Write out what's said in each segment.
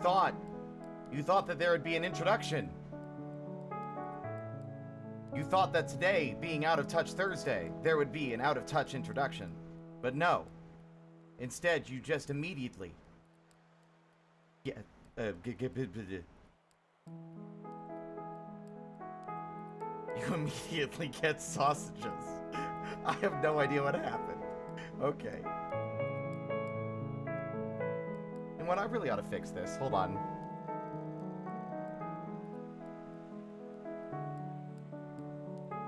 thought that there would be an introduction. You thought that today, being Out of Touch Thursday, there would be an Out of Touch introduction. But no. Instead, you just immediately... You immediately get sausages. I have no idea what happened. Okay. And what I really ought to fix this. Hold on.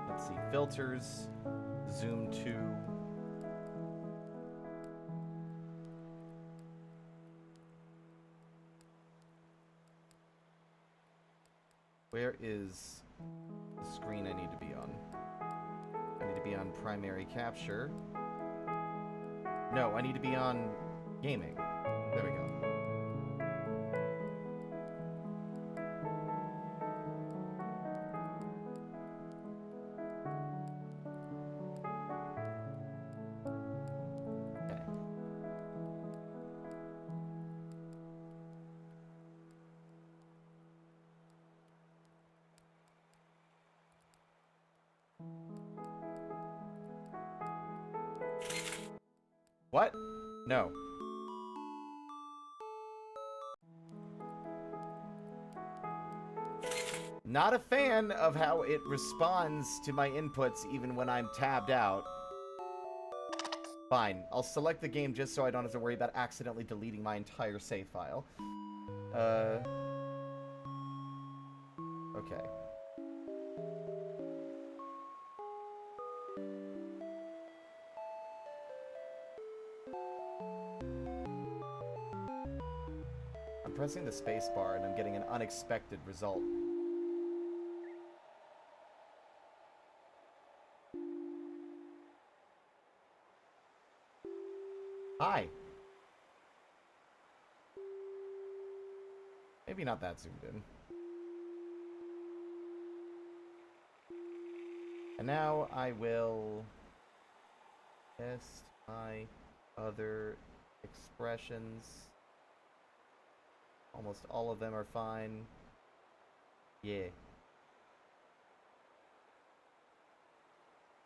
Let's see. Filters. Zoom 2. Where is the screen I need to be on? I need to be on primary capture. No, I need to be on gaming. There we go. Okay. What? No. Not a fan of how it responds to my inputs even when I'm tabbed out. Fine, I'll select the game just so I don't have to worry about accidentally deleting my entire save file. Okay. I'm pressing the space bar and I'm getting an unexpected result. Hi. Maybe not that zoomed in. And now I will test my other expressions. Almost all of them are fine. Yeah.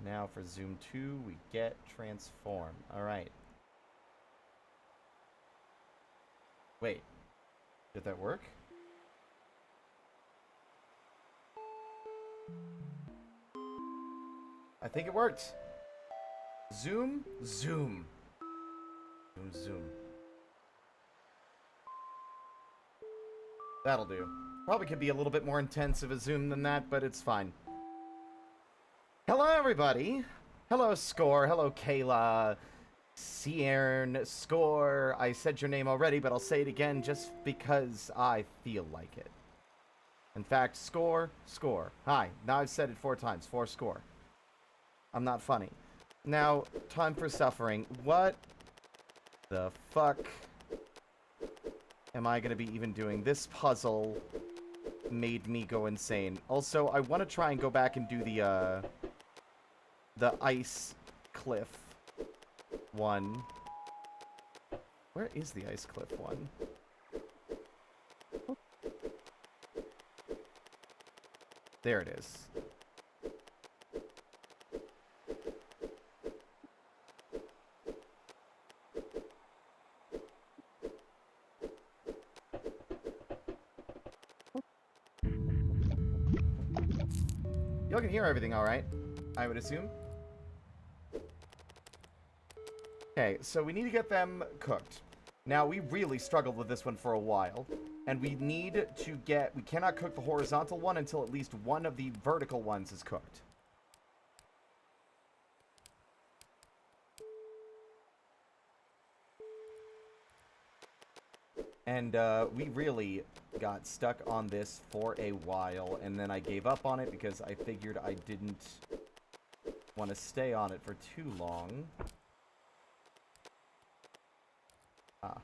Now for Zoom 2, we get transform. Alright. Wait. Did that work? I think it worked. Zoom, zoom. Zoom, zoom. That'll do. Probably could be a little bit more intense of a zoom than that, but it's fine. Hello, everybody. Hello, Score. Hello, Kayla. Ciern, Score. I said your name already, but I'll say it again just because I feel like it. In fact, Score, Score. Hi. Now I've said it 4 times. 4 Score. I'm not funny. Now, time for suffering. What the fuck am I going to be even doing? This puzzle made me go insane. Also, I want to try and go back and do the ice cliff one. Where is the ice cliff one? There it is. Y'all can hear everything all right, I would assume. Okay, so we need to get them cooked. Now, we really struggled with this one for a while, and we need to get... We cannot cook the horizontal one until at least one of the vertical ones is cooked. And we really got stuck on this for a while, and then I gave up on it because I figured I didn't want to stay on it for too long. Ah.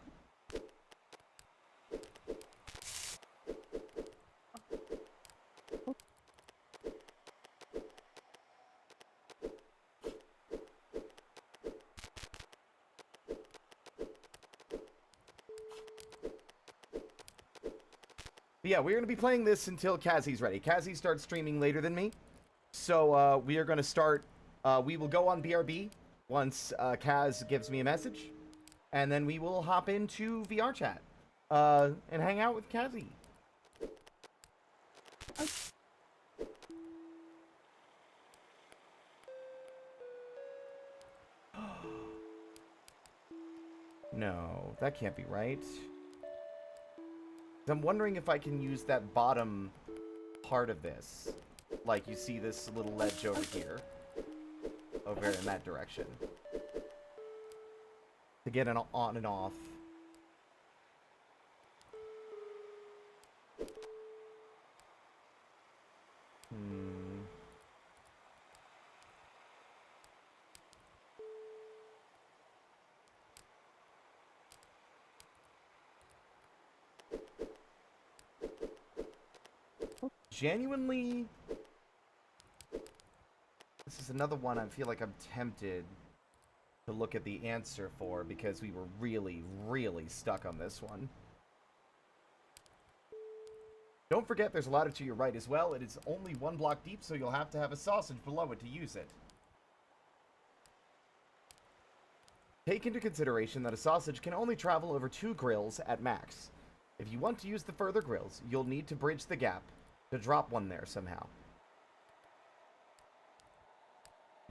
Yeah, we're going to be playing this until Kazi's ready. Kazi starts streaming later than me. So we are going to start... we will go on BRB once Kaz gives me a message. And then we will hop into VRChat and hang out with Kazi. No, that can't be right. I'm wondering if I can use that bottom part of this. Like, you see this little ledge over here. Over in that direction. To get an on and off. Genuinely, this is another one I feel like I'm tempted to look at the answer for because we were really, really stuck on this one. Don't forget there's a ladder to your right as well. It is only 1 block deep, so you'll have to have a sausage below it to use it. Take into consideration that a sausage can only travel over 2 grills at max. If you want to use the further grills, you'll need to bridge the gap to drop one there somehow.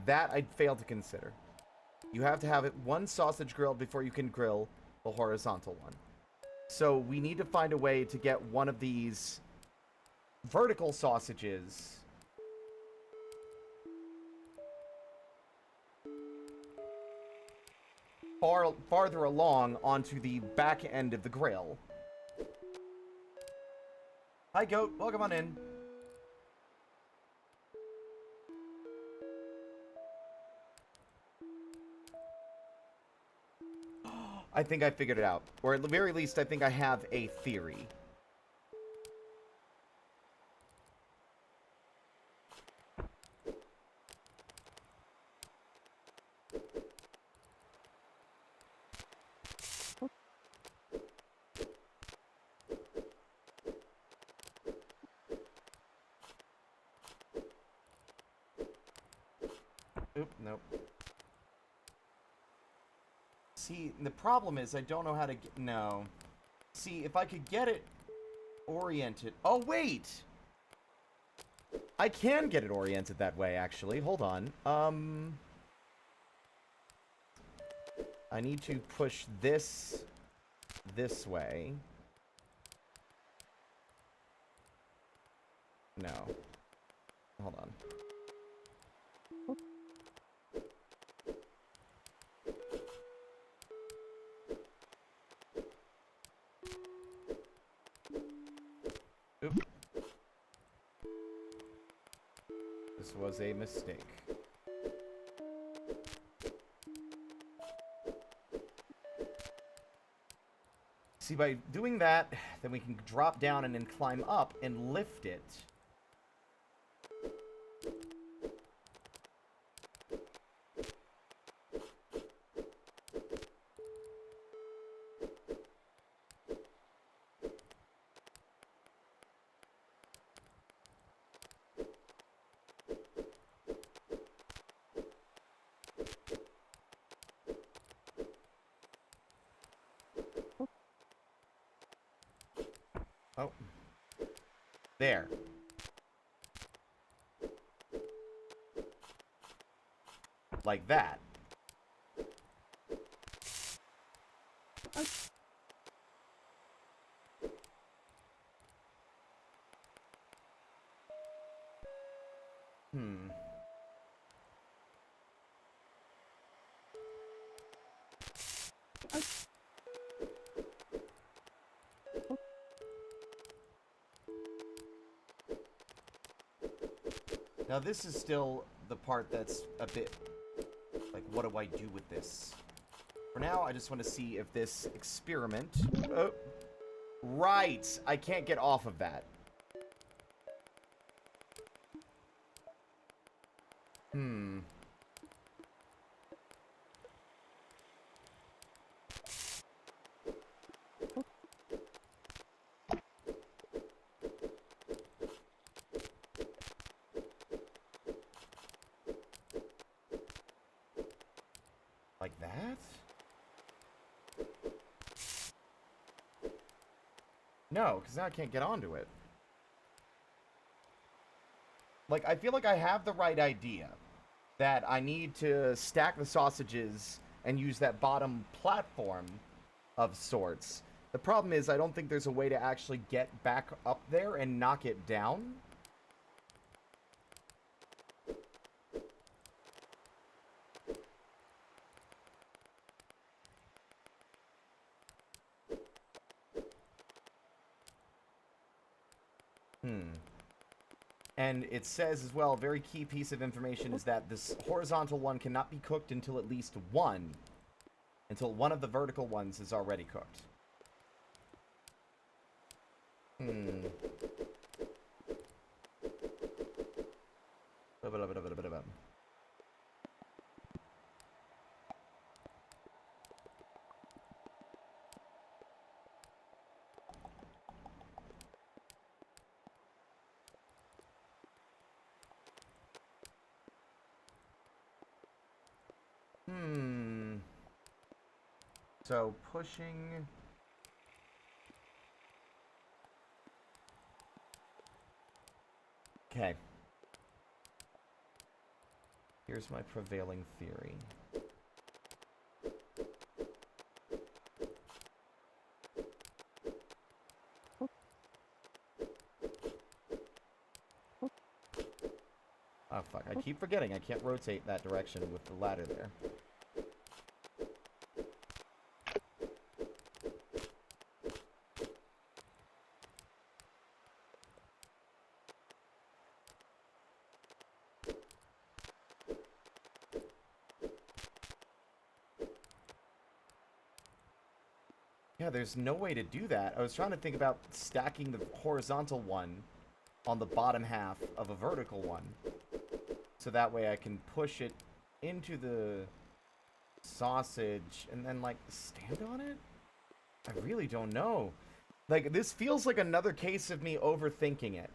That I'd fail to consider. You have to have it 1 sausage grilled before you can grill the horizontal one. So we need to find a way to get one of these vertical sausages farther along onto the back end of the grill. Hi, Goat. Welcome on in. I think I figured it out. Or at the very least, I think I have a theory. Oop, nope. See, the problem is I don't know how to get... No. See, if I could get it oriented... Oh, wait! I can get it oriented that way, actually. Hold on. I need to push this way. No. Hold on. Oop. This was a mistake. See, by doing that, then we can drop down and then climb up and lift it. Oh. There. Like that. Hmm. Now this is still the part that's a bit like, what do I do with this? For now, I just want to see if this experiment... Oh, right! I can't get off of that. Hmm. Like that? No, because now I can't get onto it. Like, I feel like I have the right idea. That I need to stack the sausages and use that bottom platform of sorts. The problem is I don't think there's a way to actually get back up there and knock it down. And it says as well, a very key piece of information is that this horizontal one cannot be cooked until at least one. Until one of the vertical ones is already cooked. So pushing... Okay. Here's my prevailing theory. Oh, fuck. I keep forgetting I can't rotate that direction with the ladder there. Yeah, there's no way to do that. I was trying to think about stacking the horizontal one on the bottom half of a vertical one. So that way I can push it into the sausage and then, like, stand on it? I really don't know. Like, this feels like another case of me overthinking it.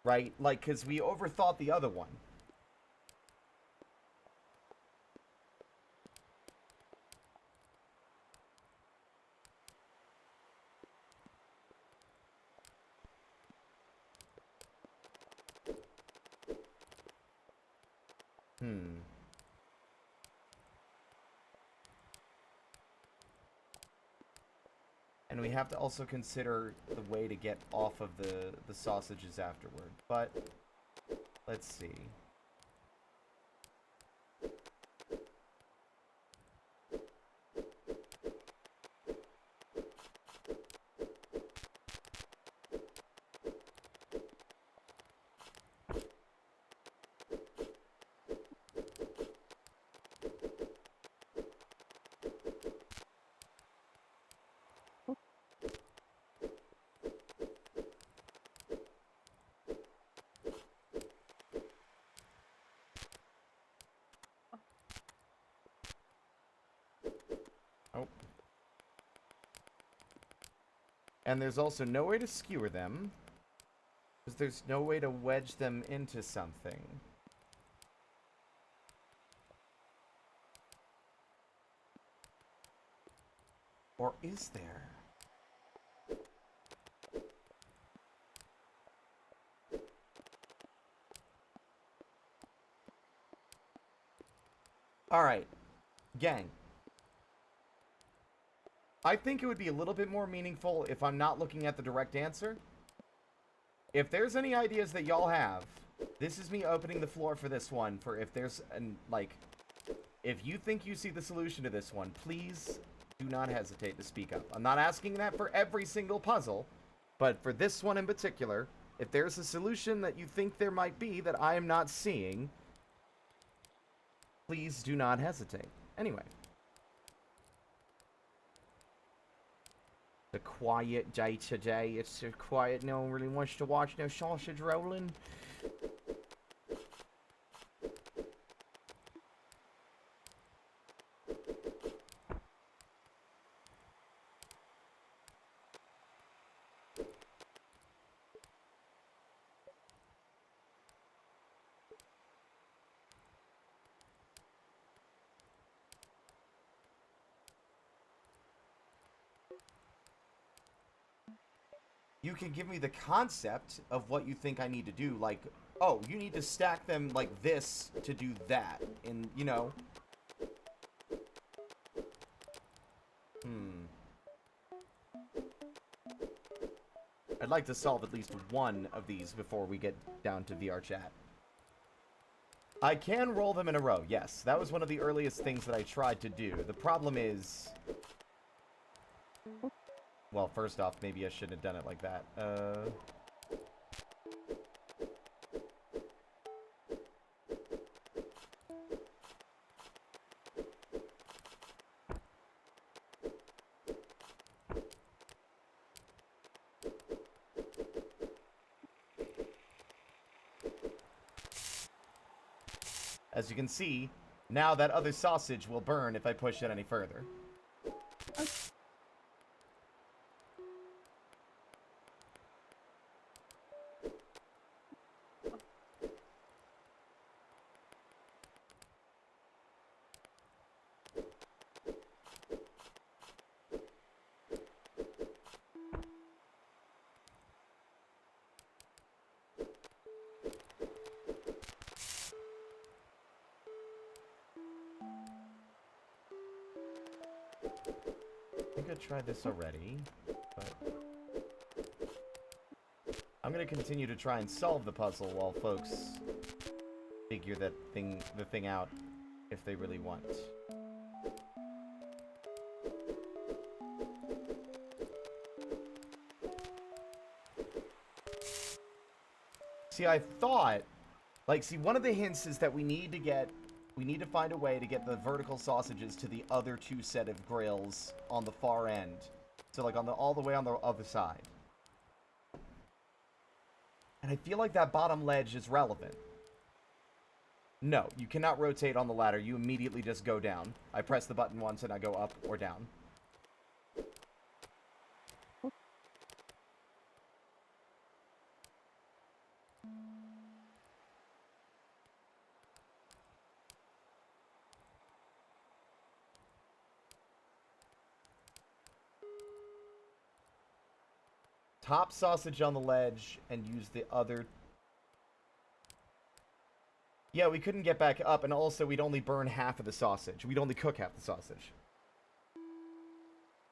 Right? Like, because we overthought the other one. And we have to also consider the way to get off of the sausages afterward. But, let's see. Oh. And there's also no way to skewer them. Because there's no way to wedge them into something. Or is there? Alright. Gang. I think it would be a little bit more meaningful if I'm not looking at the direct answer. If there's any ideas that y'all have, this is me opening the floor for this one. For if there's, like, if you think you see the solution to this one, please do not hesitate to speak up. I'm not asking that for every single puzzle, but for this one in particular, if there's a solution that you think there might be that I am not seeing, please do not hesitate. Anyway. The quiet day today. It's so quiet, no one really wants to watch no sausage rolling. you can give me the concept of what you think I need to do. Like, oh, you need to stack them like this to do that. And, you know. I'd like to solve at least one of these before we get down to VRChat. I can roll them in a row, yes. That was one of the earliest things that I tried to do. The problem is... Well, first off, maybe I shouldn't have done it like that. As you can see, now that other sausage will burn if I push it any further. I think I tried this already, but I'm gonna continue to try and solve the puzzle while folks figure the thing out if they really want. See, I thought, like, see, one of the hints is that we need to find a way to get the vertical sausages to the other two set of grills on the far end. So, like, all the way on the other side. And I feel like that bottom ledge is relevant. No, you cannot rotate on the ladder. You immediately just go down. I press the button once and I go up or down. Top sausage on the ledge and use the other... Yeah, we couldn't get back up, and also we'd only burn half of the sausage. We'd only cook half the sausage.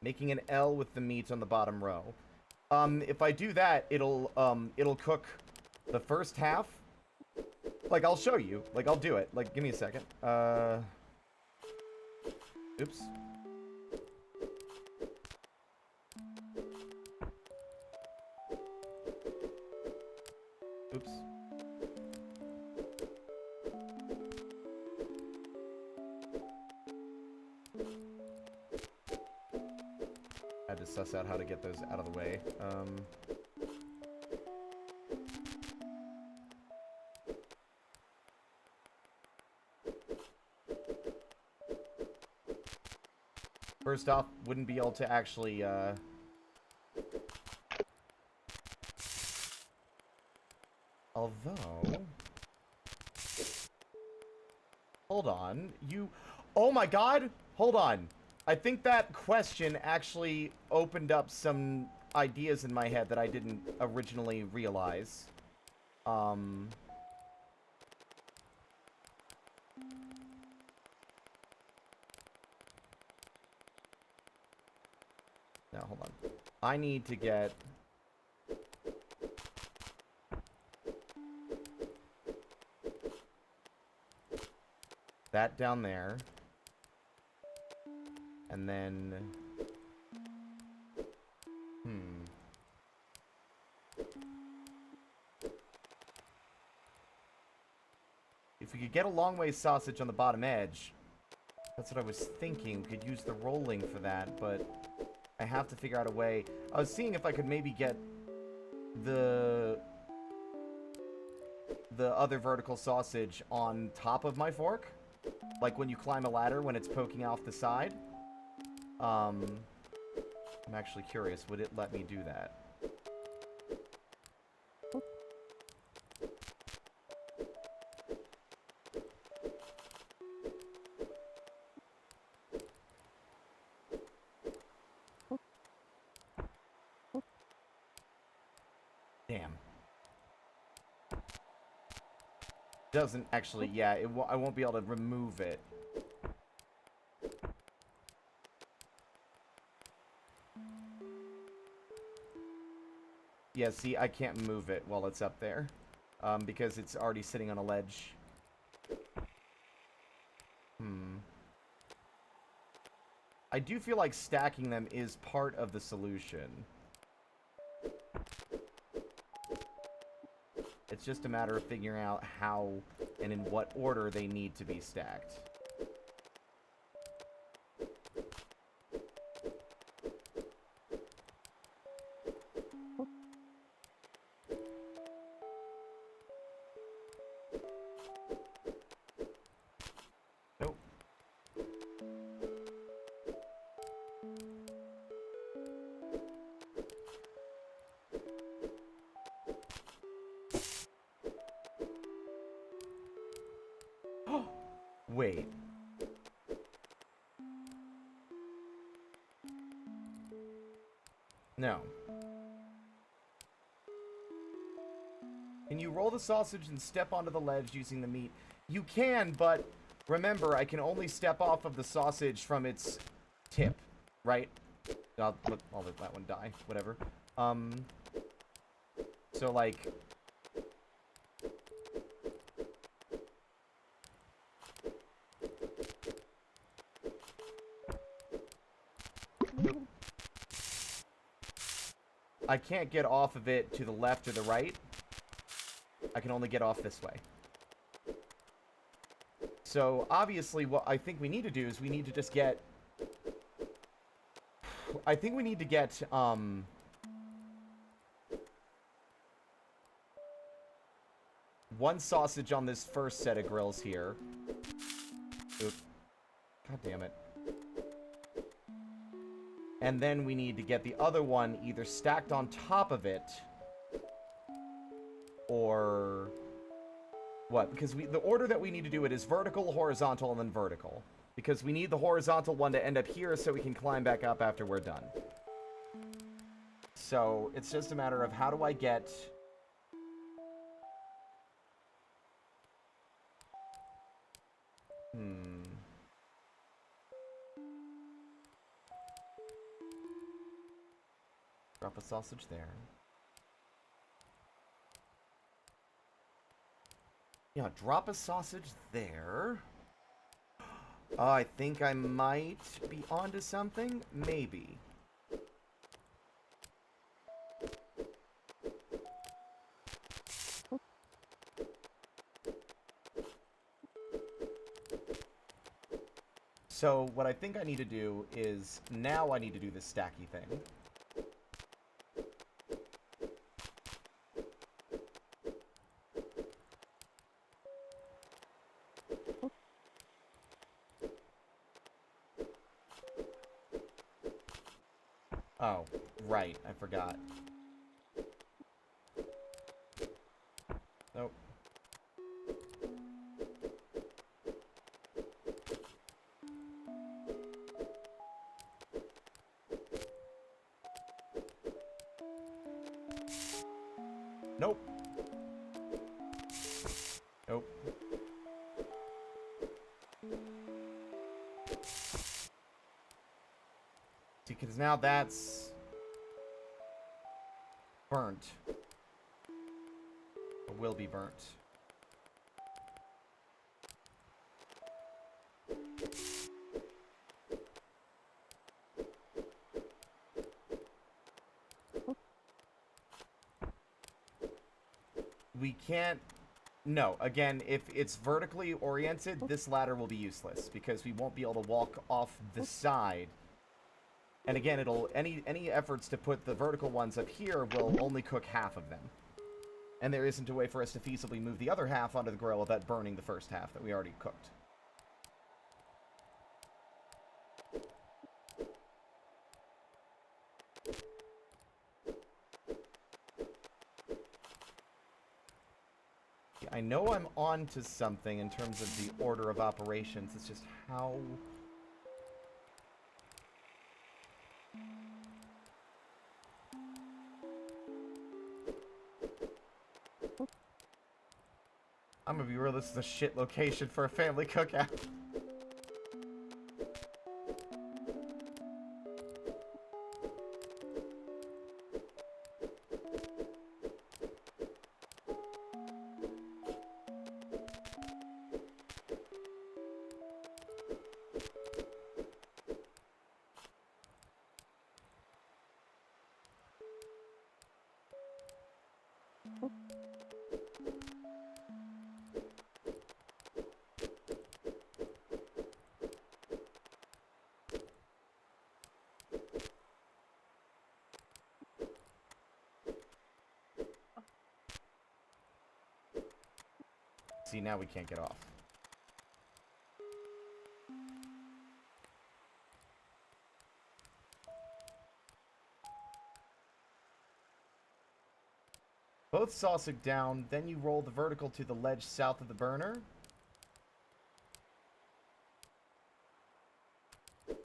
Making an L with the meat on the bottom row. If I do that, it'll cook the first half. Like, I'll show you. Like, I'll do it. Like, give me a second. Oops. Oops. I had to suss out how to get those out of the way. First off, wouldn't be able to actually, although... Hold on, oh my god! Hold on. I think that question actually opened up some ideas in my head that I didn't originally realize. No, hold on. I need to get... that down there. And then... If we could get a long way sausage on the bottom edge, that's what I was thinking. We could use the rolling for that, but I have to figure out a way. I was seeing if I could maybe get the other vertical sausage on top of my fork. Like when you climb a ladder when it's poking off the side. I'm actually curious, would it let me do that? Doesn't actually, yeah, I won't be able to remove it. Yeah, see, I can't move it while it's up there. Because it's already sitting on a ledge. I do feel like stacking them is part of the solution. It's just a matter of figuring out how and in what order they need to be stacked. Nope. Wait. No. Can you roll the sausage and step onto the ledge using the meat? You can, but remember, I can only step off of the sausage from its tip, right? I'll let that one die. Whatever. So, like... I can't get off of it to the left or the right. I can only get off this way. So, obviously, what I think we need to do is we need to just get... I think we need to get, one sausage on this first set of grills here. Oop. God damn it. And then we need to get the other one either stacked on top of it, or what? Because the order that we need to do it is vertical, horizontal, and then vertical. Because we need the horizontal one to end up here so we can climb back up after we're done. So it's just a matter of how do I get... Drop a sausage there. Yeah, drop a sausage there. I think I might be onto something. Maybe. So, what I think I need to do is, now I need to do this stacky thing. Oh, right, I forgot. Nope. Nope. Nope. See, because now that's burnt. Or will be burnt. We can't... No, again, if it's vertically oriented, this ladder will be useless, because we won't be able to walk off the side. And again, it'll... Any efforts to put the vertical ones up here will only cook half of them. And there isn't a way for us to feasibly move the other half onto the grill without burning the first half that we already cooked. I know I'm on to something in terms of the order of operations. It's just how... I'm gonna be real, this is a shit location for a family cookout. See, now we can't get off. Both sausage down, then you roll the vertical to the ledge south of the burner.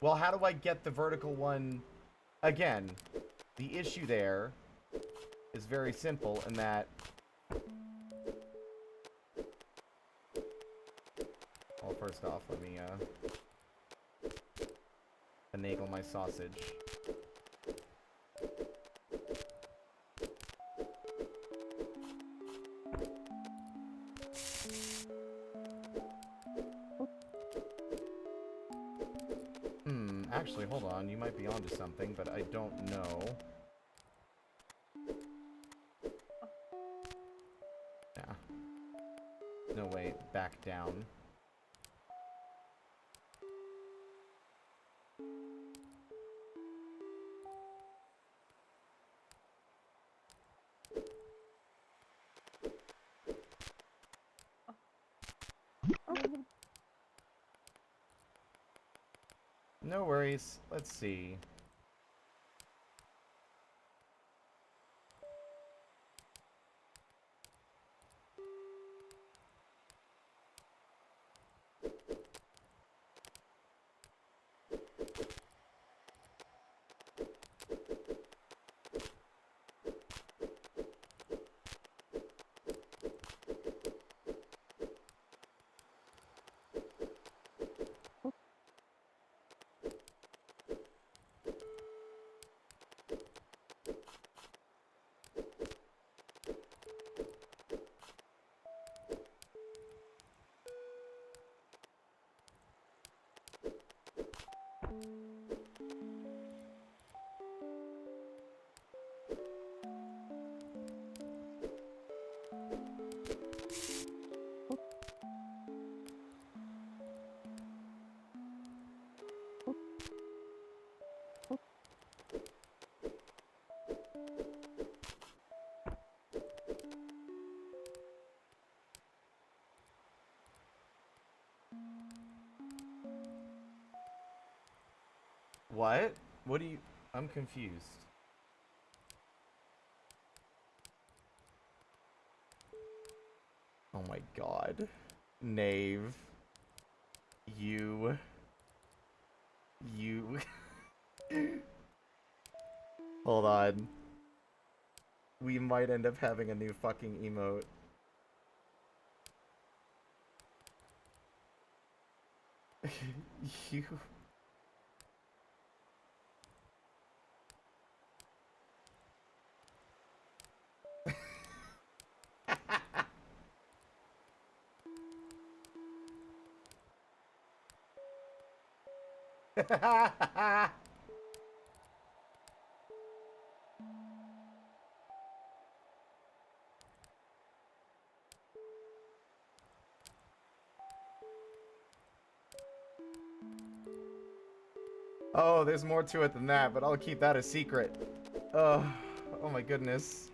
Well, how do I get the vertical one? Again, the issue there is very simple in that... Well, first off, let me, finagle my sausage. Actually, hold on. You might be onto something, but I don't know. Yeah. No way. Back down. No worries. Let's see. What? What do you... I'm confused. Oh my god. Knave. You... Hold on. We might end up having a new fucking emote. You... Oh, there's more to it than that, but I'll keep that a secret. Oh my goodness.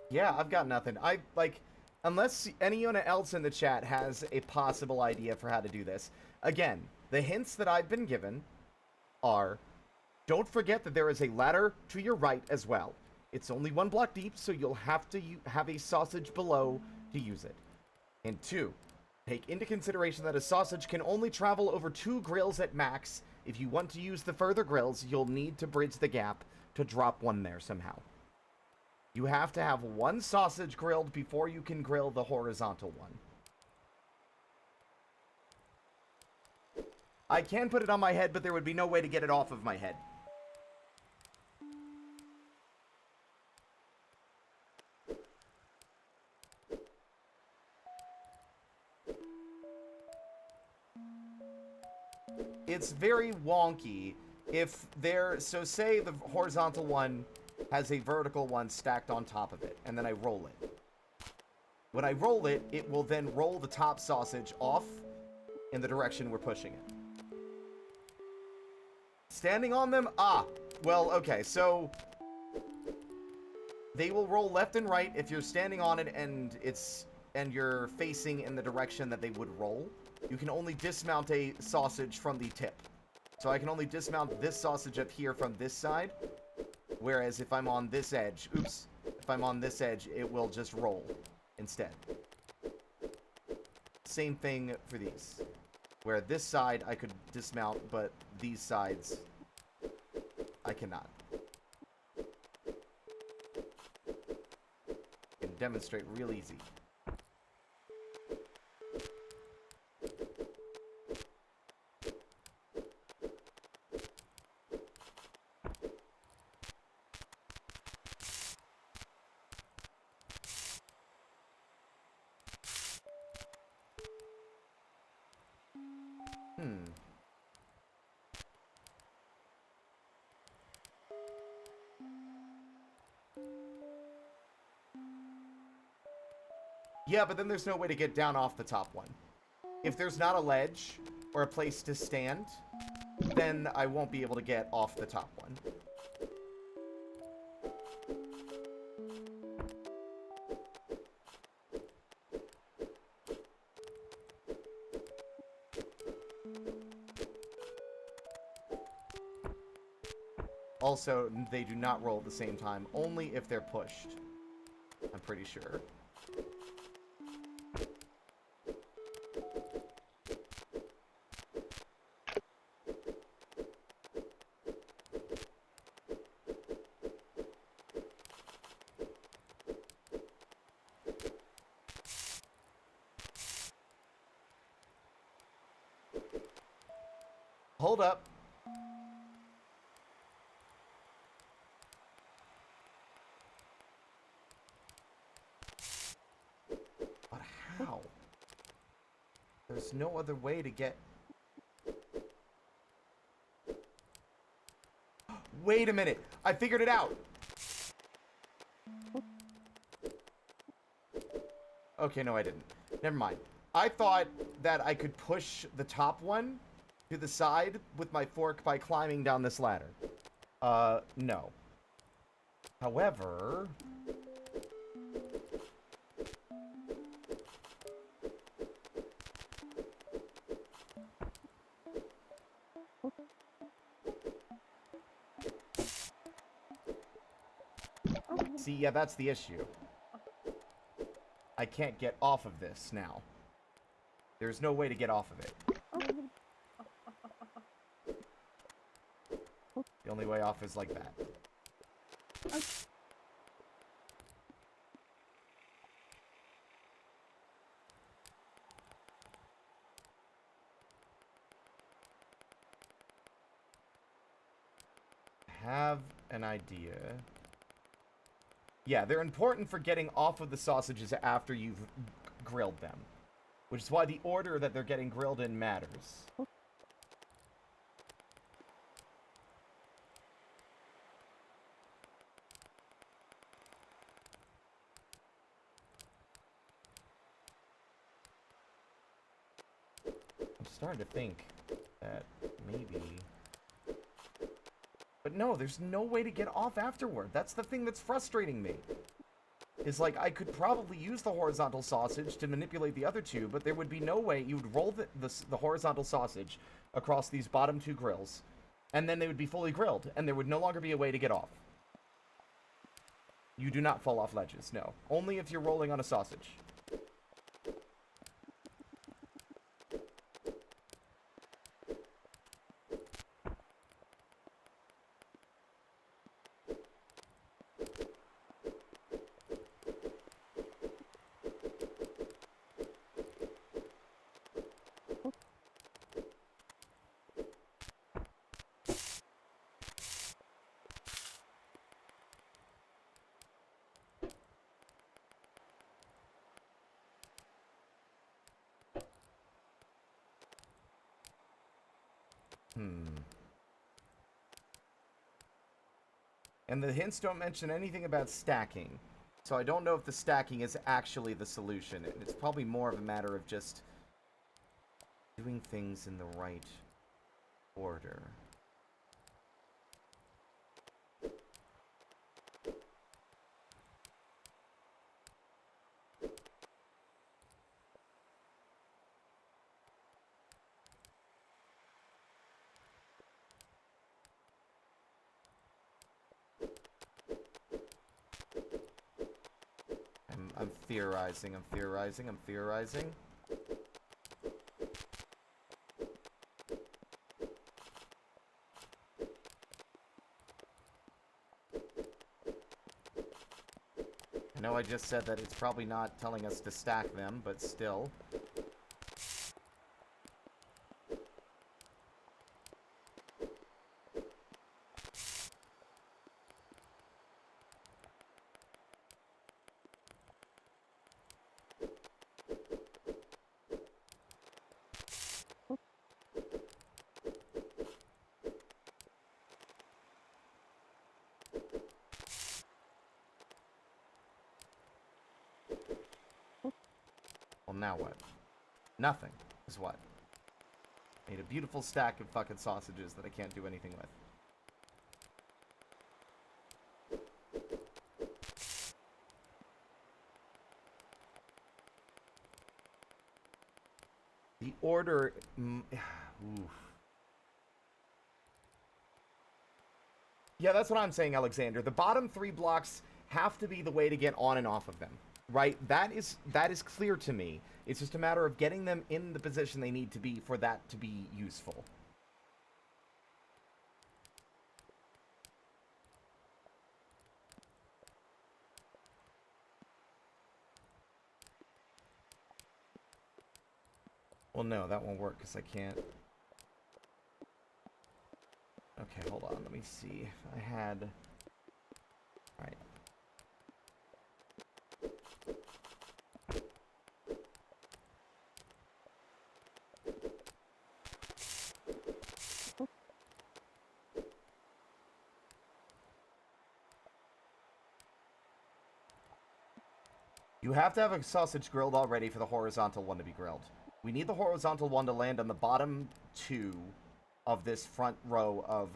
Yeah, I've got nothing. Unless anyone else in the chat has a possible idea for how to do this. Again, the hints that I've been given are, don't forget that there is a ladder to your right as well. It's only 1 block deep, so you'll have to have a sausage below to use it. And 2, take into consideration that a sausage can only travel over 2 grills at max. If you want to use the further grills, you'll need to bridge the gap to drop one there somehow. You have to have 1 sausage grilled before you can grill the horizontal one. I can put it on my head, but there would be no way to get it off of my head. It's very wonky if there, so say the horizontal one has a vertical one stacked on top of it, and then I roll it. When I roll it, it will then roll the top sausage off in the direction we're pushing it. Standing on them? Well, okay, so they will roll left and right if you're standing on it and you're facing in the direction that they would roll. You can only dismount a sausage from the tip. So I can only dismount this sausage up here from this side. Whereas if I'm on this edge, if I'm on this edge, it will just roll instead. Same thing for these. Where this side I could dismount, but these sides I cannot. I can demonstrate real easy. Yeah, but then there's no way to get down off the top one. If there's not a ledge or a place to stand, then I won't be able to get off the top one. Also, they do not roll at the same time, only if they're pushed. I'm pretty sure. Hold up. But how? There's no other way to get... Wait a minute. I figured it out. Okay, no, I didn't. Never mind. I thought that I could push the top one to the side with my fork by climbing down this ladder. No. However... See, yeah, that's the issue. I can't get off of this now. There's no way to get off of it. The only way off is like that. Have an idea. Yeah, they're important for getting off of the sausages after you've grilled them. Which is why the order that they're getting grilled in matters. I'm starting to think that maybe... But no, there's no way to get off afterward. That's the thing that's frustrating me. Is like, I could probably use the horizontal sausage to manipulate the other two, but there would be no way you would roll the horizontal sausage across these bottom 2 grills, and then they would be fully grilled, and there would no longer be a way to get off. You do not fall off ledges, no. Only if you're rolling on a sausage. And the hints don't mention anything about stacking. So I don't know if the stacking is actually the solution. It's probably more of a matter of just doing things in the right order. I'm theorizing, I'm theorizing, I'm theorizing. I know I just said that it's probably not telling us to stack them, but still. Well, now what? Nothing is what? Made a beautiful stack of fucking sausages that I can't do anything with. The order... oof. Yeah, that's what I'm saying, Alexander. The bottom 3 blocks have to be the way to get on and off of them. Right? That is clear to me. It's just a matter of getting them in the position they need to be for that to be useful. Well, no, that won't work because I can't. Okay, hold on. Let me see if I had... Alright. You have to have a sausage grilled already for the horizontal one to be grilled. We need the horizontal one to land on the bottom 2 of this front row of,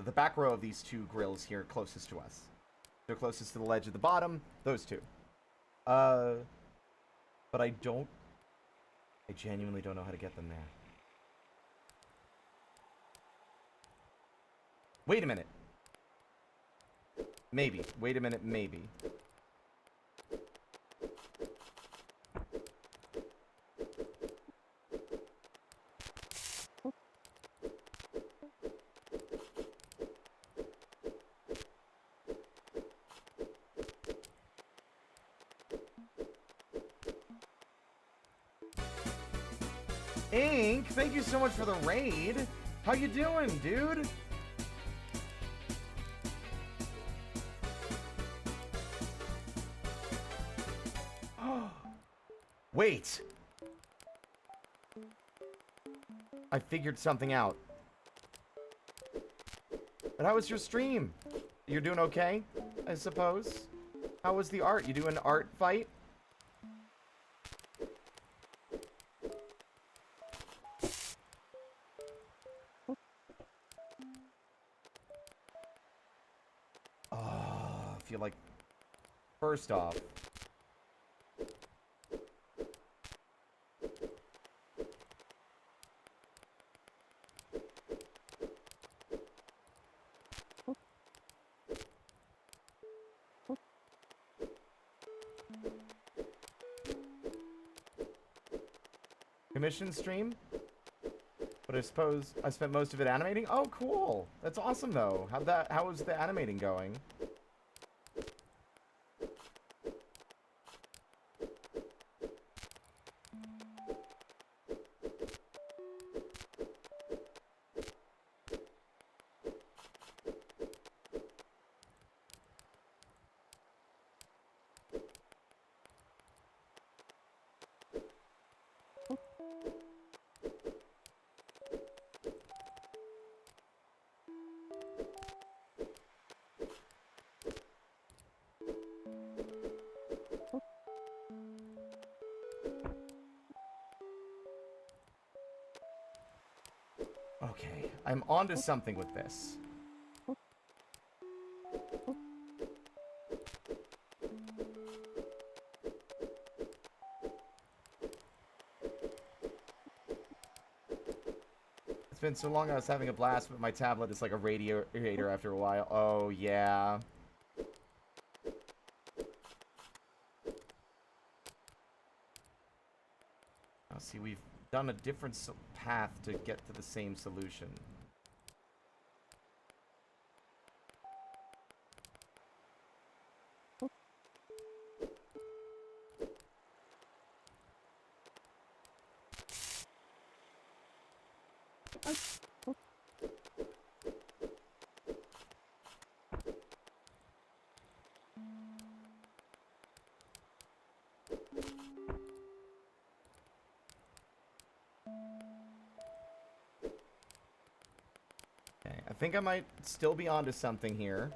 the back row of these 2 grills here closest to us. They're closest to the ledge at the bottom, those 2. But I genuinely don't know how to get them there. Wait a minute. Maybe. Wait a minute, maybe. Ink, thank you so much for the raid. How you doing, dude? Wait. I figured something out. But how was your stream? You're doing okay, I suppose? How was the art? You doing an art fight? Oh, I feel like... First off... commission stream. But I suppose I spent most of it animating. Oh, cool. That's awesome, though. How was the animating going? Okay, I'm onto something with this. It's been so long I was having a blast, but my tablet is like a radiator after a while. Oh, yeah. Now, see, we've done a different path to get to the same solution. I think I might still be onto something here.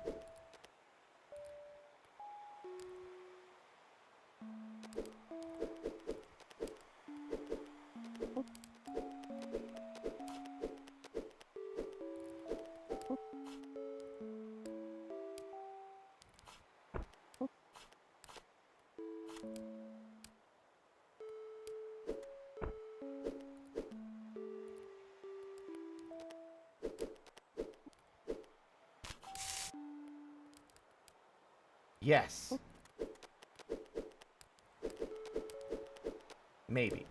Yes. Maybe.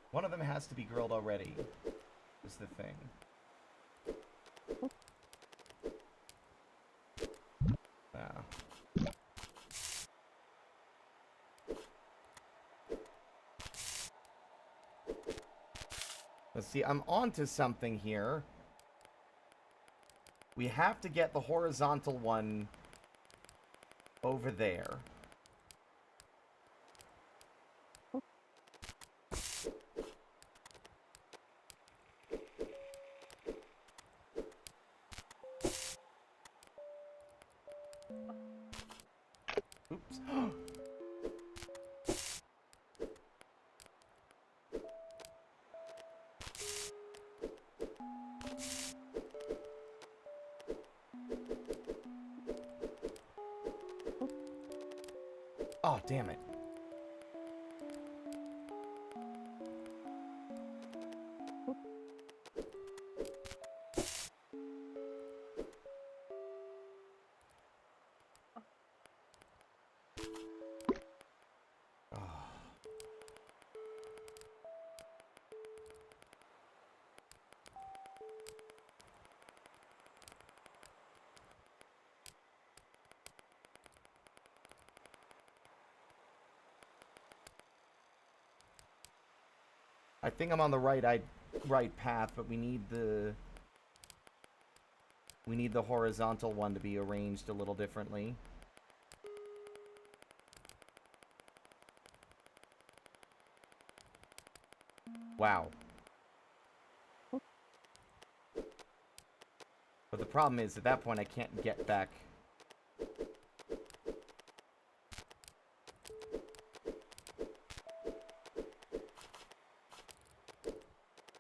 One of them has to be grilled already, is the thing. Ah. Let's see, I'm onto something here. We have to get the horizontal one over there. Oops. Oh, damn it. I think I'm on the right path, but we need the horizontal one to be arranged a little differently. Wow. But the problem is, at that point, I can't get back.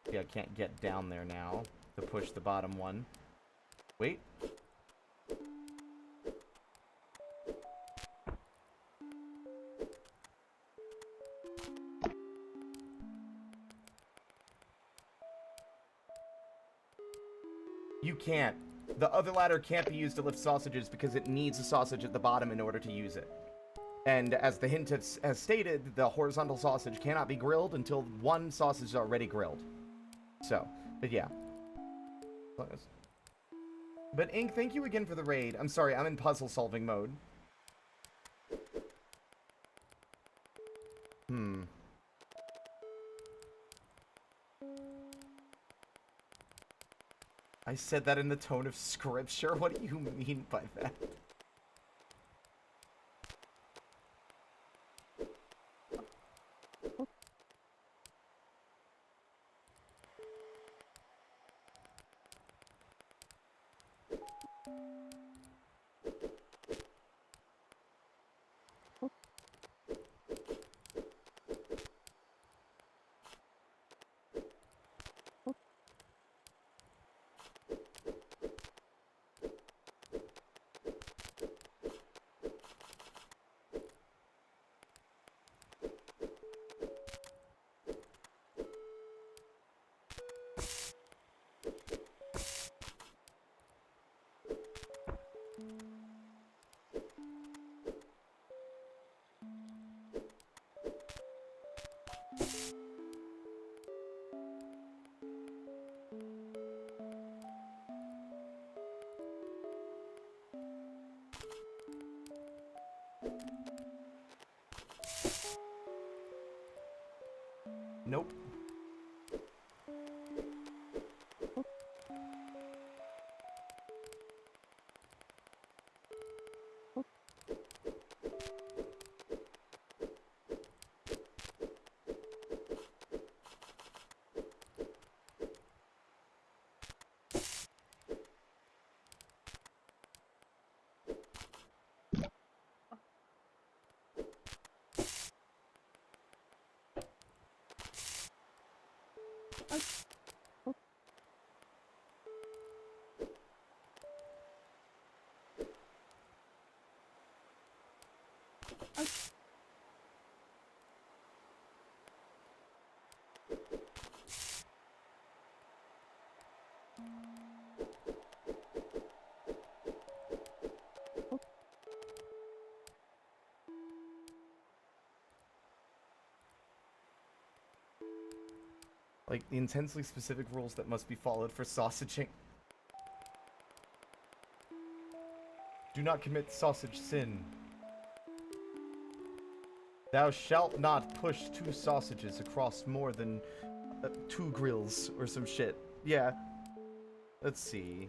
Yeah, I can't get down there now to push the bottom one. Wait. You can't. The other ladder can't be used to lift sausages because it needs a sausage at the bottom in order to use it. And as the hint has stated, the horizontal sausage cannot be grilled until one sausage is already grilled. So, but yeah. But Ink, thank you again for the raid. I'm sorry, I'm in puzzle solving mode. I said that in the tone of scripture? What do you mean by that? Nope. Like, the intensely specific rules that must be followed for sausaging. Do not commit sausage sin. Thou shalt not push 2 sausages across more than 2 grills or some shit. Yeah. Let's see.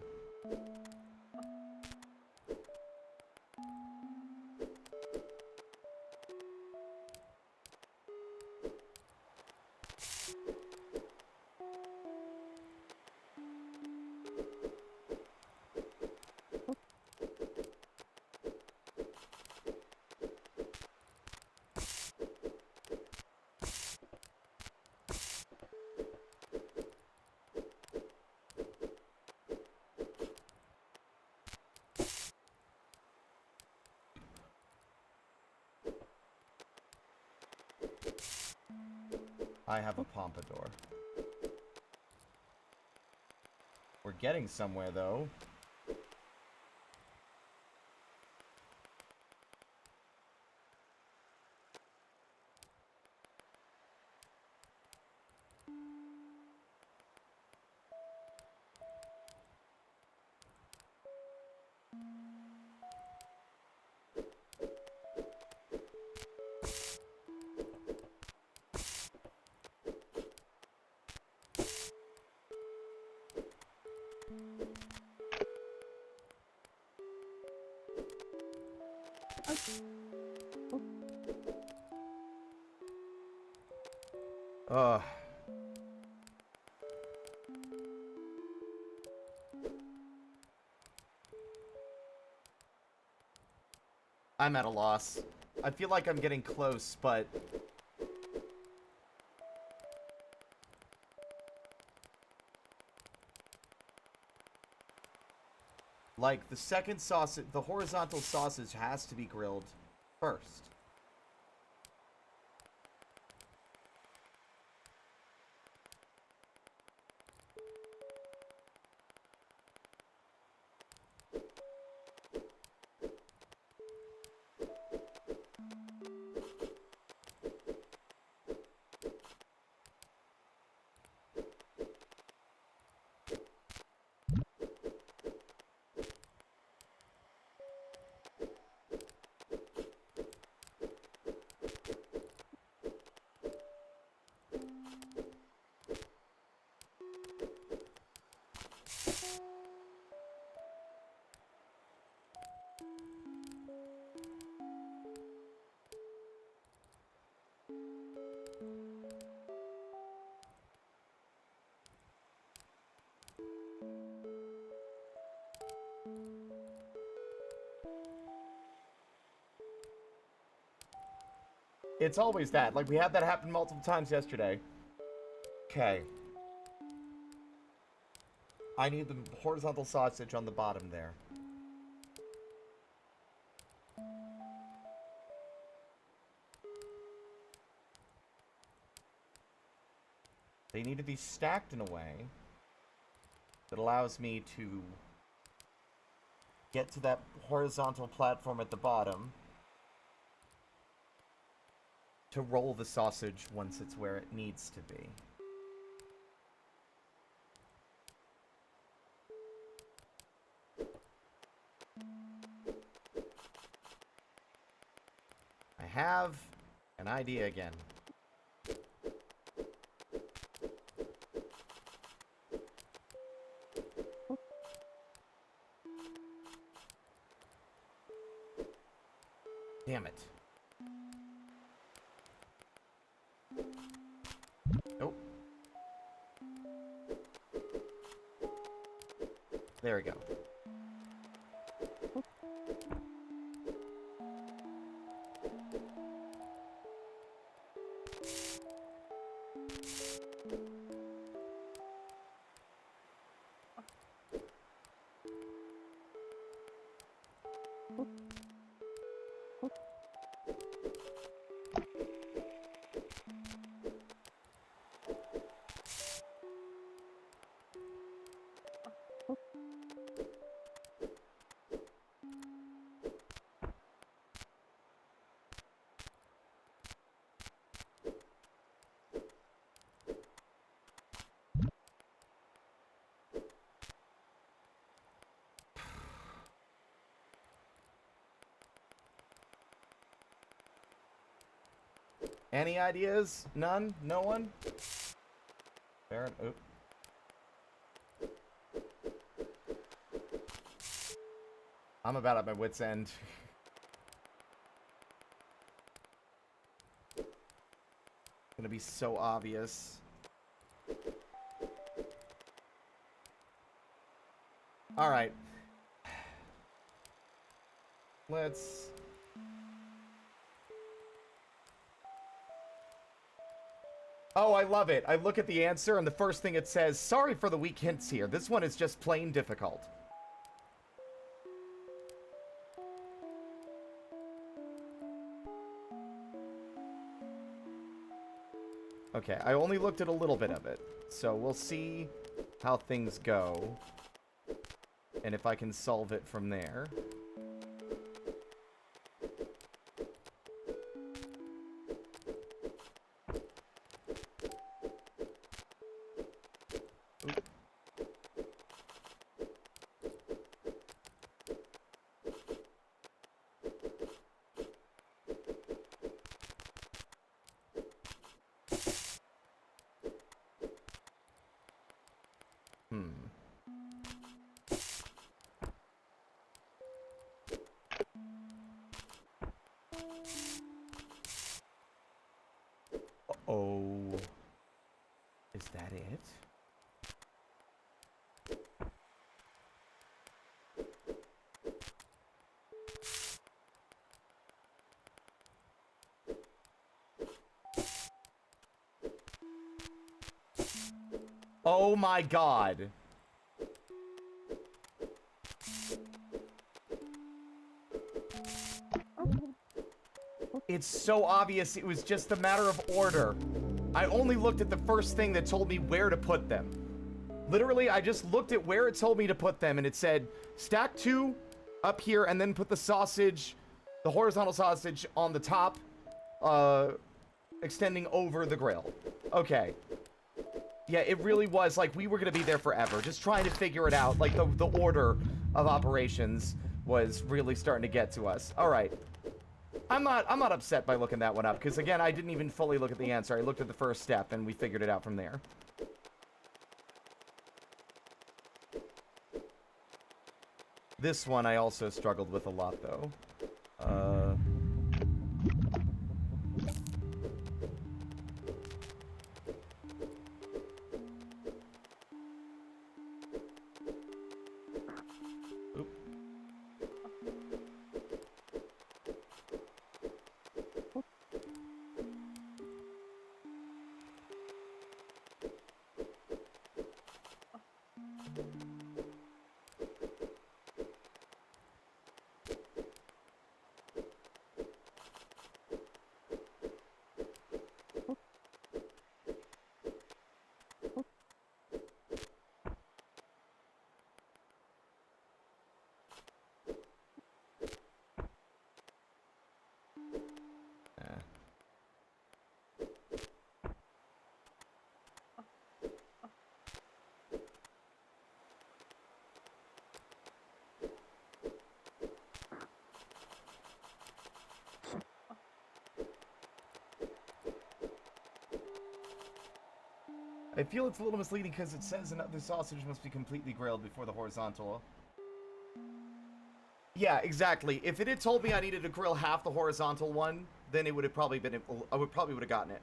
I have a pompadour. We're getting somewhere, though. Ugh. I'm at a loss. I feel like I'm getting close, but... like, the second sausage, the horizontal sausage has to be grilled first. it's always that. Like, we had that happen multiple times yesterday. Okay. I need the horizontal sausage on the bottom there. They need to be stacked in a way that allows me to get to that horizontal platform at the bottom to roll the sausage once it's where it needs to be. I have an idea again. Damn it. Nope. There we go. Any ideas? None? No one? Baron, oop. I'm about at my wit's end. Gonna be so obvious. Alright. Let's... Oh, I love it. I look at the answer and the first thing it says, sorry for the weak hints here. This one is just plain difficult. Okay, I only looked at a little bit of it. So we'll see how things go. And if I can solve it from there. Oh, is that it? Oh my God. It's so obvious it was just a matter of order. I only looked at the first thing that told me where to put them. Literally, I just looked at where it told me to put them, and it said, stack 2 up here, and then put the sausage, the horizontal sausage, on the top, extending over the grill. Okay. Yeah, it really was, like, we were gonna be there forever, just trying to figure it out. Like, the order of operations was really starting to get to us. Alright. I'm not upset by looking that one up, because again, I didn't even fully look at the answer. I looked at the first step, and we figured it out from there. This one I also struggled with a lot, though. I feel it's a little misleading because it says another sausage must be completely grilled before the horizontal. Yeah, exactly. If it had told me I needed to grill half the horizontal one, then it would have probably been... I would probably would have gotten it.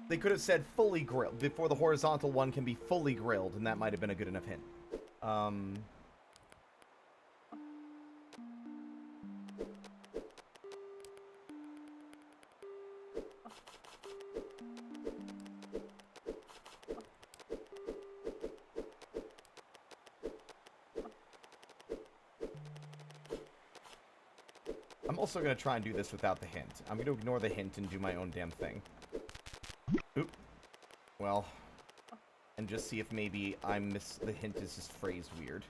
They could have said fully grilled before the horizontal one can be fully grilled, and that might have been a good enough hint. I'm also going to try and do this without the hint. I'm going to ignore the hint and do my own damn thing. Oop. Well, and just see if maybe the hint is just phrased weird.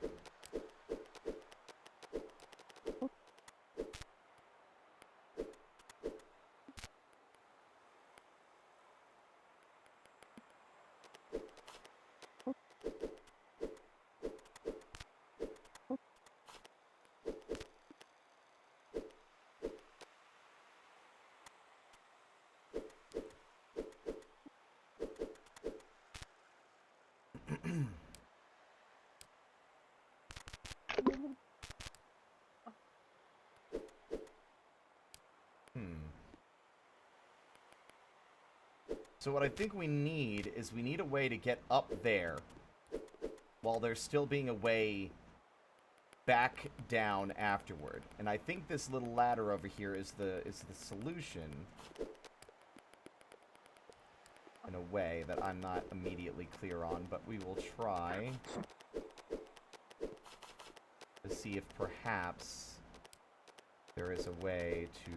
So what I think we need is we need a way to get up there while there's still being a way back down afterward. And I think this little ladder over here is the solution in a way that I'm not immediately clear on, but we will try to see if perhaps there is a way to...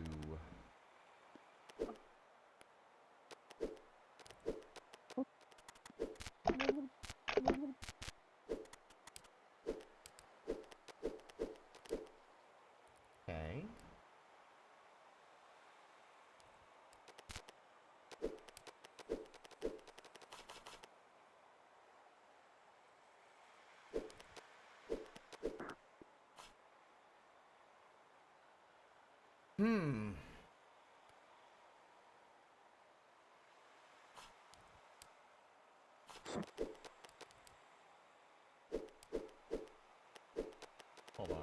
Okay. Hold on.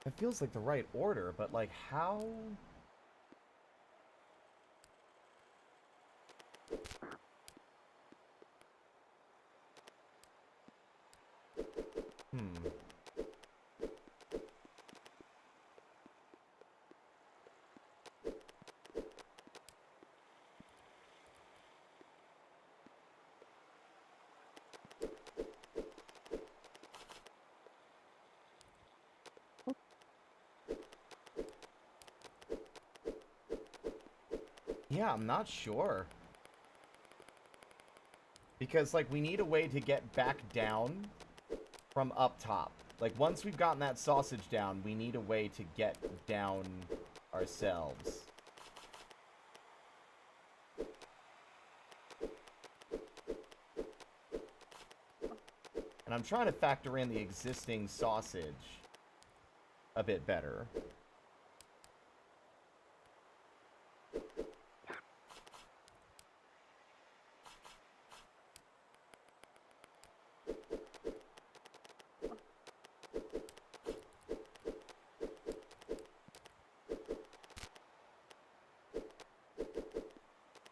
It feels like the right order, but like how? Yeah, I'm not sure. Because, like, we need a way to get back down from up top. Like, once we've gotten that sausage down, we need a way to get down ourselves. And I'm trying to factor in the existing sausage a bit better.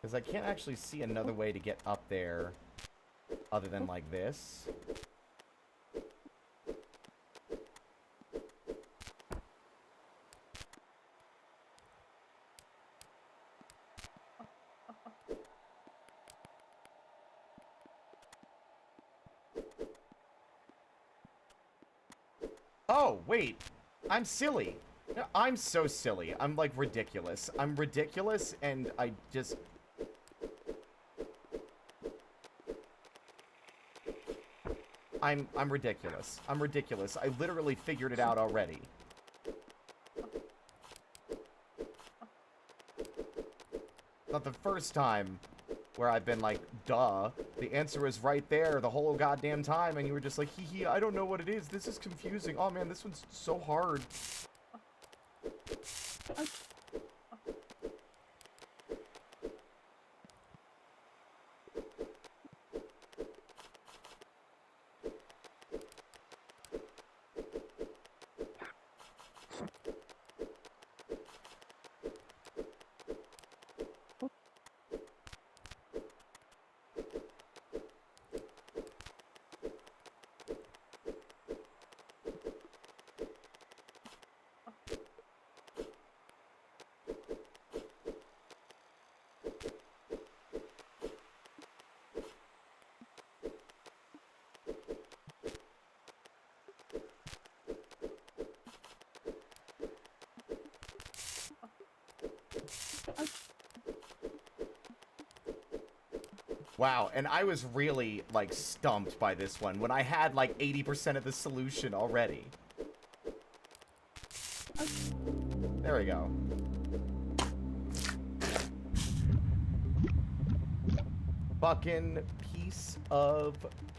Because I can't actually see another way to get up there other than like this. Oh, wait. I'm silly. No, I'm so silly. I'm, like, ridiculous. I'm ridiculous, and I just... I'm ridiculous. I'm ridiculous. I literally figured it out already. Not the first time where I've been like, duh. The answer is right there the whole goddamn time, and you were just like, hee hee, I don't know what it is. This is confusing. Oh man, this one's so hard. Wow, and I was really, like, stumped by this one when I had, like, 80% of the solution already. There we go. Fucking piece of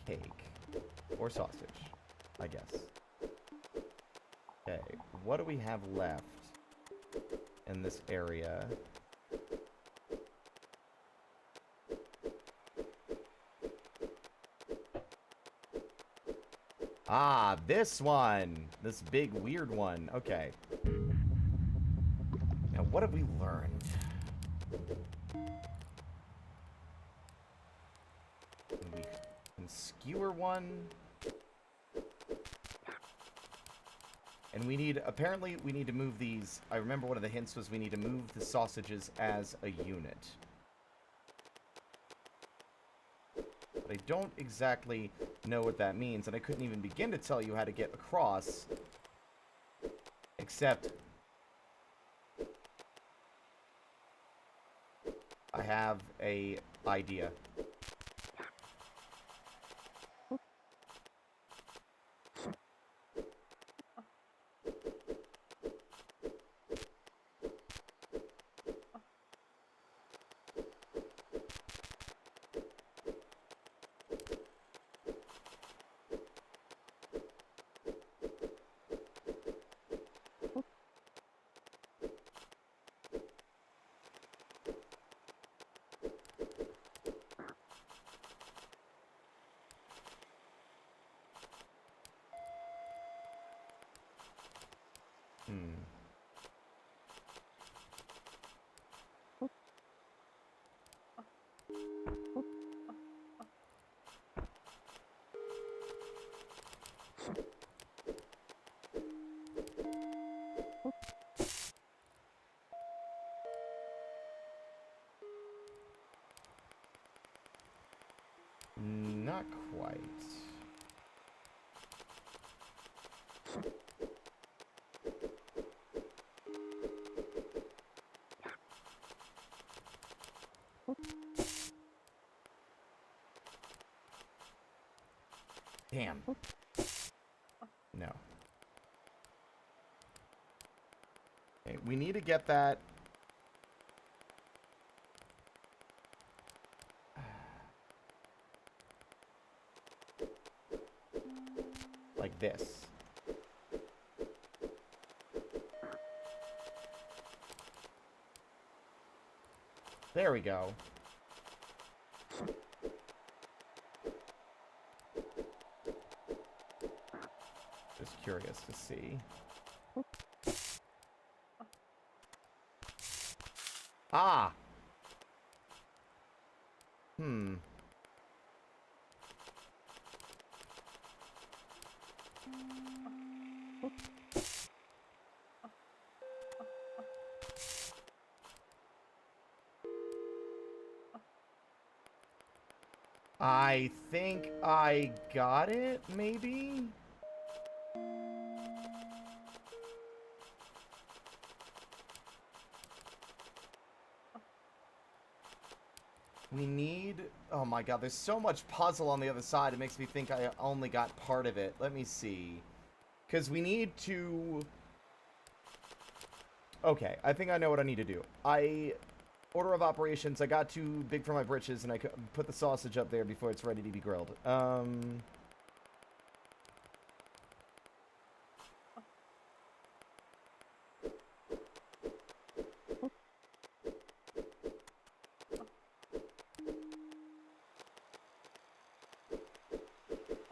cake. Or sausage, I guess. Okay, what do we have left in this area? Ah, this one! This big, weird one. Okay. Now, what have we learned? We can skewer one. And we need, apparently, we need to move these. I remember one of the hints was we need to move the sausages as a unit. But I don't exactly know what that means, and I couldn't even begin to tell you how to get across. Except I have a idea. Not quite. Damn. No. Okay, we need to get that. Like this. There we go. Just curious to see. Ah! I think I got it, maybe? We need... Oh my god, there's so much puzzle on the other side, it makes me think I only got part of it. Let me see. Because we need to... Okay, I think I know what I need to do. Order of operations, I got too big for my britches, and I put the sausage up there before it's ready to be grilled.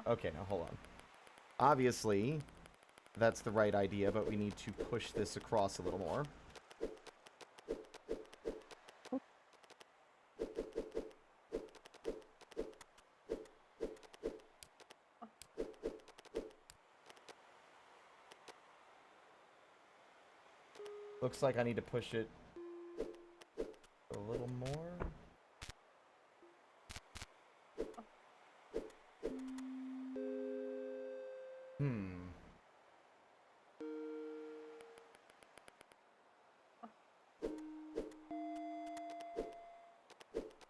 Okay, now hold on. Obviously, that's the right idea, but we need to push this across a little more. Looks like I need to push it a little more.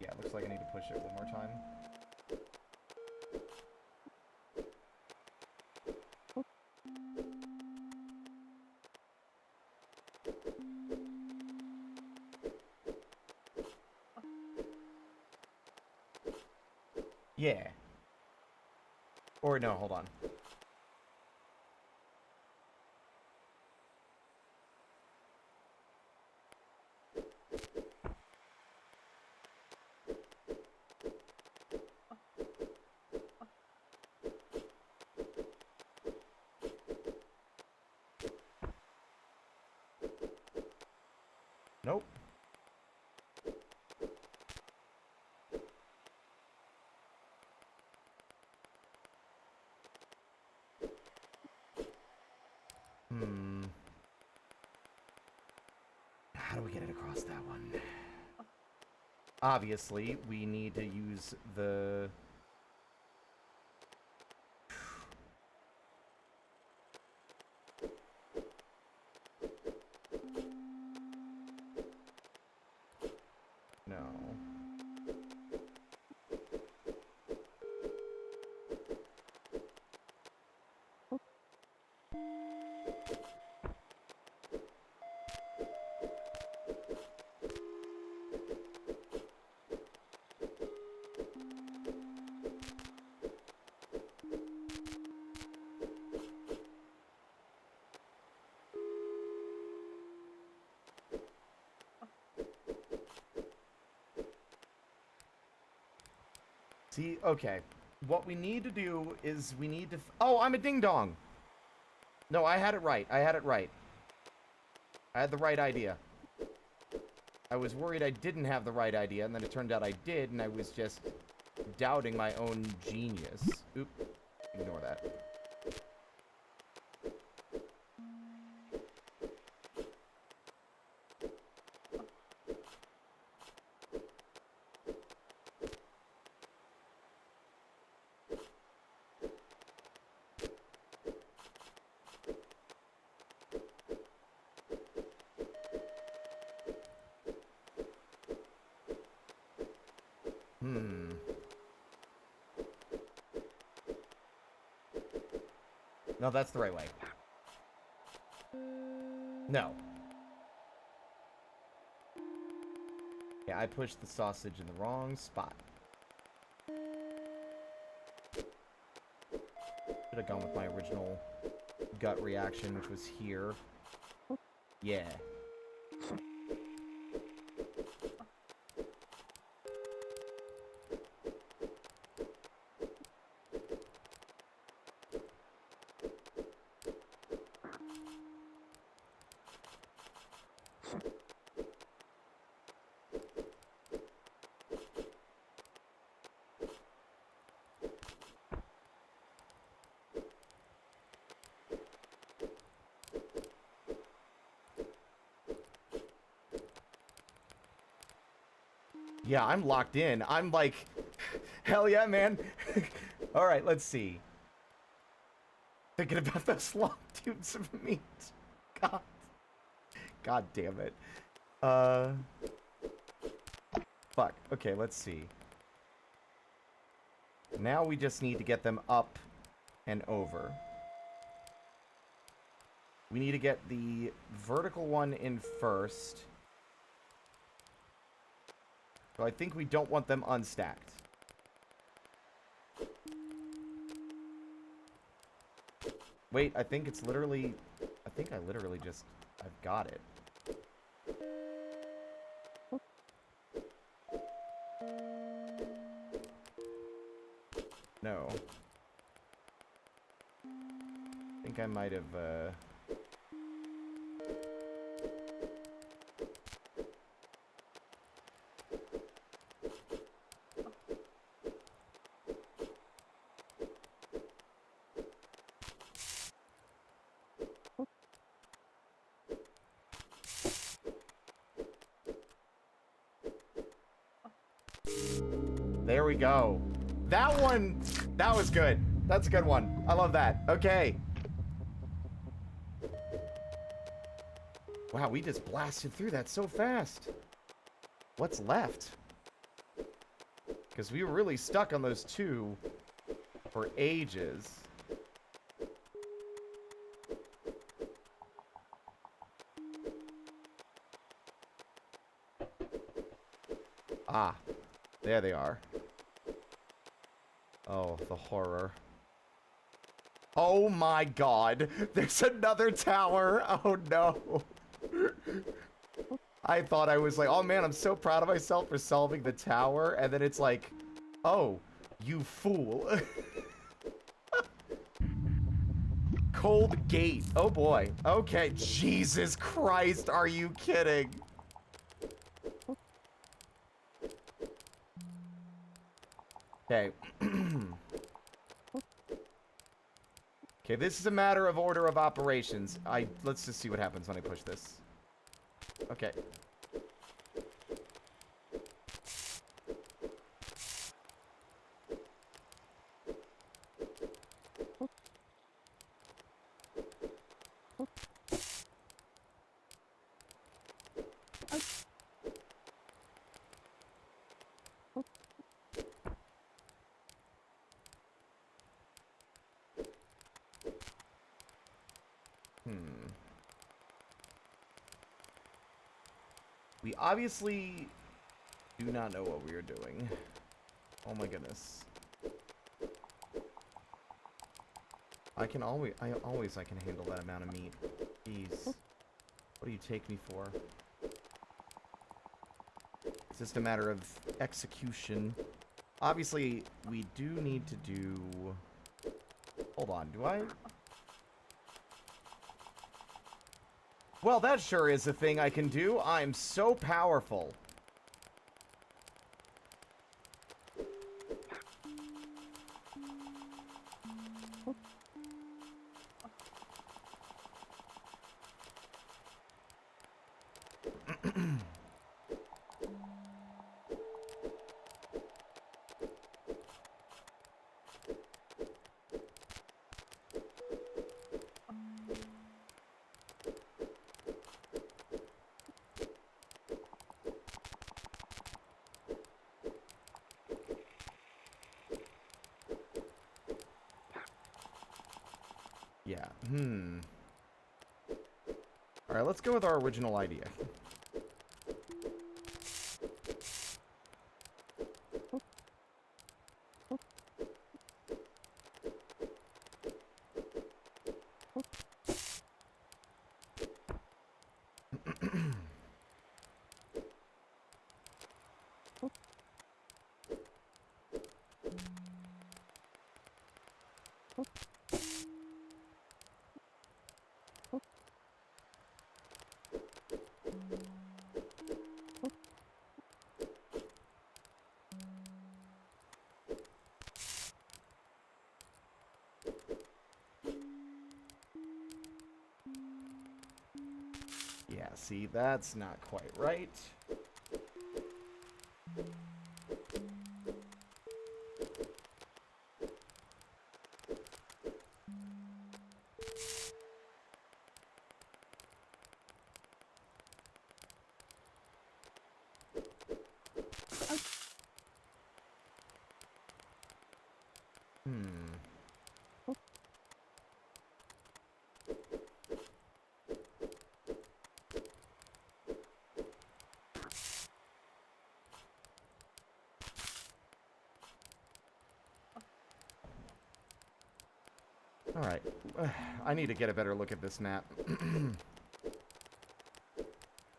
Yeah, looks like I need to push it one more time. Yeah. Or no, hold on. Nope. How do we get it across that one? Obviously, we need to use the... No. See, okay. What we need to do is we need to... Oh, I'm a ding-dong! No, I had it right. I had it right. I had the right idea. I was worried I didn't have the right idea, and then it turned out I did, and I was just doubting my own genius. Oop. Ignore that. No, that's the right way. No. Yeah, I pushed the sausage in the wrong spot. Should have gone with my original gut reaction, which was here. Yeah. Yeah, I'm locked in. I'm like, hell yeah, man. All right, let's see. Thinking about those long tubes of meat. God. God damn it. Fuck. Okay, let's see. Now we just need to get them up and over. We need to get the vertical one in first. So I think we don't want them unstacked. Wait, I think it's literally... I think I literally just... I've got it. No. I think I might have, There we go. That one, that was good. That's a good one. I love that. Okay. Wow, we just blasted through that so fast. What's left? Because we were really stuck on those two for ages. Ah, there they are. Oh, the horror. Oh my god, there's another tower. Oh no. I thought I was like, oh man, I'm so proud of myself for solving the tower. And then it's like, oh, you fool. Cold gate. Oh boy. Okay, Jesus Christ, are you kidding? Okay. Okay, this is a matter of order of operations. Let's just see what happens when I push this. Okay. We obviously do not know what we are doing. Oh my goodness. I can always I can handle that amount of meat. Jeez. What do you take me for? It's just a matter of execution. Obviously, we do need to do... Hold on, do I... Well, that sure is a thing I can do. I'm so powerful. Yeah, Alright, let's go with our original idea. Yeah, see, that's not quite right. Alright. I need to get a better look at this map.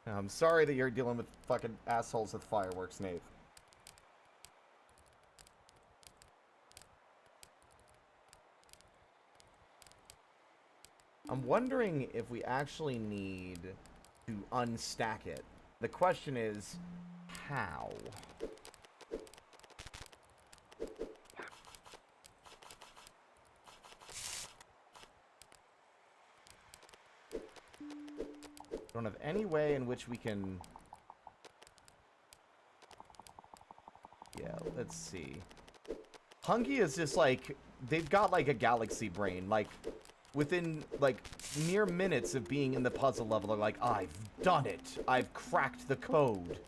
I'm sorry that you're dealing with fucking assholes with fireworks, Nate. I'm wondering if we actually need to unstack it. The question is, how? Don't have any way in which we can... Yeah, let's see. Hunky is just like... They've got like a galaxy brain. Like, within like mere minutes of being in the puzzle level, they're like, I've done it. I've cracked the code.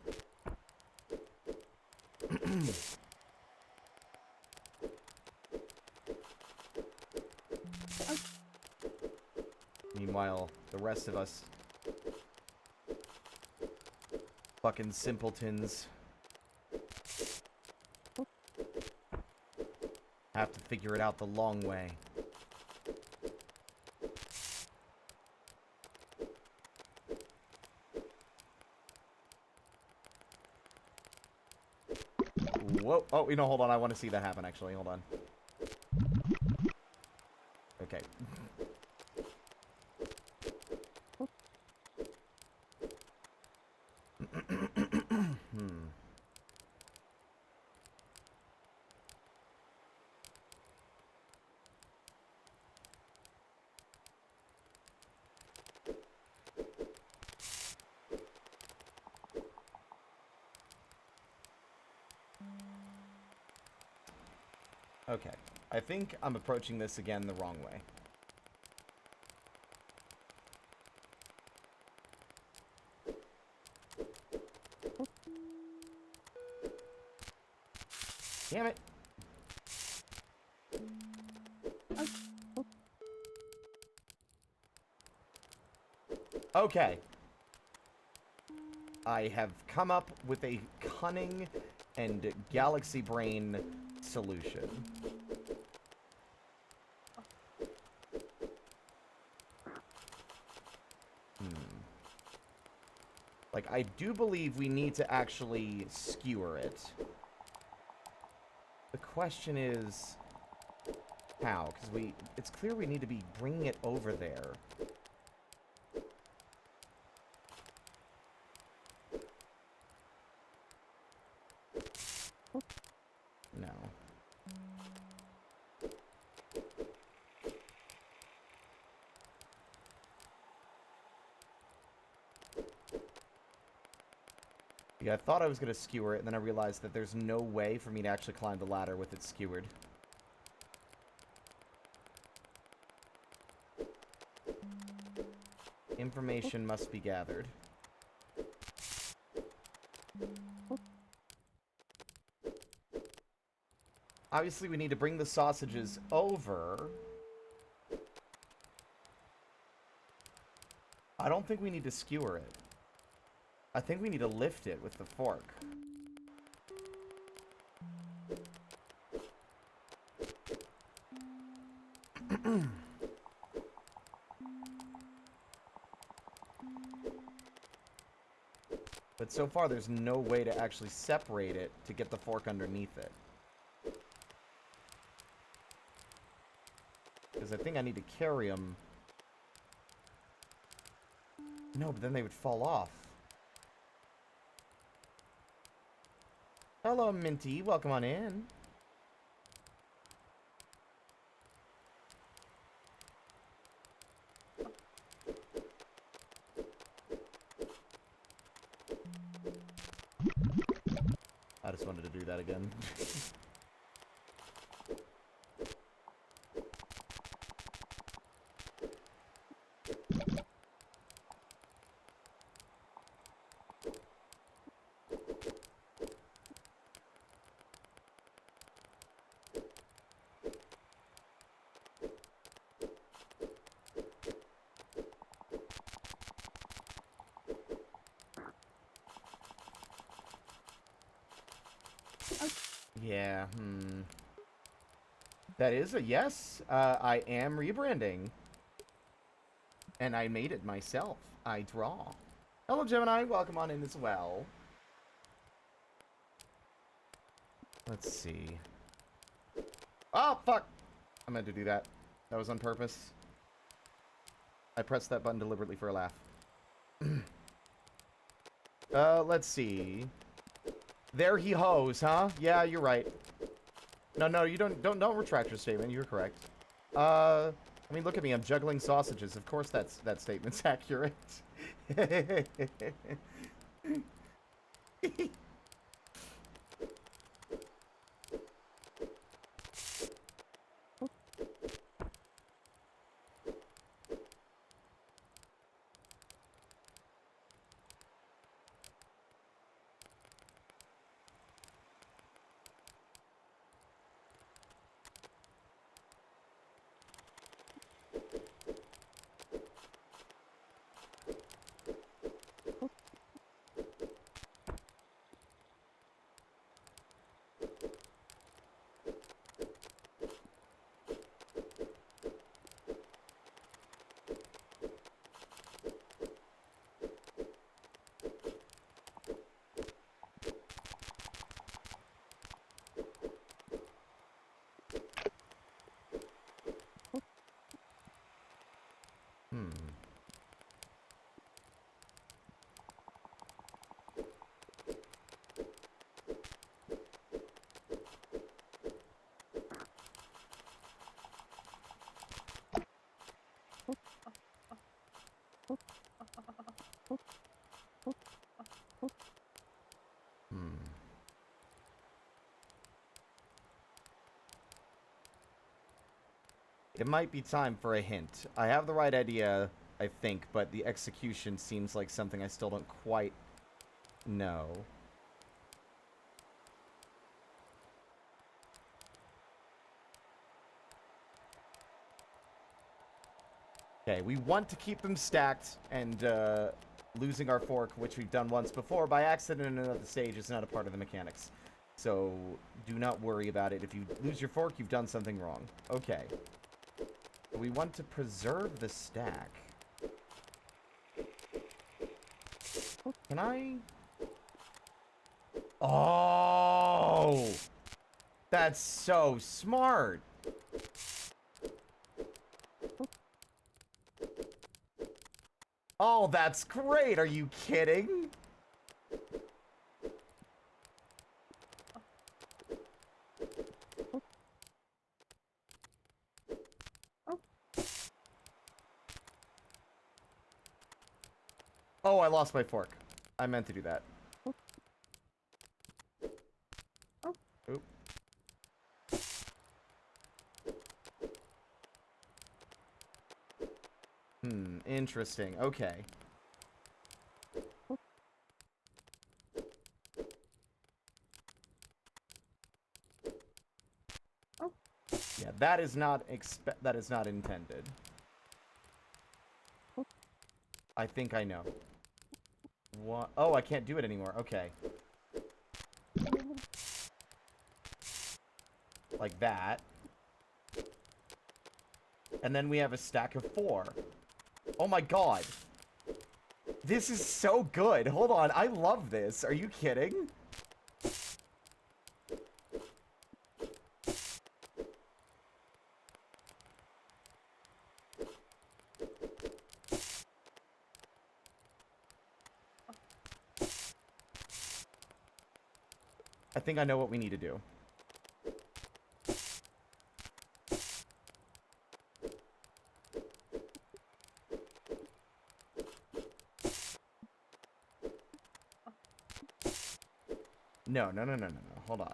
Meanwhile, the rest of us... Fucking simpletons. Have to figure it out the long way. Whoa. Oh, you know, hold on. I want to see that happen, actually. Hold on. Okay. Okay. I think I'm approaching this again the wrong way. Damn it. Okay. I have come up with a cunning and galaxy brain solution. Like, I do believe we need to actually skewer it. The question is... how? Because it's clear we need to be bringing it over there. No. Yeah, I thought I was going to skewer it, and then I realized that there's no way for me to actually climb the ladder with it skewered. Information must be gathered. Obviously, we need to bring the sausages over. I don't think we need to skewer it. I think we need to lift it with the fork. But so far, there's no way to actually separate it to get the fork underneath it. Because I think I need to carry them. No, but then they would fall off. Hello, Minty. Welcome on in. I just wanted to do that again. Yeah, That is a yes. I am rebranding. And I made it myself. I draw. Hello, Gemini. Welcome on in as well. Let's see. Oh, fuck! I meant to do that. That was on purpose. I pressed that button deliberately for a laugh. Let's see. There he hoes, huh? Yeah, you're right. No, you don't retract your statement. You're correct. I mean, look at me. I'm juggling sausages. Of course, that statement's accurate. It might be time for a hint. I have the right idea, I think, but the execution seems like something I still don't quite know. Okay, we want to keep them stacked, and losing our fork, which we've done once before by accident in another stage, is not a part of the mechanics. So do not worry about it. If you lose your fork, you've done something wrong. Okay. We want to preserve the stack. Can I? Oh! That's so smart! Oh, that's great! Are you kidding? Oh, I lost my fork. I meant to do that. Oop. Interesting. Okay. Yeah, that is not intended. I think I know. What? Oh, I can't do it anymore. Okay. Like that. And then we have a stack of 4. Oh my god. This is so good. Hold on. I love this. Are you kidding? I think I know what we need to do. No. Hold on.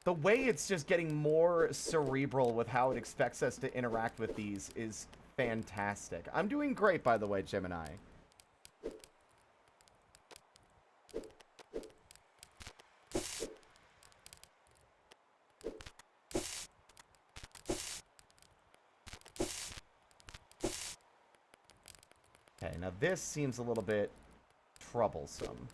The way it's just getting more cerebral with how it expects us to interact with these is fantastic. I'm doing great, by the way, Gemini. Okay, now this seems a little bit troublesome.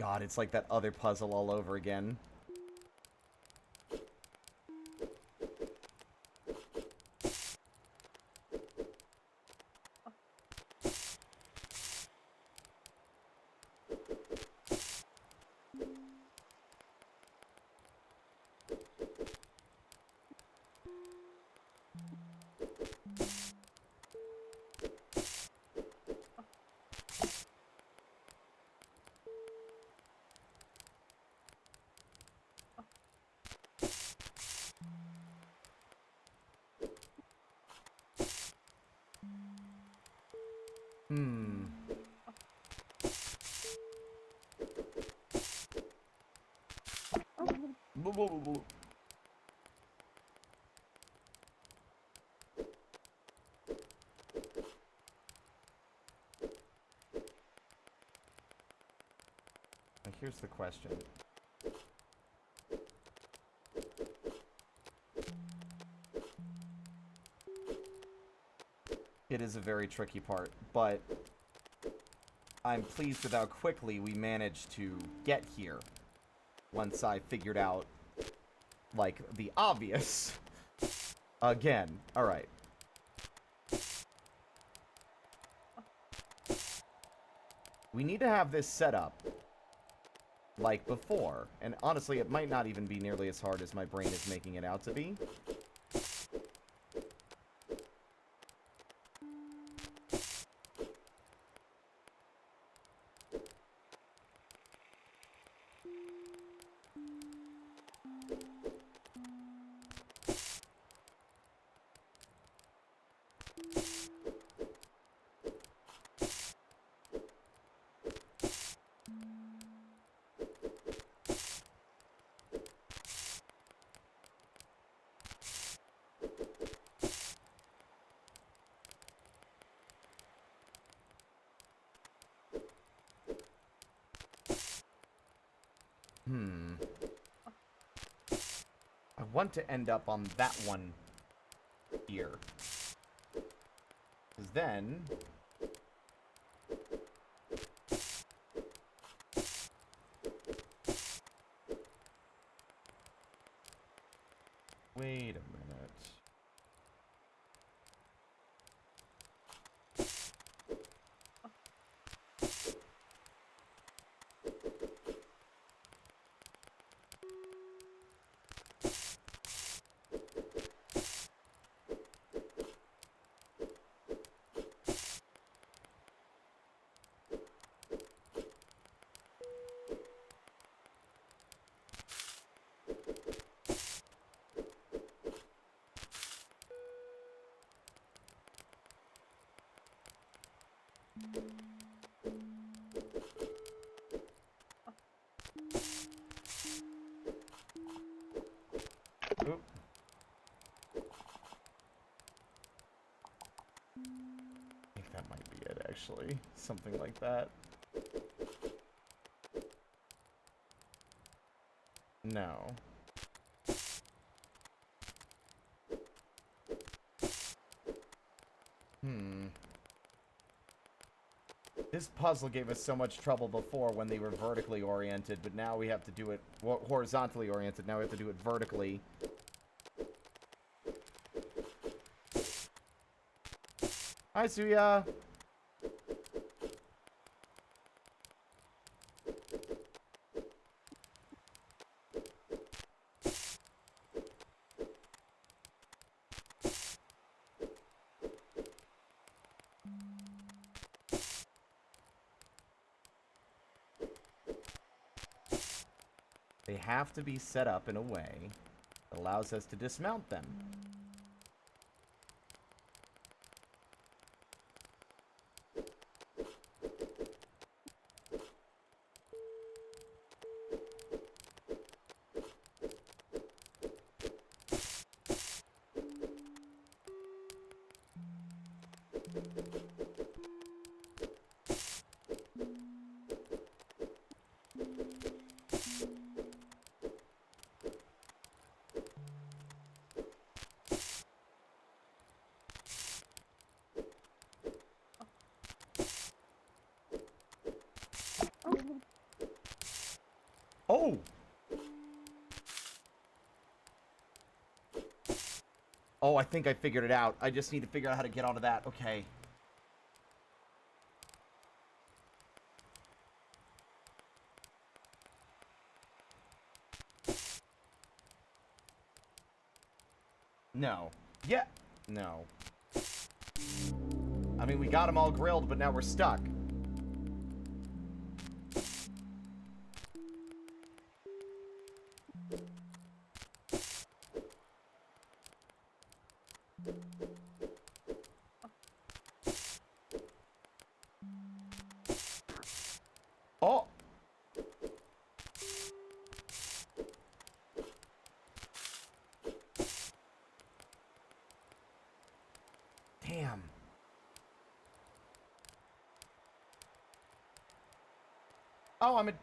God, it's like that other puzzle all over again. Here's the question. It is a very tricky part, but I'm pleased with how quickly we managed to get here once I figured out, like, the obvious. Again. Alright. We need to have this set up like before. And honestly, it might not even be nearly as hard as my brain is making it out to be. I want to end up on that one here. Because then... Wait a minute. Oop. I think that might be it, actually. Something like that. No. This puzzle gave us so much trouble before when they were vertically oriented, but now we have to do it horizontally oriented. Now we have to do it vertically. Hi, Suya. They have to be set up in a way that allows us to dismount them. Oh! Oh, I think I figured it out. I just need to figure out how to get onto that. Okay. No. Yeah. No. I mean, we got them all grilled, but now we're stuck. Oh! Damn. Oh, I'm a...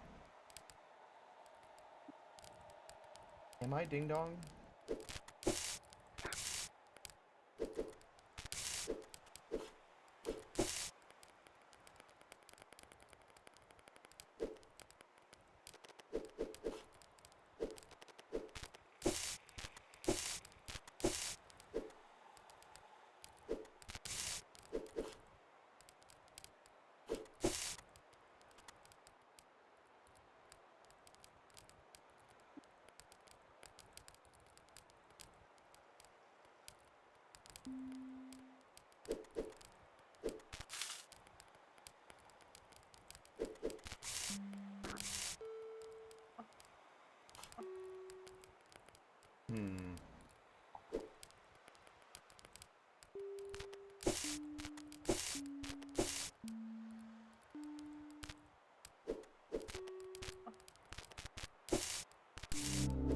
Am I ding dong? Hmm.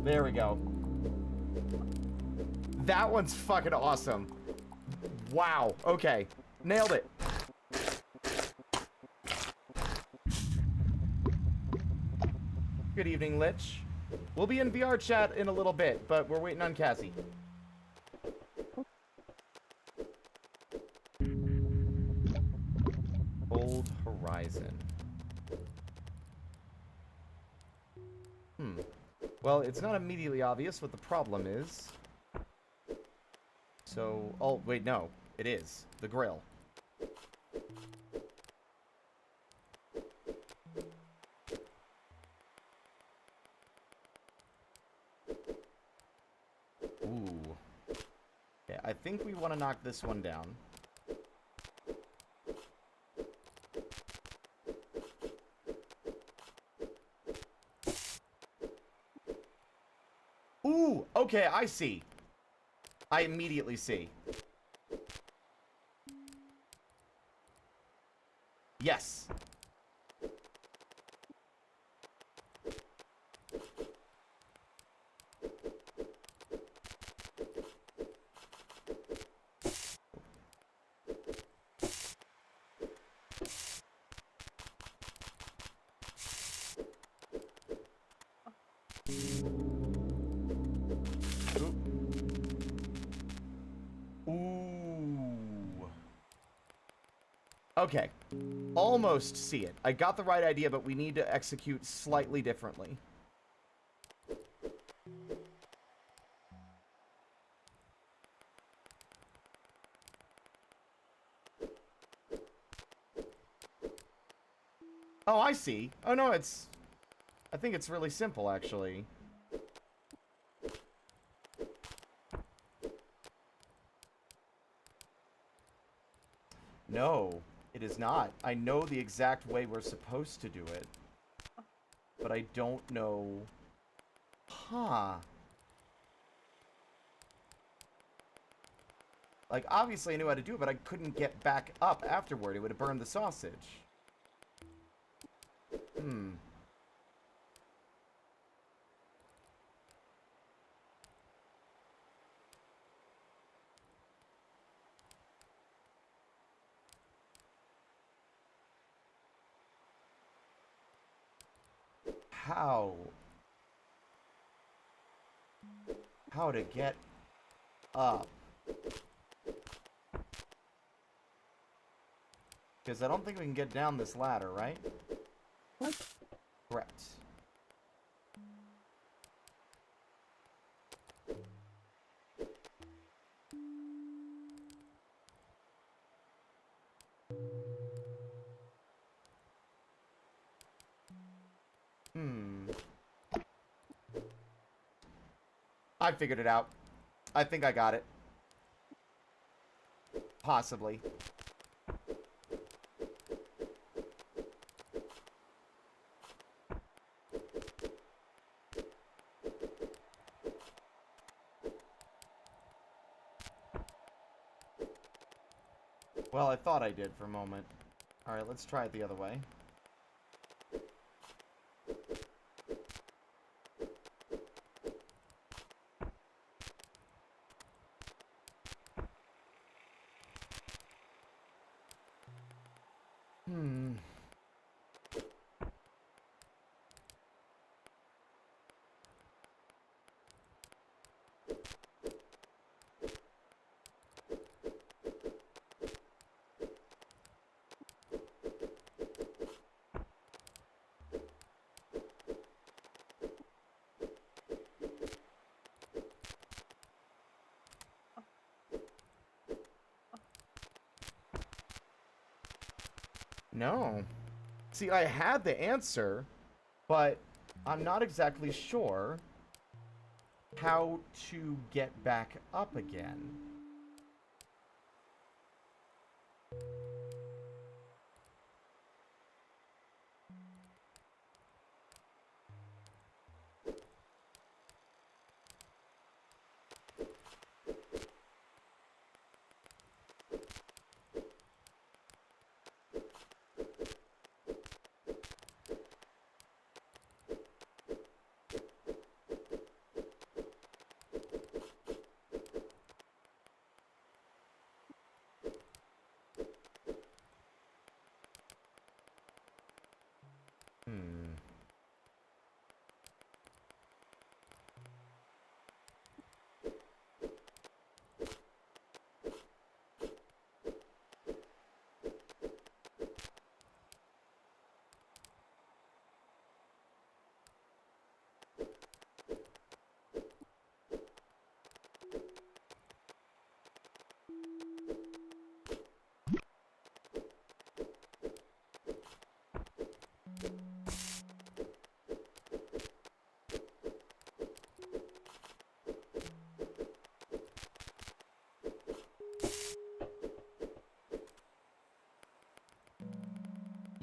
There we go. That one's fucking awesome. Wow. Okay. Nailed it. Good evening, Lich. We'll be in VRChat in a little bit, but we're waiting on Cassie. Old Horizon. Well, it's not immediately obvious what the problem is. So, oh, wait, no. It is. The grill. Ooh. Okay, I think we want to knock this one down. Ooh, okay, I see. I immediately see. Yes. Okay. Almost see it. I got the right idea, but we need to execute slightly differently. Oh, I see. Oh, no, it's... I think it's really simple, actually. No, it is not. I know the exact way we're supposed to do it. But I don't know... Huh. Like, obviously I knew how to do it, but I couldn't get back up afterward. It would have burned the sausage. How? How to get up? Because I don't think we can get down this ladder, right? What? Correct. I figured it out. I think I got it. Possibly. Well, I thought I did for a moment. Alright, let's try it the other way. No. See, I had the answer, but I'm not exactly sure how to get back up again.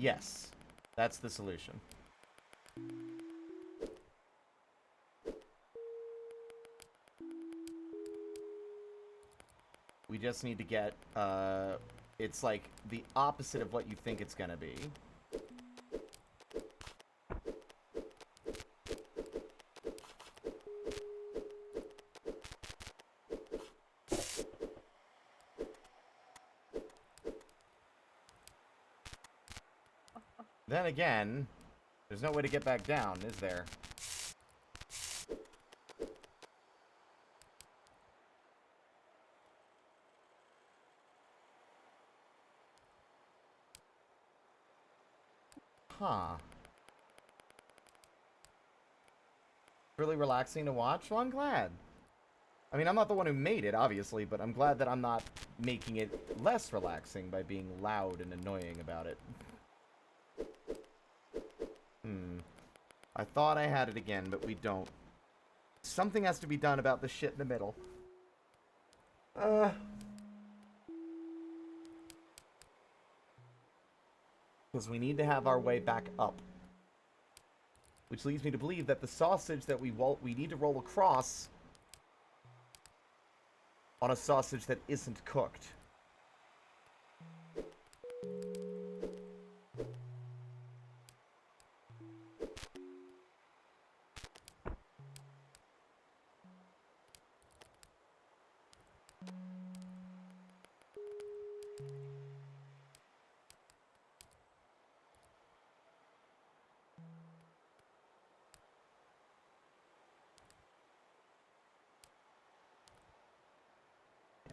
Yes, that's the solution. We just need to get, it's like the opposite of what you think it's gonna be. Then again, there's no way to get back down, is there? Huh. Really relaxing to watch? Well, I'm glad. I mean, I'm not the one who made it, obviously, but I'm glad that I'm not making it less relaxing by being loud and annoying about it. I thought I had it again, but we don't. Something has to be done about the shit in the middle. Because we need to have our way back up. Which leads me to believe that the sausage that we need to roll across on a sausage that isn't cooked.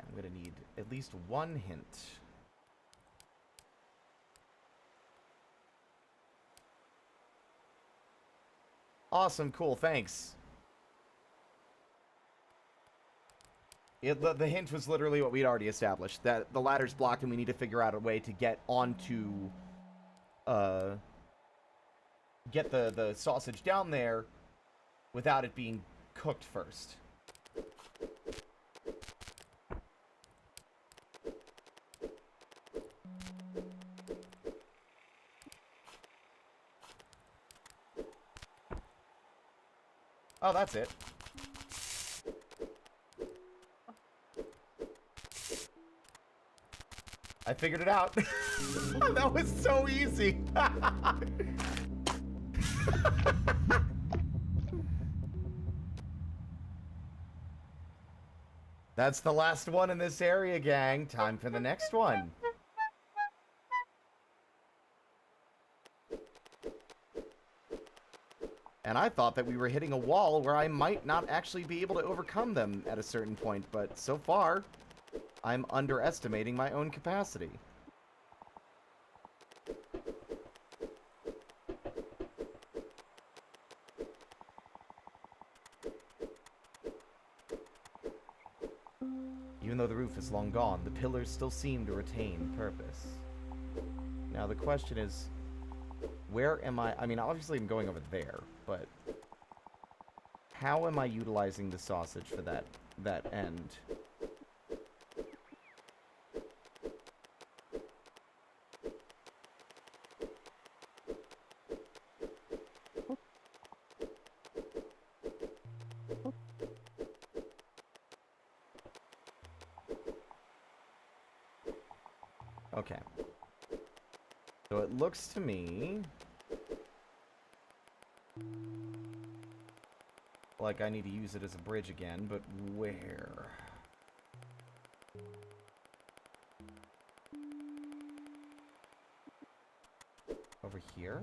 I'm gonna need at least one hint. Awesome, cool, thanks. The hint was literally what we'd already established. That the ladder's blocked and we need to figure out a way to get onto get the sausage down there without it being cooked first. Oh, that's it. I figured it out. That was so easy. That's the last one in this area, gang. Time for the next one. And I thought that we were hitting a wall where I might not actually be able to overcome them at a certain point, but so far, I'm underestimating my own capacity. Even though the roof is long gone, the pillars still seem to retain purpose. Now the question is, where am I mean, obviously I'm going over there, but how am I utilizing the sausage for that end? Okay. So it looks to me like I need to use it as a bridge again, but where? Over here?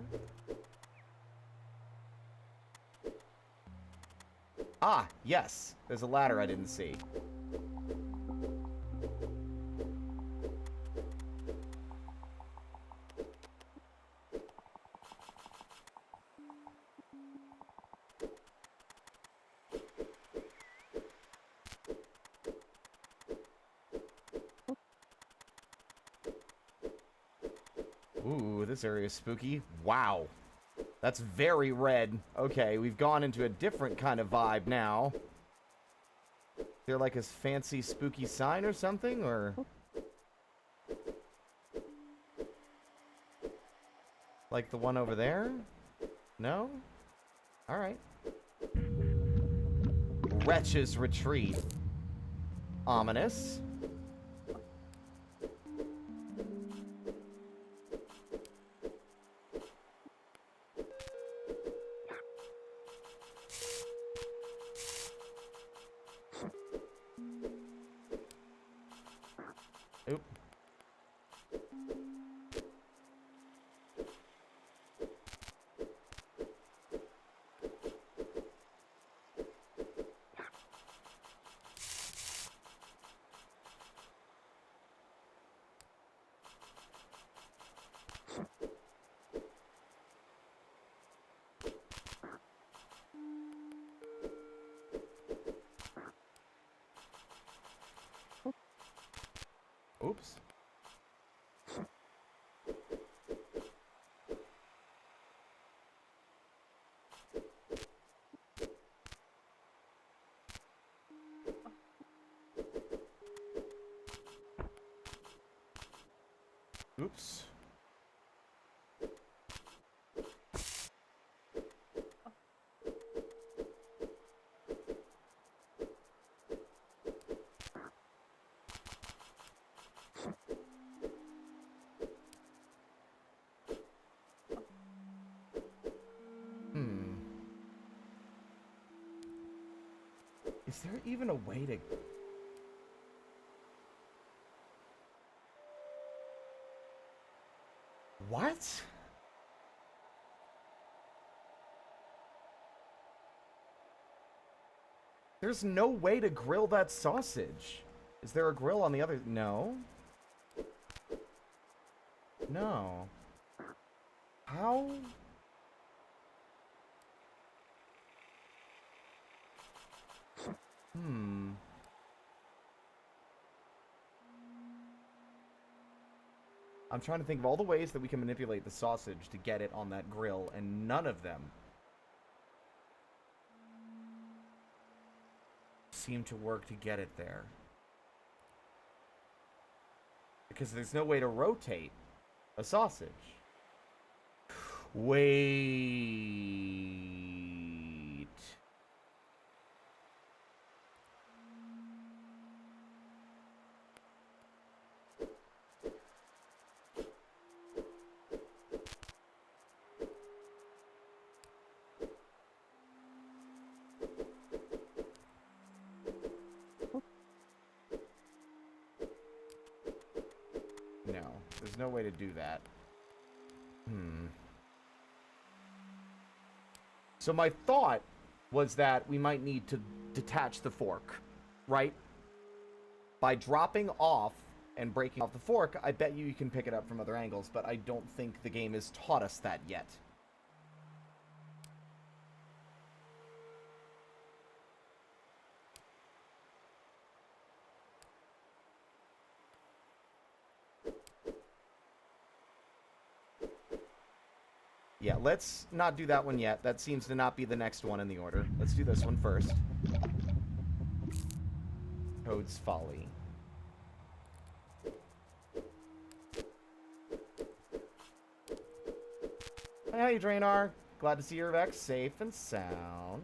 Ah, yes! There's a ladder I didn't see. Ooh, this area is spooky. Wow. That's very red. Okay, we've gone into a different kind of vibe now. Is there like a fancy spooky sign or something, or... like the one over there? No? Alright. Wretches retreat. Ominous. Oop. Oops. Oops. Is there even a way to... What? There's no way to grill that sausage. Is there a grill on the other... No. No. How... I'm trying to think of all the ways that we can manipulate the sausage to get it on that grill, and none of them seem to work to get it there. Because there's no way to rotate a sausage. Wait. No, there's no way to do that. So my thought was that we might need to detach the fork, right? By dropping off and breaking off the fork, I bet you can pick it up from other angles, but I don't think the game has taught us that yet. Yeah, let's not do that one yet. That seems to not be the next one in the order. Let's do this one first. Toad's Folly. Hey, how you, Draenor? Glad to see you're back safe and sound.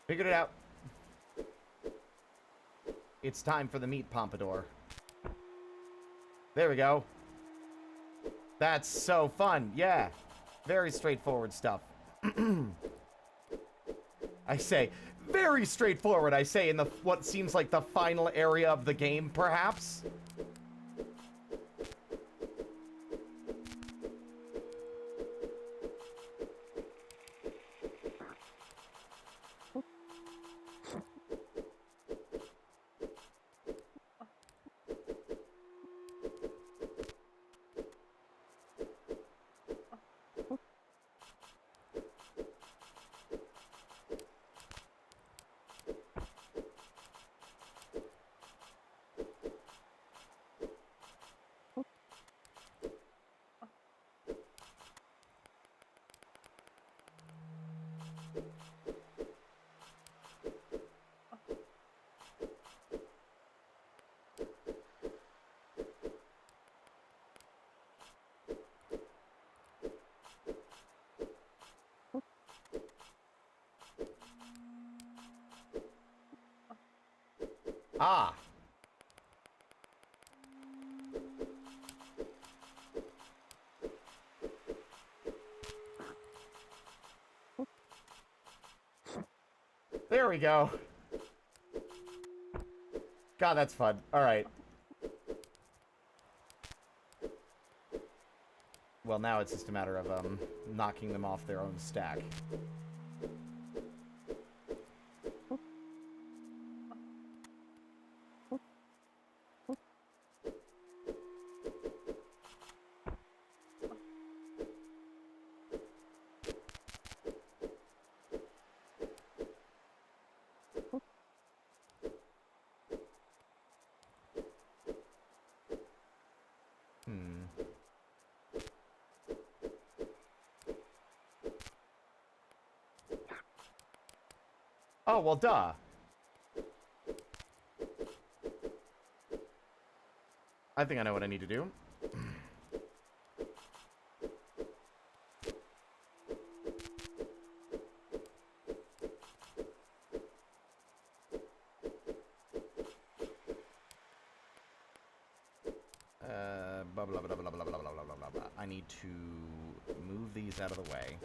Figured it out. It's time for the meat pompadour. There we go. That's so fun. Yeah. Very straightforward stuff. I say, very straightforward, I say, in the what seems like the final area of the game, perhaps. Ah! There we go. God, that's fun. Alright. Well, now it's just a matter of, knocking them off their own stack. Oh, well, duh. I think I know what I need to do. Blah, blah, blah, blah, blah, blah, blah, blah, blah, blah, blah. I need to move these out of the way.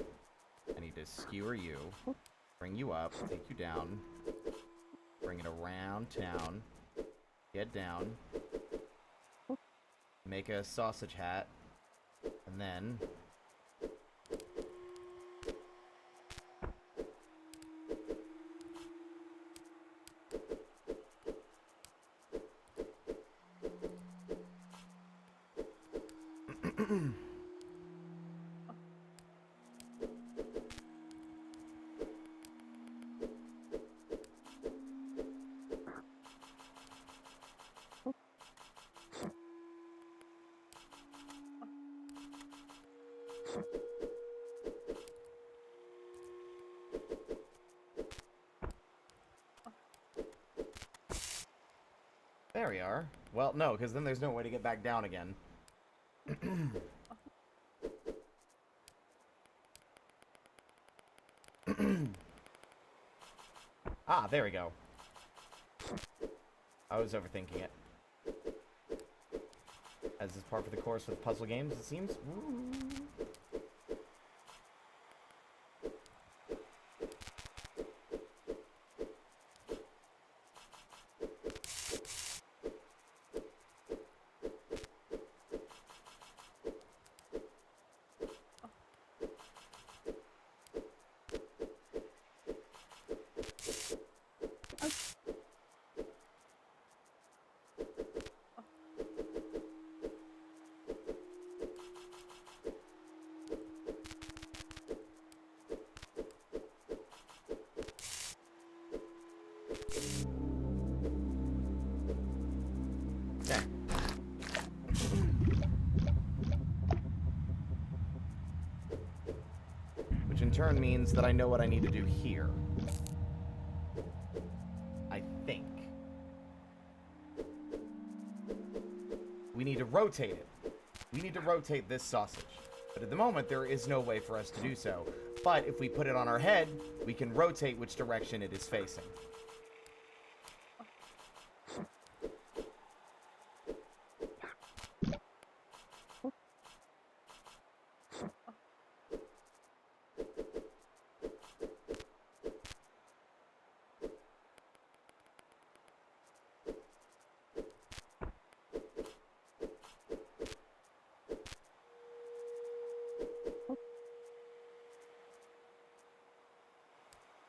I need to skewer you, bring you up, take you down, bring it around town, get down, make a sausage hat, and then... There we are. Well, no, because then there's no way to get back down again. Ah, there we go. I was overthinking it. As is par for the course with puzzle games, it seems. Woo. Which in turn means that I know what I need to do here. I think. We need to rotate it. We need to rotate this sausage. But at the moment, there is no way for us to do so. But if we put it on our head, we can rotate which direction it is facing.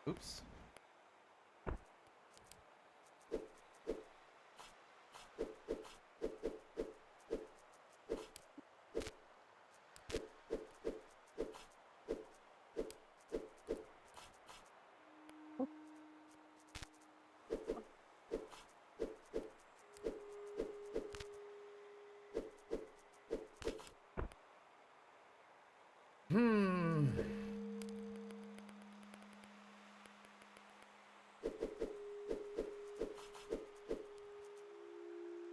Oops.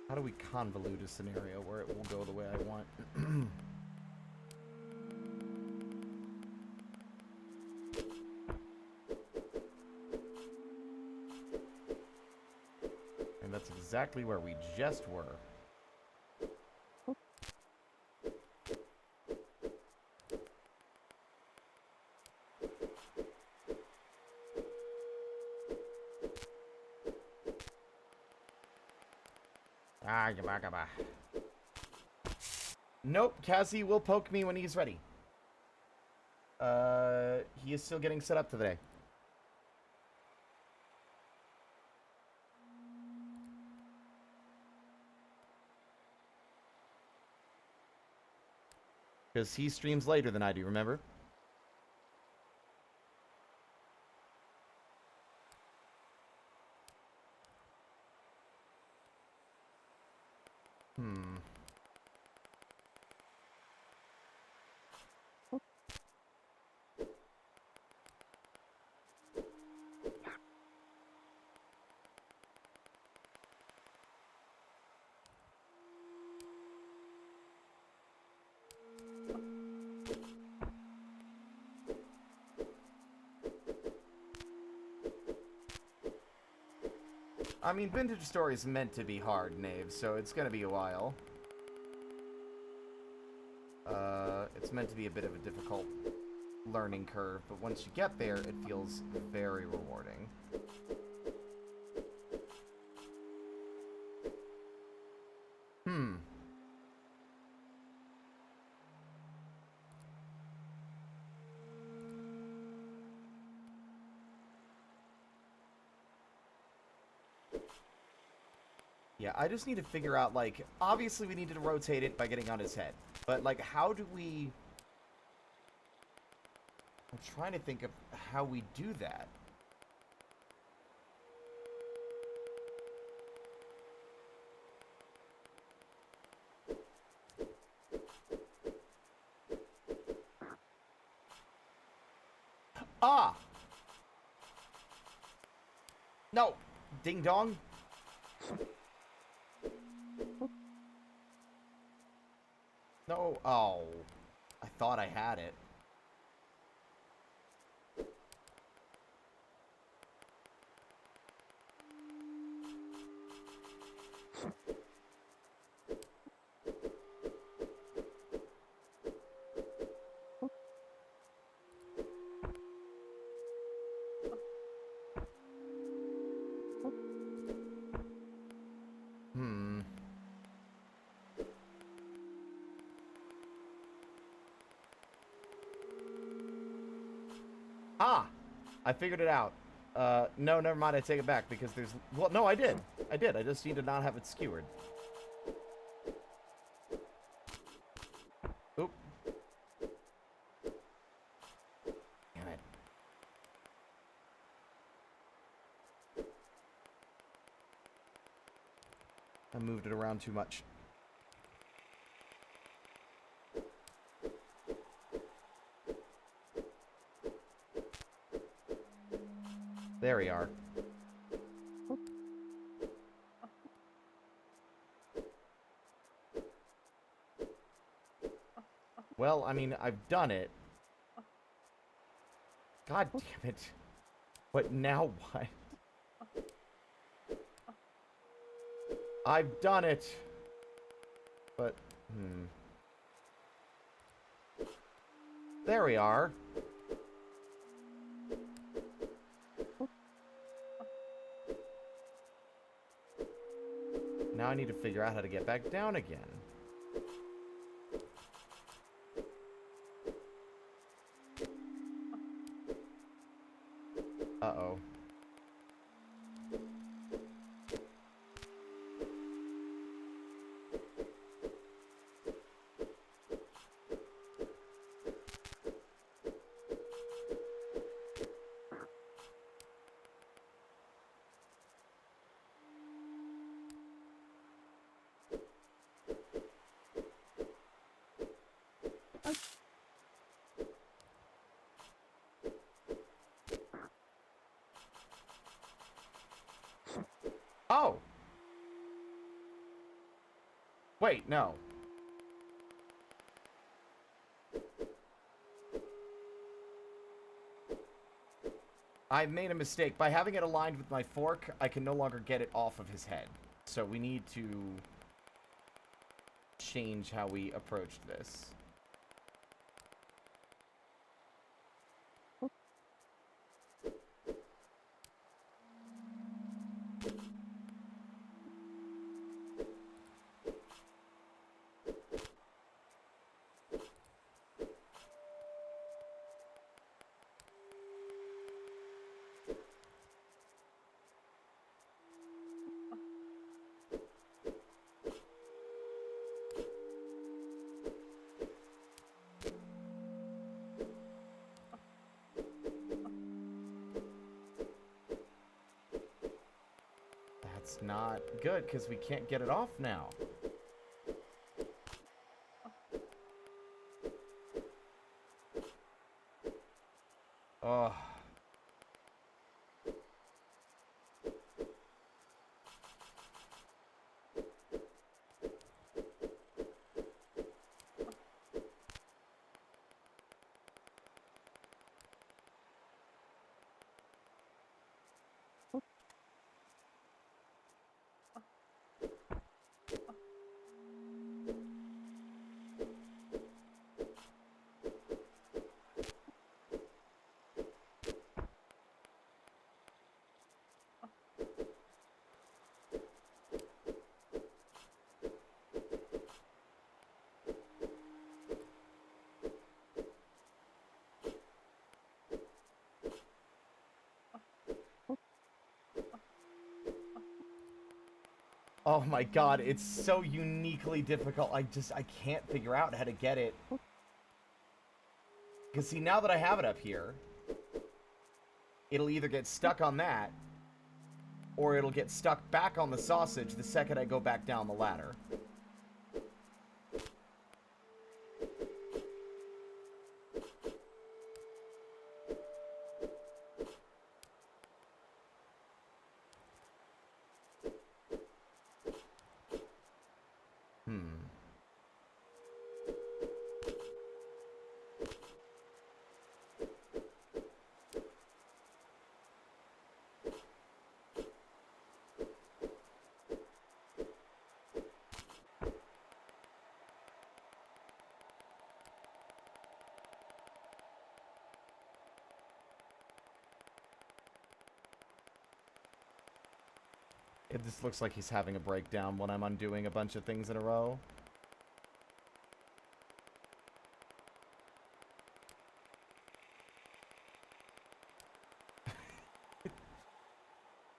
How do we convolute a scenario where it will go the way I want? And that's exactly where we just were. Ah, gaba gaba. Nope, Cassie will poke me when he's ready. He is still getting set up today. Because he streams later than I do, remember? I mean, Vintage Story is meant to be hard, Knave, so it's gonna be a while. It's meant to be a bit of a difficult learning curve, but once you get there, it feels very rewarding. Yeah, I just need to figure out, like, obviously we needed to rotate it by getting on his head. But, like, how do we... I'm trying to think of how we do that. Ah! No! Ding dong! No, oh. I thought I had it. Ah! I figured it out. No, never mind, I take it back, because there's... Well, no, I did. I just need to not have it skewered. Oop. Damn it. I moved it around too much. There we are. Well, I mean, I've done it. God damn it. But now what? I've done it. But, There we are. Now I need to figure out how to get back down again. Uh-oh. Oh! Wait, no. I made a mistake. By having it aligned with my fork, I can no longer get it off of his head. So we need to change how we approach this. That's not good, because we can't get it off now. Oh. Oh my god, it's so uniquely difficult. I can't figure out how to get it. Because see, now that I have it up here, it'll either get stuck on that, or it'll get stuck back on the sausage the second I go back down the ladder. It just looks like he's having a breakdown when I'm undoing a bunch of things in a row. It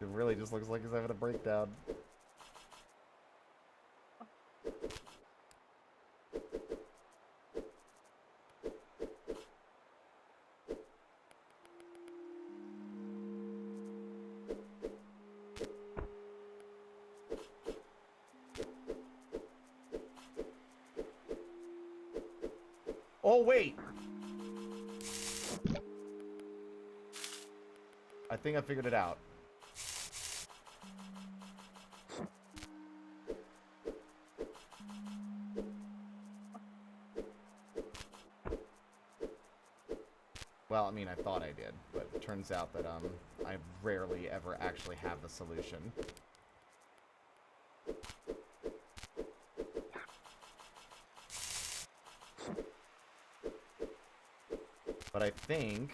really just looks like he's having a breakdown. Oh, wait! I think I figured it out. Well, I mean, I thought I did, but it turns out that, I rarely ever actually have the solution. But I think...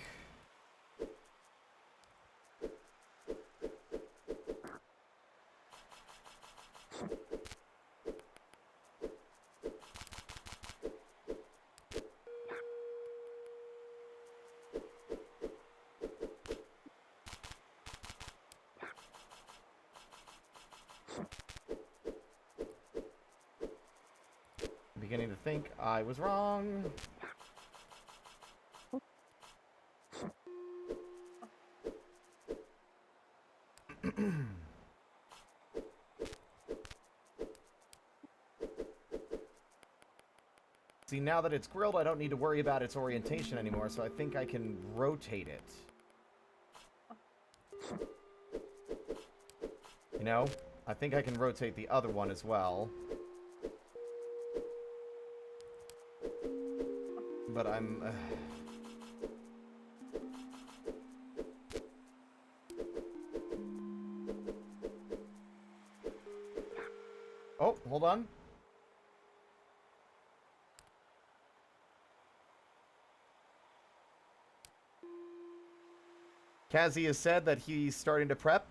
I'm beginning to think I was wrong. See, now that it's grilled, I don't need to worry about its orientation anymore, so I think I can rotate it. You know? I think I can rotate the other one as well. But I'm... hold on. Kazi has said that he's starting to prep.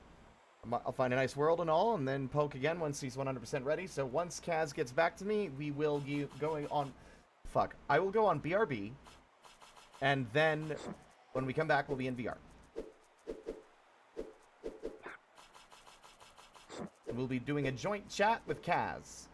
I'll find a nice world and all, and then poke again once he's 100% ready. So once Kaz gets back to me, we will be going on... Fuck. I will go on BRB, and then when we come back, we'll be in VR. And we'll be doing a joint chat with Kaz.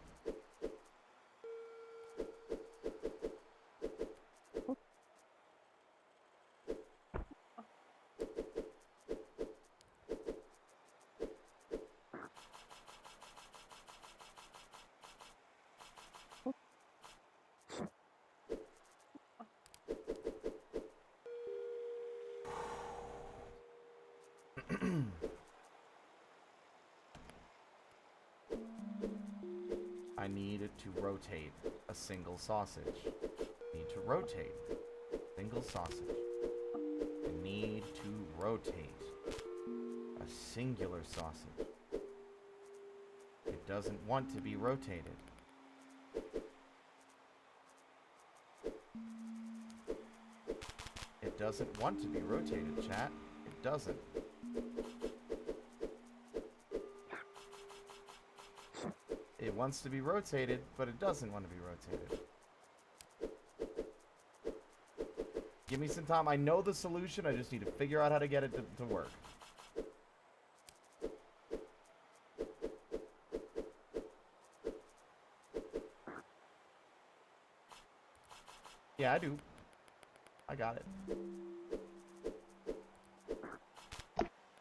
I need to rotate a single sausage. I need to rotate a single sausage. I need to rotate a singular sausage. It doesn't want to be rotated. It doesn't want to be rotated, chat. It doesn't. It wants to be rotated, but it doesn't want to be rotated. Give me some time. I know the solution. I just need to figure out how to get it to work. Yeah, I do. I got it.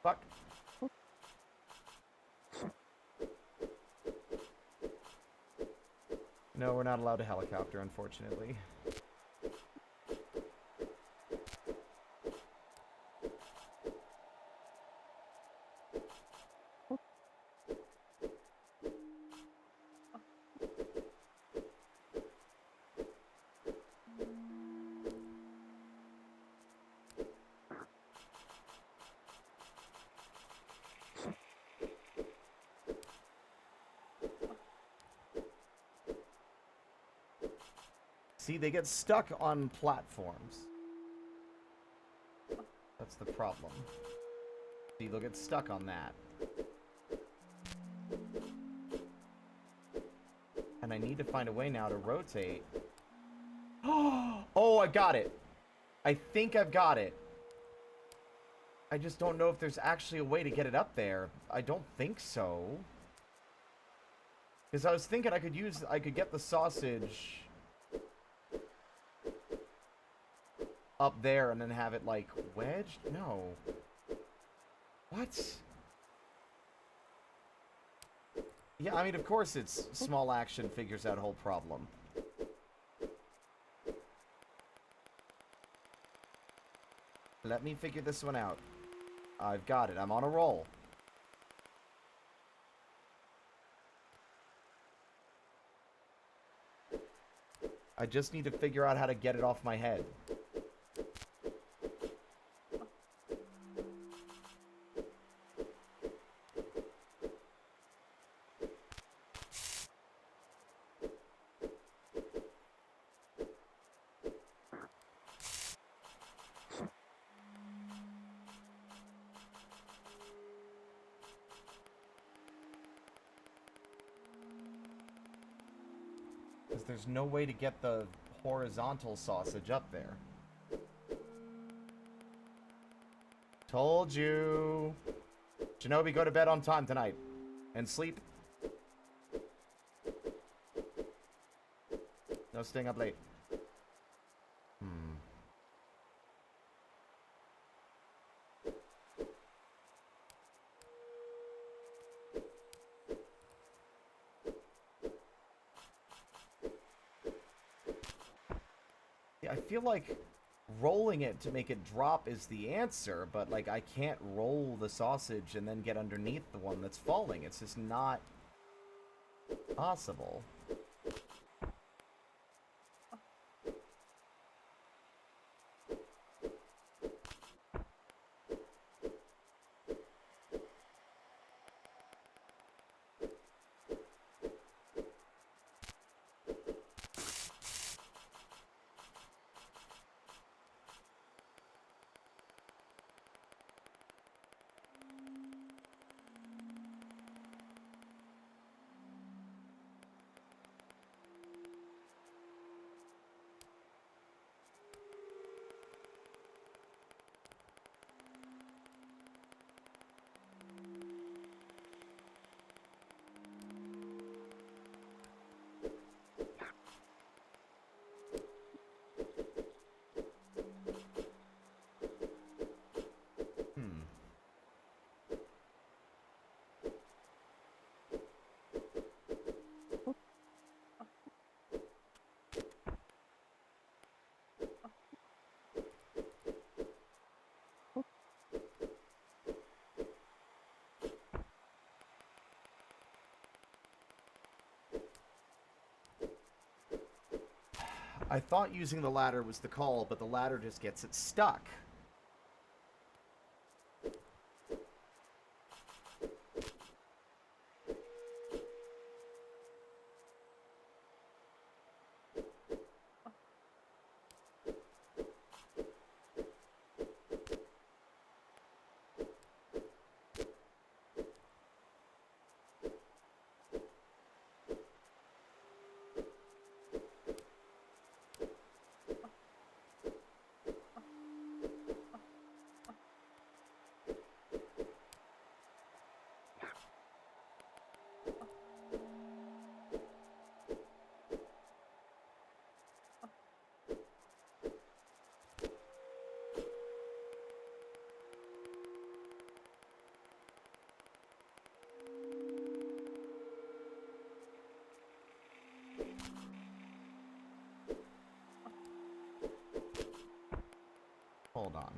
Fuck. No, we're not allowed to helicopter, unfortunately. See, they get stuck on platforms. That's the problem. See, they'll get stuck on that. And I need to find a way now to rotate. Oh, I got it. I think I've got it. I just don't know if there's actually a way to get it up there. I don't think so. Because I was thinking I could get the sausage up there and then have it, like, wedged? No. What? Yeah, I mean, of course it's small action figures out whole problem. Let me figure this one out. I've got it. I'm on a roll. I just need to figure out how to get it off my head. Because there's no way to get the horizontal sausage up there. Told you. Shinobi, go to bed on time tonight. And sleep. No staying up late. I feel like rolling it to make it drop is the answer, but, like, I can't roll the sausage and then get underneath the one that's falling. It's just not possible. I thought using the ladder was the call, but the ladder just gets it stuck. Hold on.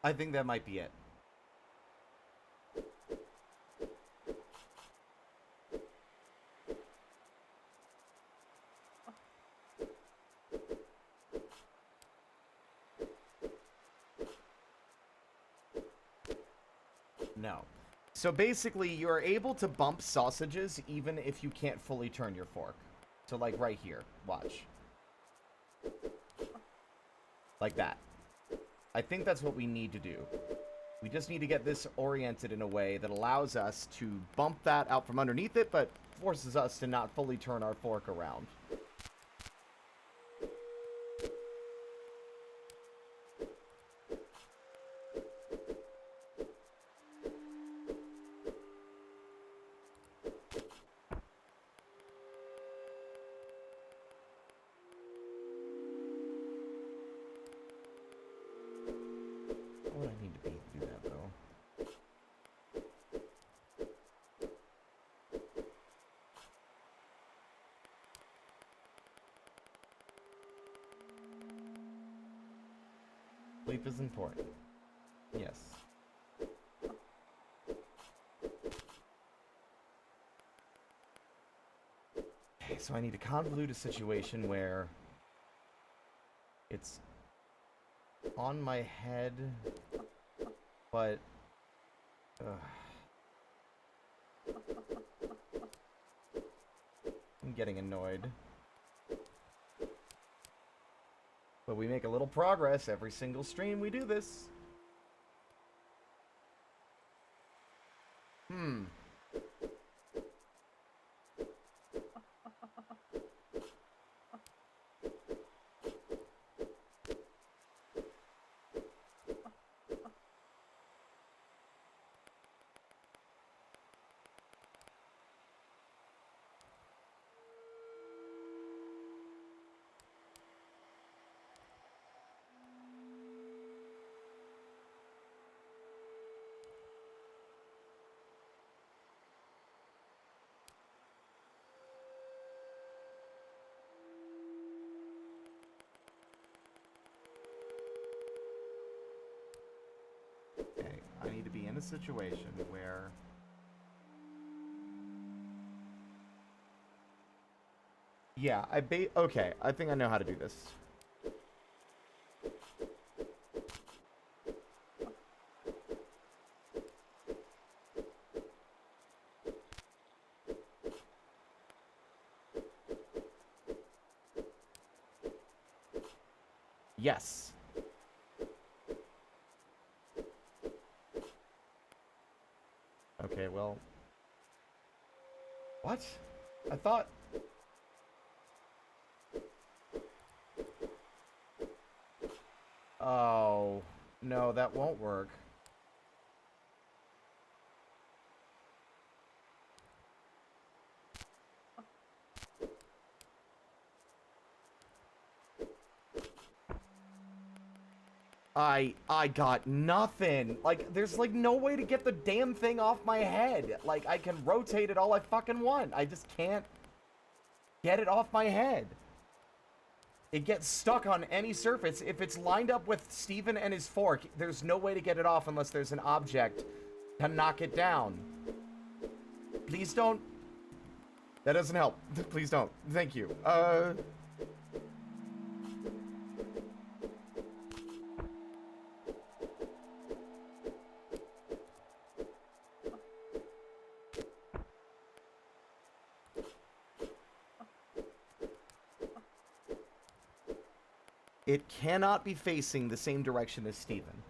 I think that might be it. No. So basically, you are able to bump sausages even if you can't fully turn your fork. So like right here, watch. Like that. I think that's what we need to do. We just need to get this oriented in a way that allows us to bump that out from underneath it, but forces us to not fully turn our fork around. What I need to be to do that, though. Sleep is important. Yes. Okay, so I need to convolute a situation where it's on my head, but I'm getting annoyed. But we make a little progress every single stream we do this. Okay, I need to be in a situation where yeah, okay, I think I know how to do this. Yes. Okay, well. What? I thought... Oh, no, that won't work. I got nothing. Like, there's, like, no way to get the damn thing off my head. Like, I can rotate it all I fucking want. I just can't get it off my head. It gets stuck on any surface. If it's lined up with Steven and his fork, there's no way to get it off unless there's an object to knock it down. Please don't. That doesn't help. Please don't. Thank you. It cannot be facing the same direction as Steven.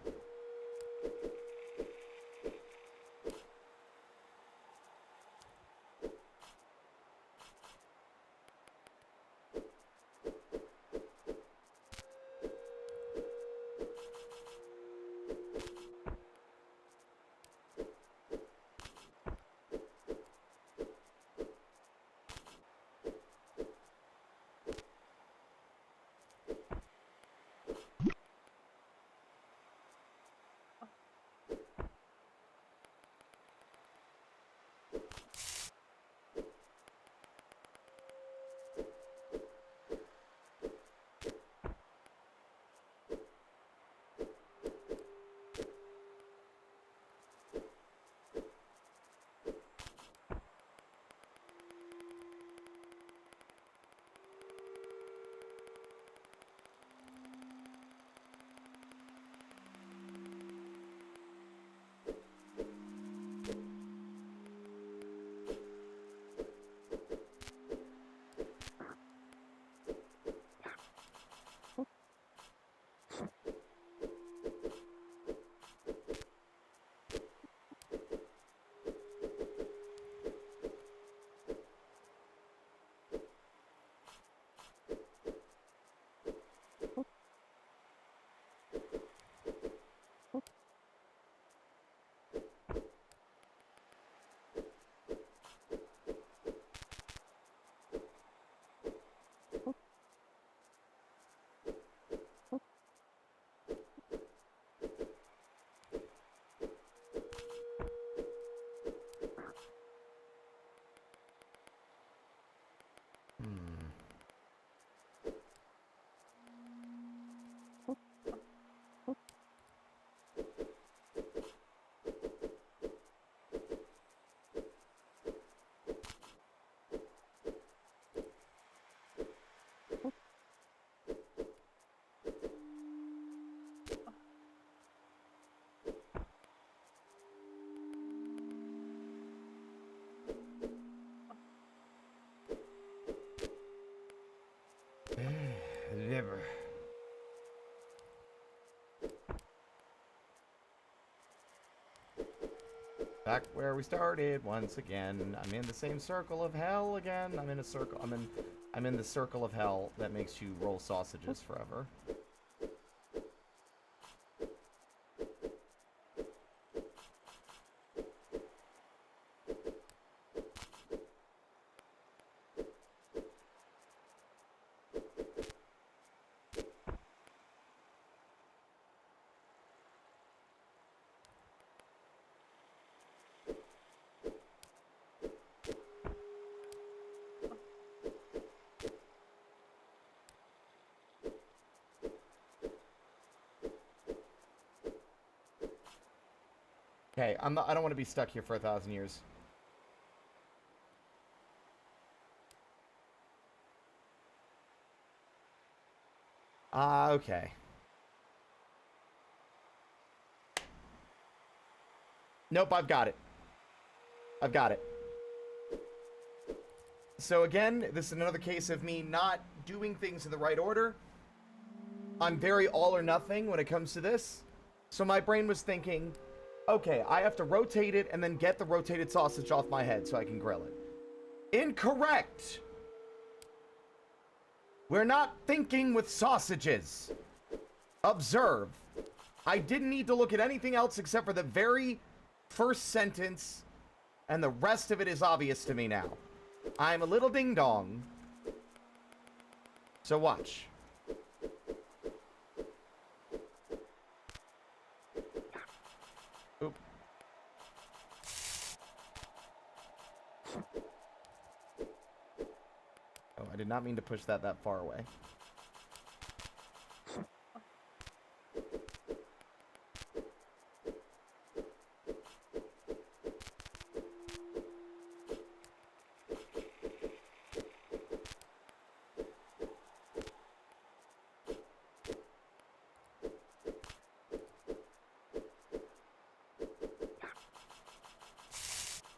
Never. Back where we started once again. I'm in the same circle of hell again. I'm in a circle. I'm in the circle of hell that makes you roll sausages forever. Okay, I don't want to be stuck here for 1,000 years. Okay. Nope, I've got it. I've got it. So again, this is another case of me not doing things in the right order. I'm very all or nothing when it comes to this. So my brain was thinking, okay, I have to rotate it and then get the rotated sausage off my head so I can grill it. Incorrect! We're not thinking with sausages. Observe. I didn't need to look at anything else except for the very first sentence, and the rest of it is obvious to me now. I'm a little ding-dong. So watch. Oop. Oh, I did not mean to push that far away.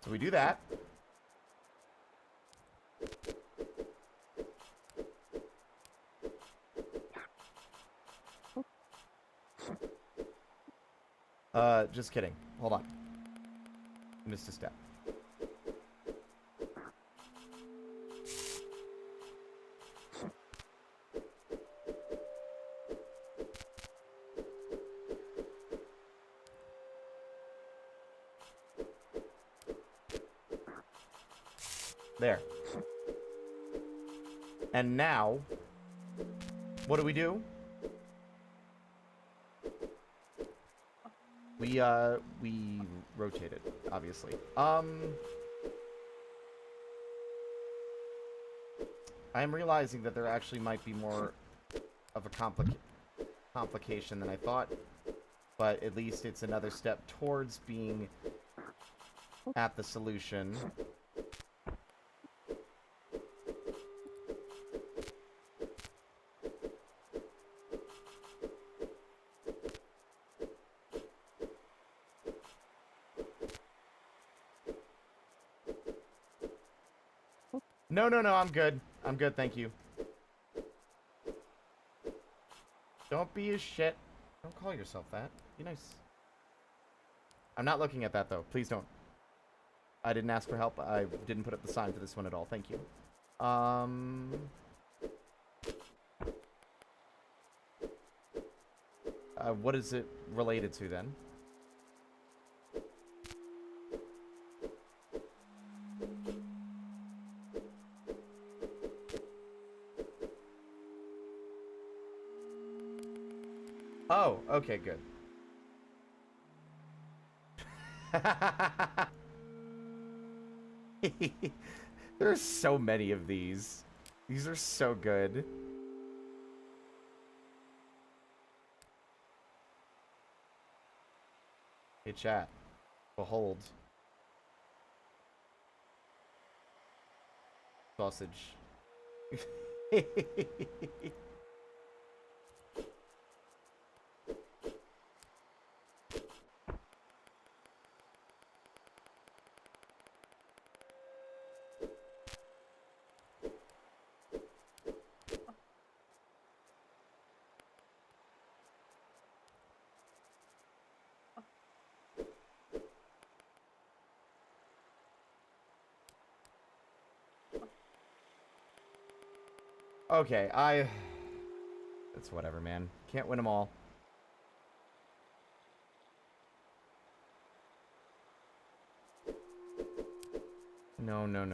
So we do that. Just kidding. Hold on. Missed a step. There. And now, what do? We rotate it, obviously. I'm realizing that there actually might be more of a complication than I thought, but at least it's another step towards being at the solution. No, I'm good. I'm good, thank you. Don't be a shit. Don't call yourself that. Be nice. I'm not looking at that, though. Please don't. I didn't ask for help. I didn't put up the sign for this one at all. Thank you. What is it related to, then? Oh, okay, good. There's so many of these. These are so good. Hey, chat. Behold. Sausage. Okay, it's whatever, man. Can't win them all. No. No.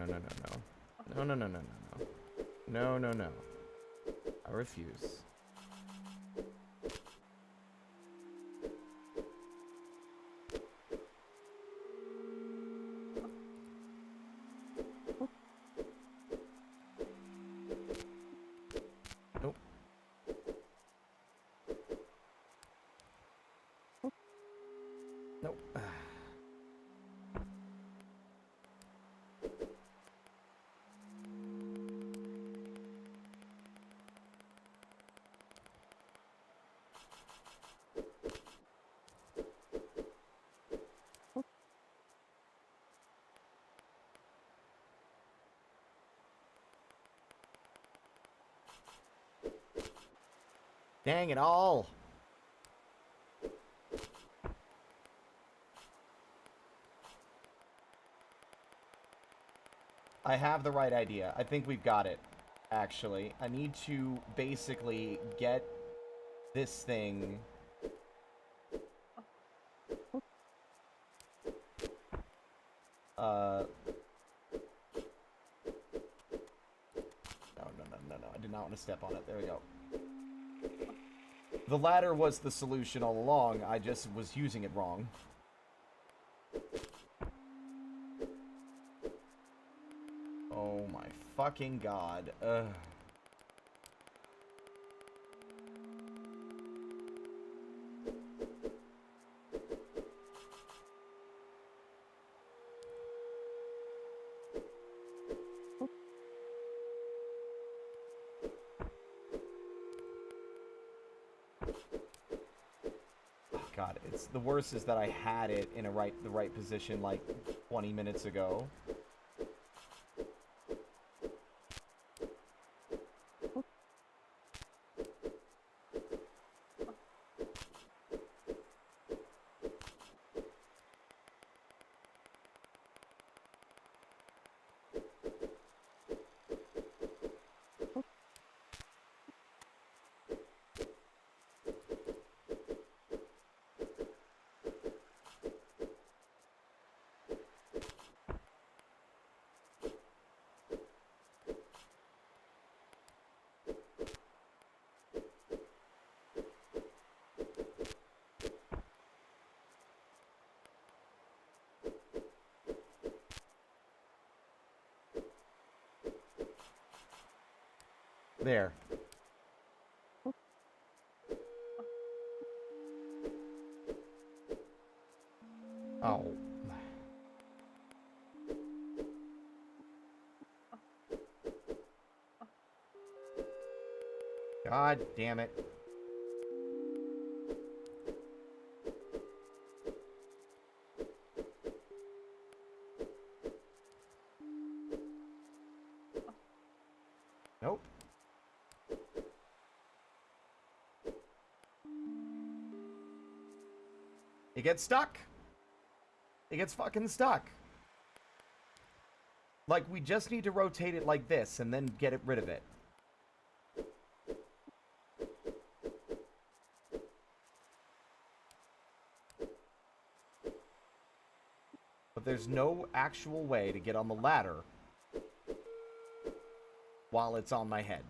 I refuse. Nope. Nope. Dang it all! I have the right idea. I think we've got it, actually. I need to basically get this thing... No. I did not want to step on it. There we go. The ladder was the solution all along. I just was using it wrong. Oh my fucking god. Ugh. God, it's the worst is that I had it in the right position like 20 minutes ago. There. Oh. God damn it. Nope. It gets stuck. It gets fucking stuck. Like, we just need to rotate it like this and then get rid of it. But there's no actual way to get on the ladder while it's on my head.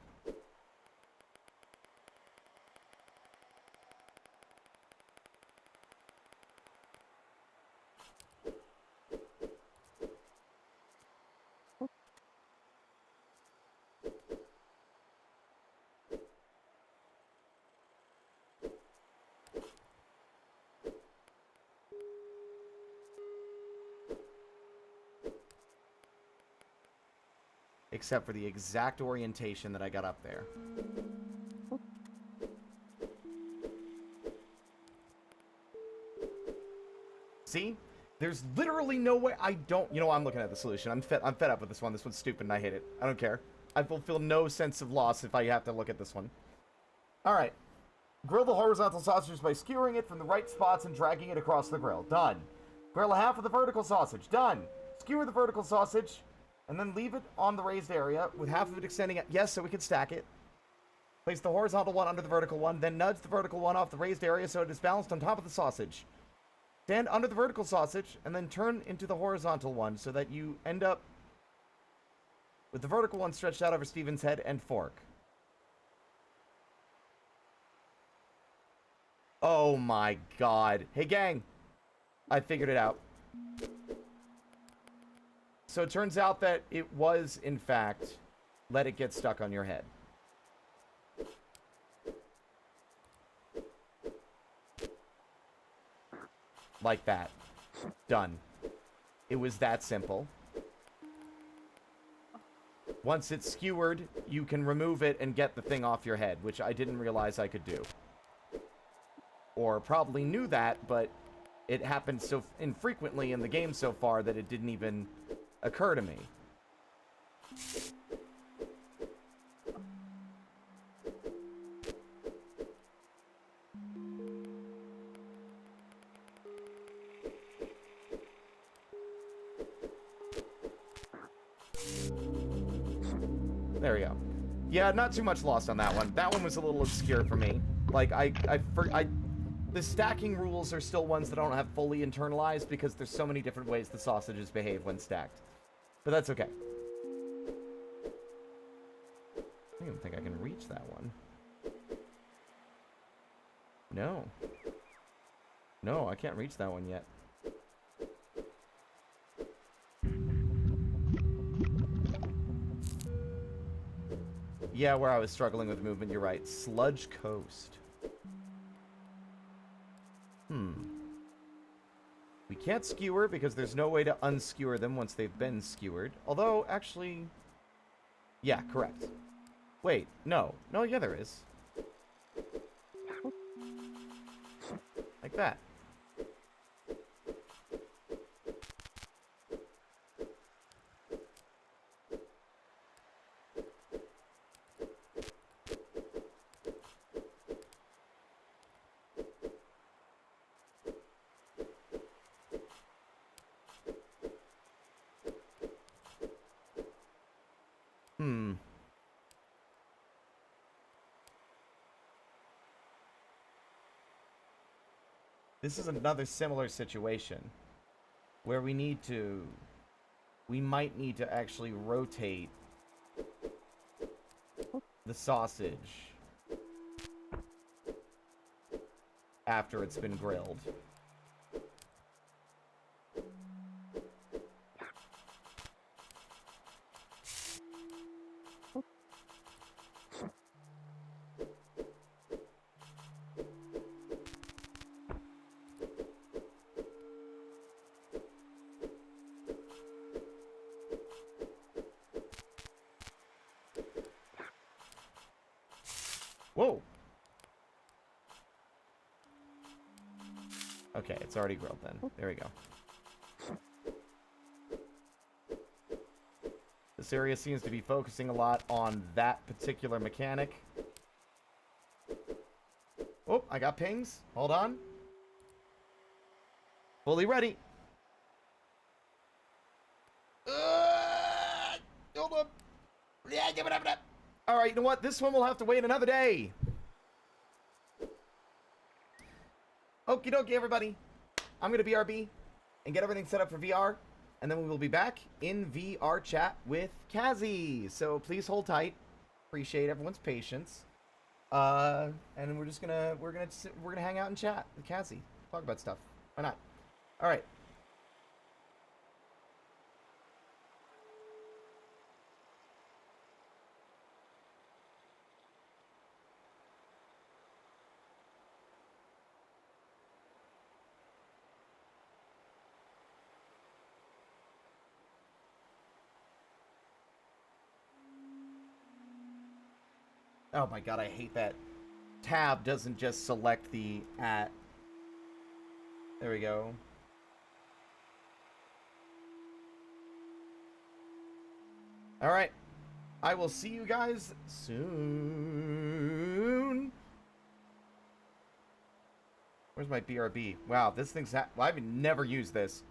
Except for the exact orientation that I got up there. See? There's literally no way. I don't... You know, I'm looking at the solution. I'm fed up with this one. This one's stupid and I hate it. I don't care. I will feel no sense of loss if I have to look at this one. Alright. Grill the horizontal sausage by skewering it from the right spots and dragging it across the grill. Done. Grill half of the vertical sausage. Done. Skewer the vertical sausage, and then leave it on the raised area with half of it extending out. Yes, so we can stack it. Place the horizontal one under the vertical one, then nudge the vertical one off the raised area so it is balanced on top of the sausage. Stand under the vertical sausage, and then turn into the horizontal one so that you end up with the vertical one stretched out over Steven's head and fork. Oh my god. Hey gang, I figured it out. So it turns out that it was, in fact, let it get stuck on your head. Like that. Done. It was that simple. Once it's skewered, you can remove it and get the thing off your head, which I didn't realize I could do. Or probably knew that, but it happened so infrequently in the game so far that it didn't even occur to me. There we go. Yeah, not too much lost on that one. That one was a little obscure for me. Like, the stacking rules are still ones that I don't have fully internalized because there's so many different ways the sausages behave when stacked. But that's okay. I don't even think I can reach that one. No. No, I can't reach that one yet. Yeah, where I was struggling with movement, you're right. Sludge Coast. We can't skewer because there's no way to unskewer them once they've been skewered. Although, actually... Yeah, correct. Wait, no. No, yeah, there is. I like that. This is another similar situation where we might need to actually rotate the sausage after it's been grilled. Whoa! Okay, it's already grilled then. There we go. This area seems to be focusing a lot on that particular mechanic. Oh, I got pings. Hold on. Fully ready. Hold up. Yeah, give it up. All right, you know what? This one will have to wait another day. Okie dokie, everybody. I'm going to BRB and get everything set up for VR, and then we will be back in VRChat with Kazzy. So please hold tight. Appreciate everyone's patience. And we're gonna hang out and chat with Kazzy. Talk about stuff. Why not? All right. Oh my god, I hate that. Tab doesn't just select the at. There we go. Alright. I will see you guys soon. Where's my BRB? Wow, this thing's... well, I've never used this.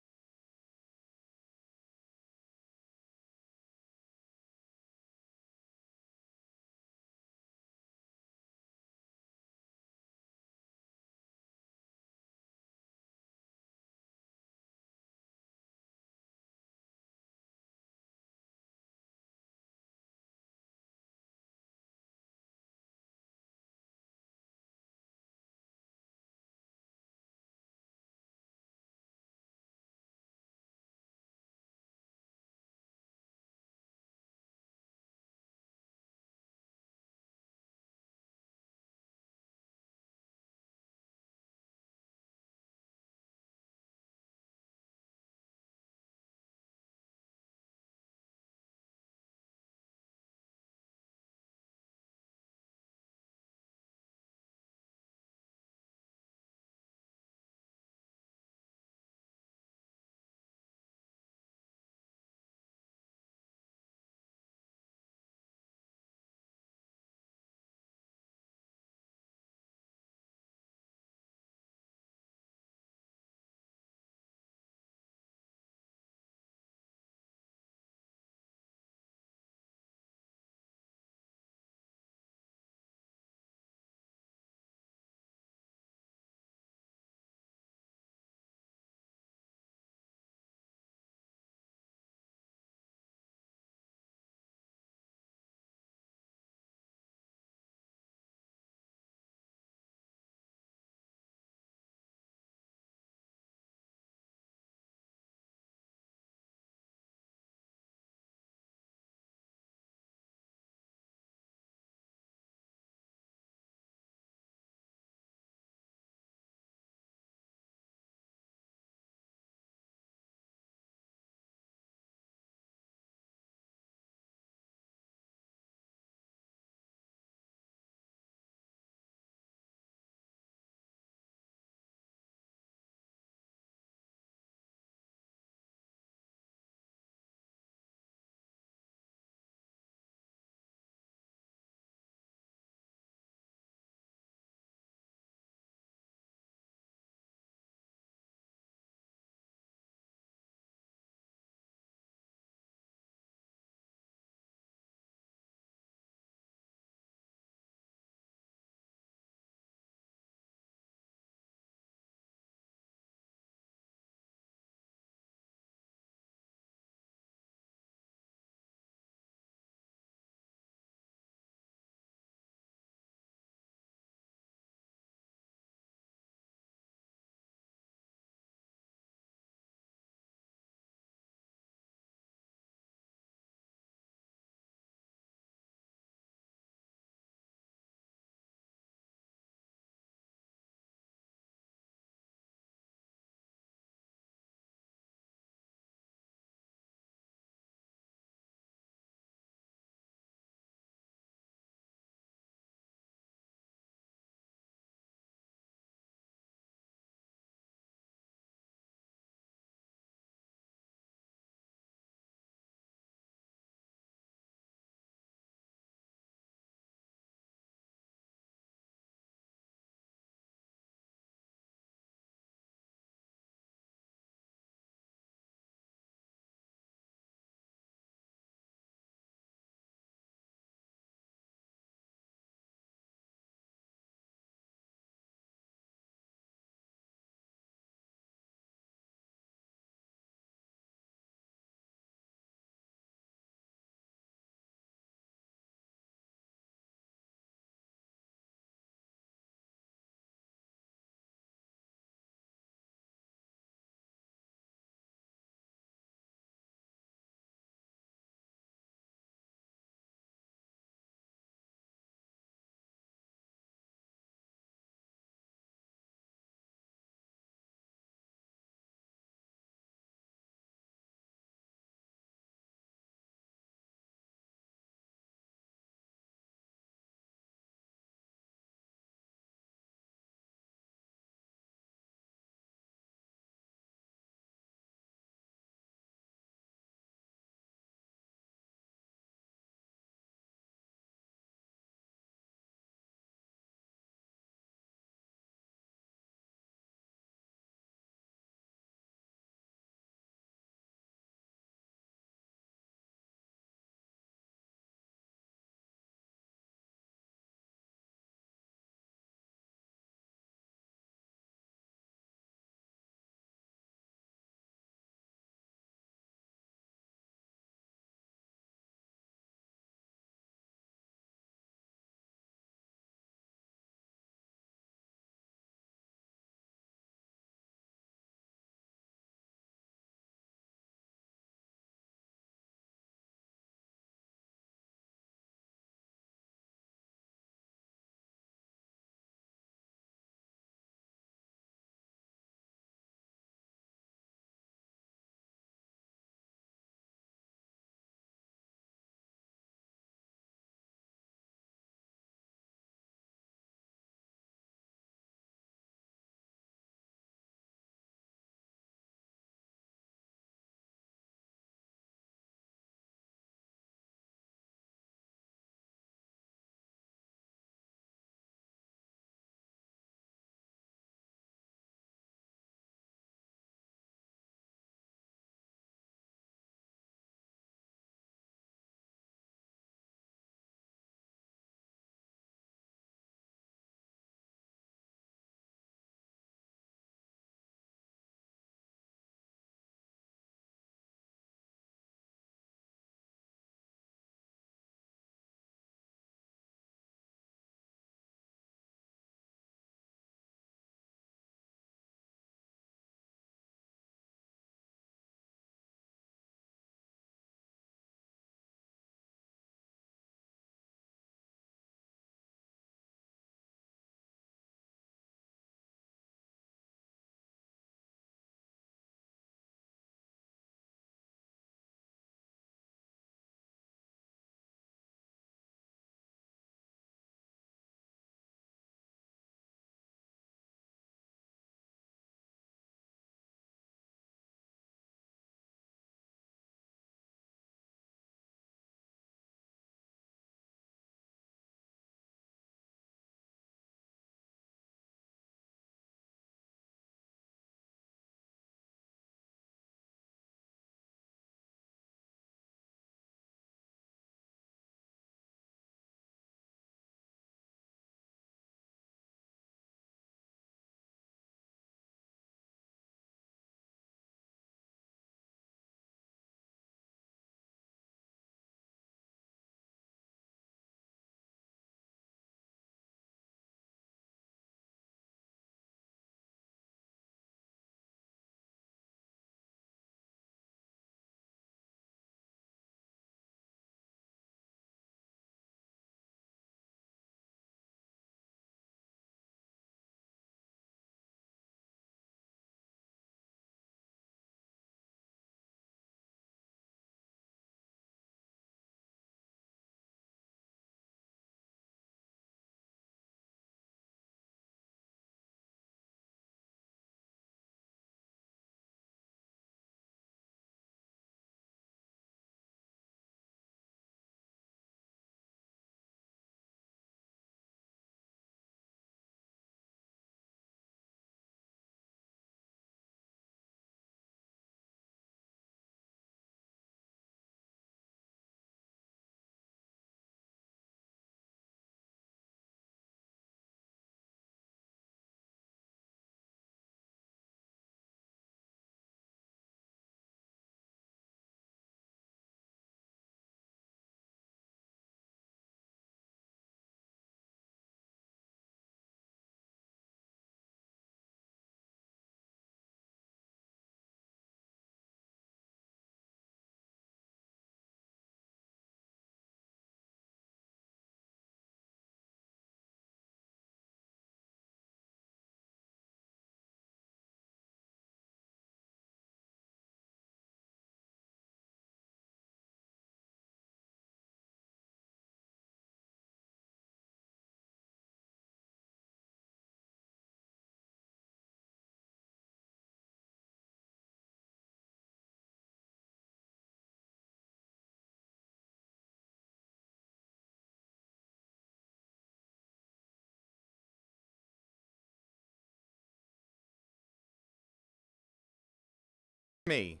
Me?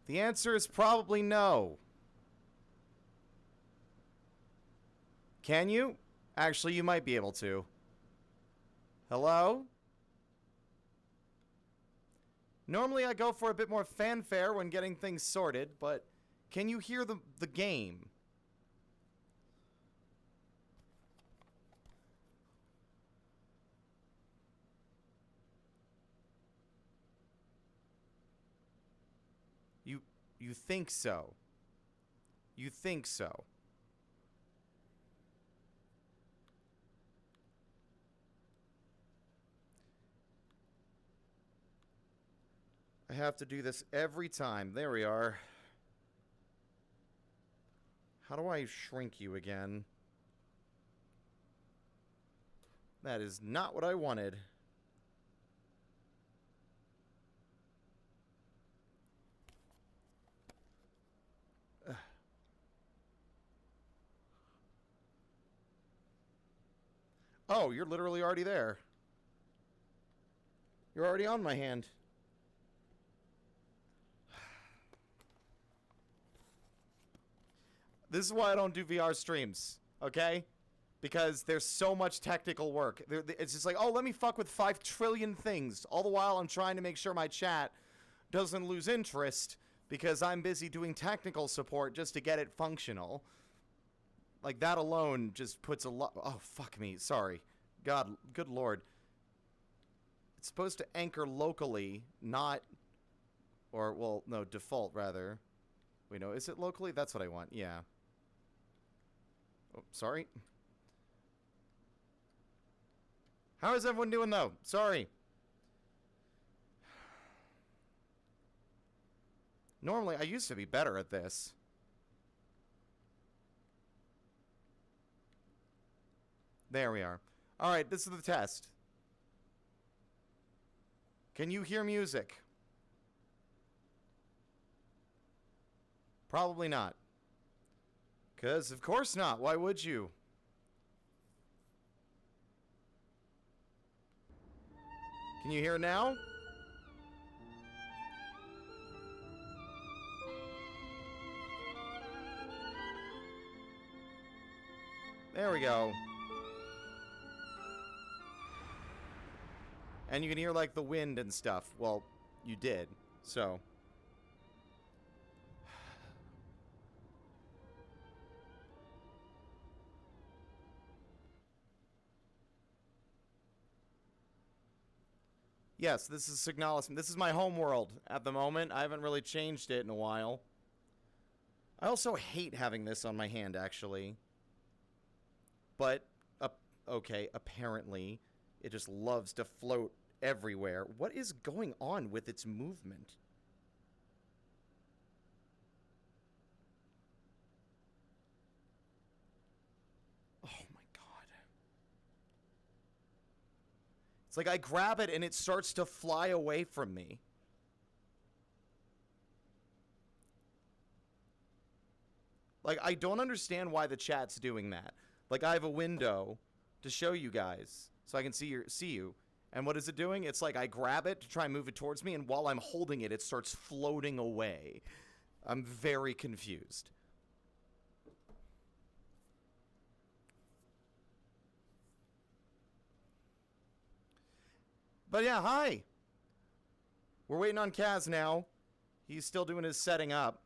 The answer is probably no. Can you? Actually, you might be able to. Hello? Normally I go for a bit more fanfare when getting things sorted, but can you hear the game? You think so. You think so. I have to do this every time. There we are. How do I shrink you again? That is not what I wanted. Oh, you're literally already there. You're already on my hand. This is why I don't do VR streams, okay? Because there's so much technical work. It's just like, oh, let me fuck with 5 trillion things. All the while I'm trying to make sure my chat doesn't lose interest because I'm busy doing technical support just to get it functional. Like, that alone just puts a lot... Oh, fuck me. Sorry. God, good lord. It's supposed to anchor locally, not... Or, well, no, default, rather. Wait, no, is it locally? That's what I want, yeah. Oh, sorry. How is everyone doing, though? Sorry. Normally, I used to be better at this. There we are. Alright, this is the test. Can you hear music? Probably not. 'Cause of course not. Why would you? Can you hear it now? There we go. And you can hear, like, the wind and stuff. Well, you did. So. Yes, this is Signalis. This is my home world at the moment. I haven't really changed it in a while. I also hate having this on my hand, actually. But, okay, apparently, it just loves to float everywhere. What is going on with its movement? Oh my god. It's like I grab it and it starts to fly away from me. Like, I don't understand why the chat's doing that. Like, I have a window to show you guys so I can see you. And what is it doing? It's like I grab it to try and move it towards me, and while I'm holding it, it starts floating away. I'm very confused. But yeah, hi. We're waiting on Kaz now. He's still doing his setting up.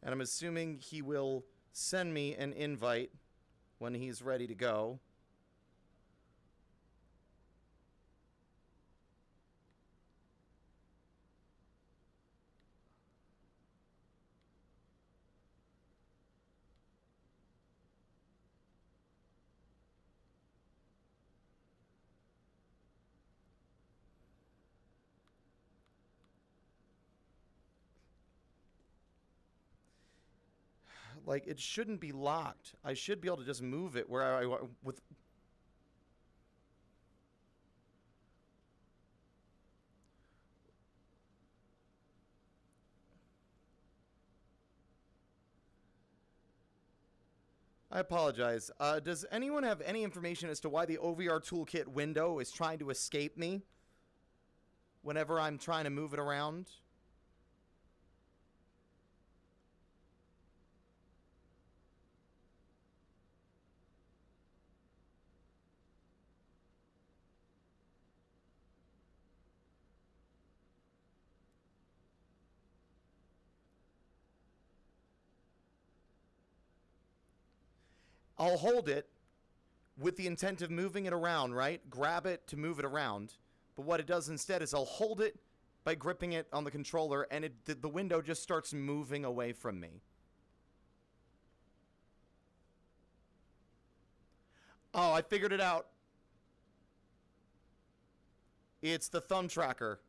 And I'm assuming he will send me an invite when he's ready to go. Like, it shouldn't be locked. I should be able to just move it where I want with... I apologize. Does anyone have any information as to why the OVR toolkit window is trying to escape me whenever I'm trying to move it around? I'll hold it with the intent of moving it around, right? Grab it to move it around. But what it does instead is I'll hold it by gripping it on the controller, and the window just starts moving away from me. Oh, I figured it out. It's the thumb tracker.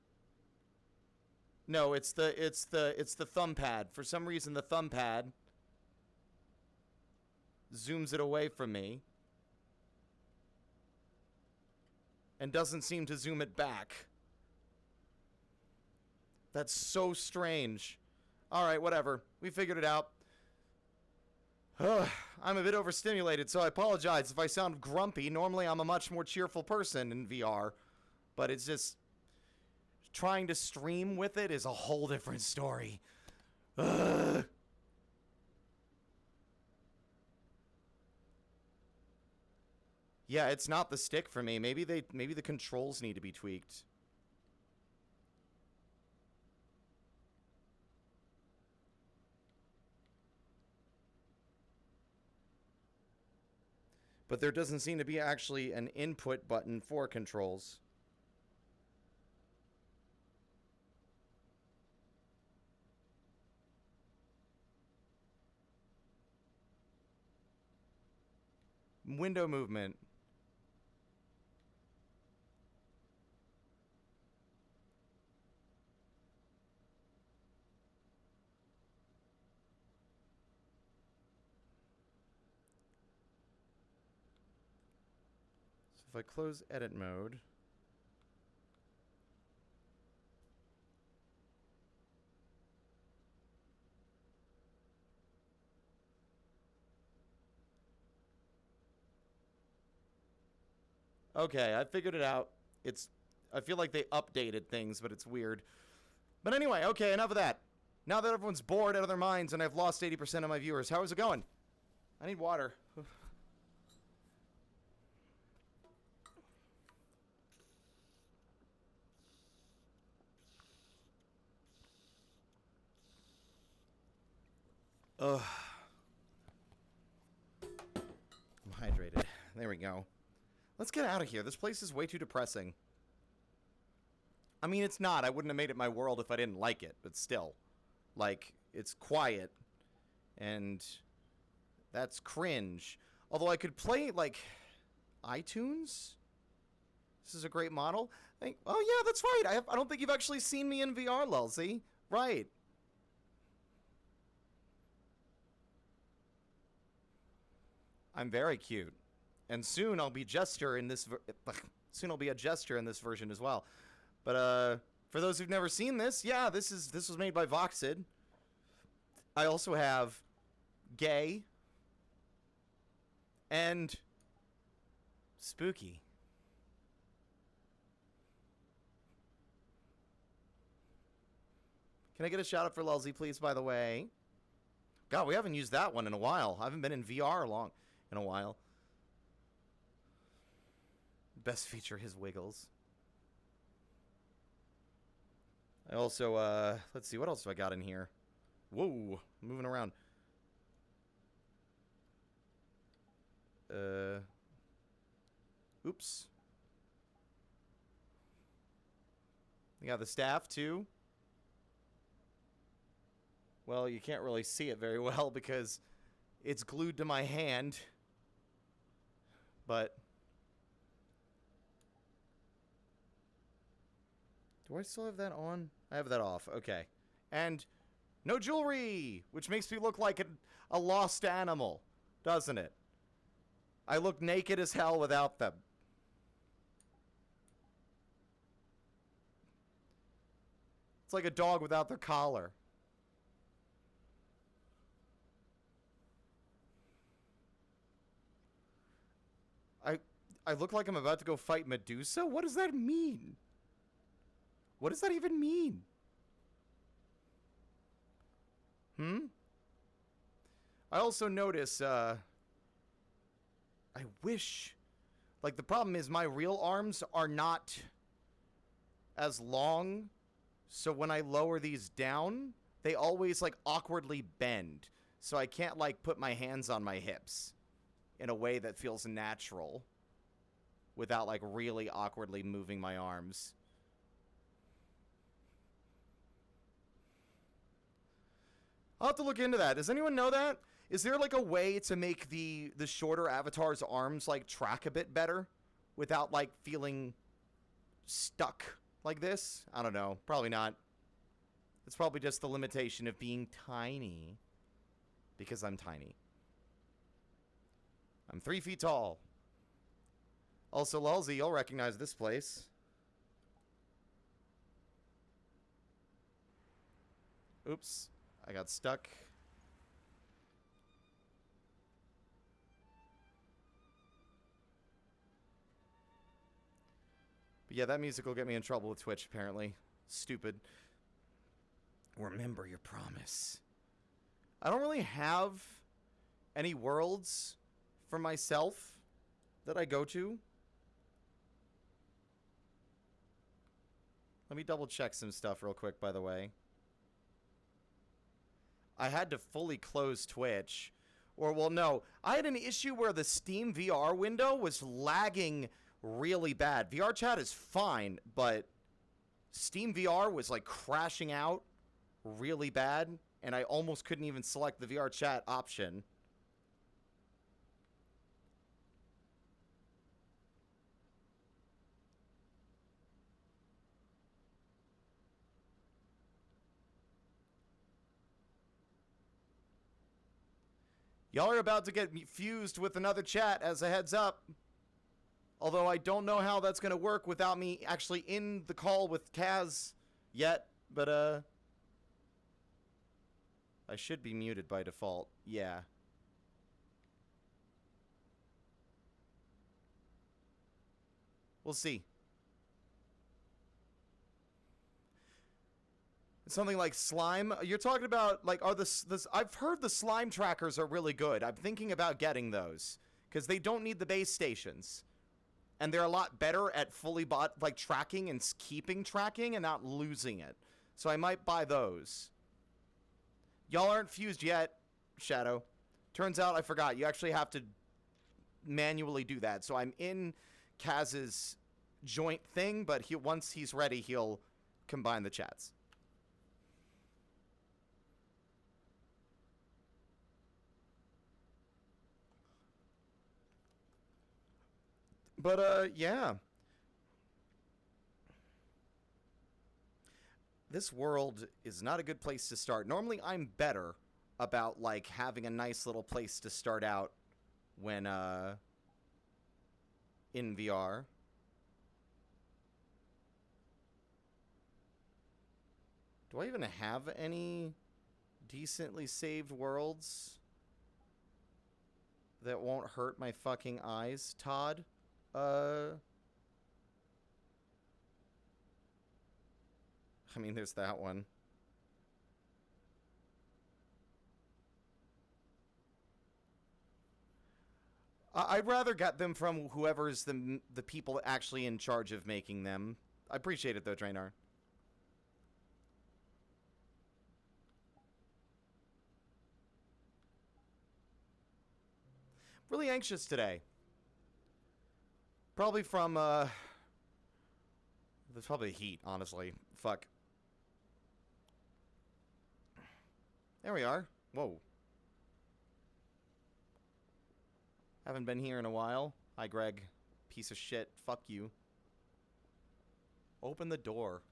No, it's the thumb pad. For some reason, the thumb pad zooms it away from me and doesn't seem to zoom it back. That's so strange. Alright, whatever. We figured it out. I'm a bit overstimulated, so I apologize if I sound grumpy. Normally, I'm a much more cheerful person in VR, but it's just... trying to stream with it is a whole different story. Ugh. Yeah, it's not the stick for me. Maybe the controls need to be tweaked. But there doesn't seem to be actually an input button for controls. Window movement. So if I close edit mode, okay, I figured it out. I feel like they updated things, but it's weird. But anyway, okay, enough of that. Now that everyone's bored out of their minds and I've lost 80% of my viewers, how is it going? I need water. Ugh. I'm hydrated. There we go. Let's get out of here. This place is way too depressing. I mean, it's not. I wouldn't have made it my world if I didn't like it, but still. Like, it's quiet. And that's cringe. Although I could play, like, iTunes? This is a great model. Oh, yeah, that's right. I don't think you've actually seen me in VR, Lulzy. Right. I'm very cute. And soon I'll be Jester in this... soon I'll be a Jester in this version as well. But, for those who've never seen this, yeah, this was made by Voxid. I also have Gay and Spooky. Can I get a shout out for Lulzy, please, by the way? God, we haven't used that one in a while. I haven't been in VR in a while. Best feature, his wiggles. I also, let's see, what else do I got in here? Whoa, moving around. Oops. We got the staff, too. Well, you can't really see it very well because it's glued to my hand. But... do I still have that on? I have that off. Okay. And no jewelry, which makes me look like a lost animal, doesn't it? I look naked as hell without them. It's like a dog without their collar. I look like I'm about to go fight Medusa? What does that mean? What does that even mean? I also notice, I wish... Like, the problem is my real arms are not as long, so when I lower these down, they always, like, awkwardly bend. So I can't, like, put my hands on my hips in a way that feels natural without, like, really awkwardly moving my arms. I'll have to look into that. Does anyone know that? Is there, like, a way to make the shorter avatar's arms, like, track a bit better without, like, feeling stuck like this? I don't know. Probably not. It's probably just the limitation of being tiny. Because I'm tiny. I'm 3 feet tall. Also, Lulzy, you'll recognize this place. Oops. I got stuck. But yeah, that music will get me in trouble with Twitch, apparently. Stupid. Remember your promise. I don't really have any worlds for myself that I go to. Let me double check some stuff real quick, by the way. I had to fully close Twitch. Or, well, no. I had an issue where the Steam VR window was lagging really bad. VRChat is fine, but Steam VR was, like, crashing out really bad, and I almost couldn't even select the VRChat option. Y'all are about to get fused with another chat as a heads up. Although I don't know how that's going to work without me actually in the call with Kaz yet. But, I should be muted by default. Yeah. We'll see. Something like slime. You're talking about, like, are I've heard the slime trackers are really good. I'm thinking about getting those. Because they don't need the base stations. And they're a lot better at fully like, tracking and keeping tracking and not losing it. So I might buy those. Y'all aren't fused yet, Shadow. Turns out I forgot. You actually have to manually do that. So I'm in Kaz's joint thing, but once he's ready, he'll combine the chats. But, yeah. This world is not a good place to start. Normally, I'm better about, like, having a nice little place to start out when, in VR. Do I even have any decently saved worlds that won't hurt my fucking eyes, Todd? I mean, there's that one. I'd rather get them from whoever's the people actually in charge of making them. I appreciate it, though, Drainar. Really anxious today. Probably from, there's probably heat, honestly. Fuck. There we are. Whoa. Haven't been here in a while. Hi, Greg. Piece of shit. Fuck you. Open the door.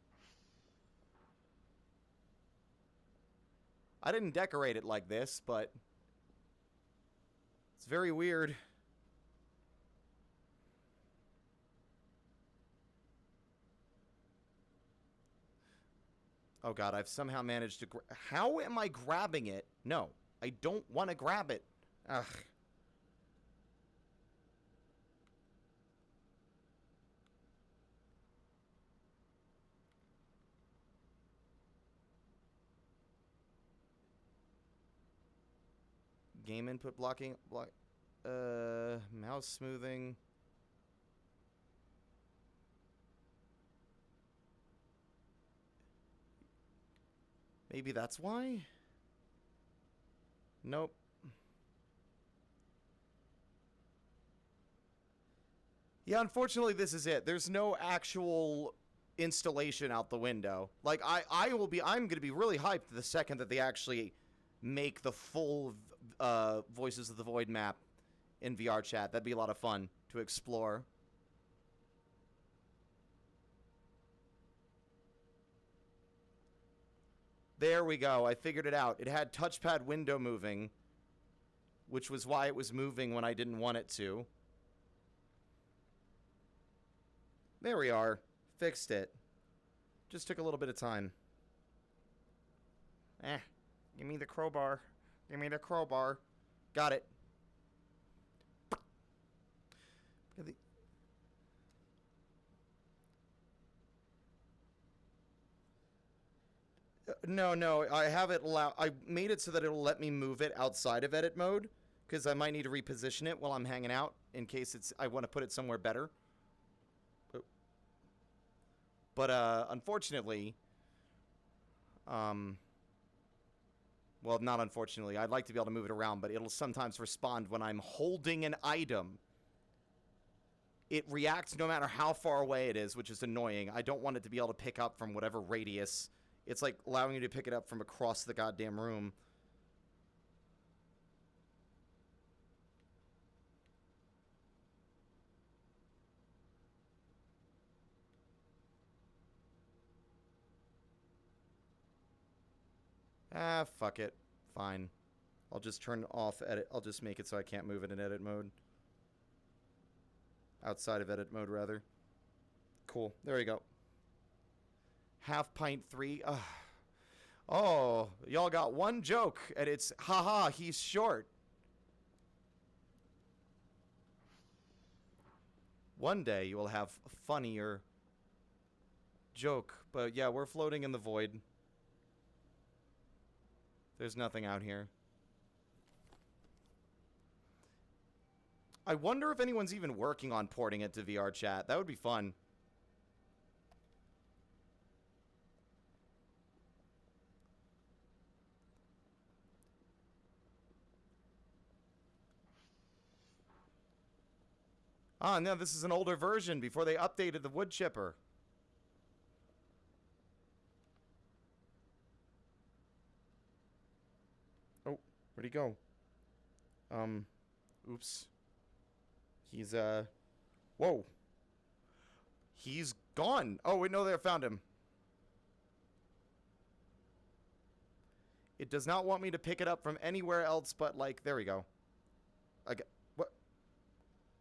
I didn't decorate it like this, but it's very weird. Oh god, I've somehow managed to how am I grabbing it? No, I don't want to grab it. Ugh. Game input blocking. Mouse smoothing. Maybe that's why? Nope. Yeah, unfortunately, this is it. There's no actual installation out the window. Like, I'm going to be really hyped the second that they actually make the full Voices of the Void map in VRChat. That'd be a lot of fun to explore. There we go. I figured it out. It had touchpad window moving, which was why it was moving when I didn't want it to. There we are. Fixed it. Just took a little bit of time. Give me the crowbar. Give me the crowbar. Got it. No, I have it I made it so that it'll let me move it outside of edit mode, because I might need to reposition it while I'm hanging out, in case I want to put it somewhere better. But, unfortunately, well, not unfortunately, I'd like to be able to move it around, but it'll sometimes respond when I'm holding an item. It reacts no matter how far away it is, which is annoying. I don't want it to be able to pick up from whatever radius. It's like allowing you to pick it up from across the goddamn room. Ah, fuck it. Fine. I'll just turn off edit. I'll just make it so I can't move it in edit mode. Outside of edit mode, rather. Cool. There we go. Halfpint-3. Oh, y'all got one joke, and it's, haha, he's short. One day you will have a funnier joke. But yeah, we're floating in the void. There's nothing out here. I wonder if anyone's even working on porting it to VRChat. That would be fun. Ah, no, this is an older version before they updated the wood chipper. Oh, where'd he go? Oops. He's, whoa. He's gone. Oh, wait, no, they found him. It does not want me to pick it up from anywhere else but, like, there we go.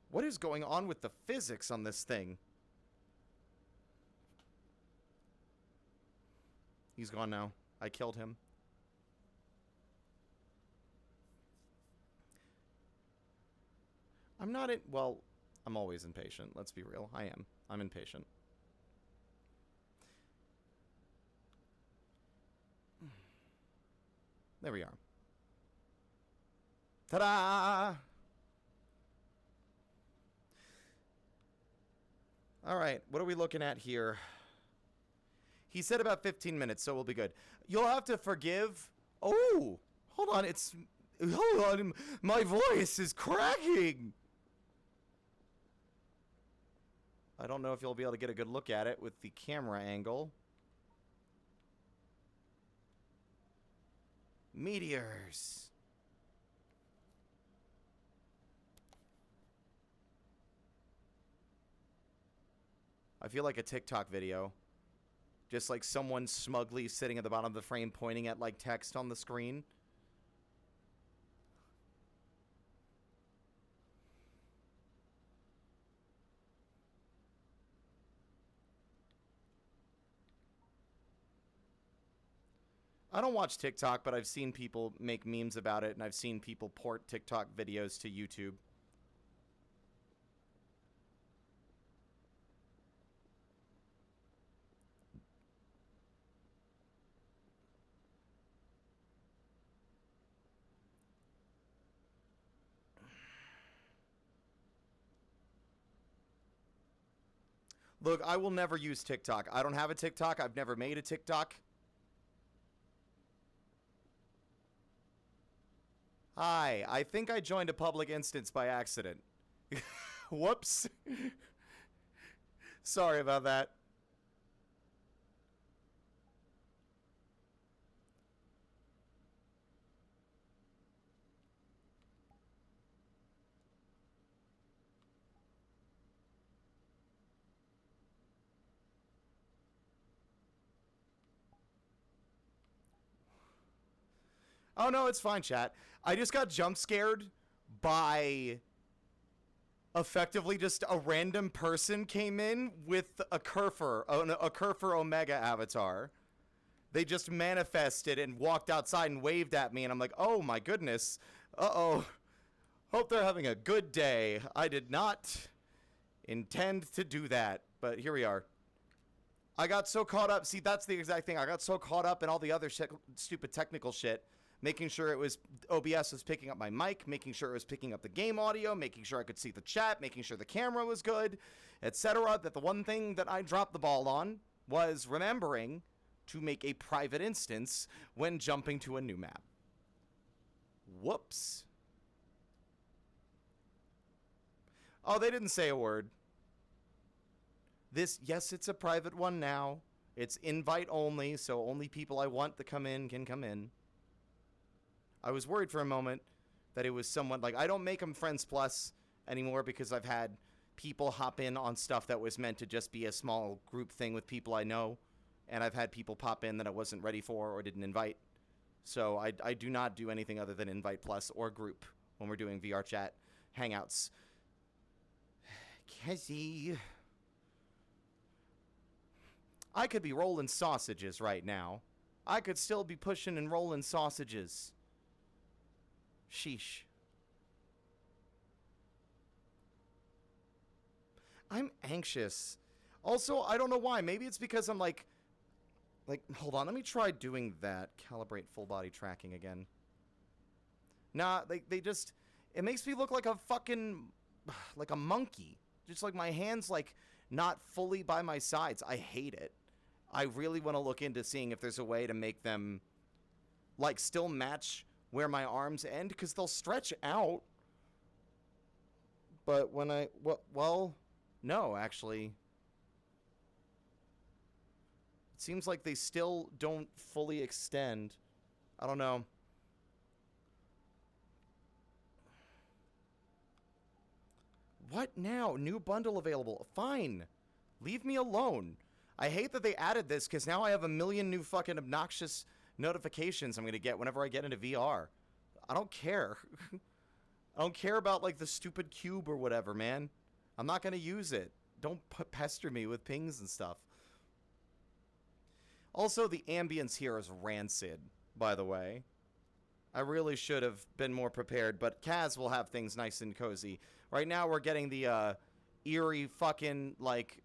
What is going on with the physics on this thing? He's gone now. I killed him. I'm not in... Well, I'm always impatient. Let's be real. I am. I'm impatient. There we are. Ta-da! Alright, what are we looking at here? He said about 15 minutes, so we'll be good. You'll have to forgive... Oh! Hold on, it's... Hold on, my voice is cracking! I don't know if you'll be able to get a good look at it with the camera angle. Meteors. I feel like a TikTok video. Just like someone smugly sitting at the bottom of the frame pointing at like text on the screen. I don't watch TikTok, but I've seen people make memes about it, and I've seen people port TikTok videos to YouTube. Look, I will never use TikTok. I don't have a TikTok. I've never made a TikTok. Hi, I think I joined a public instance by accident. Whoops. Sorry about that. Oh no, it's fine, chat. I just got jump scared by effectively just a random person came in with a Kerfer Omega avatar. They just manifested and walked outside and waved at me, and I'm like, oh my goodness. Uh-oh. Hope they're having a good day. I did not intend to do that, but here we are. I got so caught up. See, that's the exact thing. I got so caught up in all the other stupid technical shit, making sure it was OBS was picking up my mic, making sure it was picking up the game audio, making sure I could see the chat, making sure the camera was good, etc. That the one thing that I dropped the ball on was remembering to make a private instance when jumping to a new map. Whoops. Oh, they didn't say a word. Yes, it's a private one now. It's invite only, so only people I want to come in can come in. I was worried for a moment that it was someone, like, I don't make them Friends Plus anymore because I've had people hop in on stuff that was meant to just be a small group thing with people I know, and I've had people pop in that I wasn't ready for or didn't invite. So I do not do anything other than invite plus or group when we're doing VRChat hangouts. Kezzy. I could be rolling sausages right now. I could still be pushing and rolling sausages. Sheesh. I'm anxious. Also, I don't know why. Maybe it's because I'm like, hold on. Let me try doing that. Calibrate full body tracking again. Nah, they just, it makes me look like a fucking, like a monkey. Just like my hands, like, not fully by my sides. I hate it. I really want to look into seeing if there's a way to make them, like, still match where my arms end, because they'll stretch out. But when well, no, actually. It seems like they still don't fully extend. I don't know. What now? New bundle available. Fine. Leave me alone. I hate that they added this because now I have a million new fucking obnoxious notifications I'm going to get whenever I get into VR. I don't care. I don't care about, like, the stupid cube or whatever, man. I'm not going to use it. Don't pester me with pings and stuff. Also, the ambience here is rancid, by the way. I really should have been more prepared, but Kaz will have things nice and cozy. Right now, we're getting the eerie fucking, like,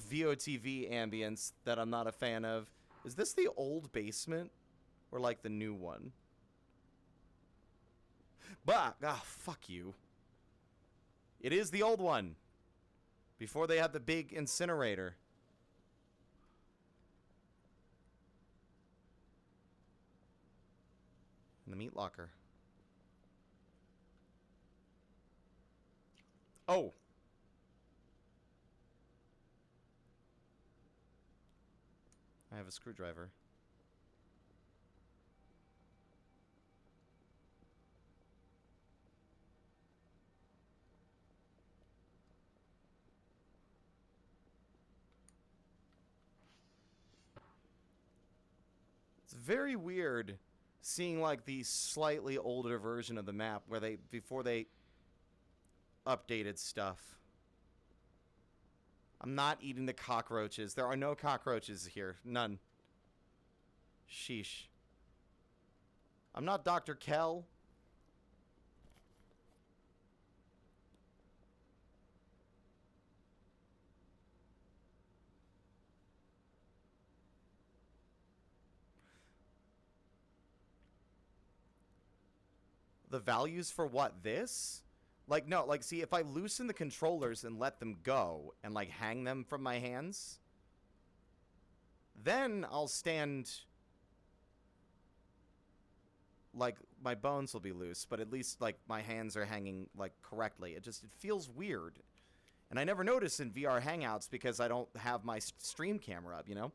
VOTV ambience that I'm not a fan of. Is this the old basement? Or, like, the new one? Bah! Ah, fuck you. It is the old one. Before they had the big incinerator. And the meat locker. Oh! I have a screwdriver. It's very weird seeing, like, the slightly older version of the map where before they updated stuff. I'm not eating the cockroaches. There are no cockroaches here. None. Sheesh. I'm not Dr. Kell. The values for what? This? Like, no, like, see, if I loosen the controllers and let them go and, like, hang them from my hands, then I'll stand, like, my bones will be loose, but at least, like, my hands are hanging, like, correctly. It feels weird. And I never notice in VR Hangouts because I don't have my stream camera up, you know?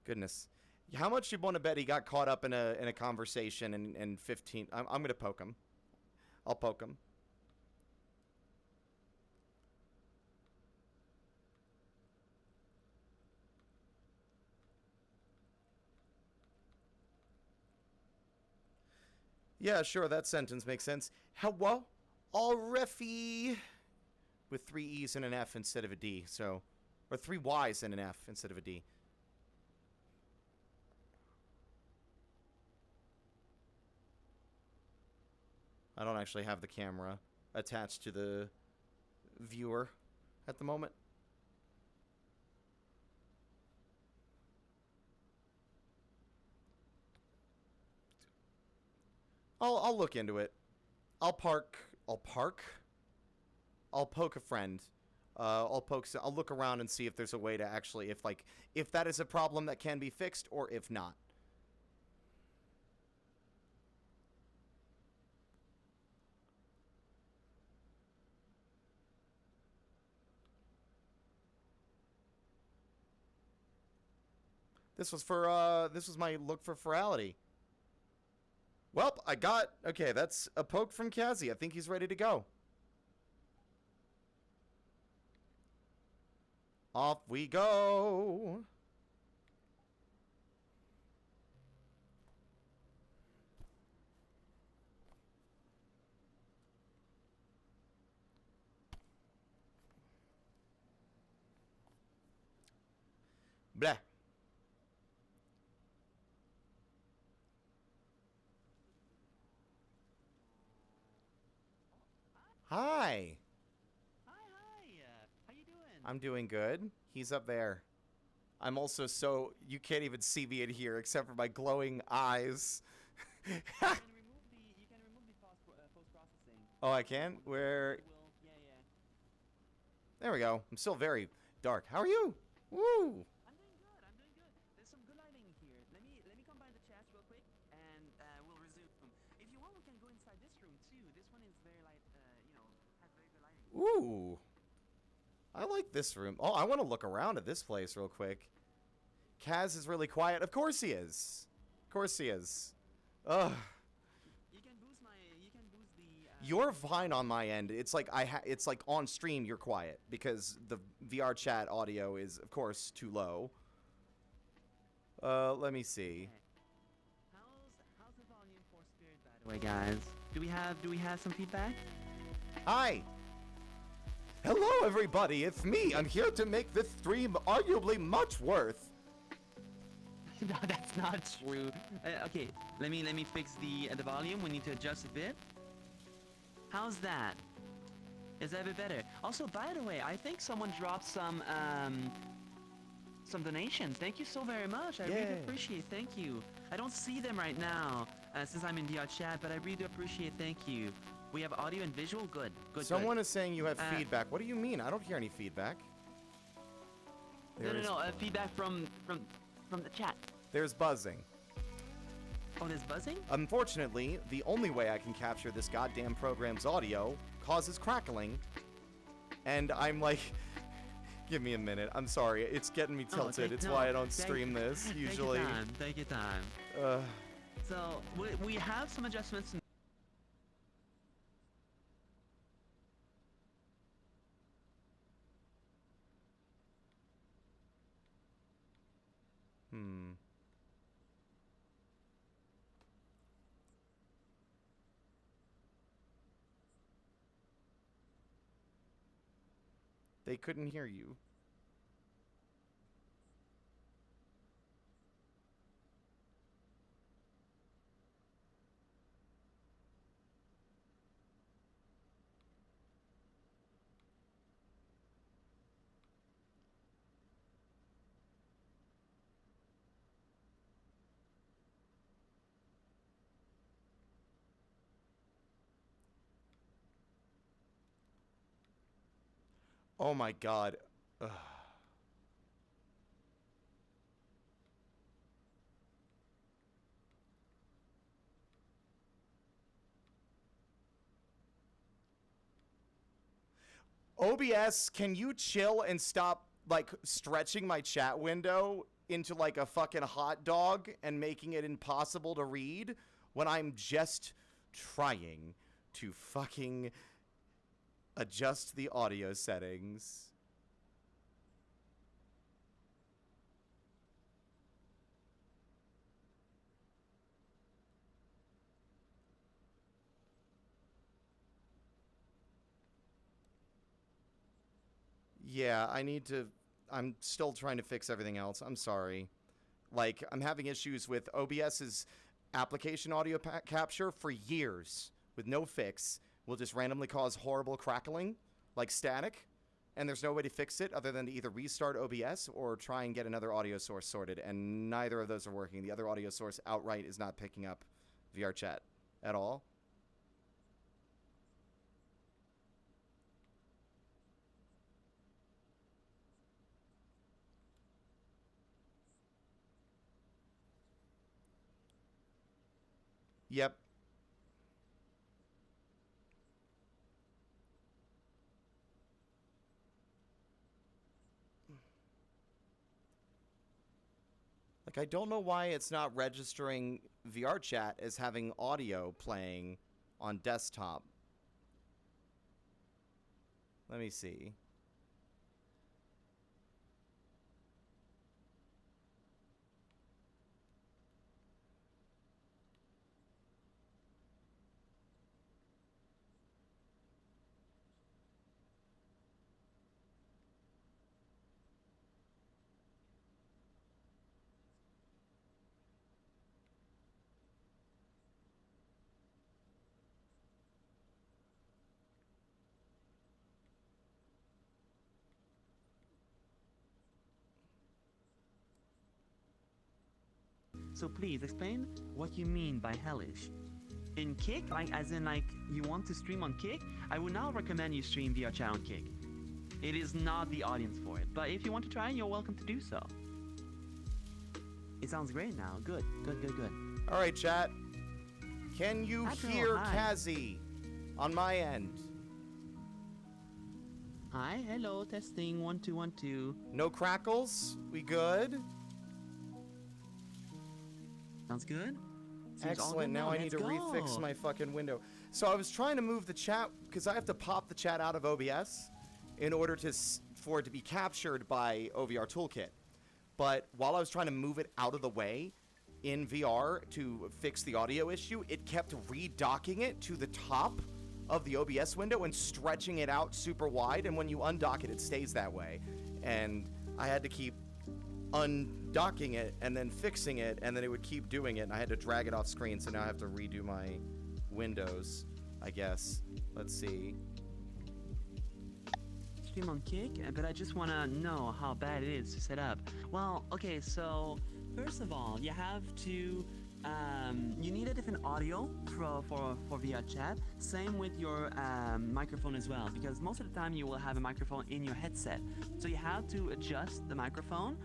Goodness. How much you want to bet he got caught up in a conversation in 15... I'm going to poke him. I'll poke him. Yeah, sure, that sentence makes sense. Hello? Already. With 3 E's and an F instead of a D, so... Or 3 Y's and an F instead of a D. I don't actually have the camera attached to the viewer at the moment. I'll look into it. I'll poke a friend. I'll look around and see if there's a way to actually, if that is a problem that can be fixed, or if not. This was my look for virality. Well, okay, that's a poke from Kazzy. I think he's ready to go. Off we go. Blah. Hi. Hi. How you doing? I'm doing good. He's up there. I'm also you can't even see me in here except for my glowing eyes. You can remove the post-processing. Oh, I can? Where? Yeah. There we go. I'm still very dark. How are you? Woo! I'm doing good. There's some good lighting here. Let me combine the chats real quick, and we'll resume. If you want, we can go inside this room too. This one is very light. Has very good lighting. Ooh. I like this room. Oh, I want to look around at this place real quick. Kaz is really quiet. Of course he is. Of course he is. Ugh. You can boost the. You're fine on my end. It's like it's like on stream you're quiet because the VRChat audio is of course too low. Let me see. Okay. How's the volume for Spirit, by the way, guys? Do we have some feedback? Hi. Hello, everybody. It's me. I'm here to make this stream arguably much worth. No, that's not true. Okay, let me fix the volume. We need to adjust a bit. How's that? Is that a bit better? Also, by the way, I think someone dropped some donations. Thank you so very much. I really appreciate. Thank you. I don't see them right now since I'm in VRChat, but I really appreciate. Thank you. We have audio and visual. Good. Someone is saying you have feedback. What do you mean? I don't hear any feedback. No. Feedback from the chat. There's buzzing. Oh, there's buzzing? Unfortunately, the only way I can capture this goddamn program's audio causes crackling. And I'm like, give me a minute. I'm sorry. It's getting me tilted. It's why I don't stream this usually. Take your time. So we have some adjustments. They couldn't hear you. Oh my god. Ugh. OBS, can you chill and stop, like, stretching my chat window into, like, a fucking hot dog and making it impossible to read when I'm just trying to fucking adjust the audio settings? Yeah, I'm still trying to fix everything else. I'm sorry. Like, I'm having issues with OBS's application audio capture for years with no fix. Will just randomly cause horrible crackling, like static, and there's no way to fix it other than to either restart OBS or try and get another audio source sorted, and neither of those are working. The other audio source outright is not picking up VRChat at all. Yep. Like, I don't know why it's not registering VRChat as having audio playing on desktop. Let me see. So please explain what you mean by hellish. In Kick, like as in like you want to stream on Kick, I would not recommend you stream VRChat on Kick. It is not the audience for it. But if you want to try, you're welcome to do so. It sounds great now. Good, good, good, good. All right, chat. Can you hear hi. Kazi on my end? Hi, hello, testing, 1 2 1 2. No crackles? We good? Sounds good. Seems Excellent. Now I need to refix my fucking window. So I was trying to move the chat because I have to pop the chat out of OBS in order to for it to be captured by OVR Toolkit. But while I was trying to move it out of the way in VR to fix the audio issue, it kept redocking it to the top of the OBS window and stretching it out super wide. And when you undock it, it stays that way. And I had to keep undocking it and then fixing it, and then it would keep doing it, and I had to drag it off screen, so now I have to redo my windows, I guess. Let's see. Stream on Kick, but I just want to know how bad it is to set up. Well, okay, so first of all, you have to you need a different audio for VRChat. Same with your microphone as well, because most of the time you will have a microphone in your headset. So you have to adjust the microphone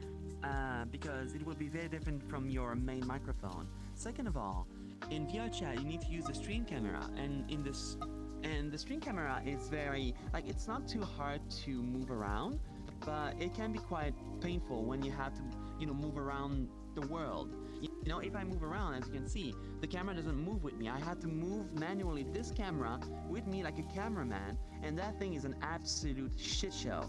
because it will be very different from your main microphone. Second of all, in VRChat you need to use the stream camera, and the stream camera is very, like, it's not too hard to move around, but it can be quite painful when you have to, you know, move around the world. You know, if I move around, as you can see, the camera doesn't move with me. I had to move manually this camera with me like a cameraman, and that thing is an absolute shit show.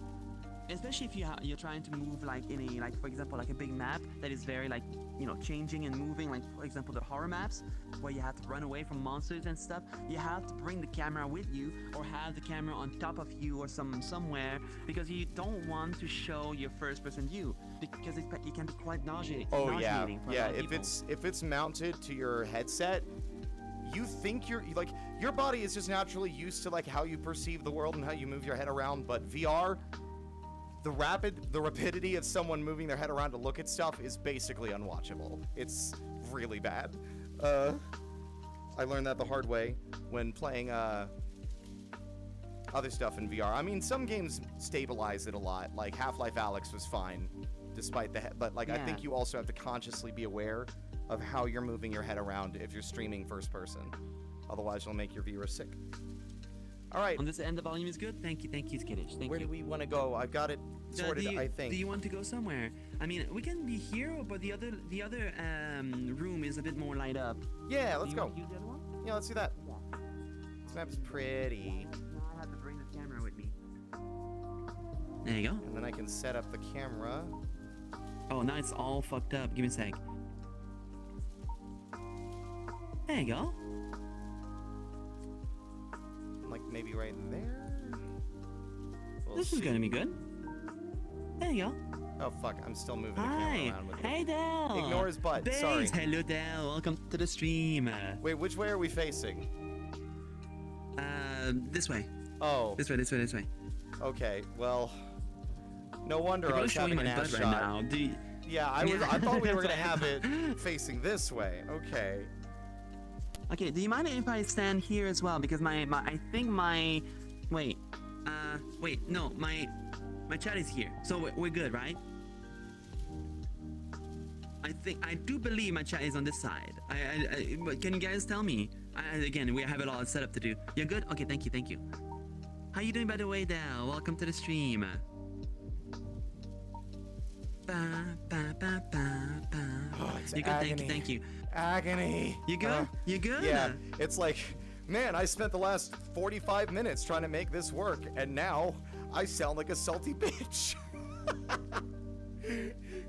Especially if you're trying to move like in a, like, for example, like a big map that is very, like, you know, changing and moving, like for example the horror maps where you have to run away from monsters and stuff. You have to bring the camera with you or have the camera on top of you or somewhere, because you don't want to show your first person view, because it can be quite nauseating. Oh yeah, for yeah. a lot of people. If it's mounted to your headset, you think your body is just naturally used to like how you perceive the world and how you move your head around, but VR, the rapidity of someone moving their head around to look at stuff is basically unwatchable. It's really bad. I learned that the hard way when playing other stuff in VR. I mean, some games stabilize it a lot. Like Half-Life Alyx was fine, despite the but like I Yeah. think you also have to consciously be aware of how you're moving your head around if you're streaming first person. Otherwise, you'll make your viewers sick. All right. On this end, the volume is good. Thank you, Skittish. Thank Where you. do we want to go? I've got it sorted, I think. Do you want to go somewhere? I mean, we can be here, but the other room is a bit more light up. Yeah, Do let's you go. want to use the other one? Yeah, let's do that. This map's pretty. Now I have to bring the camera with me. There you go. And then I can set up the camera. Oh, now it's all fucked up. Give me a sec. There you go. Like maybe right there. We'll This is see. gonna be good. There you go. Oh fuck! I'm still moving the Hi. camera around with it. Hey, Dell. Ignore his butt, Baze. sorry. Hello, Dell. Welcome to the stream. Wait, which way are we facing? This way. Oh, This way. okay. Well, no wonder You're I really was showing having my an ass butt shot. right now. Do you, Yeah, I thought we were gonna have it facing this way. Okay. Okay, do you mind if I stand here as well? Because I think my, wait, no, my chat is here, so we're good, right? I do believe my chat is on this side. But can you guys tell me? Again, we have it all set up to do. You're good? Okay, thank you. How you doing, by the way, Dal? Welcome to the stream. Oh, it's You good? agony. Thank you. Agony. You good? You good? Yeah, it's like, man, I spent the last 45 minutes trying to make this work, and now I sound like a salty bitch.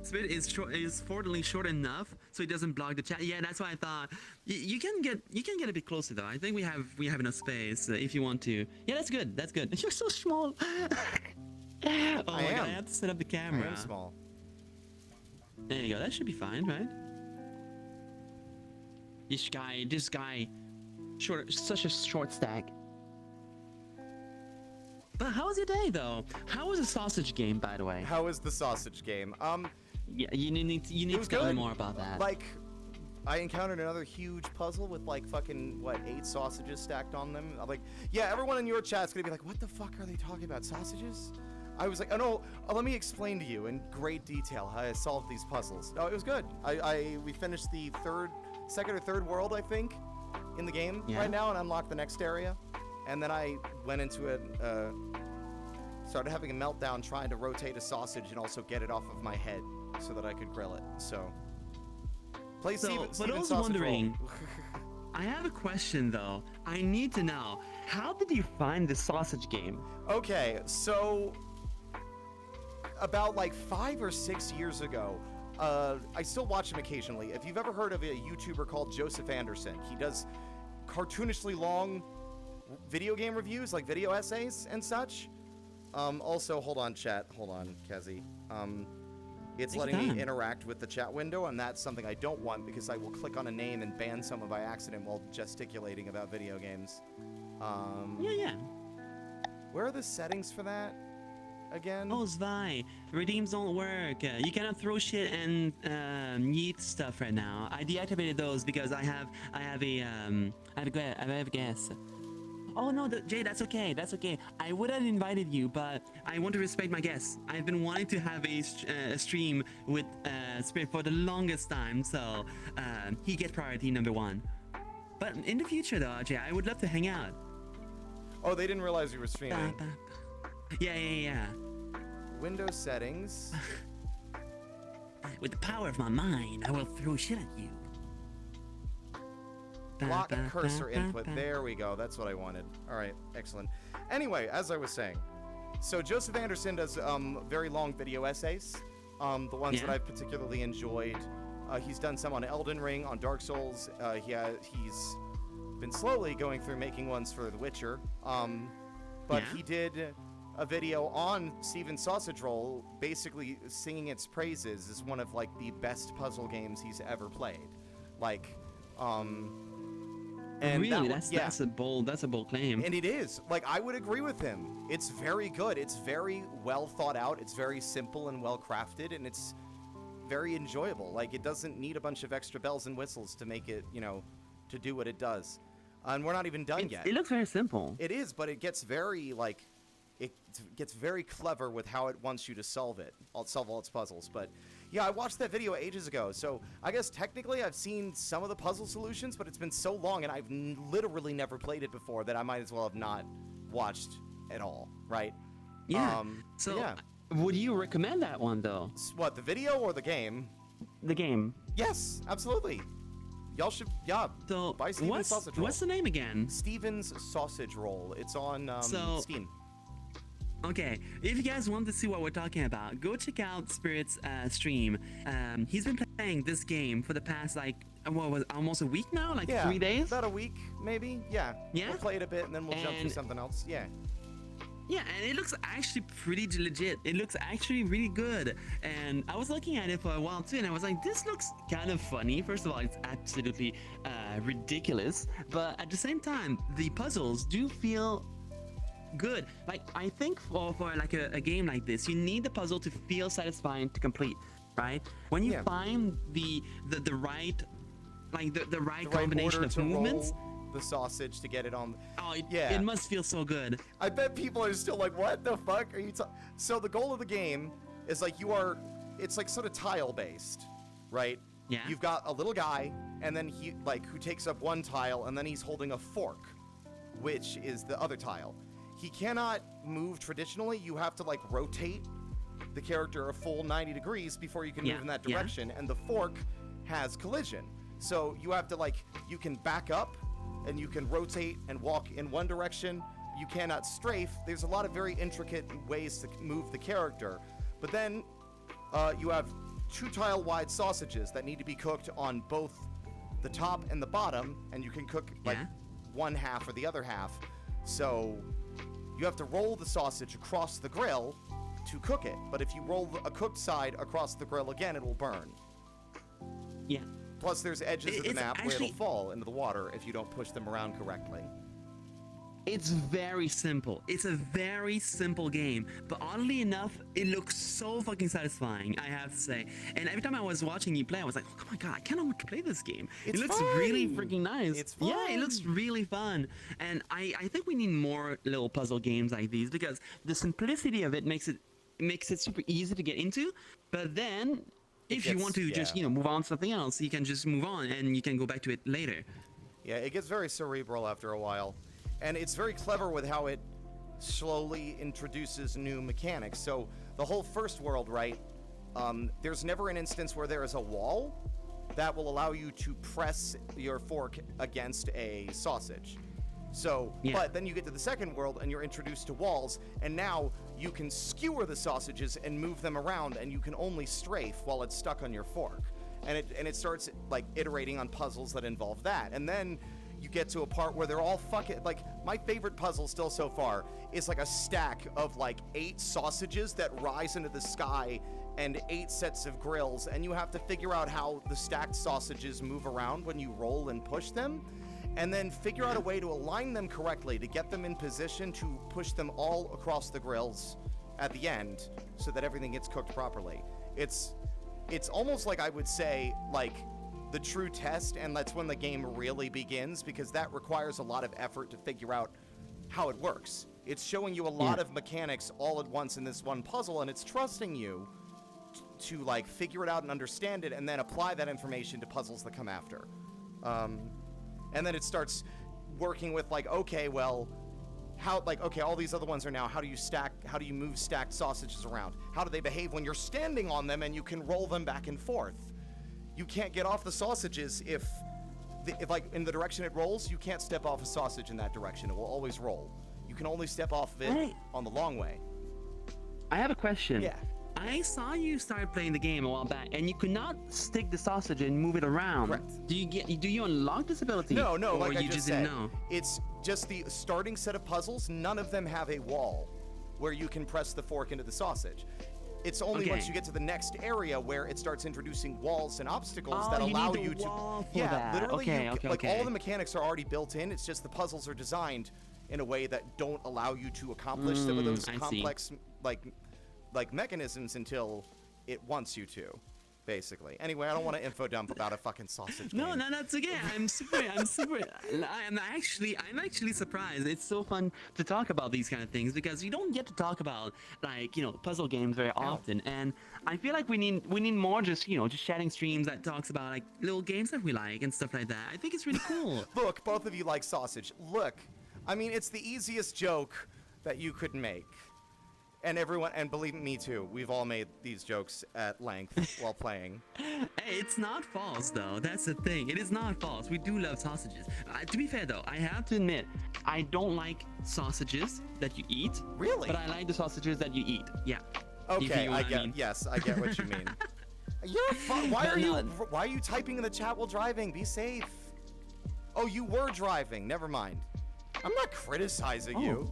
Spit is fortunately short enough so it doesn't block the chat. Yeah, that's why I thought you can get a bit closer though. I think we have enough space if you want to. Yeah, that's good. That's good. You're so small. Oh my god, I have to set up the camera. I am small. There you go. That should be fine, right? This guy, such a short stack. But how was your day though? How was the sausage game, by the way? How is the sausage game? Yeah, you need It to was tell me good. more about that. Like, I encountered another huge puzzle with like fucking, what, 8 sausages stacked on them. I'm like, yeah, everyone in your chat's gonna be like, what the fuck are they talking about, sausages? I was like, oh no, let me explain to you in great detail how I solved these puzzles. No, it was good. We finished the second or third world, I think, in the game Yeah. right now, and unlocked the next area. And then I went into it, started having a meltdown trying to rotate a sausage and also get it off of my head so that I could grill it. So, play So, Steven but I was Sausage wondering- Roll. I have a question though. I need to know. How did you find the sausage game? Okay, so about like 5 or 6 years ago, I still watch him occasionally. If you've ever heard of a YouTuber called Joseph Anderson, he does cartoonishly long video game reviews, like video essays and such. Also, hold on, chat. Hold on, Kezi. It's Take letting your me time. interact with the chat window, and that's something I don't want because I will click on a name and ban someone by accident while gesticulating about video games. Yeah. Where are the settings for that again? Oh, Zvi, redeems don't work. You cannot throw shit and yeet stuff right now. I deactivated those because I have a guess. Oh no, Jay, that's okay. That's okay. I would have invited you, but I want to respect my guests. I've been wanting to have a stream with Spirit for the longest time, so he gets priority number 1. But in the future, though, Jay, I would love to hang out. Oh, they didn't realize we were streaming. Yeah. Windows settings. With the power of my mind, I will throw shit at you. Block cursor input. There we go. That's what I wanted. All right, excellent. Anyway, as I was saying, so Joseph Anderson does very long video essays. The ones that Yeah. I've particularly enjoyed. He's done some on Elden Ring, on Dark Souls. He's been slowly going through making ones for The Witcher. But Yeah. he did a video on Steven Sausage Roll, basically singing its praises as one of like the best puzzle games he's ever played. Like, and really, that, that's a bold claim. and it is. Like, I would agree with him. It's very good. It's very well thought out. It's very simple and well crafted, and it's very enjoyable. Like, it doesn't need a bunch of extra bells and whistles to make it, to do what it does. And we're not even done yet. It looks very simple. It is, but it gets very, like, it gets very clever with how it wants you to solve all its puzzles. But yeah, I watched that video ages ago, so I guess technically I've seen some of the puzzle solutions, but it's been so long and I've literally never played it before that I might as well have not watched at all, right? Yeah. Would you recommend that one though? What, the video or the game? The game. Yes, absolutely. Y'all should, yeah. So buy Steven's Sausage Roll. What's the name again? Steven's Sausage Roll. It's on Steam. Okay, if you guys want to see what we're talking about, go check out Spirit's stream. He's been playing this game for the past, like, what was it, almost a week now? Like 3 days? About a week, maybe. Yeah. Yeah? We'll play it a bit and then we'll jump to something else. Yeah. Yeah, and it looks actually pretty legit. It looks actually really good. And I was looking at it for a while too, and I was like, this looks kind of funny. First of all, it's absolutely ridiculous. But at the same time, the puzzles do feel good. Like, I think for like a game like this, you need the puzzle to feel satisfying to complete, right? When you find the right, like the right combination of movements. The sausage to get it on. Oh, it must feel so good. I bet people are still like, what the fuck are you So the goal of the game is like it's like sort of tile based, right? Yeah. You've got a little guy and then he who takes up one tile and then he's holding a fork, which is the other tile. He cannot move traditionally. You have to like rotate the character a full 90 degrees before you can move in that direction. And the fork has collision. So you have to you can back up and you can rotate and walk in one direction. You cannot strafe. There's a lot of very intricate ways to move the character. But then you have 2 tile wide sausages that need to be cooked on both the top and the bottom, and you can cook one half or the other half. So you have to roll the sausage across the grill to cook it. But if you roll a cooked side across the grill again, it will burn. Yeah. Plus, there's edges of the map where it'll fall into the water if you don't push them around correctly. It's very simple. It's a very simple game, but oddly enough, it looks so fucking satisfying, I have to say. And every time I was watching you play, I was like, oh my god, I cannot wait to play this game. It looks really freaking nice. It's fun. Yeah, it looks really fun. And I think we need more little puzzle games like these because the simplicity of it makes it super easy to get into, but then if you want to just, move on to something else, you can just move on and you can go back to it later. Yeah, it gets very cerebral after a while. And it's very clever with how it slowly introduces new mechanics. So the whole first world, right, there's never an instance where there is a wall that will allow you to press your fork against a sausage. So, but then you get to the second world and you're introduced to walls, and now you can skewer the sausages and move them around, and you can only strafe while it's stuck on your fork. And it starts like iterating on puzzles that involve that. And then you get to a part where they're all fucking, like, my favorite puzzle still so far is like a stack of like 8 sausages that rise into the sky and 8 sets of grills, and you have to figure out how the stacked sausages move around when you roll and push them, and then figure out a way to align them correctly to get them in position to push them all across the grills at the end so that everything gets cooked properly. It's almost like, I would say, like the true test, and that's when the game really begins, because that requires a lot of effort to figure out how it works. It's showing you a lot of mechanics all at once in this one puzzle, and it's trusting you to like figure it out and understand it, and then apply that information to puzzles that come after. And then it starts working with like, okay, well, how, like, okay, all these other ones are now, how do you move stacked sausages around? How do they behave when you're standing on them and you can roll them back and forth? You can't get off the sausages if like in the direction it rolls, you can't step off a sausage in that direction. It will always roll. You can only step off of it on the long way. I have a question. Yeah. I saw you start playing the game a while back, and you could not stick the sausage and move it around. Correct. Do you unlock this ability? No, or like you I just didn't said, know? it's just the starting set of puzzles. None of them have a wall where you can press the fork into the sausage. It's only once you get to the next area where it starts introducing walls and obstacles that allow you to. Literally, all the mechanics are already built in. It's just the puzzles are designed in a way that don't allow you to accomplish some of those complex like mechanisms until it wants you to. basically. Anyway, I don't want to info dump about a fucking sausage No, game. no, that's okay. I'm actually surprised. It's so fun to talk about these kind of things because you don't get to talk about like, puzzle games very often. And I feel like we need more just chatting streams that talks about like little games that we like and stuff like that. I think it's really cool. Look, both of you like sausage. Look, I mean, it's the easiest joke that you could make. And believe me too, we've all made these jokes at length while playing. Hey, it's not false though. That's the thing. It is not false. We do love sausages. To be fair though, I have to admit, I don't like sausages that you eat. Really? But I like the sausages that you eat. Yeah. Okay, I get. Yes, I get what you mean. You're fun. Why are you typing in the chat while driving? Be safe. Oh, you were driving. Never mind. I'm not criticizing you.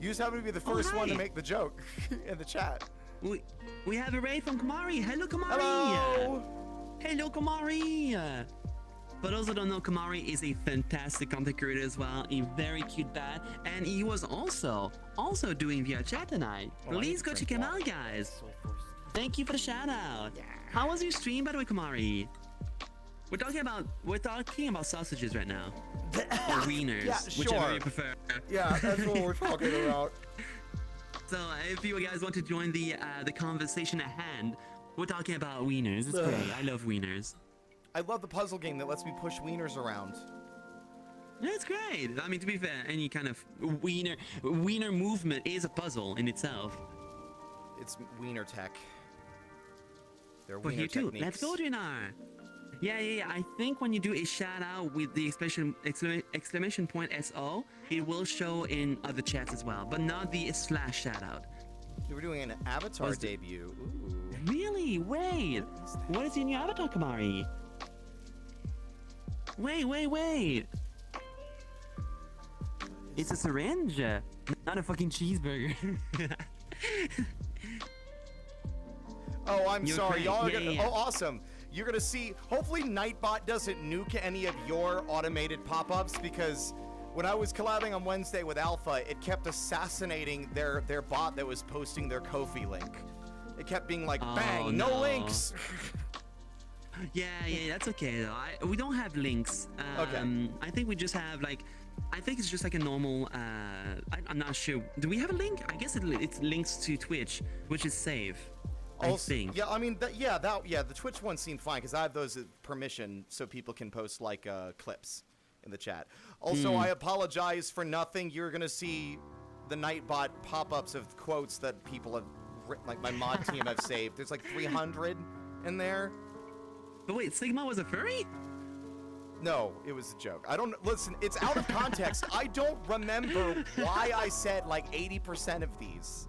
You just happen to be the first one to make the joke in the chat. We have a raid from Kamari. Hello, Kamari. Hello. Hello, Kamari. For those who don't know, Kamari is a fantastic content creator as well, a very cute bat, and he was also doing VRChat tonight. Please go check him out, guys. Thank you for the shout out. Yeah. How was your stream, by the way, Kamari? We're talking about sausages right now. Or wieners, Yeah, whichever sure. you prefer. Yeah, that's what we're talking about. So if you guys want to join the conversation at hand, we're talking about wieners. It's great. I love wieners. I love the puzzle game that lets me push wieners around. Yeah, it's great. I mean, to be fair, any kind of wiener movement is a puzzle in itself. It's wiener tech. They're For wiener you too. techniques. Let's go, Dinar. Yeah. I think when you do a shout out with the exclamation point SO, it will show in other chats as well, but not the / shout out. We were doing an avatar debut. Ooh. Really? Wait. What is in your avatar, Kamari? Wait. It's a syringe, not a fucking cheeseburger. Oh, I'm You're sorry. great. Y'all are Yeah, gonna. yeah. Oh, awesome. You're gonna see. Hopefully, Nightbot doesn't nuke any of your automated pop-ups because when I was collabing on Wednesday with Alpha, it kept assassinating their bot that was posting their Ko-fi link. It kept being like, bang, no links. Yeah, that's okay though. We don't have links. Okay. I think we just have like, I think it's just like a normal. I'm not sure. Do we have a link? I guess it's links to Twitch, which is safe. I think. Yeah, I mean, the Twitch one seemed fine because I have those at permission so people can post like clips in the chat. Also, I apologize for nothing. You're gonna see the Nightbot pop-ups of quotes that people have written, like my mod team have saved. There's like 300 in there. But wait, Sigma was a furry? No, it was a joke. I don't listen. It's out of context. I don't remember why I said like 80% of these.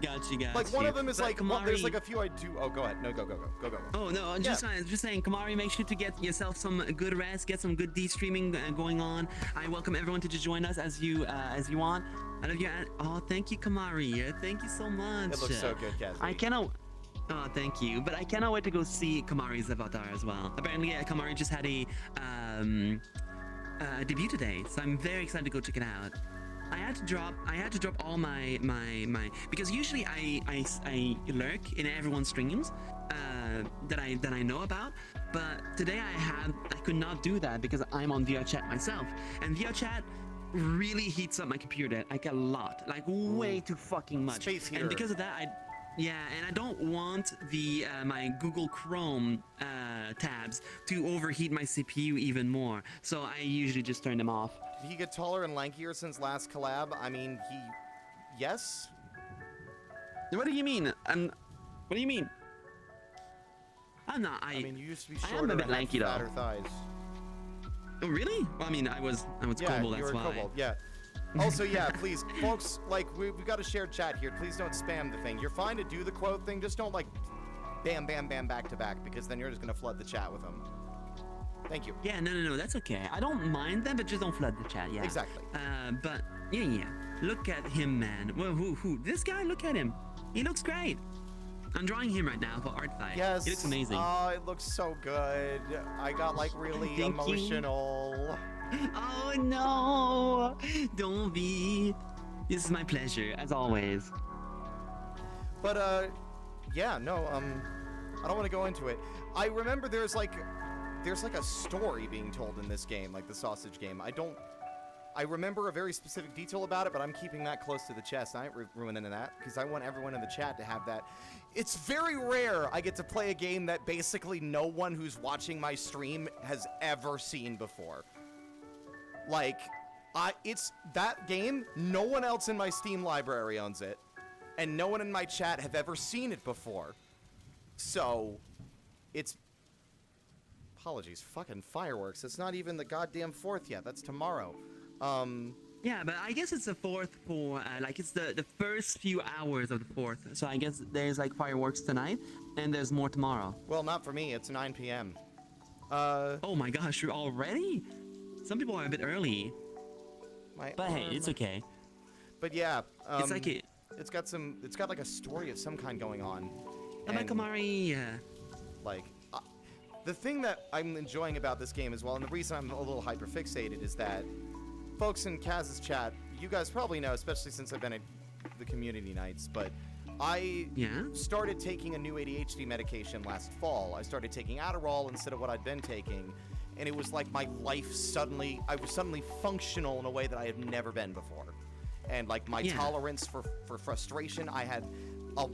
Got you. Like one of them is But like well, there's like a few I do. Oh, go ahead. No, go. Oh no, I'm just saying, Kamari, make sure to get yourself some good rest, get some good de-streaming going on. I welcome everyone to just join us as you want. I love you. Oh, thank you, Kamari. Thank you so much. It looks so good, Cassie. I cannot. Oh, thank you. But I cannot wait to go see Kamari's avatar as well. Apparently, Kamari just had a debut today, so I'm very excited to go check it out. I had to drop all my because usually I lurk in everyone's streams that I know about, but today I could not do that because I'm on VRChat myself, and VRChat really heats up my computer like a lot, like way too fucking much. Space heater. And because of that, and I don't want the my Google Chrome tabs to overheat my CPU even more, so I usually just turn them off. Did he get taller and lankier since last collab? I mean, yes? What do you mean? What do you mean? I'm not. I mean, you used to be I am shorter a bit and lanky, have though. fatter thighs. Oh, really? Well, I mean, I was Yeah, kobold, you that's were why. kobold, yeah. Also, yeah, please, folks, like, we got a shared chat here. Please don't spam the thing. You're fine to do the quote thing, just don't, like, bam, bam, bam, back to back, because then you're just gonna flood the chat with them. Thank you. Yeah, no, that's okay. I don't mind them, but just don't flood the chat, yeah. Exactly. But, yeah. Look at him, man. Well, who? This guy, look at him. He looks great. I'm drawing him right now for art fight. Yes. He looks amazing. Oh, it looks so good. I got, like, really Thank you. emotional. Oh, no. Don't be. This is my pleasure, as always. But, yeah, no, I don't want to go into it. I remember there's like a story being told in this game, like the sausage game. I remember a very specific detail about it, but I'm keeping that close to the chest. I ain't ruining that because I want everyone in the chat to have that. It's very rare I get to play a game that basically no one who's watching my stream has ever seen before. Like, it's that game, no one else in my Steam library owns it, and no one in my chat have ever seen it before. So, it's... Apologies, fucking fireworks. It's not even the goddamn 4th yet. That's tomorrow. Yeah, but I guess it's the 4th for, like, it's the first few hours of the 4th. So I guess there's, like, fireworks tonight, and there's more tomorrow. Well, not for me. It's 9 p.m. Oh my gosh, you're already? Some people are a bit early. But hey, it's okay. But yeah, it's like it's got like a story of some kind going on. Kamari, like, the thing that I'm enjoying about this game as well, and the reason I'm a little hyperfixated, is that folks in Kaz's chat, you guys probably know, especially since I've been at the community nights, but I started taking a new ADHD medication last fall. I started taking Adderall instead of what I'd been taking, and it was like my life I was suddenly functional in a way that I had never been before. And like my tolerance for frustration, I had a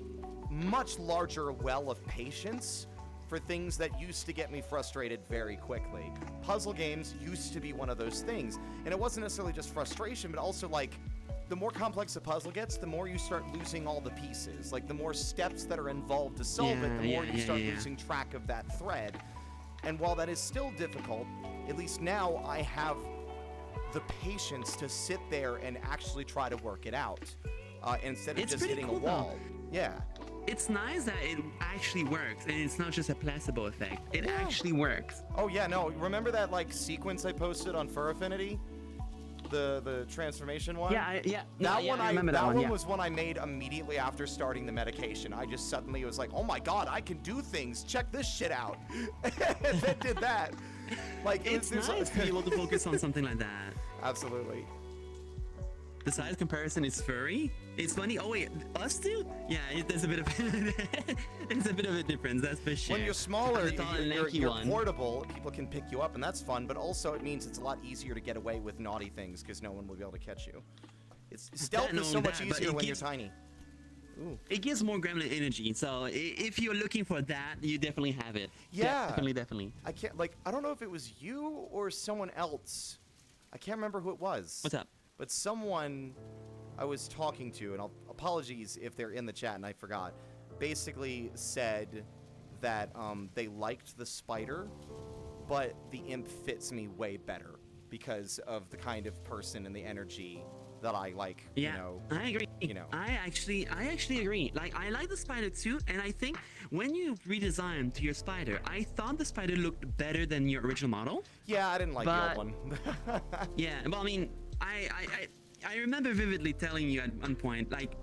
much larger well of patience for things that used to get me frustrated very quickly. Puzzle games used to be one of those things, and it wasn't necessarily just frustration, but also like, the more complex a puzzle gets, the more you start losing all the pieces. Like, the more steps that are involved to solve it, the more you start losing track of that thread. And while that is still difficult, at least now I have the patience to sit there and actually try to work it out, instead of just hitting a wall. Yeah. It's nice that it actually works, and it's not just a placebo effect. It actually works. Oh yeah, no, remember that like sequence I posted on Fur Affinity? The transformation one? I remember that one was one I made immediately after starting the medication. I just suddenly was like, oh my god, I can do things. Check this shit out. And then did that. Like, it's nice to be able to focus on something like that. Absolutely. The size comparison is furry. It's funny. Oh wait, us two? Yeah, there's a bit of it's a bit of a difference. That's for sure. When you're smaller, you're portable. People can pick you up, and that's fun. But also, it means it's a lot easier to get away with naughty things because no one will be able to catch you. Stealth is so much easier when you're tiny. Ooh. It gives more gremlin energy. So if you're looking for that, you definitely have it. Yeah, definitely. I don't know if it was you or someone else. I can't remember who it was. What's up? But someone I was talking to, and apologies if they're in the chat and I forgot, basically said that they liked the spider, but the imp fits me way better because of the kind of person and the energy that I like. Yeah, you know, I agree. I actually agree. Like, I like the spider too, and I think when you redesigned to your spider, I thought the spider looked better than your original model. Yeah, I didn't like the old one. Yeah, well, I mean, I remember vividly telling you at one point, like,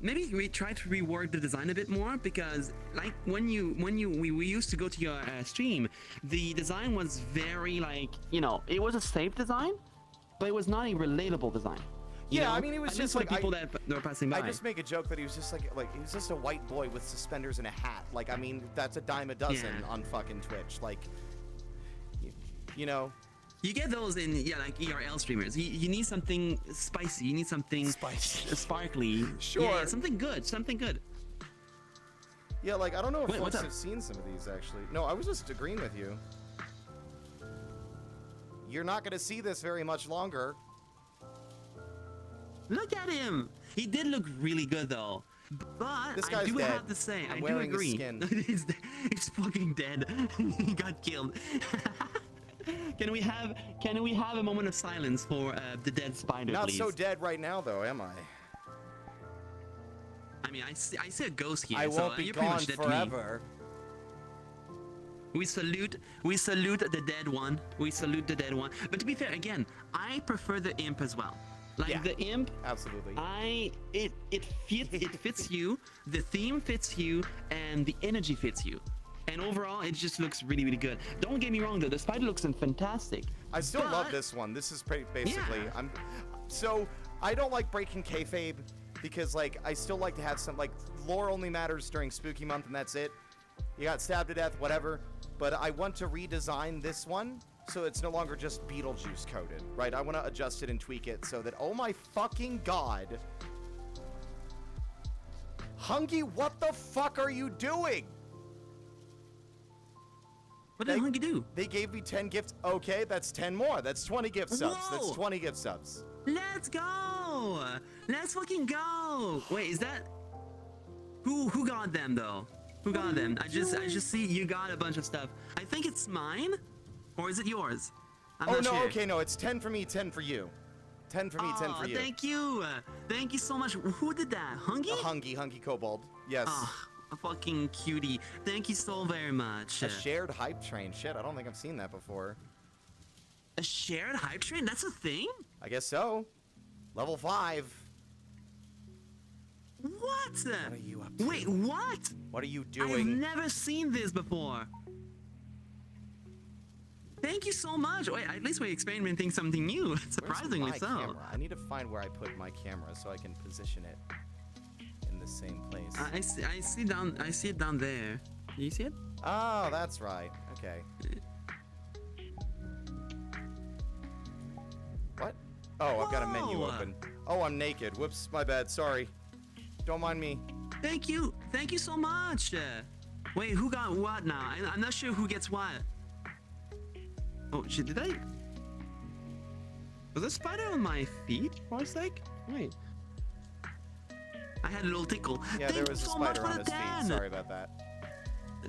maybe we try to rework the design a bit more, because like when we used to go to your stream, the design was very like, it was a safe design, but it was not a relatable design. Yeah, I mean, it was just like people that were passing by. I just make a joke that he was just like he was just a white boy with suspenders and a hat. Like, I mean, that's a dime a dozen on fucking Twitch. Like, you know. You get those in like ERL streamers. You need something spicy. You need something sparkly. Sure. Yeah, something good. Yeah, like, I don't know if folks have seen some of these actually. No, I was just agreeing with you. You're not gonna see this very much longer. Look at him. He did look really good though. But this guy's I do dead. have to say, I'm I do wearing agree. His skin. He's fucking dead. He got killed. Can we have a moment of silence for the dead spider, Not please? so dead right now, though, am I? I mean, I see a ghost here. I won't be gone forever. We salute the dead one. But to be fair, again, I prefer the imp as well. Like, the imp, absolutely. It fits you. The theme fits you, and the energy fits you. And overall, it just looks really, really good. Don't get me wrong, though. The spider looks fantastic. I still love this one. This is basically... So, I don't like breaking kayfabe, because, like, I still like to have some... Like, lore only matters during Spooky Month, and that's it. You got stabbed to death, whatever. But I want to redesign this one so it's no longer just Beetlejuice coded, right? I want to adjust it and tweak it so that, oh my fucking god. Hungy, what the fuck are you doing? What did Hunky do? They gave me 10 gifts. Okay, that's 10 more. That's 20 gift subs. Whoa! That's 20 gift subs. Let's go! Let's fucking go! Wait, is that... Who got them, though? Who got them? I just see you got a bunch of stuff. I think it's mine? Or is it yours? I'm not sure. Okay, no, it's 10 for me, 10 for you. 10 for me, 10 for you. Thank you! Thank you so much. Who did that? Hungy? Hungy Kobold. Yes. A fucking cutie. Thank you so very much. A shared hype train. Shit, I don't think I've seen that before. A shared hype train? That's a thing? I guess so. Level 5. What? What are you up to? Wait, what? What are you I've doing? never seen this before. Thank you so much. Wait, at least we're experimenting something new. Surprisingly Where's my so. camera? I need to find where I put my camera so I can position it in the same place. I see it down there. Do you see it? Oh, that's right. Okay. What? Oh, I've got a menu Whoa. open. Oh, I'm naked. Whoops, my bad. Sorry. Don't mind me. Thank you so much. Wait, who got what now? I'm not sure who gets what. Oh shit! Did I? Was a spider on my feet for a sec? Wait. I had a little tickle. Yeah, there was a spider on his feet. Sorry about that.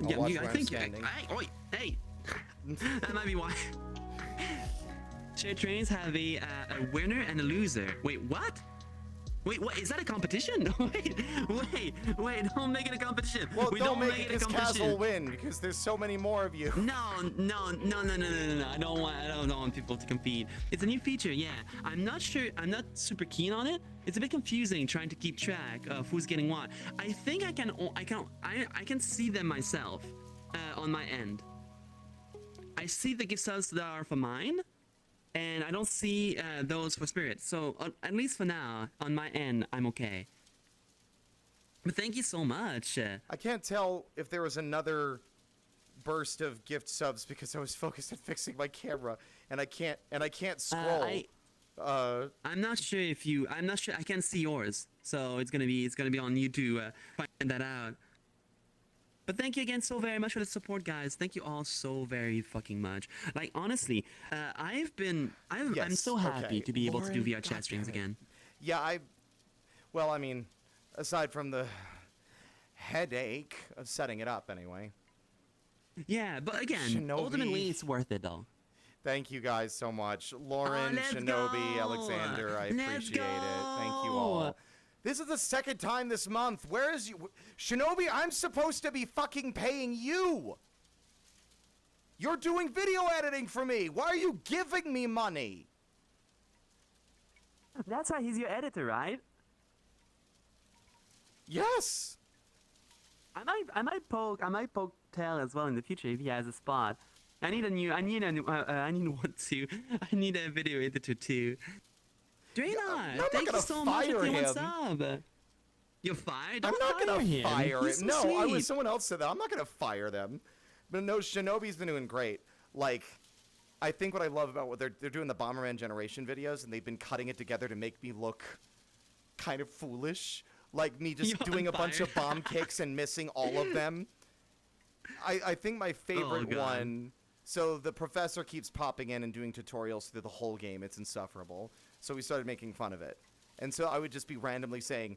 Yeah, watch I where I'm think. standing. Hey. That might be why. Shared trains have a winner and a loser. Wait, what? Wait, what? Is that a competition? wait, don't make it a competition. Well, we don't make it a because Kaz competition. will win because there's so many more of you. No. I don't want people to compete. It's a new feature, yeah. I'm not super keen on it. It's a bit confusing trying to keep track of who's getting what. I think I can see them myself on my end. I see the gift subs that are for mine, and I don't see those for Spirit. So at least for now, on my end, I'm okay. But thank you so much. I can't tell if there was another burst of gift subs because I was focused on fixing my camera and I can't scroll. I'm not sure if you. I'm not sure. I can't see yours, so it's gonna be on you to find that out. But thank you again so very much for the support, guys. Thank you all so very fucking much. Like honestly, I'm so happy to be able to do VRChat streams again. Yeah, well, I mean, aside from the headache of setting it up anyway. Yeah, but again, Shinobi. ultimately it's worth it though. Thank you guys so much. Lauren, let's Shinobi, go. Alexander, I Let's appreciate it. Thank you go. all. This is the second time this month. Where is you? Shinobi, I'm supposed to be fucking paying you. You're doing video editing for me. Why are you giving me money? That's why he's your editor, right? Yes. I might poke Tail as well in the future if he has a spot. I need one too. I need a video editor too. Draenor, thank you so much for the sub. You're fired? I'm not gonna fire him. So No, sweet. I was someone else said that. I'm not gonna fire them. But no, Shinobi's been doing great. Like, I think what I love about what they're doing the Bomberman Generation videos, and they've been cutting it together to make me look kind of foolish. Like me just doing a bunch of bomb kicks and missing all of them. I think my favorite one. So the professor keeps popping in and doing tutorials through the whole game. It's insufferable. So we started making fun of it. And so I would just be randomly saying,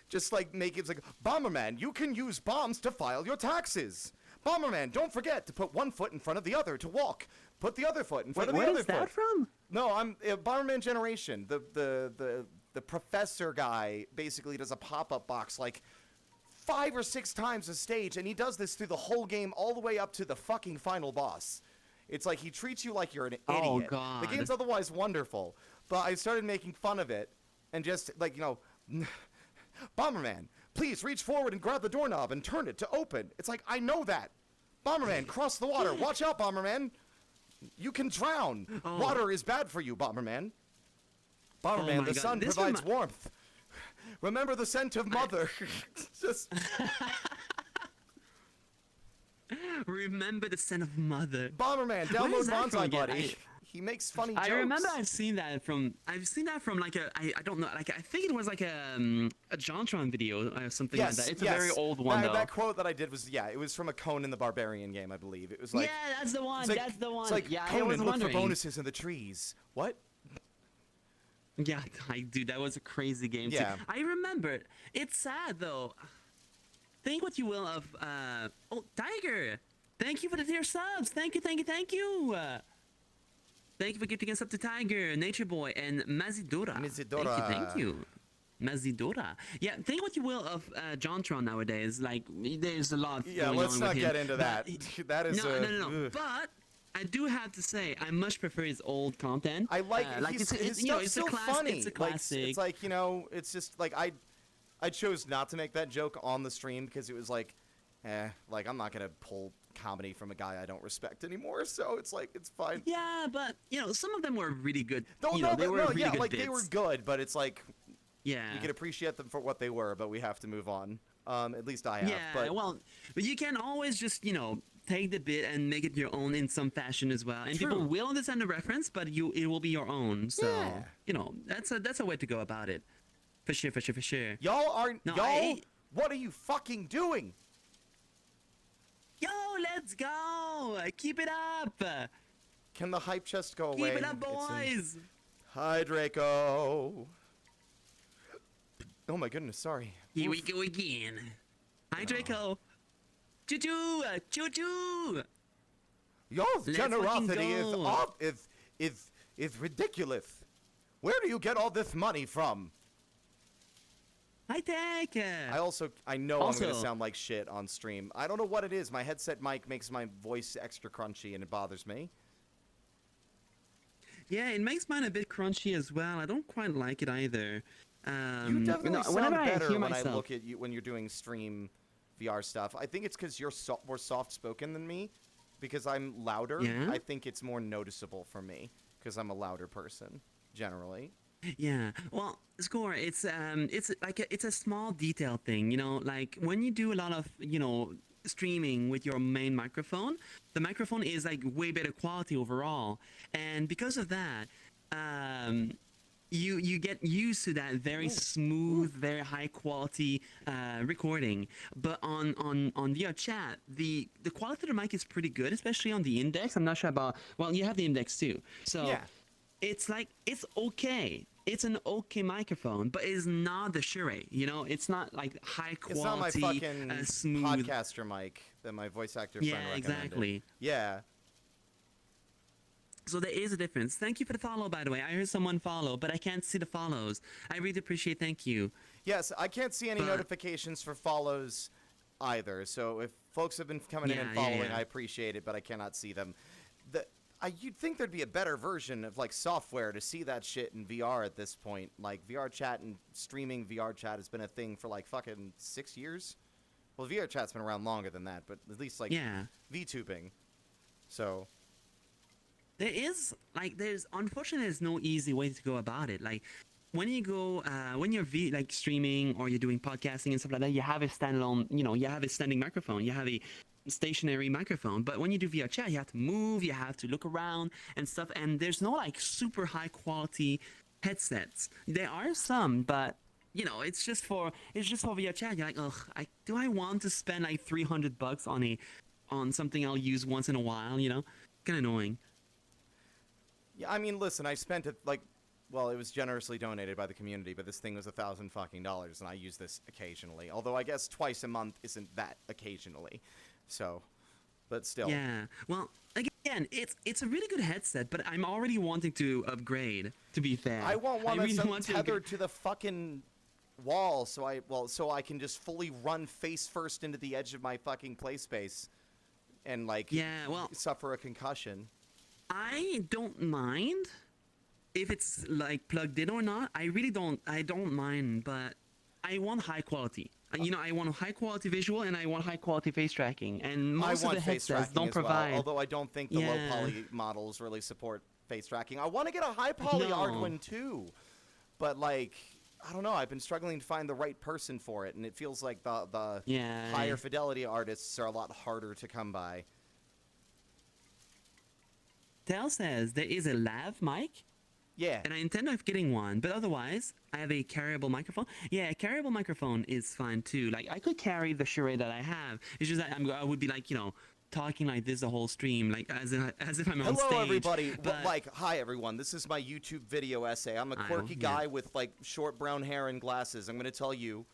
just like make it like, Bomberman, you can use bombs to file your taxes. Bomberman, don't forget to put one foot in front of the other to walk. Put the other foot in front of the other foot. Where is that from? No, I'm Bomberman Generation. The professor guy basically does a pop-up box like 5 or 6 times a stage, and he does this through the whole game all the way up to the fucking final boss. It's like he treats you like you're an idiot. Oh, God. The game's otherwise wonderful, but I started making fun of it and just like, Bomberman, please reach forward and grab the doorknob and turn it to open. It's like, I know that. Bomberman, cross the water. Watch out, Bomberman. You can drown. Oh. Water is bad for you, Bomberman. Bomberman, the sun provides warmth. Remember the scent of mother. Just Remember the scent of mother. Bomberman, Where download is that from Bonsai again? Buddy. He makes funny jokes. I remember I've seen that from like I don't know, like I think it was like a JonTron video or something like that. It's a very old one though. That quote that I did was it was from a Conan the Barbarian game, I believe. It was like yeah, that's the one. That's the one. It's like yeah, Conan, I was look wondering. for bonuses in the trees. What? Yeah, dude, that was a crazy game Yeah. too. I remember. It's sad though. Think what you will of oh, Tiger. Thank you for the tier subs. Thank you. Thank you for gifting us up to Tiger, Nature Boy, and Mazidora. Thank you. Mazidora. Yeah, think what you will of JonTron nowadays. Like, there's a lot going let's on not with get him, into but that. That is no. ugh. But I do have to say, I much prefer his old content. I like his stuff's you know, it's so funny. It's a classic. It's like, it's just like I chose not to make that joke on the stream because it was like, like I'm not gonna pull comedy from a guy I don't respect anymore, so it's like it's fine. Yeah, but some of them were really good. They were really good like bits. they were good, but it's like Yeah. you can appreciate them for what they were, but we have to move on. At least I have. Yeah, but but you can always just take the bit and make it your own in some fashion as well. And people will understand the reference, but it will be your own. So that's a way to go about it. For sure. Y'all what are you fucking doing? Yo, let's go! Keep it up! Can the hype chest go away? Keep it up, boys! Hi, Draco. Oh my goodness, sorry. Here we go again. Hi, Draco. Choo-choo! Your generosity go. is ridiculous. Where do you get all this money from? Hi, Tech! I know I'm gonna sound like shit on stream. I don't know what it is. My headset mic makes my voice extra crunchy and it bothers me. Yeah, it makes mine a bit crunchy as well. I don't quite like it either. You definitely sound better when myself, I look at you when you're doing stream VR stuff. I think it's because you're more soft-spoken than me, because I'm louder. Yeah? I think it's more noticeable for me because I'm a louder person generally. Yeah, well, Score, it's a small detail thing, like when you do a lot of, streaming with your main microphone, the microphone is like way better quality overall. And because of that, you get used to that very smooth, very high quality recording. But on VRChat, the quality of the mic is pretty good, especially on the index. I'm not sure about, well, you have the index too. So Yeah. it's like, it's okay. It's an okay microphone, but it's not the Shure, It's not like high quality, It's not my fucking smooth podcaster mic that my voice actor friend recommended. exactly. Yeah. So there is a difference. Thank you for the follow, by the way. I heard someone follow, but I can't see the follows. I really appreciate. Thank you. Yes, I can't see any notifications for follows either. So if folks have been coming in and following, I appreciate it, but I cannot see them. You'd think there'd be a better version of like software to see that shit in VR at this point. Like VRChat and streaming VRChat has been a thing for like fucking 6 years. Well, VRChat's been around longer than that, but at least like VTubing. So unfortunately there's no easy way to go about it. Like when you go when you're streaming or you're doing podcasting and stuff like that, you have a standalone, you have a standing microphone, you have a stationary microphone. But when you do VRChat, you have to move, you have to look around and stuff, and there's no like super high quality headsets. There are some, but it's just for VRChat. You're like, ugh, do I want to spend like $300 on something I'll use once in a while? Kind of annoying. yeah, I mean, listen, I spent it like, well, it was generously donated by the community, but this thing was $1,000 fucking dollars, and I use this occasionally. Although I guess twice a month isn't that occasionally. So, but still. Yeah. Well, again, it's a really good headset, but I'm already wanting to upgrade. To be fair, I want one that's really tethered to the fucking wall, so I can just fully run face first into the edge of my fucking play space, and like suffer a concussion. I don't mind if it's like plugged in or not. I really don't. I don't mind, but I want high quality. I want a high quality visual and I want high quality face tracking. And most of the headsets don't provide. Well, although I don't think the low poly models really support face tracking. I want to get a high poly Arduino too, but like I don't know. I've been struggling to find the right person for it, and it feels like the Yeah. higher fidelity artists are a lot harder to come by. Dell says there is a lav mic, Yeah. and I intend on getting one, but otherwise, I have a carryable microphone. Yeah, a carryable microphone is fine too. Like, I could carry the charade that I have. It's just that I would be like, talking like this the whole stream, like as if I'm on stage. Hello, everybody. But, Hi, everyone. This is my YouTube video essay. I'm a quirky guy with, like, short brown hair and glasses. I'm going to tell you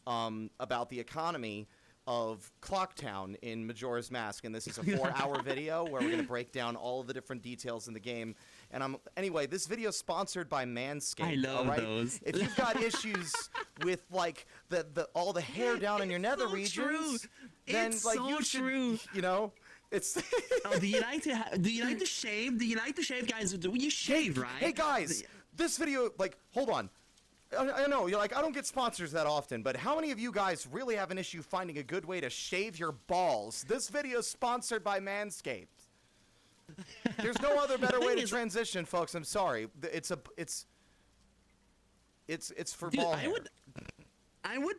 about the economy of Clocktown in Majora's Mask, and this is a 4-hour video where we're going to break down all of the different details in the game. And anyway, this video is sponsored by Manscaped. I love all right? those. If you've got issues with, like, all the hair down in your nether so regions, true. then It's like so you should, true. It's. Oh, do you like to shave? Do you like to shave, guys? Do you shave, right? Hey guys, this video, like, hold on. I know, you're like, I don't get sponsors that often, but how many of you guys really have an issue finding a good way to shave your balls? This video is sponsored by Manscaped. There's no other better way to transition, folks. I'm sorry. It's for Dude, ball hair. I would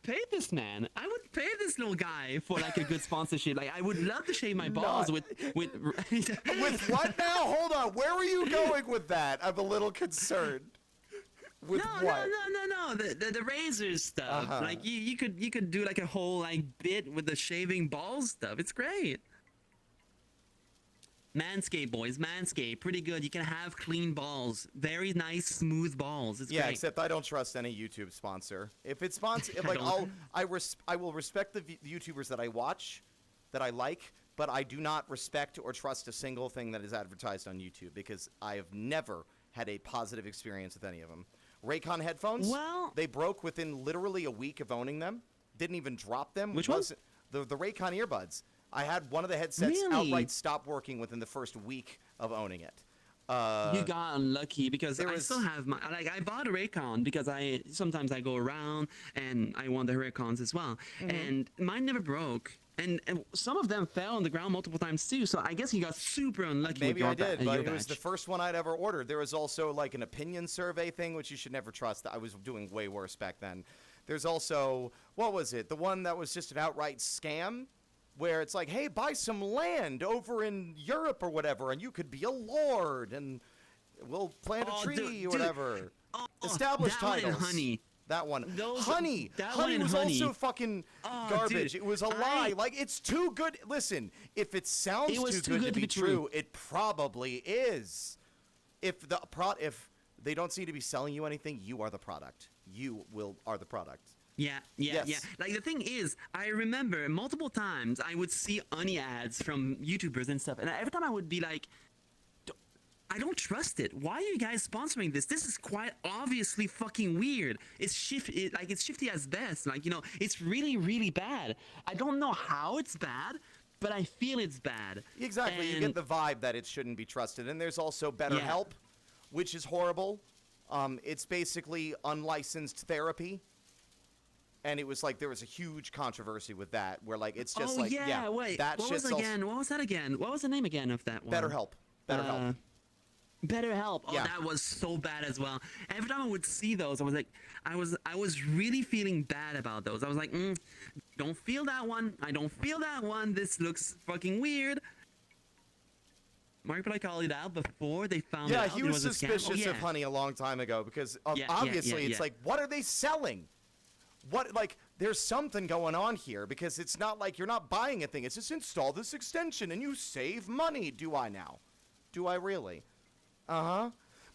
pay this man. I would pay this little guy for like a good sponsorship. Like, I would love to shave my balls with With what now? Hold on. Where were you going with that? I'm a little concerned. With what? No. The razors stuff. Like you could do like a whole like bit with the shaving balls stuff. It's great. Manscaped, boys. Manscaped, pretty good. You can have clean balls, very nice, smooth balls. It's Yeah, great. except I don't trust any YouTube sponsor. If it's sponsored, like I will respect the YouTubers that I watch, that I like, but I do not respect or trust a single thing that is advertised on YouTube because I have never had a positive experience with any of them. Raycon headphones, Well, they broke within literally a week of owning them. Didn't even drop them. Which one? The Raycon earbuds. I had one of the headsets Really? outright stop working within the first week of owning it. You got unlucky because I was- still have my I bought a Raycon because sometimes I go around and I want the Raycons as well, and mine never broke. And some of them fell on the ground multiple times too, so I guess you got super unlucky. Maybe with I did, your but it was the batch. first one I'd ever ordered. There was also like an opinion survey thing, which you should never trust. I was doing way worse back then. There's also, what was it? The one that was just an outright scam, where it's like, hey, buy some land over in Europe or whatever, and you could be a lord, and we'll plant a tree or whatever. Established that one and titles. Honey. That one. Those- Honey. that Honey one and was Honey. also fucking Oh, garbage. dude, It was a lie. Like, it's too good. Listen, if it sounds It was too good to be true, it probably is. If they don't seem to be selling you anything, you are the product. You are the product. Yeah. Yes. Like, the thing is, I remember multiple times I would see Honey ads from YouTubers and stuff, and every time I would be like, I don't trust it. Why are you guys sponsoring this? This is quite obviously fucking weird. It's shifty as best. Like, it's really, really bad. I don't know how it's bad, but I feel it's bad. Exactly. You get the vibe that it shouldn't be trusted. And there's also BetterHelp, which is horrible. It's basically unlicensed therapy. And it was like there was a huge controversy with that, where like it's just wait. that What was shit's again? What was that again? What was the name again of that one? BetterHelp. BetterHelp. Oh, Yeah. that was so bad as well. Every time I would see those, I was like, I was really feeling bad about those. I was like, don't feel that one. I don't feel that one. This looks fucking weird. Mark probably called it out before they found out he it was was a scam. suspicious of Honey a long time ago because obviously it's like, what are they selling? What, like, there's something going on here because it's not like you're not buying a thing. It's just install this extension and you save money. Do I now? Do I really?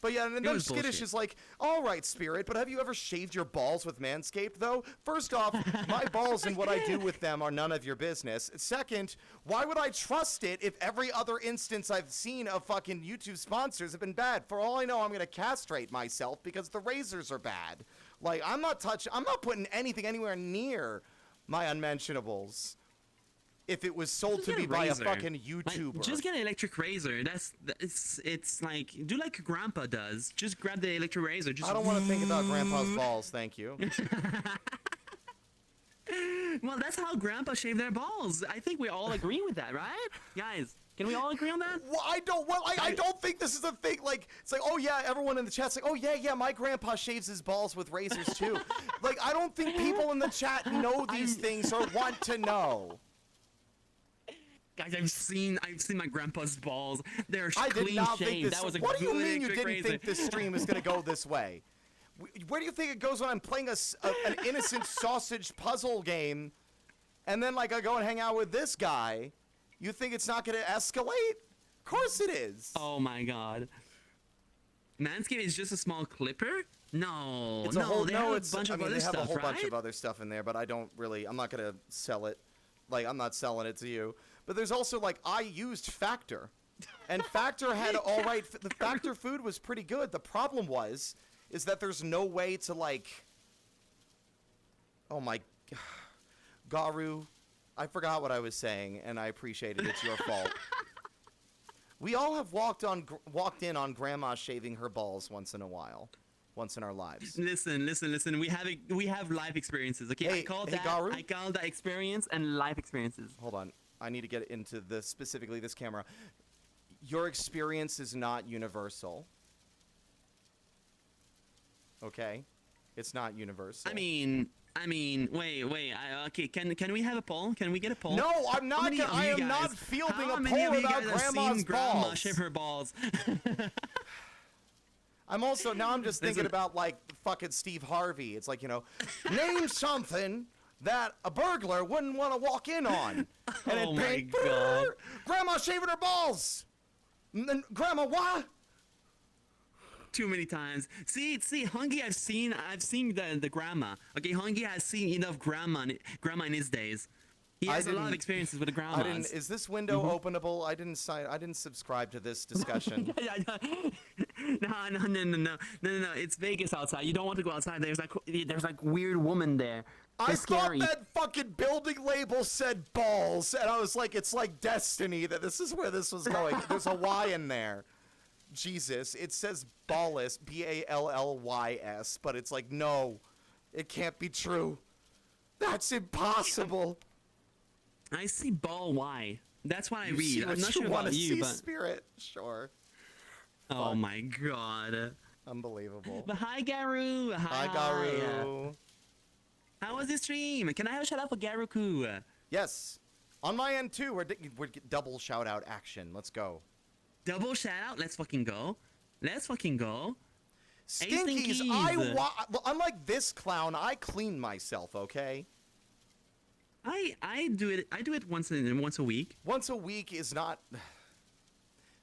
But yeah, and then Skittish is like, all right, Spirit, but have you ever shaved your balls with Manscaped, though? First off, my balls and what I do with them are none of your business. Second, why would I trust it if every other instance I've seen of fucking YouTube sponsors have been bad? For all I know, I'm going to castrate myself because the razors are bad. Like, I'm not putting anything anywhere near my unmentionables. If it was sold to me by a fucking YouTuber. Like, just get an electric razor. It's like, do like Grandpa does. Just grab the electric razor. I don't want to think about Grandpa's balls, thank you. Well, that's how Grandpa shaved their balls. I think we all agree with that, right? Guys, Can we all agree on that? Well, I don't think this is a thing. Like, it's like, oh yeah, everyone in the chat's like, oh yeah, my grandpa shaves his balls with razors too. Like, I don't think people in the chat know these things or want to know. Guys, I've seen my grandpa's balls. They're I did clean not shaved. think this. That was a What do you good mean you trick didn't think this stream was gonna go this way? Where do you think it goes when I'm playing an innocent sausage puzzle game, and then like I go and hang out with this guy? You think it's not gonna escalate? Of course it is. Oh my god. Manscaped is just a small clipper? No, It's a whole, they no, have it's, a bunch of I mean, other they have stuff, a whole bunch right? of other stuff in there, but I'm not gonna sell it. Like, I'm not selling it to you. But there's also, like, I used Factor. And Factor had the Factor food was pretty good. The problem is that there's no way to, like, oh my, Garu, I forgot what I was saying, and I appreciate it. It's your fault. We all have walked in on Grandma shaving her balls once in our lives. Listen. We have life experiences. Okay, Hey, I call Garu? that experience and life experiences. Hold on. I need to get into specifically this camera. Your experience is not universal. Okay? It's not universal. I mean, wait. Okay, can we have a poll? Can we get a poll? No, I'm not. I am not fielding a poll about Grandma's Grandma balls. shave her balls? I'm just thinking about like fucking Steve Harvey. It's like, name something that a burglar wouldn't want to walk in on. And Oh my god. Grandma shaving her balls. And Grandma, why? Too many times. See, Hungy, I've seen the grandma. Okay, Hungy has seen enough grandma in his days. He has a lot of experiences with the grandmas. Is this window openable? I didn't subscribe to this discussion. No. It's Vegas outside. You don't want to go outside. There's like weird woman there. I scary. thought that fucking building label said balls, and I was like, it's like destiny that this is where this was going. There's a Y in there. Jesus, it says ballus, B-A-L-L-Y-S, but it's like, no, it can't be true. That's impossible. I see ball Y. That's what I You read. see I'm what not sure you about want to you, see, but Spirit. Sure. oh Fuck. my god. Unbelievable. But hi, Garu. Hi, Garu. How was the stream? Can I have a shout out for Garuku? Yes. On my end, too, we're double shout-out action. Let's go. Double shout out. Let's fucking go. Stinkies, unlike this clown, I clean myself, okay? I do it once a week. Once a week is not...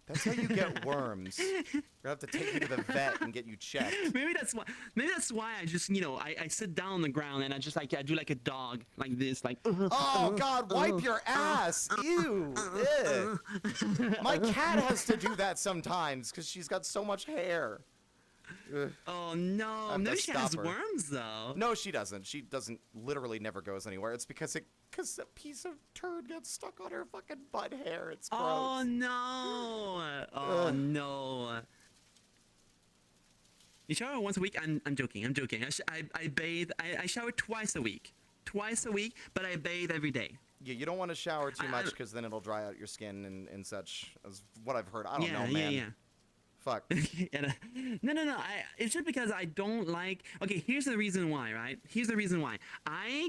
That's how you get worms. We're gonna have to take you to the vet and get you checked. Maybe that's why I just I sit down on the ground and I just I do like a dog like this like. Oh God! Wipe your ass! Ew! Ugh. My cat has to do that sometimes because she's got so much hair. Ugh. Oh no! Maybe she has worms though. No, she doesn't. She doesn't. Literally never goes anywhere. It's because a piece of turd gets stuck on her fucking butt hair. It's gross. Oh no! Oh no! You shower once a week? I'm joking. I bathe. I shower twice a week. But I bathe every day. Yeah, you don't want to shower too much because then it'll dry out your skin and such. As what I've heard. I don't know, man. Yeah. Fuck. No. It's just because I don't like. Okay, here's the reason why. Right? Here's the reason why. I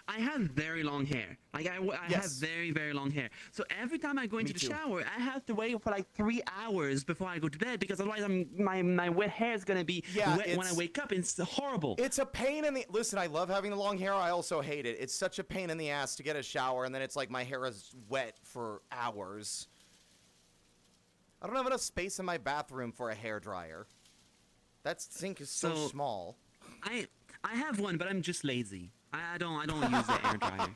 have very long hair. Like I have very, very long hair. So every time I go into the shower, I have to wait for like 3 hours before I go to bed because otherwise my wet hair is gonna be wet when I wake up. It's horrible. It's a pain in the... Listen, I love having the long hair. I also hate it. It's such a pain in the ass to get a shower and then it's like my hair is wet for hours. I don't have enough space in my bathroom for a hairdryer. That sink is so small. I have one, but I'm just lazy. I don't use the air dryer.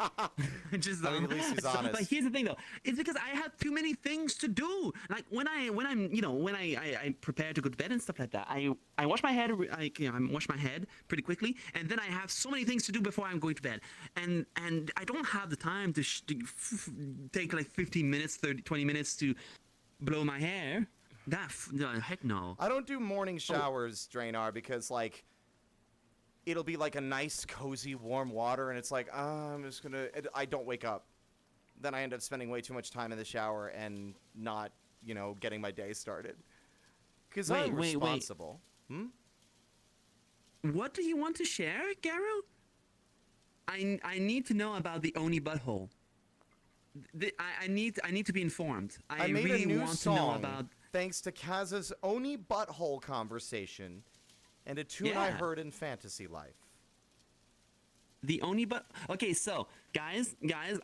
Just I mean, at least he's honest. But here's the thing, though. It's because I have too many things to do. Like when I prepare to go to bed and stuff like that. I wash my head. I wash my head pretty quickly, and then I have so many things to do before I'm going to bed. And I don't have the time to take like 15 minutes, 20 minutes to blow my hair. Heck no. I don't do morning showers, Drainar, because like it'll be like a nice, cozy, warm water, and it's like, I'm just gonna. I don't wake up. then I end up spending way too much time in the shower and not, getting my day started. Because I'm responsible. What do you want to share, Garu? I need to know about the Oni butthole. I need to be informed. I made really a new want song to know about. thanks to Kaz's Oni butthole conversation and a tune I heard in Fantasy Life. The Oni Okay, so guys,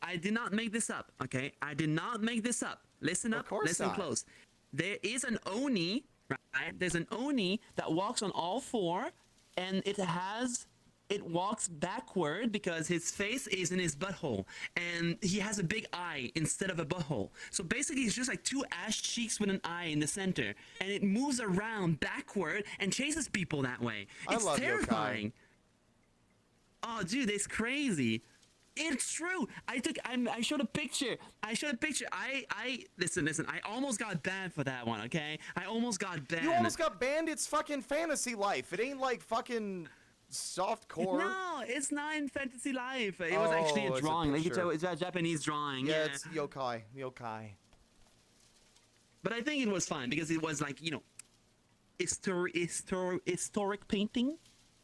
I did not make this up. Okay, I did not make this up. Listen up. Listen close. There is an Oni, right? There's an Oni that walks on all four, and it walks backward because his face is in his butthole, and he has a big eye instead of a butthole. So basically, it's just like two ass cheeks with an eye in the center, and it moves around backward and chases people that way. It's terrifying. Oh, dude, it's crazy. It's true. I showed a picture. Listen. I almost got banned for that one. Okay, I almost got banned. You almost got banned. It's fucking Fantasy Life. It ain't like fucking softcore. No, it's not in Fantasy Life. It was actually a drawing. It's a Japanese drawing. Yeah, it's yokai. But I think it was fine because it was like, historic painting.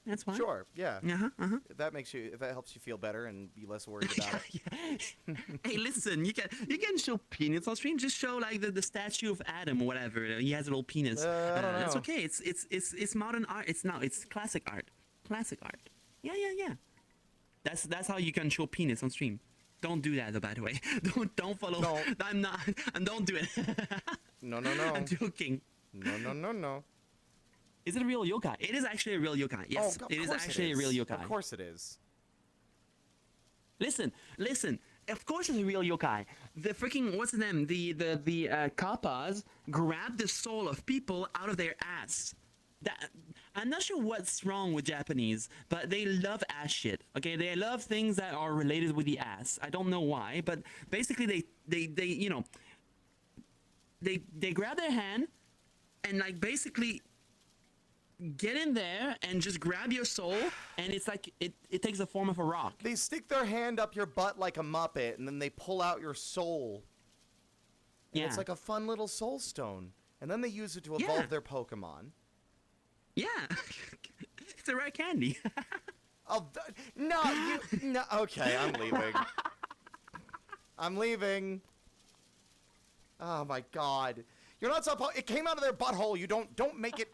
That's fine. Sure, yeah. If that helps you feel better and be less worried about it. Hey, listen, you can show penis on stream. Just show like the statue of Adam or whatever. He has a little penis. I don't know. That's okay. It's modern art. It's classic art. Classic art. Yeah. That's how you can show penis on stream. Don't do that though, by the way. Don't follow. No. I'm not. And don't do it. No. I'm joking. No. Is it a real yokai? It is actually a real yokai. Yes, it is actually a real yokai. Of course it is. Listen. Of course it's a real yokai. The freaking, what's his name? The kappas grab the soul of people out of their ass. I'm not sure what's wrong with Japanese, but they love ass shit. Okay, they love things that are related with the ass. I don't know why, but basically they grab their hand and like basically get in there and just grab your soul, and it's like it takes the form of a rock. They stick their hand up your butt like a Muppet, and then they pull out your soul. And it's like a fun little soul stone. And then they use it to evolve their Pokemon. Yeah. It's a rare candy. No, okay, I'm leaving. Oh my god. You're not supposed, it came out of their butthole, you don't make it.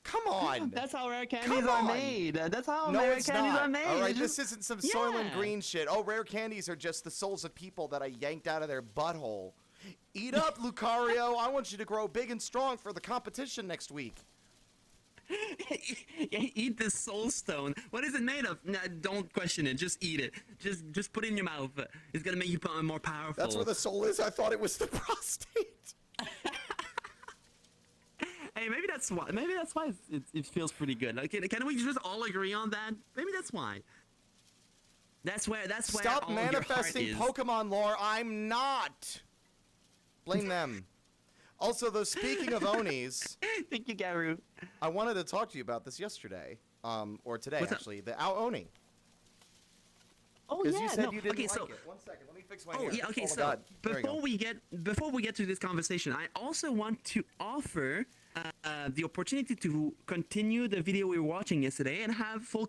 Come on. That's how rare candies are made. That's how rare candies are made. All right, this isn't some Soylent Green shit. Oh, rare candies are just the souls of people that I yanked out of their butthole. Eat up, Lucario. I want you to grow big and strong for the competition next week. Eat this soul stone. What is it made of? Nah, don't question it. Just eat it. Just put it in your mouth. It's gonna make you more powerful. That's where the soul is. I thought it was the prostate. Hey, maybe that's why. It feels pretty good. Okay, can we just all agree on that? Maybe that's why. That's where. Stop all manifesting your heart is. Pokemon lore. I'm not. Blame them. Also, though, speaking of Onis, thank you, Garu. I wanted to talk to you about this yesterday, or today, actually. The Oni. Oh yeah, you said you didn't like it. 1 second, let me fix my hair. Yeah, okay. Oh, so God. before we get to this conversation, I also want to offer the opportunity to continue the video we were watching yesterday and have full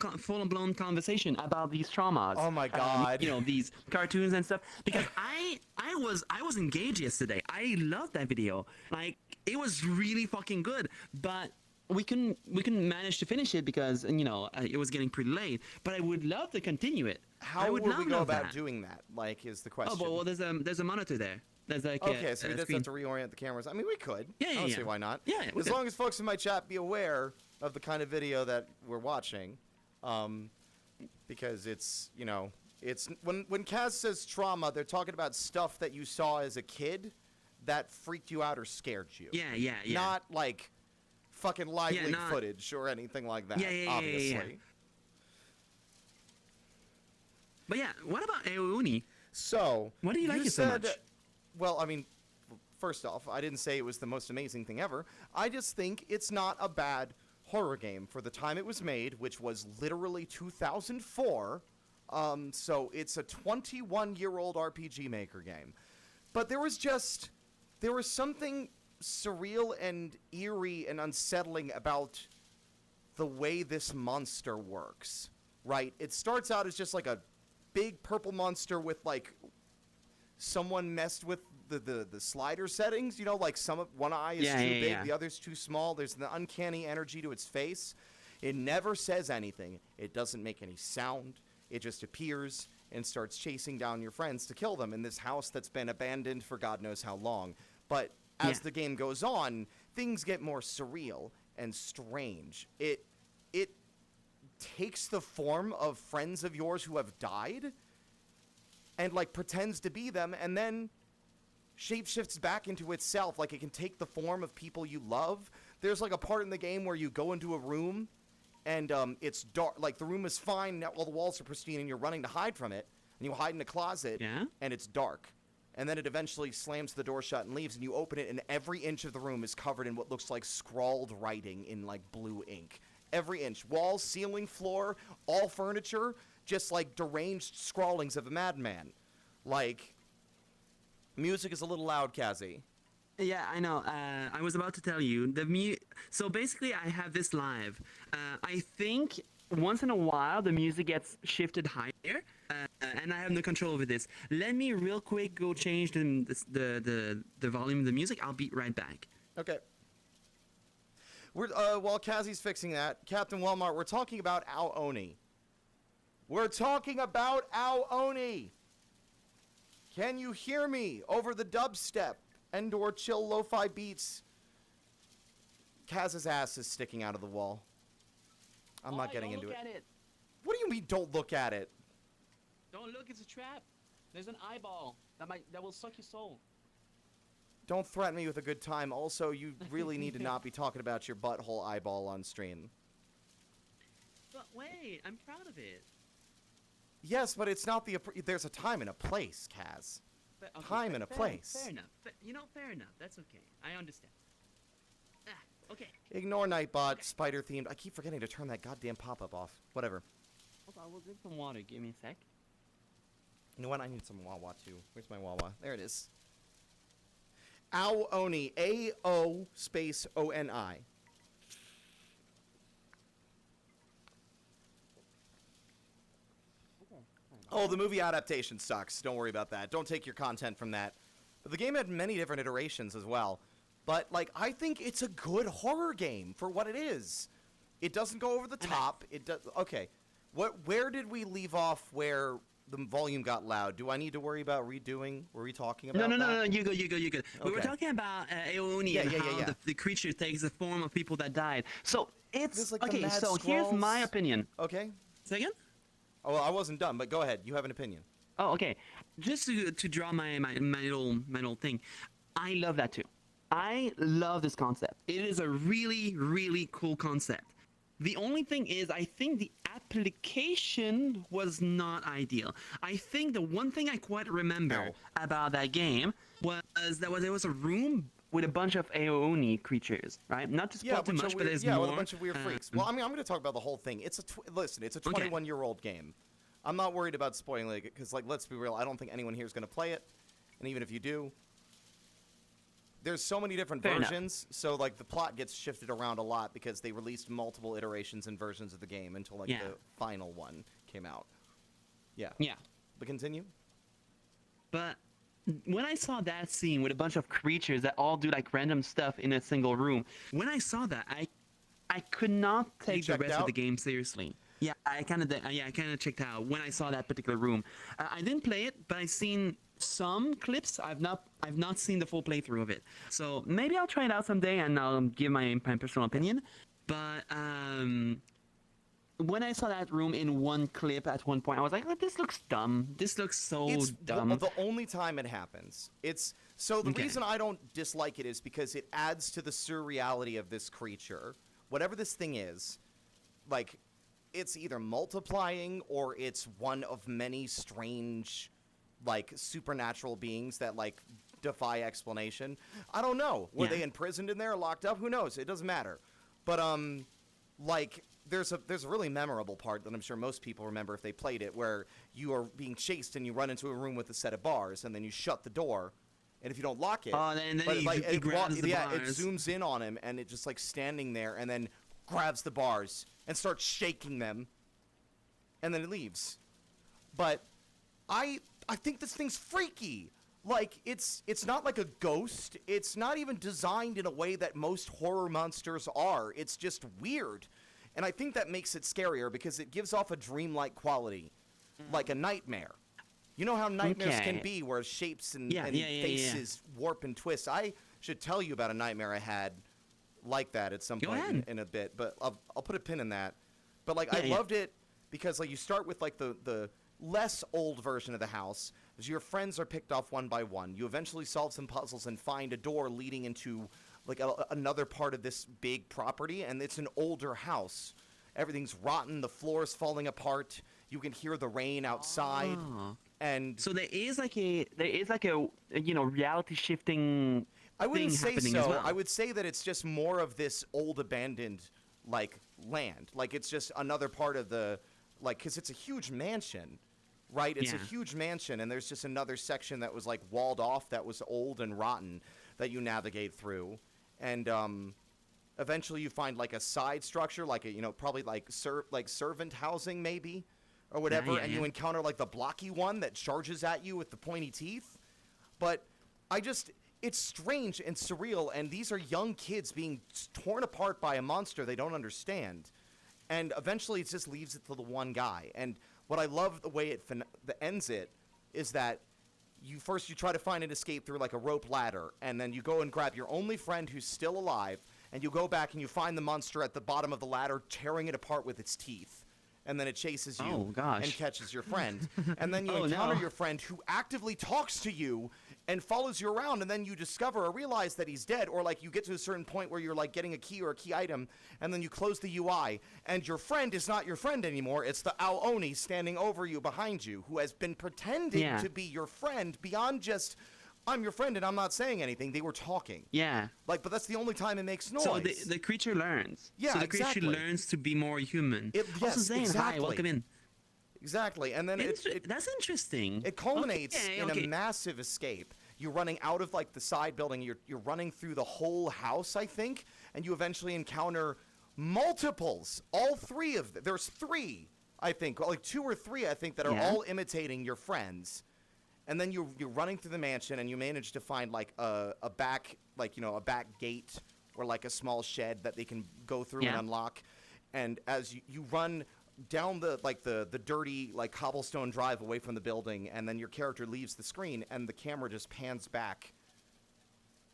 blown conversation about these traumas. Oh my God. These cartoons and stuff. Because I was engaged yesterday. I loved that video. Like, it was really fucking good. But we couldn't manage to finish it because it was getting pretty late. But I would love to continue it. How would we go about doing that? Like, is the question. Oh well, there's a monitor there. There's like okay, so we just have to reorient the cameras. I mean, we could. Yeah, I don't see why not. Yeah, as long as folks in my chat be aware of the kind of video that we're watching, because it's it's when Kaz says trauma, they're talking about stuff that you saw as a kid that freaked you out or scared you. Yeah. Not like fucking live leak footage or anything like that. Obviously. Yeah. But yeah, what about Eoni? So, what do you like it so much? Well, I mean, first off, I didn't say it was the most amazing thing ever. I just think it's not a bad horror game for the time it was made, which was literally 2004. So it's a 21-year-old RPG Maker game. But there was something surreal and eerie and unsettling about the way this monster works, right? It starts out as just like a big purple monster with like someone messed with the slider settings, you know, like one eye is too big, the other's too small. There's an uncanny energy to its face. It never says anything. It doesn't make any sound. It just appears and starts chasing down your friends to kill them in this house that's been abandoned for God knows how long. But as the game goes on, things get more surreal and strange. It takes the form of friends of yours who have died and like pretends to be them, and then shapeshifts back into itself. Like, it can take the form of people you love. There's like a part in the game where you go into a room and it's dark. Like, the room is fine, now all the walls are pristine, and you're running to hide from it, and you hide in a closet, and it's dark. And then it eventually slams the door shut and leaves, and you open it, and every inch of the room is covered in what looks like scrawled writing in like blue ink. Every inch. Walls, ceiling, floor, all furniture, just like deranged scrawlings of a madman. Like, music is a little loud, Kazi. Yeah, I know. I was about to tell you so basically, I have this live. I think once in a while the music gets shifted higher, and I have no control over this. Let me real quick go change the volume of the music. I'll be right back. Okay. While Kazi's fixing that, Captain Walmart, we're talking about Ao Oni. We're talking about Ao Oni. Can you hear me over the dubstep and/or chill lo-fi beats? Kaz's ass is sticking out of the wall. I'm not getting into it. Don't look at it. What do you mean, don't look at it? Don't look, it's a trap. There's an eyeball that will suck your soul. Don't threaten me with a good time. Also, you really need to not be talking about your butthole eyeball on stream. But wait, I'm proud of it. Yes, but it's not there's a time and a place, Kaz. Time and a place. Fair enough. Fair enough. That's okay. I understand. Okay. Ignore Nightbot, spider themed. I keep forgetting to turn that goddamn pop-up off. Whatever. Hold on, we'll drink some water. Give me a sec. You know what? I need some Wawa too. Where's my Wawa? There it is. Ao Oni. A-O space O-N-I. Oh, the movie adaptation sucks. Don't worry about that. Don't take your content from that. But the game had many different iterations as well. But, like, I think it's a good horror game for what it is. It doesn't go over the top. It does. Okay. Where did we leave off where the volume got loud? Do I need to worry about redoing? Were we talking about that? No. You go. We were Okay. talking about Aeoni and how the creature takes the form of people that died. So, it's... like the okay, Mad so here's Scrolls. my opinion. Okay. Say again? Oh, well, I wasn't done, but go ahead. You have an opinion. Oh, okay. Just to draw my little thing. I love that too. I love this concept. It is a really, really cool concept. The only thing is, I think the application was not ideal. I think the one thing I quite remember about that game was there was a room with a bunch of Aeoni creatures, right? Not to spoil too much, but there's more. with a bunch of weird freaks. Well, I mean, I'm going to talk about the whole thing. It's listen, it's a 21-year-old game. I'm not worried about spoiling it because, like, let's be real. I don't think anyone here is going to play it, and even if you do, there's so many different versions. So, like, the plot gets shifted around a lot because they released multiple iterations and versions of the game until the final one came out. Yeah. But continue. But when I saw that scene with a bunch of creatures that all do like random stuff in a single room, when I saw that, I could not take the rest of the game seriously. Yeah, I kind of checked out when I saw that particular room. I didn't play it, but I've seen some clips. I've not seen the full playthrough of it. So maybe I'll try it out someday and I'll give my personal opinion. But when I saw that room in one clip at one point, I was like, oh, this looks dumb. This looks so dumb. The only time it happens. The reason I don't dislike it is because it adds to the surreality of this creature. Whatever this thing is, like, it's either multiplying or it's one of many strange, like, supernatural beings that, like, defy explanation. I don't know. Were they imprisoned in there or locked up? Who knows? It doesn't matter. But, like, there's a really memorable part that I'm sure most people remember if they played it, where you are being chased and you run into a room with a set of bars, and then you shut the door, and if you don't lock it, and then but he grabs the it bars. zooms in on him, and it just like standing there, and then grabs the bars and starts shaking them, and then it leaves. But I think this thing's freaky. Like, it's not like a ghost. It's not even designed in a way that most horror monsters are. It's just weird. And I think that makes it scarier because it gives off a dreamlike quality, like a nightmare. You know how nightmares can be, where shapes and faces warp and twist. I should tell you about a nightmare I had like that at some point in a bit, but I'll put a pin in that. But like, I loved it because like you start with like the less old version of the house. As your friends are picked off one by one, you eventually solve some puzzles and find a door leading into like another part of this big property, and it's an older house. Everything's rotten, the floor is falling apart. You can hear the rain outside, and so there is like a reality shifting. I wouldn't say so. As well. I would say that it's just more of this old abandoned like land. Like it's just another part of the because it's a huge mansion. Right, it's a huge mansion, and there's just another section that was like walled off that was old and rotten that you navigate through, and eventually you find like a side structure, like a probably like servant housing maybe, or whatever, and you encounter like the blocky one that charges at you with the pointy teeth. But it's strange and surreal, and these are young kids being torn apart by a monster they don't understand, and eventually it just leaves it to the one guy. And what I love the way it ends it is that you try to find an escape through like a rope ladder, and then you go and grab your only friend who's still alive, and you go back and you find the monster at the bottom of the ladder tearing it apart with its teeth. And then it chases you and catches your friend. And then you encounter your friend who actively talks to you and follows you around, and then you discover or realize that he's dead, or like you get to a certain point where you're like getting a key or a key item, and then you close the UI, and your friend is not your friend anymore. It's the Ao Oni standing over you behind you, who has been pretending to be your friend beyond just, I'm your friend and I'm not saying anything. They were talking. Yeah. But that's the only time it makes noise. So the creature learns. Yeah, so the creature learns to be more human. Yes, Zane, exactly. Hi, welcome in. Exactly, and then that's interesting. It culminates in a massive escape. You're running out of like the side building. You're running through the whole house, I think, and you eventually encounter multiples. All three of them. There's three, I think, like two or three, I think, that are all imitating your friends. And then you're running through the mansion, and you manage to find like a back gate or like a small shed that they can go through and unlock. And as you run down the dirty like cobblestone drive away from the building, and then your character leaves the screen, and the camera just pans back,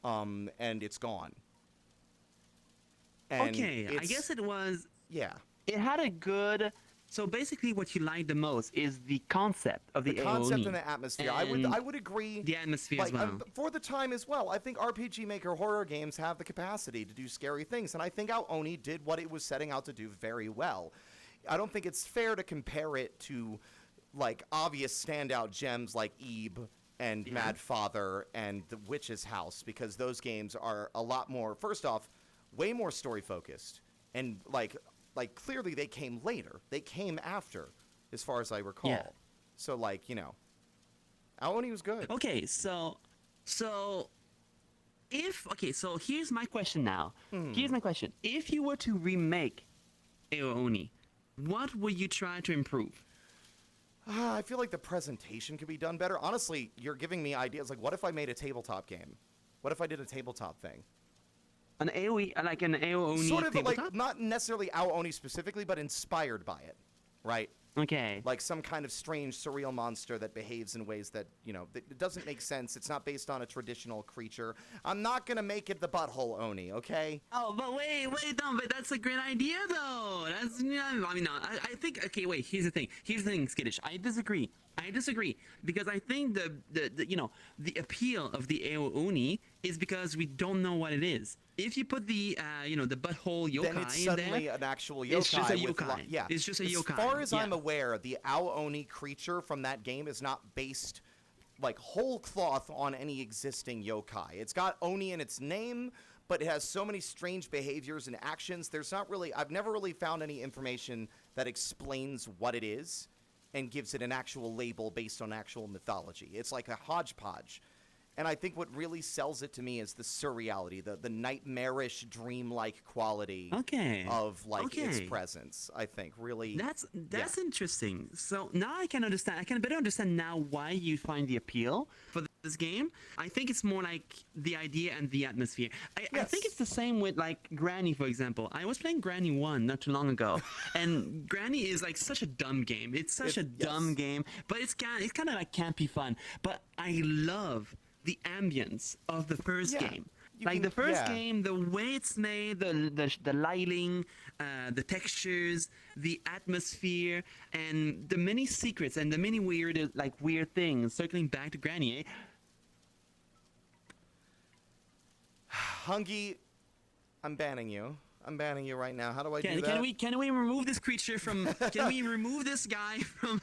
and it's gone. And I guess it was. Yeah. It had a good. So basically, what you like the most is the concept of the concept and the atmosphere. I would agree. The atmosphere as well. For the time as well, I think RPG Maker horror games have the capacity to do scary things, and I think Ao Oni did what it was setting out to do very well. I don't think it's fair to compare it to like obvious standout gems like Ebe and Mad Father and The Witch's House, because those games are a lot more, first off, way more story focused, and like clearly they came later. They came after, as far as I recall. Yeah. So like, Ao Oni was good. Okay, so here's my question now. Here's my question. If you were to remake Ao Oni, what would you try to improve? I feel like the presentation could be done better. Honestly, you're giving me ideas. Like, what if I made a tabletop game? What if I did a tabletop thing? An AoE, like an Ao Oni sort of tabletop? like, not necessarily Ao Oni specifically, but inspired by it, right? Okay. Like some kind of strange, surreal monster that behaves in ways that, that it doesn't make sense. It's not based on a traditional creature. I'm not going to make it the Butthole Oni, okay? Oh, but wait, no, but that's a great idea, though. I think, okay, wait, here's the thing, Skittish. I disagree, because I think the appeal of the Ao Oni is because we don't know what it is. If you put the butthole yokai then it's suddenly an actual yokai. It's just a yokai. It's just a yokai. As far as I'm aware, the Ao Oni creature from that game is not based like whole cloth on any existing yokai. It's got Oni in its name, but it has so many strange behaviors and actions. I've never really found any information that explains what it is and gives it an actual label based on actual mythology. It's like a hodgepodge. And I think what really sells it to me is the surreality, the nightmarish, dreamlike quality of its presence. I think really that's interesting. So now I can understand. I can better understand now why you find the appeal for this game. I think it's more like the idea and the atmosphere. I think it's the same with like Granny, for example. I was playing Granny 1 not too long ago, and Granny is like such a dumb game. It's such a dumb game, but it's kind of like campy fun. But I love the ambience of the first game. The first game, the way it's made, the lighting, the textures, the atmosphere, and the many secrets and the many weird things. Circling back to Granny, eh? Hungy, I'm banning you. I'm banning you right now. How do I do that? Can we remove this creature from? Can we remove this guy from?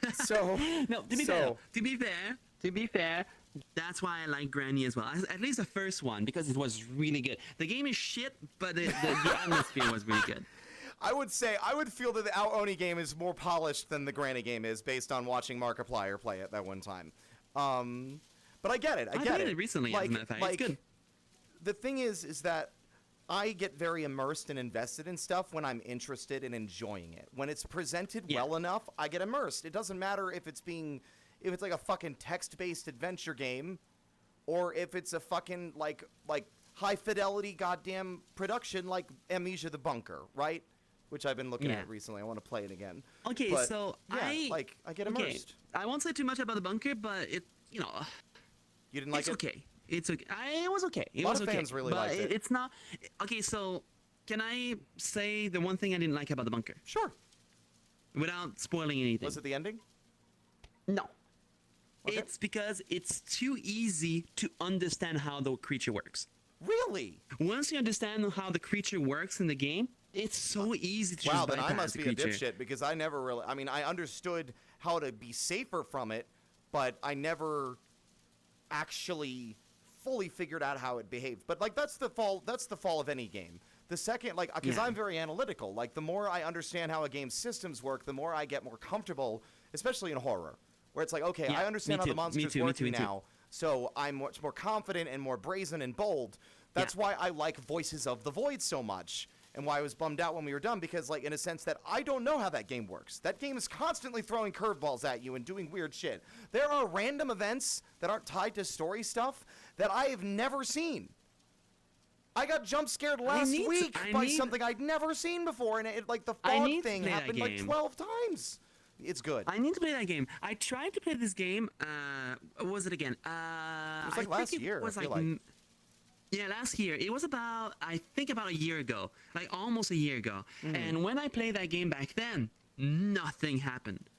No. To be fair. That's why I like Granny as well. At least the first one, because it was really good. The game is shit, but the atmosphere was really good. I would feel that the Aoni game is more polished than the Granny game is based on watching Markiplier play it that one time. But I get it. I played it recently, as a matter of fact. It's good. The thing is that I get very immersed and invested in stuff when I'm interested in enjoying it. When it's presented well enough, I get immersed. It doesn't matter if it's like a fucking text-based adventure game, or if it's a fucking like high-fidelity goddamn production like Amnesia: The Bunker, right? Which I've been looking at recently. I want to play it again. Okay, but, so I get immersed. I won't say too much about The Bunker, but you didn't like it. Okay. It's okay. It was okay. A lot of fans really liked it. It's not okay. So can I say the one thing I didn't like about The Bunker? Sure. Without spoiling anything. Was it the ending? No. Okay. It's because it's too easy to understand how the creature works. Really? Once you understand how the creature works in the game, it's so easy to just bypass the creature. Wow, then I must be a dipshit, because I never really... I mean, I understood how to be safer from it, but I never actually fully figured out how it behaved. But, like, that's the fall of any game. The second, like, because I'm very analytical. Like, the more I understand how a game's systems work, the more I get more comfortable, especially in horror. Where it's like, okay, I understand how the monsters work now, so I'm much more confident and more brazen and bold. That's why I like Voices of the Void so much, and why I was bummed out when we were done, because, like, in a sense that I don't know how that game works. That game is constantly throwing curveballs at you and doing weird shit. There are random events that aren't tied to story stuff that I have never seen. I got jump scared last week by something I'd never seen before, and it, like, the fog thing happened like 12 times. It's good. I need to play that game. I tried to play this game. What was it again? It was like last year. I feel like. Yeah, last year. It was about a year ago, like almost a year ago. And when I played that game back then, nothing happened.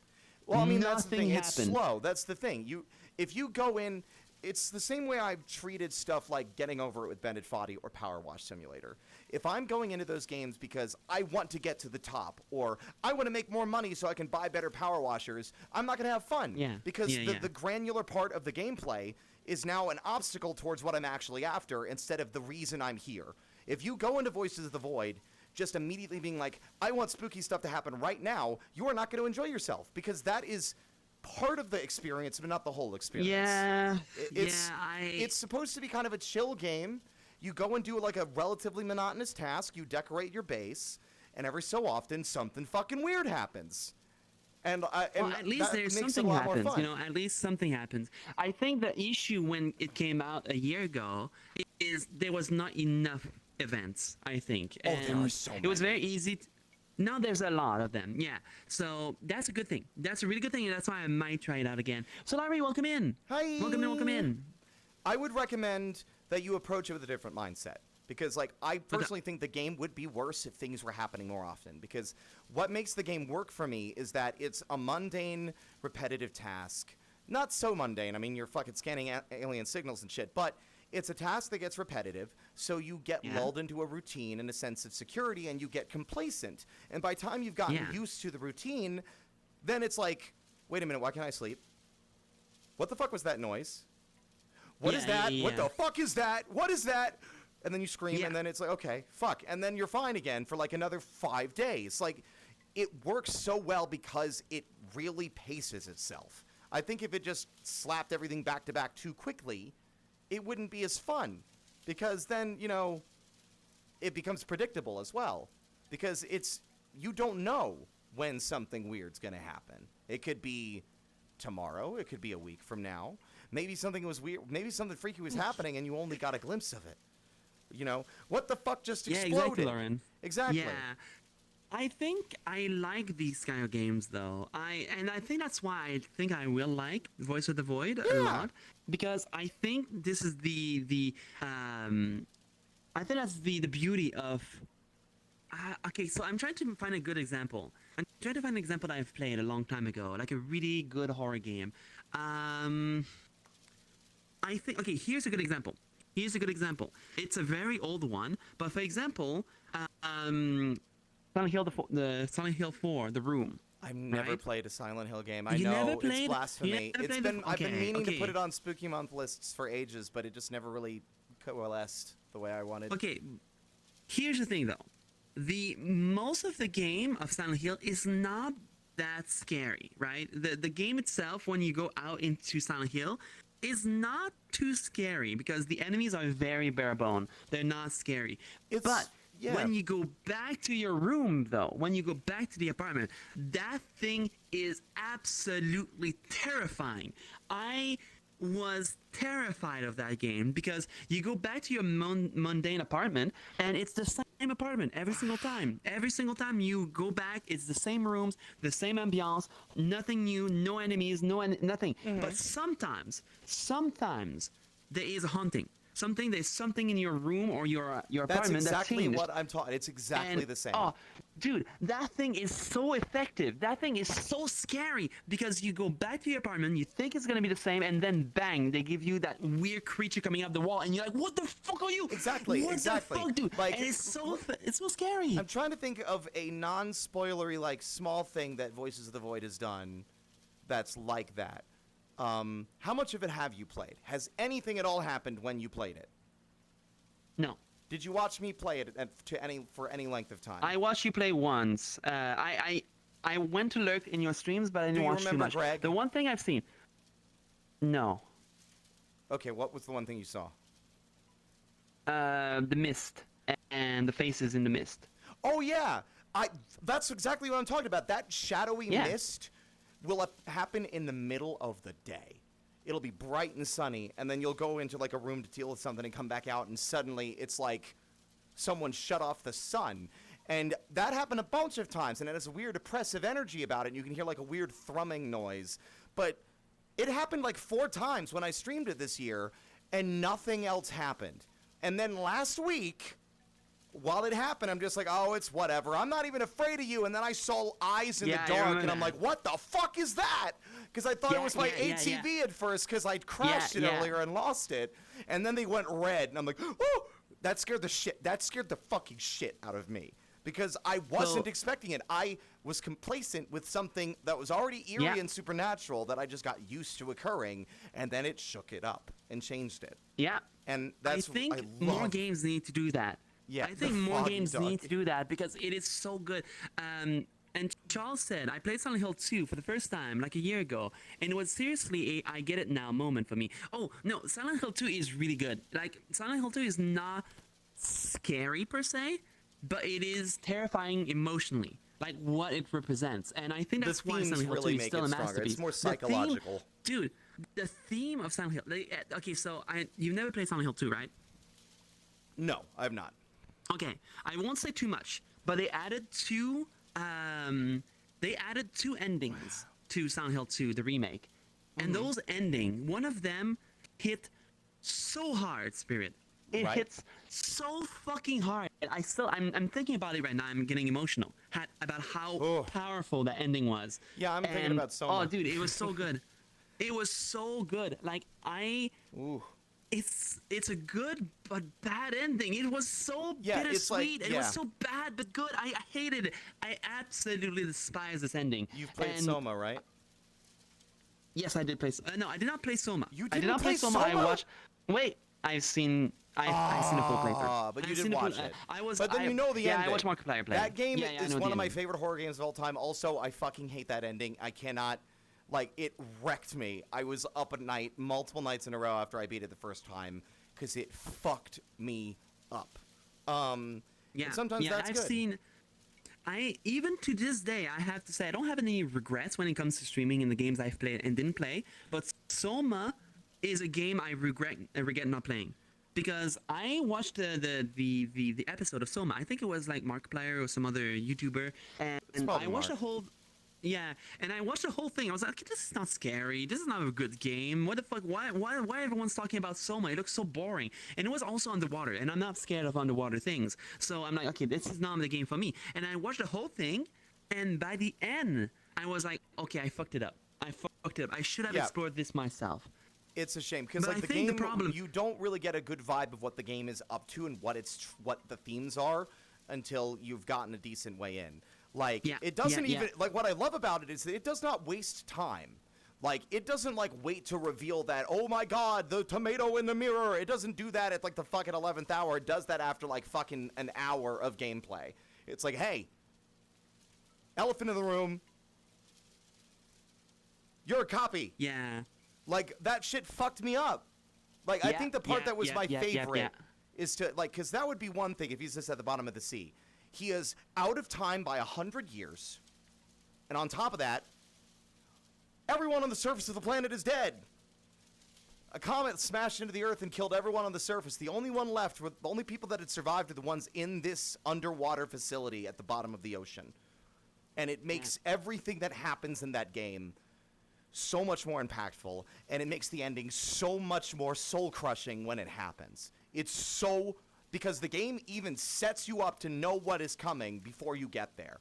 Well, I mean, that's the thing. It's slow. That's the thing. If you go in, it's the same way I've treated stuff like Getting Over It with Bended Foddy or Power Wash Simulator. If I'm going into those games because I want to get to the top, or I want to make more money so I can buy better power washers, I'm not going to have fun. Because the granular part of the gameplay is now an obstacle towards what I'm actually after instead of the reason I'm here. If you go into Voices of the Void just immediately being like, I want spooky stuff to happen right now, you are not going to enjoy yourself, because that is part of the experience, but not the whole experience. It's supposed to be kind of a chill game. You go and do like a relatively monotonous task, you decorate your base, and every so often something fucking weird happens. And at least there's something happens, at least something happens. I think the issue when it came out a year ago is there was not enough events, I think. There are so many. It was very easy. Now there's a lot of them, So that's a good thing. That's a really good thing, and that's why I might try it out again. So Larry, welcome in. Hi. Welcome in. I would recommend that you approach it with a different mindset. Because, like, I personally think the game would be worse if things were happening more often. Because what makes the game work for me is that it's a mundane, repetitive task. Not so mundane. I mean, you're fucking scanning alien signals and shit. But it's a task that gets repetitive, so you get lulled into a routine and a sense of security, and you get complacent. And by the time you've gotten used to the routine, then it's like, wait a minute, why can't I sleep? What the fuck was that noise? What is that? What the fuck is that? What is that? and then you scream, Yeah. and then it's like, okay, fuck, and then you're fine again for like another 5 days. Like, it works so well because it really paces itself. I think if it just slapped everything back to back too quickly, it wouldn't be as fun, because then, you know, it becomes predictable as well, because you don't know when something weird's gonna happen. It could be tomorrow, it could be a week from now. Maybe something was weird, maybe something freaky was happening and you only got a glimpse of it. You know, what the fuck just exploded? Yeah, exactly, Lauren. Exactly. Yeah. I think I like these kind of games though. I think that's why I think I will like Voice of the Void a lot, because I think this is I think that's the beauty of okay, so I'm trying to find a good example. I'm trying to find an example that I've played a long time ago, like a really good horror game. I think, okay, here's a good example. It's a very old one, but for example, Silent Hill, the Silent Hill 4, The Room. I've never played a Silent Hill game. I You never know played? it's blasphemy. You never played I've been meaning to okay. put it on Spooky Month lists for ages, but it just never really coalesced the way I wanted. Okay, here's the thing though. Most of the game of Silent Hill is not that scary, right? The game itself, when you go out into Silent Hill, is not too scary because the enemies are very bare bone. They're not scary. But when you go back to your room, though, when you go back to the apartment, that thing is absolutely terrifying. I was terrified of that game because you go back to your mundane apartment and it's the same apartment every single time. Every single time you go back, it's the same rooms, the same ambiance, nothing new, no enemies, nothing. But sometimes there is a haunting. There's something in your room or your apartment That's exactly changed. what I'm talking. It's exactly the same. Oh, dude, that thing is so effective. That thing is so scary because you go back to your apartment, you think it's gonna be the same, and then bang, they give you that weird creature coming up the wall, and you're like, "What the fuck are you?" Exactly. What the fuck, dude? Like, and it's so scary. I'm trying to think of a non-spoilery, like, small thing that Voices of the Void has done that's like that. How much of it have you played? Has anything at all happened when you played it? No. Did you watch me play it for any length of time? I watched you play once. I went to lurk in your streams, but I didn't watch too much. Greg? The one thing I've seen. No. Okay, what was the one thing you saw? The mist and the faces in the mist. Oh yeah, that's exactly what I'm talking about. That shadowy mist will happen in the middle of the day. It'll be bright and sunny, and then you'll go into like a room to deal with something and come back out, and suddenly it's like someone shut off the sun. And that happened a bunch of times, and it has a weird oppressive energy about it, and you can hear like a weird thrumming noise. But it happened like 4 times when I streamed it this year, and nothing else happened. And then last week, while it happened, I'm just like, oh, it's whatever. I'm not even afraid of you. And then I saw eyes in the dark, and I'm like, what the fuck is that? Because I thought it was my ATV at first, because I'd crashed it earlier and lost it. And then they went red, and I'm like, oh, that scared the fucking shit out of me. Because I wasn't expecting it. I was complacent with something that was already eerie and supernatural that I just got used to occurring, and then it shook it up and changed it. Yeah. And that's I think more games need to do that. Yeah, I think more games need to do that because it is so good. And Charles said, I played Silent Hill 2 for the first time like a year ago, and it was seriously a I get it now moment for me. Oh, no, Silent Hill 2 is really good. Like, Silent Hill 2 is not scary per se, but it is terrifying emotionally, like what it represents. And I think that's why Silent Hill 2 is still a masterpiece. It's more psychological. Dude, the theme of Silent Hill... Okay, so you've never played Silent Hill 2, right? No, I've not. Okay, I won't say too much, but they added two endings to Silent Hill 2, the remake. And those endings, one of them hit so hard, Spirit. It hits so fucking hard. I'm thinking about it right now. I'm getting emotional about how powerful that ending was. Yeah, I'm thinking about Soma. Oh, dude, it was so good. It was so good. Like, It's a good but bad ending. It was so bittersweet. It was so bad but good. I hated it. I absolutely despise this ending. You've played Soma, right? Yes, I did play. No, I did not play Soma. You didn't I did not play Soma. Soma? I've seen I seen a full playthrough. But you I've didn't seen a full- watch it. I was. But then you know the yeah, ending. I watched Markiplier play. That game yeah, I is know one the of my ending. favorite horror games of all time. Also, I fucking hate that ending. I cannot. Like, it wrecked me. I was up at night, multiple nights in a row after I beat it the first time, because it fucked me up. Yeah, and sometimes that's I've good. seen. Even to this day, I have to say I don't have any regrets when it comes to streaming in the games I've played and didn't play. But Soma is a game I regret not playing, because I watched the episode of Soma. I think it was like Markiplier or some other YouTuber, and I watched the whole. Yeah, and I watched the whole thing. I was like, this is not scary. This is not a good game. What the fuck? Why everyone's talking about Soma? It looks so boring. And it was also underwater, and I'm not scared of underwater things. So I'm like, okay, this is not the game for me. And I watched the whole thing, and by the end, I was like, okay, I fucked it up. I should have explored this myself. It's a shame because But like I the think game, the problem- you don't really get a good vibe of what the game is up to and what what the themes are until you've gotten a decent way in. Like it doesn't even like what I love about it is that it does not waste time. Like it doesn't like wait to reveal that, oh my god, the tomato in the mirror. It doesn't do that at like the fucking 11th hour. It does that after like fucking an hour of gameplay. It's like, hey, elephant in the room. You're a copy. Yeah. Like, that shit fucked me up. Like, I think the part that was my favorite is to, like, because that would be one thing if he's just at the bottom of the sea. He is out of time by 100 years. And on top of that, everyone on the surface of the planet is dead. A comet smashed into the Earth and killed everyone on the surface. The only one left, the only people that had survived are the ones in this underwater facility at the bottom of the ocean. And it makes everything that happens in that game so much more impactful, and it makes the ending so much more soul-crushing when it happens. It's so... because the game even sets you up to know what is coming before you get there.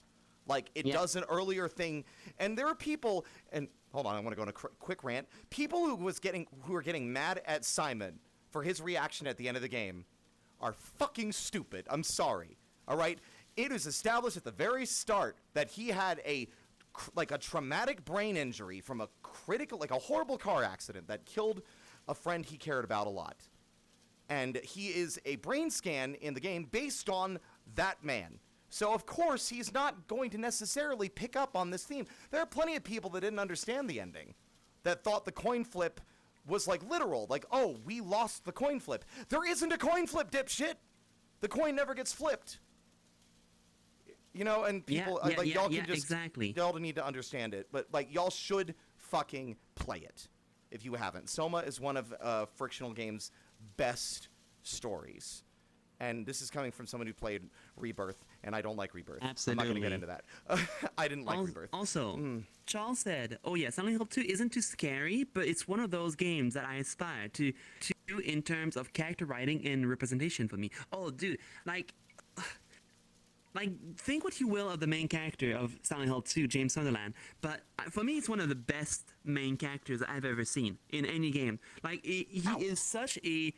Like, it does an earlier thing, and there are people... and hold on, I want to go on a quick rant. People who are getting mad at Simon for his reaction at the end of the game are fucking stupid. I'm sorry. All right? It is established at the very start that he had a traumatic brain injury from a a horrible car accident that killed a friend he cared about a lot. And he is a brain scan in the game based on that man. So, of course, he's not going to necessarily pick up on this theme. There are plenty of people that didn't understand the ending, that thought the coin flip was, like, literal. Like, oh, we lost the coin flip. There isn't a coin flip, dipshit! The coin never gets flipped. You know, and people, y'all can just, y'all need to understand it. But, like, y'all should fucking play it if you haven't. Soma is one of Frictional Games' best stories. And this is coming from someone who played Rebirth, and I don't like Rebirth. Absolutely. I'm not going to get into that. I didn't like Rebirth. Also, Charles said, oh yeah, Silent Hill 2 isn't too scary, but it's one of those games that I aspire to in terms of character writing and representation for me. Oh, dude, like, think what you will of the main character of Silent Hill 2, James Sunderland, but for me, it's one of the best main characters I've ever seen in any game. Like, he is such a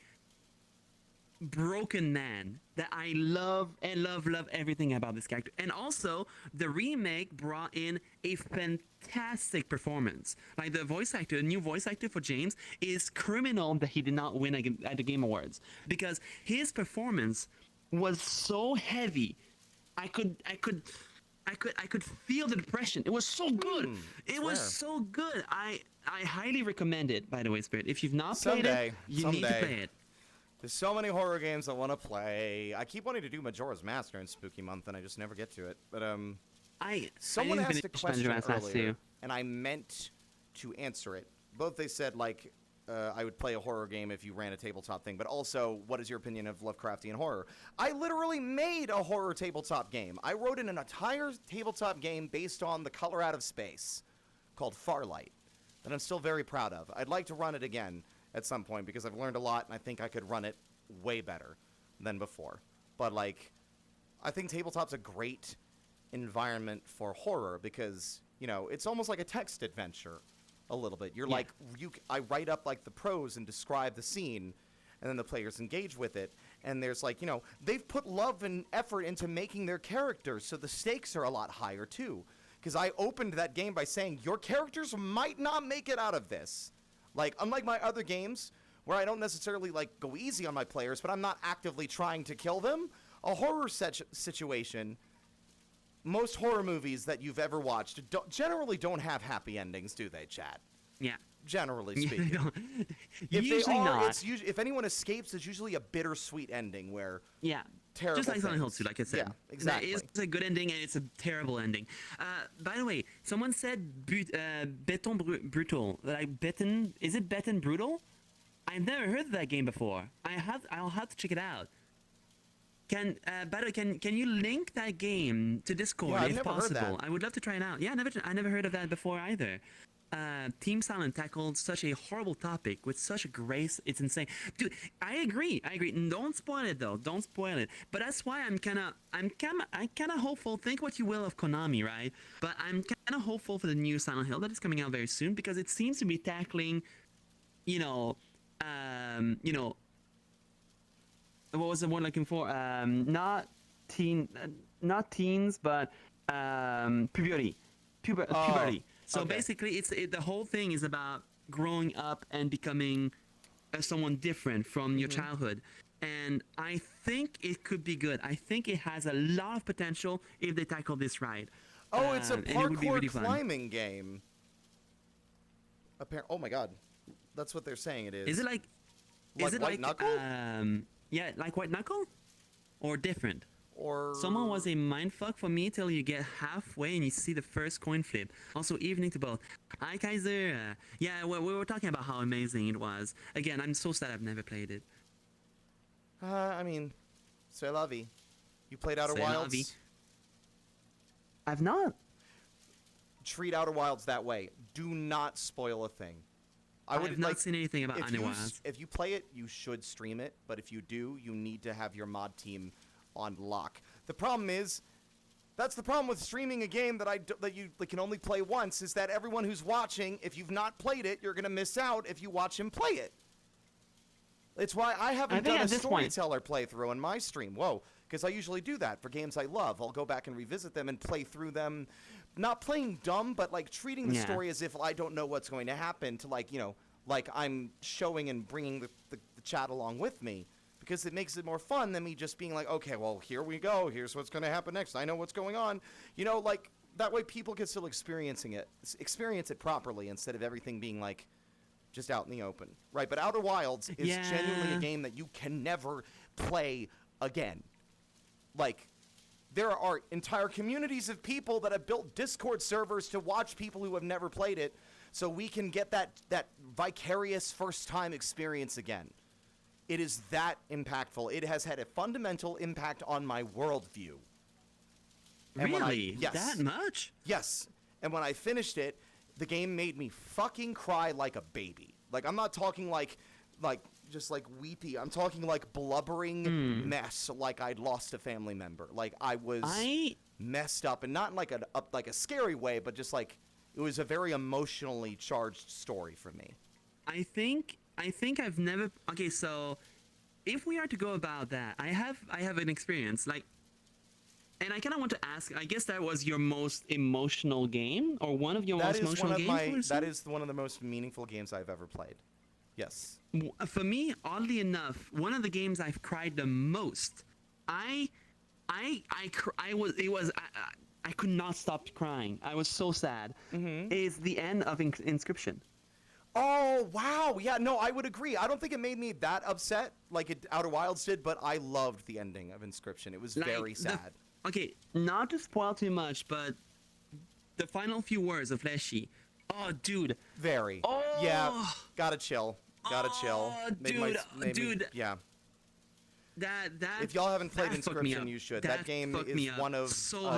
broken man that I love and love everything about this character. And also, the remake brought in a fantastic performance. Like, the voice actor, the new voice actor for James, is criminal that he did not win at the Game Awards, because his performance was so heavy. I could feel the depression. It was so good. It was so good. I highly recommend it, by the way, Spirit. If you've not played it, you need to play it. There's so many horror games I want to play. I keep wanting to do Majora's Mask during Spooky Month, and I just never get to it. But someone asked a question earlier, and I meant to answer it. Both they said, like, I would play a horror game if you ran a tabletop thing, but also, what is your opinion of Lovecraftian horror? I literally made a horror tabletop game. I wrote in an entire tabletop game based on The Color Out of Space, called Farlight, that I'm still very proud of. I'd like to run it again at some point, because I've learned a lot, and I think I could run it way better than before. But, like, I think tabletop's a great environment for horror, because, you know, it's almost like a text adventure. A little bit. You're like, I write up like the prose and describe the scene, and then the players engage with it. And there's like, you know, they've put love and effort into making their characters, so the stakes are a lot higher too. Because I opened that game by saying, your characters might not make it out of this. Like, unlike my other games, where I don't necessarily like go easy on my players, but I'm not actively trying to kill them. A horror situation, most horror movies that you've ever watched generally don't have happy endings, do they, chat? Yeah. Generally Yeah, speaking. they usually not. It's usually, if anyone escapes, it's usually a bittersweet ending where Yeah. terrible Just like Silent Hill things. 2, like I said. Yeah, exactly. It's a good ending and it's a terrible ending. By the way, someone said Béton Brutal. Like Béton, is it Béton Brutal? I've never heard of that game before. I'll have to check it out. By the way, can you link that game to Discord Yeah, I've if never heard possible? that. I would love to try it out. Yeah, I never heard of that before either. Team Silent tackled such a horrible topic with such a grace. It's insane, dude. I agree. Don't spoil it though. Don't spoil it. But that's why I'm kind of hopeful. Think what you will of Konami, right? But I'm kind of hopeful for the new Silent Hill that is coming out very soon because it seems to be tackling, what was the word looking for? Not teens, but puberty. Puberty. So okay. basically, the whole thing is about growing up and becoming someone different from your childhood. And I think it could be good. I think it has a lot of potential if they tackle this right. Oh, it's a and it would be parkour really fun. climbing game. Oh my god, that's what they're saying it is. Is it like? Like White Knuckle? Yeah, like White Knuckle, or different. Or Someone was a mindfuck for me till you get halfway and you see the first coin flip. Also, evening to both. Hi, Kaiser. Yeah, we were talking about how amazing it was. Again, I'm so sad I've never played it. I mean, c'est la vie. You played Outer C'est la vie. Wilds? I've not. Treat Outer Wilds that way. Do not spoil a thing. I've not seen anything about Outer Wilds. If you play it, you should stream it. But if you do, you need to have your mod team on lock. The problem is, that's the problem with streaming a game that you can only play once, is that everyone who's watching, if you've not played it, you're gonna miss out if you watch him play it. It's why I haven't done a storyteller playthrough on my stream. Whoa, because I usually do that for games I love. I'll go back and revisit them and play through them, not playing dumb, but like treating the story as if I don't know what's going to happen, to like I'm showing and bringing the chat along with me. Because it makes it more fun than me just being like, okay, well, here we go. Here's what's going to happen next. I know what's going on. Like, that way people can still experience it properly instead of everything being, like, just out in the open. Right, but Outer Wilds is genuinely a game that you can never play again. Like, there are entire communities of people that have built Discord servers to watch people who have never played it so we can get that vicarious first-time experience again. It is that impactful. It has had a fundamental impact on my worldview. And really? That much? Yes. And when I finished it, the game made me fucking cry like a baby. Like, I'm not talking like just like weepy. I'm talking like blubbering mess, like I'd lost a family member. Like I was messed up, and not in like a scary way, but just like it was a very emotionally charged story for me. I think I've never. Okay, so if we are to go about that, I have an experience like, and I kind of want to ask. I guess that was your most emotional game, or one of your most emotional games. That is one of the most meaningful games I've ever played. Yes. For me, oddly enough, one of the games I've cried the most. I could not stop crying. I was so sad. Is the end of Inscription. Oh, wow. Yeah, no, I would agree. I don't think it made me that upset like Outer Wilds did, but I loved the ending of Inscription. It was very sad. Okay, not to spoil too much, but the final few words of Leshy. Oh, dude. Very. Oh. Yeah, gotta chill. Gotta chill. Dude. Yeah. That if y'all haven't played Inscription, you should. That game is one of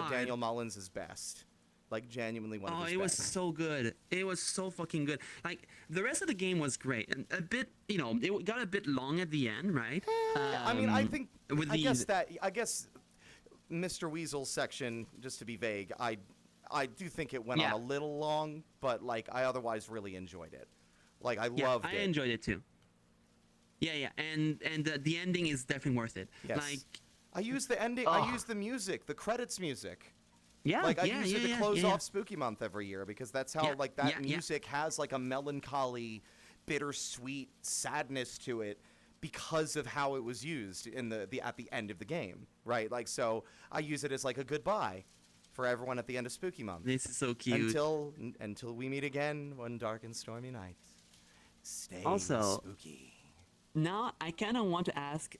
Daniel Mullins' best. Like, genuinely one of his best. Oh, it was so good. It was so fucking good. Like, the rest of the game was great. And a bit, it got a bit long at the end, right? I mean, I guess Mr. Weasel's section, just to be vague, I do think it went on a little long, but, like, I otherwise really enjoyed it. Like, I loved it. I enjoyed it, too. Yeah, and the ending is definitely worth it. Yes. Like, I used the ending, I used the music, the credits music. Yeah, like I use it to close off Spooky Month every year because that's how that music has like a melancholy bittersweet sadness to it because of how it was used in the at the end of the game, right? Like, so I use it as like a goodbye for everyone at the end of Spooky Month. This is so cute. Until we meet again one dark and stormy night. Stay Also, spooky. now I kind of want to ask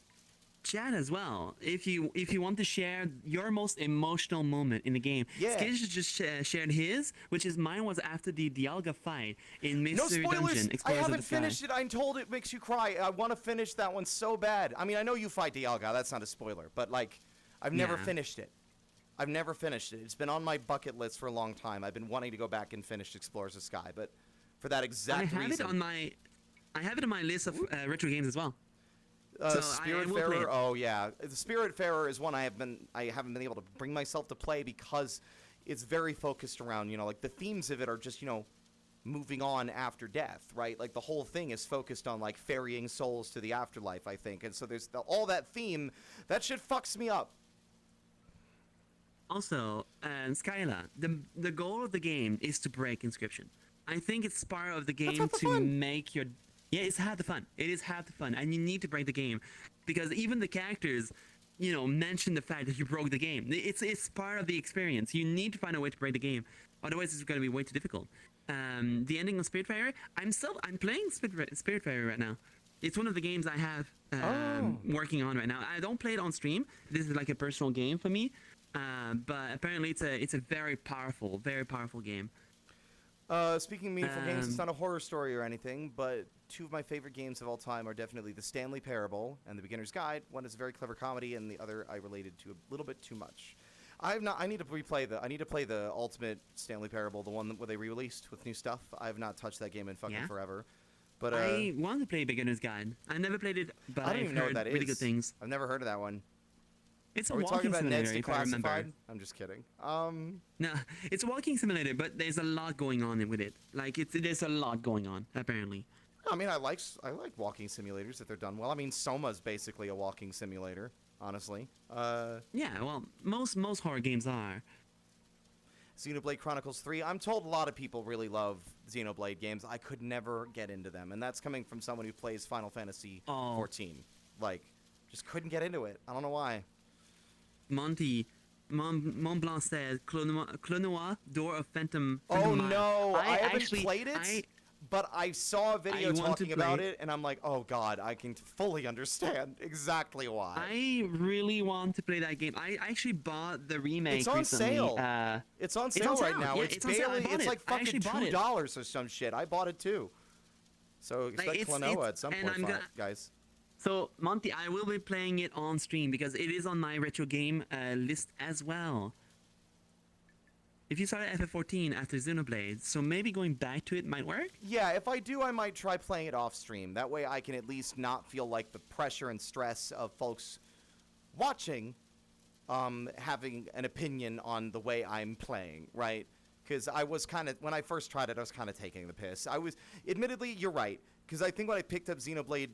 Chad as well, if you want to share your most emotional moment in the game. Yeah. Skitch just shared his, which is mine was after the Dialga fight in Mystery No spoilers. Dungeon. I Explorers of haven't the Sky. finished it. I'm told it makes you cry. I want to finish that one so bad. I mean, I know you fight Dialga. That's not a spoiler, but like, I've never Yeah. finished it. I've never finished it. It's been on my bucket list for a long time. I've been wanting to go back and finish Explorers of the Sky, but for that exact reason. I have it on my list of retro games as well. So I will play it. Spiritfarer. Oh yeah, the Spiritfarer is one I haven't been able to bring myself to play because it's very focused around, like the themes of it are just, moving on after death, right? Like the whole thing is focused on like ferrying souls to the afterlife, I think, and so there's all that theme. That shit fucks me up. Also, Skyla, the goal of the game is to break Inscription. I think it's part of the game to make your... Yeah, it's half the fun. It is half the fun, and you need to break the game. Because even the characters, mention the fact that you broke the game. It's part of the experience. You need to find a way to break the game. Otherwise, it's going to be way too difficult. The ending of Spiritfarer, I'm playing Spiritfarer right now. It's one of the games I have working on right now. I don't play it on stream. This is like a personal game for me. But apparently it's a very powerful game. Speaking of meaningful games, it's not a horror story or anything, but two of my favorite games of all time are definitely The Stanley Parable and The Beginner's Guide. One is a very clever comedy, and the other I related to a little bit too much. I need to play the Ultimate Stanley Parable, the one where they re-released with new stuff. I have not touched that game in fucking forever. But I want to play Beginner's Guide. I never played it, but I don't even know what that is. Really good things. I've never heard of that one. It's Are a we talking walking about simulator, Ned's if I remember. Declassified? I'm just kidding. No, it's a walking simulator, but there's a lot going on with it. Like, there's a lot going on, apparently. I mean, I like walking simulators if they're done well. I mean, Soma's basically a walking simulator, honestly. Yeah, well, most horror games are. Xenoblade Chronicles 3. I'm told a lot of people really love Xenoblade games. I could never get into them, and that's coming from someone who plays Final Fantasy 14. Like, just couldn't get into it. I don't know why. Monty, Mont Blanc said, Clonoa, Door of Phantom. Oh no, I haven't played it, but I saw a video talking about it, and I'm like, oh god, I can fully understand exactly why. I really want to play that game. I actually bought the remake It's on recently. sale. It's on sale right now. Yeah, it's barely, it's like fucking $2 or some shit. I bought it too. So expect Klonoa at some point, guys. So, Monty, I will be playing it on stream because it is on my retro game list as well. If you started FF14 after Xenoblade, so maybe going back to it might work? Yeah, if I do, I might try playing it off stream. That way I can at least not feel like the pressure and stress of folks watching having an opinion on the way I'm playing, right? Because I was kind of, when I first tried it, I was kind of taking the piss. Admittedly, you're right. Because I think when I picked up Xenoblade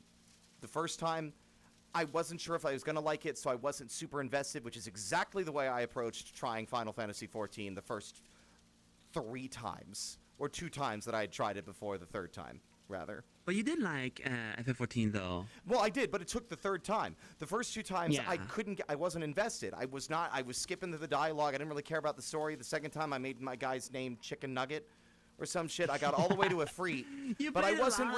the first time, I wasn't sure if I was going to like it, so I wasn't super invested, which is exactly the way I approached trying Final Fantasy XIV the first 3 times, or 2 times that I had tried it before the 3rd time, rather. But you did like FF14, though. Well, I did, but it took the 3rd time. The first 2 times, yeah. I wasn't invested. I was skipping to the dialogue. I didn't really care about the story. The second time, I made my guy's name Chicken Nugget or some shit. I got all the way to a free, but I wasn't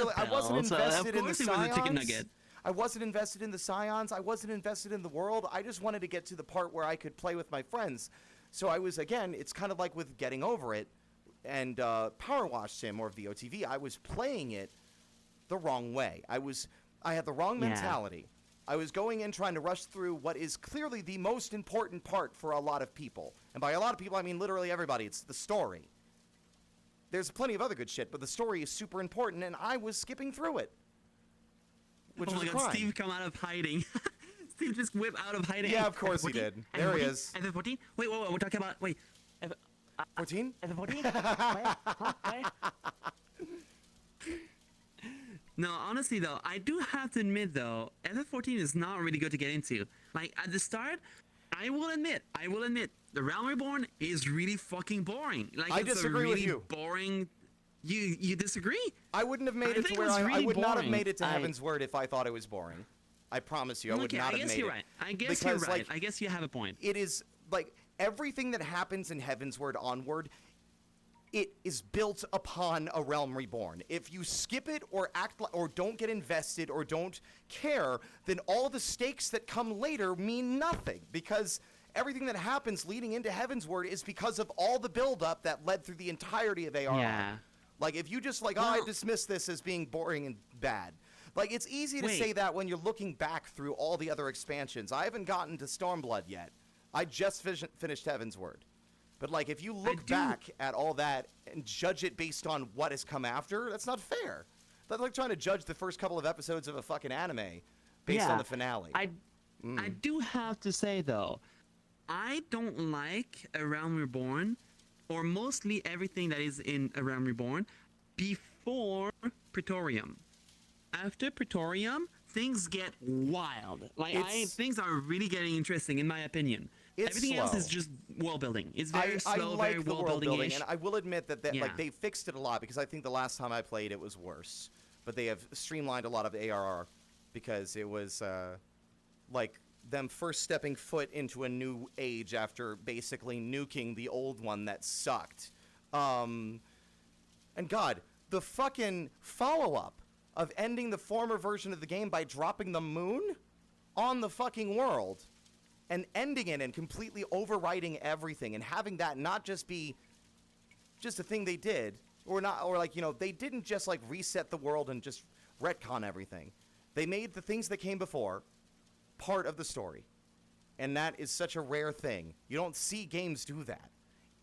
invested in the Scions. I wasn't invested in the Scions. I wasn't invested in the world. I just wanted to get to the part where I could play with my friends. So I was, again, it's kind of like with Getting Over It and Power Wash Sim or VOTV. I was playing it the wrong way. I had the wrong mentality. I was going in trying to rush through what is clearly the most important part for a lot of people. And by a lot of people, I mean literally everybody. It's the story. There's plenty of other good shit, but the story is super important, and I was skipping through it. Which was a crime. Steve come out of hiding. Steve just whipped out of hiding. Yeah, of course he did. There he is. FF14? Wait, we're talking about... Wait. 14? FF14? No, honestly, though, I do have to admit, though, FF14 is not really good to get into. Like, at the start, I will admit, The Realm Reborn is really fucking boring. Like, I it's disagree a really with you. boring... You disagree? I wouldn't have made I it to think it where was I really would not have boring. made it to Heaven's Word if I thought it was boring. I promise you, I would Okay, not I have guess made you're it. right. I guess Because, you're right. like, I guess you have a point. it is like everything that happens in Heaven's Word onward, it is built upon a realm reborn. If you skip it or or don't get invested or don't care, then all the stakes that come later mean nothing, because everything that happens leading into Heaven's Word is because of all the buildup that led through the entirety of ARR. Yeah. Like, if you just I Well- dismiss this as being boring and bad. Like, it's easy to Wait. say that when you're looking back through all the other expansions. I haven't gotten to Stormblood yet. I just finished Heaven's Word. But, like, if you look back at all that and judge it based on what has come after, that's not fair. That's like trying to judge the first couple of episodes of a fucking anime based on the finale. I do have to say, though, I don't like A Realm Reborn, or mostly everything that is in A Realm Reborn, before Praetorium. After Praetorium, things get wild. Like, things are really getting interesting, in my opinion. Everything else is just world building. It's very slow, like very the world building, and I will admit that Yeah. like they fixed it a lot, because I think the last time I played it was worse. But they have streamlined a lot of ARR because it was like them first stepping foot into a new age after basically nuking the old one that sucked. And God, the fucking follow-up of ending the former version of the game by dropping the moon on the fucking world and ending it and completely overwriting everything, and having that not just be just a thing they did, or not, or like, you know, they didn't just like reset the world and just retcon everything. They made the things that came before part of the story. And that is such a rare thing. You don't see games do that.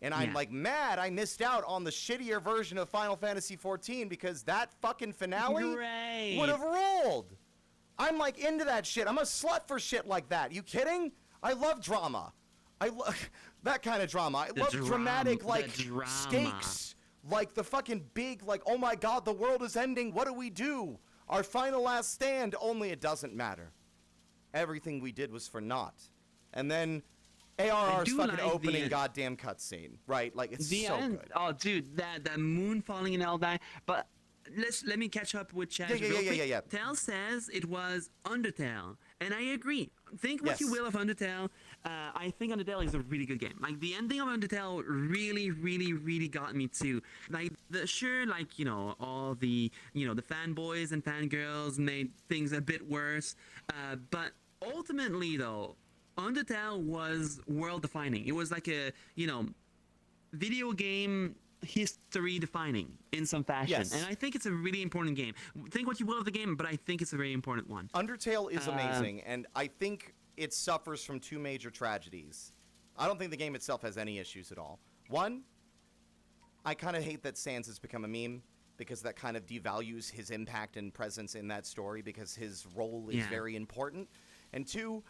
And I'm like mad I missed out on the shittier version of Final Fantasy XIV, because that fucking finale Great. would have ruled. I'm like into that shit. I'm a slut for shit like that. You kidding? I love drama. I love that kind of drama. I love dramatic, like, stakes. Like the fucking big, like, oh my god, the world is ending. What do we do? Our final last stand, only it doesn't matter. Everything we did was for naught. And then ARR's fucking like opening goddamn cutscene, right? Like, it's the so end. good. Oh, dude, that moon falling in Eldai. But let me catch up with Chad. Yeah. Tell says it was Undertale, and I agree. Think what you Yes. will of Undertale. I think Undertale is a really good game. Like, the ending of Undertale really, really, really got me too. Like, like, you know, all the, you know, the fanboys and fangirls made things a bit worse. But ultimately, though, Undertale was world defining. It was like a, you know, video game history defining in some fashion. Yes. And I think it's a really important game. Think what you will of the game, but I think it's a very important one. Undertale is amazing, and I think it suffers from two major tragedies. I don't think the game itself has any issues at all. One, I kind of hate that Sans has become a meme, because that kind of devalues his impact and presence in that story, because his role is very important. And two,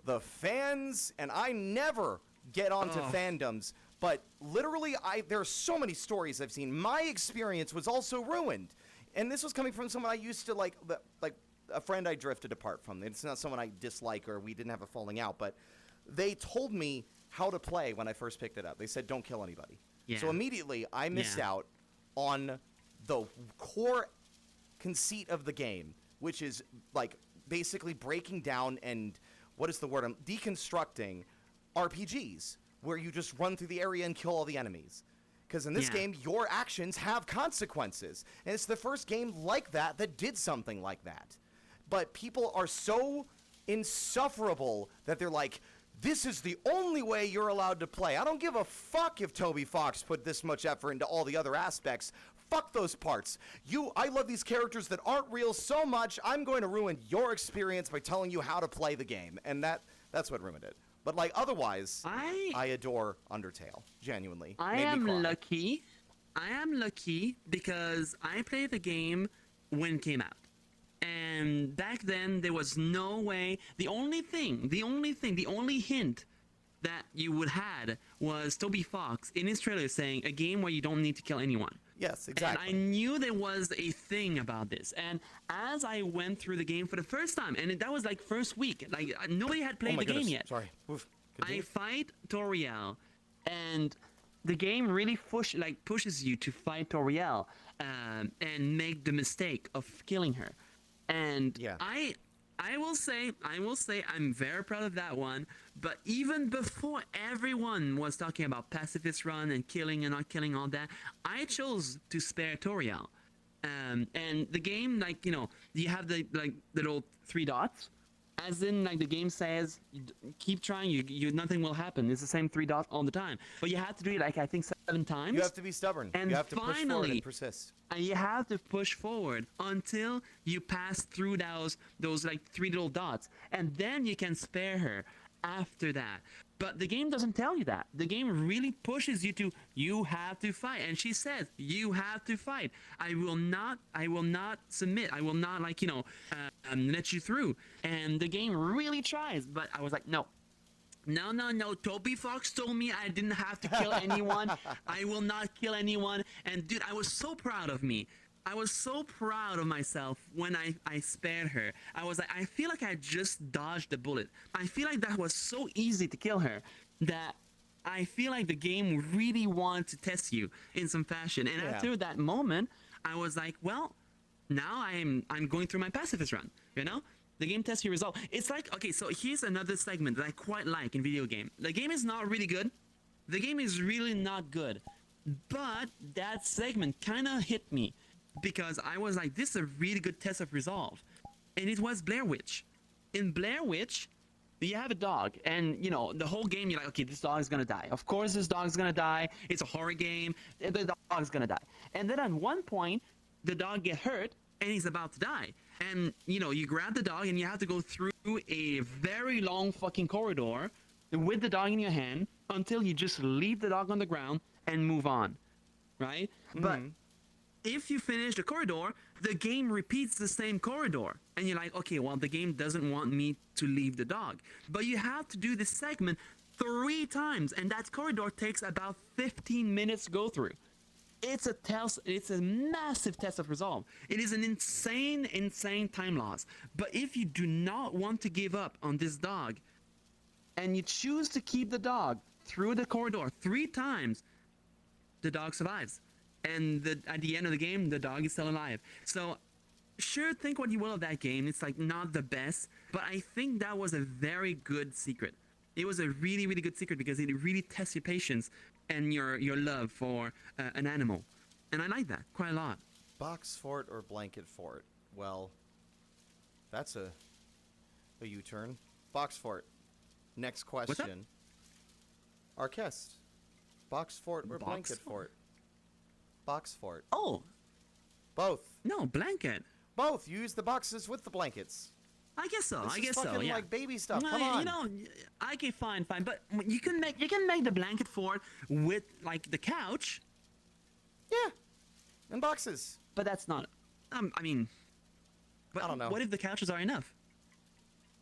the fans, and I never get onto fandoms, but literally there are so many stories I've seen. My experience was also ruined. And this was coming from someone I used to like a friend I drifted apart from. It's not someone I dislike or we didn't have a falling out, but they told me how to play when I first picked it up. They said, don't kill anybody. Yeah. So immediately I missed out on the core conceit of the game, which is like basically breaking down and, what is the word? I'm deconstructing RPGs, where you just run through the area and kill all the enemies. Because in this game, your actions have consequences. And it's the first game like that that did something like that. But people are so insufferable that they're like, this is the only way you're allowed to play. I don't give a fuck if Toby Fox put this much effort into all the other aspects. Fuck those parts. I love these characters that aren't real so much, I'm going to ruin your experience by telling you how to play the game. And that's what ruined it. But, like, otherwise, I adore Undertale. Genuinely. I am lucky because I played the game when it came out. And back then, there was no way. The only hint that you would had was Toby Fox in his trailer saying a game where you don't need to kill anyone. Yes, exactly. And I knew there was a thing about this. And as I went through the game for the first time, and that was like first week, like nobody had played the game yet. Sorry. Oof. I fight Toriel, and the game really pushes you to fight Toriel, and make the mistake of killing her. And Yeah. I will say I'm very proud of that one. But even before everyone was talking about pacifist run and killing and not killing, all that, I chose to spare Toriel. And the game, like, you have the little three dots, as in, like, the game says, keep trying, you nothing will happen. It's the same three dots all the time, but you have to do it, like, I think 7 times. You have to be stubborn. And you have to push forward finally, and persist. and you have to push forward until you pass through those like 3 little dots, and then you can spare her after that. But the game doesn't tell you that. The game really pushes you you have to fight. And she says, you have to fight. I will not submit. I will not, like, let you through. And the game really tries, but I was like, no. No. Toby Fox told me I didn't have to kill anyone. I will not kill anyone. And dude, I was so proud of me. I was so proud of myself when I spared her. I was like, I feel like I just dodged the bullet. I feel like that was so easy to kill her that I feel like the game really wanted to test you in some fashion. And after that moment, I was like, well, now I'm going through my pacifist run, The game tests your result. It's like, okay, so here's another segment that I quite like in video game. The game is not really good. The game is really not good. But that segment kind of hit me because I was like, this is a really good test of resolve. And it was Blair Witch. In Blair Witch, you have a dog, and the whole game you're like, okay, this dog is gonna die. Of course this dog's gonna die. It's a horror game. The dog's gonna die. And then at one point, the dog gets hurt, and he's about to die. And, you grab the dog, and you have to go through a very long fucking corridor with the dog in your hand until you just leave the dog on the ground and move on, right? Mm-hmm. But if you finish the corridor, the game repeats the same corridor. And you're like, okay, well, the game doesn't want me to leave the dog. But you have to do this segment 3 times, and that corridor takes about 15 minutes to go through. It's a massive test of resolve. It is an insane time loss. But if you do not want to give up on this dog, and you choose to keep the dog through the corridor 3 times, the dog survives. And at the end of the game, the dog is still alive. So, sure, think what you will of that game. It's like not the best, but I think that was a very good secret. It was a really, really good secret because it really tests your patience and your love for an animal. And I like that quite a lot. Box fort or blanket fort? Well, that's a U-turn. Box fort. Next question. Arquest. Box fort or blanket fort? Box fort. Oh. Both. No, blanket. Both. You use the boxes with the blankets. I guess so. This is fucking like baby stuff. Come on. Okay, fine. But you can make the blanket fort with like the couch. Yeah. And boxes. But that's not. I don't know. What if the couches are enough?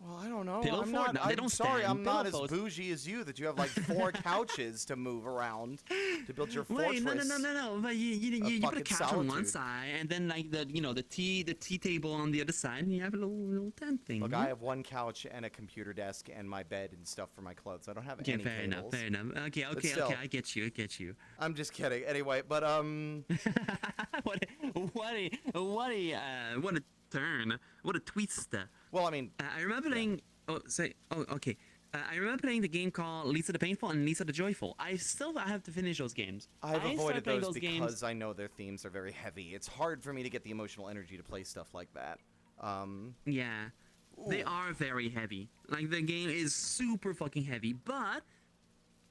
Well, I don't know. Pillow fort? No, they don't sorry, stand. I'm not as Pillow bougie as you that you have like 4 couches to move around to build your fortress. Wait, no. But you put a couch on one side, and then like the tea table on the other side, and you have a little tent thing. Look, I have 1 couch and a computer desk and my bed and stuff for my clothes. I don't have any fair tables. Fair enough. Okay, I get you. I'm just kidding. Anyway, but what a turn. What a twist. Well, I mean, I remember playing. Okay. I remember playing the game called Lisa the Painful and Lisa the Joyful. I have to finish those games. I've avoided those because I know their themes are very heavy. It's hard for me to get the emotional energy to play stuff like that. Yeah, they are very heavy. Like, the game is super fucking heavy, but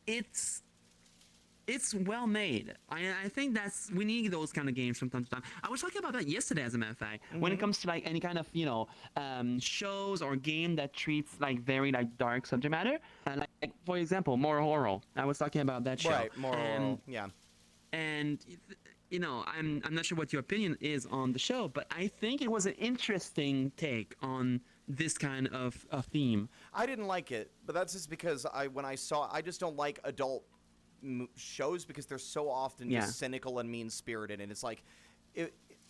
it's well made. I think we need those kind of games from time to time. I was talking about that yesterday, as a matter of fact. Mm-hmm. When it comes to like any kind of shows or game that treats like very like dark subject matter, like for example, Moral Horror. I was talking about that show. Right, Moral. Yeah. And I'm not sure what your opinion is on the show, but I think it was an interesting take on this kind of theme. I didn't like it, but that's just because I just don't like adult shows because they're so often just cynical and mean-spirited, and it's like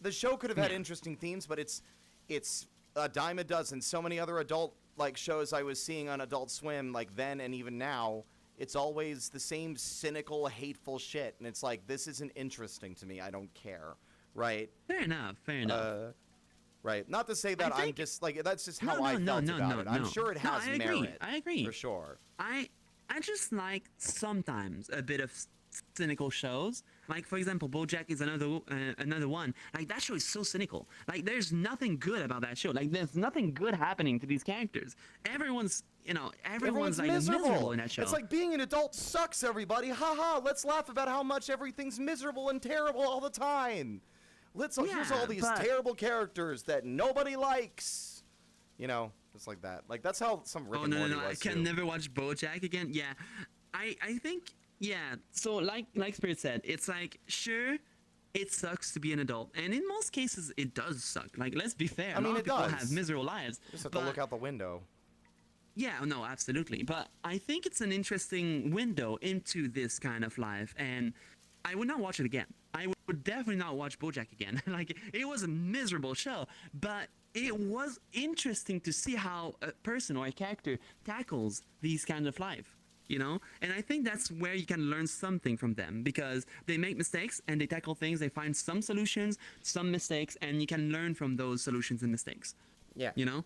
the show could have had interesting themes, but it's a dime a dozen. So many other adult like shows I was seeing on Adult Swim, like then and even now, it's always the same cynical, hateful shit, and it's like, this isn't interesting to me. I don't care, right? Fair enough. Fair enough. Right. Not to say that I'm just like that's just how I felt about it. I'm sure it has merit. I agree. For sure. I just like sometimes a bit of cynical shows. Like for example, BoJack is another one. Like that show is so cynical. Like there's nothing good about that show. Like there's nothing good happening to these characters. Everyone's like miserable in that show. It's like being an adult sucks, everybody. Haha, let's laugh about how much everything's miserable and terrible all the time. Here's all these terrible characters that nobody likes. You know, just like that. Like that's how some Rick and Morty was I can never watch BoJack again. Yeah, I think So like Spirit said, it's like sure, it sucks to be an adult, and in most cases it does suck. Like let's be fair. I mean, it people does. have miserable lives. You just have to look out the window. Yeah, no, absolutely. But I think it's an interesting window into this kind of life, and I would not watch it again. I would definitely not watch BoJack again. Like, it was a miserable show, but it was interesting to see how a person or a character tackles these kind of life, you know? And I think that's where you can learn something from them, because they make mistakes and they tackle things, they find some solutions, some mistakes, and you can learn from those solutions and mistakes. Yeah. You know?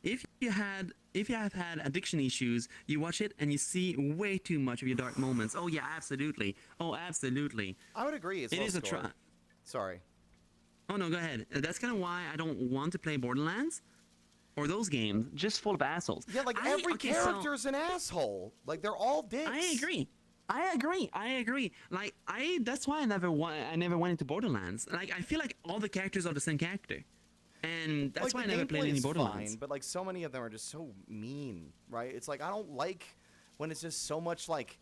If you have had addiction issues, you watch it and you see way too much of your dark moments. Oh yeah, absolutely. Oh, absolutely. I would agree. It is a try. Sorry. Oh no, go ahead. That's kind of why I don't want to play Borderlands or those games, just full of assholes. Yeah, like every character's an asshole. Like they're all dicks. I agree. Like that's why I never went into Borderlands. Like I feel like all the characters are the same character. And that's why I never played any Borderlands. Fine, but like so many of them are just so mean, right? It's like I don't like when it's just so much like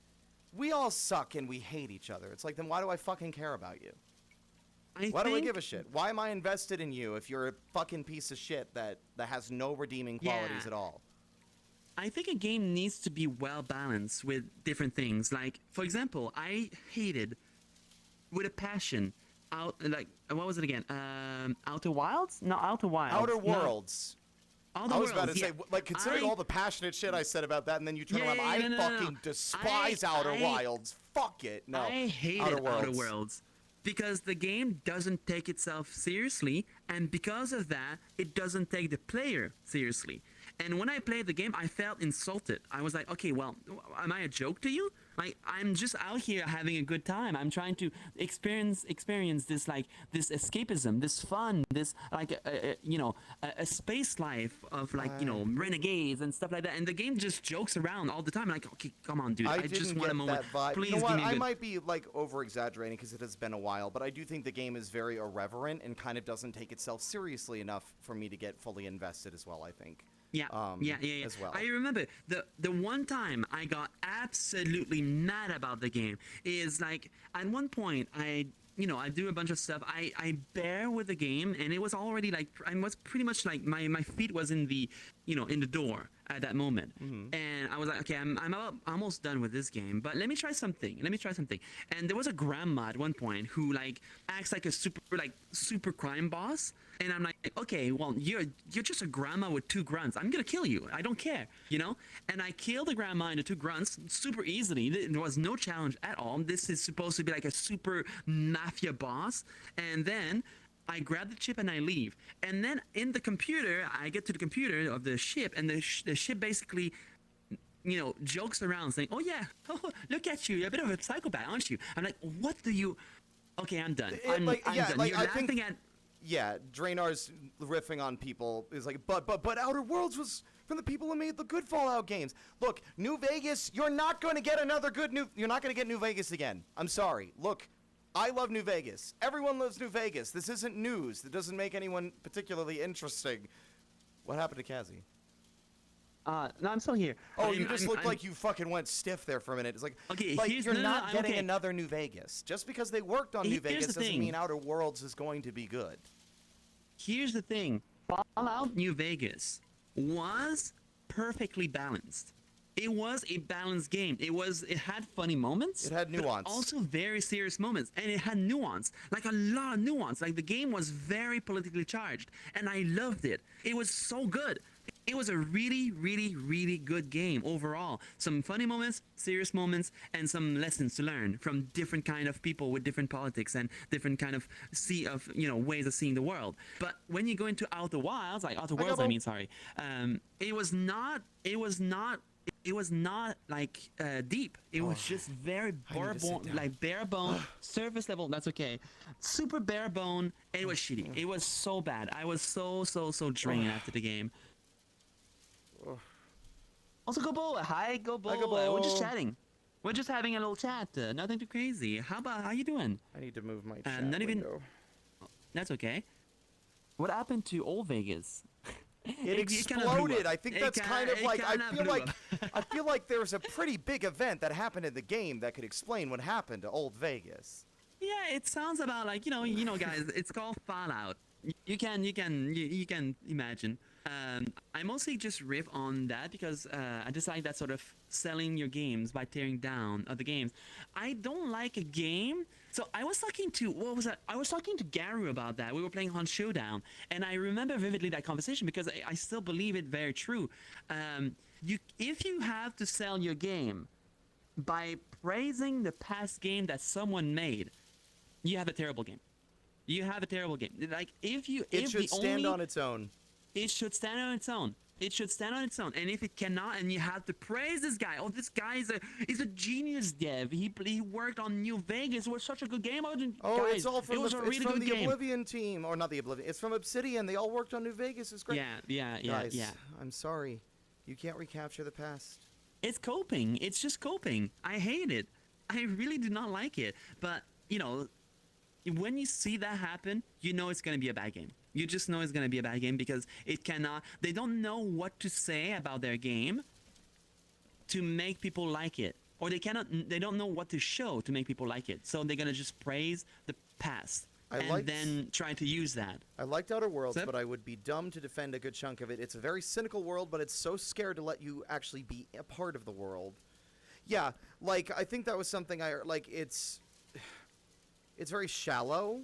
we all suck and we hate each other. It's like then why do I fucking care about you? Why do I give a shit? Why am I invested in you if you're a fucking piece of shit that has no redeeming qualities at all? I think a game needs to be well balanced with different things. Like for example, I hated with a passion what was it again? Outer Wilds? No, Outer Wilds. Outer Worlds. No. Outer I was Worlds, about to say, like, considering all the passionate shit I said about that, and then you turn around, I fucking despise Outer Wilds. Fuck it. No. I hated Outer Worlds because the game doesn't take itself seriously, and because of that, it doesn't take the player seriously. And when I played the game, I felt insulted. I was like, okay, well, am I a joke to you? Like, I'm just out here having a good time. I'm trying to experience this, like, this escapism, this fun, this, like, a space life of, like, renegades and stuff like that. And the game just jokes around all the time. Like, okay, come on, dude. I just want a moment. Please give me I might be, like, over-exaggerating because it has been a while, but I do think the game is very irreverent and kind of doesn't take itself seriously enough for me to get fully invested as well, I think. Yeah. As well. I remember the one time I got absolutely mad about the game is like at one point I do a bunch of stuff. I bear with the game, and it was already like I was pretty much like my feet was in the in the door at that moment, and I was like, okay, I'm almost done with this game, but let me try something. And there was a grandma at one point who like acts like a super crime boss, and I'm like, okay, well you're just a grandma with two grunts. I'm gonna kill you. I don't care, And I killed the grandma and the two grunts super easily. There was no challenge at all. This is supposed to be like a super mafia boss, and then I grab the chip and I leave. And then in the computer, I get to the computer of the ship, and the ship basically, jokes around saying, oh yeah, look at you, you're a bit of a psychopath, aren't you? I'm like, what do you... Okay, I'm done. I'm done. You're laughing at... Yeah, Draenar's riffing on people is like, but Outer Worlds was from the people who made the good Fallout games. Look, New Vegas, you're not going to get you're not going to get New Vegas again. I'm sorry. Look, I love New Vegas. Everyone loves New Vegas. This isn't news. That doesn't make anyone particularly interesting. What happened to Kazi? No, I'm still here. Oh, you just looked like you fucking went stiff there for a minute. It's like, okay, you're not getting another New Vegas. Just because they worked on New Vegas doesn't mean Outer Worlds is going to be good. Here's the thing. Fallout New Vegas was perfectly balanced. It was a balanced game. It had funny moments. It had nuance. But also very serious moments. And it had nuance. Like a lot of nuance. Like the game was very politically charged. And I loved it. It was so good. it was a really, really, really good game overall. Some funny moments, serious moments, and some lessons to learn from different kind of people with different politics and different kind of ways of seeing the world. But when you go into Outer Wilds, like Outer Worlds, I mean, sorry, it was not like deep. It was just very bare bone, surface level. That's okay. Super bare bone. It was shitty. It was so bad. I was so drained after the game. Also, Gobo. Hi, Gobo. Hi, Gobo. We're just chatting. We're just having a little chat. Nothing too crazy. How you doing? I need to move my chat not even. window. That's okay. What happened to Old Vegas? It exploded. I think that's kind of like I feel like there's a pretty big event that happened in the game that could explain what happened to Old Vegas. Yeah, it sounds about like guys. It's called Fallout. You can imagine. I mostly just riff on that because I just like that sort of selling your games by tearing down other games. I don't like a game. So I was talking to, what was that? I was talking to Gary about that. We were playing on Showdown, and I remember vividly that conversation because I still believe it very true. If you have to sell your game by praising the past game that someone made, you have a terrible game. You have a terrible game. Like it should stand on its own. It should stand on its own. It should stand on its own. And if it cannot, and you have to praise this guy. Oh, this guy is a genius dev. He worked on New Vegas. It was such a good game. Guys, it's all from the Oblivion team, or not the Oblivion. It's from Obsidian. They all worked on New Vegas. It's great. Yeah. Guys, I'm sorry. You can't recapture the past. It's coping. It's just coping. I hate it. I really do not like it. But when you see that happen, you know it's gonna be a bad game. You just know it's going to be a bad game because they don't know what to say about their game to make people like it. Or they don't know what to show to make people like it. So they're going to just praise the past then try to use that. I liked Outer Worlds, but I would be dumb to defend a good chunk of it. It's a very cynical world, but it's so scared to let you actually be a part of the world. Yeah, like, I think that was something it's very shallow.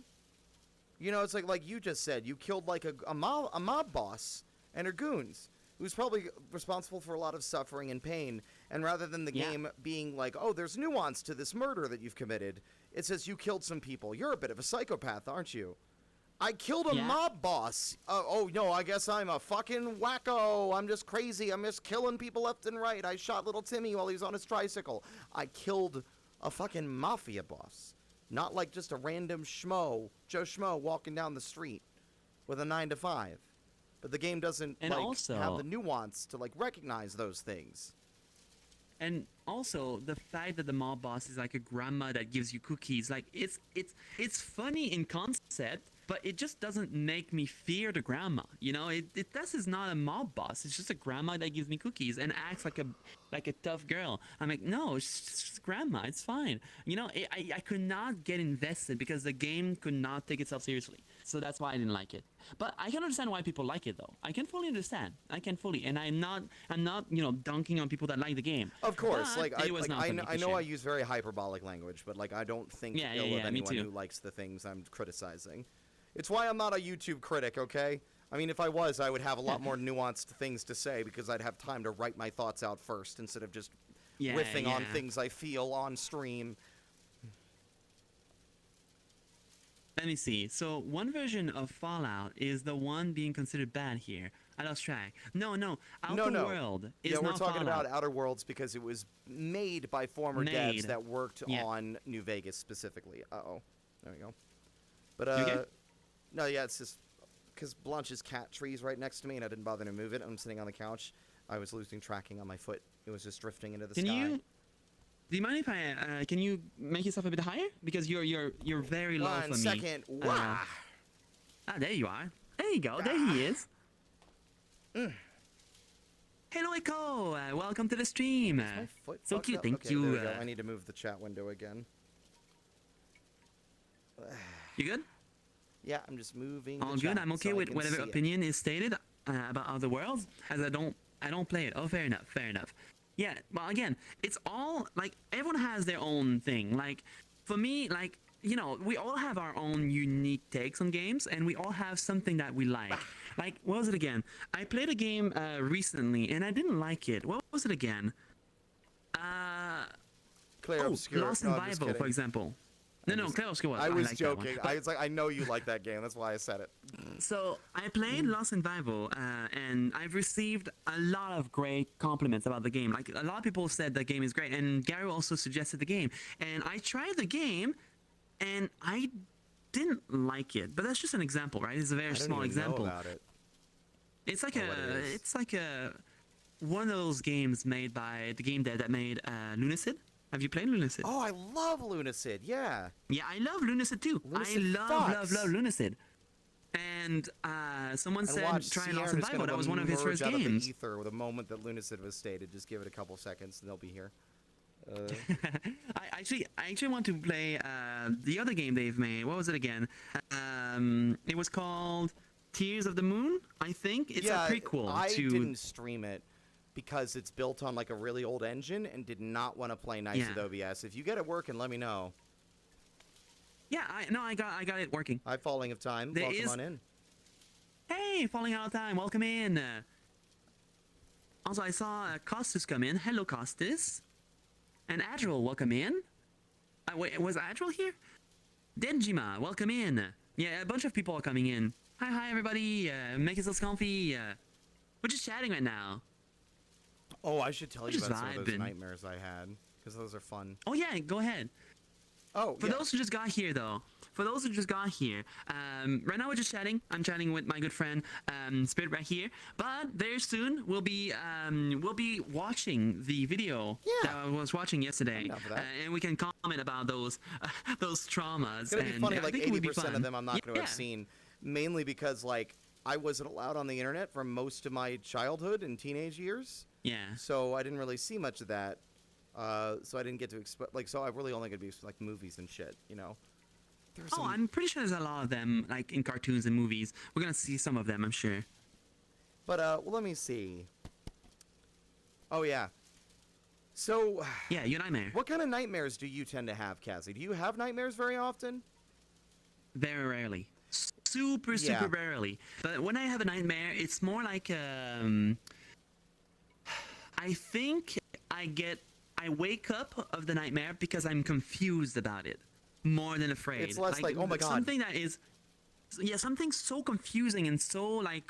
It's like you just said, you killed like a mob boss and her goons, who's probably responsible for a lot of suffering and pain. And rather than the game being like, oh, there's nuance to this murder that you've committed, it says you killed some people. You're a bit of a psychopath, aren't you? I killed a mob boss. Oh, no, I guess I'm a fucking wacko. I'm just crazy. I'm just killing people left and right. I shot little Timmy while he was on his tricycle. I killed a fucking mafia boss. Not like just a random Joe Schmo walking down the street with a 9 to 5. But the game doesn't have the nuance to recognize those things. And also the fact that the mob boss is like a grandma that gives you cookies, like it's funny in concept, but it just doesn't make me fear the grandma. This is not a mob boss. It's just a grandma that gives me cookies and acts like a tough girl. I'm like, no, it's just grandma. It's fine. I could not get invested because the game could not take itself seriously. So that's why I didn't like it. But I can understand why people like it, though. I can fully understand. And I'm not dunking on people that like the game. Of course, but I know I use very hyperbolic language, but I don't think ill of anyone who likes the things I'm criticizing. It's why I'm not a YouTube critic, okay? I mean, if I was, I would have a lot more nuanced things to say because I'd have time to write my thoughts out first instead of just riffing on things I feel on stream. Let me see. So one version of Fallout is the one being considered bad here. I lost track. No. Outer World is not we're talking Fallout. about Outer Worlds because it was made by former devs that worked on New Vegas specifically. Uh-oh. There we go. But, You okay? No, it's just because Blanche's cat tree's right next to me and I didn't bother to move it. I'm sitting on the couch. I was losing tracking on my foot. It was just drifting into the sky. Do you mind if I can you make yourself a bit higher? Because you're very low for me. 1 second. Wow. There you are. There you go. There he is. Hello, Echo. Welcome to the stream. My foot So cute. up? Thank okay, you. There we go. I need to move the chat window again. You good? Yeah, I'm just moving. All good. I'm okay with whatever opinion is stated about Other Worlds, as I don't play it. Oh, fair enough. Yeah. Well, again, it's all like everyone has their own thing. Like for me, we all have our own unique takes on games, and we all have something that we like. Like, what was it again? I played a game recently, and I didn't like it. What was it again? Clear Oh, Obscure. Lost No, in I'm just Vivo, kidding. for example. No, Clear Obscure was. I was like that one. joking. But- I was like, I know you like that game. That's why I said it. So I played Lost in Vivo, and I've received a lot of great compliments about the game. Like a lot of people said the game is great, and Gary also suggested the game. And I tried the game, and I didn't like it. But that's just an example, right? It's a very I don't small even example. know about it. It's like What it is. it's like one of those games made by the game that made Lunacid. Have you played Lunacid? Oh, I love Lunacid. Yeah. Yeah, I love Lunacid too. Lunacid I fucks. love Lunacid. And someone And said watch, try Lost Sierra in is Vivo. gonna That was one of his emerge first out of games. the ether with the moment that Lunacid was stated. Just give it a couple seconds, and they'll be here. I actually want to play the other game they've made. What was it again? It was called Tears of the Moon, I think. It's yeah, a prequel I to. didn't stream it because it's built on like a really old engine and did not want to play nice Yeah. with OBS. If you get it working, let me know. Yeah, I got it working. Hi, Falling of Time. There Welcome is- on in. Hey, Falling Out of Time, welcome in. Also, I saw Costus come in. Hello, Costus. And Adril, welcome in. Wait, was Adril here? Denjima, welcome in. Yeah, a bunch of people are coming in. Hi, everybody. Make yourselves comfy. We're just chatting right now. Oh, I should tell you Just about some of those vibing. nightmares I had because those are fun. Oh yeah, go ahead. Oh, For yeah. those who just got here, though, right now we're just chatting. I'm chatting with my good friend Spirit right here. But very soon we'll be watching the video Yeah. that I was watching yesterday, Enough of that. and we can comment about those traumas. It's gonna be and funny. I Like think it would be 80% of fun. them I'm not going to Yeah. have seen, mainly because like I wasn't allowed on the internet for most of my childhood and teenage years, Yeah. so I didn't really see much of that. So I didn't get to so I really only gonna be like movies and shit, you know. There's Oh, I'm pretty sure there's a lot of them, like in cartoons and movies. We're gonna see some of them, I'm sure. But well, let me see. Oh yeah. So, Yeah, you nightmare. what kind of nightmares do you tend to have, Cassie? Do you have nightmares very often? Very rarely. Super Yeah. rarely. But when I have a nightmare, it's more like I think I wake up of the nightmare because I'm confused about it more than afraid. It's less like, oh my God. Something that is something so confusing and so like,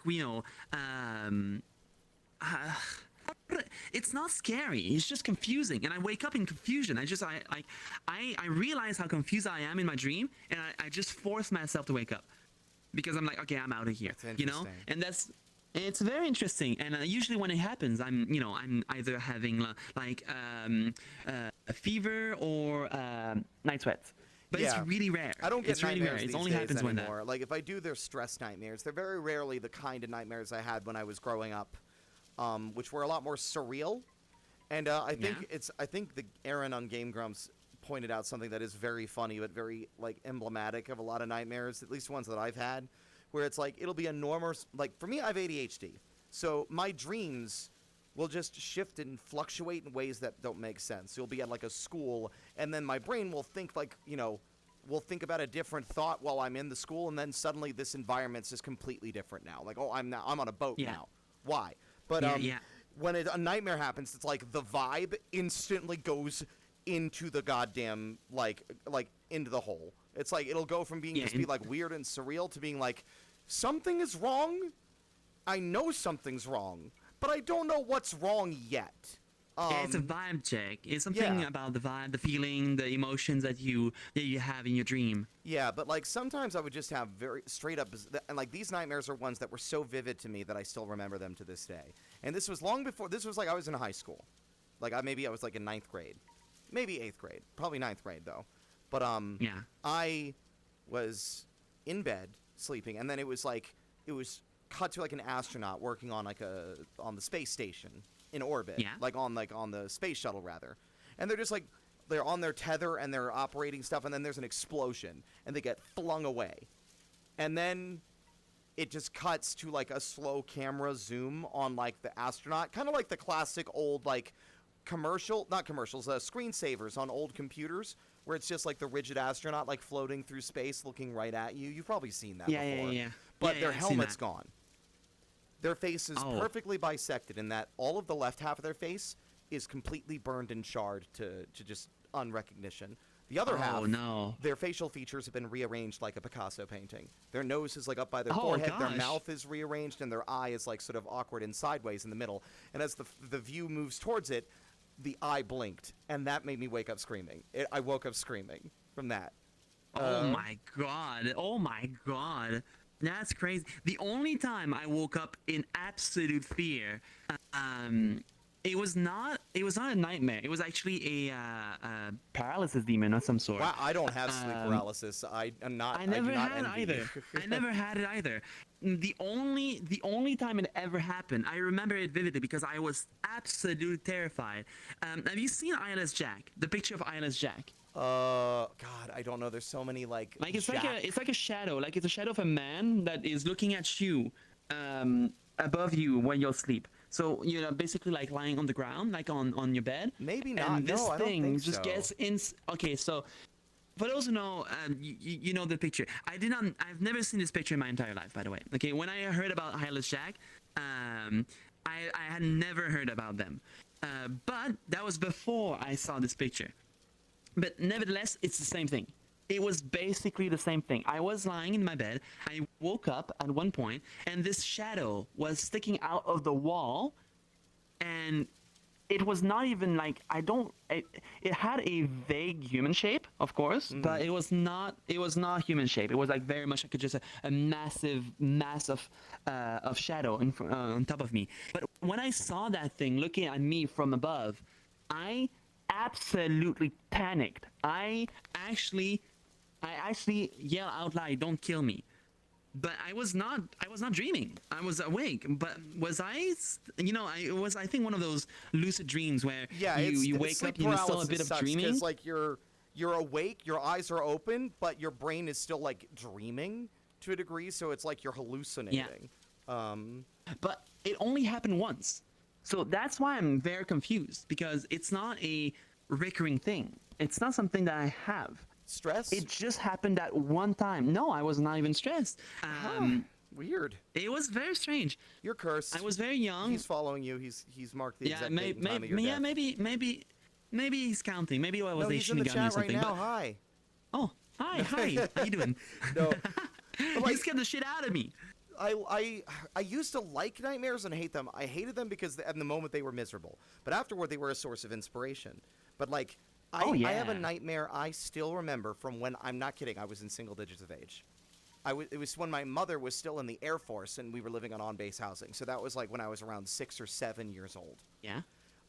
it's not scary. It's just confusing, and I wake up in confusion. I realize how confused I am in my dream, and I just force myself to wake up because I'm like, okay, I'm out of here, That's you know. interesting. And it's very interesting. And usually when it happens, I'm either having a fever or night sweats. But Yeah. it's really rare. I don't get it's really nightmares rare. these It only days happens anymore. when that. Like if I do, they're stress nightmares. They're very rarely the kind of nightmares I had when I was growing up, which were a lot more surreal. And I think the Aaron on Game Grumps pointed out something that is very funny but very like emblematic of a lot of nightmares, at least ones that I've had, where it's like it'll be enormous. Like for me, I have ADHD, so my dreams will just shift and fluctuate in ways that don't make sense. You'll be at like a school, and then my brain will think like, will think about a different thought while I'm in the school, and then suddenly this environment's just completely different now. Like, oh, I'm on a boat Yeah. now. Why? But Yeah. when a nightmare happens, it's like the vibe instantly goes into the goddamn like into the hole. It's like it'll go from being Yeah, just be like weird and surreal to being like something is wrong. I know something's wrong, but I don't know what's wrong yet. Yeah, it's a vibe check. It's something yeah. about the vibe, the feeling, the emotions that you have in your dream. Yeah, but like sometimes I would just have very straight up, and like these nightmares are ones that were so vivid to me that I still remember them to this day. And this was long before. This was like I was in high school, like maybe I was like in 9th grade, maybe 8th grade, probably 9th grade though. But Yeah. I was in bed sleeping, and then it was cut to like an astronaut working on on the space station in orbit, Yeah. like on the space shuttle rather, and they're just like they're on their tether and they're operating stuff, and then there's an explosion and they get flung away, and then it just cuts to like a slow camera zoom on like the astronaut, kind of like the classic old like not commercials, screensavers on old computers, where it's just like the rigid astronaut like floating through space looking right at you. You've probably seen that before. Yeah. But Yeah, their I've seen helmet's that. gone. Their face is Oh. perfectly bisected in that all of the left half of their face is completely burned and charred to just unrecognition. The other half, Oh no. their facial features have been rearranged like a Picasso painting. Their nose is like up by their Oh, forehead, their gosh. mouth is rearranged, and their eye is like sort of awkward and sideways in the middle. And as the view moves towards it, the eye blinked, and that made me wake up screaming. I woke up screaming from that. Oh my god. Oh my god. That's crazy. The only time I woke up in absolute fear, it was not a nightmare. It was actually a paralysis demon of some sort. Wow, I don't have sleep paralysis. I am not. I never do not had it envy either. you. I never had it either. The only time it ever happened, I remember it vividly because I was absolutely terrified. Have you seen Eyeless Jack? The picture of Eyeless Jack? God, I don't know. There's so many like. It's like a shadow. Like it's a shadow of a man that is looking at you, above you when you're asleep. So you're basically like lying on the ground, like on your bed. Maybe not. And this No, I don't thing think just so. gets in. Okay, so for those who know, you know the picture. I've never seen this picture in my entire life, by the way. Okay, when I heard about Eyeless Jack, I had never heard about them. But that was before I saw this picture. But nevertheless, it's the same thing. It was basically the same thing. I was lying in my bed. I woke up at one point, and this shadow was sticking out of the wall, and it was not even like it had a vague human shape, of course, but it was not human shape. It was like very much like just a massive mass of shadow on top of me. But when I saw that thing looking at me from above, I absolutely panicked. I actually yell out loud, "Don't kill me!" But I was not dreaming. I was awake. But was I? It was, I think, one of those lucid dreams where you wake up and you still a bit of dreaming. Because like you're awake, your eyes are open, but your brain is still like dreaming to a degree. So it's like you're hallucinating. But it only happened once. So that's why I'm very confused, because it's not a recurring thing. It's not something that I have. Stress? It just happened at one time. No, I was not even stressed. Weird. It was very strange. You're cursed. I was very young. He's following you. He's marked the exact date and time of your death. maybe he's counting. Maybe I was No, a he's in the Shinigami or chat right something. now. But, Hi. oh, hi. How you doing? No. You scared the shit out of me. I used to like nightmares and hate them. I hated them because at the moment they were miserable, but afterward they were a source of inspiration. But like, I have a nightmare I still remember from when, I'm not kidding, I was in single digits of age. It was when my mother was still in the Air Force and we were living on base housing. So that was like when I was around 6 or 7 years old. Yeah.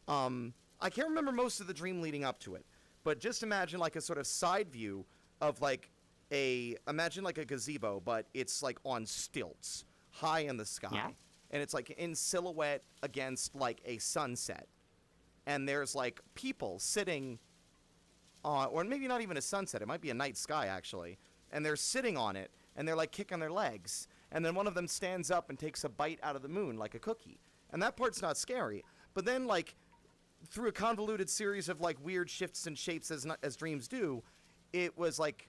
I can't remember most of the dream leading up to it, but just imagine like a sort of side view of like imagine like a gazebo, but it's like on stilts, high in the sky. Yeah. And it's like in silhouette against like a sunset. And there's like people sitting on, or maybe not even a sunset, it might be a night sky actually. And they're sitting on it, and they're like kicking their legs. And then one of them stands up and takes a bite out of the moon like a cookie. And that part's not scary. But then like through a convoluted series of like weird shifts and shapes as dreams do, it was like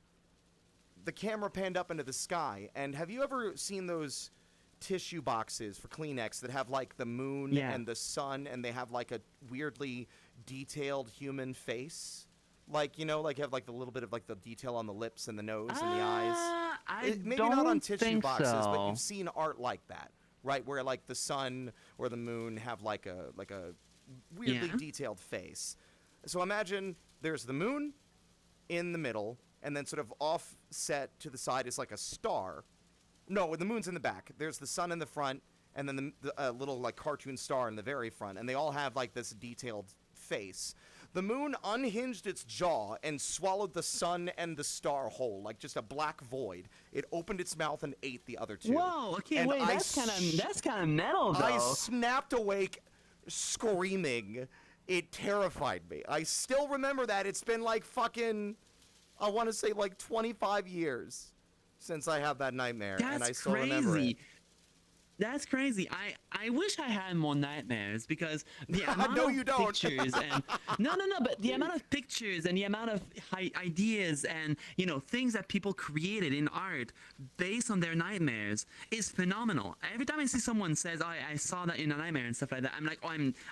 the camera panned up into the sky. And have you ever seen those tissue boxes for Kleenex that have like the moon and the sun, and they have like a weirdly detailed human face? Like, you know, like have like the little bit of like the detail on the lips and the nose and the eyes. Maybe not on tissue boxes, but you've seen art like that, right? Where like the sun or the moon have like a weirdly detailed face. So imagine there's the moon in the middle, and then sort of offset to the side is like a star. No, the moon's in the back. There's the sun in the front, and then the little like cartoon star in the very front, and they all have like this detailed face. The moon unhinged its jaw and swallowed the sun and the star whole, like just a black void. It opened its mouth and ate the other two. Whoa, okay, and wait, that's kind of metal, though. I snapped awake screaming. It terrified me. I still remember that. It's been like fucking, I want to say like 25 years since I had that nightmare, and I still remember it. That's crazy. I wish I had more nightmares because the amount No, of you don't. pictures and no, but the amount of pictures and the amount of ideas and things that people created in art based on their nightmares is phenomenal. Every time I see someone says, "Oh, I saw that in a nightmare" and stuff like that, I'm like, "Oh,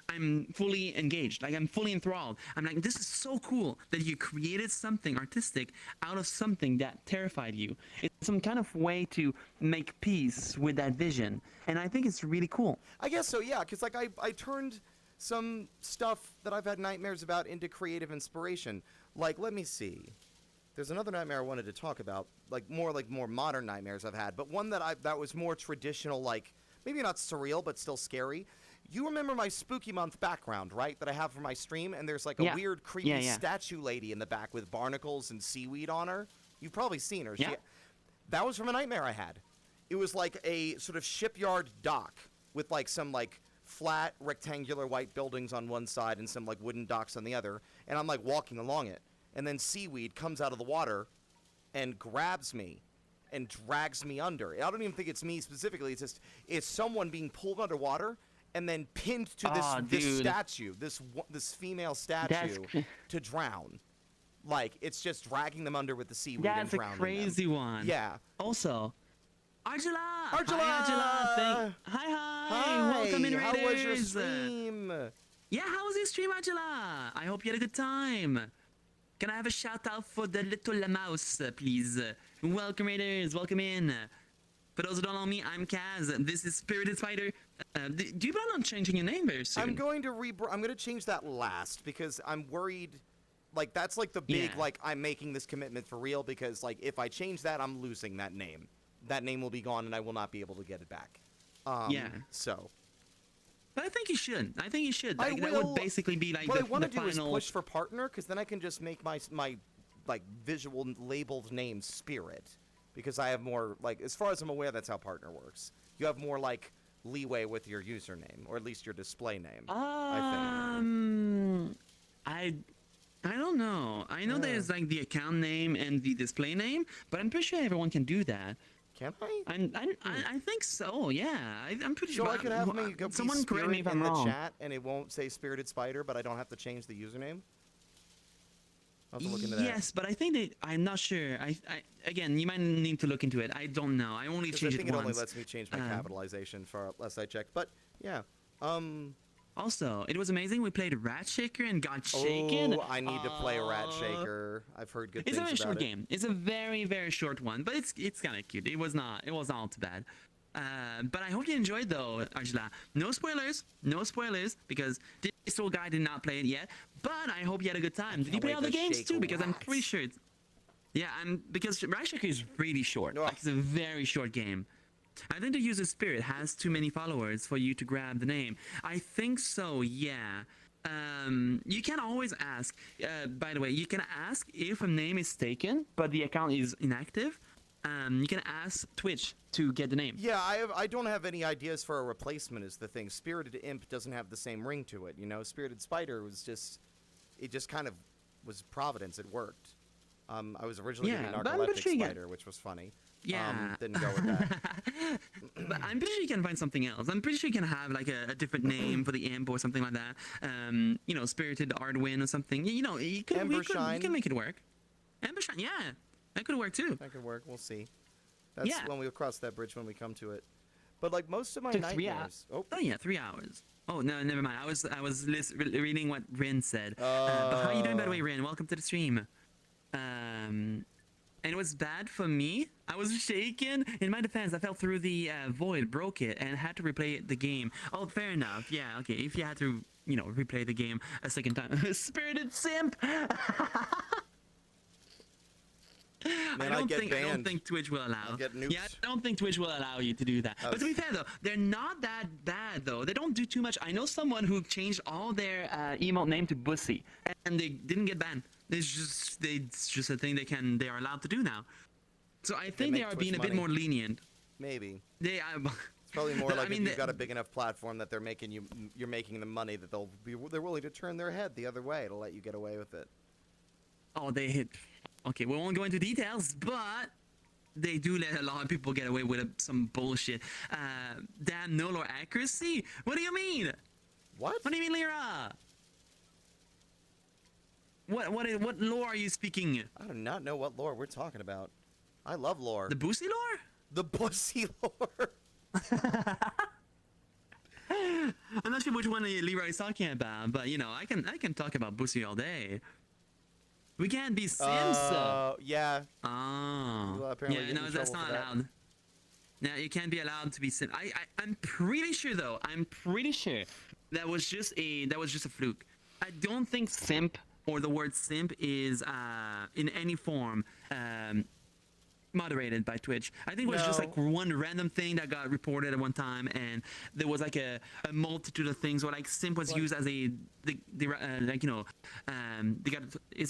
I'm fully engaged. Like I'm fully enthralled." I'm like, "This is so cool that you created something artistic out of something that terrified you." It's some kind of way to make peace with that vision. And I think it's really cool. I guess so, yeah, because like I turned some stuff that I've had nightmares about into creative inspiration. Like, let me see. There's another nightmare I wanted to talk about, like more modern nightmares I've had, but one that was more traditional, like maybe not surreal, but still scary. You remember my spooky month background, right? That I have for my stream, and there's like a weird, creepy statue lady in the back with barnacles and seaweed on her. You've probably seen her. Yeah. That was from a nightmare I had. It was like a sort of shipyard dock with like some like flat rectangular white buildings on one side and some like wooden docks on the other, and I'm like walking along it, and then seaweed comes out of the water and grabs me and drags me under. I don't even think it's me specifically. It's someone being pulled underwater and then pinned to this statue, this female statue to drown. Like it's just dragging them under with the seaweed and drowning them. That's a crazy one. Yeah. Also, Arjula! Arjula! Hi, Arjula! Hi! Welcome in, Raiders! How was your stream? Yeah, how was your stream, Arjula? I hope you had a good time. Can I have a shout out for the little mouse, please? Welcome, Raiders! Welcome in. For those who don't know me, I'm Kaz. This is Spirited Spider. Do you plan on changing your name very soon? I'm going to change that last because I'm worried. Like that's like the big like I'm making this commitment for real because like if I change that, I'm losing that name. That name will be gone and I will not be able to get it back. So. But I think you should. I think you should. I Like, will, that would basically be like what the I want to do final... is push for partner because then I can just make my like visual labeled name Spirit because I have more like as far as I'm aware that's how partner works. You have more like leeway with your username or at least your display name. I don't know. I know there's like the account name and the display name, but I'm pretty sure everyone can do that. Can I? I think so. Yeah, I'm pretty sure. So I could have me go someone correct me if I'm in wrong. the chat, and it won't say Spirited Spider, but I don't have to change the username. I'll have to look into that. Yes, but I think I'm not sure. Again, you might need to look into it. I don't know. I only changed it once. I think it only lets me change my capitalization for last I checked. But yeah. Also, it was amazing. We played Rat Shaker and got shaken. Oh, I need to play Rat Shaker. I've heard good things about it. It's a very short game. It's a very, very short one, but it's kind of cute. It was not all too bad. But I hope you enjoyed though, Arjula. No spoilers, because this old guy did not play it yet. But I hope you had a good time. Did you play all the games too? Because I'm pretty sure it's... Yeah, because Rat Shaker is really short. Like, it's a very short game. I think the user Spirit has too many followers for you to grab the name. I think so, yeah. You can always ask, by the way, you can ask if a name is taken, but the account is inactive. You can ask Twitch to get the name. Yeah, I don't have any ideas for a replacement is the thing. Spirited Imp doesn't have the same ring to it, you know? Spirited Spider was just, it just kind of was Providence. It worked. I was originally going to be Narcoleptic Spider, which was funny. Yeah. Didn't go with that. But I'm pretty sure you can find something else. I'm pretty sure you can have like a different name for the imp or something like that. You know, Spirited Ardwin or something. You know, you can make it work. Embershine, yeah. That could work too. That could work. We'll see. That's when we'll cross that bridge when we come to it. But like most of my nightmares. Oh yeah, 3 hours. Oh no, never mind. I was reading what Rin said. But how are you doing, by the way, Rin? Welcome to the stream. And it was bad for me. I was shaken. In my defense, I fell through the void, broke it, and had to replay the game. Oh, fair enough. Yeah, okay. If you had to, you know, replay the game a second time. Spirited simp! Man, I don't think Twitch will allow. Yeah, I don't think Twitch will allow you to do that. But to be fair though, they're not that bad though. They don't do too much. I know someone who changed all their emote name to Bussy, and they didn't get banned. It's just a thing they are allowed to do now. So I think they are being a bit more lenient. Maybe. It's probably more like if you've got a big enough platform that you're making them money that they're willing to turn their head the other way to let you get away with it. Oh, they hit. Okay, we won't go into details, but they do let a lot of people get away with some bullshit. Damn, no lore accuracy. What do you mean? What? What do you mean, Lyra? What lore are you speaking? I do not know what lore we're talking about. I love lore. The Boosie lore? The Bussy lore. I'm not sure which one Leroy is talking about, but you know, I can talk about Boosie all day. We can't be Sims. Yeah. Oh. Well, apparently Yeah, get no, in that's trouble not for that. allowed. No, you can't be allowed to be Sim. I'm pretty sure though. I'm pretty sure that was just a fluke. I don't think simp or the word simp is in any form moderated by Twitch. I think it was just No. like one random thing that got reported at one time, and there was like a multitude of things where like simp was used as a like you know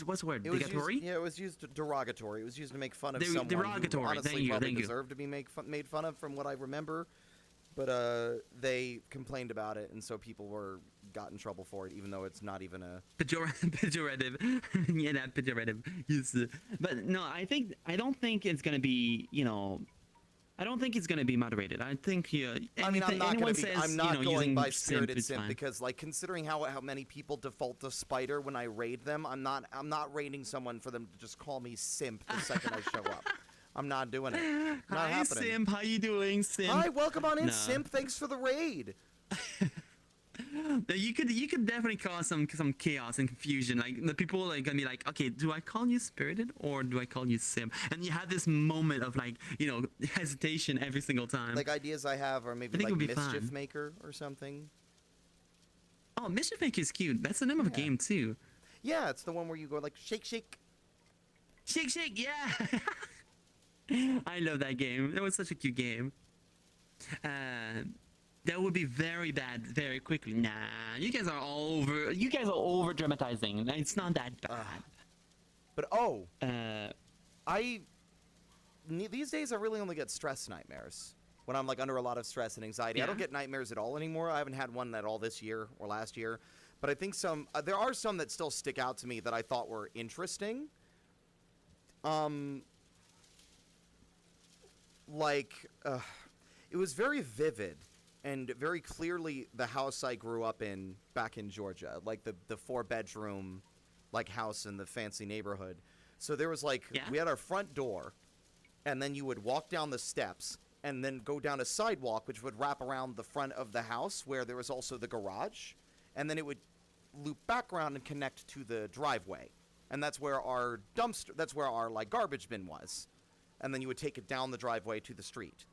what's the word, It was derogatory? used, yeah, it was used derogatory. It was used to make fun of They- someone derogatory. who honestly Thank you, probably thank you. deserved to be made fun of, from what I remember. But they complained about it, and so people got in trouble for it, even though it's not even a. Pejorative. Yeah, that pejorative use. But no, I don't think it's gonna be, you know, I don't think it's gonna be moderated. I think I mean, I'm not anyone going to be. says, I'm you not know, going using by simp, spirited it's simp fine. because, like, considering how many people default to spider when I raid them, I'm not raiding someone for them to just call me simp the second I show up. I'm not doing it. Not Hi happening. Simp, how you doing, Simp? Hi, welcome on in, No. simp. Thanks for the raid. You could definitely cause some chaos and confusion. Like the people are gonna be like, okay, do I call you spirited or do I call you Simp? And you have this moment of like, you know, hesitation every single time. Like ideas I have are maybe think it like would be mischief fun. maker or something. Oh, Mischief Maker is cute. That's the name of a Yeah. game too. Yeah, it's the one where you go like shake, shake. Shake, shake, yeah. I love that game. That was such a cute game. That would be very bad very quickly. Nah, you guys are over dramatizing. It's not that bad. But these days I really only get stress nightmares when I'm like under a lot of stress and anxiety. I don't Yeah? get nightmares at all anymore. I haven't had one at all this year or last year. But I think there are some that still stick out to me that I thought were interesting. It was very vivid and very clearly the house I grew up in back in Georgia, like the 4-bedroom like house in the fancy neighborhood. So there was like, Yeah. we had our front door, and then you would walk down the steps and then go down a sidewalk which would wrap around the front of the house where there was also the garage, and then it would loop back around and connect to the driveway. And that's where our like garbage bin was. And then you would take it down the driveway to the street.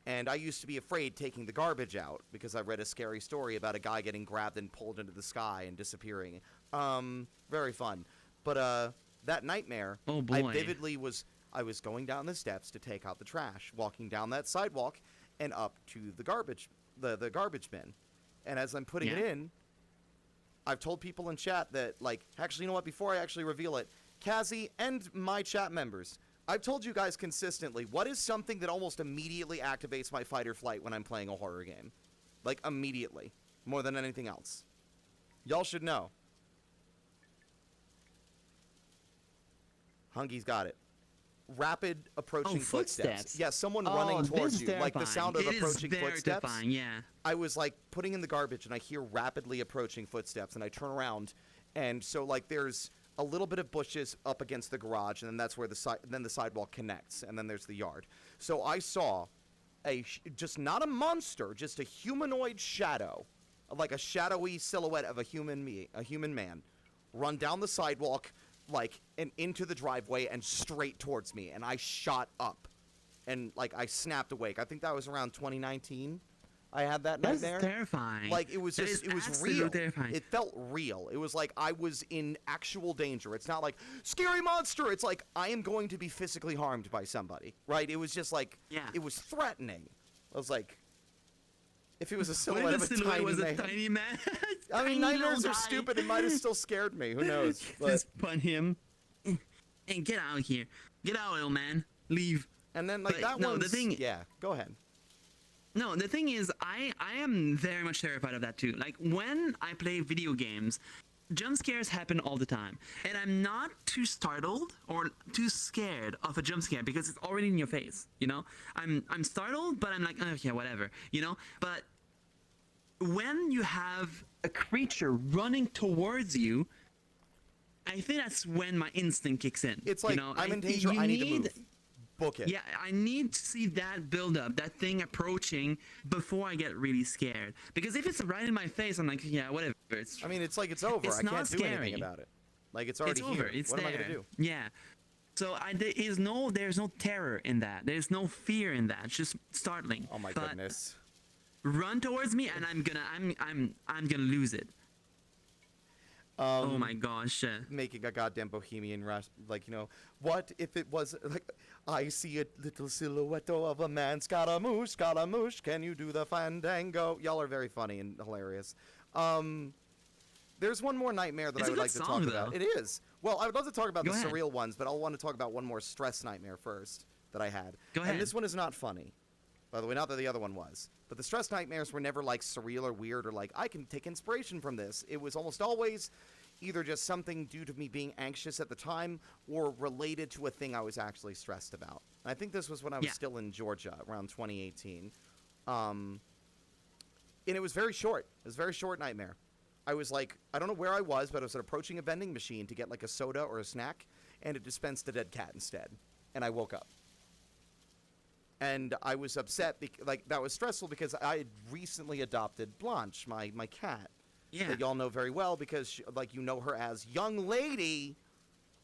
And I used to be afraid taking the garbage out because I read a scary story about a guy getting grabbed and pulled into the sky and disappearing. Very fun. But that nightmare, Oh, I boy. vividly I was going down the steps to take out the trash, walking down that sidewalk and up to the garbage bin. And as I'm putting it Yeah. in, I've told people in chat that, like, actually, you know what, before I actually reveal it, Kazzy and my chat members, I've told you guys consistently, what is something that almost immediately activates my fight or flight when I'm playing a horror game? Like, immediately. More than anything else. Y'all should know. Hungy's got it. Rapid approaching footsteps. Yeah, someone Oh, running this towards is you. Like the terrifying. sound of It is approaching very footsteps. terrifying, yeah. I was like putting in the garbage and I hear rapidly approaching footsteps and I turn around, and so like there's a little bit of bushes up against the garage, and then that's where the sidewalk connects, and then there's the yard. So I saw just not a monster, just a humanoid shadow, like a shadowy silhouette of a human man, run down the sidewalk like and into the driveway and straight towards me, and I shot up and like I snapped awake. I think that was around 2019. I had that That's nightmare. terrifying. Like it was That just is it was absolutely real. terrifying. It felt real. It was like I was in actual danger. It's not like scary monster. It's like I am going to be physically harmed by somebody. Right? It was just like Yeah. it was threatening. I was like, if it was a What silhouette if of the a silhouette tiny was man. a tiny man? I Tiny mean, nightmares little are guy. stupid. It might have still scared me. Who knows? But, Just pun him. And get out of here. Get out, little man. Leave. and then like but that no, one. the thing- Yeah. Go ahead. No, the thing is, I am very much terrified of that too. Like when I play video games, jump scares happen all the time, and I'm not too startled or too scared of a jump scare because it's already in your face. You know, I'm startled, but I'm like, oh yeah, whatever. You know, but when you have a creature running towards you, I think that's when my instinct kicks in. It's like, you know, I'm in danger, I need to move. Book it. Yeah, I need to see that build up, that thing approaching before I get really scared. Because if it's right in my face, I'm like, yeah, whatever. I mean, it's like it's over. It's I not can't do scary. anything about it. Like, it's already It's over. here. It's what there. am I gonna do? Yeah. So there's no terror in that. There's no fear in that. It's just startling. Oh my But goodness. run towards me, and I'm gonna lose it. Oh my gosh. Making a goddamn bohemian rush, like, you know, what if it was like, I see a little silhouette of a man, Scaramouche, Scaramouche, can you do the fandango? Y'all are very funny and hilarious. There's one more nightmare that It's I a would good like to song, talk about. though. It is. Well, I would love to talk about Go the ahead. surreal ones, but I'll want to talk about one more stress nightmare first that I had. Go ahead. And this one is not funny. By the way, not that the other one was. But the stress nightmares were never like surreal or weird or like, I can take inspiration from this. It was almost always either just something due to me being anxious at the time or related to a thing I was actually stressed about. And I think this was when I was still in Georgia around 2018. And it was very short. It was a very short nightmare. I was like, I don't know where I was, but I was approaching a vending machine to get like a soda or a snack, and it dispensed a dead cat instead. And I woke up. And I was upset, like, that was stressful because I had recently adopted Blanche, my cat. Yeah. That y'all know very well because, like, you know her as Young Lady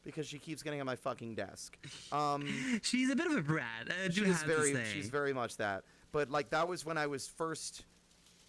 because she keeps getting on my fucking desk. She's a bit of a brat. I do have to say. She's very much that. But, like, that was when I was first,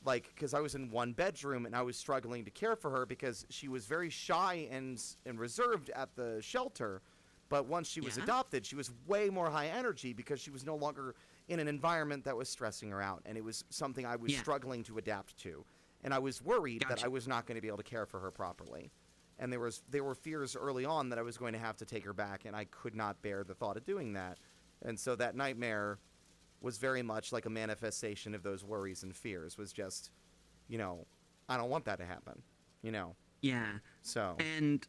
like, because I was in one bedroom and I was struggling to care for her because she was very shy and reserved at the shelter. But once she was adopted, she was way more high energy because she was no longer in an environment that was stressing her out. And it was something I was struggling to adapt to. And I was worried that I was not going to be able to care for her properly. And there were fears early on that I was going to have to take her back, and I could not bear the thought of doing that. And so that nightmare was very much like a manifestation of those worries and fears, was just, you know, I don't want that to happen, you know? Yeah. So. And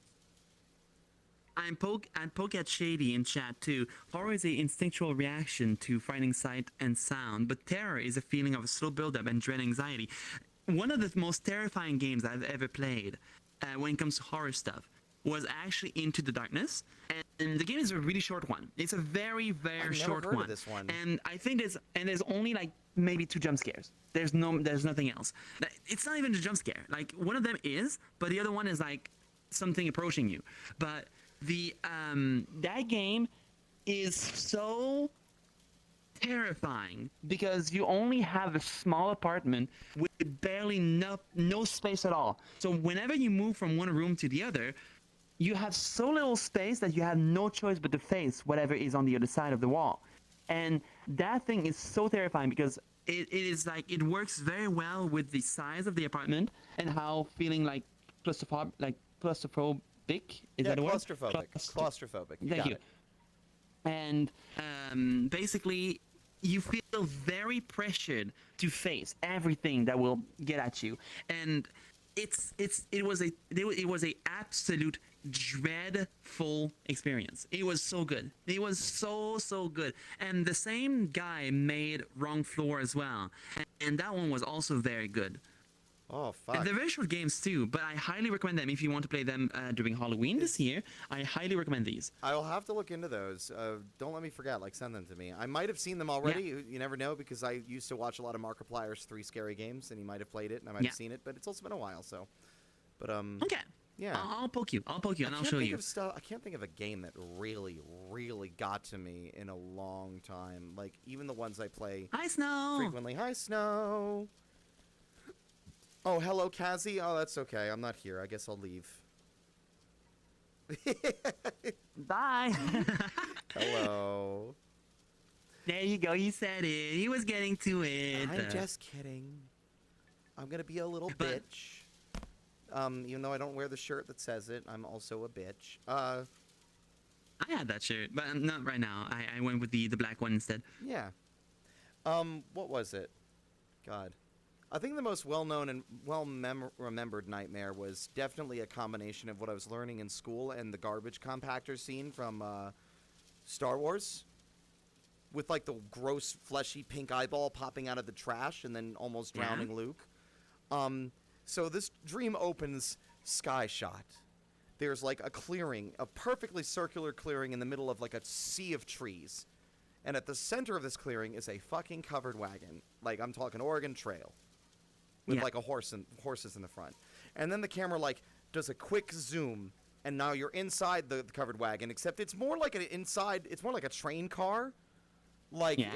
I poke at Shady in chat too. Horror is a instinctual reaction to frightening sight and sound, but terror is a feeling of a slow buildup and dread anxiety. One of the most terrifying games I've ever played when it comes to horror stuff was actually Into the Darkness, and the game is a really short one. It's a very, very short heard one. of this one. And I think there's only like maybe 2 jump scares. There's nothing else. It's not even a jump scare. Like, one of them is, but the other one is like something approaching you. But the that game is so terrifying because you only have a small apartment with barely no space at all. So whenever you move from one room to the other, you have so little space that you have no choice but to face whatever is on the other side of the wall. And that thing is so terrifying because it is like, it works very well with the size of the apartment and how feeling like claustrophobic. Is that a word? Claustrophobic. Thank you. And basically, you feel very pressured to face everything that will get at you, and it was a absolute dreadful experience. It was so good. It was so good. And the same guy made Wrong Floor as well, and that one was also very good. Oh, fuck. They're very short games too, but I highly recommend them if you want to play them during Halloween this year. I highly recommend these. I'll have to look into those. Don't let me forget. Like, send them to me. I might have seen them already. Yeah. You never know, because I used to watch a lot of Markiplier's 3 Scary Games, and he might have played it, and I might have seen it, but it's also been a while, so. But, Okay. Yeah. I'll poke you, and I'll show you. I can't think of a game that really, really got to me in a long time. Like, even the ones I play Hi, Snow! frequently. Hi, Snow! Oh, hello, Kazzy. Oh, that's okay. I'm not here. I guess I'll leave. Bye! Hello. There you go, you said it. He was getting to it. I'm just kidding. I'm gonna be a little But- bitch. Even though I don't wear the shirt that says it, I'm also a bitch. I had that shirt, but not right now. I went with the black one instead. Yeah. What was it? God. I think the most well-known and remembered nightmare was definitely a combination of what I was learning in school and the garbage compactor scene from Star Wars, with like the gross, fleshy pink eyeball popping out of the trash and then almost drowning Luke. So this dream opens sky shot. There's like a clearing, a perfectly circular clearing in the middle of like a sea of trees. And at the center of this clearing is a fucking covered wagon. Like, I'm talking Oregon Trail. With like a horses in the front. And then the camera like does a quick zoom, and now you're inside the covered wagon, except it's more like it's more like a train car. Like,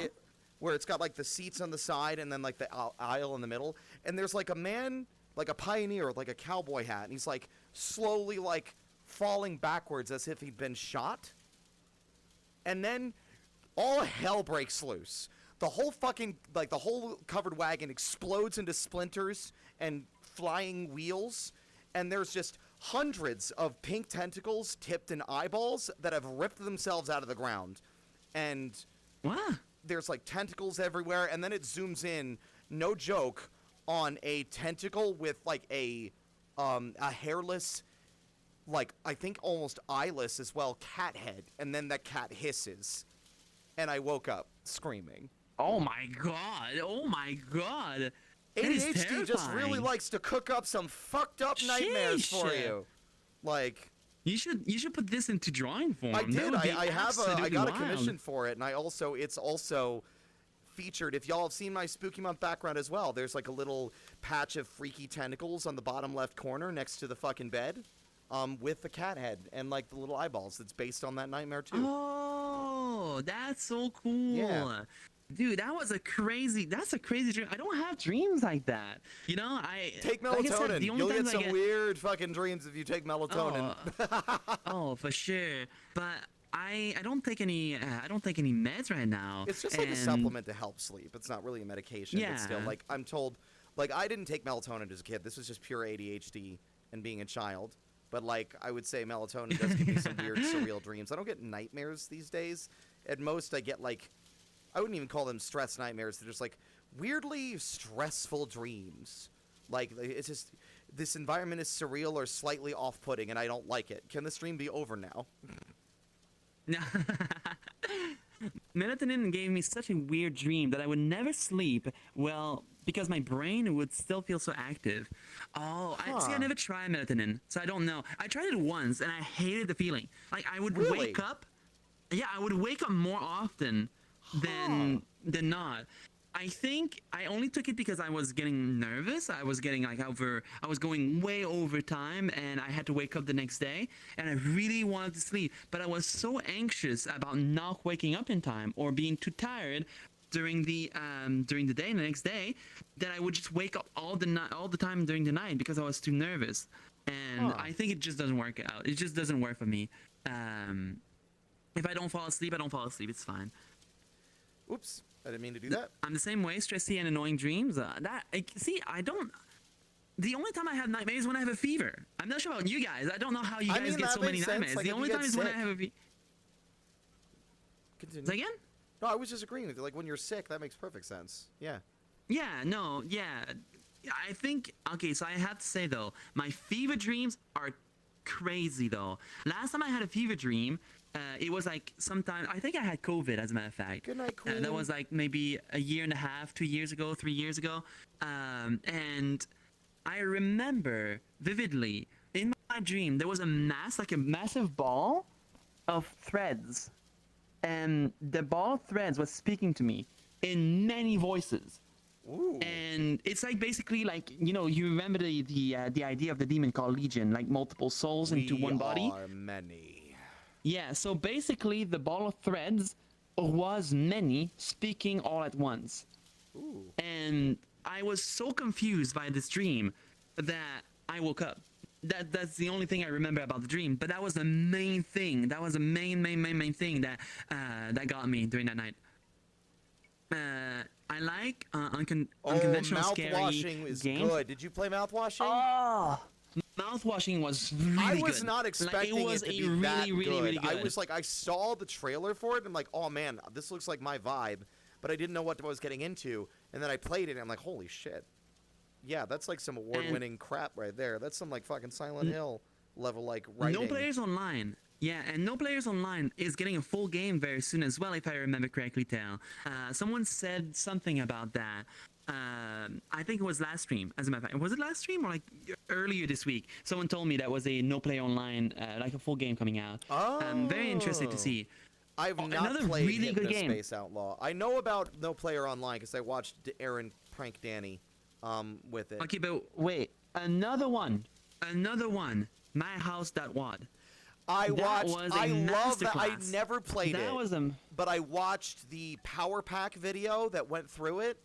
where it's got like the seats on the side and then like the aisle in the middle. And there's like a man, like a pioneer with like a cowboy hat, and he's like slowly like falling backwards as if he'd been shot. And then all hell breaks loose. The whole fucking, like, the whole covered wagon explodes into splinters and flying wheels, and there's just hundreds of pink tentacles tipped in eyeballs that have ripped themselves out of the ground. And there's, like, tentacles everywhere, and then it zooms in, no joke, on a tentacle with, like, a hairless, like, I think almost eyeless as well, cat head, and then that cat hisses. And I woke up screaming. Oh my god! Oh my god! ADHD just really likes to cook up some fucked up nightmares for you. Like, you should put this into drawing form. I did. I got a commission for it, and it's also featured. If y'all have seen my Spooky Month background as well, there's like a little patch of freaky tentacles on the bottom left corner next to the fucking bed, with the cat head and like the little eyeballs. That's based on that nightmare too. Oh, that's so cool. Yeah. Dude, that's a crazy dream. I don't have dreams like that. You know, take melatonin. Like I said, you'll get some weird fucking dreams if you take melatonin. Oh, for sure. But I don't take any meds right now. It's just like a supplement to help sleep. It's not really a medication. Yeah. But still, like, I'm told, like, I didn't take melatonin as a kid. This was just pure ADHD and being a child. But like, I would say melatonin does give me some weird surreal dreams. I don't get nightmares these days. At most, I get like, I wouldn't even call them stress nightmares. They're just like weirdly stressful dreams. Like, it's just, this environment is surreal or slightly off-putting, and I don't like it. Can the stream be over now? Melatonin gave me such a weird dream that I would never sleep well because my brain would still feel so active. Oh, I never tried melatonin, so I don't know. I tried it once, and I hated the feeling. Like, I would wake up. Yeah, I would wake up more often than not. I think I only took it because I was getting nervous. I was getting I was going way over time, and I had to wake up the next day, and I really wanted to sleep. But I was so anxious about not waking up in time or being too tired during the day, the next day, that I would just wake up all the time during the night because I was too nervous. And I think it just doesn't work out. It just doesn't work for me. If I don't fall asleep, I don't fall asleep. It's fine. Oops, I didn't mean to do that. I'm the same way, stressy and annoying dreams. I don't. The only time I have nightmares is when I have a fever. I'm not sure about you guys. I don't know how you guys get so many nightmares. Like, the only time is when I have a fever. Continue. Say again? No, I was just agreeing with you. Like, when you're sick, that makes perfect sense. Yeah. Yeah, no, yeah. I think, okay, so I have to say, though, my fever dreams are crazy, though. Last time I had a fever dream, it was like sometime, I think I had COVID, as a matter of fact. Good night, Queen. That was like maybe a year and a half, 2 years ago, 3 years ago. And I remember vividly, in my dream, there was a massive ball of threads. And the ball of threads was speaking to me in many voices. Ooh. And it's like basically like, you know, you remember the idea of the demon called Legion, like multiple souls into one body. We are many. Yeah, so basically the ball of threads was many speaking all at once. Ooh. And I was so confused by this dream that I woke up. That's the only thing I remember about the dream. But that was the main thing. That was the main thing that that got me during that night. I like unconventional scary mouthwashing is games. good. Did you play mouthwashing? Oh, mouthwashing was really good. I was not expecting it was it to be really, that really, good. really good. I was like, I saw the trailer for it, and I'm like, oh man, this looks like my vibe. But I didn't know what I was getting into, and then I played it, and I'm like, holy shit. Yeah, that's like some award-winning crap right there. That's some like fucking Silent Hill level like writing. No Players Online. Yeah, and No Players Online is getting a full game very soon as well, if I remember correctly, Tal. Someone said something about that. I think it was last stream, as a matter of fact. Was it last stream or like earlier this week? Someone told me that was a No Play Online, like a full game coming out. I'm very interested to see. I've not played really good game. Space Outlaw. I know about No Player Online because I watched Aaron prank Danny with it. Okay, but wait. Another one. My House.wad. I love that. I never played it. But I watched the Power Pack video that went through it.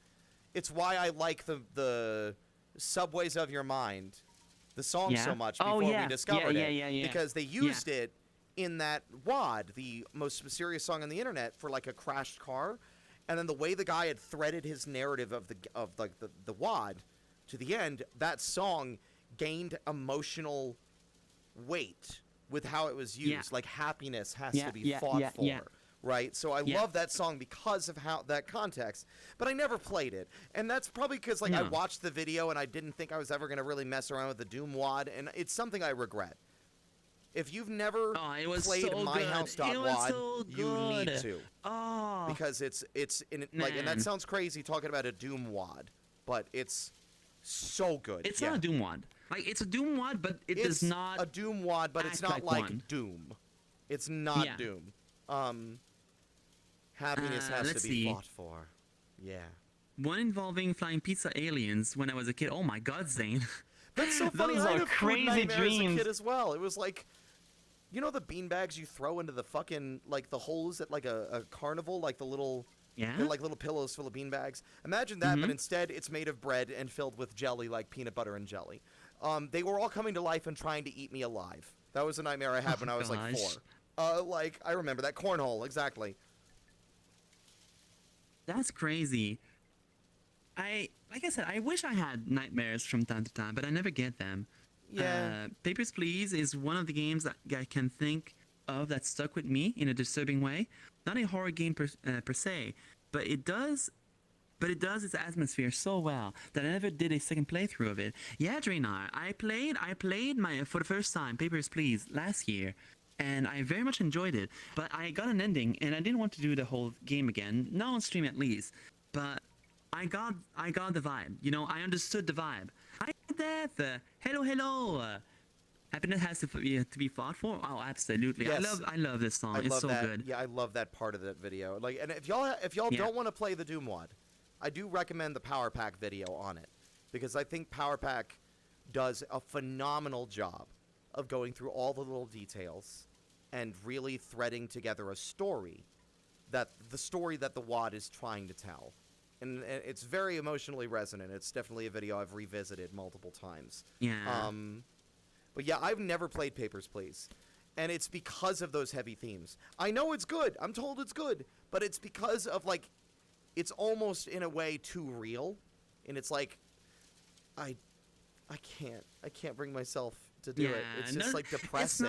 It's why I like the Subways of Your Mind, the song so much before we discovered it. Because they used it in that WAD, the most mysterious song on the internet, for like a crashed car. And then the way the guy had threaded his narrative of the WAD to the end, that song gained emotional weight with how it was used. Like happiness has to be fought for. Right? So I love that song because of how that context. But I never played it. And that's probably because I watched the video and I didn't think I was ever going to really mess around with the Doom WAD. And it's something I regret. If you've never played MyHouse.wad, you need to. Because it's and that sounds crazy talking about a Doom WAD, but it's so good. It's not a Doom WAD. Like, it's a Doom WAD, but it's not a Doom WAD, but it's not like Doom. It's not Doom. Happiness has to be fought for. Yeah. One involving flying pizza aliens when I was a kid. Oh my god, Zane. That's so funny. I had crazy dreams as a kid as well. It was like, you know the beanbags you throw into the fucking, like, the holes at, like, a carnival? Like, the little... Yeah? They're like little pillows full of beanbags. Imagine that, but instead it's made of bread and filled with jelly, like peanut butter and jelly. They were all coming to life and trying to eat me alive. That was a nightmare I had when I was, like, 4. Like, I remember that. Cornhole, exactly. That's crazy. Like I said, I wish I had nightmares from time to time, but I never get them. Yeah. Papers, Please is one of the games that I can think of that stuck with me in a disturbing way. Not a horror game per se, but it does its atmosphere so well that I never did a second playthrough of it. Yeah, Drainar, I played for the first time Papers, Please last year, and I very much enjoyed it. But I got an ending, and I didn't want to do the whole game again, not on stream at least. But I got the vibe. You know, I understood the vibe. Hi, Death. Hello. Happiness has to be fought for. Oh, absolutely. Yes. I love this song. It's so good. Yeah, I love that part of that video. Like, and if y'all don't want to play the Doom WAD, I do recommend the Power Pack video on it, because I think Power Pack does a phenomenal job of going through all the little details and really threading together a story that the WAD is trying to tell. And it's very emotionally resonant. It's definitely a video I've revisited multiple times. Yeah. But yeah, I've never played Papers, Please. And it's because of those heavy themes. I know it's good. I'm told it's good. But it's because of, like, it's almost in a way too real. And it's like, I can't bring myself to do it. It's just, like, depressing.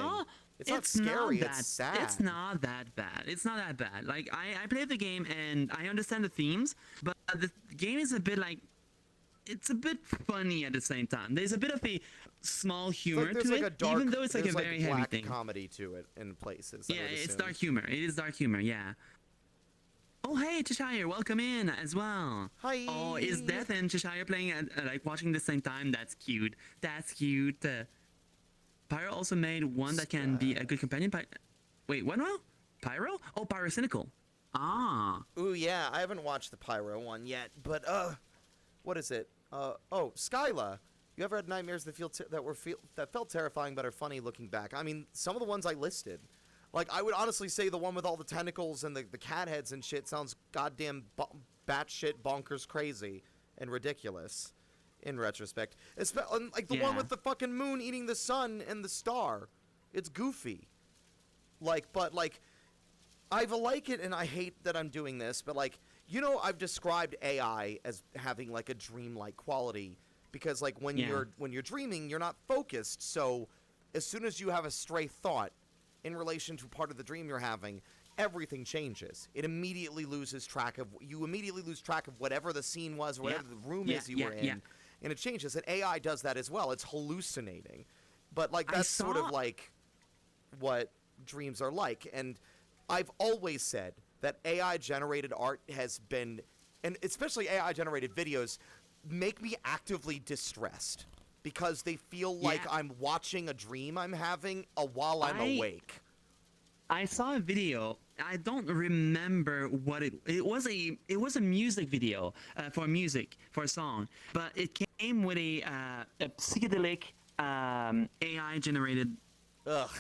It's not scary, it's sad. It's not that bad. Like, I played the game and I understand the themes, but the game is a bit like, it's a bit funny at the same time. There's a bit of a small humor to it, even though it's like a very heavy thing. Comedy to it in places. Yeah, it's dark humor. It is dark humor, yeah. Oh, hey, Cheshire, welcome in as well. Hi. Oh, is Death and Cheshire playing like watching at the same time? That's cute. Pyro also made one that can be a good companion. Wait, what now? Pyro? Oh, Pyrocynical. Ah. Ooh, yeah, I haven't watched the Pyro one yet, but what is it? Skyla. You ever had nightmares that felt terrifying but are funny looking back? I mean, some of the ones I listed. Like, I would honestly say the one with all the tentacles and the cat heads and shit sounds goddamn batshit bonkers crazy and ridiculous in retrospect. Like the one with the fucking moon eating the sun and the star. It's goofy. But I like it, and I hate that I'm doing this, but, like, you know, I've described AI as having, like, a dreamlike quality because, like, when you're dreaming, you're not focused. So as soon as you have a stray thought in relation to part of the dream you're having, everything changes. You immediately lose track of whatever the scene was, or whatever the room is you were in. and it changes. And AI does that as well. It's hallucinating. But, like, I that's sort of saw- like what dreams are like. And I've always said that AI-generated art has been, and especially AI-generated videos, make me actively distressed because they feel like Yeah. I'm watching a dream I'm having while I'm I- awake. I saw a video. I don't remember what it was. It was a music video for a song, but it came with a psychedelic AI generated Ugh.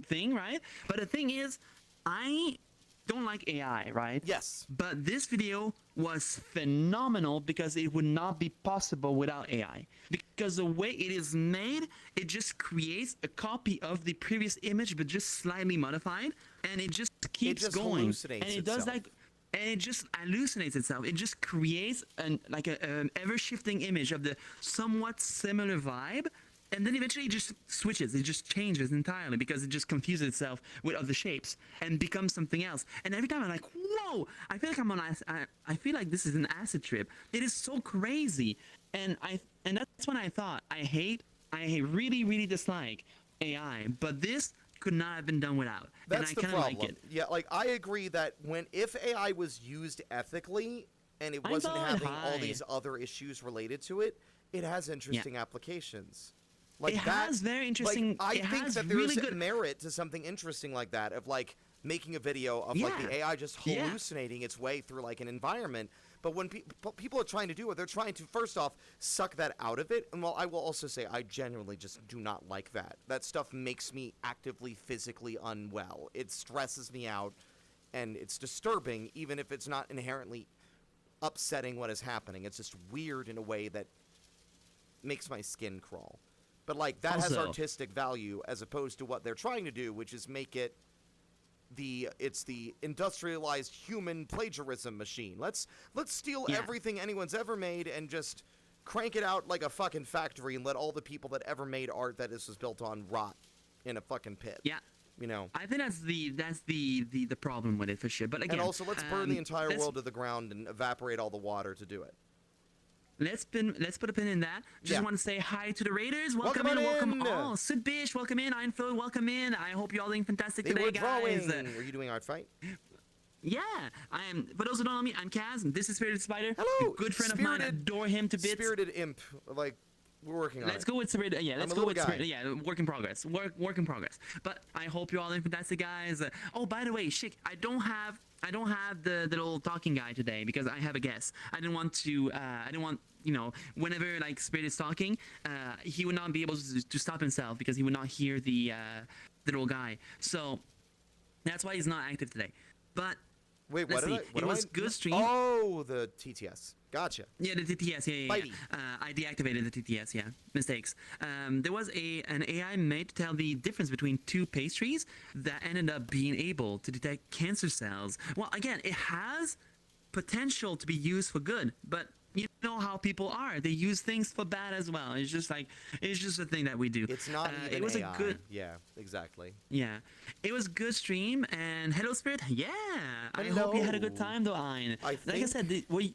thing, right? But the thing is, I don't like AI, right? Yes. But this video was phenomenal because it would not be possible without AI. Because the way it is made, it just creates a copy of the previous image, but just slightly modified, and it just keeps just going. hallucinates And it does itself. like. And it just hallucinates itself. It just creates an ever-shifting image of the somewhat similar vibe, and then eventually it just switches. It just changes entirely because it just confuses itself with other shapes and becomes something else. And every time I'm like, whoa! I feel like I feel like this is an acid trip. It is so crazy, and that's when I thought I really really dislike AI, but this could not have been done without. That's and the I kind of problem. like it. Yeah, like I agree that if AI was used ethically and it I'm wasn't going having all high. these other issues related to it, it has interesting applications. Like It that, has very interesting- Like, I it think has that there really is good- merit to something interesting like that, of like making a video of like the Yeah. AI just Yeah. hallucinating its way through like an environment. But when people are trying to do it, they're trying to first off suck that out of it. And while I will also say I genuinely just do not like that. That stuff makes me actively physically unwell. It stresses me out, and it's disturbing, even if it's not inherently upsetting what is happening. It's just weird in a way that makes my skin crawl. But like that has Also- artistic value as opposed to what they're trying to do, which is make it it's the industrialized human plagiarism machine. Let's steal Yeah. everything anyone's ever made and just crank it out like a fucking factory and let all the people that ever made art that this was built on rot in a fucking pit. Yeah. You know. I think that's the problem with it for sure. But again, And also let's burn the entire let's- world to the ground and evaporate all the water to do it. Let's put a pin in that. Just Yeah. want to say hi to the Raiders. Welcome, Welcome in, on welcome in. all. Sid Bish, welcome in. I'm Phil, welcome in. I hope you're all doing fantastic They today, were guys. drawing. Were you doing art fight? Yeah, I am. For those who don't know me, I'm Kaz. And this is Spirited Spider. Hello, A good friend of mine. Spirited- Adore him to bits. Spirited imp. Like we're working on Let's it. go with Spirited. Yeah, let's a go little with guy. Spirited. Yeah, work in progress. Work in progress. But I hope you're all doing fantastic, guys. Oh, by the way, Shik, I don't have the little talking guy today because I have a guest. I didn't want whenever like Spirit is talking, he would not be able to stop himself because he would not hear the little guy. So that's why he's not active today. But Wait, what let's did see. I? What It do was I- good stream. Oh, the TTS. Gotcha. Yeah, the TTS. Yeah. Bitey. I deactivated the TTS. Yeah, mistakes. There was an AI made to tell the difference between two pastries that ended up being able to detect cancer cells. Well, again, it has potential to be used for good, but you know how people are. They use things for bad as well. It's just a thing that we do. It's not even it was AI. a good. Yeah, exactly. Yeah, it was a good stream. And hello, Spirit. Yeah, I hope you had a good Hello. time, though. Like I think said, were you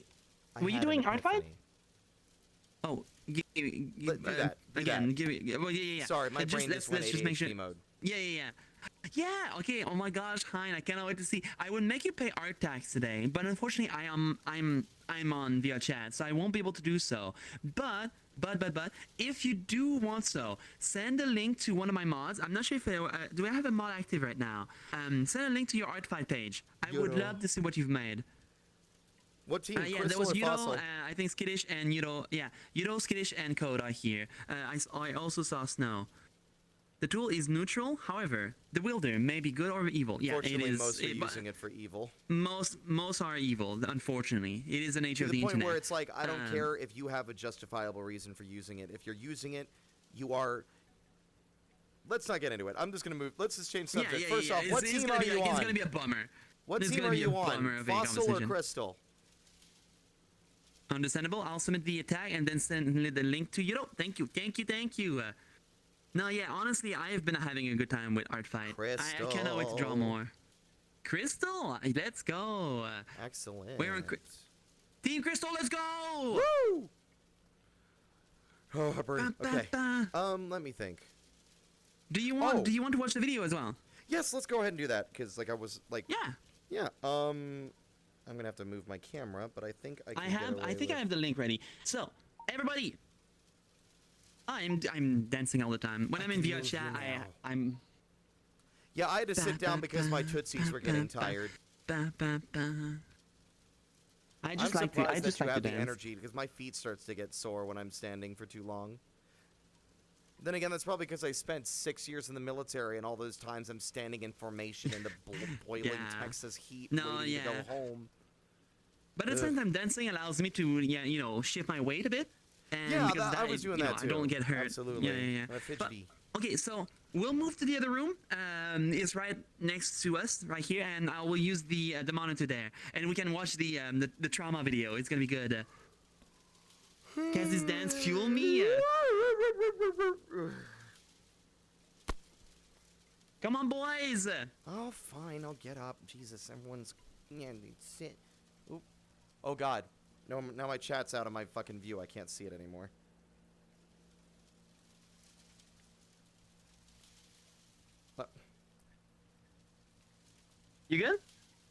I had an doing art fight? epiphany. Oh, Do that, do again. that. Give it. Well, yeah. Sorry, my brain let's just went just make sure. ADHD mode. Yeah. Yeah. Okay. Oh my gosh, Hein, I cannot wait to see. I would make you pay art tax today, but unfortunately, I'm on VRChat, so I won't be able to do so. But if you do want so, send a link to one of my mods. I'm not sure if do I have a mod active right now. Send a link to your art fight page. I would Yodo. love to see what you've made. What team? Yeah, Crystal there was or Yudo, Fossil? I think Skittish and Yudo. Yeah, Yudo, Skittish, and Code are here. I also saw Snow. The tool is neutral, however, the wielder may be good or evil. Yeah, it Fortunately, is. most are but using it for evil. Most are evil, unfortunately. It is the nature To of the the point internet. where it's like, I don't Um, care if you have a justifiable reason for using it. If you're using it, you are. Let's not get into it. I'm just gonna move. Let's just change subject. First off, what team are you It's on? gonna be a bummer. What it's team gonna are be a you bummer on? of a Fossil or conversation. Crystal? Understandable. I'll submit the attack and then send the link to Yudo. Thank you. No, yeah, honestly, I have been having a good time with Art Fight. I cannot wait to draw Crystal. more. Crystal, let's go. Excellent. We're on Team Crystal, let's go! Woo! Oh, Bernie. Ba, ba, Okay. ba. Let me think. Do you want? Oh. Do you want to watch the video as well? Yes, let's go ahead and do that, because, like, I was, like... Yeah. Yeah, I'm gonna have to move my camera, but I think I can get away I think with... I have the link ready. So, everybody, I'm dancing all the time. When I'm in can move VRChat, you now. I'm. Yeah, I had to sit down because my tootsies were getting tired. Ba, ba, ba. I just I'm like to. surprised I that just you like to have the dance. energy, because my feet starts to get sore when I'm standing for too long. Then again, that's probably because I spent 6 years in the military, and all those times I'm standing in formation in the boiling Yeah. Texas heat, No, waiting to yeah. go home. But at the same time, dancing allows me to, shift my weight a bit. And Yeah, because I was doing that I don't too. get hurt. Absolutely. Yeah. Fidgety. Okay, so we'll move to the other room. It's right next to us, right here, and I will use the monitor there, and we can watch the trauma video. It's gonna be good. Can this dance fuel me? Come on, boys! Oh, fine, I'll get up. Jesus, everyone's... Yeah, sit. Oop. Oh, God. No, now my chat's out of my fucking view. I can't see it anymore. You good?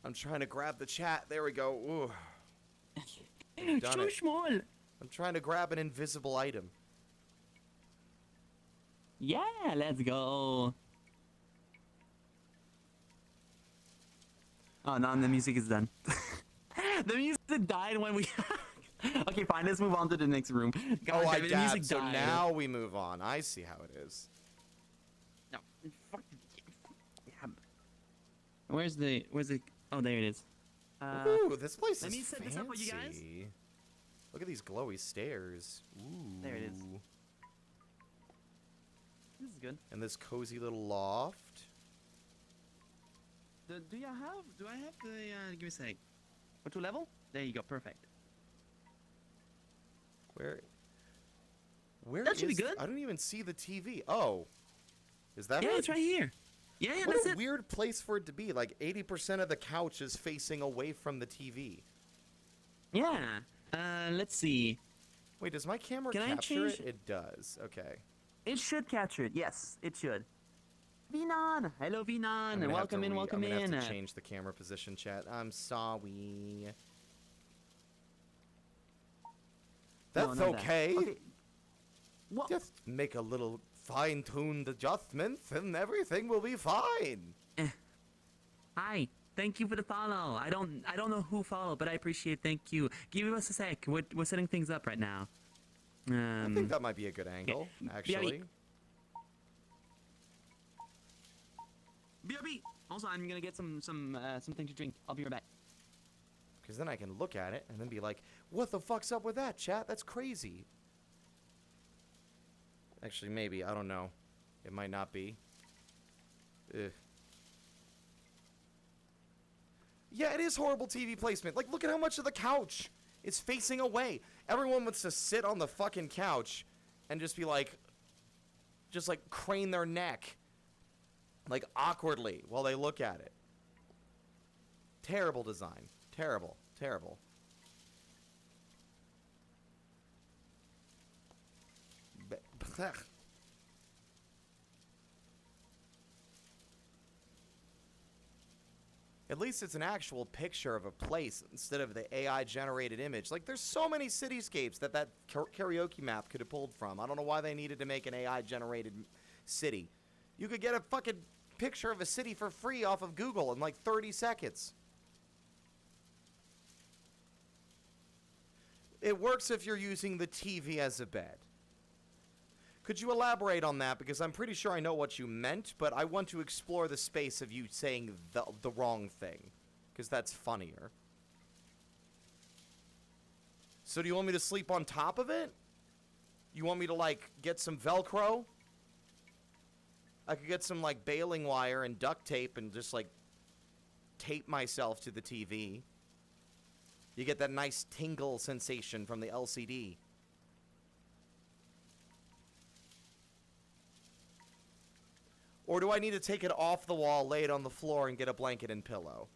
I'm trying to grab the chat. There we go. Ooh. I've done Too it. small. I'm trying to grab an invisible item. Yeah, let's go. Oh, now the music is done. The music died when we... Okay, fine, let's move on to the next room. God, Oh, I damn it, the dabbed, music so died. now we move on. I see how it is. No, fuck. Yeah. Where's the... Oh, there it is. Ooh, this place let is me set fancy. this up for you guys. Look at these glowy stairs. Ooh. There it is. This is good. And this cozy little loft. Do I have the... give me a sec. What to level? There you go, perfect. Where That should be is- good. I don't even see the TV. Oh. Is that Yeah, it? it's right here. Yeah, What that's a it. weird place for it to be. Like 80% of the couch is facing away from the TV. Yeah. Let's see. Wait, does my camera Can I capture change- it? It does. Okay. It should capture it. Yes, it should. Vinan! Hello, I'm Vinan! gonna have Welcome to in, welcome I'm gonna in. have to change the camera position, chat. I'm sorry. No, That's not that. okay. Okay. What? Just make a little fine-tuned adjustments and everything will be fine. Hi. Thank you for the follow. I don't know who followed, but I appreciate. Thank you. Give us a sec. We're setting things up right now. I think that might be a good angle, actually. BRB. Also, I'm gonna get something to drink. I'll be right back. Because then I can look at it and then be like, what the fuck's up with that, chat? That's crazy. Actually, maybe. I don't know. It might not be. Ugh. Yeah, it is horrible TV placement. Like, look at how much of the couch is facing away. Everyone wants to sit on the fucking couch and just be like, just like crane their neck, like awkwardly while they look at it. Terrible design. Terrible. Terrible. At least it's an actual picture of a place instead of the AI-generated image. Like, there's so many cityscapes that karaoke map could have pulled from. I don't know why they needed to make an AI-generated city. You could get a fucking picture of a city for free off of Google in like 30 seconds. It works if you're using the TV as a bed. Could you elaborate on that? Because I'm pretty sure I know what you meant, but I want to explore the space of you saying the wrong thing. Because that's funnier. So do you want me to sleep on top of it? You want me to, like, get some Velcro? I could get some, like, baling wire and duct tape and just, like, tape myself to the TV. You get that nice tingle sensation from the LCD. Or do I need to take it off the wall, lay it on the floor, and get a blanket and pillow?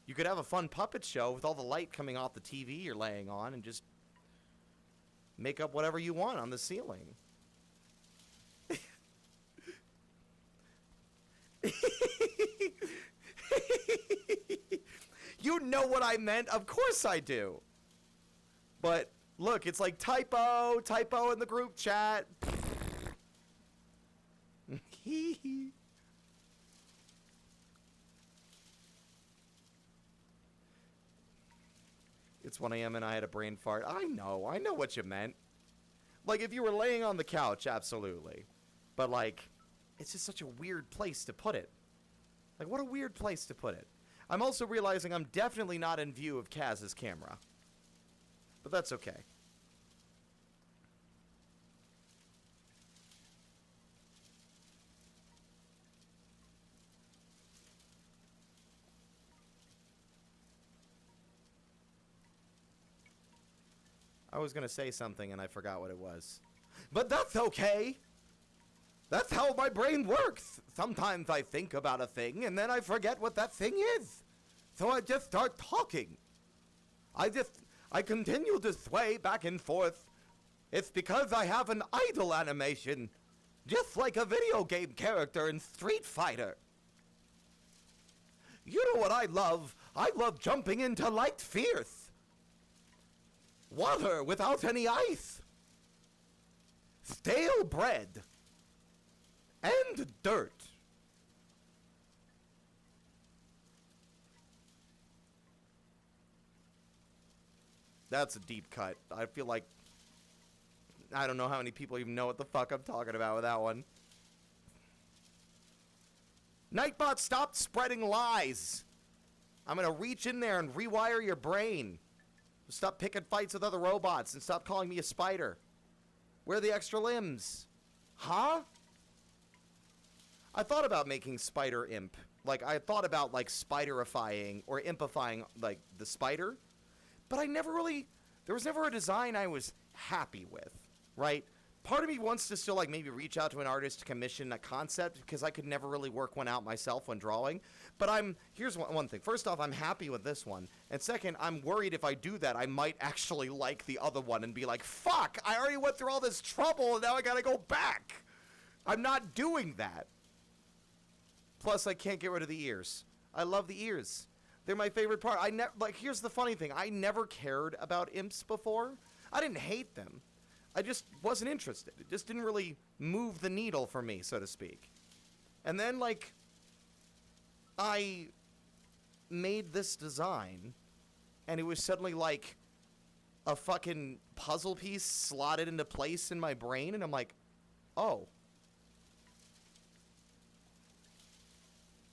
You could have a fun puppet show with all the light coming off the TV you're laying on and just make up whatever you want on the ceiling. You know what I meant? Of course I do. But look, it's like typo in the group chat. It's 1 a.m. and I had a brain fart. I know what you meant. Like, if you were laying on the couch, absolutely. But, like, it's just such a weird place to put it. Like, what a weird place to put it. I'm also realizing I'm definitely not in view of Kaz's camera. But that's okay. I was gonna say something and I forgot what it was. But that's okay! That's how my brain works! Sometimes I think about a thing and then I forget what that thing is. So I just start talking. I continue to sway back and forth. It's because I have an idle animation. Just like a video game character in Street Fighter. You know what I love? I love jumping into light fierce. Water without any ice. Stale bread. And dirt. That's a deep cut. I feel like I don't know how many people even know what the fuck I'm talking about with that one. Nightbot, stop spreading lies. I'm gonna reach in there and rewire your brain. Stop picking fights with other robots and stop calling me a spider. Where are the extra limbs? Huh? I thought about making Spider Imp. Like, I thought about, like, spiderifying or impifying, like, the spider. But I never really... There was never a design I was happy with, right? Part of me wants to still, like, maybe reach out to an artist to commission a concept because I could never really work one out myself when drawing. But here's one thing. First off, I'm happy with this one. And second, I'm worried if I do that, I might actually like the other one and be like, fuck, I already went through all this trouble and now I gotta go back. I'm not doing that. Plus, I can't get rid of the ears. I love the ears. They're my favorite part. Like, here's the funny thing. I never cared about imps before. I didn't hate them. I just wasn't interested. It just didn't really move the needle for me, so to speak. And then, like, I made this design, and it was suddenly, like, a fucking puzzle piece slotted into place in my brain, and I'm like, oh.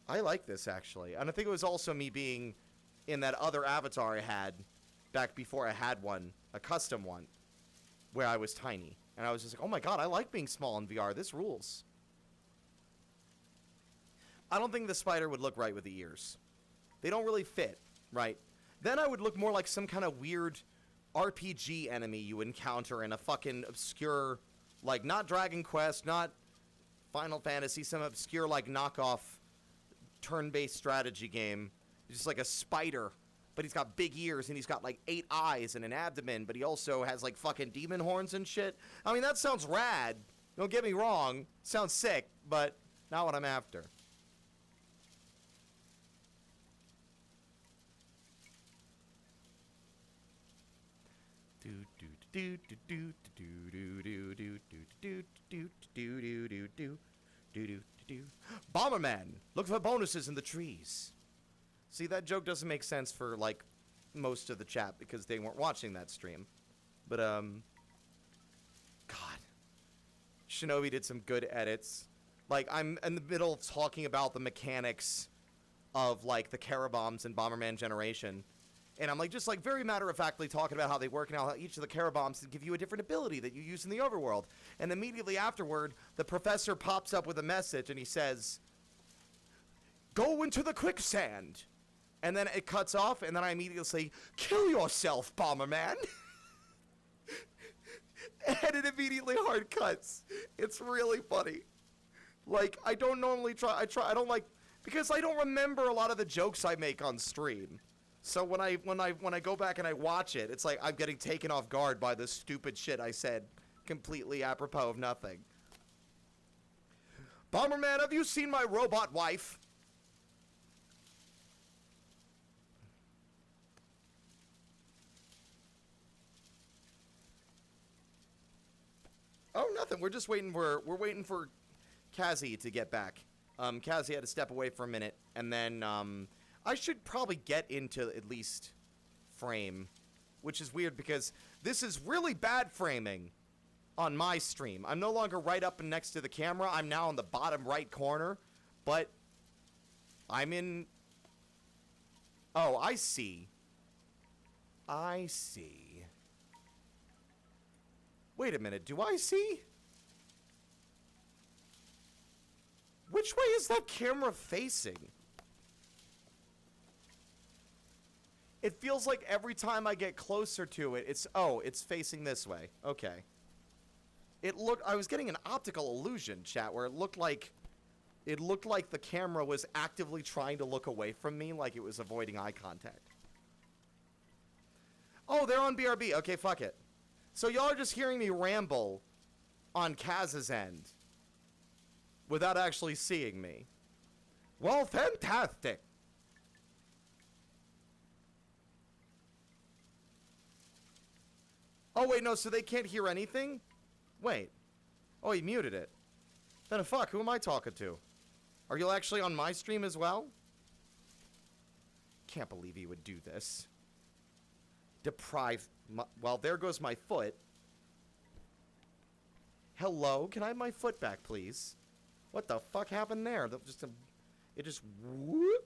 I like this, actually. And I think it was also me being in that other avatar I had back before I had one, a custom one, where I was tiny. And I was just like, oh my god, I like being small in VR. This rules. I don't think the spider would look right with the ears. They don't really fit, right? Then I would look more like some kind of weird RPG enemy you encounter in a fucking obscure, like, not Dragon Quest, not Final Fantasy, some obscure, like, knockoff turn-based strategy game. Just like a spider, but he's got big ears and he's got like 8 eyes and an abdomen, but he also has like fucking demon horns and shit. I mean, that sounds rad. Don't get me wrong. Sounds sick, but not what I'm after. Bomberman, look for bonuses in the trees. See, that joke doesn't make sense for, like, most of the chat because they weren't watching that stream. But, God. Shinobi did some good edits. Like, I'm in the middle of talking about the mechanics of, like, the Carabombs in Bomberman Generation. And I'm, like, just, like, very matter-of-factly talking about how they work and how each of the Carabombs give you a different ability that you use in the overworld. And immediately afterward, the professor pops up with a message and he says, "Go into the quicksand." And then it cuts off, and then I immediately say, "Kill yourself, Bomberman." And it immediately hard cuts. It's really funny. Like, I don't normally I don't like, because I don't remember a lot of the jokes I make on stream. So when I go back and I watch it, it's like I'm getting taken off guard by the stupid shit I said, completely apropos of nothing. Bomberman, have you seen my robot wife? Oh, nothing. We're just waiting for Kazzy to get back. Kazzy had to step away for a minute, and then I should probably get into at least frame, which is weird because this is really bad framing on my stream. I'm no longer right up and next to the camera. I'm now in the bottom right corner, but I'm in... Oh, I see. I see. Wait a minute, do I see? Which way is that camera facing? It feels like every time I get closer to it, it's facing this way. Okay. I was getting an optical illusion, chat, where it looked like the camera was actively trying to look away from me, like it was avoiding eye contact. Oh, they're on BRB. Okay, fuck it. So y'all are just hearing me ramble on Kaz's end without actually seeing me. Well, fantastic. Oh, wait, no, so they can't hear anything? Wait. Oh, he muted it. Then fuck, who am I talking to? Are you actually on my stream as well? Can't believe he would do this. Well, there goes my foot. Hello, can I have my foot back, please? What the fuck happened there? It just whoop.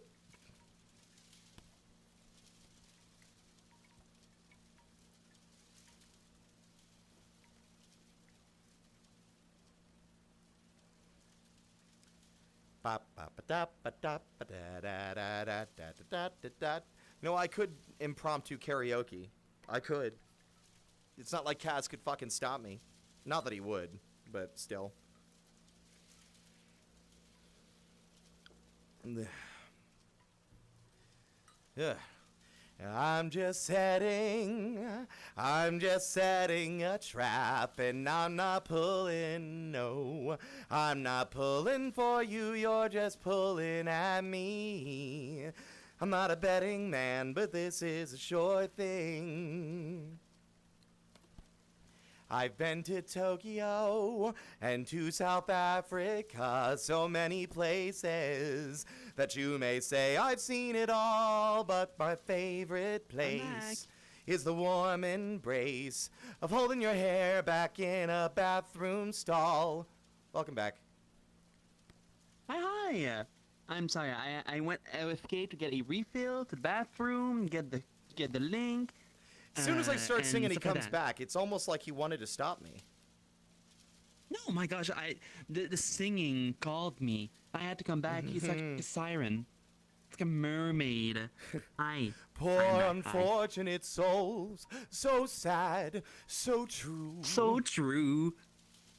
No, I could impromptu karaoke. I could. It's not like Kaz could fucking stop me. Not that he would, but still. Yeah. I'm just setting a trap, and I'm not pulling, no. I'm not pulling for you, you're just pulling at me. I'm not a betting man, but this is a sure thing. I've been to Tokyo and to South Africa, so many places that you may say I've seen it all, but my favorite place is the warm embrace of holding your hair back in a bathroom stall. Welcome back. Hi. I'm sorry. I went AFK to get a refill to the bathroom, get the link. As soon as I start singing, he comes back. It's almost like he wanted to stop me. No, my gosh, the singing called me. I had to come back. He's like a siren. It's like a mermaid. Hi. Poor unfortunate souls. So sad. So true. So true.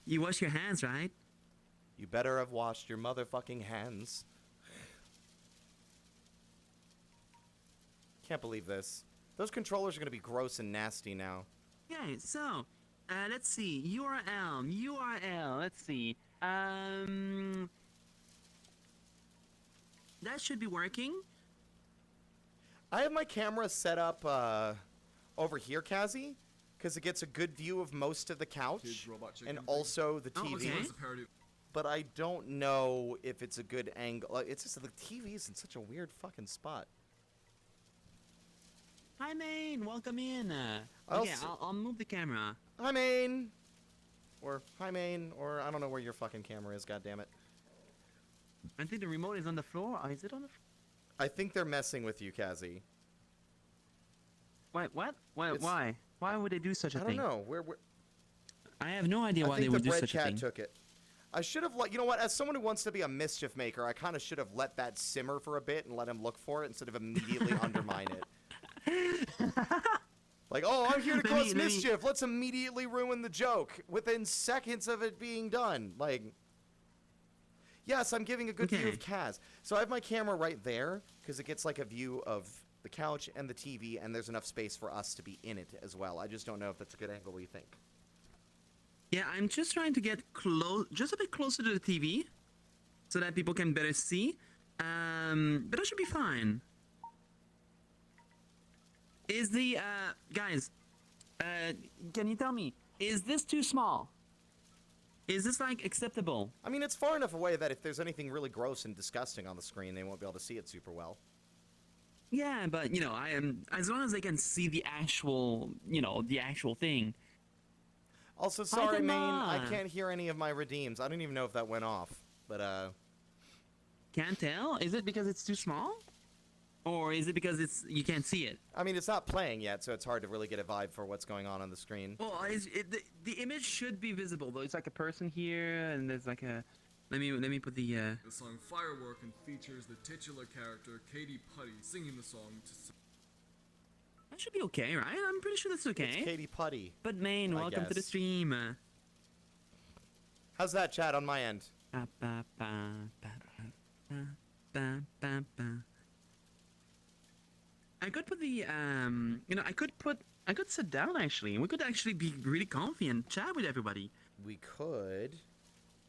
You wash your hands, right? You better have washed your motherfucking hands. Can't believe this. Those controllers are gonna be gross and nasty now. Okay, so, let's see. URL, let's see. That should be working. I have my camera set up, over here, Kazzy, because it gets a good view of most of the couch, and also the TV. Okay. But I don't know if it's a good angle. It's just the TV is in such a weird fucking spot. Hi, Maine. Welcome in. Okay, I'll move the camera. Hi, Maine. Or hi, Maine. Or I don't know where your fucking camera is. God damn it. I think the remote is on the floor. Oh, is it on the floor? I think they're messing with you, Kazzy. Wait, what? Why? Why would they do such a thing? I don't know. Where? I have no idea why they would do such a thing. I think the VRChat took it. I should have you know what? As someone who wants to be a mischief maker, I kind of should have let that simmer for a bit and let him look for it instead of immediately undermine it. Like, oh, I'm here to cause mischief. Let's immediately ruin the joke within seconds of it being done. Like, yes, I'm giving a good view of Kaz. So I have my camera right there because it gets like a view of the couch and the TV, and there's enough space for us to be in it as well. I just don't know if that's a good angle. What do you think? Yeah, I'm just trying to get close, just a bit closer to the TV, so that people can better see. But that should be fine. Is the guys? Can you tell me? Is this too small? Is this like acceptable? I mean, it's far enough away that if there's anything really gross and disgusting on the screen, they won't be able to see it super well. Yeah, but you know, I am as long as they can see the actual, the actual thing. Also, sorry, Maine, I cannot. can't hear any of my redeems. I don't even know if that went off, but Can't tell. Is it because it's too small, or is it because you can't see it? I mean, it's not playing yet, so it's hard to really get a vibe for what's going on the screen. Well, the image should be visible though. It's like a person here, and there's like a. Let me put the. The song Firework and features the titular character Katie Putty singing the song to. That should be okay, right? I'm pretty sure that's okay. It's Katie Putty. But Maine, I welcome to the guess. stream. How's that, chat, on my end? Ba, ba, ba, ba, ba, ba, ba, ba. I could put the I could sit down actually. We could actually be really comfy and chat with everybody. We could.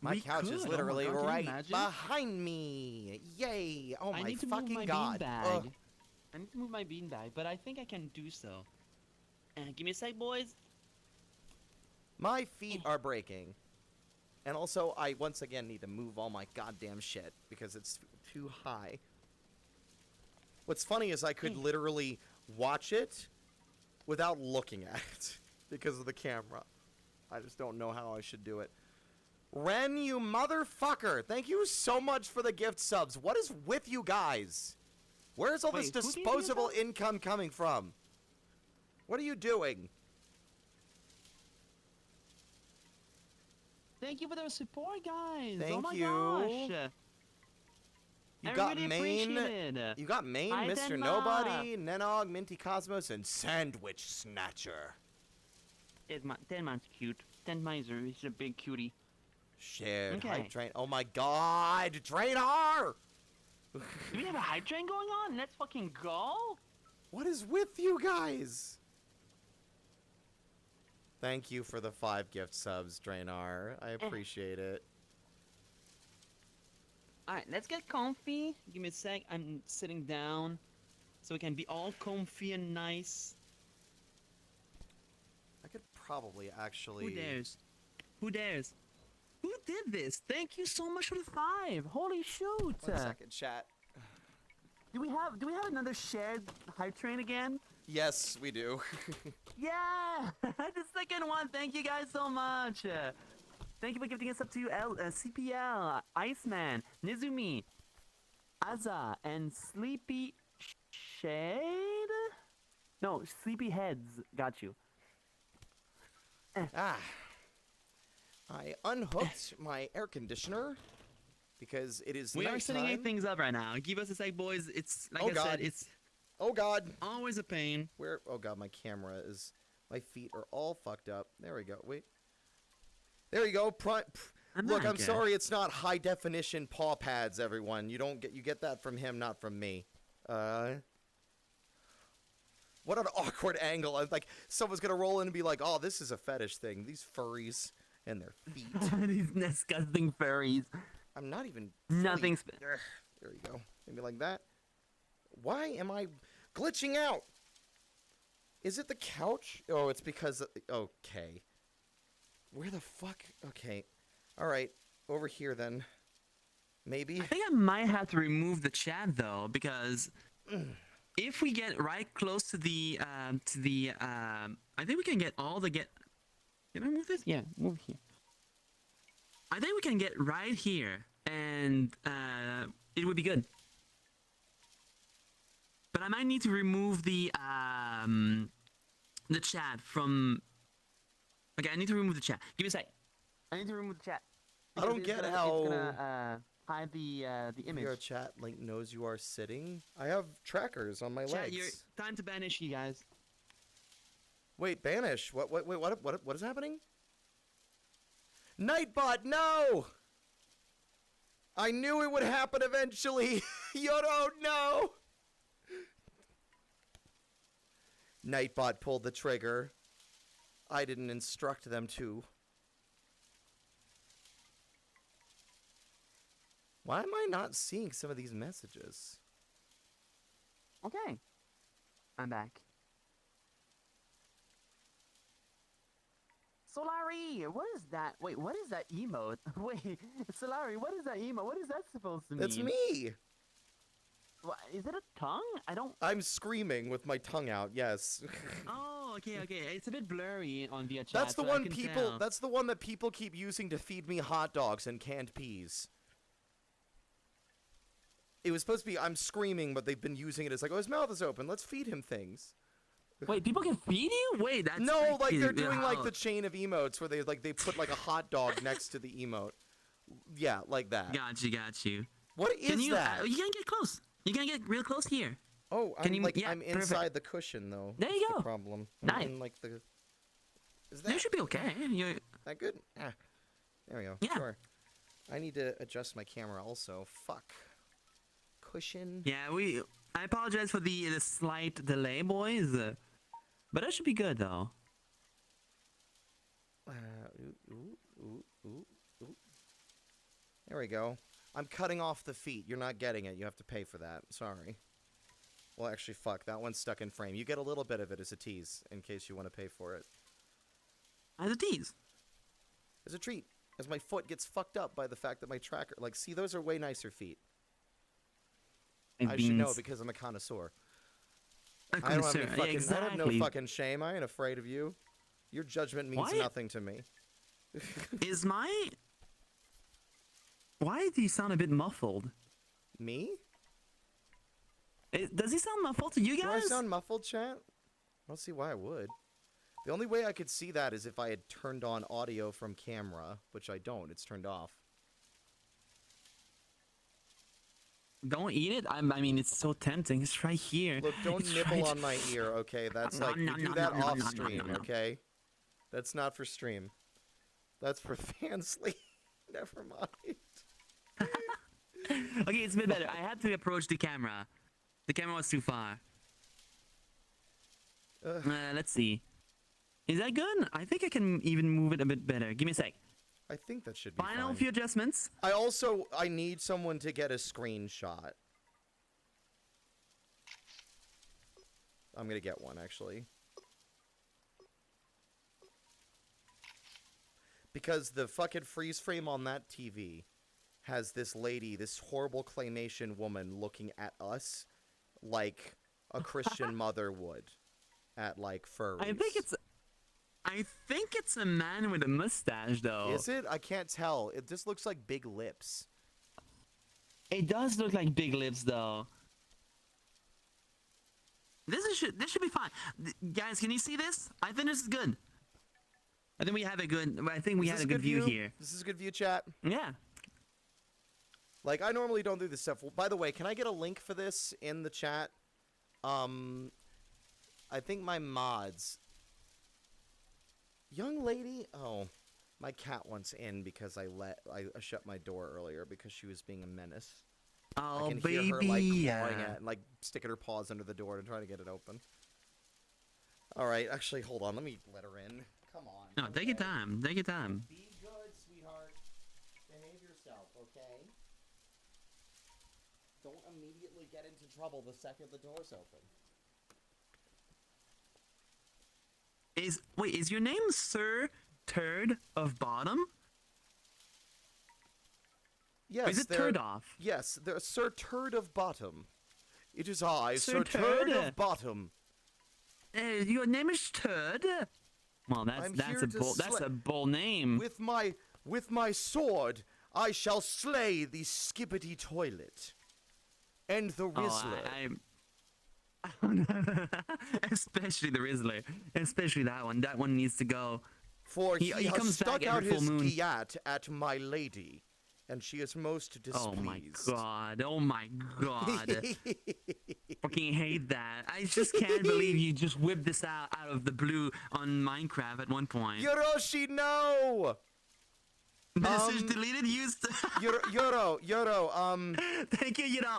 My We couch is could. literally Oh my God, can you right imagine? behind me. Yay! Oh I my need to fucking move my god. beanbag. Ugh. I need to move my beanbag, but I think I can do so. Give me a sec, boys. My feet are breaking. And also, I once again need to move all my goddamn shit because it's too high. What's funny is I could literally watch it without looking at it because of the camera. I just don't know how I should do it. Ren, you motherfucker! Thank you so much for the gift subs. What is with you guys? Where's all this Wait, who gave you disposable that? income coming from? What are you doing? Thank you for the support, guys. Thank oh my you. gosh. You I got really Maine. appreciate it. You got Maine, Hi, Mr. Denmark. Nobody, Nenog, Minty Cosmos, and Sandwich Snatcher. Denmark's cute. Denmark's a big cutie. Shared Okay. hype train. Oh my god, Trainer! Do we have a hype train going on? Let's fucking go. What is with you guys? Thank you for the 5 gift subs, Drainar. I appreciate it. Alright, let's get comfy. Give me a sec. I'm sitting down so we can be all comfy and nice. I could probably actually... Who dares? Who dares? Who did this? Thank you so much for the 5. Holy shoot. 1 second, chat. Do we have another shared hype train again? Yes, we do. Yeah! The second one. Thank you guys so much. Thank you for gifting us up to CPL, Iceman, Nizumi, Aza, and Sleepy Shade? No, Sleepy Heads. Got you. Ah. I unhooked my air conditioner because it is We are nighttime. setting things up right now. Give us a sec, boys. It's like Oh, I God. said, it's Oh god. always a pain. Where? Oh god, my camera is... My feet are all fucked up. There we go. Wait. There you go. Look, I'm sorry it's not high definition paw pads, everyone. You get that from him, not from me. What an awkward angle. I'm like, someone's gonna roll in and be like, oh, this is a fetish thing. These furries and their feet. These disgusting furries. I'm not even... Nothing There you go. Maybe like that. Why am I glitching out? Is it the couch? Oh, it's because... Okay. Where the fuck? Okay. Alright. Over here, then. Maybe? I think I might have to remove the chat though, because if we get right close to the I think we can get all the Can I move this? Yeah, move here. I think we can get right here, and it would be good. But I might need to remove the chat from. Okay, I need to remove the chat. Give me a sec. I need to remove the chat. I don't Because get it's how- gonna hide the image. Your chat link knows you are sitting. I have trackers on my Chat, legs. time to banish you guys. Wait, banish. What is happening? Nightbot, no! I knew it would happen eventually. You don't know. Nightbot pulled the trigger. I didn't instruct them to. Why am I not seeing some of these messages? Okay. I'm back. Solari, what is that? Wait, what is that emote? Wait, Solari, what is that emote? What is that supposed to mean? That's me! What, is it a tongue? I don't... I'm screaming with my tongue out, yes. Oh, okay. It's a bit blurry on VRChat. That's the so I one can people, tell. that's the one that people keep using to feed me hot dogs and canned peas. It was supposed to be, I'm screaming, but they've been using it as like, oh, his mouth is open, let's feed him things. Wait, people can feed you? Wait, that's... No, like, they're freaking- doing, like, oh. the chain of emotes where they put, like, a hot dog next to the emote. Yeah, like that. Got you. What is Can you... that? you can get close. You can get real close here. Oh, Can I'm, you- like, yeah, I'm perfect. inside the cushion, though. There you That's go. the problem. Nice. I'm in, like, the... Is You that... should be okay. You're... that good? Ah, there we go. Yeah. Sure. I need to adjust my camera also. Fuck. Cushion. Yeah, I apologize for the slight delay, boys. But that should be good, though. Ooh. There we go. I'm cutting off the feet. You're not getting it. You have to pay for that. Sorry. Well, actually, fuck. That one's stuck in frame. You get a little bit of it as a tease, in case you want to pay for it. As a tease. As a treat. As my foot gets fucked up by the fact that my tracker... Like, see, those are way nicer feet. I should know because I'm a connoisseur. A I don't have any concern. fucking, Yeah, I have no exactly. fucking shame. I ain't afraid of you. Your judgment means Why- nothing to me. Is my... Why do you sound a bit muffled? Me? Does he sound muffled to you Do I guys? sound muffled, chat? I don't see why I would. The only way I could see that is if I had turned on audio from camera, which I don't. It's turned off. Don't eat it. I mean, it's so tempting. It's right here. Look, don't It's nibble right- on my ear, okay? That's like, we Nom, do nom, that nom, nom, off nom, stream, nom, nom. okay? That's not for stream. That's for fan sleep. Never mind. Okay, it's a bit better. I had to approach the camera. The camera was too far. Let's see. Is that good? I think I can even move it a bit better. Give me a sec. I think that should be Final fine. few adjustments. I need someone to get a screenshot. I'm gonna get one, actually. Because the fucking freeze frame on that TV has this lady, this horrible claymation woman looking at us like a Christian mother would at, like, furries. I think it's a man with a mustache, though. Is it? I can't tell. It just looks like big lips. It does look like big lips, though. This should be fine. Guys, can you see this? I think this is good. I think we have a good. I think we Is had this a good view here. This is a good view, chat. Yeah. Like, I normally don't do this stuff. By the way, can I get a link for this in the chat? I think my mods... Young lady? Oh, my cat wants in because I shut my door earlier because she was being a menace. Oh, I can baby. hear her, like, clawing at and, like, sticking her paws under the door to try to get it open. Alright, actually, hold on. Let me let her in. Come on. No, take your time. Take your time. Be good, sweetheart. Behave yourself, okay? Don't immediately get into trouble the second the door's open. Is your name Sir Turd of Bottom? Yes, Or is it there- Turd off? Yes, the Sir Turd of Bottom. It is I, Sir Sir Turd Turd. of Bottom. Your name is Turd. Well, I'm here to that's a bold name. With my sword, I shall slay the skippity toilet. And the Rizzler. Especially the Rizzler. Especially that one. That one needs to go. For he has comes stuck back out every full his moon. giat at my lady, and she is most displeased. Oh my god. Oh my god. Fucking hate that. I just can't believe you just whipped this out of the blue on Minecraft at one point. Yoroshi, no! Message deleted, used. Yoro, Thank you, you know.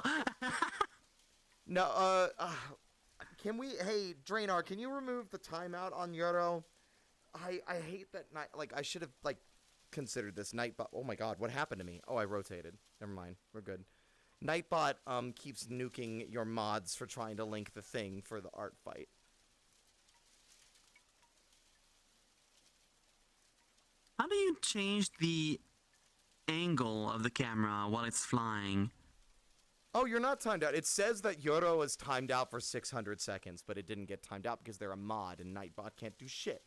no, Can we? Hey, Draenor, can you remove the timeout on Yoro? I hate that night. Like, I should have, like, considered this. Nightbot. Oh my god, what happened to me? Oh, I rotated. Never mind. We're good. Nightbot, keeps nuking your mods for trying to link the thing for the art fight. How do you change the angle of the camera while it's flying? Oh, you're not timed out. It says that Yoro is timed out for 600 seconds, but it didn't get timed out because they're a mod and Nightbot can't do shit.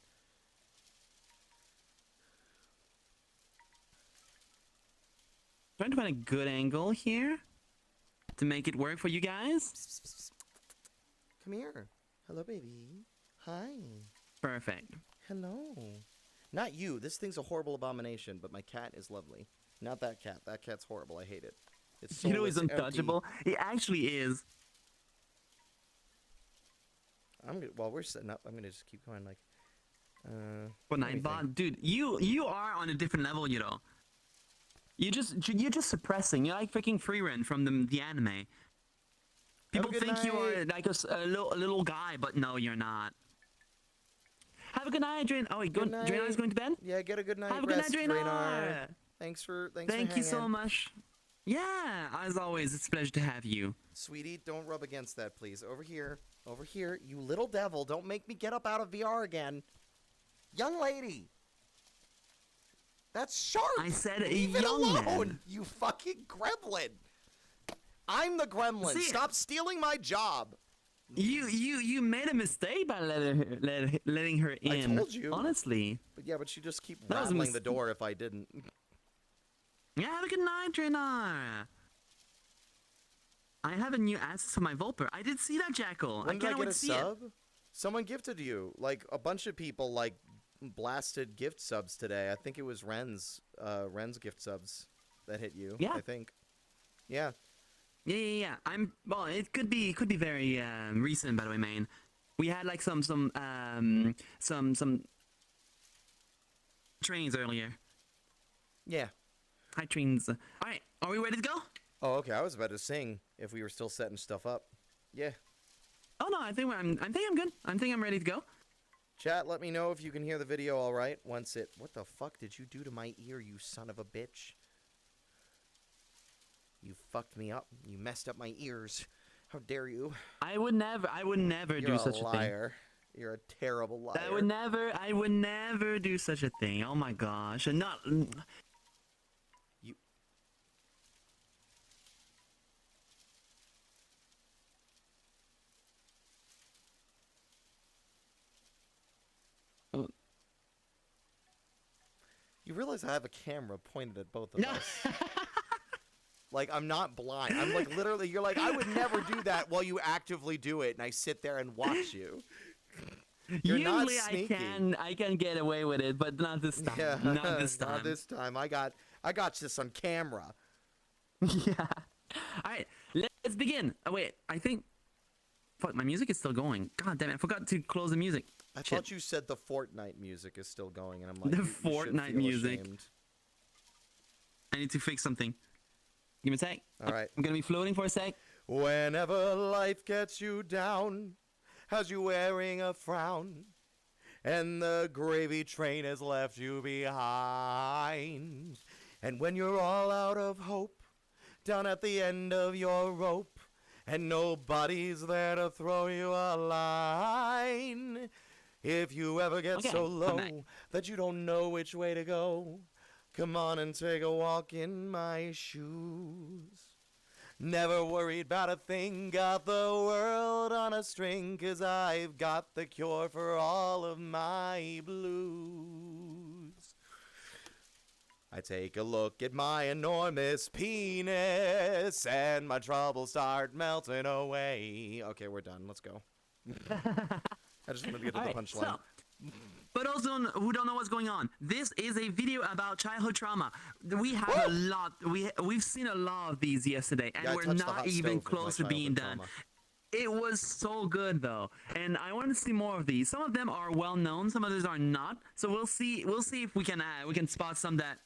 Trying to find a good angle here to make it work for you guys. Come here. Hello, baby. Hi. Perfect. Hello. Not you. This thing's a horrible abomination, but my cat is lovely. Not that cat. That cat's horrible. I hate it. It's You know he's soulless, empty. untouchable. He actually is. While we're setting up, I'm gonna just keep going like. But let me think. Nightbot, dude, you are on a different level, you know. You're just suppressing. You're like freaking Freeran from the anime. People good think you are night. like a little guy, but no, you're not. Have a good night, Drain. Oh wait, Good night. Draenor's going to bed. Yeah, get a good night Have a good rest, night, Draenor. Draenor. Thanks for Thank you so hanging. much. Yeah, as always, it's a pleasure to have you. Sweetie, don't rub against that, please. Over here. Over here. You little devil. Don't make me get up out of VR again. Young lady. That's sharp. I said Leave it young alone, man. you fucking gremlin. I'm the gremlin. See- Stop stealing my job. You made a mistake by letting her in. told you. Honestly. But yeah, but you just keep That was a rattling the mis- door if I didn't. Yeah, have a good night, Draenor. I have a new access to my Volper. I did see that, Jackal. When I did I can't get wait a to see it. sub? Someone gifted you. Like, a bunch of people, like, blasted gift subs today. I think it was Ren's gift subs that hit you. Yeah. I think. Yeah. Yeah. Well, it could be very recent, by the way, man. We had like some trains earlier. Yeah. Hi, trains. All right, are we ready to go? Oh, okay. I was about to sing if we were still setting stuff up. Yeah. Oh no, I think I'm good. I think I'm ready to go. Chat, let me know if you can hear the video all right once it... What the fuck did you do to my ear, you son of a bitch? You fucked me up. You messed up my ears. How dare you? I would never You're do such a a thing. liar. You're a terrible liar. I would never do such a thing. Oh my gosh. And not You... Oh. You realize I have a camera pointed at both of us. Like, I'm not blind. I'm like, literally, you're like, I would never do that while you actively do it, and I sit there and watch you. You're not Usually sneaky. I can get away with it, but not this time. Yeah, Not this time. Not this time. I got this on camera. Yeah. All right, let's begin. Oh wait, I think. Fuck, my music is still going. God damn it! I forgot to close the music. I Shit. thought you said the Fortnite music is still going, and I'm like, The you should Fortnite feel music. ashamed. I need to fix something. Give me a sec. All right. I'm gonna be floating for a sec. Whenever life gets you down, has you wearing a frown, and the gravy train has left you behind, and when you're all out of hope, down at the end of your rope, and nobody's there to throw you a line, if you ever get Okay, so I'm low back. that you don't know which way to go, come on and take a walk in my shoes. Never worried about a thing, got the world on a string, 'cause I've got the cure for all of my blues. I take a look at my enormous penis, and my troubles start melting away. Okay, we're done. Let's go. I just wanted to get to the Alright, punchline. so, but also, who don't know what's going on, this is a video about childhood trauma. We have a lot. We've seen a lot of these yesterday, and Yeah, I we're touched the not hot even stove with my close to being childhood done. trauma. It was so good though, and I want to see more of these. Some of them are well known, some others are not. So we'll see. We'll see if we can spot some that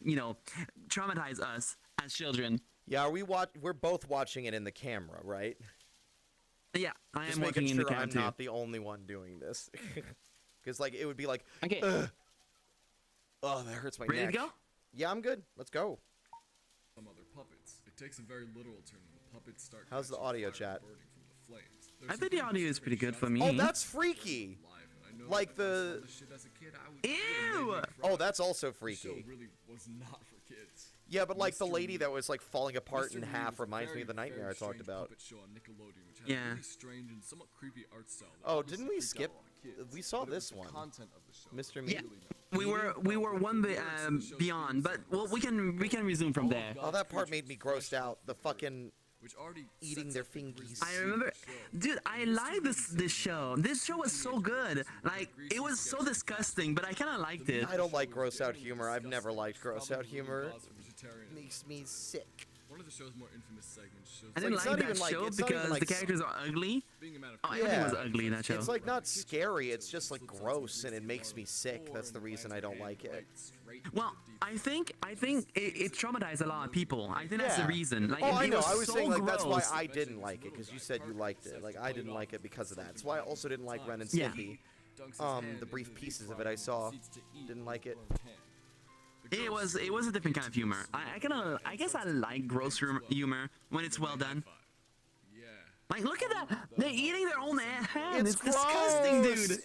traumatize us as children. Yeah, we're both watching it in the camera, right? Yeah, I Just am working making in the sure I'm cab too. not the only one doing this. Because, like, it would be like, Okay, ugh. Oh, that hurts my ready neck. to go? Yeah, I'm good. Let's go. Some other puppets. It takes a very literal turn when the puppets start. How's the catching audio fire chat? and burning from the flames. I There's think some the audio is pretty good for me. Oh, that's freaky. live, and I know Like that if I saw the- this shit as a kid, I would- it would've Ew! made me Oh, cry. that's also The show freaky. really was not for kids. Yeah, but like the Mr. lady Meat. that was like falling apart Mr. in Meat half was a reminds me of the very, nightmare I very talked strange about. puppet show on Nickelodeon, which had Yeah. a really strange and somewhat creepy art style that Oh, obviously didn't we freaked out skip? a lot of kids, We saw but it was this the one. content of the show Mr. that Meat? Yeah, really we were one bit beyond, but well, we can resume from there. Oh, that part made me grossed out. The fucking which already eating sets their up the fingies. grisly I scene of remember, the show. dude. I like this show. This show was so good. Like it was so disgusting, but I kind of liked it. I don't like gross out humor. I've never liked gross out humor. Makes me sick. One of the show's more infamous segments shows I didn't it's like not that even like- show it's not even because like the characters are ugly. being a man of Oh, everything Yeah. was ugly in that show. It's like not scary. It's just like gross, and it makes me sick. That's the reason I don't like it. Well, I think it traumatized a lot of people. I think that's the Yeah. reason. Like, Oh, it I know. was I was so saying like that's why gross. I didn't like it because you said you liked it. Like I didn't like it because of that. That's why I also didn't like Ren and Yeah. Stimpy. The brief pieces of it I saw, didn't like it. It was a different kind of humor. I guess I like gross humor when it's well done. Yeah. Like, look at that! They're eating their own hand. It's gross. disgusting, dude.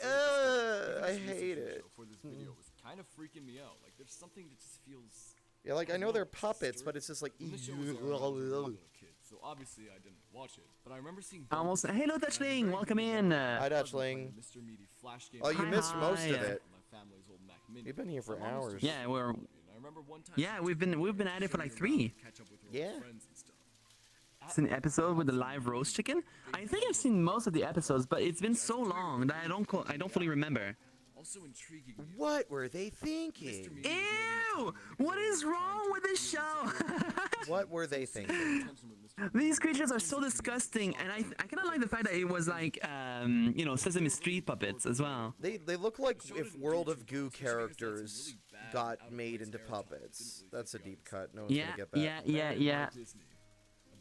I hate it. For this video was kind of freaking me out. Like there's something that just feels. Yeah, like I know they're puppets, but it's just like. When the show was airing, I was a little kid, so obviously I didn't watch it. But I remember seeing. Almost. Hello, Dutchling. Welcome in. Hi, Dutchling. Mr. Meaty Flash game. Oh, you Hi, missed most of hi. it. My family's old Mac Mini. You've been here for My mom was hours. doing Yeah, we're. it, and I remember one time Yeah, we've been at it for like 3. catch up with her Yeah. old friends and stuff. It's an episode with the live roast chicken. I think I've seen most of the episodes, but it's been so long that I don't fully remember. Also intriguing. What were they thinking? Ew! What is wrong with this show? What were they thinking? These creatures are so disgusting, and I kind of like the fact that it was like Sesame Street puppets as well. They look like if World of Goo characters got made into puppets. That's a deep cut. No one's Yeah, gonna get that. yeah. Disney.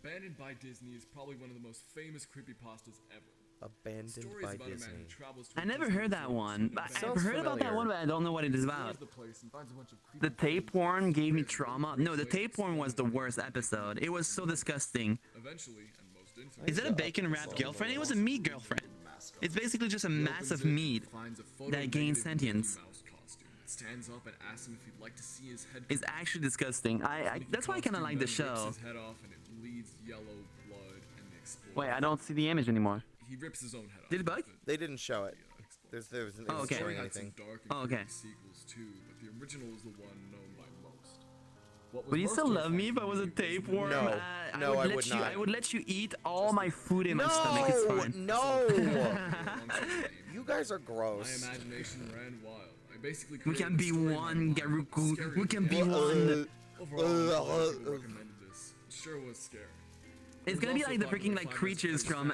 Abandoned by Disney is probably one of the most famous creepypastas ever. Abandoned Stories by about a man Disney. who travels to I a never Disney heard that resort one. to But an I've Sounds heard about that familiar. one, but I don't know what it is abandoned about. the place and finds a bunch of The creepy tape porn gave me trauma. No, the tape porn was the worst episode. It was so disgusting. Eventually, and most infamous, Is it a bacon wrapped girlfriend? It was a meat girlfriend. It's basically just a mass of meat that gains sentience. Stands up and asks him if he'd like to see his head. It's actually disgusting. That's why I kind of like the show. Rips his head off and it bleeds yellow blood and explodes. Wait, I don't see the image anymore. He rips his own head off. Did it bug? They didn't show it. There wasn't Oh, okay. showing Had some anything. dark and Oh, okay. gritty sequels too, but the original is the one known by most. What was Would you most still love me if I terrifying was a to me tapeworm? No. No, I let would you, not. I would let you eat all my food in my stomach. It's fine. No! the You guys are My gross. imagination ran wild. I basically We created can a be story in my one, mind. Garuku. Scary We can as be hell. one. Overall, a lot of people recommended this. It sure was scary. It's gonna be like the freaking like creatures from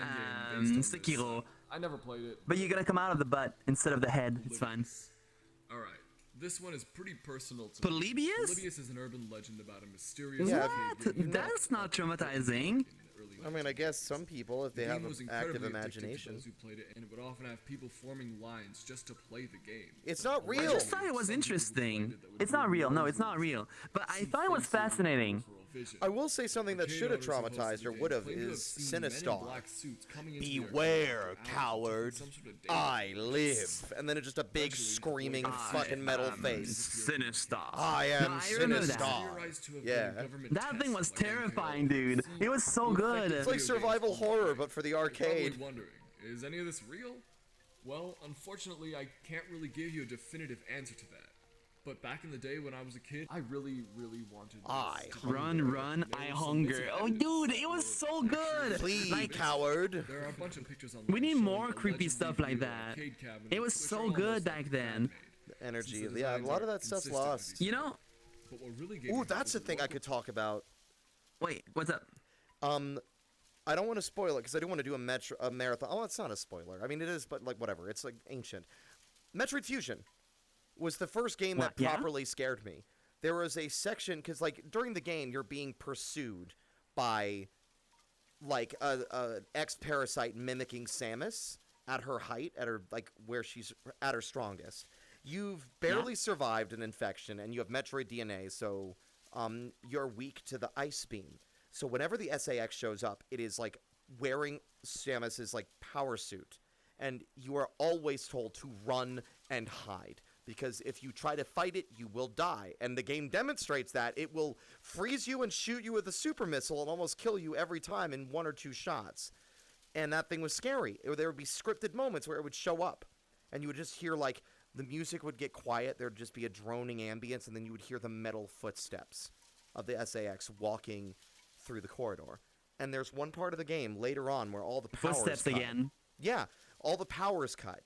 Sekiro, I never played it. but you gotta come out of the butt instead of the head. It's fine. Alright, this one is pretty personal to me. Polybius? Polybius is an urban legend about a mysterious Yeah, What? That's not traumatizing. I mean, I guess some people, if they have was an active incredibly addictive to imagination. those who played it, and it would often have people forming lines just to play the game. It's not I real. just thought it was interesting. It's not real. No, it's not real. But I thought it was fascinating. I will say something that should have traumatized or would have is Sinistar. Beware, coward. I live. And then it's just a big screaming fucking metal face. Sinister. I am I remember that. Sinistar. Yeah. That thing was terrifying, dude. It was so good. It's like survival horror, but for the arcade. Probably wondering, is any of this real? Well, unfortunately, I can't really give you a definitive answer to that. But back in the day when I was a kid, I really, really wanted this. I Run, I hunger. Oh, dude, it was so good. Flee, Like, coward. There are a bunch of pictures online we need showing more a creepy legendary stuff like video that. arcade cabinet, It was which so are almost good like back then. The energy. Since the Yeah, a designs lot of are that stuff's consistent with lost. each You know? But what really gave Ooh, me that's a hope thing I was could talk about. Wait, what's up? I don't want to spoil it because I do want to do a marathon. Oh, it's not a spoiler. I mean, it is, but like whatever. It's like ancient. Metroid Fusion was the first game What, that yeah? properly scared me. There was a section because like during the game you're being pursued by like a ex-parasite mimicking Samus at her height, at her like where she's at her strongest. You've barely survived an infection, and you have Metroid DNA, so you're weak to the ice beam. So whenever the SAX shows up, it is like wearing Samus's like power suit, and you are always told to run and hide. Because if you try to fight it, you will die. And the game demonstrates that. It will freeze you and shoot you with a super missile and almost kill you every time in 1 or 2 shots. And that thing was scary. There would be scripted moments where it would show up. And you would just hear, like, the music would get quiet. There would just be a droning ambience. And then you would hear the metal footsteps of the SAX walking through the corridor. And there's one part of the game later on where all the power Footsteps is cut. again. Yeah, all the power is cut.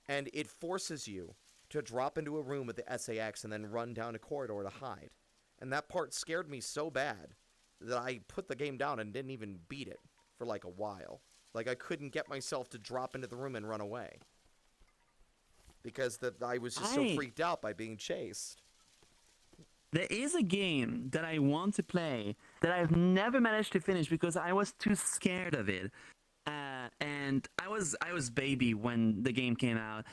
And it forces you to drop into a room with the SAX and then run down a corridor to hide. And that part scared me so bad that I put the game down and didn't even beat it for like a while. Like I couldn't get myself to drop into the room and run away. Because I was just so freaked out by being chased. There is a game that I want to play that I've never managed to finish because I was too scared of it. And I was baby when the game came out.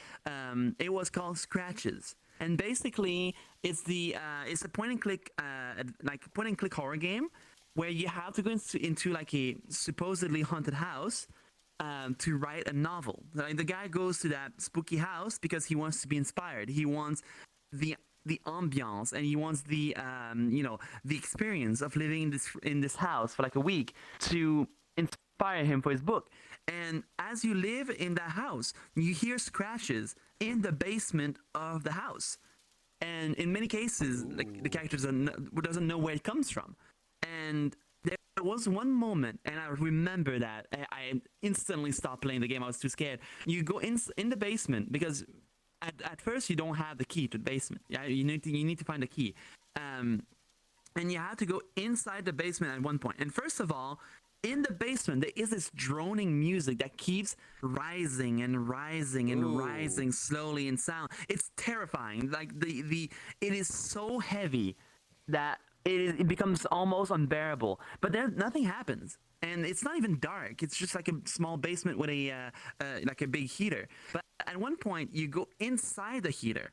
It was called Scratches, and basically it's a point and click horror game where you have to go into like a supposedly haunted house to write a novel. Like, the guy goes to that spooky house because he wants to be inspired. He wants the ambiance, and he wants the the experience of living in this house for like a week to inspire him for his book. And as you live in that house, you hear scratches in the basement of the house, and in many cases, like, the character doesn't know where it comes from. And there was one moment, and I remember that I instantly stopped playing the game. I was too scared. You go in the basement because at first you don't have the key to the basement. Yeah, you need to find the key, and you have to go inside the basement at one point. And first of all, in the basement, there is this droning music that keeps rising and rising and rising slowly in sound. It's terrifying. Like it is so heavy that it becomes almost unbearable. But then nothing happens, and it's not even dark. It's just like a small basement with a big heater. But at one point, you go inside the heater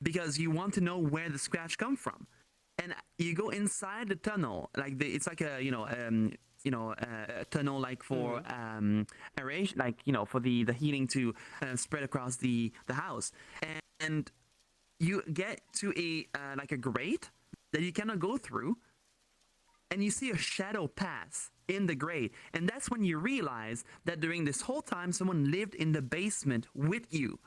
because you want to know where the scratch come from, and you go inside the tunnel. Like it's like a a tunnel like for aeration, like for the heating to spread across the house, and you get to a grate that you cannot go through, and you see a shadow pass in the grate, and that's when you realize that during this whole time someone lived in the basement with you,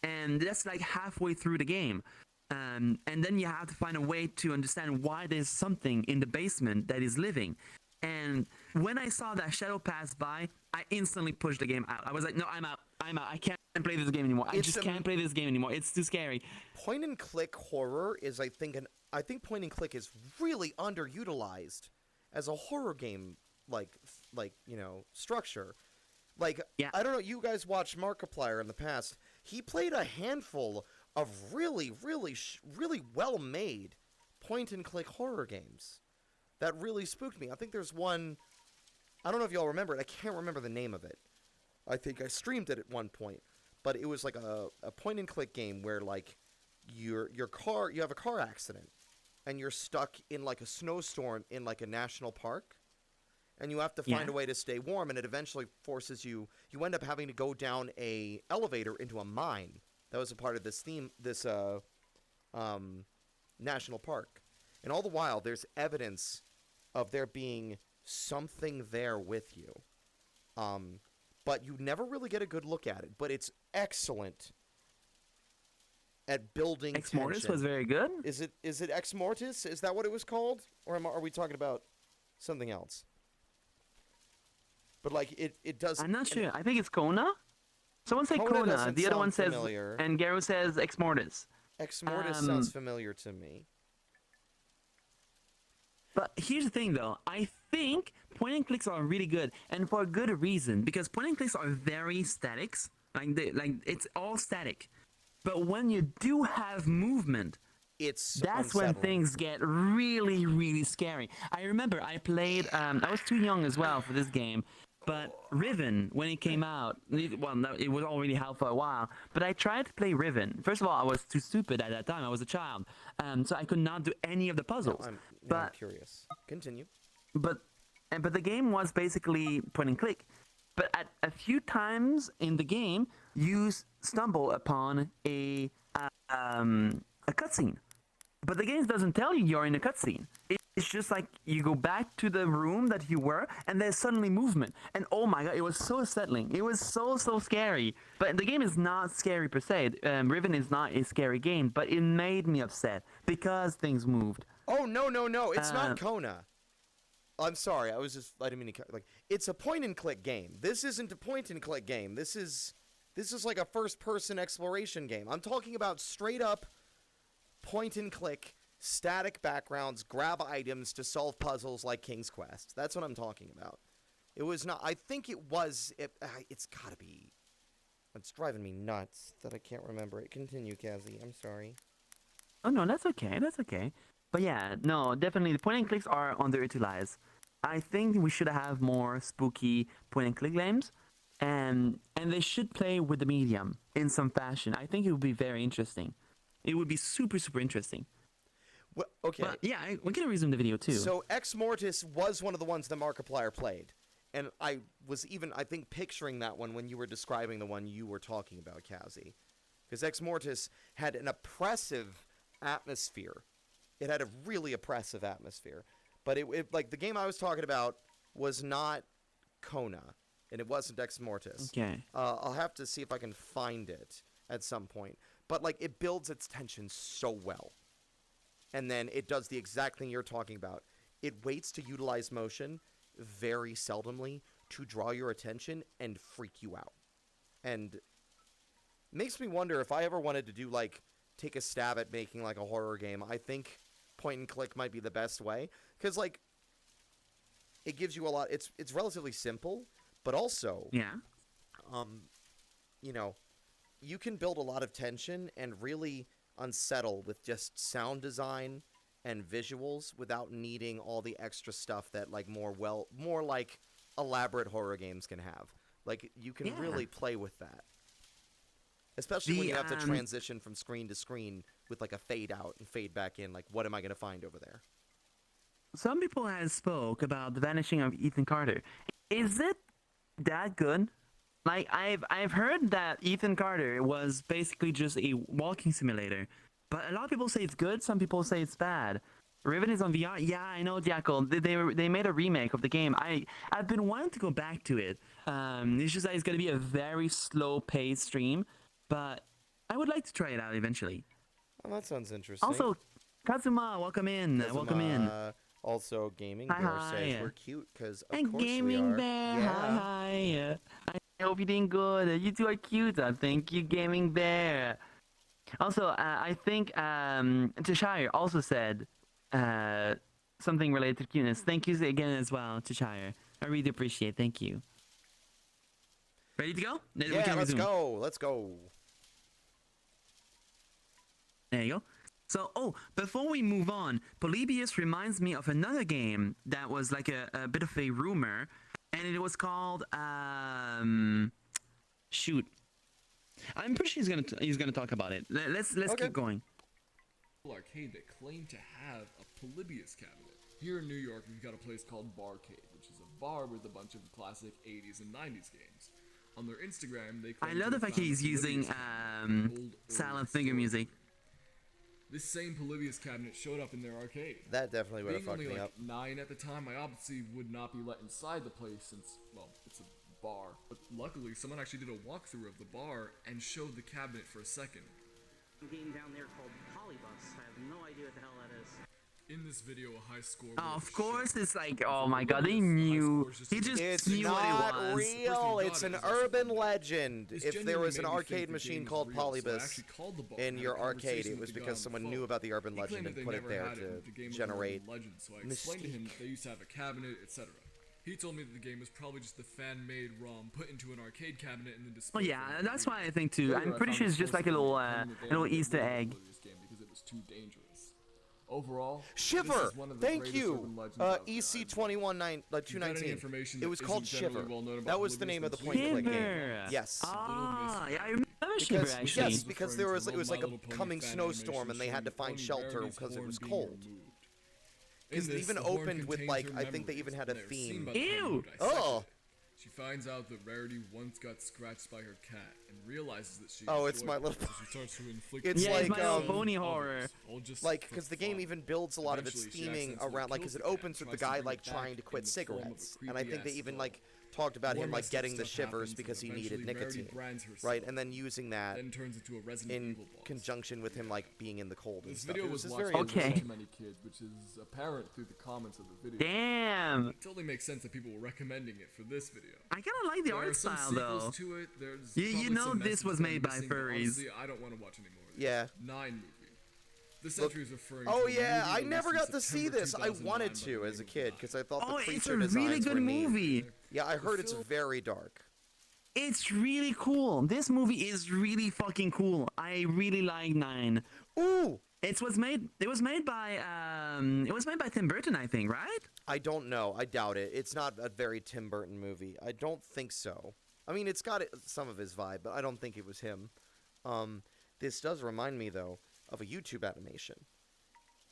and that's like halfway through the game. And then you have to find a way to understand why there's something in the basement that is living. And when I saw that shadow pass by, I instantly pushed the game out. I was like, no, I'm out. I can't play this game anymore. I just can't play this game anymore. It's too scary. Point and click horror is, I think point and click is really underutilized as a horror game, like structure. Like, yeah. I don't know, you guys watched Markiplier in the past. He played a handful of really, really, really well-made point and click horror games that really spooked me. I think there's one, I don't know if y'all remember it, I can't remember the name of it. I think I streamed it at one point, but it was like a point and click game where like you have a car accident and you're stuck in like a snowstorm in like a national park, and you have to find a way to stay warm, and it eventually forces you end up having to go down a elevator into a mine. That was a part of this national park. And all the while, there's evidence of there being something there with you. But you never really get a good look at it. But it's excellent at building Ex Mortis tension. was very good. Is it Ex Mortis? Is that what it was called? Or are we talking about something else? But like it does. I'm not sure. I think it's Kona. Someone say Kona Kona. doesn't The other one sound says, familiar. and Garo says Ex Mortis. Ex Mortis sounds familiar to me. But here's the thing, though. I think point and clicks are really good, and for a good reason, because point and clicks are very statics. Like it's all static. But when you do have movement, That's when unsettling. things get really, really scary. I remember I played, I was too young as well for this game, but Riven, when it came out, well, no, it was already out for a while, but I tried to play Riven. First of all, I was too stupid at that time. I was a child, so I could not do any of the puzzles. Now I'm curious. Continue. But the game was basically point and click. But at a few times in the game, you stumble upon a cutscene. But the game doesn't tell you you're in a cutscene. It's just like you go back to the room that you were, and there's suddenly movement. And oh my god, it was so unsettling. It was so scary. But the game is not scary per se. Riven is not a scary game, but it made me upset because things moved. Oh no! It's not Kona. I'm sorry. I didn't mean to like. It's a point and click game. This isn't a point and click game. This is like a first person exploration game. I'm talking about straight up point and click, static backgrounds, grab items to solve puzzles like King's Quest. That's what I'm talking about. It was not. I think it was. It's gotta be. It's driving me nuts that I can't remember it. Continue, Cassie. I'm sorry. Oh no, that's okay. That's okay. But yeah, no, definitely the point and clicks are underutilized. I think we should have more spooky point and click games, and they should play with the medium in some fashion. I think it would be very interesting. It would be super interesting. Well, okay. But yeah, we're gonna resume the video too. So Ex Mortis was one of the ones that Markiplier played, and I was even, I think, picturing that one when you were describing the one you were talking about, Cassie, because Ex Mortis had an oppressive atmosphere. It had a really oppressive atmosphere, but it like the game I was talking about was not Kona, and it wasn't Ex Mortis. Okay. I'll have to see if I can find it at some point, but like it builds its tension so well. And then it does the exact thing you're talking about. It waits to utilize motion very seldomly to draw your attention and freak you out. And makes me wonder if I ever wanted to do, like, take a stab at making, like, a horror game. I think point and click might be the best way. Because, like, it gives you a lot. It's relatively simple, but also, Yeah. you know, you can build a lot of tension and really unsettle with just sound design and visuals without needing all the extra stuff that like more like elaborate horror games can have. Like you can really play with that, especially when you have to transition from screen to screen with like a fade out and fade back in. Like, what am I going to find over there? Some people have spoke about the vanishing of Ethan Carter. Is it that good? Like, I've heard that Ethan Carter was basically just a walking simulator, but a lot of people say it's good, some people say it's bad. Riven is on VR? Yeah, I know, Jackal. They made a remake of the game. I've been wanting to go back to it. It's just that it's going to be a very slow-paced stream, but I would like to try it out eventually. Well, that sounds interesting. Also, Kazuma, welcome in. Welcome in. Also, Gaming Bear says we're cute because of And course Gaming we are. Bear, Yeah. hi. I hope you're doing good. You two are cute. Thank you, Gaming Bear. Also, I think Cheshire also said something related to cuteness. Thank you again as well, Cheshire. I really appreciate it. Thank you. Ready to go? We Yeah, can let's resume. go. Let's go. There you go. So, before we move on, Polybius reminds me of another game that was like a bit of a rumor, and it was called shoot. I'm pretty sure he's gonna talk about it. Let's Okay. keep going. Arcade that claimed to have a Polybius cabinet. Here in New York, we've got a place called Barcade, which is a bar with a bunch of classic 80s and 90s games. On their Instagram, they claim I love to the have fact he's found a using Polybius cabinet in an old silent store finger music. This same Polybius cabinet showed up in their arcade. That definitely would have Being fucked only me like up. 9 at the time, I obviously would not be let inside the place since, well, it's a bar. But luckily, someone actually did a walkthrough of the bar and showed the cabinet for a second. Game down there called Polybus. I have no idea what the hell that is. In this video, a high score. Oh, would of have course, shown. it's like, oh my god, they knew. He just It's knew what not it was. real. First It's thing an God, it's urban just- legend. This If there genuinely was an made me think arcade the machine game called was real, so I Polybus actually called the bar in and had your a arcade, conversation it was with the guy because on someone the knew phone. about the urban He claimed legend that and they put it never there had it, and the to game was an generate. urban legend, so I explained to him that they used to have a cabinet, etc. He told me that the game was probably just the fan-made ROM put into an arcade cabinet and then displayed. Well, yeah, that's why I think too. Later, I'm I pretty found sure it's this just like post a little claiming that they little had to get Easter rid of egg. This game because it was too dangerous. Overall, this Shiver! is one of the Thank greatest you! urban legends out there. EC219, If you've got any 219. information It that was isn't called generally Shiver. well known about That was the name of the Polybius, point-and-click game. Shiver. Yes. Ah, yeah, I remember Shiver Because, actually. yes, because there was, it was like a My Little Pony coming fan snowstorm and they had to animation find showing shelter Rarity's because it horn was being cold. removed. Because In it this, even the horn opened with, contains like, her I think they memories even had a that are theme. seen by the Ew. person who dissected Oh. it. She finds out that Rarity once got scratched by her cat and realizes that she Oh, it's enjoyed My it, Little so she starts to inflict It's Yeah, like, it's My Little um, Pony horror. Like, because the game even builds a lot of its theming around, like, because it opens with the guy, like, trying to quit cigarettes. And I think they even, like, talked about him, like, getting the shivers because he needed nicotine. Right, and then using that then turns into a Resident in Evil boss. conjunction with him, like, being in the cold and This stuff. video It was just watched very by Okay. interesting. way too many kids, which is apparent through the comments of the video. Damn. It totally makes sense that people were recommending it for this video. I kind of like the There are art some style though. sequels to it. There's You probably know some this messages was that made I'm by missing, but furries. honestly, I don't want to watch any more of this. Yeah. 9 movie. This Look- entry is referring Oh to a yeah, movie I released never in got to see September this. I 2009 wanted by the to as a name of kid Nine. because I thought Oh, the it's creature a really designs good were neat. movie. Yeah, I heard it's film- very dark. It's really cool. This movie is really fucking cool. I really like 9. Ooh, It was made by Tim Burton, I think, right? I don't know. I doubt it. It's not a very Tim Burton movie. I don't think so. I mean, it's got some of his vibe, but I don't think it was him. This does remind me, though, of a YouTube animation.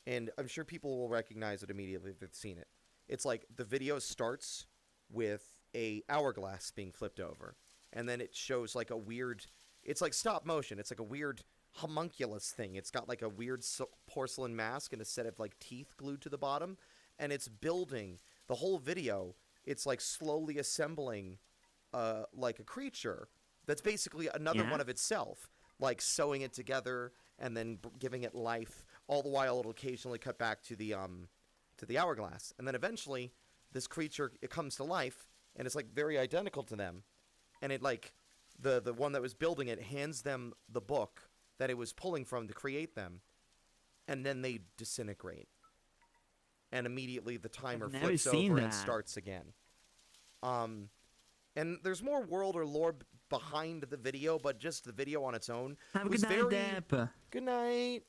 And I'm sure people will recognize it immediately if they've seen it. It's like the video starts with a hourglass being flipped over. And then it shows like a weird... It's like stop motion. It's like a weird homunculus thing. It's got like a weird porcelain mask and a set of like teeth glued to the bottom. And it's building the whole video. It's like slowly assembling like a creature that's basically another Yeah. one of itself. Like sewing it together and then giving it life. All the while it'll occasionally cut back to the hourglass. And then eventually this creature, it comes to life and it's like very identical to them. And it like... The one that was building it hands them the book that it was pulling from to create them, and then they disintegrate. And immediately the timer I've never flips seen over and that. starts again. And there's more world or lore behind the video, but just the video on its own Have a was good night, very... Depp. Good night.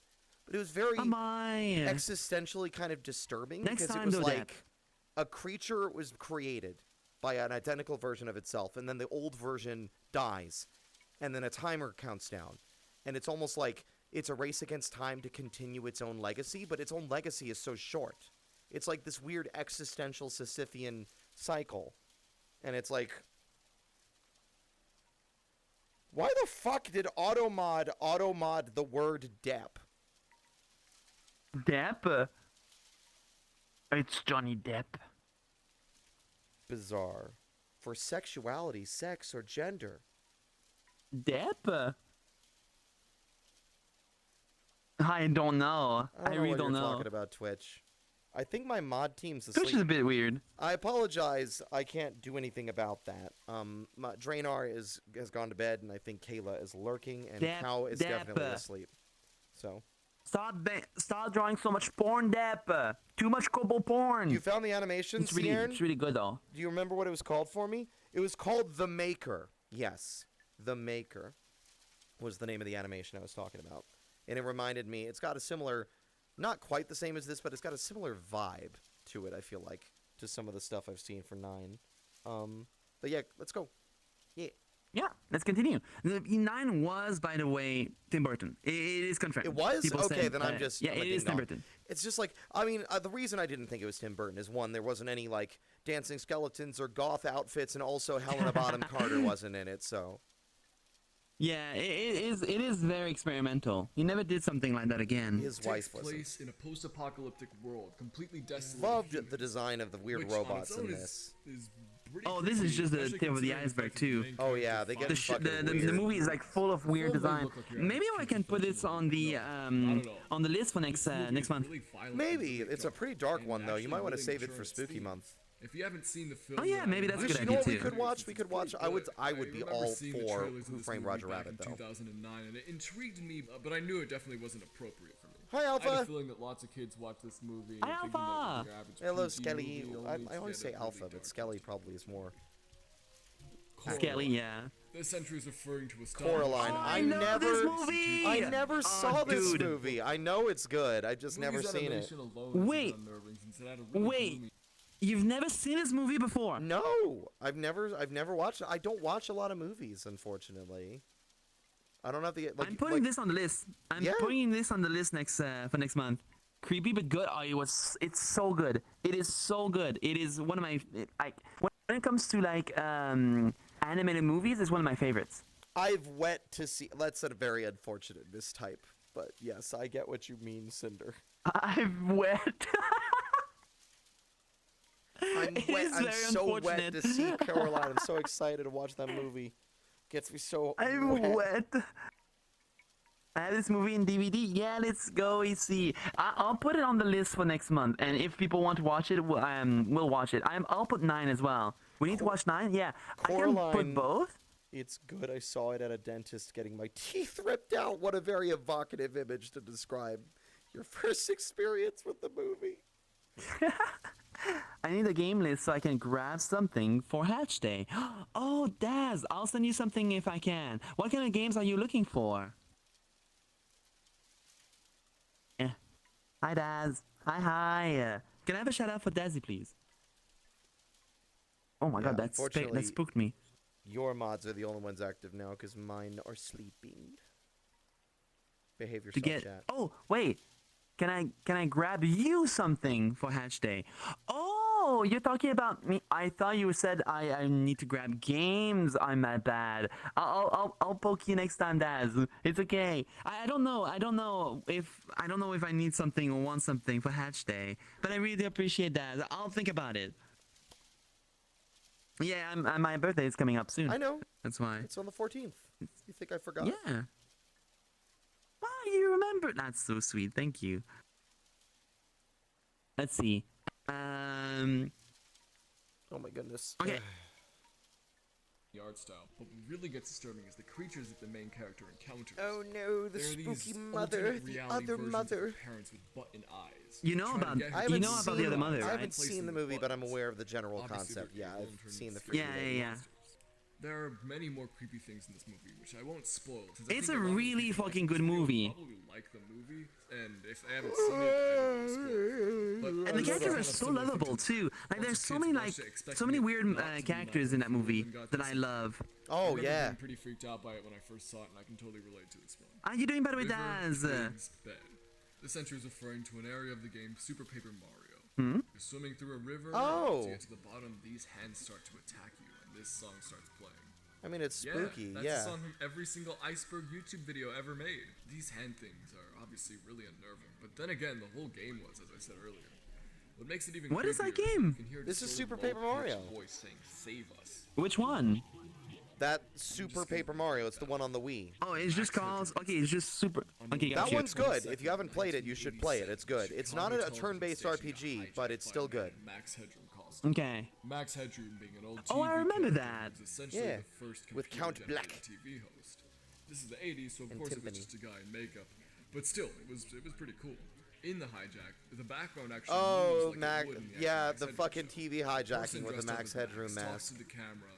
But it was very Bye-bye. existentially kind of disturbing Next because it time, was though, like Depp. a creature was created by an identical version of itself, and then the old version dies, and then a timer counts down. And it's almost like it's a race against time to continue its own legacy, but its own legacy is so short. It's like this weird existential Sisyphean cycle. And it's like... Why the fuck did automod the word Depp? Depp? It's Johnny Depp. Bizarre. For sexuality, sex, or gender. Depp? I don't know. I I don't know really what don't you're know. talking about, Twitch. I think my mod team's Twitch is a asleep. bit weird. I apologize. I can't do anything about that. Drainar has gone to bed, and I think Kayla is lurking, and Depp, Cow is Depp. definitely asleep. So, Stop drawing so much porn, Depp. Too much Kobo porn. you found the animation, It's really, Sierra? it's really good though. Do you remember what it was called for me? It was called The Maker. Yes, The Maker was the name of the animation I was talking about. And it reminded me, it's got a similar, not quite the same as this, but it's got a similar vibe to it, I feel like, to some of the stuff I've seen for 9. But yeah, let's go. Yeah. Yeah, let's continue. The 9 was, by the way, Tim Burton. It is confirmed. It was? People Okay, said, then I'm just... yeah, I'm a it is Tim ding-dong. Burton. It's just like, I mean, the reason I didn't think it was Tim Burton is, one, there wasn't any, like, dancing skeletons or goth outfits, and also Helena Bonham Carter wasn't in it, so... Yeah, it is very experimental. He never did something like that again. His Takes wife wasn't. place in a post-apocalyptic world, completely desolate. Loved of the design of the weird humans, which on robots its own in is- this. is pretty Oh, this is creepy, just the especially tip of the considering iceberg, fact that the too. main Oh, yeah, character they get finds fucking The weird. movie is like full of weird Probably design. look like your Maybe average I can put this on the not at all. on the list for next This movie next is month. really violent Maybe. and really It's a dark, pretty dark and one, though. You actually might want to really save it mature for and Spooky steamy. Month. If you haven't seen the film, Oh, yeah, maybe that's a good You know what we idea, too. could watch? We could watch... I would be remember all seeing the for trailers of Who this Framed movie Roger back Rabbit, in though. 2009, and it intrigued me, but I knew it definitely wasn't appropriate for me. Hi, I had Alpha! a feeling that lots of kids watch this movie Hi, thinking that Alpha! it was your average Hello, PG Skelly. movie, only I to always get say a really Alpha, dark but Skelly twist. probably is more... Skelly, yeah. This century is referring to a style. Coraline. Oh, I I know never, this movie! I never saw this dude. movie. I know it's good. I've just never seen it. Wait. Wait. You've never seen this movie before? No, I've never watched it. I don't watch a lot of movies, unfortunately. I don't have the. Like, I'm putting this on the list. I'm Yeah. putting this on the list next for next month. Creepy but good. Oh, it's so good. It is so good. It is one of my like when it comes to like animated movies, it's one of my favorites. I've wet to see. That's a very unfortunate mistype, but yes, I get what you mean, Cinder. I've wet. I'm It wet. is I'm very so wet unfortunate. to see Caroline. I'm so excited to watch that movie. Gets me so I'm wet. I have this movie in DVD. Yeah, let's go see. I'll put it on the list for next month, and if people want to watch it, we'll watch it. I'll put 9 as well. We need to watch 9. Yeah, I can Coraline- put both. It's good. I saw it at a dentist getting my teeth ripped out. What a very evocative image to describe your first experience with the movie. I need a game list so I can grab something for Hatch Day. Oh, Daz, I'll send you something if I can. What kind of games are you looking for? Hi, Daz. Hi. Can I have a shout out for Dazzy, please? Oh my god, that unfortunately- spooked me. Your mods are the only ones active now because mine are sleeping. Behave yourself, chat. Oh, wait. Can I grab you something for Hatch Day? Oh, you're talking about me. I thought you said I need to grab games. I'm that bad. I'll poke you next time, Daz. It's okay. I don't know if I need something or want something for Hatch Day, but I really appreciate that. I'll think about it. Yeah, my birthday is coming up soon. I know. That's why. It's on the 14th. You think I forgot? Yeah. Oh, you remember? That's so sweet. Thank you. Let's see. Oh my goodness. Okay. The art style, but what really gets disturbing is the creatures that the main character encounters. Oh no, the They're these spooky mother, alternate the reality other versions of mother. their parents with button eyes. You know Trying to about get her I to you haven't know about seen, the other mother, I right? haven't seen the movie, but I'm aware of the general Obviously, concept. they're Yeah, evil in I've terms seen of the freaking Yeah, freaking yeah. monsters. There are many more creepy things in this movie, which I won't spoil. Since I It's think a lot of really people fucking watching good this video movie. Probably like the movie, and if they haven't seen it, I don't want to spoil. But And the this is characters kind are of so similar lovable to too. Like bunch there's of so kids many watched it expecting so many it weird not to be characters in that Minecraft movie and got that I disappointed. love. Oh I remember yeah. being pretty freaked out by it when I first saw it, and I can totally relate to this one. How you doing, by the way, River Daz? Twins Bed. This entry is referring to an area of the game Super Paper Mario. You're swimming through a river. Oh. To get to the bottom, these hands start to attack you, and this song starts playing. I mean, it's spooky. That's Yeah. a song from every single Iceberg YouTube video ever made. These hand things are obviously really unnerving, but then again, the whole game was, as I said earlier. What makes it even What is that creepier game? you can hear This is this Super low-pitched Paper Mario. voice saying, "Save us." Which one? That Super Paper Mario. It's the one on the Wii. Oh, it's just called. Okay, it's just super. Okay, That gotcha. one's good. If you haven't played it, you should play it. It's good. It's not a turn-based RPG, but it's still good. Max Headroom costume. Okay. Max Headroom being an old TV Oh, I remember character that. who was essentially Yeah, the first with Count computer-generated Black. TV host. This is the 80s, so of And course it Timpani. was just a guy in makeup. But still, it was pretty cool. In the hijack, the background actually Oh, moves like it would in the actual yeah, Max the Headroom fucking show. TV Person hijacking with the dressed up Max as Headroom talks mask. to the camera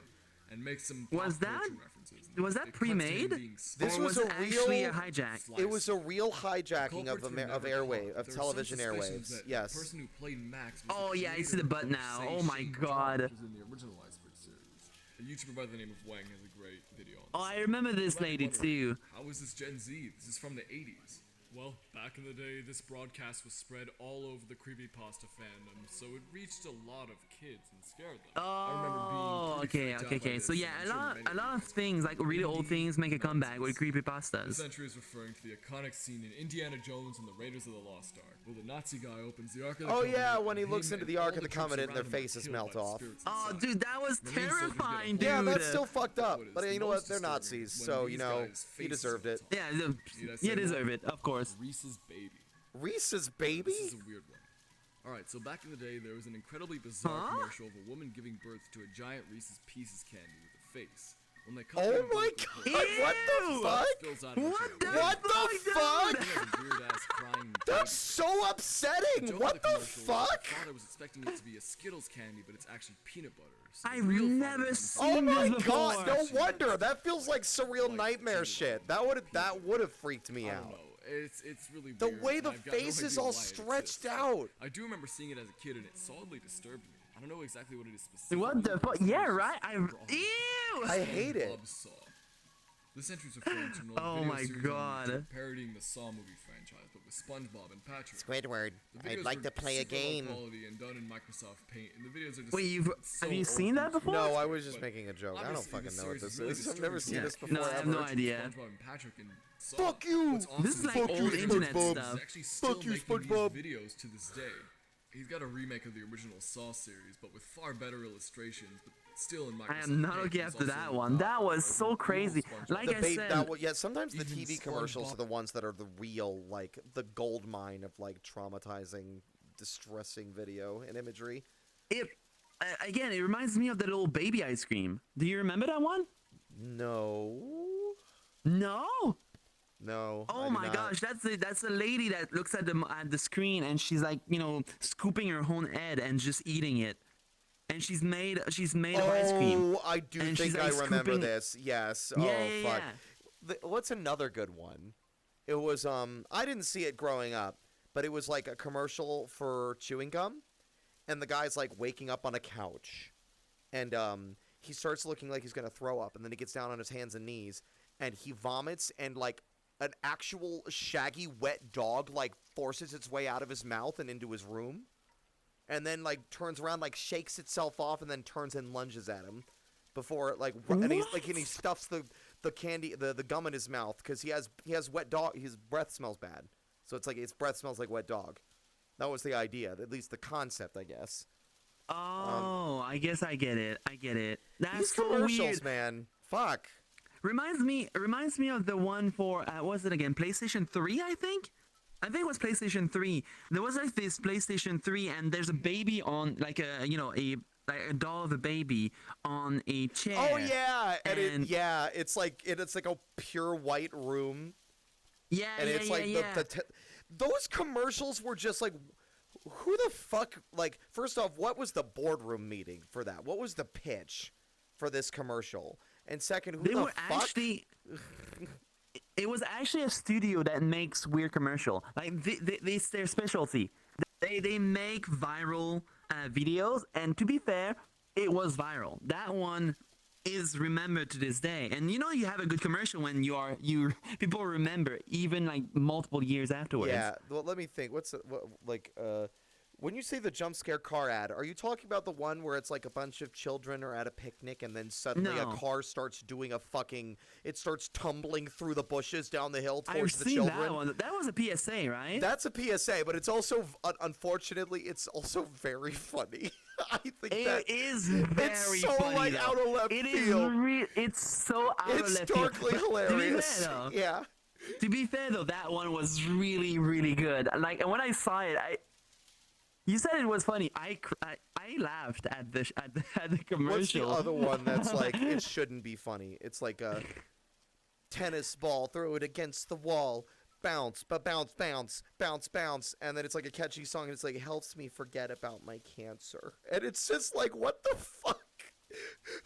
and makes some Was pop that- culture references. Was It that cuts to him pre-made? being This Or was was it a actually a real- hijack? It was a real hijacking of Culprits were never airwave caught. of There were some television suspicions airwaves. that Yes. The person who played Max was Oh, the yeah, I see creator the of butt now. Say Oh my Shing God. Which was in the original Iceberg series. A YouTuber by the name of Wang has a great video on this. Oh, I remember this You might lady wonder, too. How is this Gen Z? This is from the 80s. Well, back in the day, this broadcast was spread all over the creepypasta fandom, so it reached a lot of kids and scared them. I remember being Oh, pretty okay, freaked out okay, by okay. this, So and yeah, I'm a sure lot, many a lot of you things, like really old things, make a comeback with This creepypastas. entry is referring to the iconic scene in Indiana Jones and the Raiders of the Lost Ark, where the Nazi guy opens the Ark of the Oh Covenant, yeah, when he and looks him into and the Ark all of the troops Covenant and their around him are faces killed melt by the off. spirits Oh, inside. dude, that was The main soldier get a terrifying, hold dude. Yeah, that's still fucked up. What is But you know most what? They're disturbing Nazis, is when so these you know guys' he faces deserved are it. top. Yeah, Need I say you more? deserve it, of course. Reese's Baby. Reese's This baby? is a weird one. Alright, so back in the day, there was an incredibly bizarre Huh? commercial of a woman giving birth to a giant Reese's Pieces candy with a face. When they cut Oh the my umbilical god, cord, what the Ew! fuck? spills out of What her the channel. What the fuck? He has a weird-ass crying That's baby. so The upsetting! joke What of the commercial is fuck? The father was expecting it to be a Skittles candy, but it's actually peanut butter. So the I've real father never comes seen Oh out my this god, before. no wonder. That feels like surreal Like nightmare peanut shit. butter. That would have freaked me I don't out. know. It's really The weird. way and the I've got no face is idea all why it stretched exists. out. I do remember seeing it as a kid, and it solidly disturbed me. I don't know exactly what it is specifically. What the fuck? but Yeah, it's right. just wrong. Ew. I hate it. Bob Saw. This entry's referring to an old Oh video my series God. on YouTube parodying the Saw movie franchise, but with SpongeBob and Patrick. Squidward, The videos were super low quality and done in Microsoft Paint, and the videos are just Wait, so have you old seen that school. before? No, I was just But making a joke. I don't obviously, fucking this know what series this really is. I've never disturbing seen me. this before No, I have ever. no idea. SpongeBob and Patrick and Saw. Fuck you! What's awesome This is like Fuck you, old internet SpongeBob. stuff. He's actually still Fuck you, making SpongeBob. these videos to this day. He's got a remake of the original Saw series, but with far better illustrations, but still in Microsoft I am not Paint. okay He's after also that in one. Doc, That was like so real crazy. SpongeBob. Like The I bait, said, yeah, sometimes the Even TV commercials SpongeBob- are the ones that are the real, like, the gold mine of, like, traumatizing, distressing video and imagery. again, it reminds me of the little baby ice cream. Do you remember that one? No. No. No. I Oh do my not. gosh, that's a lady that looks at the screen and she's like, scooping her own head and just eating it. And she's made of ice cream. Oh, I do And think she's, I like, remember scooping- this. Yes. Yeah, oh, yeah, fuck. yeah. What's another good one? It was, I didn't see it growing up, but it was like a commercial for chewing gum. And the guy's like waking up on a couch. And, he starts looking like he's going to throw up. And then he gets down on his hands and knees. And he vomits. And, like, an actual shaggy, wet dog, like, forces its way out of his mouth and into his room. And then, like, turns around, like, shakes itself off, and then turns and lunges at him. Before, like, and he's like, and he stuffs the candy, the gum in his mouth, because he has wet dog, his breath smells bad. So it's like, his breath smells like wet dog. That was the idea, at least the concept, I guess. Oh, I guess I get it. That's These so commercials, weird. man. Fuck. Reminds me of the one for what was it again? PlayStation 3, I think. I think it was PlayStation 3. There was like this PlayStation 3, and there's a baby on like a doll of a baby on a chair. Oh yeah, and And- it's like it's like a pure white room, Yeah, and yeah, it's yeah, like yeah. those commercials were just like, who the fuck? Like, first off, what was the boardroom meeting for that? What was the pitch for this commercial? And second, who They the were fuck? actually. It was actually a studio that makes weird commercial. Like it's their specialty. They make viral videos, and to be fair, it was viral. That one is remembered to this day. And you have a good commercial when people remember even like multiple years afterwards. Yeah. Well, let me think. When you say the jump scare car ad, are you talking about the one where it's like a bunch of children are at a picnic and then suddenly No. a car starts doing it starts tumbling through the bushes down the hill I've towards the seen children? that one. That was a PSA, right? That's a PSA, but it's also, unfortunately, it's also very funny. I think It is very it's so funny, like though. out of left It is field. it's so out of It's left field. darkly But hilarious. To be fair, though, Yeah. to be fair though, that one was really, really good. Like, and when I saw it, you said it was funny. I laughed at the commercial. What's the other one that's like, it shouldn't be funny? It's like a tennis ball, throw it against the wall, bounce, but bounce, bounce, bounce, bounce, and then it's like a catchy song, and it's like, helps me forget about my cancer. And it's just like, what the fuck?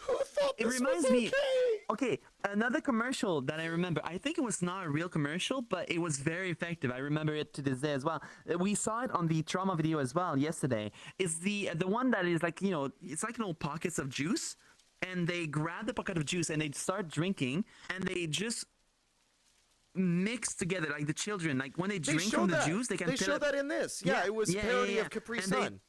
Who thought It this reminds was me. okay? Okay, another commercial that I remember. I think it was not a real commercial, but it was very effective. I remember it to this day as well. We saw it on the trauma video as well yesterday. It's the one that is like it's like pockets of juice, and they grab the pocket of juice and they start drinking, and they just mix together like the children. Like when they drink show from the that. juice, they can They tell show it- that in this. Yeah, it was parody of Capri And they- Sun.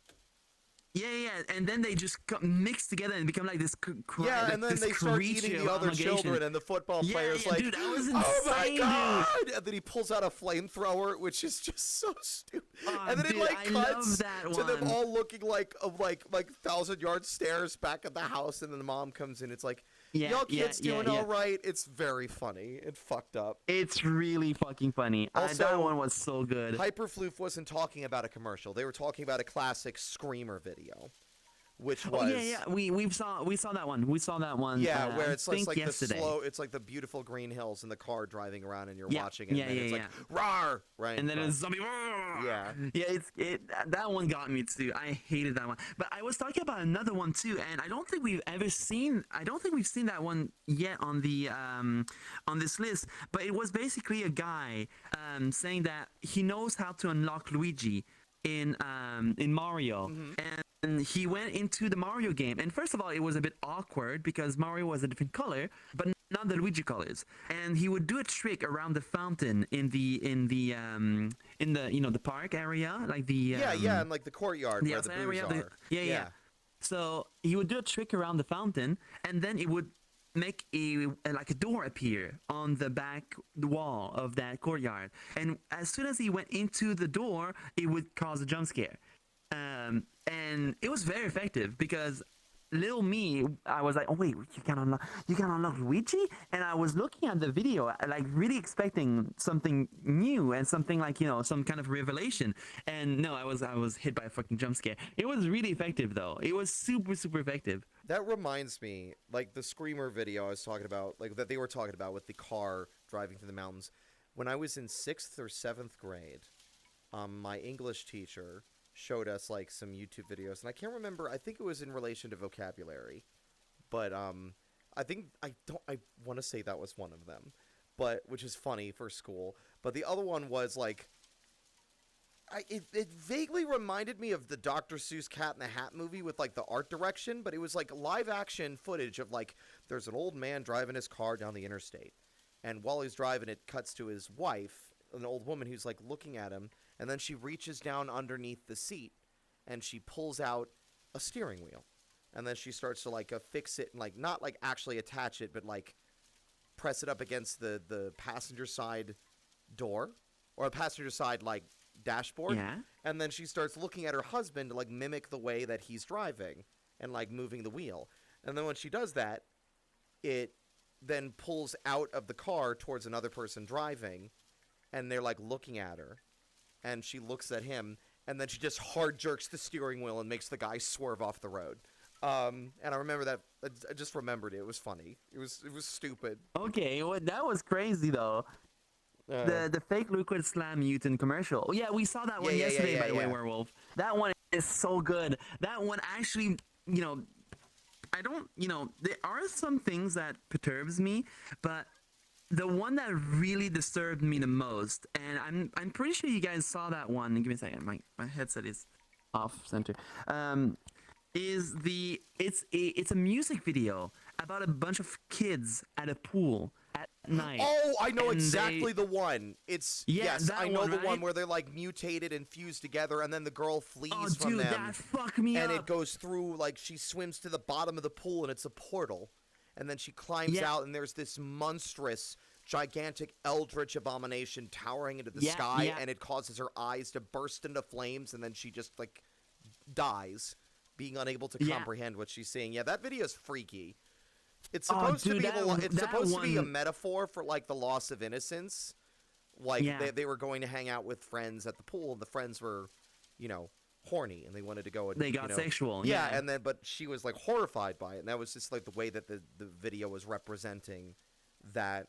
Yeah, and then they just mix together and become like this. Yeah, like and then this they start creature eating of the other amalgamation. children, and the football player's yeah, like, dude, that was "Oh my insane, god!" And then he pulls out a flamethrower, which is just so stupid. Oh, and then dude, it like I love cuts that to them one. all looking like 1,000-yard stairs back at the house, and then the mom comes in. It's like, Yeah, y'all yeah, kids doing yeah, yeah. all right. It's very funny. It fucked up. It's really fucking funny. Also, that one was so good. Hyperfloof wasn't talking about a commercial. They were talking about a classic Screamer video, which Oh was yeah. We saw that one. We saw that one. yeah, where it's I think like yesterday. the slow, it's like the beautiful green hills and the car driving around and you're Yeah, watching it, yeah, and then yeah, it's yeah. like rawr, right? And then in it's front. zombie. Yeah. Yeah, that one got me too. I hated that one. But I was talking about another one too, and I don't think we've seen that one yet on the on this list. But it was basically a guy saying that he knows how to unlock Luigi in Mario. And he went into the Mario game, and first of all, it was a bit awkward because Mario was a different color, but not the Luigi colors. And he would do a trick around the fountain in the the park area, like the yeah, and like the courtyard the where the outside booze area. are. Yeah. So he would do a trick around the fountain, and then it would make like a door appear on the back wall of that courtyard. And as soon as he went into the door, it would cause a jump scare. And it was very effective because little me, I was like, oh wait, you can unlock Luigi, and I was looking at the video, like really expecting something new and something like some kind of revelation. And no, I was hit by a fucking jump scare. It was really effective though. It was super effective. That reminds me, like the Screamer video I was talking about, like that they were talking about with the car driving through the mountains. When I was in 6th or 7th grade, my English teacher showed us like some YouTube videos, and I can't remember. I think it was in relation to vocabulary, but I want to say that was one of them, but which is funny for school. But the other one was like, it vaguely reminded me of the Dr. Seuss Cat in the Hat movie with like the art direction, but it was like live action footage of like there's an old man driving his car down the interstate, and while he's driving, it cuts to his wife, an old woman who's like looking at him. And then she reaches down underneath the seat, and she pulls out a steering wheel. And then she starts to, like, fix it and, like, not, like, actually attach it, but, like, press it up against the passenger side door. Or a passenger side, like, dashboard. Yeah. And then she starts looking at her husband to, like, mimic the way that he's driving and, like, moving the wheel. And then when she does that, it then pulls out of the car towards another person driving, and they're, like, looking at her. And she looks at him, and then she just hard jerks the steering wheel and makes the guy swerve off the road. And I remember that. I just remembered it. It was funny. It was stupid. Okay, well, that was crazy though. The fake Liquid Slam Mutant commercial. Oh, yeah, we saw that one yesterday, by the way, Werewolf. That one is so good. That one actually, I don't, there are some things that perturbs me, but the one that really disturbed me the most, and I'm pretty sure you guys saw that one. Give me a second. My headset is off center. It's a music video about a bunch of kids at a pool at night. Oh, I know exactly the one. It's yes, I know one, the right? one where they're like mutated and fused together, and then the girl flees from dude, them. that fucked me up. And it goes through, like, she swims to the bottom of the pool, and it's a portal. And then she climbs out, and there's this monstrous, gigantic eldritch abomination towering into the sky, and it causes her eyes to burst into flames, and then she just, like, dies, being unable to comprehend what she's seeing. Yeah, that video is freaky. It's supposed to be to be a metaphor for, like, the loss of innocence. Like, they were going to hang out with friends at the pool, and the friends were, horny, and they wanted to go and they got sexual. Yeah, and then but she was like horrified by it, and that was just like the way that the video was representing that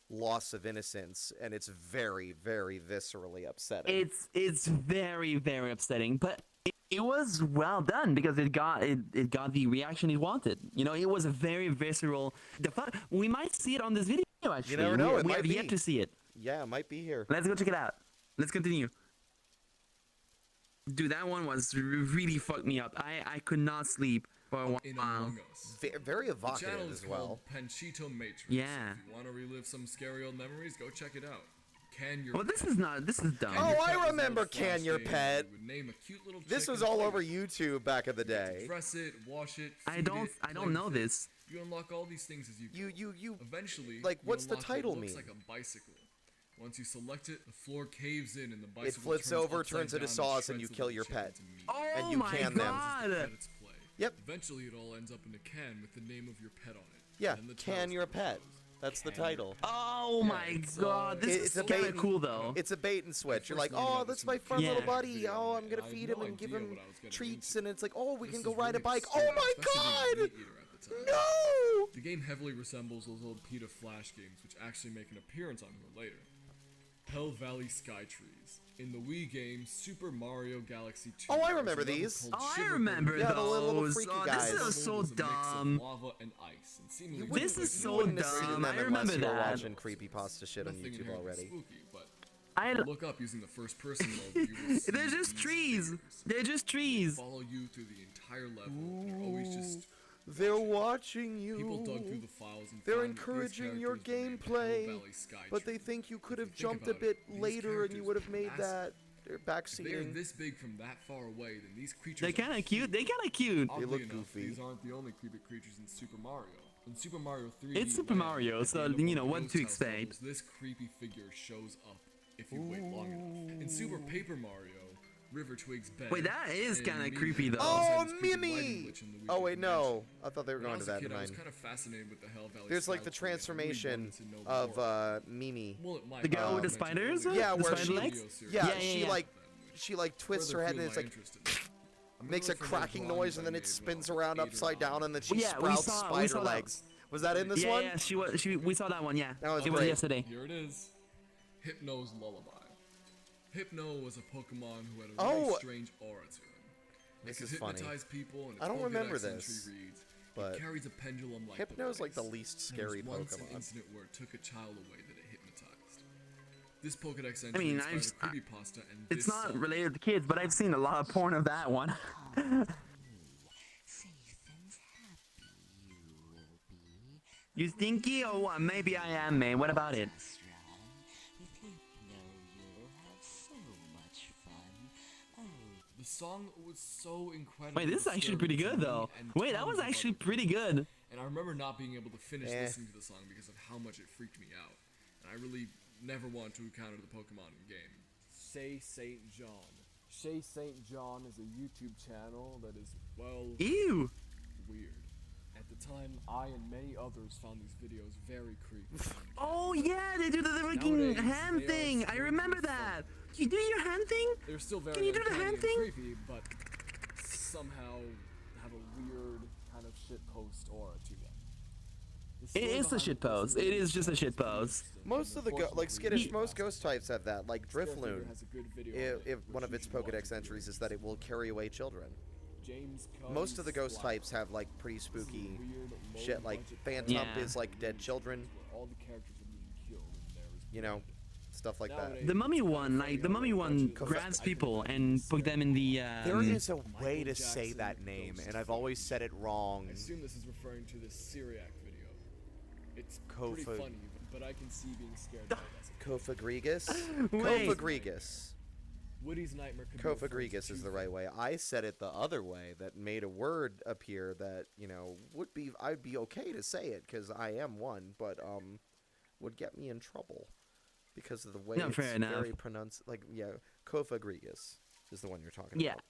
loss of innocence, and it's very, very viscerally upsetting. It's very, very upsetting, but it was well done because it got the reaction it wanted. It was a very visceral. We might see it on this video actually. You never know. We have yet to see it. Yeah, it might be here. Let's go check it out. Let's continue. Dude, that one was really fucked me up. I could not sleep for a while. In Among Us. Very The evocative channel as is well. called Panchito Matrix. Yeah. If you want to relive some scary old memories, go check it out. Well, this is dumb. Oh, I remember Can Your Pet. Would name a cute little This chick was and all play over with it. YouTube back in the day. Dress it, wash it. I feed don't it, I play don't know with it. this. You unlock all these things as you go. You Eventually, like, you what's the unlock what title looks mean? like a bicycle. Once you select it, the floor caves in and the bicycle It flips turns over, upside turns into down sauce, and shreds you the kill little your chicken pet. to meat. Oh And you my can them. god! Let its play. Yep. Eventually, it all ends up in a can with the name of your pet on it. Yeah, And the Can titles Your that Pet. shows. That's the title. Oh Yeah, my it's, god, this it's is a kind bait of cool though. It's a bait and switch. You're like, first learned oh, about that's this my in the fun little Yeah. buddy. video, Oh, I'm and gonna I had feed no him and give idea him what I was getting treats, into. and it's like, oh, we This can is go ride a really bike. absurd, Oh my especially being god! a meat eater at the time. No! The game heavily resembles those old PETA Flash games, which actually make an appearance on here later. Hell Valley Sky Trees. In the Wii game, Super Mario Galaxy 2. Oh, I there's remember a level these. called Oh, I Shiver remember Burn. Yeah, the little those. freaky Oh, guys. this The is so level was a mix of dumb. lava and ice, and seemingly You wouldn't- This is you so wouldn't have seen dumb. them I unless remember you were that. watching creepypasta shit on Nothing YouTube inherently already. Spooky, but I look up using the first person mode. You will see They're just these trees. figures. They're just trees. Follow you through the entire level. They're always just They're watching you. people dug through the files and They're found that these encouraging your characters were named gameplay, Hell Valley Sky but they Trees. think you could If have you think jumped a about bit it, these later and you characters would have are made massive. that. They're If they are backseating. this big from that far away, then these creatures They're are kind of huge. cute. They're kind of cute. Oddly look enough, goofy. These aren't the only creepy creatures in Super Mario. In Super Mario 3D, It's Super Land, Mario, at the so, end of you one know, of the what ghost to house expect. levels, this creepy figure shows up if you wait long enough. In Super Paper Mario, River Twig's bed. Wait, that is and kinda Mimi creepy, though. Oh, alongside this creepy Mimi! lighting glitch in the Wii Oh wait, convention. no. I thought they were When I going was to a that. kid, I was Mine. kind of fascinated with the Hell Valley There's like Sky the Tree. I really transformation wanted to know of more. Mimi. Well, it might The girl be with the mentioned spiders? earlier. Yeah, The where spider she- legs? Yeah, Yeah, she yeah. like she like twists her head and it's like makes a cracking noise and then it spins around upside down and then she Yeah, we sprouts saw spider that. legs. Was that in this Yeah, one? yeah, we saw that one. Yeah, That was it was great. yesterday. Here it is. Hypno's Lullaby. Hypno was a Pokemon who had a Oh! really strange aura to him. It This could is funny. hypnotize people, and its I don't Pokedex remember entry this, reads, but it carries a pendulum like Hypno's like the legs. least And there was scary once an Pokemon. incident where it took a child away that it hypnotized. This Pokedex entry mean, inspired a creepypasta, and It's this not song. related to kids, but I've seen a lot of porn of that one. You stinky or what? Maybe I am, man. What about it? The song was so incredible. Wait, this is actually pretty good though. Wait, that was actually pretty good. And I remember not being able to finish Eh. listening to the song because of how much it freaked me out. And I really never wanted to encounter the Pokemon in game. Say Saint John. Shay St. John is a YouTube channel that is, well, Ew. weird. At the time, I and many others found these videos very creepy. Oh yeah, they do the freaking Nowadays, hand they are thing. I still remember pretty that. You do your hand thing? They're still very Can you do the uncanny hand and thing? creepy, but somehow have a weird kind of shitpost aura to them. The It story is a behind shit the post. person It is just a shit pretty post. interesting, Most and of the like unfortunately, skittish, the most past ghost types have that. Like Scarefigure Drifloon, has a good video if on it, one which of you its should watch Pokedex if you're entries is interested. that it will carry away children. James Most of the Cummings' ghost Black. types have like pretty This is a spooky weird, shit. Like low-budget Phantump Yeah. is like dead children, where all the characters are being killed and there is you know, stuff like that. Nowadays, The mummy it's kinda one, funny like the how mummy low one budget grabs I people think and it's put them in the. There is a way Michael to say Jackson that name, ghost and I've always said it wrong. I assume this is referring to the Syriac video. It's Kofa- pretty funny, but I can see being scared by this. Kofagrigus? Wait. Kofagrigus. Woody's nightmare could be referred to Kofagrigus is the right way. I said it the other way that made a word appear that, you know, I'd be okay to say it because I am one, but would get me in trouble because of the way No, it's fair enough. very pronounced. Like, yeah, Kofagrigus is the one you're talking Yeah. about.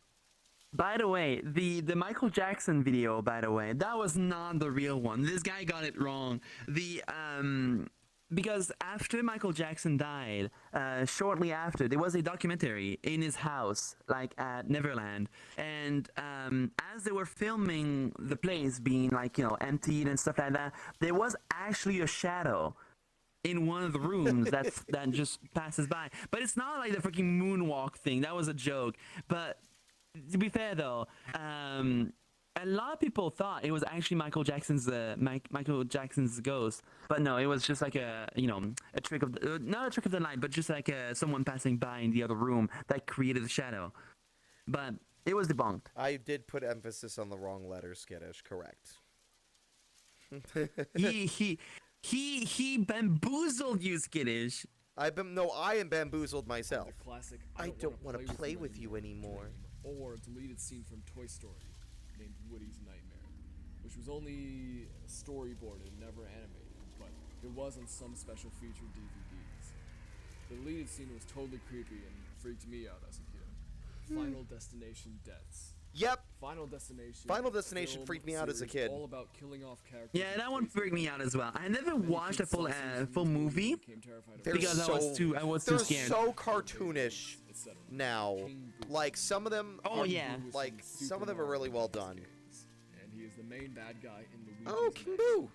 By the way, the Michael Jackson video, by the way, that was not the real one. This guy got it wrong. Because after Michael Jackson died, shortly after, there was a documentary in his house, like at Neverland. And as they were filming the place being like, you know, emptied and stuff like that, there was actually a shadow in one of the rooms that just passes by. But it's not like the freaking moonwalk thing. That was a joke. But to be fair though, a lot of people thought it was actually Michael Jackson's ghost, but no, it was just like a trick of the, not a trick of the light, but just like someone passing by in the other room that created the shadow. But it was debunked. I did put emphasis on the wrong letter, skittish, correct. He bamboozled you, skittish. I am bamboozled myself. The classic I don't want to play with you anymore. Or a deleted scene from Toy Story named Woody's Nightmare, which was only storyboarded, never animated, but it was on some special feature DVDs. The deleted scene was totally creepy and freaked me out as a kid. Final Destination Deaths. Yep. Final Destination. Final Destination film freaked me out as a series kid. All about killing off characters. Yeah, in that one Facebook freaked me out as well. I never Many watched a kids full saw scenes from full these movies movie and became terrified of They're because I was so- too They're scared. so cartoonish etc. now. King Boo. Like, some of them Oh, are, yeah. Boo was like, from some of them Super are really well Mario done. games, and he is the main bad guy in Luigi's Oh, King Mansion. Boo!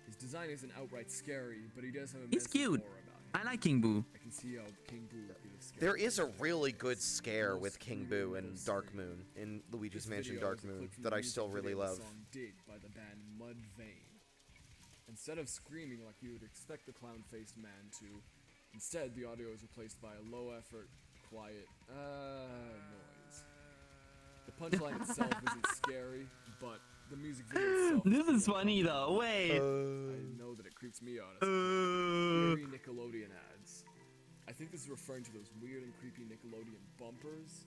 His design isn't outright scary, but he does have a He's mental cute. aura about him. I like King Boo. I can see how King Boo would be scary. There is a really good scare with King Boo and Dark Moon in Luigi's This Mansion video Dark is a Moon clip from that the I music still really video of love. the song Dig by the band Mudvayne. Instead of screaming like you would expect the clown-faced man to, instead the audio is replaced by a low-effort, quiet, noise. The punchline itself isn't scary, but the music video itself This is really funny though. Wait. I know that it creeps me out. Eerie Nickelodeon ads. I think this is referring to those weird and creepy Nickelodeon bumpers.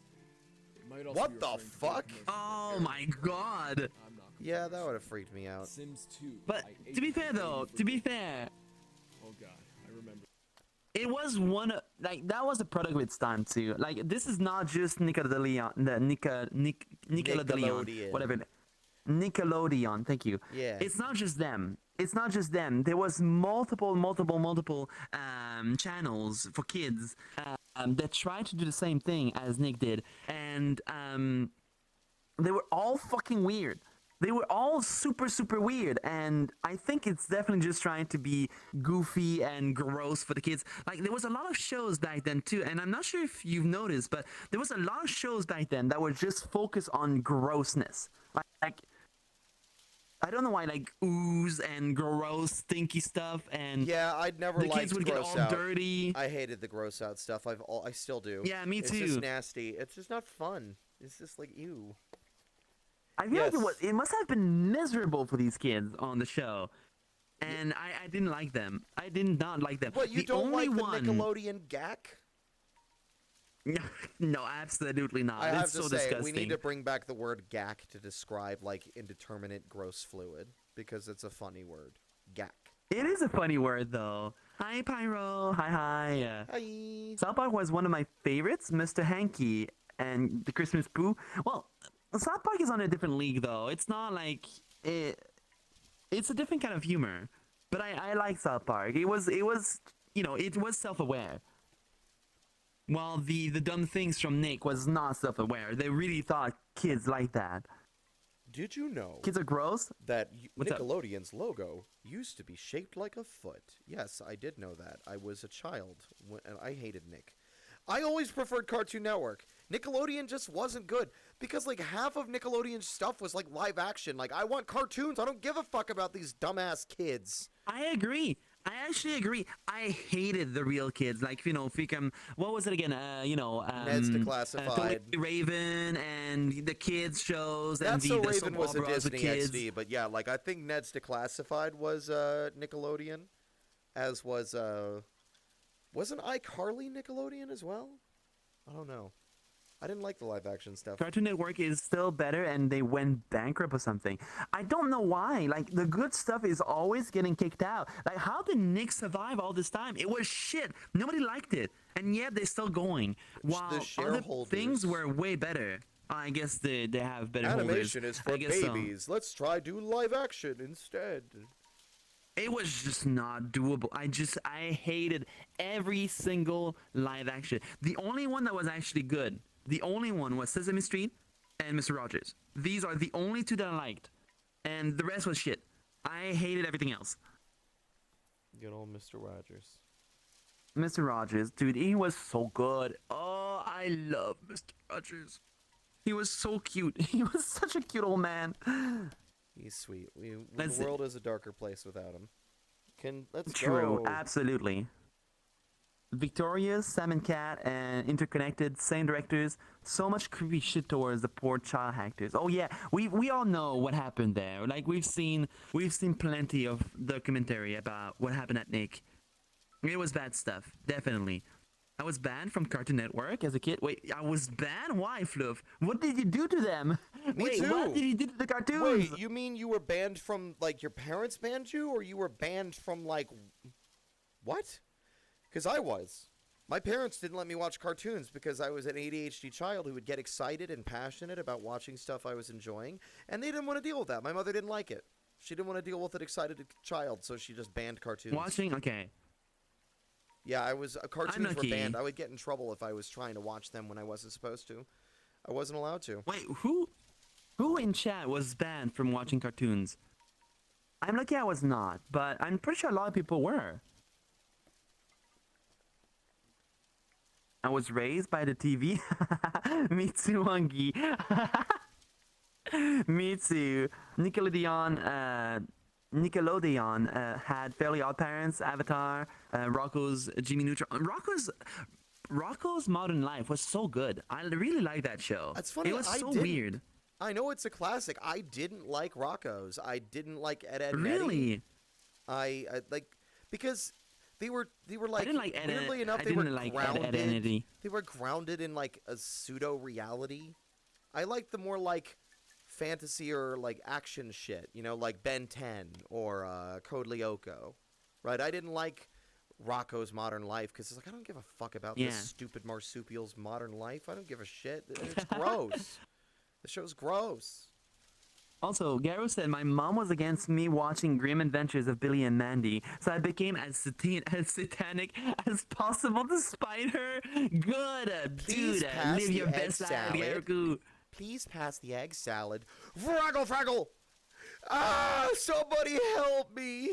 It might also What be the referring to fuck? commercial Oh parody. my god. I'm not Yeah, convinced. that would have freaked me out. Sims 2. But I to be ate fair my though, baby to be for- fair, Oh god, I remember. it was one of, like that was a product of its time too. Like this is not just Nickelodeon, Nickelodeon. whatever. Nickelodeon, thank you. Yeah. It's not just them. It's not just them. There was multiple channels for kids that tried to do the same thing as Nick did, and they were all fucking weird. They were all super weird, and I think it's definitely just trying to be goofy and gross for the kids. Like there was a lot of shows back then too, and I'm not sure if you've noticed, but there was a lot of shows back then that were just focused on grossness. Like I don't know why, like ooze and gross, stinky stuff, and Yeah, I'd never the liked kids would get gross all out. dirty. I hated the gross out stuff. I still do. Yeah, me It's too. just nasty. It's just not fun. It's just like ew. I feel like Yes. it must have been miserable for these kids on the show, and I didn't like them. I did not like them. What, you the don't only like the one... Nickelodeon gack? No, absolutely not. I have It's to so say, disgusting. we need to bring back the word gack to describe, like, indeterminate gross fluid, because it's a funny word. Gack. It is a funny word though. Hi Pyro. Hi. Hi. South Park was one of my favorites. Mr. Hanky and the Christmas Pooh. Well, South Park is on a different league though. It's not like it's a different kind of humor. But I like South Park. It was it was self-aware. While the dumb things from Nick was not self-aware. They really thought kids like that. Did you know Kids are gross. that What's up? Nickelodeon's logo used to be shaped like a foot? Yes, I did know that. I was a child, and I hated Nick. I always preferred Cartoon Network. Nickelodeon just wasn't good, because, like, half of Nickelodeon's stuff was, like, live action. Like, I want cartoons. I don't give a fuck about these dumbass kids. I agree. I actually agree. I hated the real kids. Like, freaking, what was it again? Ned's Declassified. Totally Raven and the kids shows and That's the so soap Raven was a operas with Disney kids. XD, but yeah, like, I think Ned's Declassified was Nickelodeon, as was wasn't iCarly Nickelodeon as well? I don't know. I didn't like the live action stuff. Cartoon Network is still better, and they went bankrupt or something. I don't know why. Like, the good stuff is always getting kicked out. Like, how did Nick survive all this time? It was shit. Nobody liked it, and yet they're still going. While other shareholders- things were way better. I guess they have better Animation holders. is for I guess so. babies. Let's try do live action instead. It was just not doable. I hated every single live action. The only one that was actually good, the only one was Sesame Street and Mr. Rogers. These are the only two that I liked. And the rest was shit. I hated everything else. Good old Mr. Rogers. Mr. Rogers, dude, he was so good. Oh, I love Mr. Rogers. He was so cute. He was such a cute old man. He's sweet. That's The it. world is a darker place without him. Let's True, go. absolutely. Victorious, Sam and Cat, and interconnected, same directors. So much creepy shit towards the poor child actors. Oh yeah, we all know what happened there. Like we've seen plenty of documentary about what happened at Nick. It was bad stuff, definitely. I was banned from Cartoon Network as a kid. Wait, I was banned? Why, Fluff? What did you do to them? Me Wait, too. what did you do to the cartoons? Wait, you mean you were banned from, like, your parents banned you, or you were banned from, like, what? Because I was. My parents didn't let me watch cartoons because I was an ADHD child who would get excited and passionate about watching stuff I was enjoying, and they didn't want to deal with that. My mother didn't like it. She didn't want to deal with an excited child, so she just banned cartoons. Watching? Okay. Yeah, cartoons were lucky. banned. I would get in trouble if I was trying to watch them when I wasn't supposed to. I wasn't allowed to. Wait, who in chat was banned from watching cartoons? I'm lucky I was not, but I'm pretty sure a lot of people were. I was raised by the TV. Me too, Hungy. Me too. Nickelodeon had Fairly Odd Parents, Avatar, Rocco's Jimmy Neutron. Rocco's Modern Life was so good. I really liked that show. That's funny. It was I so didn't. weird. I know it's a classic. I didn't like Rocco's. I didn't like Ed, Edd n Really? Eddy. I like because they were like, I didn't like Ed, weirdly enough I they were didn't like grounded. Ed, Edd n Eddy. They were grounded in like a pseudo reality. I like the more like fantasy or like action shit, you know, like Ben 10 or Code Lyoko. Right? I didn't like Rocco's Modern Life because it's like I don't give a fuck about this stupid marsupial's modern life. I don't give a shit. It's gross. The show's gross. Also, Garo said my mom was against me watching Grim Adventures of Billy and Mandy, so I became as satanic as possible despite her. Good, Please dude. pass Live the your egg best life, salad. Garo. Please pass the egg salad. Fraggle, Fraggle! Ah, somebody help me!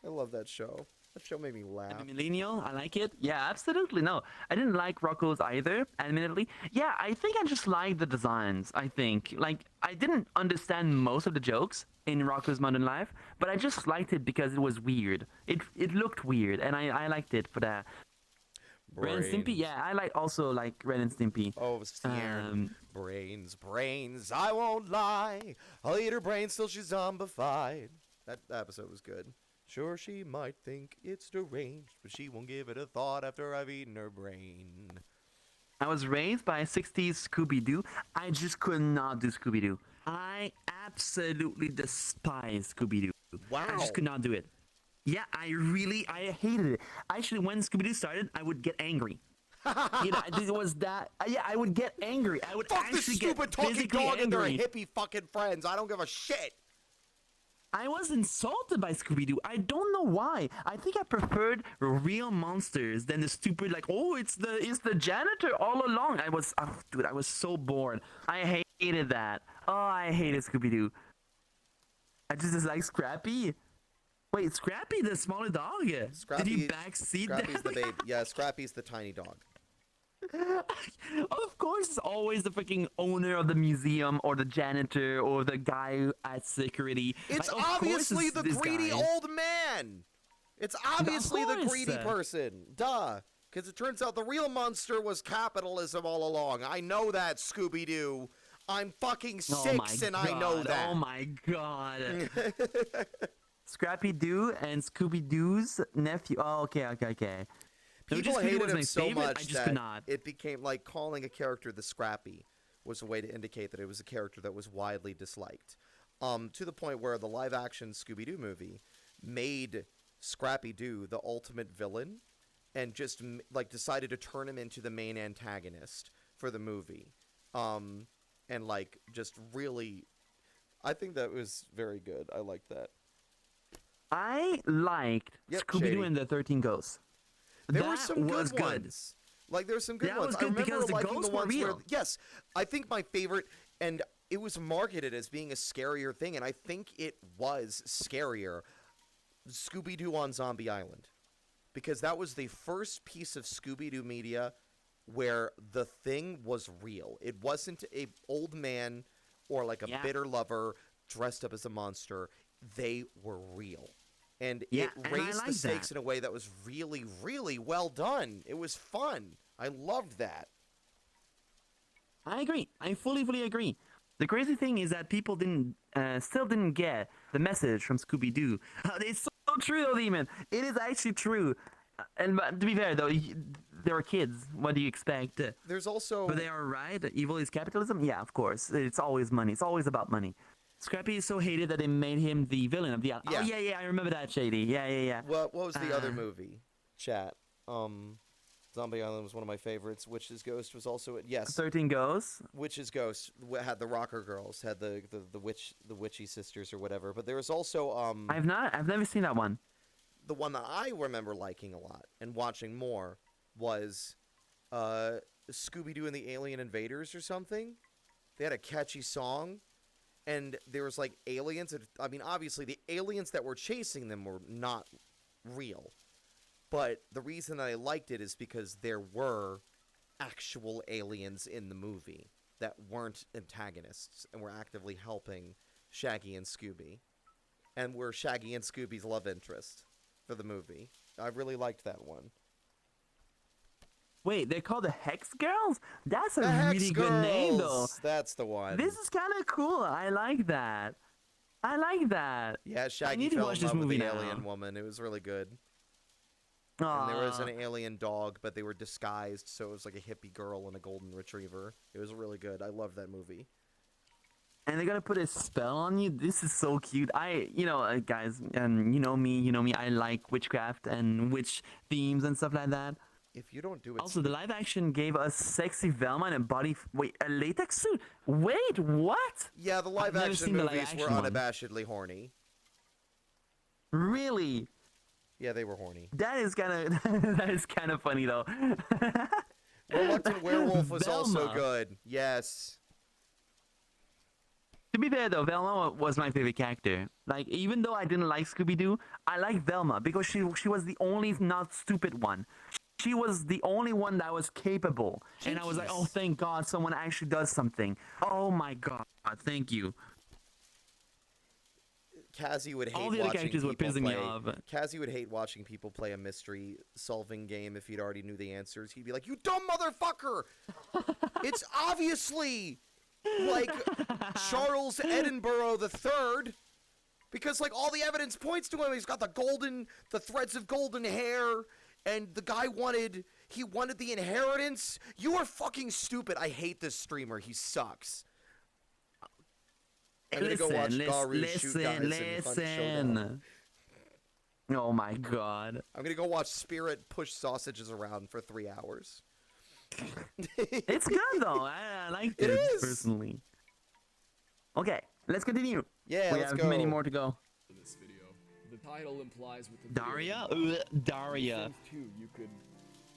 I love that show. That show made me laugh. I'm a millennial. I like it. Yeah, absolutely. No, I didn't like Rocco's either, admittedly. Yeah, I think I just liked the designs, I think. Like, I didn't understand most of the jokes in Rocco's Modern Life, but I just liked it because it was weird. It looked weird, and I liked it for that. Ren and Stimpy? Yeah, I also like Ren and Stimpy. Oh, Sierra. Brains, I won't lie. I'll eat her brains till she's zombified. That episode was good. Sure, she might think it's deranged, but she won't give it a thought after I've eaten her brain. I was raised by 60s Scooby-Doo. I just could not do Scooby-Doo. I absolutely despise Scooby-Doo. Wow. I just could not do it. Yeah, I hated it. Actually, when Scooby-Doo started, I would get angry. You know, it was that. Yeah, I would get angry. I would Fuck this actually stupid get talking physically dog and their angry. hippie fucking friends. I don't give a shit. I was insulted by Scooby-Doo. I don't know why. I think I preferred real monsters than the stupid, like, oh, it's the janitor all along. I was so bored. I hated that. Oh, I hated Scooby-Doo. I just like Scrappy. Wait, Scrappy, the smaller dog? Did he backseat Scrappy's that? the baby. Yeah, Scrappy's the tiny dog. Of course, it's always the freaking owner of the museum or the janitor or the guy at security. It's Like, of course obviously it's the this greedy guy. old man. It's obviously the course. greedy person. Duh. Because it turns out the real monster was capitalism all along. I know that, Scooby-Doo. I'm fucking Oh my 6 and I know God, that. Oh my god. Scrappy Doo and Scooby Doo's nephew. Oh, okay. People Scooby-Doo hated was him my so favorite, much I just that could not. it became like calling a character the Scrappy was a way to indicate that it was a character that was widely disliked. To the point where the live-action Scooby-Doo movie made Scrappy Doo the ultimate villain and just like decided to turn him into the main antagonist for the movie. And like just really, I think that was very good. I liked that. I liked Yep, Scooby Doo Shady. and the 13 Ghosts. There that were some was good ones. Like there were some good That ones. was I good remember because the liking ghosts the were ones where real. yes, I think my favorite, and it was marketed as being a scarier thing, and I think it was scarier. Scooby-Doo on Zombie Island, because that was the first piece of Scooby-Doo media where the thing was real. It wasn't a old man or like a Yeah. bitter lover dressed up as a monster. They were real. And Yeah, it and I raised the like stakes that. in a way that was really, really well done. It was fun. I loved that. I agree. I fully agree. The crazy thing is that people still didn't get the message from Scooby Doo. It's so true, though, Demon. It is actually true. And but to be fair, though, they were kids. What do you expect? There's also But they are right. Evil is capitalism. Yeah, of course. It's always money. It's always about money. Scrappy is so hated that they made him the villain of the. Yeah. Oh yeah. I remember that, Shady. Yeah. what was the other movie? Chat. Zombie Island was one of my favorites. Witch's Ghost was also yes. 13 Ghosts. Witch's Ghost had the rocker girls, had the witchy sisters or whatever. But there was also I've never seen that one. the one that I remember liking a lot and watching more was Scooby-Doo and the Alien Invaders or something. They had a catchy song, and there was like aliens. I mean, obviously the aliens that were chasing them were not real. But the reason that I liked it is because there were actual aliens in the movie that weren't antagonists and were actively helping Shaggy and Scooby. And were Shaggy and Scooby's love interest for the movie. I really liked that one. Wait, they're called the Hex Girls? That's a The Hex really good name, though. Girls! That's the one. This is kind of cool. I like that. I like that. Yeah, I Shaggy need to fell watch in this love with movie the now. alien woman. It was really good. And there was Aw. an alien dog, but they were disguised, so it was like a hippie girl and a golden retriever. It was really good. I loved that movie. And they're gonna put a spell on you. This is so cute. Guys, and you know me. I like witchcraft and witch themes and stuff like that. If you don't do it, Also, the live action gave us sexy Velma and a latex suit. Wait, what? yeah, the I've live never action seen the live movies were action one. unabashedly horny. Really? Yeah, they were horny. That is kind of funny though. Reluctant Werewolf was also Velma. good. Yes. To be fair though, Velma was my favorite character. Like, even though I didn't like Scooby-Doo, I like Velma because she was the only not stupid one. She was the only one that was capable. And I was like, oh, thank God someone actually does something. Oh my God, thank you. Cassie would hate All the other watching characters were people pissing me play. off. Cassie would hate watching people play a mystery solving game if he'd already knew the answers. He'd be like, "You dumb motherfucker! It's obviously like Charles Edinburgh III, because like all the evidence points to him. He's got the threads of golden hair, and the guy wanted the inheritance. You are fucking stupid. I hate this streamer. He sucks." I'm gonna go watch Garu shoot guys in Hunt Showdown. Oh my God. I'm gonna go watch Spirit push sausages around for 3 hours. It's good though. I like It it is. personally. Okay, let's continue. Yeah, We let's have go. many more to go. For this video, the title implies with the Daria? video, Daria. Sims 2, you could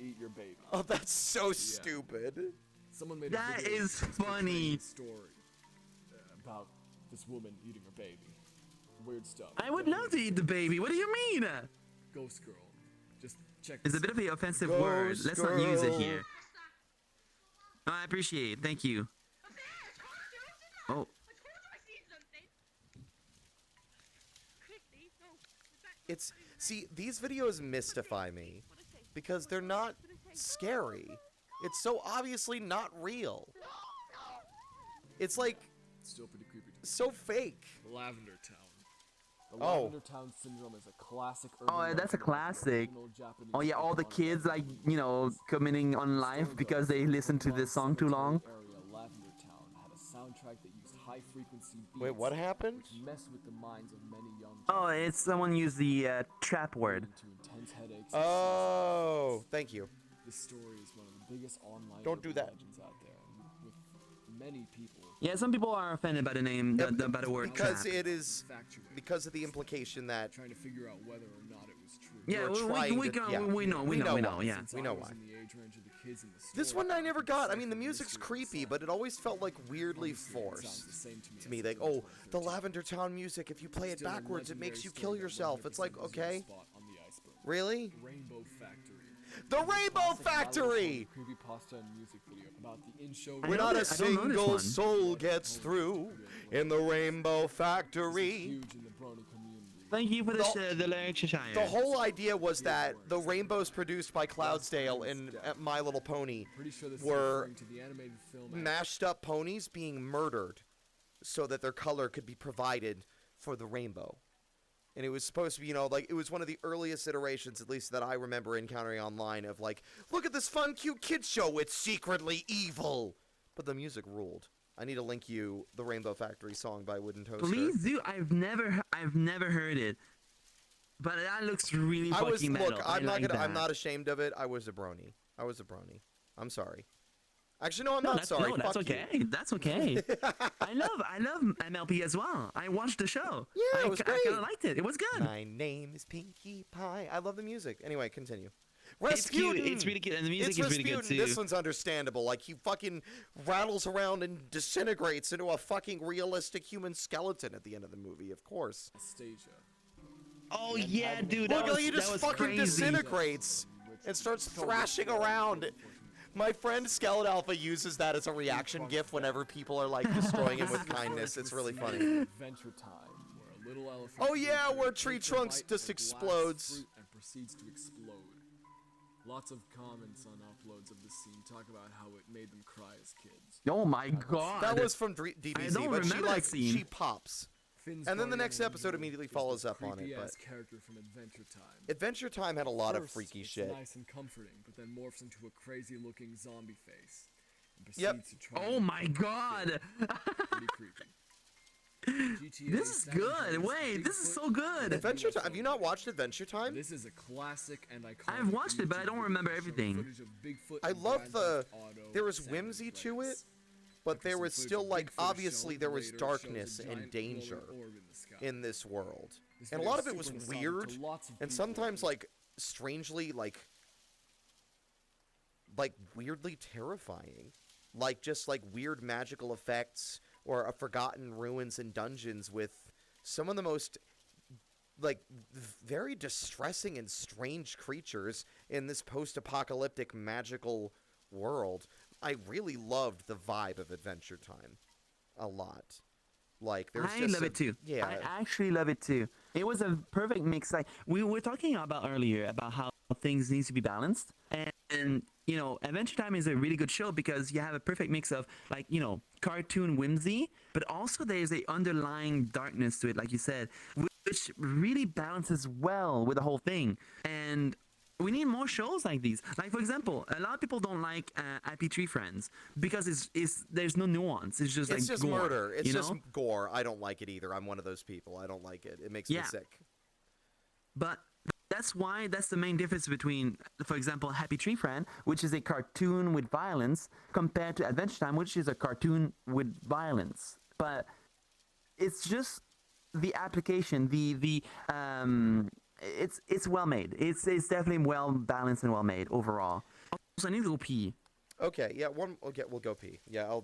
eat your baby. Oh, that's so stupid. Someone made That a video is that's portraying funny. a story about this woman eating her baby. Weird stuff. I would love to eat the baby. What do you mean? Ghost girl. Just check. It's a this bit of an offensive Ghost word. Let's not use it girl. here. Oh, I appreciate it. Thank you. Oh, See, these videos mystify me because they're not scary. It's so obviously not real. It's like Still pretty creepy. so fake. The Lavender Town. The Oh. Lavender Town Syndrome is a classic urban oh, that's a legend of classic. original Japanese Oh yeah, all the folklore kids like committing on life because they listened to this song too long. Area, Lavender Town had a soundtrack that used high frequency beats. Wait, what happened? Which messed with the minds of many young Oh, Japanese, it's someone used the trap word. leading to intense headaches. and Oh, thank you. suicides. This story is one of the biggest online Don't do urban that. legends out there, and with many people Yeah, some people are offended by the name, by the word Because trap. it is factuated, because of the implication that trying to figure out whether or not it was true. Yeah, you're we trying to- know, yeah. we know, We know yeah. Since we I know was why. in the age range of the kids in the this story, one I never got. I mean, the deciphered music's mystery creepy, itself. but it always felt like weirdly Honestly, it sounds the forced same to to me me. as Like, Golden oh, the 13. Lavender Town music. If you play it Still a backwards, it makes legendary you story kill that yourself. It's like, 100% deserves a okay, spot on the iceberg. really? Rainbow Factory. The Rainbow Classic Factory. creepypasta and music video about the in-show. I Where know not a this- I don't know this single one. soul gets through in the Rainbow Factory. Huge in the Brony community. Thank you for the lecture. The whole idea was that the rainbows produced by Cloudsdale and My Little Pony Pretty sure this were is referring to the animated film. mashed up ponies being murdered so that their color could be provided for the rainbow. And it was supposed to be, like, it was one of the earliest iterations, at least that I remember encountering online, of like, look at this fun, cute kid show, it's secretly evil. But the music ruled. I need to link you the Rainbow Factory song by Wooden Toaster. Please do. I've never heard it. But that looks really I fucking was metal. look. I I'm not like gonna. I'm that. not ashamed of it. I was a brony. I'm sorry. Actually, no, I'm No, not that's, sorry. no, that's Fuck you. okay. That's okay. I love MLP as well. I watched the show. Yeah, it was I great. kind of liked it. It was good. My name is Pinkie Pie. I love the music. Anyway, continue. It's cute. Rasputin! It's really good, and the music It's is really good Rasputin. too. This one's understandable. Like, he fucking rattles around and disintegrates into a fucking realistic human skeleton at the end of the movie, of course. Anastasia. Oh yeah, dude. Look, That he was, just that was fucking crazy. disintegrates and starts thrashing around. My friend Skeleton Alpha uses that as a reaction gif whenever people are, like, destroying him with kindness. It's really funny. Adventure Time, where a little elephant Oh, yeah, creature where Tree takes a Trunks bite just of a glass explodes. fruit and proceeds to explode. Lots of comments on uploads of this scene talk about how it made them cry as kids. Oh my god. That was from DBZ, don't but she, remember like, that scene. she pops. Finn's And then the guardian next episode angel immediately is follows the up on it, creepy-ass but- character from Adventure Time. Adventure Time had a lot of First, freaky it's shit. nice and comforting, but then morphs into a crazy-looking zombie face. And Yep. proceeds to try Oh and my kill god. Pretty creepy. GTA This is San good. Andreas Wait, this is Bigfoot so good. Adventure Time. Have you not watched Adventure Time? This is a classic and iconic. I've watched it, but I don't YouTube remember video showing everything. footage of Bigfoot I and love Grand the. Theft Auto There was San whimsy to it, Andreas. but there Some was footage still, of like, Bigfoot is obviously shown there was later, shows darkness a and giant danger glowing orb in the sky. in this world. This And a video lot is of it was super nostalgic weird, to lots of and people, sometimes, actually. like, strangely, like, weirdly terrifying. Like, just, like, weird magical effects, or a forgotten ruins and dungeons with some of the most, like, very distressing and strange creatures in this post-apocalyptic magical world. I really loved the vibe of Adventure Time a lot. Like, there's I just love it too. Yeah. I actually love it too. It was a perfect mix. Like we were talking about earlier about how things need to be balanced, and you know, Adventure Time is a really good show because you have a perfect mix of, like, you know, cartoon whimsy, but also there's a underlying darkness to it, like you said, which really balances well with the whole thing. And we need more shows like these. Like, for example, a lot of people don't like Happy Tree Friends because it's there's no nuance. It's just It's like just gore, murder. It's you just know? gore. I don't like it either. I'm one of those people. I don't like it. It makes me Yeah. sick. But that's the main difference between, for example, Happy Tree Friend, which is a cartoon with violence, compared to Adventure Time, which is a cartoon with violence. But it's just the application, it's well made. It's definitely well balanced and well made overall. Also, I need to go pee. Okay, yeah, we'll go pee. Yeah,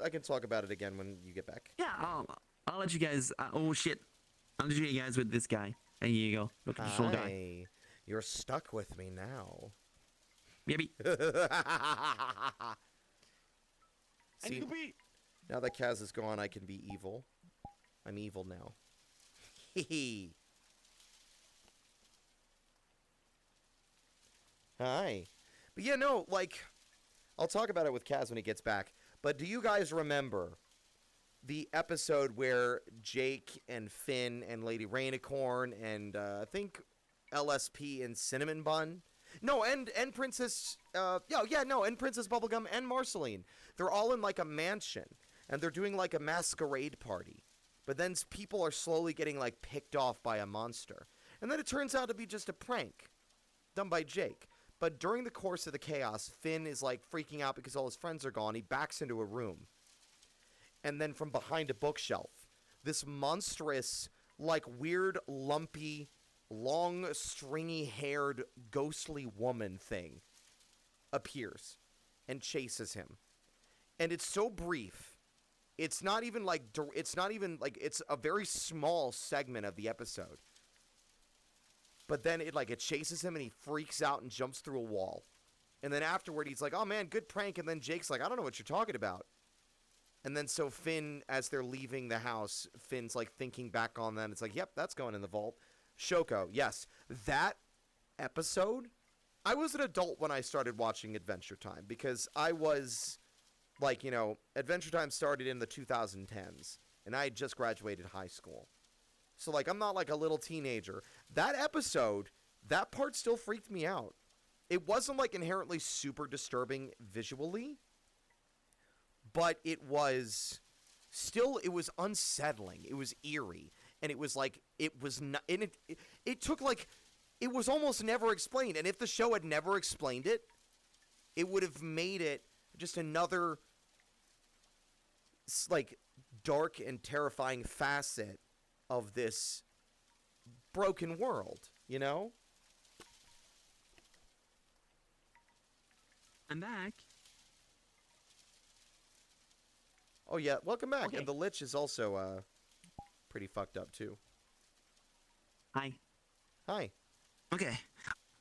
I can talk about it again when you get back. Yeah, I'll let you guys. Oh shit, I'll let you guys with this guy. There you go. Look at this little guy. Hi. You're stuck with me now. Maybe. See, now that Kaz is gone, I can be evil. I'm evil now. Hee. Hi. But yeah, no, like, I'll talk about it with Kaz when he gets back. But do you guys remember the episode where Jake and Finn and Lady Rainicorn and I think LSP and Cinnamon Bun? No, and Princess, and Princess Bubblegum and Marceline. They're all in, like, a mansion, and they're doing, like, a masquerade party. But then people are slowly getting, like, picked off by a monster. And then it turns out to be just a prank done by Jake. But during the course of the chaos, Finn is, like, freaking out because all his friends are gone. He backs into a room. And then from behind a bookshelf, this monstrous, like, weird, lumpy, long, stringy-haired, ghostly woman thing appears and chases him. And it's so brief. It's not even, like, it's a very small segment of the episode. But then it chases him and he freaks out and jumps through a wall. And then afterward, he's like, oh man, good prank. And then Jake's like, I don't know what you're talking about. And then so Finn, as they're leaving the house, Finn's like thinking back on that. It's like, yep, that's going in the vault. Shoko, yes. That episode, I was an adult when I started watching Adventure Time because I was, like, you know, Adventure Time started in the 2010s and I had just graduated high school. So, like, I'm not like a little teenager. That episode, that part still freaked me out. It wasn't, like, inherently super disturbing visually, but it was still, it was unsettling. It was eerie. and it was like it was not. And it took like it was almost never explained. And if the show had never explained it, it would have made it just another like dark and terrifying facet of this broken world, you know? I'm back. Oh yeah, welcome back. Okay. And the Lich is also pretty fucked up too. Hi. Hi. Okay.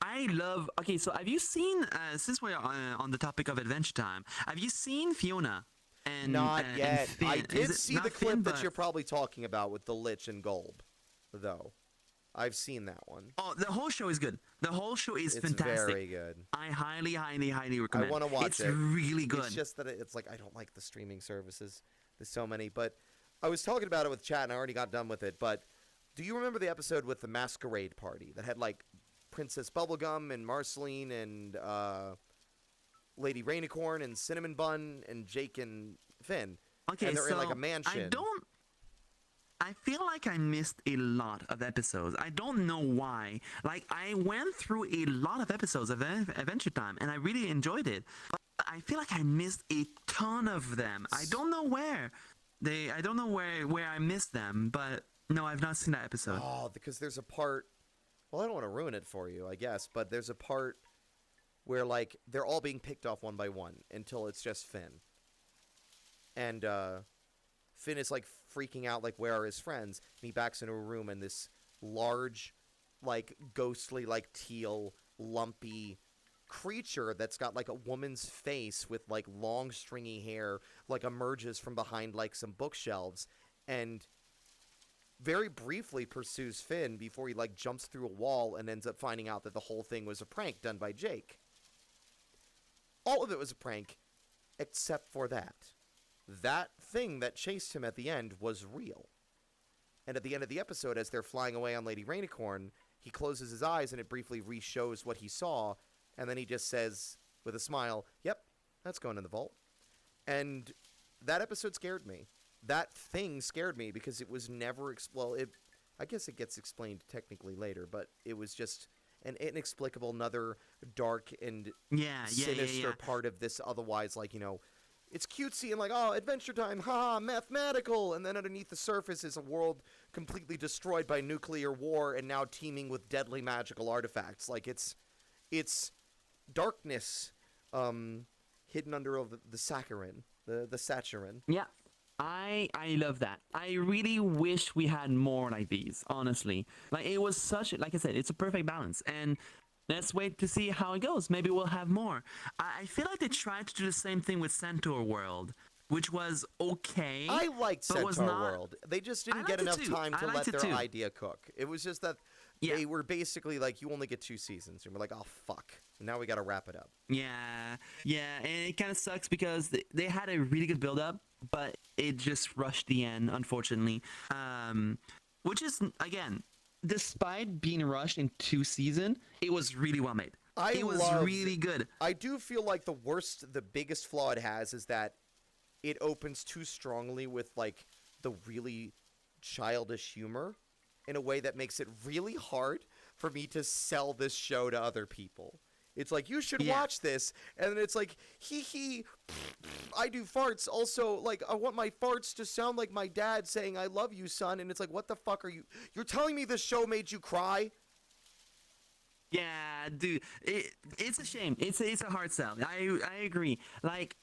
I love. Okay, so have you seen? Since we're on the topic of Adventure Time, have you seen Fiona? And Not and yet. Finn? I Is did it see not the clip Finn, that but- you're probably talking about with the Lich and Golb, though. I've seen that one. Oh, the whole show is good. The whole show is It's fantastic. very good. I highly, highly, highly recommend. I want to watch it's it. It's really good. It's just that it's like I don't like the streaming services. There's so many, but I was talking about it with chat and I already got done with it. But do you remember the episode with the masquerade party that had like Princess Bubblegum and Marceline and Lady Rainicorn and Cinnamon Bun and Jake and Finn? Okay, and they're so in like a mansion. I feel like I missed a lot of episodes. I don't know why. Like, I went through a lot of episodes of Adventure Time, and I really enjoyed it. But I feel like I missed a ton of them. I don't know where. I don't know where I missed them, but no, I've not seen that episode. Oh, because there's a part. Well, I don't want to ruin it for you, I guess, but there's a part where like they're all being picked off one by one until it's just Finn. And Finn is like freaking out, like where are his friends? And he backs into a room, and this large, like ghostly, like teal, lumpy creature that's got like a woman's face with like long stringy hair like emerges from behind like some bookshelves and very briefly pursues Finn before he like jumps through a wall and ends up finding out that the whole thing was a prank done by Jake. All of it was a prank except for that. That thing that chased him at the end was real. And at the end of the episode, as they're flying away on Lady Rainicorn, he closes his eyes and it briefly re-shows what he saw, and then he just says, with a smile, yep, that's going in the vault. And that episode scared me. That thing scared me because it was never I guess it gets explained technically later, but it was just an inexplicable, another dark and sinister part of this otherwise, like, you know, it's cutesy and like, oh, Adventure Time, haha, mathematical, and then underneath the surface is a world completely destroyed by nuclear war and now teeming with deadly magical artifacts. Like, it's darkness hidden under the saccharin, the saccharin. Yeah, I love that. I really wish we had more like these, honestly. Like, it was like I said, it's a perfect balance, and let's wait to see how it goes. Maybe we'll have more. I feel like they tried to do the same thing with Centaur World, which was okay. I liked but was Centaur not- World. They just didn't liked get it enough too. time I to liked let it their too. idea cook. It was just that Yeah. they were basically like, you only get 2 seasons. And we're like, oh, fuck. Now we got to wrap it up. Yeah, and it kind of sucks because they had a really good build-up, but it just rushed the end, unfortunately. Which is, again, despite being rushed in 2 seasons, it was really well made. It was really good. I do feel like the biggest flaw it has is that it opens too strongly with, like, the really childish humor in a way that makes it really hard for me to sell this show to other people. It's like, you should watch this, and then it's like, hee, I do farts. Also, like, I want my farts to sound like my dad saying, I love you, son, and it's like, what the fuck are you... You're telling me this show made you cry? Yeah, dude, it's a shame. It's a hard sell. I agree. Like,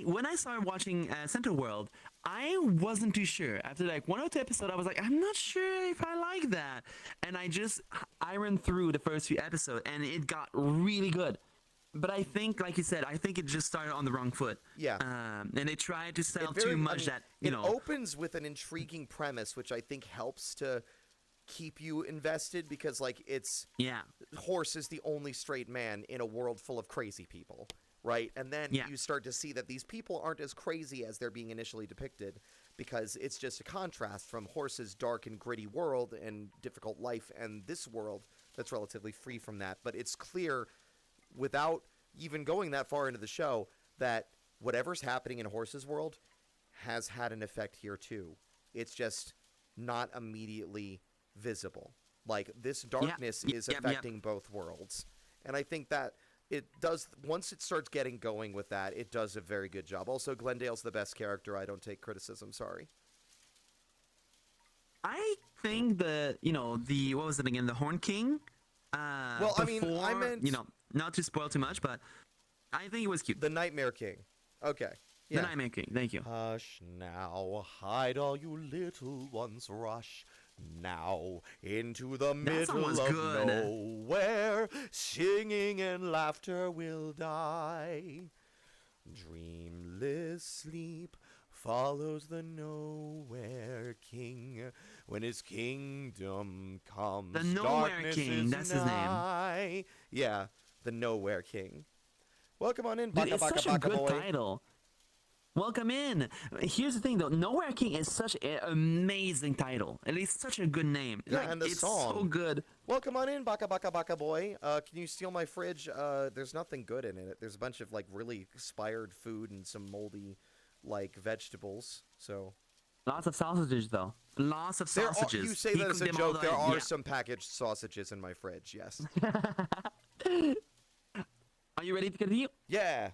when I started watching Centaur World, I wasn't too sure. After like 1 or 2 episodes, I was like, I'm not sure if I like that. And I just ironed through the first few episodes, and it got really good. But I think, like you said, I think it just started on the wrong foot. Yeah. And they tried to sell It very- too much I mean, that, you it know. opens with an intriguing premise, which I think helps to keep you invested because, like, Yeah. Horse is the only straight man in a world full of crazy people, right? And then you start to see that these people aren't as crazy as they're being initially depicted because it's just a contrast from Horse's dark and gritty world and difficult life and this world that's relatively free from that. But it's clear, without even going that far into the show, that whatever's happening in Horse's world has had an effect here too. It's just not immediately visible. Like, this darkness is affecting both worlds. And I think that it does, once it starts getting going with that, it does a very good job. Also, Glendale's the best character. I don't take criticism, sorry. I think what was it again? The Horn King? Well, I mean, I meant... not to spoil too much, but I think it was cute. The Nightmare King. Okay. Yeah. The Nightmare King, thank you. Hush now, hide all you little ones, rush now into the middle of nowhere, singing and laughter will die. Dreamless sleep follows the Nowhere King. When his kingdom comes, the Nowhere darkness King, is that's nigh. his name. Yeah, the Nowhere King. Welcome on in, Dude, Baka it's Baka such a Baka good Boy. title. Welcome in. Here's the thing, though. Nowhere King is such an amazing title. At least such a good name. Yeah, like, and the it's song. so good. Welcome on in, Baka Baka Baka Boy. Can you steal my fridge? There's nothing good in it. There's a bunch of, like, really expired food and some moldy, like, vegetables, so... Lots of sausages, though. Lots of sausages. You say He that as a cooked them all joke. the There way- are some packaged sausages in my fridge, yes. Are you ready to continue? Yeah.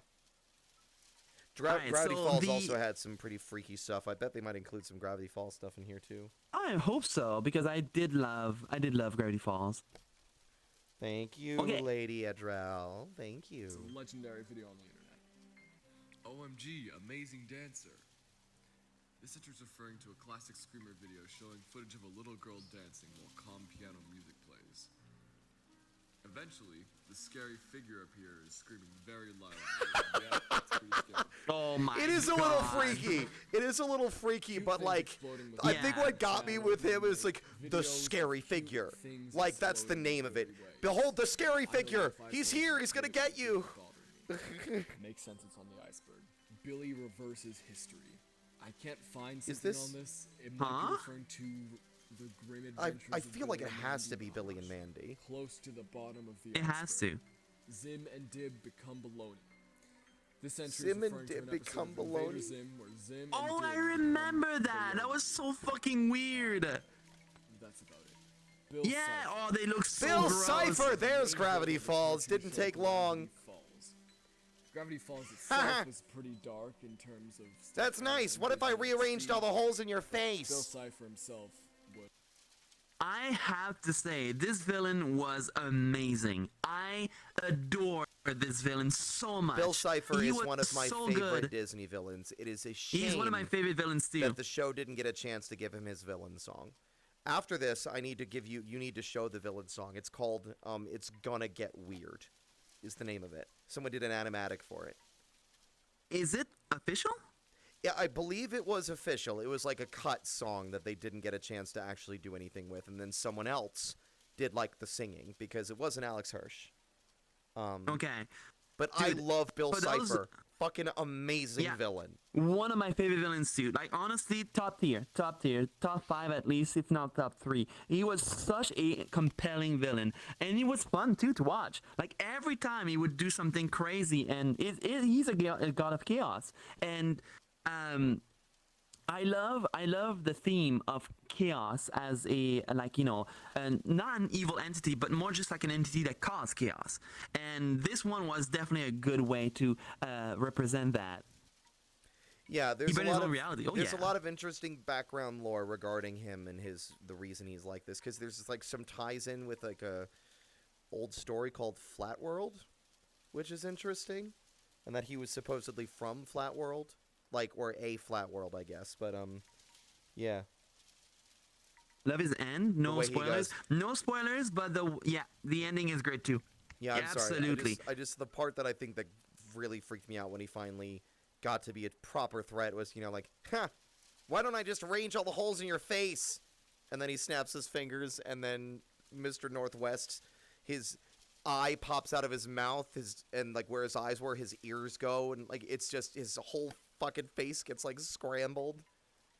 Alright, Gravity so Falls also had some pretty freaky stuff. I bet they might include some Gravity Falls stuff in here, too. I hope so, because I did love Gravity Falls. Thank you, Okay. Lady Edrel. Thank you. It's a legendary video on the internet. OMG, amazing dancer. This entry is referring to a classic Screamer video showing footage of a little girl dancing while calm piano music plays. Eventually, the scary figure appears, screaming very loudly. Yeah, it's pretty scary. Oh my god. It is a little freaky. It is a little freaky, but like, I think what got me with him is like the scary figure. Like, that's the name of it. Behold the scary figure. He's here. He's gonna get you. Makes sense. It's on the iceberg. Billy reverses history. I can't find something this- on this. It might be referring to the grim adventures I of feel like it Billy and has to Mandy be Billy and Crush. Mandy. Close to the bottom of the It has to. Zim and Dib become baloney. This entry Zim is and referring to Dib an episode become of Invader baloney? Zim where Zim Oh, and Dib I remember become that. That baloney. was so fucking weird. That's about it. Bill Yeah. Cipher. Oh, they look so Bill gross. Cipher. There's Main Gravity villain of the Falls. cartoon Didn't show take long. Gravity Falls. Gravity Falls itself was pretty dark in terms of stuff That's that nice. was What if I visual rearranged all the speed. holes in your Bill face? Cipher himself would. I have to say, this villain was amazing. I adore this villain so much. Bill Cipher He is was one of my so favorite good. Disney villains. It is a shame He's one of my favorite villains too. that the show didn't get a chance to give him his villain song. After this, I need to give you need to show the villain song. It's called It's Gonna Get Weird is the name of it. Someone did an animatic for it. Is it official? Yeah, I believe it was official. It was like a cut song that they didn't get a chance to actually do anything with, and then someone else did like the singing because it wasn't Alex Hirsch. Okay. But Dude, I love Bill for those- Cipher. Fucking amazing Yeah. villain. One of my favorite villains too. Like honestly, top tier, top 5 at least, if not top 3. He was such a compelling villain, and he was fun too to watch. Like every time he would do something crazy, and he's a god of chaos. And I love the theme of chaos as a not an evil entity, but more just like an entity that caused chaos. And this one was definitely a good way to represent that. Yeah, there's Even a his lot own of reality. Oh, there's yeah. a lot of interesting background lore regarding him and the reason he's like this. Because there's like some ties in with like a old story called Flat World, which is interesting, and that he was supposedly from Flat World, or a Flat World, I guess. But yeah. Love his end. No way he spoilers. goes. No spoilers, but the ending is great too. Yeah, I'm sorry. Absolutely. I just the part that I think that really freaked me out when he finally got to be a proper threat was, why don't I just range all the holes in your face? And then he snaps his fingers, and then Mr. Northwest, his eye pops out of his mouth, and like where his eyes were, his ears go, and like it's just his whole fucking face gets like scrambled.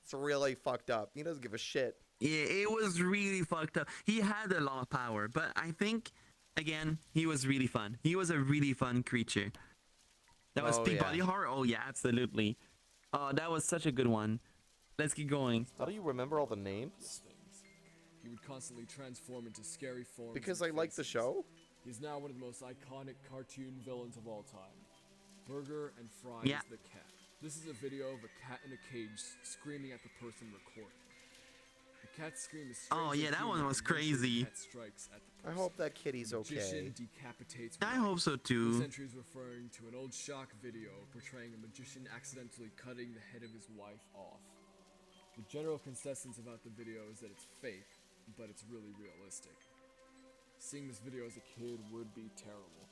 It's really fucked up. He doesn't give a shit. Yeah, it was really fucked up. He had a lot of power, but I think again he was really fun. He was a really fun creature. That was Oh, peak yeah. body horror. Oh yeah, absolutely. That was such a good one. Let's keep going. How do you remember all the names? Things. He would constantly transform into scary forms. Because and I like the faces. show? He's now one of the most iconic cartoon villains of all time. Burger and Fries Yeah. the cat. This is a video of a cat in a cage screaming at the person recording. The cat's scream is Oh, strangely yeah, that one human, was and eventually the crazy. cat strikes at the I person. hope that kitty's The magician okay. decapitates I Mike. hope so This too. entry is referring to an old shock video portraying a magician accidentally cutting the head of his wife off. The general consensus about the video is that it's fake, but it's really realistic. Seeing this video as a kid would be terrible.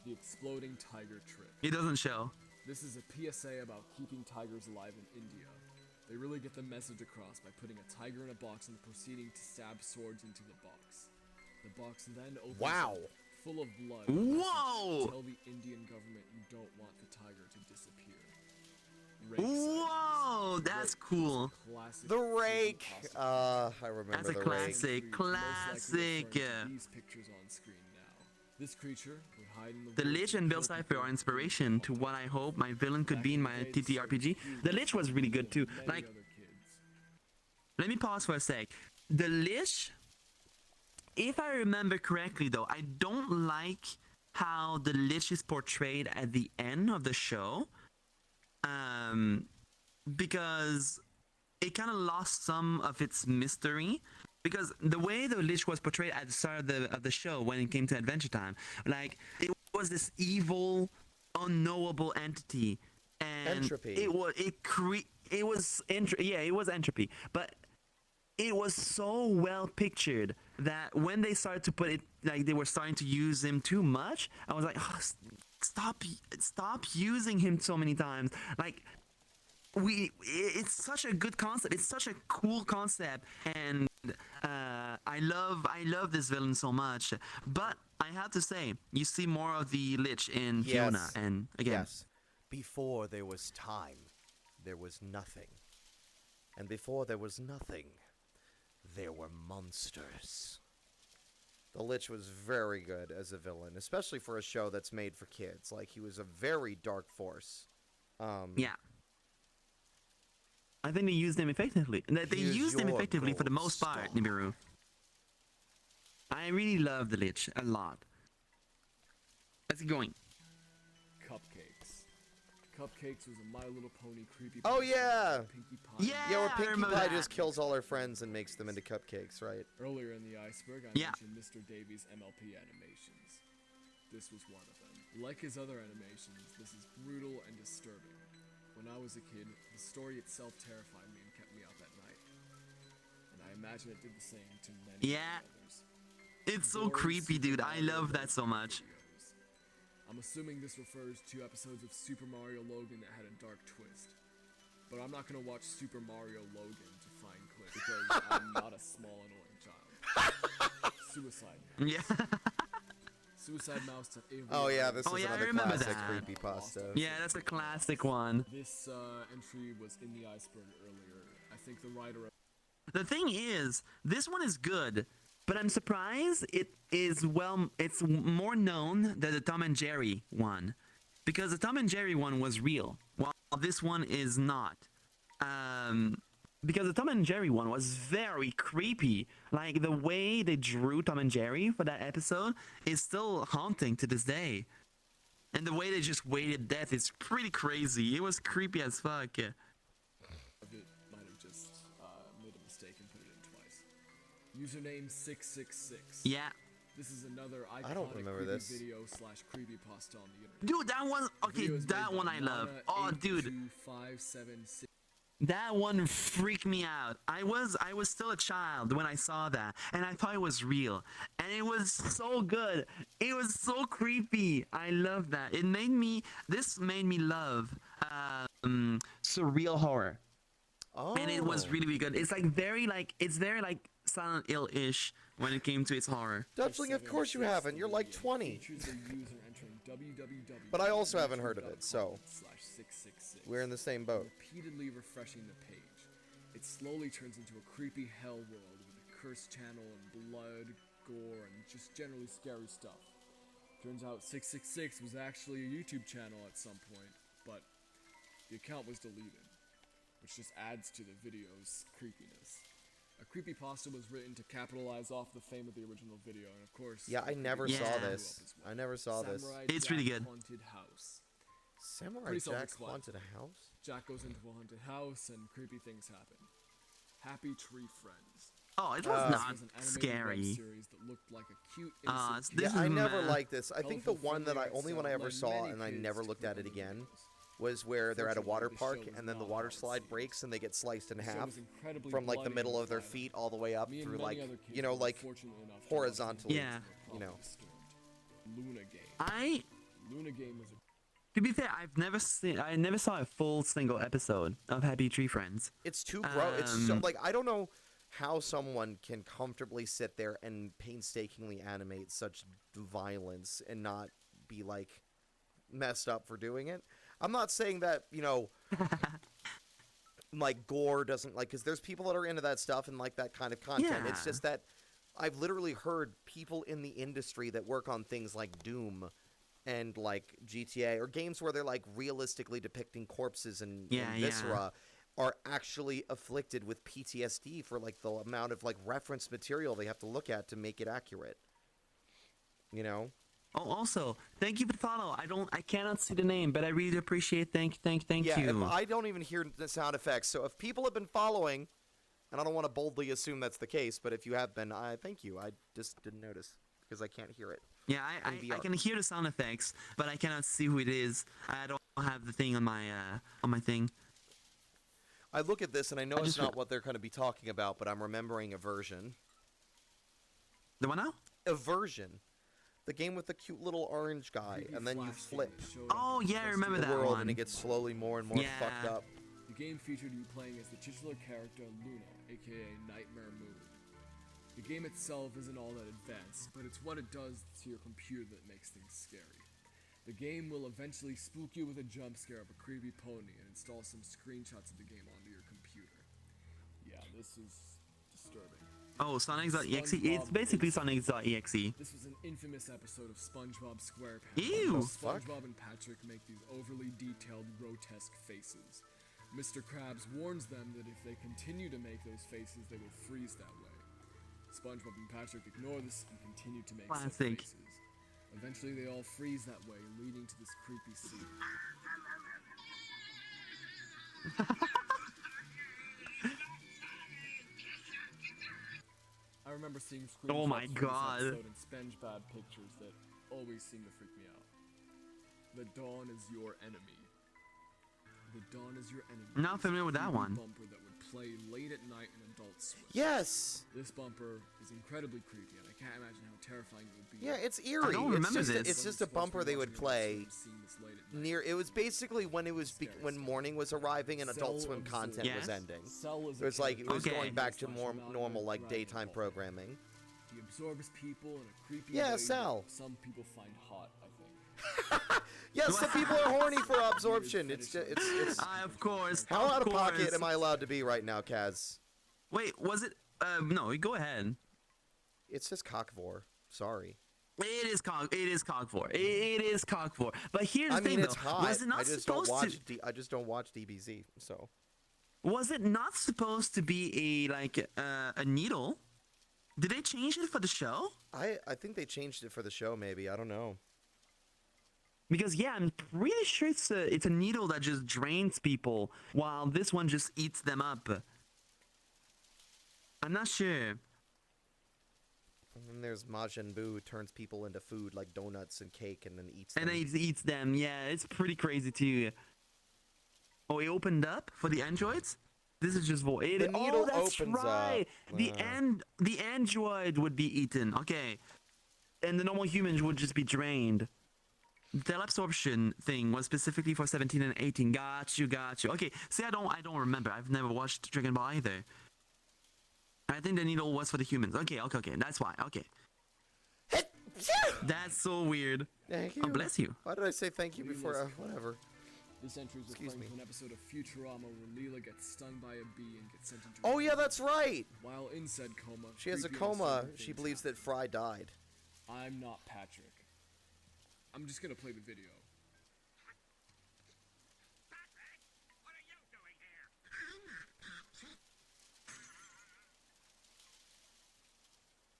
The exploding tiger trip. It doesn't show. This is a PSA about keeping tigers alive in India. They really get the message across by putting a tiger in a box and proceeding to stab swords into the box. The box then opens Wow. up, full of blood. Whoa! Tell the Indian government you don't want the tiger to disappear. Rake sightings. Whoa, that's Rake cool. is a classic The Rake! creepypasta. I remember That's a the Rake. classic. Creature most likely Classic. referring to these pictures on screen now. This creature would hide in the The woods Lich and and Bill kill Cipher people are who inspiration to don't what I hope my villain could be in my TTRPG. The Lich was really good too. Like, let me pause for a sec. The Lich, if I remember correctly though, I don't like how the Lich is portrayed at the end of the show. Because it kind of lost some of its mystery. Because the way the Lich was portrayed at the start of the show when it came to Adventure Time, like it was this evil, unknowable entity, and Entropy. it was entropy, but it was so well pictured that when they started to put it, like they were starting to use him too much, I was like, oh, stop using him so many times. Like, it's such a good concept. It's such a cool concept, and I love this villain so much. But I have to say, you see more of the Lich in Fiona, Yes. and again, Yes. Before there was time, there was nothing. And before there was nothing, there were monsters. The Lich was very good as a villain, especially for a show that's made for kids. Like, he was a very dark force. yeah. I think they used him effectively. They Here's used him your effectively for the gold most part, star. Nibiru. I really love the Lich a lot. Let's keep going. Cupcakes. Cupcakes was a My Little Pony creepy. Oh, yeah! Pinkie Pie. Yeah, Yeah, where I Pinkie remember Pie that. just kills all her friends and makes them into cupcakes, right? Earlier in the iceberg, I Yeah. mentioned Mr. Davies' MLP animations. This was one of them. Like his other animations, this is brutal and disturbing. When I was a kid, the story itself terrified me and kept me up at night. And I imagine it did the same to many Yeah. others. It's so Gory creepy, Super dude. I Mario love that Logan so much. videos. I'm assuming this refers to episodes of Super Mario Logan that had a dark twist. But I'm not gonna watch Super Mario Logan to find clips because I'm not a small annoying child. Suicide. Yeah. Suicide Mouse to Avery. Oh, yeah, this Oh, is yeah, I another remember classic that. creepypasta. Yeah, that's a classic one. This entry was in the iceberg earlier. I think the writer. The thing is, this one is good, but I'm surprised it's more known than the Tom and Jerry one, because the Tom and Jerry one was real, while this one is not. Because the Tom and Jerry one was very creepy. Like, the way they drew Tom and Jerry for that episode is still haunting to this day. And the way they just waited death is pretty crazy. It was creepy as fuck. Of it might have just made a mistake and put it in twice. Username 666. Yeah. This is another iconic I don't remember creepy this. video / creepypasta on the internet. Dude, that one, okay, Video is that made one by I love. Nana Oh, dude. 82576. That one freaked me out. I was still a child when I saw that, and I thought it was real, and it was so good. It was so creepy. I love that. This made me love surreal horror, Oh. and it was really, really good. It's very Silent Hill-ish when it came to its horror. Dutchling, of course you haven't. You're like 20. Features a user entering But I also haven't heard of it, so /666. we're in the same boat. Repeatedly refreshing the page. It slowly turns into a creepy hell world with a cursed channel and blood, gore, and just generally scary stuff. Turns out 666 was actually a YouTube channel at some point, but the account was deleted. which just adds to the video's creepiness. A creepypasta was written to capitalize off the fame of the original video, and of course... Yeah, I never Yeah. saw blew this. I never saw this. Samurai It's really Jack good. Haunted House. Samurai Pretty Jack self-explanatory. haunted a house? Jack goes into a haunted house, and creepy things happen. Happy Tree Friends. Oh, it was Uh, This not was an animated scary. web series that looked like a cute, innocent This Yeah, I is never meh. liked this. I think the one that I only one I ever led saw many and I kids never to looked click at it on the again videos. was where they're at a water Unfortunately, park the show and then the was water not slide well breaks and they get sliced in The show half was incredibly from like the bloody middle and of their violent. feet all the way up Me and through many like other kids you know were like fortunate enough to watch horizontally. Yeah. the You know. Luna Game. Luna Game was a To be fair, I never saw a full single episode of Happy Tree Friends. It's too gross. It's so Um, like I don't know how someone can comfortably sit there and painstakingly animate such violence and not be like messed up for doing it. I'm not saying that, you know, like gore doesn't like because there's people that are into that stuff and like that kind of content. It's Yeah. just that I've literally heard people in the industry that work on things like Doom and like GTA or games where they're like realistically depicting corpses and Yeah, viscera are actually afflicted with PTSD for like the amount of like reference material they have to look at to make it accurate. You know? Oh, also, thank you for the follow. I cannot see the name, but I really appreciate. Thank Yeah, you. I don't even hear the sound effects. So if people have been following, and I don't want to boldly assume that's the case, but if you have been, I thank you. I just didn't notice because I can't hear it. Yeah, I in VR. can hear the sound effects, but I cannot see who it is. I don't have the thing on my thing. I look at this and I know I it's just not what they're going to be talking about, but I'm remembering Aversion. The one now? Aversion. The game with the cute little orange guy, creepy and then you flash game flip that showed Oh, up on yeah, I the remember the that world one. and it gets slowly more and more Yeah. fucked up. The game featured you playing as the titular character Luna, aka Nightmare Moon. The game itself isn't all that advanced, but it's what it does to your computer that makes things scary. The game will eventually spook you with a jump scare of a creepy pony and install some screenshots of the game onto your computer. Yeah, this is disturbing. Oh, Sonic.exe. It's basically Sonic.exe. This was an infamous episode of SpongeBob SquarePants. Ew. where Fuck. SpongeBob and Patrick make these overly detailed, grotesque faces. Mr. Krabs warns them that if they continue to make those faces, they will freeze that way. SpongeBob and Patrick ignore this and continue to make such Classic. faces. Eventually, they all freeze that way, leading to this creepy scene. I remember seeing screenshots Oh my from this God. episode and SpongeBob pictures that always seem to freak me out. The dawn is your enemy. The dawn is your enemy. Not is a familiar with that creepy one. Bumper that would play late at night in Adult Swim. Yes! This bumper is incredibly creepy, and I can't imagine how terrifying it would be. Yeah, it's eerie. don't remember it's just this. it's just a bumper they would play near. It was basically when it was when morning was arriving and Adult Swim content was Yes. ending. It was like it was Okay. going back to more normal like daytime programming. He absorbs people in a creepy Yeah, way that Sal. some people find hot, I think. Yes, some people are horny for absorption. It's just it's. Of course. How of out of pocket course. am I allowed to be right now, Kaz? Wait, was it? No, go ahead. It says cockvore. Sorry. It is Cog4. It is Cog4. But here's the I mean, thing, it's though. hot. Was it not I just don't supposed watch. to? I just don't watch DBZ. So. Was it not supposed to be a needle? Did they change it for the show? I think they changed it for the show. Maybe I don't know. Because yeah, I'm pretty sure it's a needle that just drains people, while this one just eats them up. I'm not sure. And then there's Majin Buu who turns people into food like donuts and cake and then eats them. And then it eats them. Yeah, it's pretty crazy too. Oh, it opened up for the androids? This is just void. The needle Oh, that's opens up. right. The android would be eaten. Okay. And the normal humans would just be drained. The teleabsorption thing was specifically for 17 and 18. Got you. Okay. See, I don't remember. I've never watched Dragon Ball either. I think the needle was for the humans. Okay. That's why. Okay. That's so weird. Thank you. Oh, bless you. Why did I say thank you before? Whatever. This entry is Excuse referring me. to an episode of Futurama where Leela gets stung by a bee and gets sent into. Oh yeah, that's right. While in said coma, She has a creepy coma. unsettling She things believes happen. that Fry died. I'm not Patrick. I'm just gonna play the video. Patrick, what are you doing here?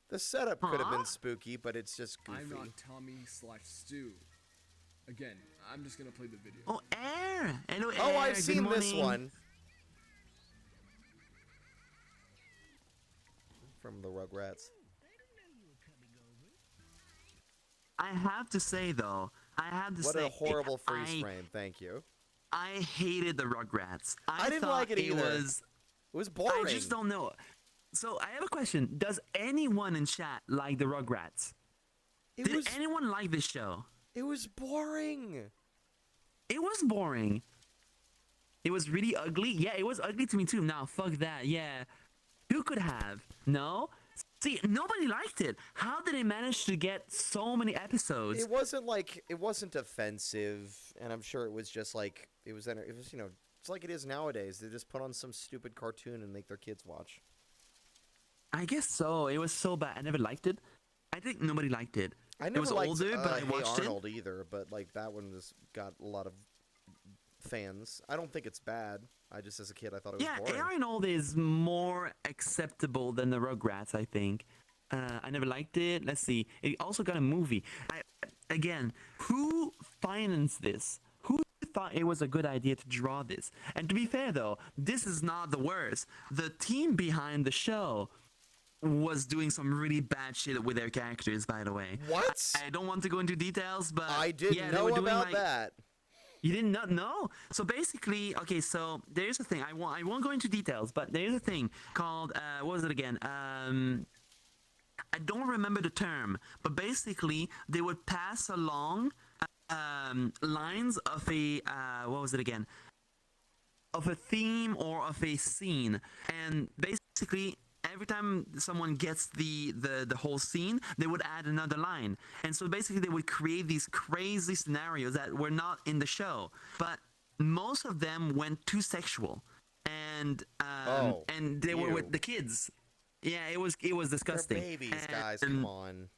The setup could have Huh? been spooky, but it's just goofy. I'm not Tommy/Stu. Again, I'm just gonna play the video. Oh, Air! Hello, Air. Oh, I've Good seen this morning. one. From the Rugrats. I have to say, though, What a horrible freeze frame, thank you. I hated the Rugrats. I didn't thought like it either. It was boring. I just don't know. So I have a question. Does anyone in chat like the Rugrats? Did anyone like this show? It was boring. It was boring. It was really ugly. Yeah, it was ugly to me too. Now, fuck that. Yeah. Who could have? No? See, nobody liked it. How did they manage to get so many episodes? It wasn't offensive, and I'm sure it was just like, it was, you know, it's like it is nowadays. They just put on some stupid cartoon and make their kids watch. I guess so. It was so bad. I never liked it. I think nobody liked it. I It never was liked older, but I Hey watched Arnold either, but like that one got a lot of fans. I don't think it's bad. I just, as a kid, I thought it was Yeah, boring. Arnold is more acceptable than the Rugrats, I think. I never liked it. Let's see. It also got a movie. Again, who financed this? Who thought it was a good idea to draw this? And to be fair, though, this is not the worst. The team behind the show was doing some really bad shit with their characters, by the way. What? I don't want to go into details, but I didn't yeah, know they were doing about like, that. You did not know? So basically, okay, so there's a thing. I won't go into details, but there's a thing called what was it again? I don't remember the term, but basically they would pass along lines of a what was it again? Of a theme or of a scene, and basically every time someone gets the whole scene, they would add another line. And so basically they would create these crazy scenarios that were not in the show. But most of them went too sexual. And and they were with the kids. Yeah, it was They're disgusting. babies, guys. And Come on.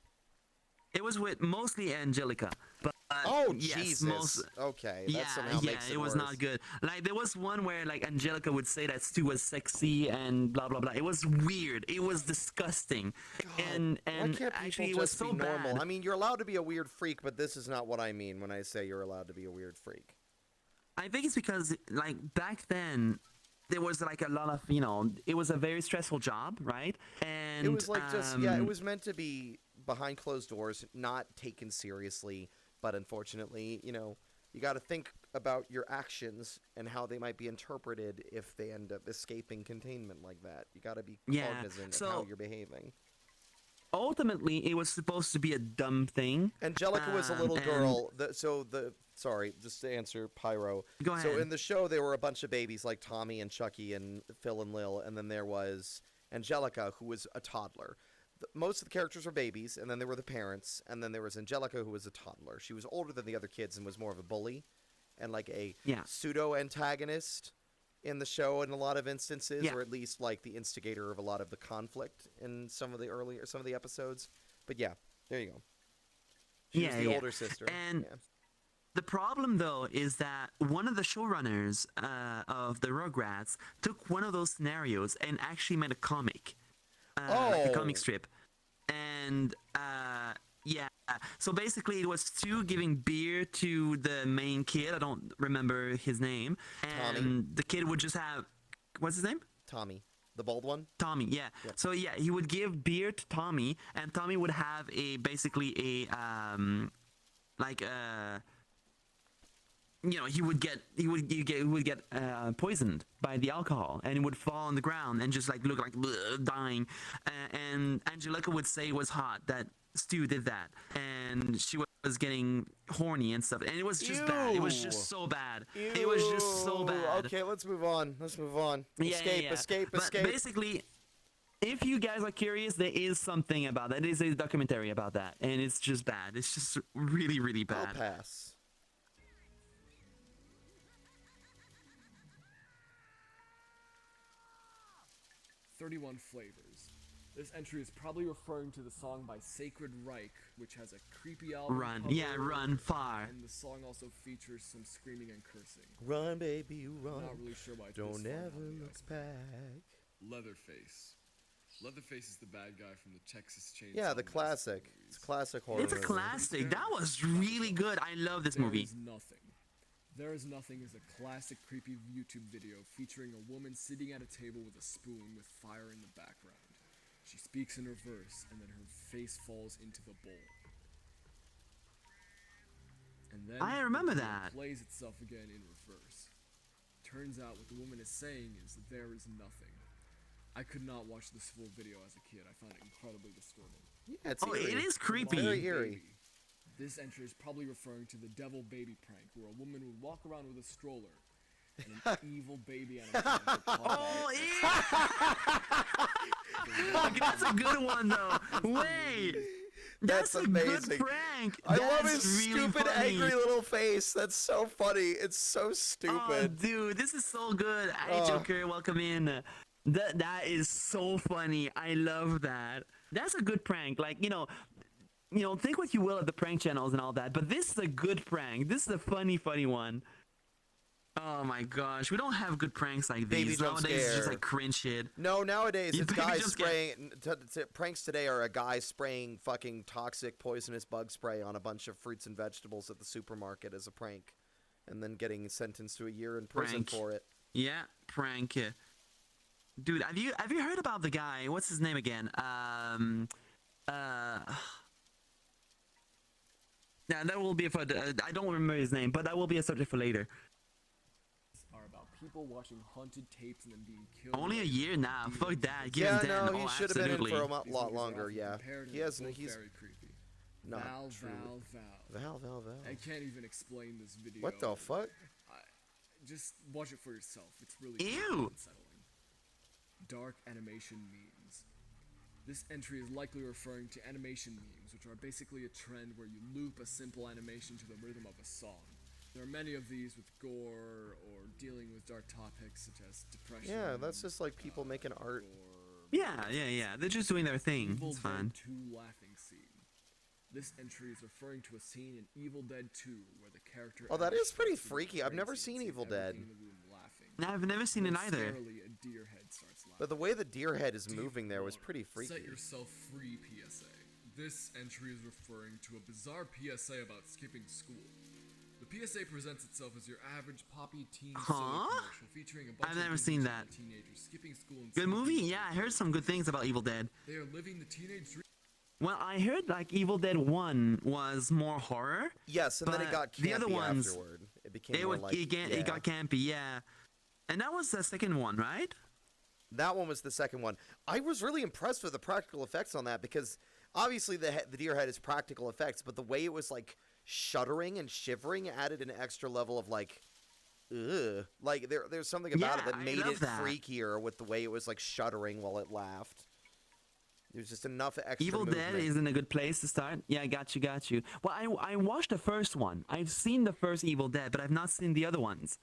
it was with mostly Angelica. But Oh, yes, Jesus. Okay, that somehow makes it it was worse. not good. Like there was one where like Angelica would say that Stu was sexy and blah blah blah. It was weird. It was disgusting. And Why can't people actually it was just so be normal? bad. I mean, you're allowed to be a weird freak, but this is not what I mean when I say you're allowed to be a weird freak. I think it's because like back then there was like a lot of, you know, it was a very stressful job, right? And It was like just, yeah, it was meant to be behind closed doors, not taken seriously. But unfortunately, you know, you got to think about your actions and how they might be interpreted if they end up escaping containment like that. You got to be cognizant of how you're behaving. Ultimately, it was supposed to be a dumb thing. Angelica was a little girl. Sorry, just to answer Pyro. Go ahead. So in the show, there were a bunch of babies like Tommy and Chucky and Phil and Lil, and then there was Angelica, who was a toddler. Most of the characters were babies, and then there were the parents, and then there was Angelica, who was a toddler. She was older than the other kids and was more of a bully and like a pseudo-antagonist in the show in a lot of instances, or at least like the instigator of a lot of the conflict in some of the episodes. But yeah, there you go. She was the older sister. And the problem, though, is that one of the showrunners of the Rugrats took one of those scenarios and actually made a comic. A comic strip. And so basically it was Stu giving beer to the main kid. I don't remember his name. And Tommy. the kid would just have, what's his name? Tommy, the bald one. Tommy, yeah. Yep. So yeah, he would give beer to Tommy, and Tommy would have basically a you know, he would get poisoned by the alcohol, and he would fall on the ground and just like look like dying. And Angelica would say it was hot that Stu did that, and she was getting horny and stuff, and it was just bad. It was just so bad. It was just so bad. Okay, let's move on. Escape. But basically, if you guys are curious, there is something about that. There is a documentary about that, and it's just bad. It's just really, really bad. I'll pass. "31 Flavors." This entry is probably referring to the song by Sacred Reich, which has a creepy album Run, cover, yeah, run far. and the song also features some screaming and cursing. Run, baby, run. Not really sure why it's Don't this far ever on the look back. Leatherface. Leatherface is the bad guy from the Texas Chainsaw Yeah, the Massacre classic. movies. It's a classic horror It's a movie. classic. That was really good. I love this movie. There is Nothing. There is Nothing is a classic creepy YouTube video featuring a woman sitting at a table with a spoon with fire in the background. She speaks in reverse, and then her face falls into the bowl. And then I remember the video that. plays itself again in reverse. Turns out what the woman is saying is that there is nothing. I could not watch this full video as a kid. I found it incredibly disturbing. Yeah, it's Oh, eerie. it is creepy. Very eerie. This entry is probably referring to the devil baby prank, where a woman would walk around with a stroller, and an evil baby animatronic would pop Oh, out. yeah. Fuck, that's a good one though. Wait. That's a amazing. good prank. I love That's his really stupid, funny. angry little face. That's so funny. It's so Oh, stupid. dude, this is so good. Hey, Oh. Joker, welcome in. That is so funny. I love that. That's a good prank. Like, you know, think what you will of the prank channels and all that, but this is a good prank. This is a funny one. Oh my gosh, we don't have good pranks like Baby these. jump Nowadays, it's just scare. like cringe shit. No, nowadays You it's baby guys jump scare. spraying. Pranks today are a guy spraying fucking toxic, poisonous bug spray on a bunch of fruits and vegetables at the supermarket as a prank, and then getting sentenced to a year in prison Prank. for it. Yeah, prank. Dude, have you heard about the guy? What's his name again? Yeah, that will be for. I don't remember his name, but that will be a subject for later. Are about people watching haunted tapes and then being killed. Only a year now. Fuck that. Give Yeah, him 10. no, he Oh, should have been in absolutely. for a These lot movies are longer. often Yeah, compared and he they're hasn't. both He's very creepy. not true. Val. Val. I can't even explain this video. What the fuck? Just watch it for yourself. It's really Ew. unsettling. Dark animation memes. This entry is likely referring to animation memes, which are basically a trend where you loop a simple animation to the rhythm of a song. There are many of these with gore or dealing with dark topics such as depression. Yeah, that's just like people making art. Or Yeah. They're just doing their thing. Evil It's Dead fine. 2 laughing scene. This entry is referring to a scene in Evil Dead 2 where the character. Oh, that Ash is pretty starts to go freaky. I've never crazy seen and sees Evil Dead. everything in the room laughing. I've never seen it either. Momentarily, a deer head starts laughing. But the way the deer head is moving there was pretty freaky. Set yourself free PSA. This entry is referring to a bizarre PSA about skipping school. The PSA presents itself as your average poppy teen soda commercial featuring a bunch I've of never seen digital that. teenagers skipping school and Good skipping movie? school. Yeah, I heard some good things about Evil Dead. They are living the teenage dream. Well, I heard like Evil Dead 1 was more horror. Yes, and then it But got campy the other ones, afterward. It became It more would like it got campy, yeah. And that was the second one, right? That one was the second one. I was really impressed with the practical effects on that because obviously the deer head is practical effects, but the way it was like shuddering and shivering added an extra level of like, ugh. Like there's something about it Yeah, that I made love it that. freakier with the way it was like shuddering while it laughed. There's just enough extra Evil movement. Dead is in a good place to start. Yeah, got you. Well, I watched the first one. I've seen the first Evil Dead, but I've not seen the other ones.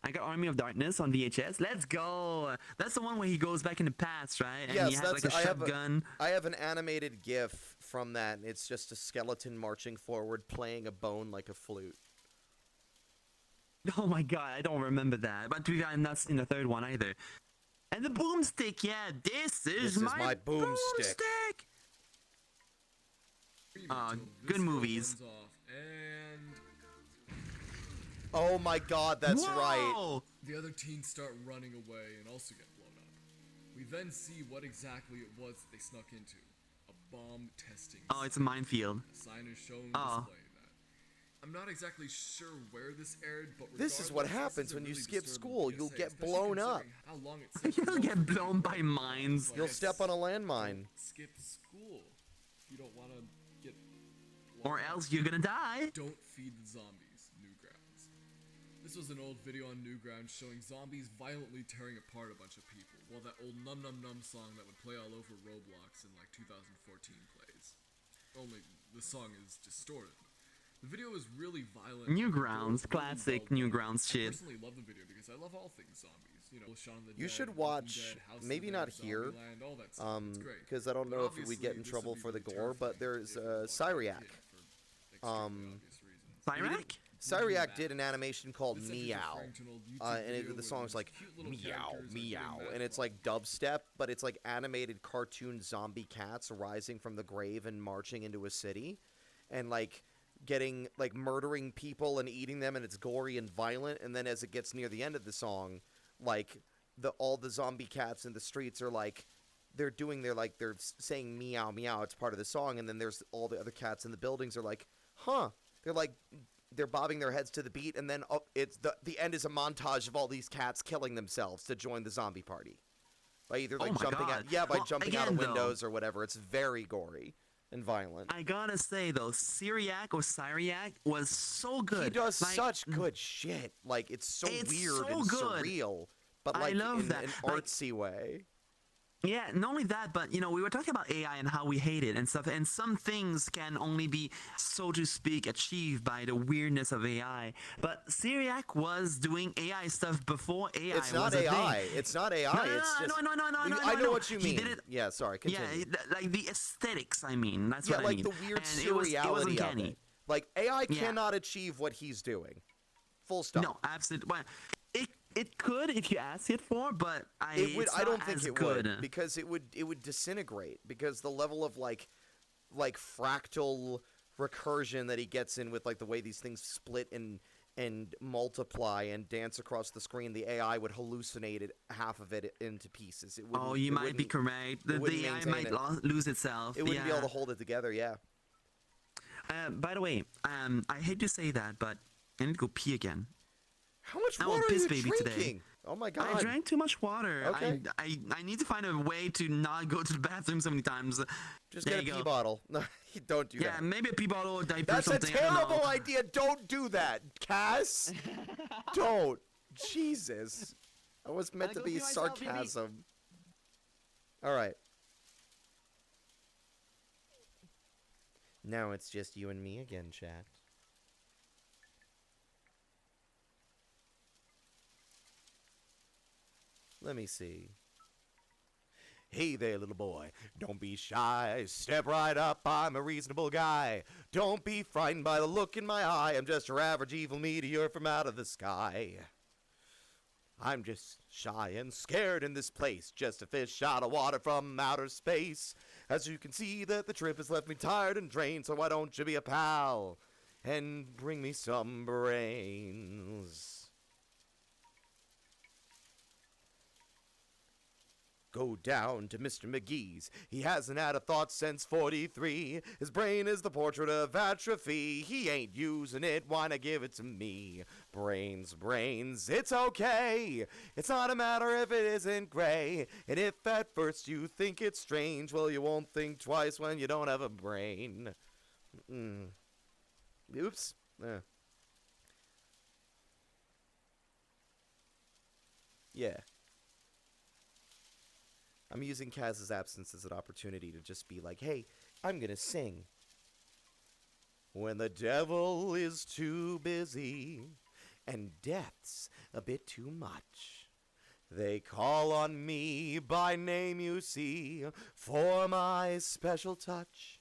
I got Army of Darkness on VHS. Let's go. That's the one where he goes back in the past, right? And Yes, he has that's like a shotgun. I have an animated GIF from that. And it's just a skeleton marching forward, playing a bone like a flute. Oh my god, I don't remember that. But to be fair, I've not seen the third one either. And the boomstick, yeah, this is my boomstick. boomstick. Until good this girl movies. runs off and Oh my god, that's right. Whoa! the other teens start running away and also get blown up. We then see what exactly it was that they snuck into. A bomb testing Oh, it's a minefield. A sign is shown Oh. displaying that. I'm not exactly sure where this aired, but This is what regardless, happens is a when you really skip disturbing school. PSA, You'll get especially blown up. considering how long it takes You'll to get go blown by through. mines. Like, You'll I step on a said, landmine. skip school if you don't want to get Or blown up. else you're gonna die. Don't feed the zombies, Newgrounds. This was an old video on Newgrounds showing zombies violently tearing apart a bunch of people, while that old Num Num Num song that would play all over Roblox in like 2014 plays. Only the song is distorted. The video is really violent. Newgrounds, really classic well done. Newgrounds I shit. personally love the video because I love all things zombies. You know, Shaun of the You Dead, should Walking watch, Dead, House of maybe the not Dead, here, Zombieland, all that stuff. It's great. because I don't But know if we'd get in obviously, trouble this for would the be gore, but terrifying there's if you watched it as a Syriac. kid for extremely obvious reasons. Cyrac? Cyriac did an animation called This entry's Meow. referring to an old YouTube video And the where song's these like cute little meow, characters are doing meow, mad and it's love. like dubstep, but it's like animated cartoon zombie cats rising from the grave and marching into a city, and like murdering people and eating them, and it's gory and violent. And then as it gets near the end of the song, like all the zombie cats in the streets are like they're saying meow meow. It's part of the song, and then there's all the other cats in the buildings are like, huh? They're bobbing their heads to the beat, and then it's the end is a montage of all these cats killing themselves to join the zombie party by either like Oh my jumping God. out, Well, jumping out again, of though, windows or whatever. It's very gory and violent. I gotta say though, Cyriac was so good. He does Like, such good shit. Like it's so It's weird so and good. surreal, but I like love in that. an Like, artsy way. Yeah, not only that, but you know, we were talking about AI and how we hate it and stuff, and some things can only be, so to speak, achieved by the weirdness of AI. But Cyriac was doing AI stuff before AI It's not was a AI. thing. It's not AI. No, It's just no, I know what you He mean. did it. Yeah, sorry. Continue. Yeah, like the aesthetics. I mean, that's Yeah, what I like mean. the weird And it was surreality of uncanny. it. Like AI Yeah. cannot achieve what he's doing. Full stop. No, absolutely. Well, it could if you ask it for, but It would. it's I don't not think as it good. would because it would disintegrate because the level of like fractal recursion that he gets in with like the way these things split and multiply and dance across the screen, the AI would hallucinate half of it into pieces. It wouldn't, Oh, you it might be wouldn't- correct. it The wouldn't AI maintain might it. lose itself. It wouldn't be able yeah. to hold it together. Yeah. By the way, I hate to say that, but I need to go pee again. How much I will water are piss you baby drinking? today. Oh my god. I drank too much water. Okay. I need to find a way to not go to the bathroom so many times. Just There get a you pee go. bottle. No, don't do Yeah, that. maybe a pee bottle or diaper That's or a something. I don't know. terrible idea. Don't do that, Cass. Don't. Jesus. That was meant to go be pee myself, baby. sarcasm. All right. Now it's just you and me again, chat. Let me see. Hey there, little boy. Don't be shy. Step right up. I'm a reasonable guy. Don't be frightened by the look in my eye. I'm just your average evil meteor from out of the sky. I'm just shy and scared in this place. Just a fish out of water from outer space. As you can see that the trip has left me tired and drained. So why don't you be a pal and bring me some brains? Go down to Mr. McGee's. He hasn't had a thought since 43. His brain is the portrait of atrophy. He ain't using it, why not give it to me? Brains, brains, it's okay. It's not a matter if it isn't gray. And if at first you think it's strange, well, you won't think twice when you don't have a brain. Oops. Yeah. I'm using Kaz's absence as an opportunity to just be like, hey, I'm gonna sing. When the devil is too busy and death's a bit too much, they call on me by name, you see, for my special touch.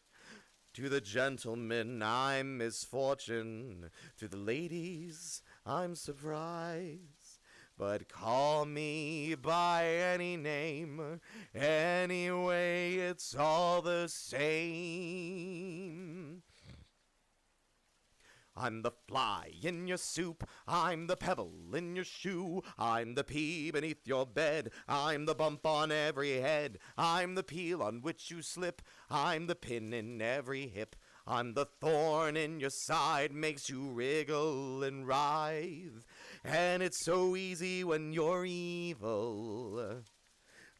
To the gentlemen, I'm misfortune. To the ladies, I'm surprise. But call me by any name, anyway, it's all the same. I'm the fly in your soup, I'm the pebble in your shoe, I'm the pea beneath your bed, I'm the bump on every head, I'm the peel on which you slip, I'm the pin in every hip, I'm the thorn in your side, makes you wriggle and writhe, and it's so easy when you're evil.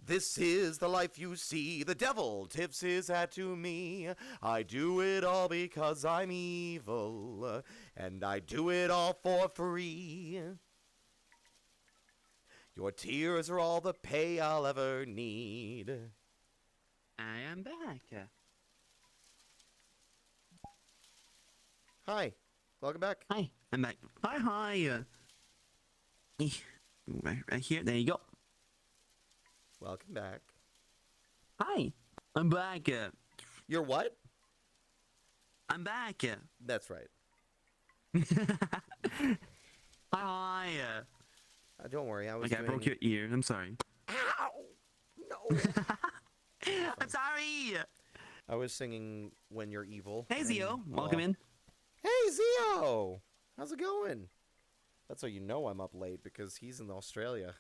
This is the life you see, the devil tips his hat to me. I do it all because I'm evil, and I do it all for free. Your tears are all the pay I'll ever need. I am back. Hi, welcome back. Hi, I'm back. Hi. Right here. There you go. Welcome back. Hi, I'm back. You're what? I'm back. That's right. Hi. Don't worry, I was Okay, I doing... broke your ear. I'm sorry. Ow! No! I'm sorry. I was singing When You're Evil. Hey, Zio. and, Welcome in. Hey, Zio! How's it going? That's how you know I'm up late, because he's in Australia.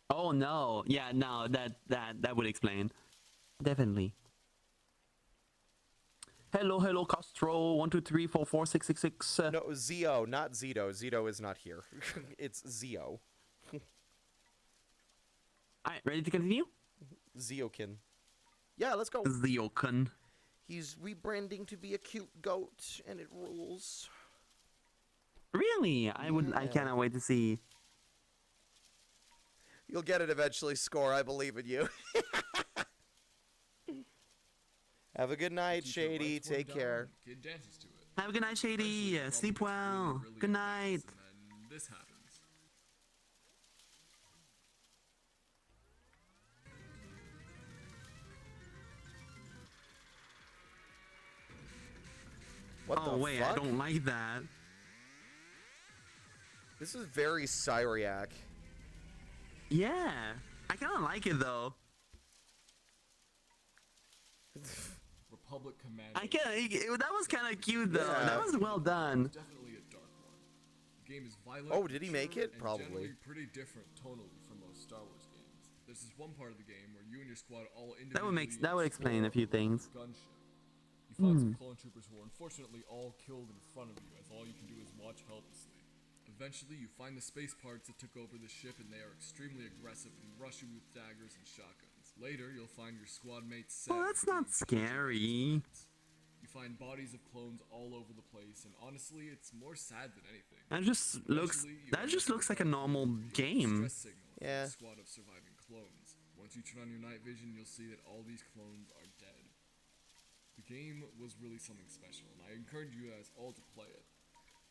Oh no. Yeah, no, that would explain. Definitely. Hello, Castro. 1, 2, 3, 4, 4, 6, 6, 6. No, Zio, not Zito. Zito is not here. It's Zio. Alright, ready to continue? Ziokin. Yeah, let's go. Zio-kun. He's rebranding to be a cute goat, and it rules. Really? I cannot wait to see. You'll get it eventually, Score. I believe in you. Have a good night, Keep your right Shady. foot Take down, care. Kid dances to it. Have a good night, Shady. Eventually, Sleep Bubble gets well. really, really Good night. advanced, and then this happens. What Oh the wait, fuck? I don't like that. This is very Cyriac. Yeah, I kind of like it though. Republic Commando. That was kind of cute though. Yeah. That was well done. Definitely a dark one. The game is violent. Oh, did he make mature, it? and Probably. generally pretty different tonally from most Star Wars games. There's this one part of the game where you and your squad all That would explain a few things. Gunship. You fought some clone troopers who were unfortunately all killed in front of you, as all you can do is watch helplessly. Eventually, you find the space parts that took over the ship, and they are extremely aggressive and rush you with daggers and shotguns. Later, you'll find your squad mates set. Well, that's to be not scary. You find bodies of clones all over the place, and honestly, it's more sad than anything. That just looks like a normal game. Stress signal from Yeah. a squad of surviving clones. Once you turn on your night vision, you'll see that all these clones are dead. The game was really something special, and I encourage you guys all to play it.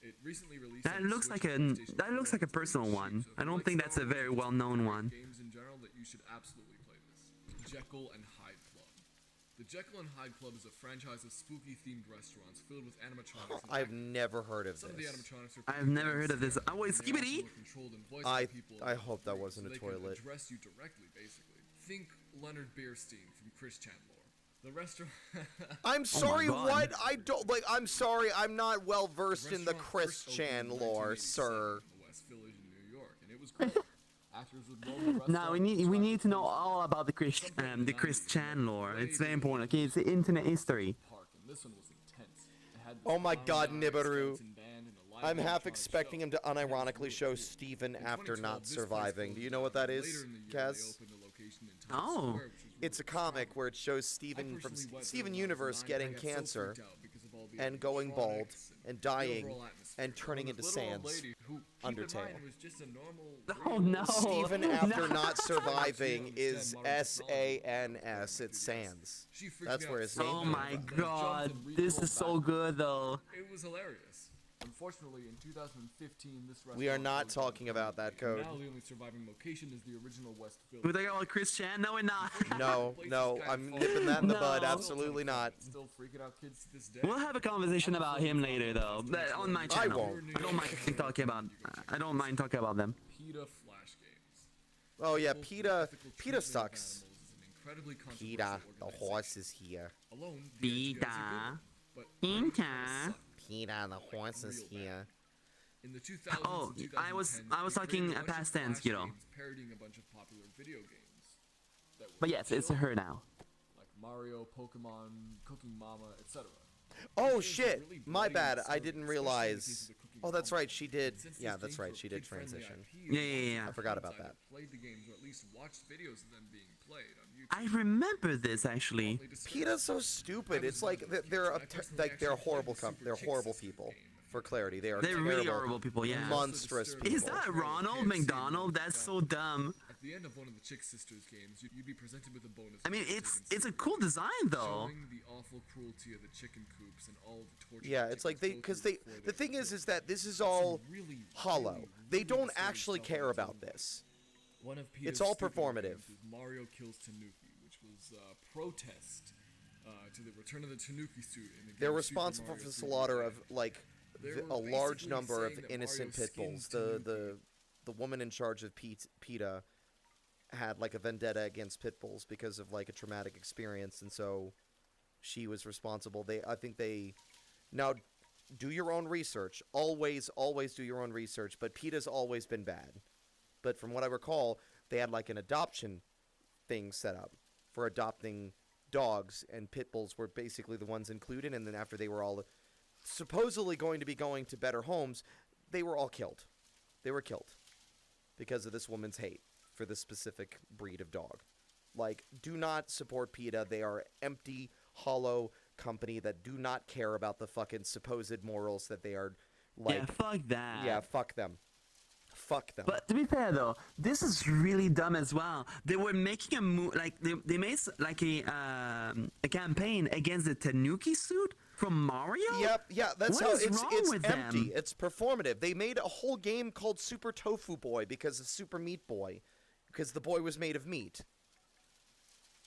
It recently released. That on looks Switch like and a PlayStation that looks 4 like a and it's personal really one. cheap, so if I you don't like think that's Star a Wars very and well-known one. Games in general, that you should absolutely play this. Jekyll and Hyde Club. The Jekyll and Hyde Club is a franchise of spooky-themed restaurants filled with animatronics. and I've actors. never heard of Some of the this. animatronics are I've pretty never heard of this. scary, Oh wait, and they Skibidi. also are controlled and voiced by people I in hope that free, wasn't so a they can toilet. address you directly, basically. Think Leonard Bierstein from Chris Chandler. The restaurant. I'm sorry, God. what? I don't like. I'm sorry, I'm not well versed in the restaurant Chris first opened Chan in lore, 1987 sir. in the West Village in New York, and it was great. Actors would roam the restaurant. Now we need to know all about the Chris Chan lore. It's very important. Okay, it's the internet history. Park, and this one was intense. It had this Oh my clown God, guy, Nibiru. skeleton band, and a live I'm half animatronic expecting show. him to It was unironically really show cool. Steven In after 2012, not this place surviving. closed Do you know what that down. is, Later in the year, they Kaz? opened a location in Times Oh. Square, which was It's a really comic strong. where it shows I Steven from personally went Steven there when I was Universe 9. getting I got so cancer freaked out because of all the and going bald animatronics and the dying overall atmosphere. and turning There was into this little old Sans. lady who, keep in Undertale. mind, was just a normal Oh regular no. Steven after No. not surviving is Understand modern technology. SANS. It's Sans. She freaked That's me where out his so name Oh came my from. god, this is so good though. It was hilarious. Unfortunately, in 2015, this restaurant We are not closed down talking about that permanently. code. Now the only surviving location is the original West Village. We're talking about Chris Chan? No, we're not. No, Place is no, kinda I'm falling nipping that in the No. bud. Absolutely not. It's still freaking out kids to this day. We'll have a conversation about him later though, but on my channel. won't. I don't mind talking about. I don't mind talking about them. PETA Flash Games. Oh yeah, Full PETA. ethical PETA treatment of sucks. animals is an incredibly controversial PETA, the organization. horse is here. Alone, the ideas PETA. are good, but PETA. suck PETA, the horse is real here. In the 2000s Oh, and I was 2010s, talking they created a bunch of past tense, Flash you know. games parodying a bunch of popular video games. That were But yes, it's chill, her now. like Mario, Pokemon, Cooking Mama, etc. Oh These games are shit, really my bloody bad. and I silly, didn't especially in the case realize. of the Cooking Oh, that's Mama. right. She did. And since Yeah, these that's games right. were She did kid-friendly transition. IP, Yeah, yeah, yeah. I forgot fans about either that. Played the games or at least watched videos of them being played on YouTube. I remember this actually. Only to say- PETA's so stupid. It's like they're horrible. They're horrible people. For clarity, they are They're terrible, really horrible people, yeah. monstrous people. Is that Ronald McDonald? That's so dumb. At the end of one of the Chick Sisters games, you'd be presented with a bonus. I mean, video it's taken a seriously, cool design though. showing the awful cruelty of the chicken coops and all the torture. Yeah, the it's like chickens they, go because through they, before the they're thing is killed. that this is Some all really, hollow. really, They really don't disturbing actually stuff care on about this. this. One of It's all Peter's performative. games was Mario Kills Tanuki, which was protest to the return of the Tanuki suit. In the They're game Super responsible Mario for the 3D slaughter Land. of like They were a large basically number of saying that innocent Mario pit bulls. skins Tanuki. The woman in charge of PETA had like a vendetta against pit bulls because of like a traumatic experience, and so she was responsible. I think they now do your own research. Always do your own research. But PETA's always been bad. But from what I recall, they had like an adoption thing set up for adopting dogs, and pit bulls were basically the ones included. And then after they were all supposedly going to be going to better homes, they were all killed. They were killed because of this woman's hate for this specific breed of dog. Like, do not support PETA. They are empty, hollow company that do not care about the fucking supposed morals that they are, like... Yeah, fuck that. Yeah, fuck them. Fuck them. But to be fair though, this is really dumb as well. They were making a like they made like a campaign against the Tanuki suit from Mario. Yep, yeah, that's What how is it's wrong it's with empty. them? It's performative. They made a whole game called Super Tofu Boy because of Super Meat Boy, because the boy was made of meat.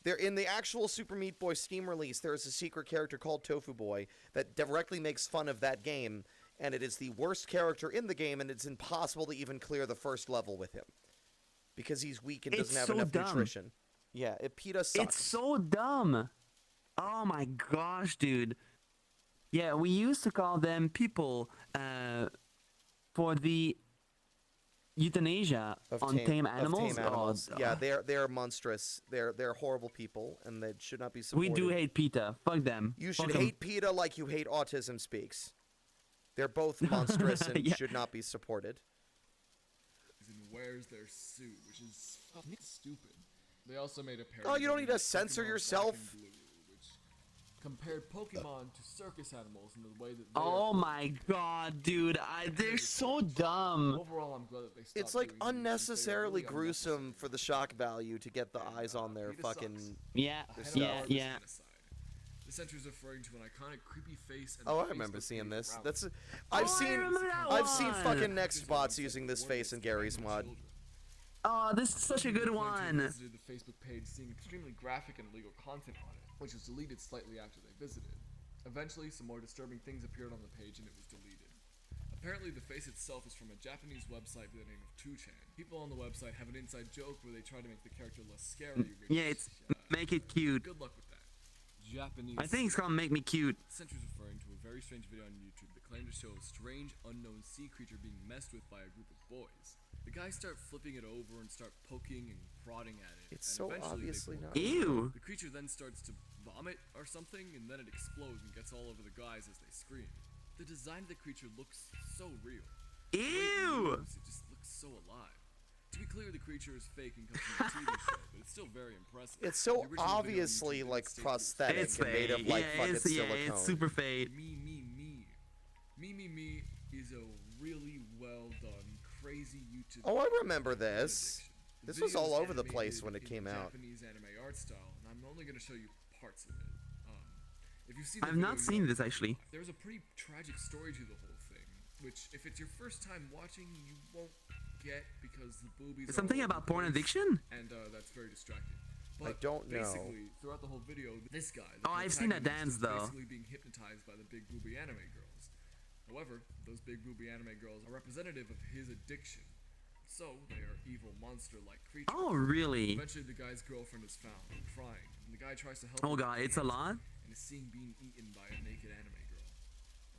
There, in the actual Super Meat Boy Steam release, there is a secret character called Tofu Boy that directly makes fun of that game, and it is the worst character in the game, and it's impossible to even clear the first level with him because he's weak and doesn't have so enough dumb. nutrition. Yeah, PETA sucks. It's so dumb. Oh my gosh, dude. Yeah, we used to call them people for the euthanasia on tame animals. Oh, Yeah, they're monstrous. They're horrible people, and they should not be supported. we do hate PETA. Fuck them. You Fuck should 'em. hate PETA like you hate Autism Speaks. They're both monstrous and Yeah. should not be supported. And wears their suit, which is fucking stupid. They also made a parody. Oh, you don't of need to Pokemon censor Black yourself. and Blue, which compared Pokemon to circus animals in the way that they Oh are. my god, dude. They're so dumb. Overall, I'm glad that they stopped It's like doing these, since they are unnecessarily really gruesome unnecessary. for the shock value to get the And, eyes on their PETA fucking. sucks. Yeah, Their yeah, stuff. yeah. This entry is referring to an iconic creepy face. And Oh, the I remember Facebook seeing page this. around That's. it. I've I seen. remember that I've seen one. fucking next bots using this face in Gary's mod. Oh, this is such a good one. Visited the Facebook page, seeing extremely graphic and illegal content on it, which was deleted slightly after they visited. Eventually, some more disturbing things appeared on the page, and it was deleted. Apparently, the face itself is from a Japanese website by the name of 2chan. People on the website have an inside joke where they try to make the character less scary. Which Yeah, it's make it cute. Good luck with that. Japanese. I think it's called Make Me Cute. This entry is referring to a very strange video on YouTube that claimed to show a strange, unknown sea creature being messed with by a group of boys. The guys start flipping it over and start poking and prodding at it. It's and so eventually they obviously pull not. it out. Ew. The creature then starts to vomit or something, and then it explodes and gets all over the guys as they scream. The design of the creature looks so real. The way it Ew. moves, it just looks so alive. To be clear, the creature is fake and comes from a TV show, but it's still very impressive. It's so The original video on obviously YouTube like didn't state prosthetic It's and made fake. of like Yeah, fucking it's silicone. super fake. Me, me, me. Me, me, me is a really well done, crazy YouTube. Oh, I remember this. addiction. The This was video all is over the place animated when it in came out. Japanese anime art style, and I'm only going to show you parts of it. If you've seen the I've video, not you seen know this actually. There's a pretty tragic story to the whole thing, which if it's your first time watching, you won't get because the boobies. are Something all over about the porn place, addiction? and that's very distracting. But I don't know. Basically, throughout the whole video, this guy. the Oh, I've seen that protagonist, dance, is though. Basically being hypnotized by the big booby anime girls. However, those big booby anime girls are representative of his addiction. So they are evil monster-like creatures. Oh, really? Eventually, the guy's girlfriend is found, crying, and the guy tries to help. Oh her god, with it's a cancer, lot? And is seen being eaten by a naked anime girl.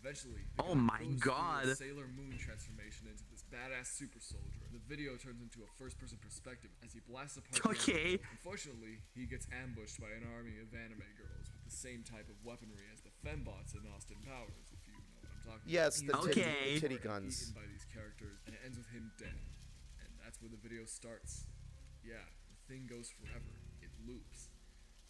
Eventually, the Oh guy my goes God. through a Sailor Moon transformation into this badass super soldier. The video turns into a first-person perspective as he blasts apart. the Okay. anime girl. Unfortunately, he gets ambushed by an army of anime girls with the same type of weaponry as the fembots in Austin Powers, if you know what I'm talking Yes, about. the He's Okay. titty eaten guns. by these characters, and it ends with him dead. And that's where the video starts. Yeah, the thing goes forever. It loops.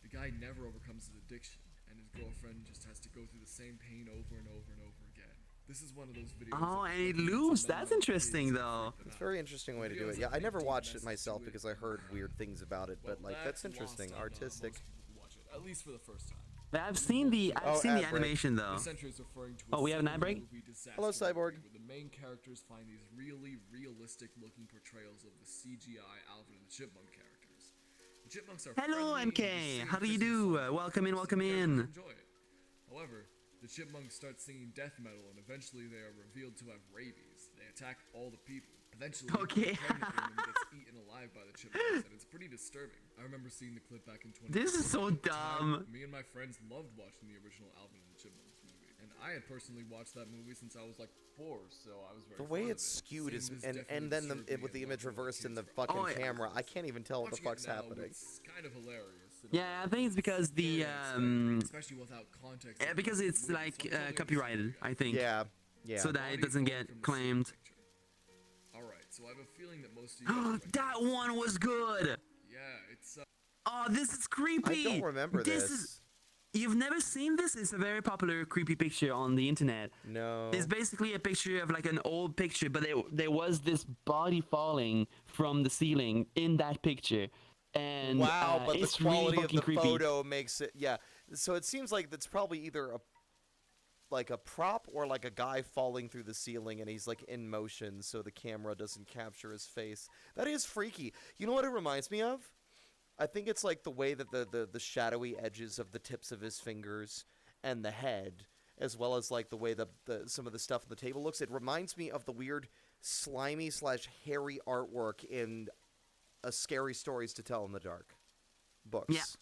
The guy never overcomes his addiction, and his girlfriend just has to go through the same pain over and over and over again. This is one of those videos. Oh, that and it reflects loops. the That's mental interesting, kids that though. freak them It's a out. very interesting way to do it. Videos Yeah, that I never make watched deep it myself messages because I heard weird things about it, but Well, like that's interesting, lost on, artistic. most people who watch it, at least for the first time. I've seen the Oh, I've seen the ad break. animation though. This entry is referring to Oh, we have an ad break? movie disaster Hello, Cyborg. movie where the main characters find these really realistic-looking portrayals of the CGI Alvin and the Chipmunk characters. The Chipmunks are Hello, friendly, MK. and they sing How do you Christmas do? songs, Welcome in, so welcome the characters in. Enjoy it. However, The chipmunks start singing death metal, and eventually they are revealed to have rabies. They attack all the people. Eventually, Okay. the pregnant woman gets eaten alive by the chipmunks, and it's pretty disturbing. I remember seeing the clip back in 2014. This is so At the time, dumb. me and my friends loved watching the original Alvin and the Chipmunks movie, and I had personally watched that movie since I was like 4, so I was very The way fond of it's it. skewed is, Seeing this and definitely then disturbed me with the and image watching all reversed in the kids fucking Oh, yeah. camera, I can't even tell what the Watching fuck's it now, happening. It's kind of hilarious. Yeah, I think it's because the especially without context. yeah, because it's like copyrighted, I think. Yeah, yeah. So that it doesn't get claimed. Alright, so I have a feeling that most of you guys That one was good. Yeah, it's Oh, this is creepy. I don't remember this. Is, you've never seen this? It's a very popular creepy picture on the internet. No. It's basically a picture of like an old picture, but there was this body falling from the ceiling in that picture. And Wow, but the it's quality really of the creepy. photo makes it, yeah. So it seems like that's probably either a prop or like a guy falling through the ceiling and he's like in motion so the camera doesn't capture his face. That is freaky. You know what it reminds me of? I think it's like the way that the shadowy edges of the tips of his fingers and the head, as well as like the way the some of the stuff on the table looks. It reminds me of the weird slimy / hairy artwork in A Scary Stories to Tell in the Dark books.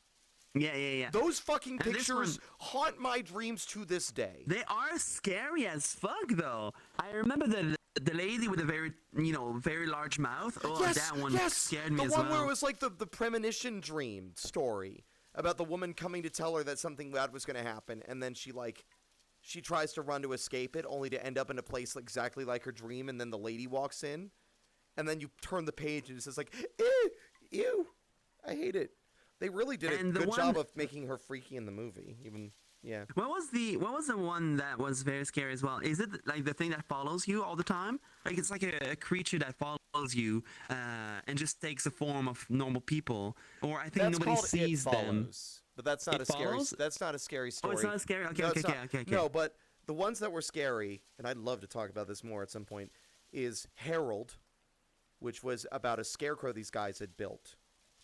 Yeah. Those fucking And this pictures one- haunt my dreams to this day. They are scary as fuck, though. I remember the lady with a very, very large mouth. Oh, that one scared me the as one well. where it was like the premonition dream story about the woman coming to tell her that something bad was going to happen, and then she tries to run to escape it, only to end up in a place exactly like her dream, and then the lady walks in, and then you turn the page and it says like, ew, I hate it. They really did And a the good one- job of making her freaky in the movie, even. Yeah. What was the one that was very scary as well? Is it like the thing that follows you all the time? Like it's like a creature that follows you and just takes the form of normal people, or I think That's nobody called sees It them. Follows, but that's not It a scary. Follows? That's not a scary Oh, story. it's not scary. Okay, No, okay, it's okay, not. okay, okay. No, but the ones that were scary, and I'd love to talk about this more at some point, is Harold, which was about a scarecrow these guys had built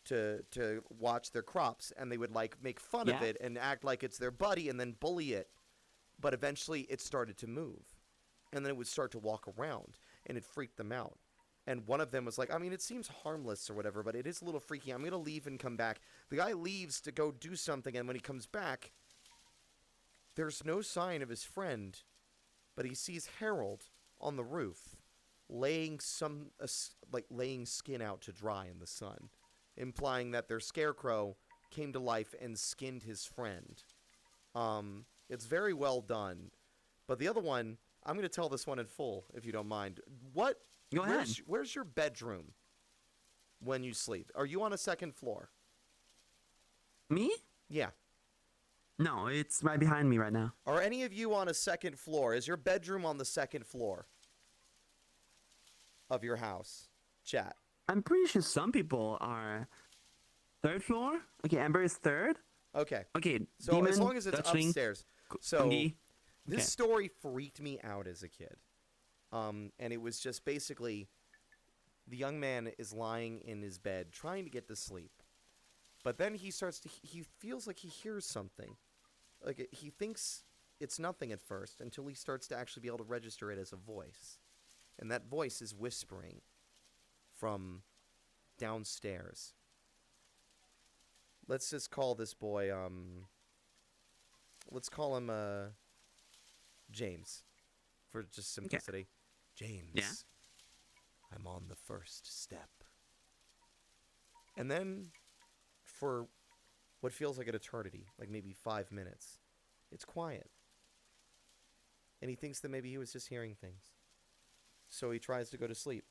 to watch their crops, and they would like make fun of Yeah. it and act like it's their buddy and then bully it. But eventually it started to move, and then it would start to walk around, and it freaked them out. And one of them was like, I mean, it seems harmless or whatever, but it is a little freaky. I'm going to leave and come back. The guy leaves to go do something, and when he comes back, there's no sign of his friend, but he sees Harold on the roof laying laying skin out to dry in the sun, implying that their scarecrow came to life and skinned his friend. It's very well done. But the other one, I'm going to tell this one in full, if you don't mind. Go ahead. Where's your bedroom when you sleep? Are you on a second floor? Me? Yeah. No, it's right behind me right now. Are any of you on a second floor? Is your bedroom on the second floor of your house? Chat. I'm pretty sure some people are third floor. Okay, Amber is third. Okay. Okay, So Demon, as long as it's Dutchling, upstairs. So Fungi. this Okay. story freaked me out as a kid. And it was just basically the young man is lying in his bed trying to get to sleep. But then he feels like he hears something. Like he thinks it's nothing at first until he starts to actually be able to register it as a voice. And that voice is whispering from downstairs. Let's just call this boy, let's call him, James, for just simplicity. James. Yeah. I'm on the first step. And then, for what feels like an eternity, like maybe 5 minutes, it's quiet. And he thinks that maybe he was just hearing things. So he tries to go to sleep.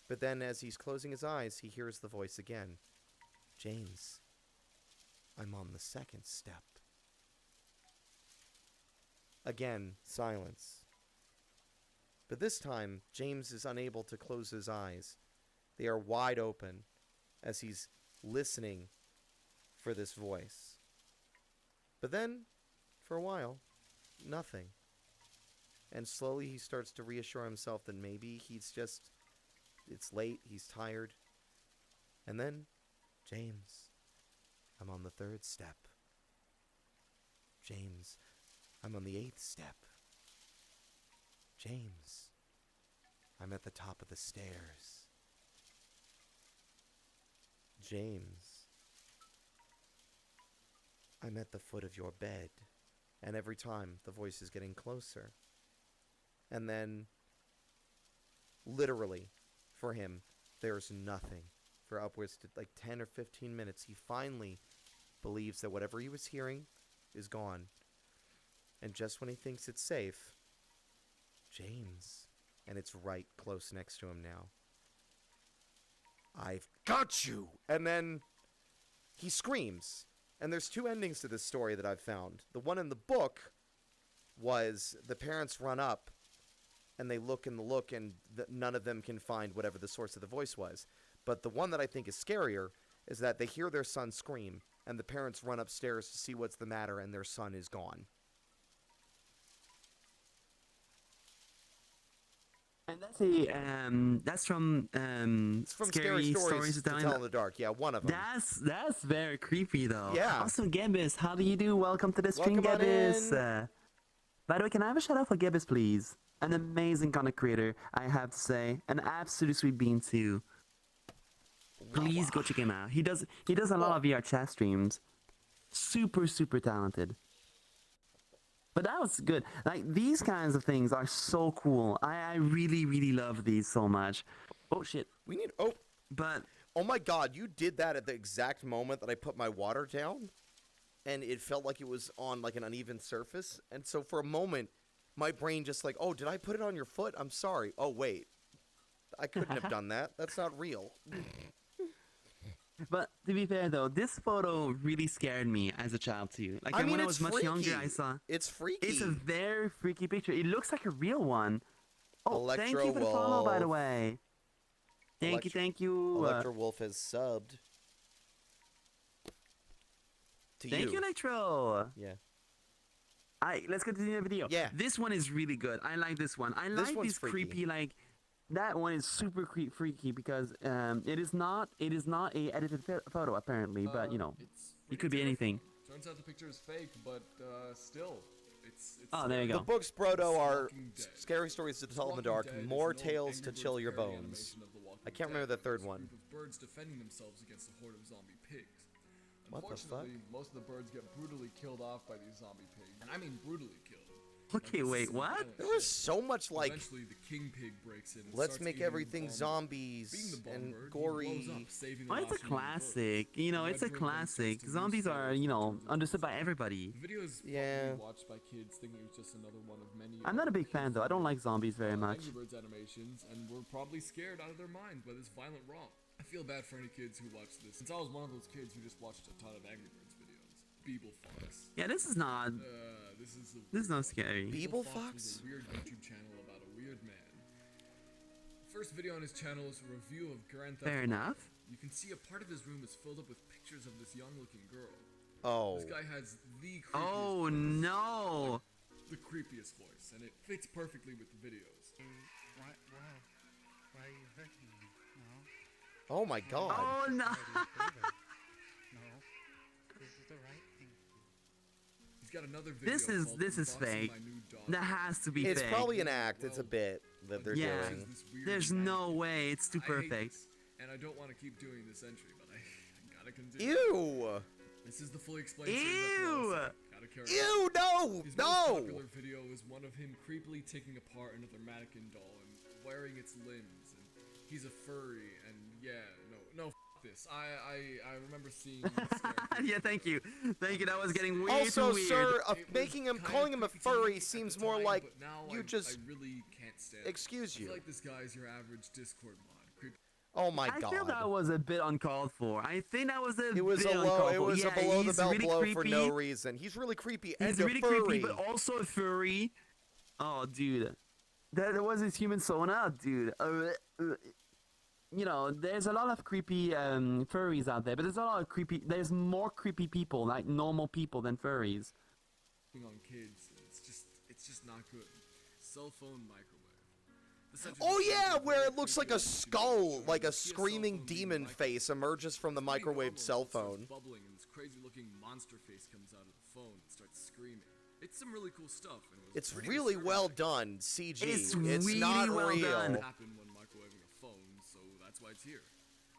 But then as he's closing his eyes, he hears the voice again. James, I'm on the second step. Again, silence. But this time, James is unable to close his eyes. They are wide open as he's listening for this voice. But then, for a while, nothing. And slowly he starts to reassure himself that maybe it's late, he's tired. And then, James, I'm on the third step. James, I'm on the 8th step. James, I'm at the top of the stairs. James, I'm at the foot of your bed. And every time, the voice is getting closer. And then, literally, for him, there's nothing. For upwards to like 10 or 15 minutes, he finally believes that whatever he was hearing is gone. And just when he thinks it's safe, James, and it's right close next to him now. I've got you! And then he screams. And there's 2 endings to this story that I've found. The one in the book was the parents run up and they look and none of them can find whatever the source of the voice was. But the one that I think is scarier is that they hear their son scream and the parents run upstairs to see what's the matter and their son is gone. And that's from It's from Scary Stories to Tell in the Dark. Yeah, one of them. That's very creepy though. Yeah. Also, Gibbous, how do you do? Welcome to the stream, Welcome on Gibbous. in. By the way, can I have a shout out for Gibbous, please? An amazing content creator, I have to say. An absolute sweet bean too. Please go check him out. He does a lot of VRChat streams. Super talented. But that was good. Like, these kinds of things are so cool. I really love these so much. Oh shit. We need... Oh. But Oh my god, you did that at the exact moment that I put my water down. And it felt like it was on like an uneven surface. And so for a moment, my brain just like, oh, did I put it on your foot? I'm sorry. Oh, wait. I couldn't have done that. That's not real. But to be fair though, this photo really scared me as a child too. Like I mean, when I it's was much younger, freaky. I saw. It's freaky. It's a very freaky picture. It looks like a real one. Oh, thank you Electro for the follow, by the Wolf. way. Thank Electro you. Electro Wolf has subbed. To Thank you, Electro. Yeah. Alright, let's continue the video. Yeah. This one is really good. I like this one. I This like one's these freaky. creepy, like, that one is super freaky because it is not a edited photo apparently, but you know, It's it could be anything. Turns out the picture is fake, but still, it's Oh, there you The go. books, Brodo, are Walking Dead. Scary Stories to Tell in the Dark, More Tales to Chill Your Bones. I can't remember the third one. Group of birds defending themselves against a horde of zombie pigs. What the fuck? Unfortunately, most of the birds get brutally killed off by these zombie pigs, and I mean brutally killed. Okay, wait, what? There was so much like, Eventually, the king pig breaks in. And let's starts make eating everything the zombies Being the bomb and bird, he gory. blows up, saving the Well, it's a last remaining birds. classic. You know, it's a Red Ribbon classic. starts to Zombies lose are, their you know, terms of understood by justice. everybody. The video is Yeah. probably watched by kids thinking it was just another one of many. I'm not a big fan though. I don't like zombies very much. Angry Birds animations, and were probably scared out of their minds by this violent romp. I feel bad for any kids who watch this, since I was one of those kids who just watched a ton of Angry Birds videos. Beeble Fox. Yeah, this is not. This is not scary. Beeble Was Fox? a weird YouTube channel about a weird man. First video on his channel is a review of Grand Theft Fair Auto. enough. You can see a part of his room is filled up with pictures of this young-looking girl. Oh. This guy has the creepiest Oh voice. no! The creepiest voice, and it fits perfectly with the videos. Why are you hurting me? No, Oh my god. Oh no! no. This is the right thing. He's got another video This called is Unboxing fake. My New Dog. That has to be It's fake. probably an act. It's a bit that they're Yeah. doing. This weird There's man. no way. It's too I hate perfect. this, and I don't want to keep doing this entry, but I gotta continue. Ew! This is the fully explained series Ew! after all, so gotta carry on. Ew, no! His most No! popular video is one of him creepily taking apart another mannequin doll and wearing its limbs, and he's a furry, and yeah, no, f this. I remember seeing this character. Yeah, thank you. Thank you. That was getting weird. Also, too weird. sir, It was making him, kind of calling him a creepy to me furry at seems the more time, like but now you I just. really can't stand it. Excuse I you. feel like this guy's your average Discord mod. Creep. Oh my I god. feel that was a bit uncalled for. I think that was a It was bit a low. uncalled It for. was Yeah, a below the he's belt really blow creepy. for no reason. He's really creepy and He's a really furry. creepy, but also a furry. Oh, dude. That was his human sauna, dude. You know, there's a lot of creepy furries out there, but there's more creepy people, like normal people, than furries. On kids, it's just not good. Cell phone microwave. Oh yeah, where it looks like a skull, like a screaming demon face emerges from the microwaved cell phone. Bubbling, and this crazy-looking monster face comes out of the phone and starts screaming. It's some really cool stuff. And it was It's pretty really well disturbing. done CG. It's It's really not well real. done. It happened when microwaving a phone, so that's why it's here.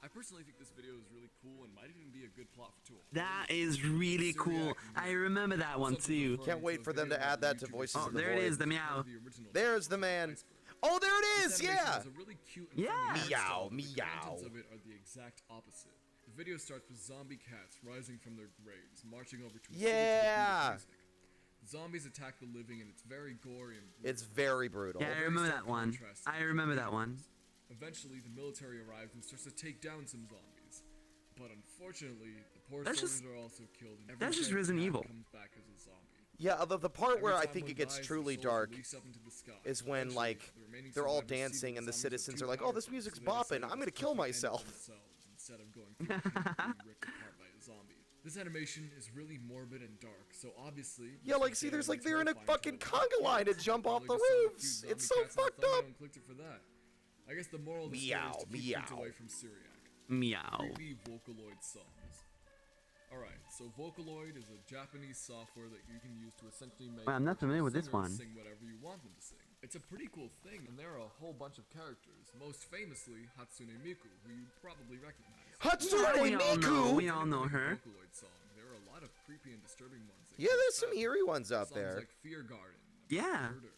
I personally think this video is really cool and might even be a good plot to a That is really cool. I remember that one too. Can't wait for them to add that to Voices Oh, of the there it Void. is, the meow. There's the man. Oh, there it is, yeah! Really cute and Yeah. friendly art Meow, style, but the meow. contents of it are the exact opposite. The video starts with zombie cats rising from their graves, marching over to a Yeah. music. Zombies attack the living, and it's very gory and brutal. It's very brutal. Yeah, I remember that one. I remember that one. Eventually, the military arrives and starts to take down some zombies. But unfortunately, the poor That's soldiers just- are also killed, and every that's just dead Resident cat Evil. comes back as a zombie. Yeah, the part Every where I time think one it gets dies, truly their souls dark release up into the sky. is when, Eventually, like, the remaining they're all survivors see that dancing and the zombies citizens too are like, "Oh, this powerful, music's so they decide bopping. I'm to gonna cut kill the end myself." themselves instead of going through pain of being ripped apart by a zombie. This animation is really morbid and dark, so obviously. Yeah, like, see, there's like they're in a fucking conga line to jump off the roofs. It's so fucked up. Clicked it for that. I guess the moral of the Meow, story is to keep kids meow. away from Syriac. Meow. Creepy Vocaloid songs. Alright, so Vocaloid is a Japanese software that you can use to essentially make Well, I'm not familiar with this singers one. sing whatever you want them to sing. It's a pretty cool thing, and there are a whole bunch of characters, most famously Hatsune Miku, who you probably recognize. Hatsune we all know. We Miku! all know her. Vocaloid song. There are a lot of creepy and disturbing ones. that Yeah, keep there's some fast. eerie ones out Songs there. like Fear Garden. about Yeah. Murder.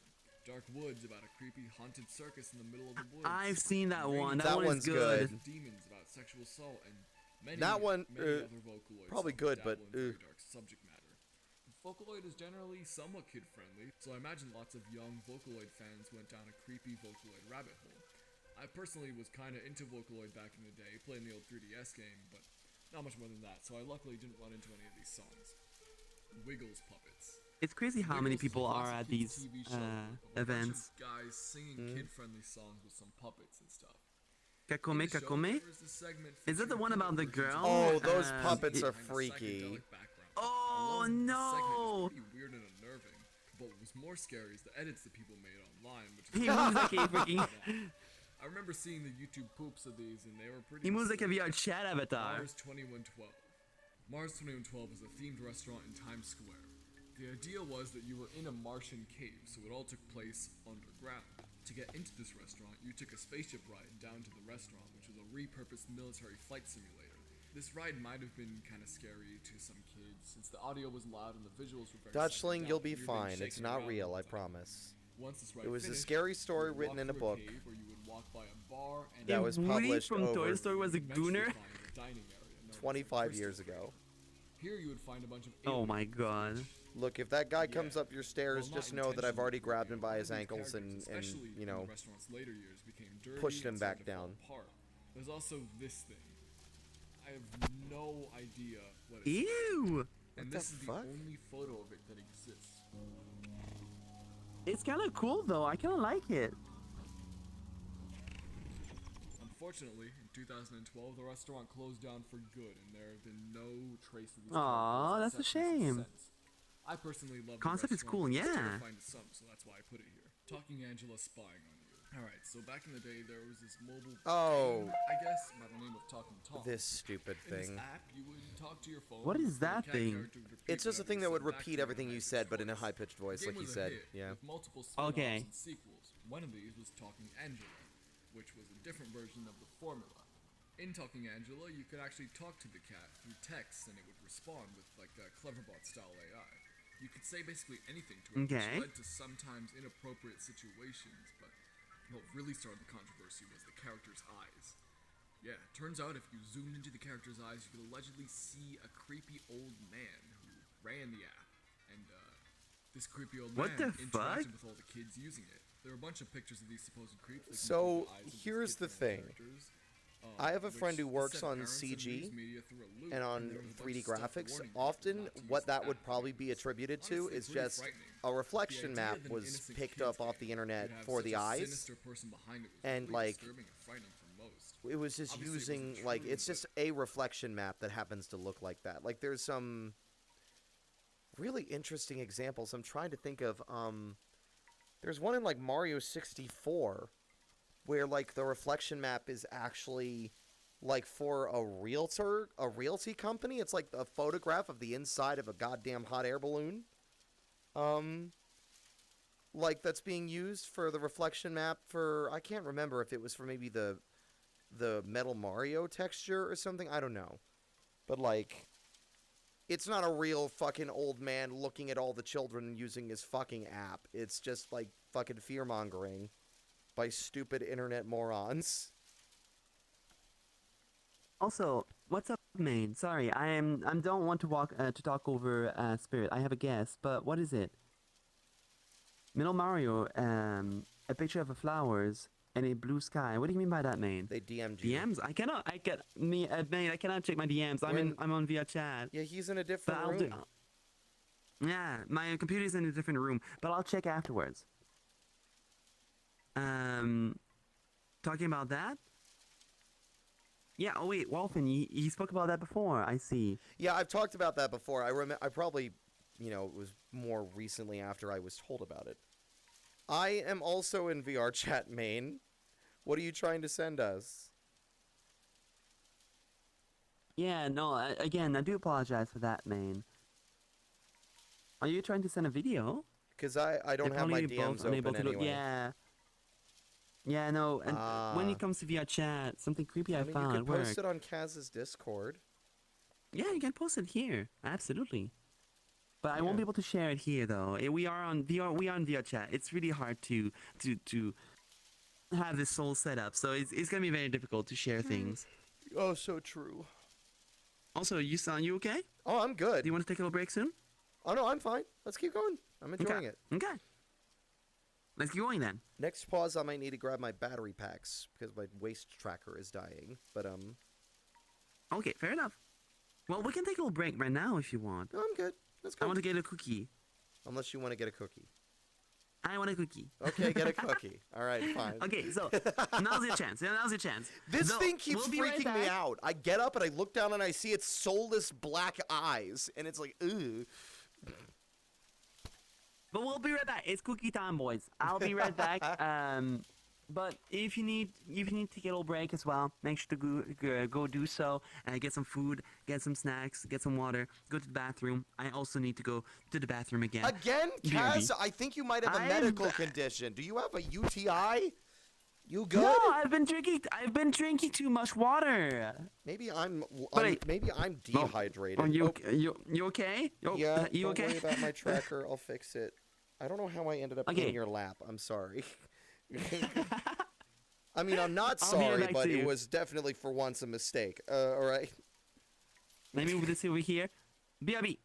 Dark Woods about a creepy haunted circus in the middle of the woods. I've seen that Rainy one. That That one is one's good. good. Demons about sexual assault and many, That one, many other Vocaloid probably songs good, dabble but, in very dark subject matter. Vocaloid is generally somewhat kid-friendly, so I imagine lots of young Vocaloid fans went down a creepy Vocaloid rabbit hole. I personally was kinda into Vocaloid back in the day, playing the old 3DS game, but not much more than that, so I luckily didn't run into any of these songs. Wiggles puppets. It's crazy how many Wiggles is a people are classic at kids' these TV show of a bunch of events. guys singing kid-friendly songs with some puppets and stuff. Kakome In the show, Kakome? there was this segment Is that the featuring one about the versions of girl? Oh, those Uh, puppets are behind a freaky. psychedelic background. Oh, Alone, no. The segment is pretty weird and unnerving, but what was more scary is the edits that people made online, which is He moves like a freaking. I remember seeing the YouTube poops of these, and they were pretty. He moves like a insane. VRChat avatar. Mars 2112. Mars 2112 is a themed restaurant in Times Square. The idea was that you were in a Martian cave, so it all took place underground. To get into this restaurant, you took a spaceship ride down to the restaurant, which was a repurposed military flight simulator. This ride might have been kind of scary to some kids, since the audio was loud and the visuals were very Dutchling, psychedelic. you'll be You're being fine. It's shaken not around real, all I the time. promise. Once this ride It was a finished, scary story you would written walk in a through book cave where you would walk by a bar and That was Woody published from Toy over Story was a eventually gooner. find a dining area known as the 25 Crystal years Cave. ago. Here you would find a bunch of Oh alien my god. Look, if that guy Yeah. comes up your stairs, Well, just not know that I've already intentionally, grabbed him by but his these ankles characters, and especially you in know, the restaurant's later years, became dirty pushed him and back started to fall down. apart. There's also this thing. I have no idea what it is. Ew. And What this the is fuck? the only photo of it that exists. It's kind of cool though. I kind of like it. Unfortunately, in 2012, the restaurant closed down for good, and there have been no trace of these Aw, characters that's a except shame. since. I personally love Concept the is cool, restaurant, but it's yeah. terrifying to some, so that's why I put it here. Talking Angela spying on you. Alright, so back in the day, there was this mobile Oh. game, I guess, by the name of Talking Tom. this stupid In this thing. app, you would talk to your phone. What is and the that cat thing? character would repeat It's just a whatever thing you that would said back to repeat you everything in a you high-pitched said, but in a voice. high-pitched voice, The like game you was a said. hit, Yeah. with multiple spin-offs Okay. and sequels. One of these was Talking Angela, which was a different version of the formula. In Talking Angela, you could actually talk to the cat through text, and it would respond with like a Cleverbot-style AI. You could say basically anything to it, Okay. which led to sometimes inappropriate situations, but what really started the controversy was the character's eyes. Yeah, turns out if you zoomed into the character's eyes, you could allegedly see a creepy old man who ran the app. And, this creepy old What man the interacted fuck? with all the kids using it. There are a bunch of pictures of these supposed creeps. that So, include the eyes of these here's the kid-friendly thing. characters, I have a which friend who works set on parents and CG news media through a loop, and on there was a bunch 3D of stuff graphics. warning them Often, not to use what that the would app. probably be attributed to Honestly, is pretty just frightening. a The reflection idea map that an was innocent picked kid's up off game the internet could have for such the a eyes. sinister person behind it was and, really like, disturbing and frightening for most. It was just Obviously, it wasn't using, like, true, it's just a reflection map that happens to look like that. Like, there's some really interesting examples. I'm trying to think of, there's one in, like, Mario 64, where, like, the reflection map is actually, like, for a realty company. It's like a photograph of the inside of a goddamn hot air balloon. like that's being used for the reflection map for, I can't remember if it was for maybe the Metal Mario texture or something, I don't know. But like, it's not a real fucking old man looking at all the children using his fucking app. It's just like fucking fear-mongering by stupid internet morons. Also, what's up, main? Sorry, I don't want to talk over Spirit. I have a guess, but what is it? Middle Mario, a picture of the flowers and a blue sky. What do you mean by that, main? They DM'd you. DMs? Main, I cannot check my DMs. I'm on VRChat. Yeah, he's in a But different I'll room. yeah, my computer's in a different room, but I'll check afterwards. Talking about that? Yeah, oh wait, Wolfen, you spoke about that before, I see. Yeah, I've talked about that before. I probably, you know, it was more recently after I was told about it. I am also in VRChat main. What are you trying to send us? Yeah, no, again, I do apologize for that, main. Are you trying to send a video? Because I don't have my DMs open anyway. Yeah. Yeah, no, and when it comes to VRChat, something creepy I mean, found you at could work. post it on Kaz's Discord. Yeah, you can post it here, absolutely. But I won't be able to share it here though. We are on VRChat. It's really hard to have this whole setup, so it's gonna be very difficult to share things. Oh, so true. Also, you okay? Oh, I'm good. Do you want to take a little break soon? Oh, no, I'm fine. Let's keep going. I'm enjoying it. Okay. Let's keep going then. Next pause, I might need to grab my battery packs because my waist tracker is dying. But, Okay, fair enough. Well, we can take a little break right now if you want. no, I'm good. Let's I go. want to get a cookie. Unless you want to get a cookie. I want a cookie. Okay, get a cookie. All right, fine. Okay, so now's your chance. Now's your chance. This So, thing keeps we'll be right freaking me back. out. I get up and I look down and I see its soulless black eyes, and it's like, ugh. But we'll be right back. It's cookie time, boys. I'll be right back. But if you need to get a little break as well, make sure to go do so. Get some food, get some snacks, get some water, go to the bathroom. I also need to go to the bathroom again. Again, Kaz, I think you might have a I'm- medical condition. Do you have a UTI? You good? No, I've been drinking too much water. Maybe I'm But maybe I'm dehydrated. Are you okay? Oh, Yeah, you don't okay? worry about my tracker. I'll fix it. I don't know how I ended up Okay. in your lap. I'm sorry. I mean, I'm not I'll be right sorry, back but to it you. was definitely for once a mistake. All right. Let me move this over here. BRB.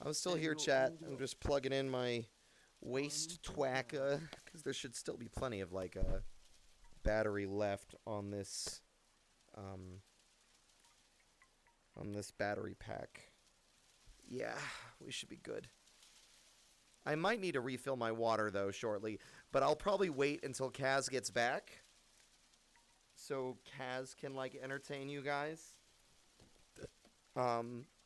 I'm still here, chat. I'm just plugging in my waist twacker because there should still be plenty of like battery left on this battery pack. Yeah, we should be good. I might need to refill my water though shortly, but I'll probably wait until Kaz gets back so Kaz can like entertain you guys.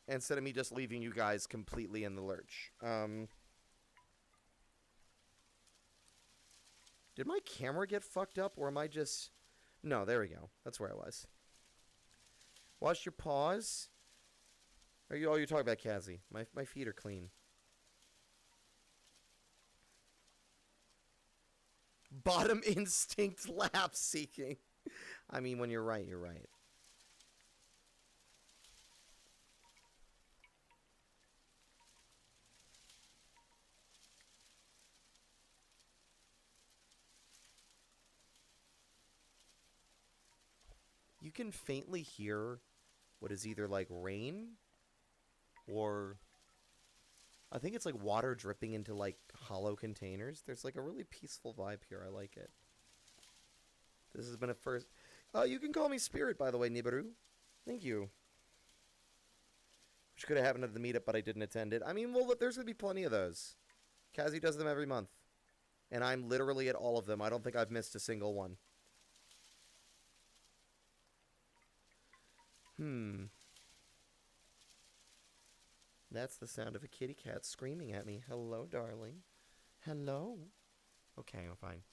Instead of me just leaving you guys completely in the lurch. Did my camera get fucked up, or am I just... No, there we go. That's where I was. Wash your paws. You're talking about Kazzy. My feet are clean. Bottom instinct lap seeking. I mean, when you're right, you're right. You can faintly hear what is either like rain or I think it's like water dripping into like hollow containers. There's like a really peaceful vibe here. I like it. This has been a first. Oh, you can call me Spirit, by the way, Nibiru. Thank you. Which could have happened at the meetup, but I didn't attend it. I mean, well, there's going to be plenty of those. Kazi does them every month. And I'm literally at all of them. I don't think I've missed a single one. That's the sound of a kitty cat screaming at me. Hello, darling. Hello. Okay, I'm fine.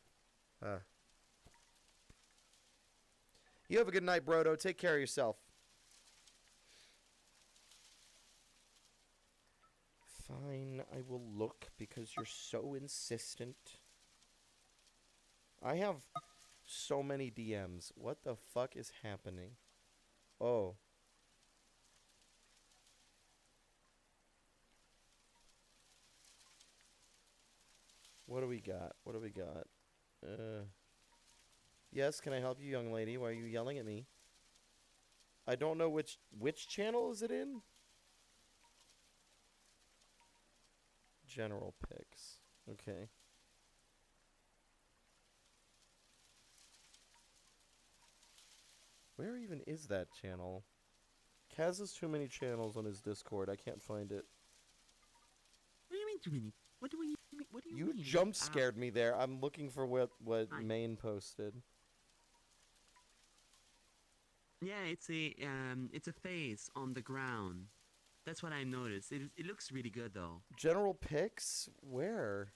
You have a good night, Brodo. Take care of yourself. Fine, I will look because you're so insistent. I have so many DMs. What the fuck is happening? Oh. What do we got? What do we got? Yes, can I help you, young lady? Why are you yelling at me? I don't know which channel is it in? General picks. Okay. Where even is that channel? Kaz has too many channels on his Discord. I can't find it. What do you mean too many? What do you mean? What do you You mean? jump scared me there. I'm looking for what Hi. Maine posted. Yeah, it's a face on the ground. That's what I noticed. It looks really good though. General picks? Where?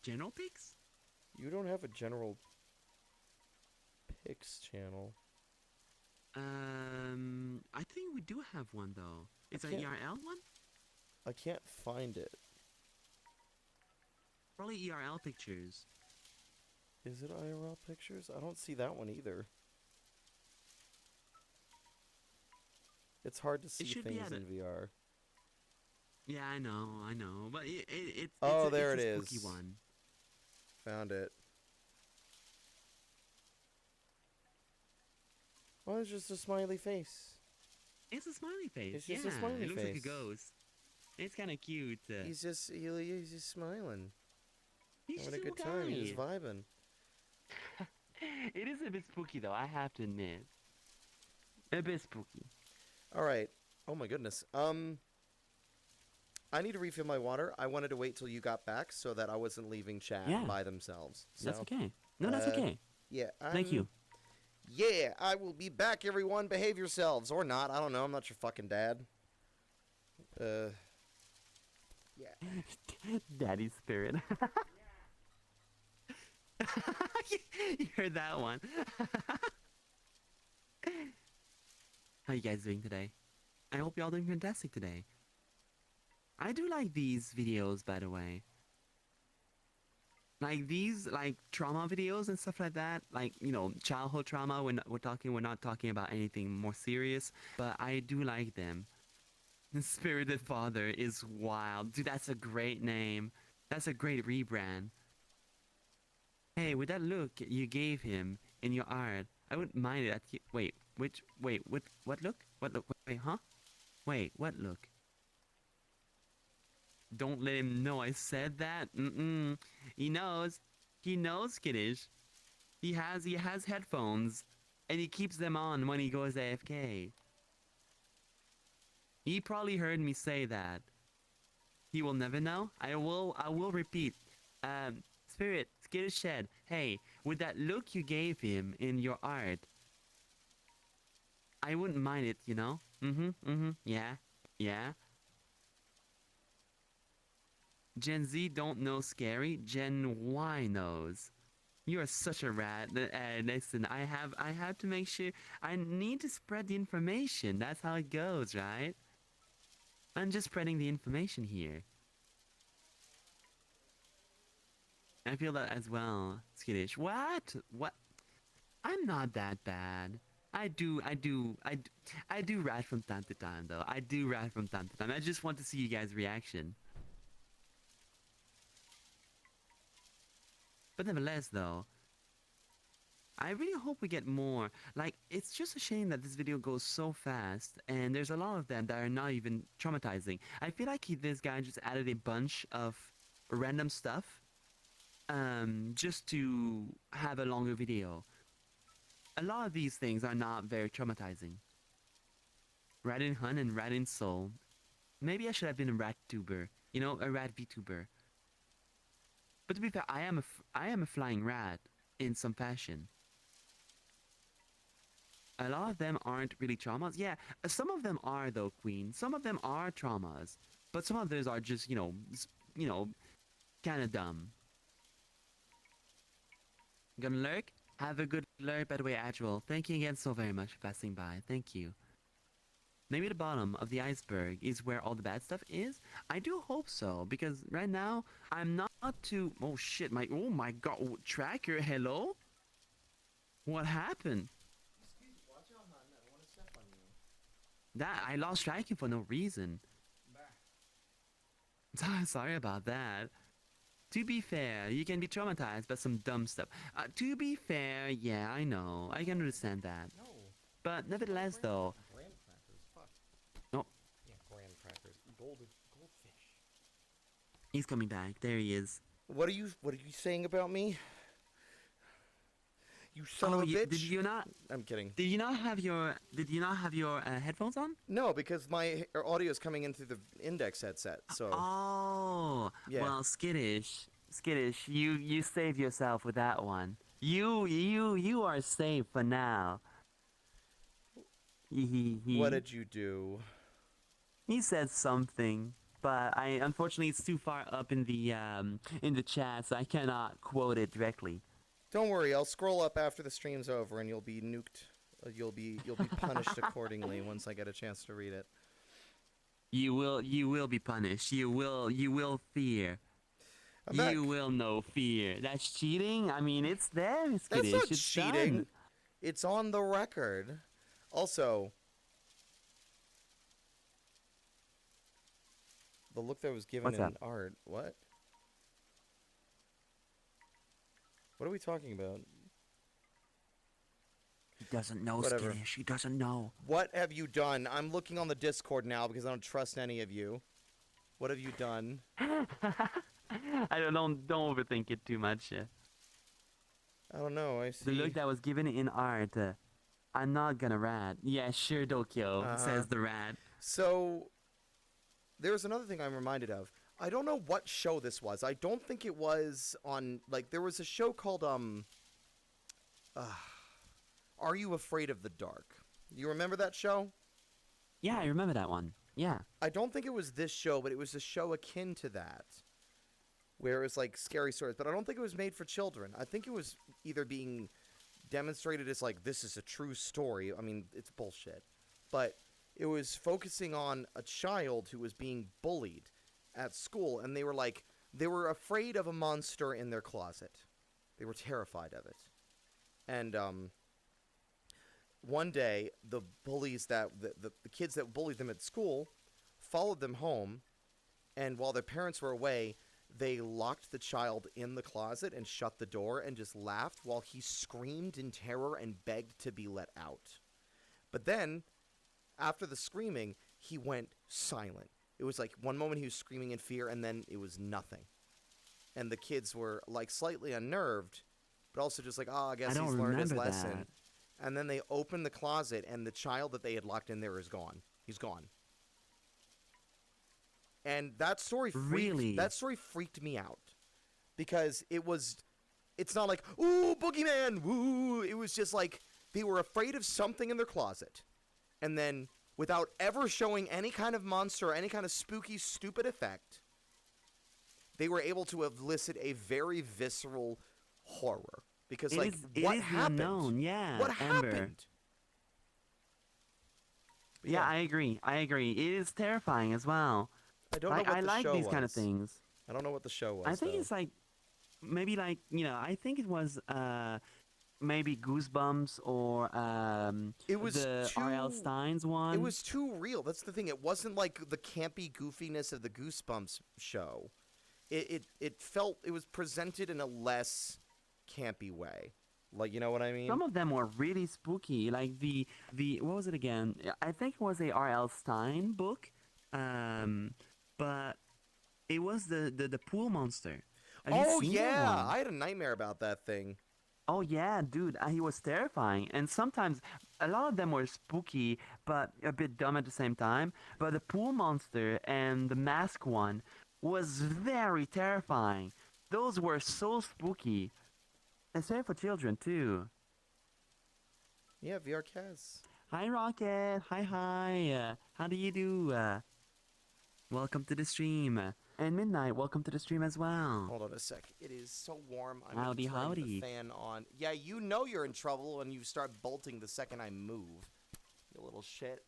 General pics? You don't have a general picks channel. I think we do have one though. It's a can't- ERL one? I can't find it. Probably ERL pictures. Is it IRL pictures? I don't see that one either. It's hard to see should be things at in VR. Yeah, I know. But it's Oh, it's there a it spooky is. one. Found it. Well, it's just a smiley face. It's a smiley face. It's just a yeah, smiley it looks like a face. ghost. It's kind of cute. He's just smiling, He's having a so good time. He's nice. vibing. It is a bit spooky though, I have to admit. A bit spooky. All right. Oh my goodness. I need to refill my water. I wanted to wait till you got back so that I wasn't leaving chat Yeah. by themselves. So, That's okay. No, that's uh, okay. Yeah. Thank you. Yeah, I will be back, everyone. Behave yourselves. Or not. I don't know. I'm not your fucking dad. Yeah. Daddy spirit. You heard that one. How you guys doing today? I hope y'all doing fantastic today. I do like these videos, by the way. Like these, like trauma videos and stuff like that. Like, you know, childhood trauma. We're not talking about anything more serious, but I do like them. The Spirited Father is wild. Dude, that's a great name. That's a great rebrand. Hey, with that look you gave him in your art, I wouldn't mind it. Wait, what look? What look? Wait, huh? Wait, what look? Don't let him know I said that. He knows. He knows, kiddish. He has headphones, and he keeps them on when he goes AFK. He probably heard me say that. He will never know. I will repeat. Spirit, Skittish Shed, hey, with that look you gave him in your art, I wouldn't mind it, you know? Yeah. Gen Z don't know scary, Gen Y knows. You are such a rat. Listen, I have to make sure, I need to spread the information. That's how it goes, right? I'm just spreading the information here. I feel that as well, Skittish. What? What? I'm not that bad. I do rat from time to time, though. I do rat from time to time. I just want to see you guys' reaction. But nevertheless, though, I really hope we get more. Like, it's just a shame that this video goes so fast, and there's a lot of them that are not even traumatizing. I feel like this guy just added a bunch of random stuff, just to have a longer video. A lot of these things are not very traumatizing. Rat in Hun and Rat in Soul. Maybe I should have been a rat tuber. You know, a rat VTuber. But to be fair, I am a flying rat in some fashion. A lot of them aren't really traumas. Yeah, some of them are though, Queen. Some of them are traumas, but some of those are just, you know, kind of dumb. Gonna lurk? Have a good lurk, by the way, Agile. Thank you again so very much for passing by. Thank you. Maybe the bottom of the iceberg is where all the bad stuff is. I do hope so, because right now I'm not too. Oh shit! Oh my god! Oh, tracker, hello. What happened? Excuse me, watch out, hon. I don't want to step on you. That I lost tracking for no reason. Sorry about that. To be fair, you can be traumatized by some dumb stuff. To be fair, yeah, I know. I can understand that. No. But nevertheless, though. Graham crackers. Fuck. Oh, Yeah, graham crackers. Goldfish. he's coming back. There he is. What are you saying about me? You son Oh, of a bitch. did you not? I'm kidding. Did you not have your headphones on? No, because my audio is coming in through the index headset. So Oh, Yeah. well, skittish. You saved yourself with that one. You are safe for now. what did you do? He said something, but unfortunately it's too far up in the chat, so I cannot quote it directly. Don't worry, I'll scroll up after the stream's over, and you'll be nuked. You'll be punished accordingly once I get a chance to read it. You will be punished. You will fear. I'm back. You will know fear. That's cheating? I mean, it's there, That's skittish. not It's cheating. done. It's on the record. Also, the look that was given What's in up? art. What? What are we talking about? He doesn't know, Whatever. skittish. He doesn't know. What have you done? I'm looking on the Discord now because I don't trust any of you. What have you done? don't overthink it too much. I don't know. I see. The look that was given in art. I'm not gonna rat. Yeah, sure, Dokyo, says the rat. So, there's another thing I'm reminded of. I don't know what show this was. I don't think it was on, like, there was a show called, Are You Afraid of the Dark? You remember that show? Yeah, I remember that one. Yeah. I don't think it was this show, but it was a show akin to that. Where it was, like, scary stories. But I don't think it was made for children. I think it was either being demonstrated as, like, this is a true story. I mean, it's bullshit. But it was focusing on a child who was being bullied at school, and they were afraid of a monster in their closet. They were terrified of it. And one day the bullies that the kids that bullied them at school followed them home, and while their parents were away, they locked the child in the closet and shut the door and just laughed while he screamed in terror and begged to be let out. But then after the screaming, he went silent. It was like one moment he was screaming in fear, and then it was nothing. And the kids were, like, slightly unnerved, but also just like, I guess he's learned his lesson. That. And then they opened the closet, and the child that they had locked in there is gone. He's gone. And that story freaked me out. Because it's not like, ooh, boogeyman, woo. It was just like, they were afraid of something in their closet. And then, without ever showing any kind of monster or any kind of spooky, stupid effect, they were able to elicit a very visceral horror. Because, what happened? Unknown, yeah, What Amber. happened? Yeah, I agree. It is terrifying as well. I don't know what I the like show these was. kind of things. I don't know what the show was. I think though. it's like, maybe like, I think it was maybe Goosebumps or It was the too- R.L. Stein's one. It was too real. That's the thing. It wasn't like the campy goofiness of the Goosebumps show. It felt, it was presented in a less campy way. Like, you know what I mean? Some of them were really spooky. Like the what was it again? I think it was a R.L. Stein book, but it was the pool monster. Have you seen that yeah, one? I had a nightmare about that thing. Oh yeah, dude, he was terrifying. And sometimes a lot of them were spooky, but a bit dumb at the same time. But the pool monster and the mask one was very terrifying. Those were so spooky. And same for children too. Yeah, VRChat. Hi Rocket, hi. How do you do? Welcome to the stream. And Midnight, welcome to the stream as well. Hold on a sec. It is so warm. I'm Howdy, turning howdy. the fan on. Yeah, you know you're in trouble when you start bolting the second I move. You little shit.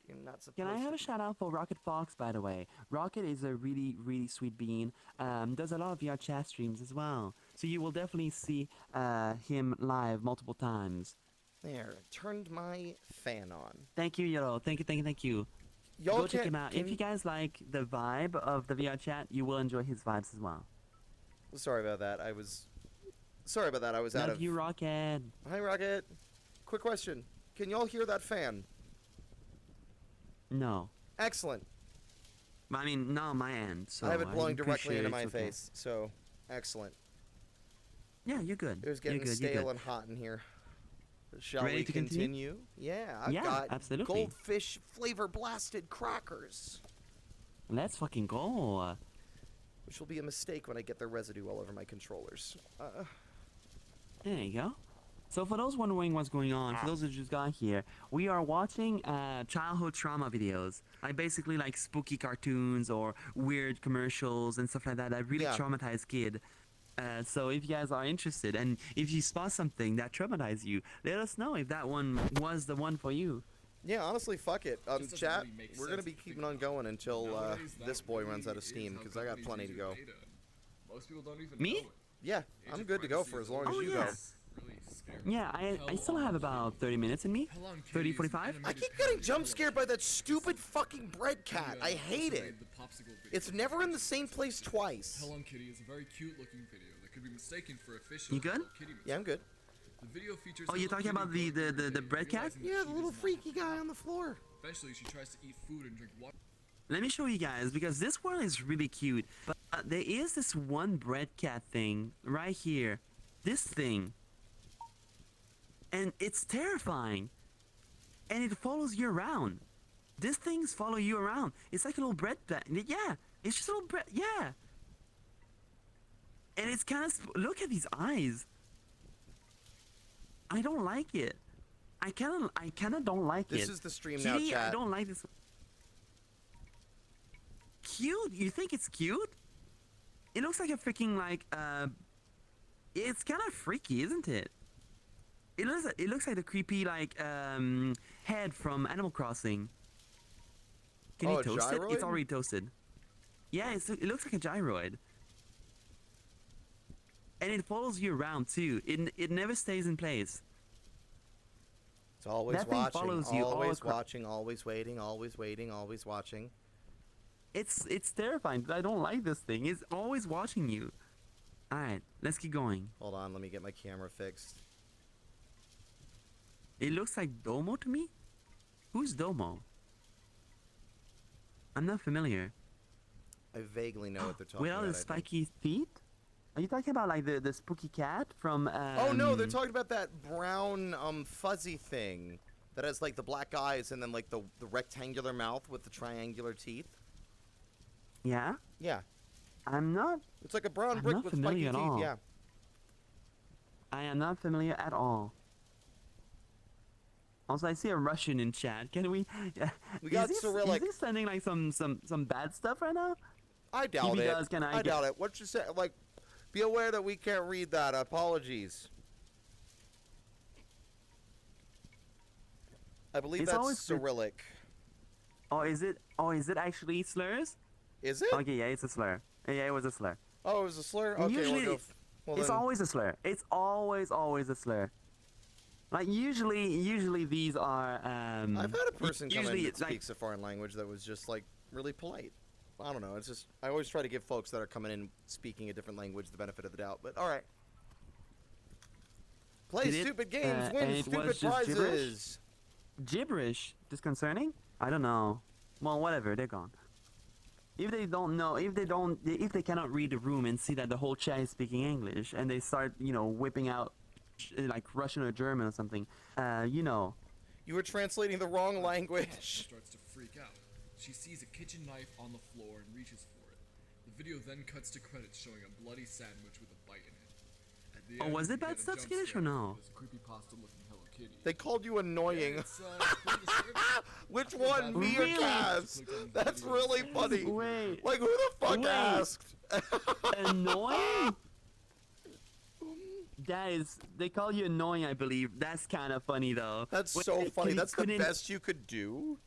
You're not supposed Can I have to a shout out for Rocket Fox, by the way? Rocket is a really, really sweet bean. Does a lot of VRChat streams as well. So you will definitely see him live multiple times. There, turned my fan on. Thank you, Yellow. Thank you, thank you, thank you. Y'all Go check can't- him out. can- If you guys like the vibe of the VRChat, you will enjoy his vibes as well. Sorry about that. I was out Love of. you, Rocket. Hi, Rocket. Quick question. Can y'all hear that fan? No. Excellent. I mean, not on my end, so I have it blowing directly appreciate into my it's okay. face, so excellent. Yeah, you're good. It was getting you're good, stale you're good. and hot in here. Shall Ready we to continue? Yeah, I've Yeah, got absolutely. goldfish flavor blasted crackers, Let's fucking go. which will be a mistake when I get the residue all over my controllers. There you go. So for those wondering what's going on, for those who just got here, we are watching childhood trauma videos. Like basically like spooky cartoons or weird commercials and stuff like that that really Yeah. traumatize kid. So if you guys are interested and if you spot something that traumatized you, let us know if that one was the one for you. Yeah, honestly, fuck it. Just doesn't Chat, really make we're gonna sense be if you keeping think on about going until Nowadays, that this boy runs out really of steam, is how because I got companies plenty use to your go. data, and most people don't even Me? know it. Yeah, Age I'm of good to go privacy for is as long as Oh, you yeah. go. really scary. Yeah, I still have about 30 minutes in me. Hell on 30, Kitty's 45? I animated keep getting parody jump of scared by that stupid fucking bread cat. I hate also it. made the popsicle video. It's never in the same place twice. Hell on Kitty is a very cute looking video that could be mistaken for official You good? Hello Kitty Yeah, I'm good. The video features Oh, you're Hello talking about Kitty the- going through the her bread day, cat? realizing that Yeah, she the little does not freaky belong. guy on the floor. Eventually, she tries to eat food and drink water. Let me show you guys because this one is really cute. But there is this one bread cat thing right here. This thing. And it's terrifying. And it follows you around. These things follow you around. It's like a little bread cat. Yeah. It's just a little bread. Yeah. And it's kind of... Look at these eyes. I don't like it. I kind of don't like it. This is the stream now, Kitty, I chat. don't like this. Cute? You think it's cute? It looks like a freaking like it's kind of freaky, isn't it? It looks like the creepy like head from Animal Crossing. Can Oh, you a toast it? It's gyroid? already toasted. Yeah, it looks like a gyroid. And it follows you around too. It never stays in place. It's always That thing watching, follows you all always across- watching, always waiting, always waiting, always watching. It's terrifying. I don't like this thing. It's always watching you. All right, let's keep going. Hold on, let me get my camera fixed. It looks like Domo to me. Who's Domo? I'm not familiar. I vaguely know what they're talking With all about. the I think. spiky feet? Are you talking about like the spooky cat from? Oh no, they're talking about that brown fuzzy thing that has like the black eyes and then like the rectangular mouth with the triangular teeth. Yeah, Yeah, I'm not. it's like a brown I'm brick not with spiky familiar teeth. at all. Yeah. I am not familiar at all. Also, I see a Russian in chat. Can we? We got Cyrillic. Is he sending like some bad stuff right now? I doubt he it. does, can I get- doubt it. What you say? Like, be aware that we can't read that. Apologies. I believe It's that's always the- Cyrillic. Oh, is it? Oh, is it actually slurs? Is it? Okay, yeah, it's a slur. Yeah, it was a slur. Oh, it was a slur. Okay, Usually, we'll go. Well, it's then, always a slur. It's always a slur. Like usually these are. I've had a person come in usually that it's like- speaks a foreign language that was just like really polite. I don't know. It's just I always try to give folks that are coming in speaking a different language the benefit of the doubt. But all right. Play Did it, stupid games, and win it stupid was just gibberish? prizes. gibberish. Disconcerting? I don't know. Well, whatever. They're gone. If they don't know, if they cannot read the room and see that the whole chat is speaking English, and they start, whipping out like Russian or German or something, You were translating the wrong language. Starts to freak out. She sees a kitchen knife on the floor and reaches for it. The video then cuts to credits showing a bloody sandwich with a bite in it. At the Oh, end, was it we bad get a stuff, jump Skittish, or scare no? with this creepypasta-looking Hello Kitty. They called you annoying. It's, pretty disturbing. Which I feel one, bad me for or Really? Kaz? Clicked on the That's video. really funny. Wait. Like, who the fuck Wait. asked? Annoying? They call you annoying, I believe. That's kind of funny though. That's Wait, so funny. That's the couldn't- best you could do.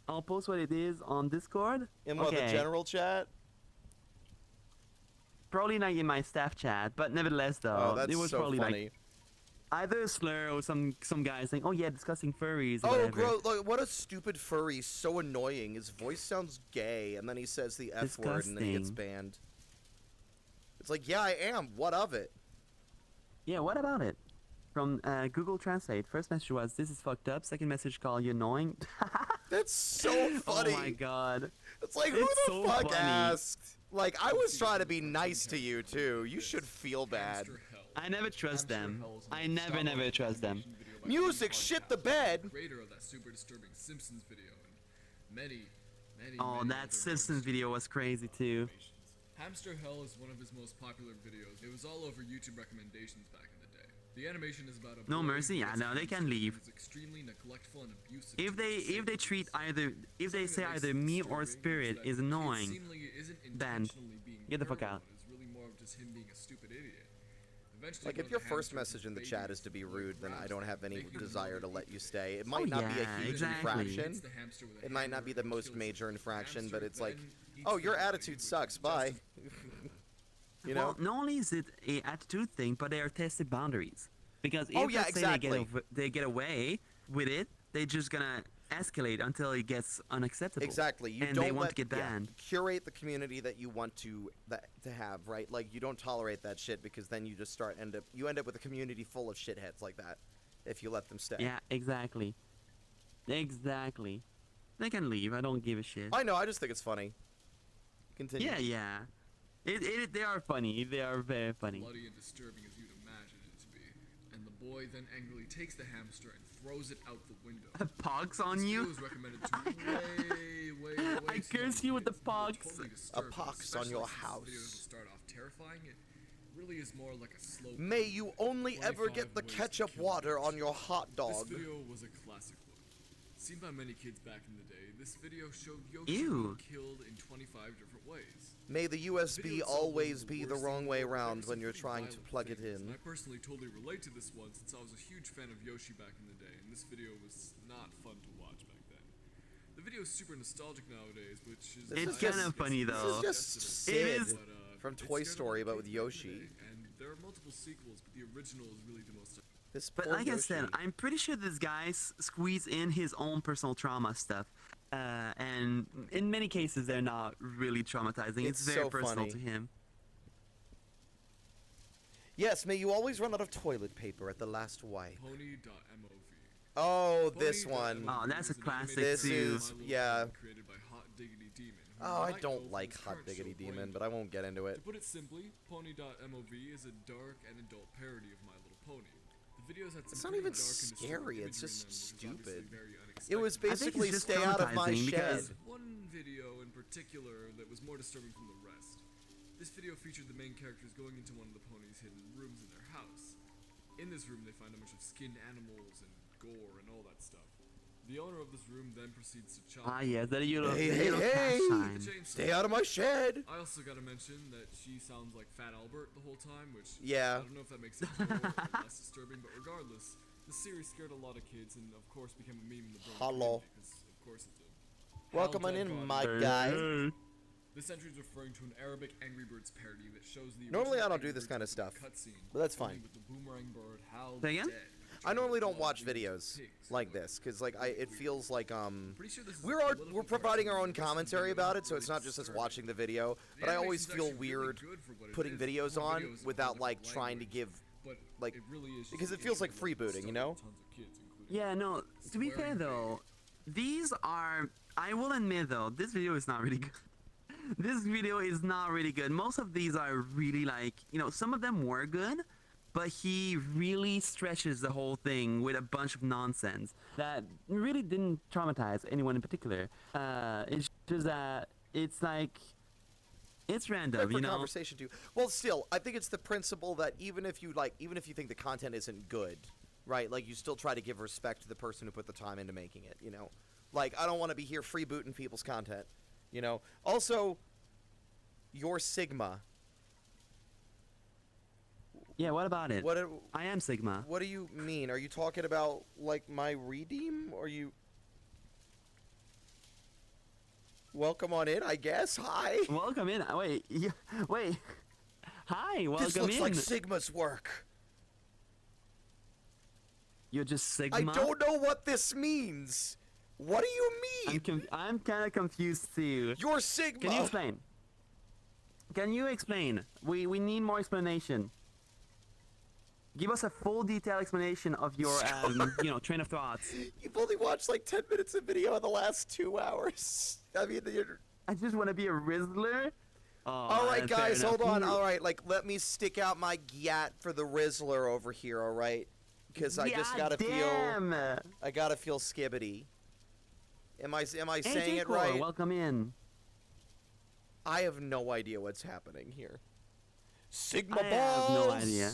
I'll post what it is on Discord. In what, the general chat? Probably not in my staff chat, but nevertheless, though, Oh, that's it was so probably funny. like either a slur or some guy saying, "Oh yeah, discussing furries." Or Oh, whatever. gross! Like, what a stupid furry! So annoying. His voice sounds gay, and then he says the F word, and then he gets Disgusting. banned. It's like, yeah, I am. What of it? Yeah, what about it? From Google Translate, first message was, "This is fucked up." Second message called, "You annoying." That's so funny. Oh my god. It's like, who It's the so fuck funny. asked? Like, I was trying to be nice to you too. You should feel bad. Hamster Hell. I never trust Hamster them. Hell is I another never style trust them. animation video by Music Halfpint-Harlequin, shit the bed. creator of that super disturbing Simpsons video and many Oh, other that Simpsons very video was crazy too. animations. Hamster Hell is one of his most popular videos. It was all over YouTube recommendations back in the day. The animation is about a No boy mercy, who yeah, gets no, they hamster can leave. who is extremely neglectful and abusive If to his they treat siblings. if they say Something that either makes me it or disturbing Spirit that is the kid annoying, seemingly isn't then intentionally being get the fuck terrible out. and is really more of just him being a stupid idiot. Eventually, Like, one if of your the first hamsters message in the babies chat is to be fully rude, then I grabs don't him, have any making him desire to really let you eat stay. It Oh, might not be a yeah, huge exactly. infraction. hits the hamster with a It might not be hammer the and most kills major the infraction, hamster, but it's like, then eats oh, the your body attitude with sucks. Bye. You know? Well, not only is it a attitude thing, but they are tested boundaries. Because if Oh, yeah, let's say exactly. they get away with it, they're just gonna escalate until it gets unacceptable. Exactly. You and don't they want let, to get yeah, banned. curate the community that you want to have, right? Like, you don't tolerate that shit because then you just end up with a community full of shitheads like that if you let them stay. Yeah, exactly. Exactly. They can leave. I don't give a shit. I know. I just think it's funny. Continue. Yeah, yeah. They are funny. They are very funny. bloody and disturbing as you'd imagine it to be. And the boy then angrily takes the hamster and throws it out the window. Pox on This you? video is recommended to way I too curse young you with the kids. It will pox. totally disturb them, pox on your especially since this video house. doesn't start off terrifying. It really is more like a slow. May you only ever 25 get the ways to ketchup kill water a on your hot This dog. video was a classic one. Seen by many kids back in the day, this video showed Yoshi Ew. being killed in 25 different ways. May the Video USB itself always wasn't be the worst wrong thing, way but there were around some when you're pretty trying to violent plug it things, in. And I personally totally relate to this one since I was a huge fan of Yoshi back in the day, and this video was not fun to watch back then. The video is super nostalgic nowadays, which is This It's is kind just- of funny This though. is just It Sid is- from it Toy scared a lot Story, of but with kids back in the Yoshi. day, and there are multiple sequels, but the original is really the most. This But poor like I said, Yoshi. I'm pretty sure this guy squeezed in his own personal trauma stuff. And in many cases, they're not really traumatizing. It's It's very so personal funny. to him. Yes, may you always run out of toilet paper at the last wipe. Pony.mov. Oh, this one. Oh, that's a classic This too. is- yeah. Created by Hot Diggity Demon. who Oh, you I might know don't from like his Hot current Diggity show, Demon, Pony. but I won't get into To it. put it simply, Pony.mov is a dark and adult parody of My Little Pony. The videos had some It's not pretty even dark and disturbing scary, imagery it's in just them, which is stupid. obviously very It was unexpected. basically it's just stay out of my traumatizing shed. because- One video in particular that was more disturbing from the rest. This video featured the main characters going into one of the ponies' hidden rooms in their house. In this room, they find a bunch of skinned animals and gore and all that stuff. The owner of this room then proceeds to chop. Ah, yes, that you Hey, the hey, yellow hey! cash sign. Stay out of my shed! I also gotta mention that she sounds like Fat Albert the whole time, which Yeah. I don't know if that makes it more or less disturbing, but regardless, the series scared a lot of kids and of course became a meme in the Brony Hello. community, 'cause of course it did. Welcome Hal on in, Dead my Body. guy. This entry is referring to an Arabic Angry Birds parody that shows the Normally original I don't Angry do this Birds kinda opening stuff, cutscene, but that's only fine. with the boomerang bird Hal Say again? Dead, which I normally references don't a lot watch of humans videos and pigs, like but this, cause like it feels like pretty sure this is we're a political we're providing our own cartoon, so this commentary video about isn't it, so it's really not just us disturbing. watching the video. The But I always animation's feel actually really weird good for what it putting is. videos The whole on video is in a without whole like different trying to language, give but like it really is because just it feels like interesting freebooting, you stuff know? with tons of kids, including Yeah, no, to be fair though, these are, I will admit though, this video is not really good. This video is not really good. Most of these are really like, some of them were good, but he really stretches the whole thing with a bunch of nonsense that really didn't traumatize anyone in particular. It's just that it's like, it's random, Great for you know? conversation too. Well, still, I think it's the principle that even if you think the content isn't good, right? Like you still try to give respect to the person who put the time into making it. You know, like I don't want to be here freebooting people's content. You know. Also, you're Sigma. Yeah, what about it? What? I am Sigma. What do you mean? Are you talking about like my redeem? Or you? welcome on in, I guess. Hi. Welcome in. Wait, wait. Hi, welcome This looks in. like Sigma's work. You're just Sigma? I don't know what this means. What do you mean? I'm kind of confused too. You're Sigma. Can you explain? Can you explain? We need more explanation. Give us a full detailed explanation of your train of thoughts. You've only watched like 10 minutes of video in the last 2 hours. I mean, I just want to be a Rizzler. Oh, all right, fair guys, enough. hold on. All right, like let me stick out my gyat for the Rizzler over here. All right, because I just gotta damn. I gotta feel skibbity. Am I Hey, saying it J-Core, right? welcome in. I have no idea what's happening here. Sigma I balls. have no idea.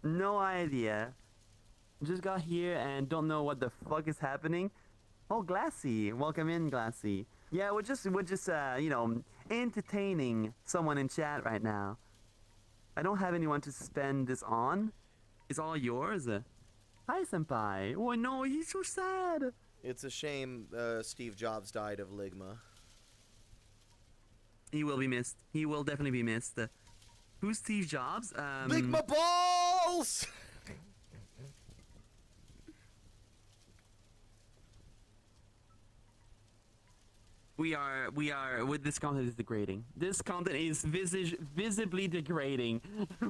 No idea. Just got here and don't know what the fuck is happening. Oh, Glassy, welcome in, Glassy. Yeah, we're just entertaining someone in chat right now. I don't have anyone to spend this on. It's all yours. Hi, senpai. Oh no, he's so sad. It's a shame Steve Jobs died of ligma. He will be missed. He will definitely be missed. Who's Steve Jobs? Ligma balls! We are with this content is degrading. This content is visibly degrading.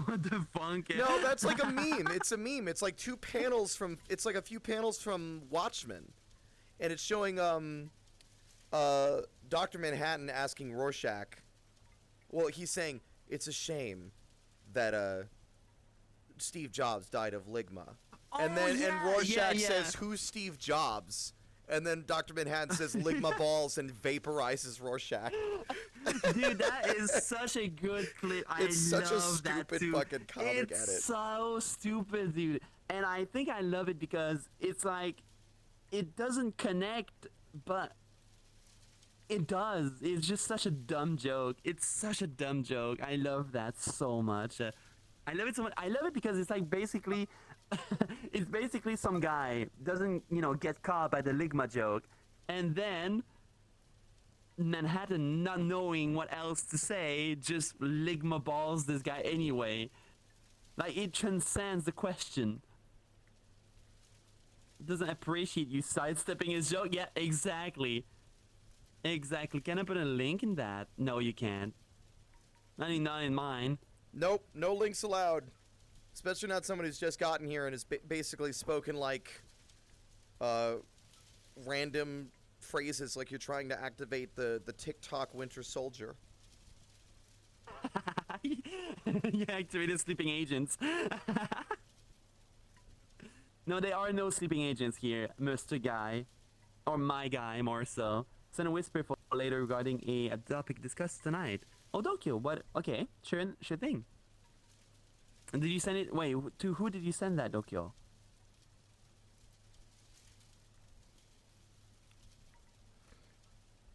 What the fuck? No, that's like a meme. It's a meme. It's like it's like a few panels from Watchmen. And it's showing Dr. Manhattan asking Rorschach. Well, he's saying it's a shame that Steve Jobs died of ligma. And Rorschach says, "Who's Steve Jobs?" And then Dr. Manhattan says ligma balls and vaporizes Rorschach. Dude, that is such a good clip. It's such a love that stupid too. fucking comic It's edit. so stupid, dude. And I think I love it because it's like it doesn't connect, but it does. It's just such a dumb joke. It's such a dumb joke. I love that so much. I love it so much. I love it because it's like basically it's basically some guy doesn't, get caught by the ligma joke, and then Manhattan, not knowing what else to say, just ligma balls this guy anyway. Like, it transcends the question. Doesn't appreciate you sidestepping his joke. Yeah, exactly. Exactly. Can I put a link in that? No, you can't. Not in mine. Nope, no links allowed. Especially not someone who's just gotten here and has basically spoken like random phrases like you're trying to activate the TikTok Winter Soldier. You activated sleeping agents. No, there are no sleeping agents here, Mr. Guy. Or my guy, more so. Send a whisper for later regarding a topic discussed tonight. Oh, Dokyo, what? Okay, sure thing. And did you send it? Wait, to who did you send that, Dokyo?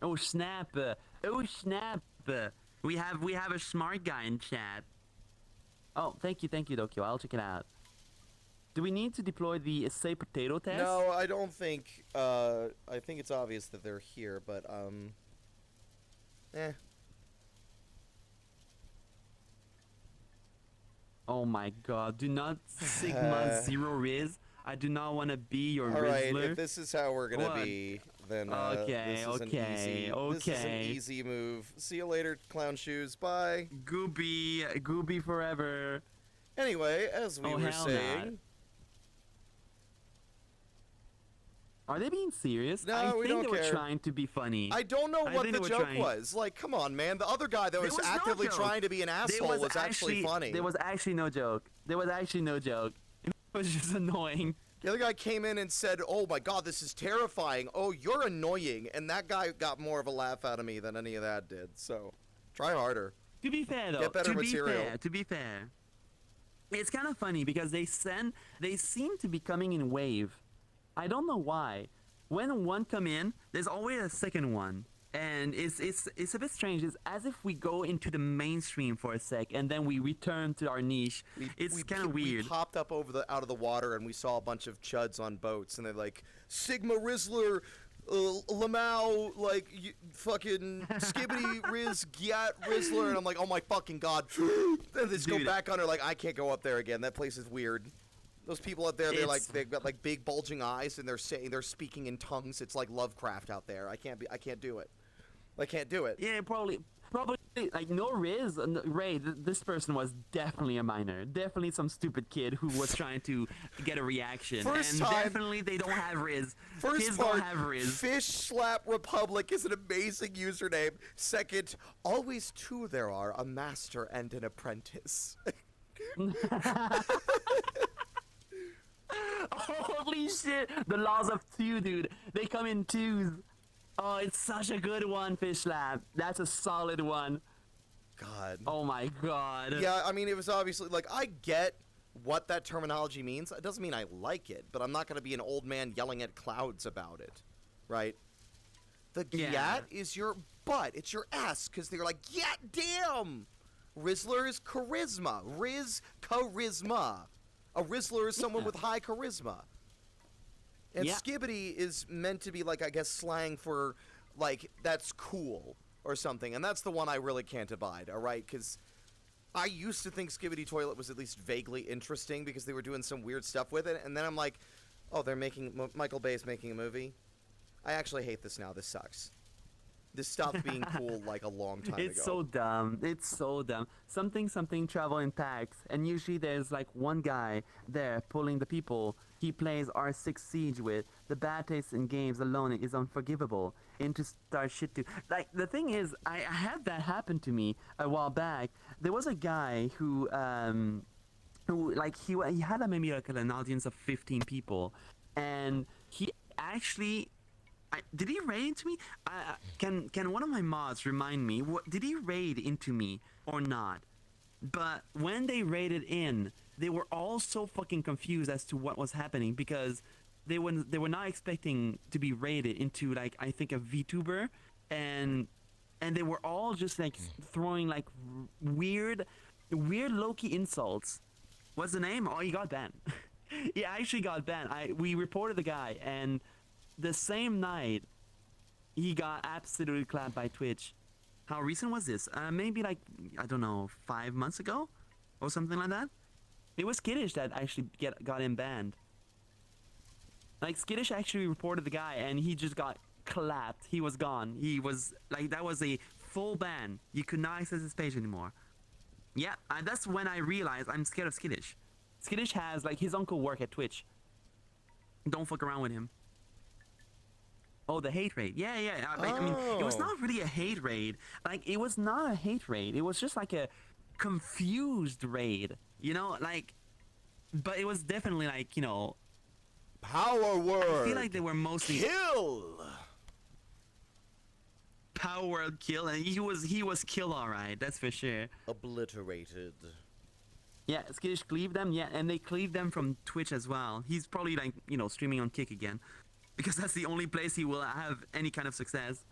Oh snap! Oh snap! We have a smart guy in chat. Oh, thank you, Dokyo. I'll check it out. Do we need to deploy the Essay Potato test? No, I don't think. I think it's obvious that they're here, but eh. Oh my god, do not Sigma Zero Riz. I do not want to be your Alright, Rizzler. if this is how we're gonna be, then Okay, this is an easy move. See you later, clown shoes. Bye. Gooby forever. Anyway, as we were hell saying. not. Are they being serious? No, I we think don't they care. were trying to be funny. I don't know what think the they were joke trying. was. Like, come on, man. The other guy that was was no actively joke. trying to be an asshole was actually funny. There was actually no joke. There was actually no joke. It was just annoying. The other guy came in and said, "Oh my god, this is terrifying. Oh, you're annoying." And that guy got more of a laugh out of me than any of that did. So, try harder. To be fair though, Get better to material. be fair, it's kind of funny because they seem to be coming in wave. I don't know why. When one come in, there's always a second one, and it's a bit strange. It's as if we go into the mainstream for a sec, and then we return to our niche. It's kind of weird. We popped up out of the water and we saw a bunch of chuds on boats, and they're like, "Sigma Rizzler, Lamau, like, fucking Skibbity, Riz, Gyat, Rizzler, and I'm like, oh my fucking god. Then they just go Dude. back under, like, I can't go up there again. That place is weird. Those people up there, they've got like big bulging eyes, and they're speaking in tongues. It's like Lovecraft out there. I can't do it. I can't do it. Yeah, probably, like, no Riz, Ray, this person was definitely a minor. Definitely some stupid kid who was trying to get a reaction. First and time- definitely they don't have Riz. First Kids part, don't have Riz. Fish Slap Republic is an amazing username. Second, always two there are, a master and an apprentice. Holy shit! The laws of two, dude. They come in twos. Oh, it's such a good one, Fish Lab. That's a solid one. God. Oh my god. Yeah, I mean, it was obviously, like, I get what that terminology means. It doesn't mean I like it, but I'm not going to be an old man yelling at clouds about it, right? The Yeah. Gyat is your butt. It's your ass, because they're like, Gyat damn! Rizzler is charisma. Riz charisma. A Rizzler is someone with high charisma. And Yeah. Skibbity is meant to be, like, I guess, slang for, like, that's cool or something. And that's the one I really can't abide, all right? Because I used to think Skibbity Toilet was at least vaguely interesting because they were doing some weird stuff with it. And then I'm like, oh, they're making, Michael Bay's making a movie? I actually hate this now. This sucks. This stopped being cool, like, a long time It's ago. so dumb. It's so dumb. Something travel in packs, and usually there's like one guy there pulling the people he plays R6 Siege with. The bad taste in games alone is unforgivable. Into start shit too. Like, the thing is, I had that happen to me a while back. There was a guy who like he had maybe like an audience of 15 people, and he actually. Did he raid into me? Can one of my mods remind me? Did he raid into me or not? But when they raided in, they were all so fucking confused as to what was happening because they were not expecting to be raided into, like, I think a VTuber, and they were all just like throwing like weird low-key insults. What's the name? Oh, he got banned. He actually got banned. We reported the guy, and the same night, he got absolutely clapped by Twitch. How recent was this? Maybe like, I don't know, 5 months ago? Or something like that? It was Skittish that actually got him banned. Like, Skittish actually reported the guy, and he just got clapped. He was gone. He was, like, that was a full ban. You could not access his page anymore. Yeah, that's when I realized I'm scared of Skittish. Skittish has, like, his uncle work at Twitch. Don't fuck around with him. Oh, the hate raid. Yeah. I mean, it was not really a hate raid. Like, it was not a hate raid. It was just like a confused raid. You know, like, but it was definitely like, you know, Power word. I feel like they were mostly Kill. power word kill, and he was kill alright. That's for sure. Obliterated. Yeah, Skittish cleaved them. Yeah, and they cleaved them from Twitch as well. He's probably like, you know, streaming on Kick again. Because that's the only place he will have any kind of success.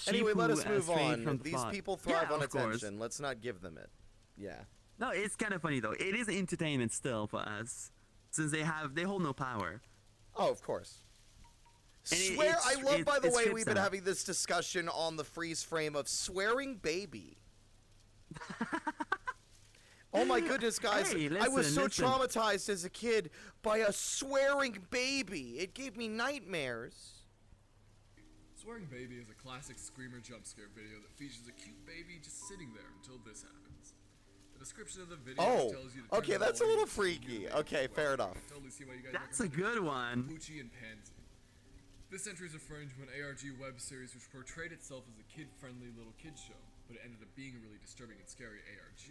Anyway, let us Sheep who, move strayed on. from the These flock. people thrive Yeah, on of course. attention. Let's not give them it. Yeah. No, it's kind of funny though. It is entertainment still for us, since they hold no power. Oh, of course. And Swear, I love, by the it way, strips we've been them. having this discussion on the freeze frame of swearing baby. Oh my goodness, guys. Hey, I was so listen. traumatized as a kid by a swearing baby. It gave me nightmares. Swearing Baby is a classic screamer jump scare video that features a cute baby just sitting there until this happens. The description of the video Oh, tells you to turn okay, the that's a volume little up so you can freaky. hear the Okay, baby. fair enough. I totally see why you guys That's a recommend good one. Poochie and Pansy. This entry is referring to an ARG web series which portrayed itself as a kid-friendly little kid show, but it ended up being a really disturbing and scary ARG.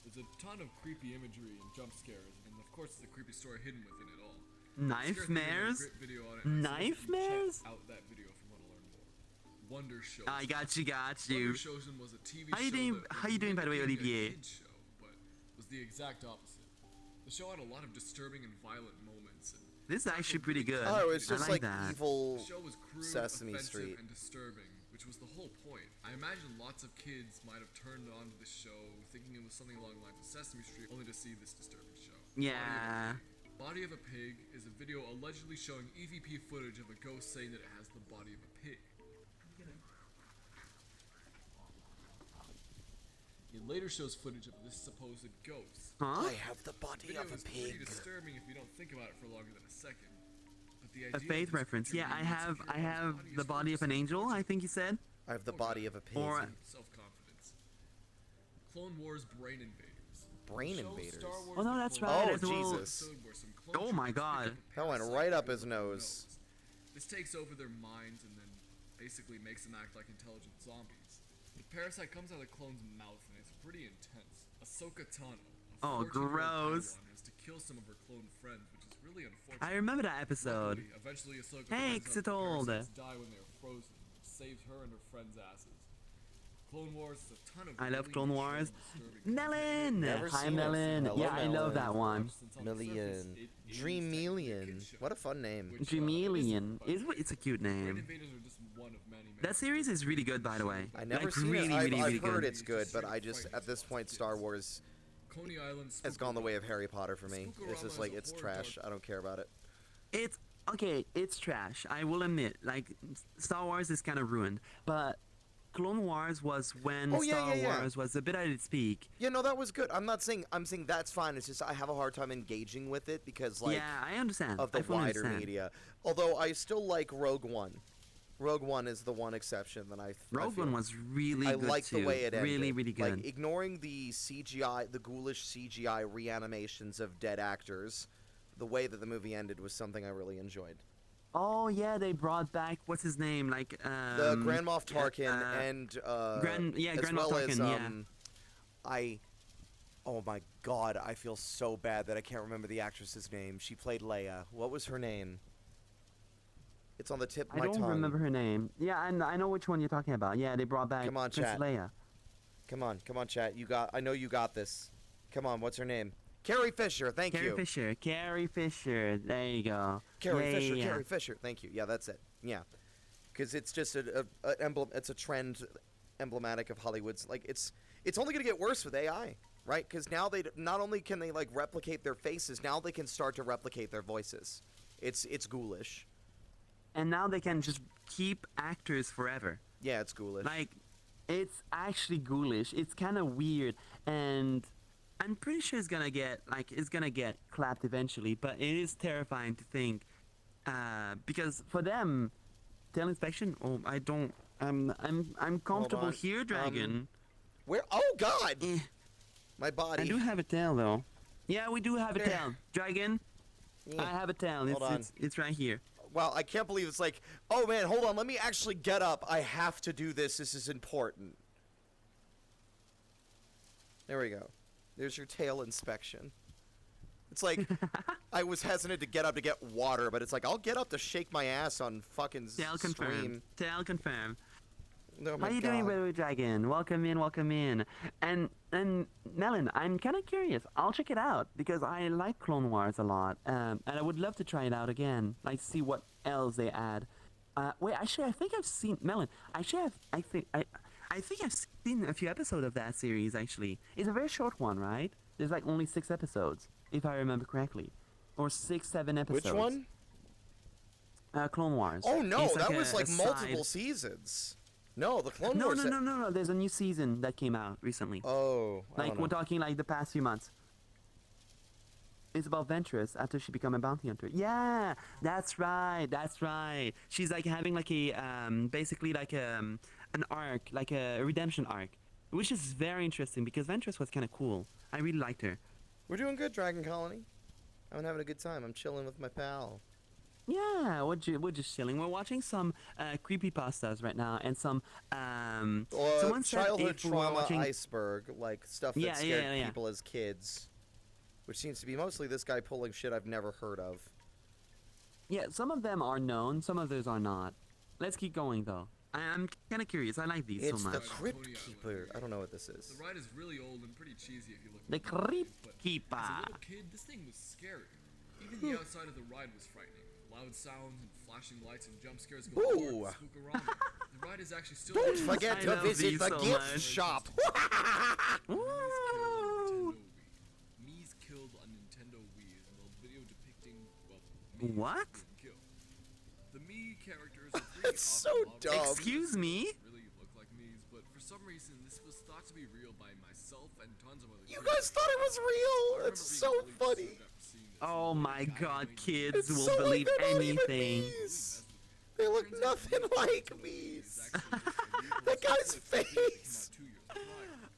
There's a ton of creepy imagery and jump scares, and of course there's a creepy story hidden within it all. Knife Scares me when a mares? great video on it, and I Knife suggest you mares? check out that video if you want to learn more. Wonder Shows. I got you. Wonder Chosen was a TV How you show doing- that how you doing, by the way, mimicked being a Olivier? kid show, but was the exact opposite. The show had a lot of disturbing and violent moments. And This is actually pretty good. Oh, it's I just like like that. evil the show was crude, Sesame offensive, Street. and disturbing, which was the whole point. I imagine lots of kids might have turned on to the show thinking it was something along the lines of Sesame Street, only to see this disturbing show. Yeah. Body of a Pig is a video allegedly showing EVP footage of a ghost saying that it has the body of a pig. It later shows footage of this supposed ghost. Huh? I have the The body video of a is pretty pig. disturbing if you don't think about it for longer than a second. But the A idea faith of this reference. creature Yeah, I being have insecure about his the is body of an just angel, I think you said. I have the body of a pig. Or- self-confidence. Clone Wars Brain Invaders. Brain The show Invaders. Star Wars Oh, no, The that's Clone right, Oh, Wars as well. Jesus. episode where some clone Oh my troopers pick God. up a That went parasite right up from his their nose. This takes over their minds and then basically makes them act like intelligent zombies. The parasite comes out of the clone's mouth and it's pretty intense. Ahsoka Tano, a Oh, 14-year-old gross. Padawan, has to kill some of her clone friends, which is really unfortunate. I remember that episode. Luckily, eventually Ahsoka Hey, finds out the Xitold. parasites die when they are frozen, and saves her and her friends' asses. Clone Wars is a ton of I love really Clone mature Wars. and disturbing Melon! content. Never Hi, seen it. Melon. Hello, Yeah, I love Melon. that one. Since on the surface, Million. it is Dreamelion. technically a kid What a show, fun name. which, Dreamelion. isn't, It's a cute but Brain name. Invaders are just one of many, many That series is really good, by the way. I never Like, seen really, it. I've, really, I've really heard good. it's good, but I just, at this point, Star Wars Coney Island has gone the way of Harry Potter for me. It's just Spookorama like, is a it's horror trash. dark- I don't care about it. It's okay. It's trash. I will admit. Like Star Wars is kind of ruined, but Clone Wars was when Oh, yeah, Star yeah, yeah. Wars was a bit at its peak. Yeah, no, that was good. I'm saying that's fine. It's just I have a hard time engaging with it because, like, yeah, I understand. of I the fully wider understand. media. Although I still like Rogue One. Rogue One is the one exception that I Rogue feel. One was really I good like too. the way it ended. Really, really good. Like, ignoring the CGI, the ghoulish CGI reanimations of dead actors, the way that the movie ended was something I really enjoyed. Oh yeah, they brought back what's his name, like The Grand Moff Tarkin and Grand as Moff well as Tarkin, yeah. oh my god, I feel so bad that I can't remember the actress's name. She played Leia. What was her name? It's on the tip of I my don't tongue. remember her name. Yeah, I know which one you're talking about. Yeah, they brought back Come on, Princess chat. Leia. Come on, chat. I know you got this. Come on, what's her name? Carrie Fisher. Thank Carrie you. Fisher. Carrie Fisher. There you go. Carrie Yeah, Fisher. yeah, yeah. Carrie Fisher. Thank you. Yeah, that's it. Yeah, because it's just a emblem. It's a trend, emblematic of Hollywood's. Like it's only gonna get worse with AI, right? Because now they not only can they like replicate their faces, now they can start to replicate their voices. It's ghoulish. And now they can just keep actors forever. Yeah, it's ghoulish. Like, it's actually ghoulish. It's kind of weird, and I'm pretty sure it's gonna get clapped eventually. But it is terrifying to think, because for them, tail inspection. Oh, I don't. I'm comfortable on. here, Dragon. Where? Oh God! Eh, My body. I do have a tail though. Yeah, we do have a tail, Dragon. Yeah. I have a tail. Hold on. It's right here. Wow, I can't believe it's like, oh man, hold on, let me actually get up. I have to do this. This is important. There we go. There's your tail inspection. It's like, I was hesitant to get up to get water, but it's like, I'll get up to shake my ass on fucking Tail confirm. stream. Tail confirm. Oh my How you God. doing, Baby Dragon? Welcome in, welcome in. And Melon, I'm kind of curious. I'll check it out because I like Clone Wars a lot, and I would love to try it out again. Like see what else they add. Wait, actually, I think I've seen Melon. Actually, I think I've seen a few episodes of that series. Actually, it's a very short one, right? There's like only 6 episodes, if I remember correctly, or 6, 7 episodes. Which one? Clone Wars. Oh no, It's that a- was like a multiple side- seasons. No, the Clone No, Wars. no. There's a new season that came out recently. Oh, I Like don't know. we're talking like the past few months. It's about Ventress after she become a bounty hunter. Yeah, that's right. That's right. She's like having like a basically like an arc, like a redemption arc, which is very interesting because Ventress was kind of cool. I really liked her. We're doing good, Dragon Colony. I'm having a good time. I'm chilling with my pal. Yeah, we're just chilling. We're watching some creepypastas right now and some someone said Childhood if we were trauma watching- iceberg, like stuff that Yeah, scared yeah. people as kids. Which seems to be mostly this guy pulling shit I've never heard of. Yeah, some of them are known, some of those are not. Let's keep going though. I'm kind of curious. I like these It's so the much. Crypt Keeper. I don't know what this is. The ride is really old and pretty cheesy if you look The at photos, Crypt but Keeper. As a little kid, this thing was scary. Even the outside of the ride was frightening. Loud sounds and flashing lights and jump scares go Ooh. hard with Spookorama. The ride is actually still Don't used. forget I to love visit these the so gift much. shop. Woo! Woo! Mies killed a Nintendo Wii is a little video depicting What? and kill. The me characters are pretty That's so often modeled dumb. Excuse me? really look like me's, but for some reason this was thought to be real by myself and tons of other You creators. guys thought it was I real? remember It's being so really funny. disturbed after seeing this, Oh and my like, god, I kids It's will so believe like they're not even anything. me's. They look nothing like me's. That guy's face.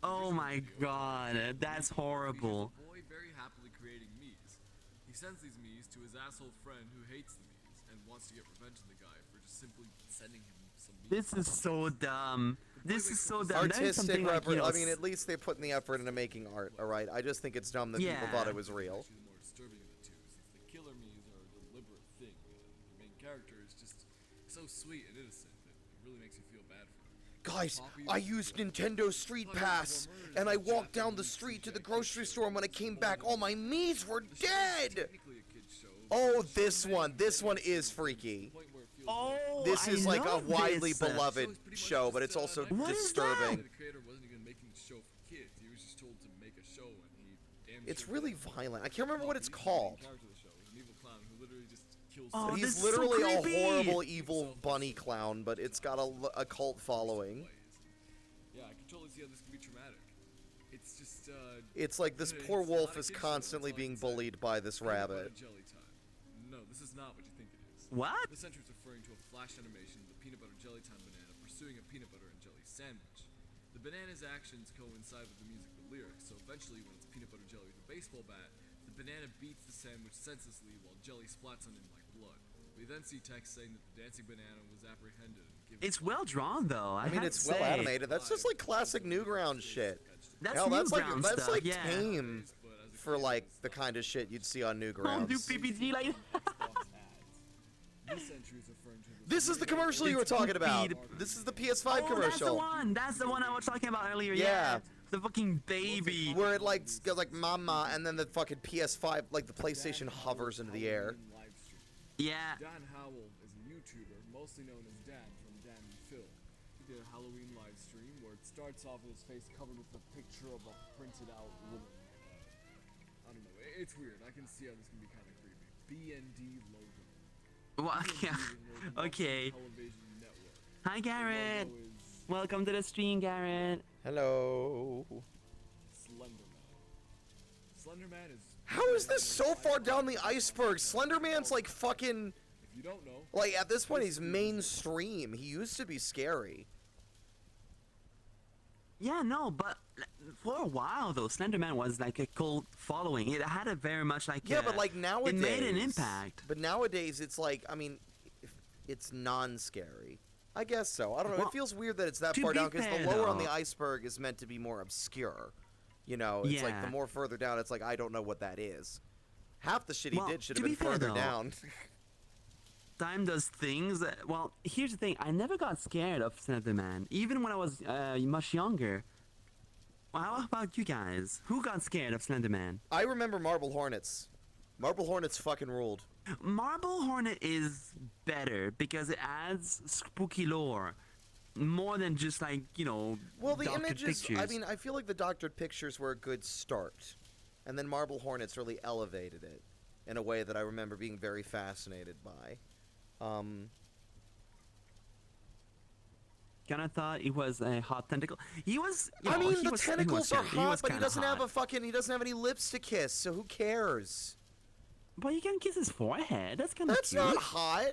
Oh my god, that's horrible. A boy very happily creating me's. He sends these me's to his asshole friend who hates the me's and wants to get revenge on the guy for just simply sending him some me's. This is so dumb. This is so dumb. That is Artistic something like, you know, I mean, at least they put in the effort into making art, alright? I just think it's dumb that people Yeah. thought it was real. Actually, the more disturbing of the two, since the killer me's are a deliberate thing, and the main character is just so sweet and innocent that it really makes you feel bad for him. Guys, I used Nintendo Street Pass, and I walked down the street to the grocery store, and when I came back, all my me's were dead! Technically a kid's show, Oh, this one is freaky. point where it feels Oh, This is I like a love widely this. beloved show, but it's also What is disturbing. the creator wasn't even making the show for kids. He was just told to make a show, and he damn It's sure really did. violent. I can't remember what it's He's the main called. character of the show. He's an evil clown who literally just kills Oh, But this he's is so literally a creepy. horrible, evil bunny clown, but it's got a cult following. ways. Yeah, I can totally see how this can be traumatic. It's just, It's like this poor wolf is constantly being bullied by this peanut butter rabbit. and jelly time. No, this is not what you think it is. What? This entry is referring to a flash animation of the peanut butter jelly time banana pursuing a peanut butter and jelly sandwich. The banana's actions coincide with the music and lyrics, so eventually when it's peanut butter jelly with a baseball bat, the banana beats the sandwich senselessly while jelly splats on him like blood. We then see text saying that the dancing banana was apprehended and given It's well drawn though. I mean, have it's to well say. animated. That's just like classic Newgrounds shit. That's Hell, that's Newgrounds like stuff, yeah. tame for like the kind of shit you'd see on Don't do Newgrounds. PPG like. This entry is referring to This is the commercial you were talking about. This is the PS5 Oh, that's the commercial one. That's the one I was talking about earlier. Yeah. Yeah. The fucking baby. where it like goes like mama, and then the fucking PS5, like the PlayStation hovers into the air. Yeah. Dan Howell is a YouTuber, mostly known as Dan from Dan and Phil. He did a Halloween live stream where it starts off with his face covered with a picture of a printed out woman. I don't know, it's weird. I can see how this can be kind of creepy. BND logo. Well, yeah. Okay. Television network. Hi, Garrett. Logo is Welcome to the stream, Garrett. Hello. Slenderman. Slenderman is. How is this so far down the iceberg? Slenderman's like fucking, If you don't know, like at this point he's mainstream. He used to be scary. Yeah, no, but for a while though, Slenderman was like a cult following. It had a very much like Yeah, but like it nowadays, made an impact. But nowadays it's like, I mean, it's non-scary. I guess so. I don't know. Well, It feels weird that it's that to far be down because the fair, lower on the though- iceberg is meant to be more obscure. You know, it's like the Yeah. more further down, it's like I don't know what that is. Half the shit he Well, did should to have been be fair, further though, down. Time does things. Well, here's the thing. I never got scared of Slenderman, even when I was much younger. Well, how about you guys? Who got scared of Slenderman? I remember Marble Hornets. Marble Hornets fucking ruled. Marble Hornet is better because it adds spooky lore. More than just like, you know, Well, the doctored images, pictures. I mean, I feel like the doctored pictures were a good start. And then Marble Hornets really elevated it in a way that I remember being very fascinated by. Kinda thought it was a hot tentacle. He was. You know, I mean, he the was, tentacles are he hot, was but he kinda doesn't have hot. a fucking, he doesn't have any lips to kiss, so who cares? But you can kiss his forehead. That's kind of That's cute. not hot.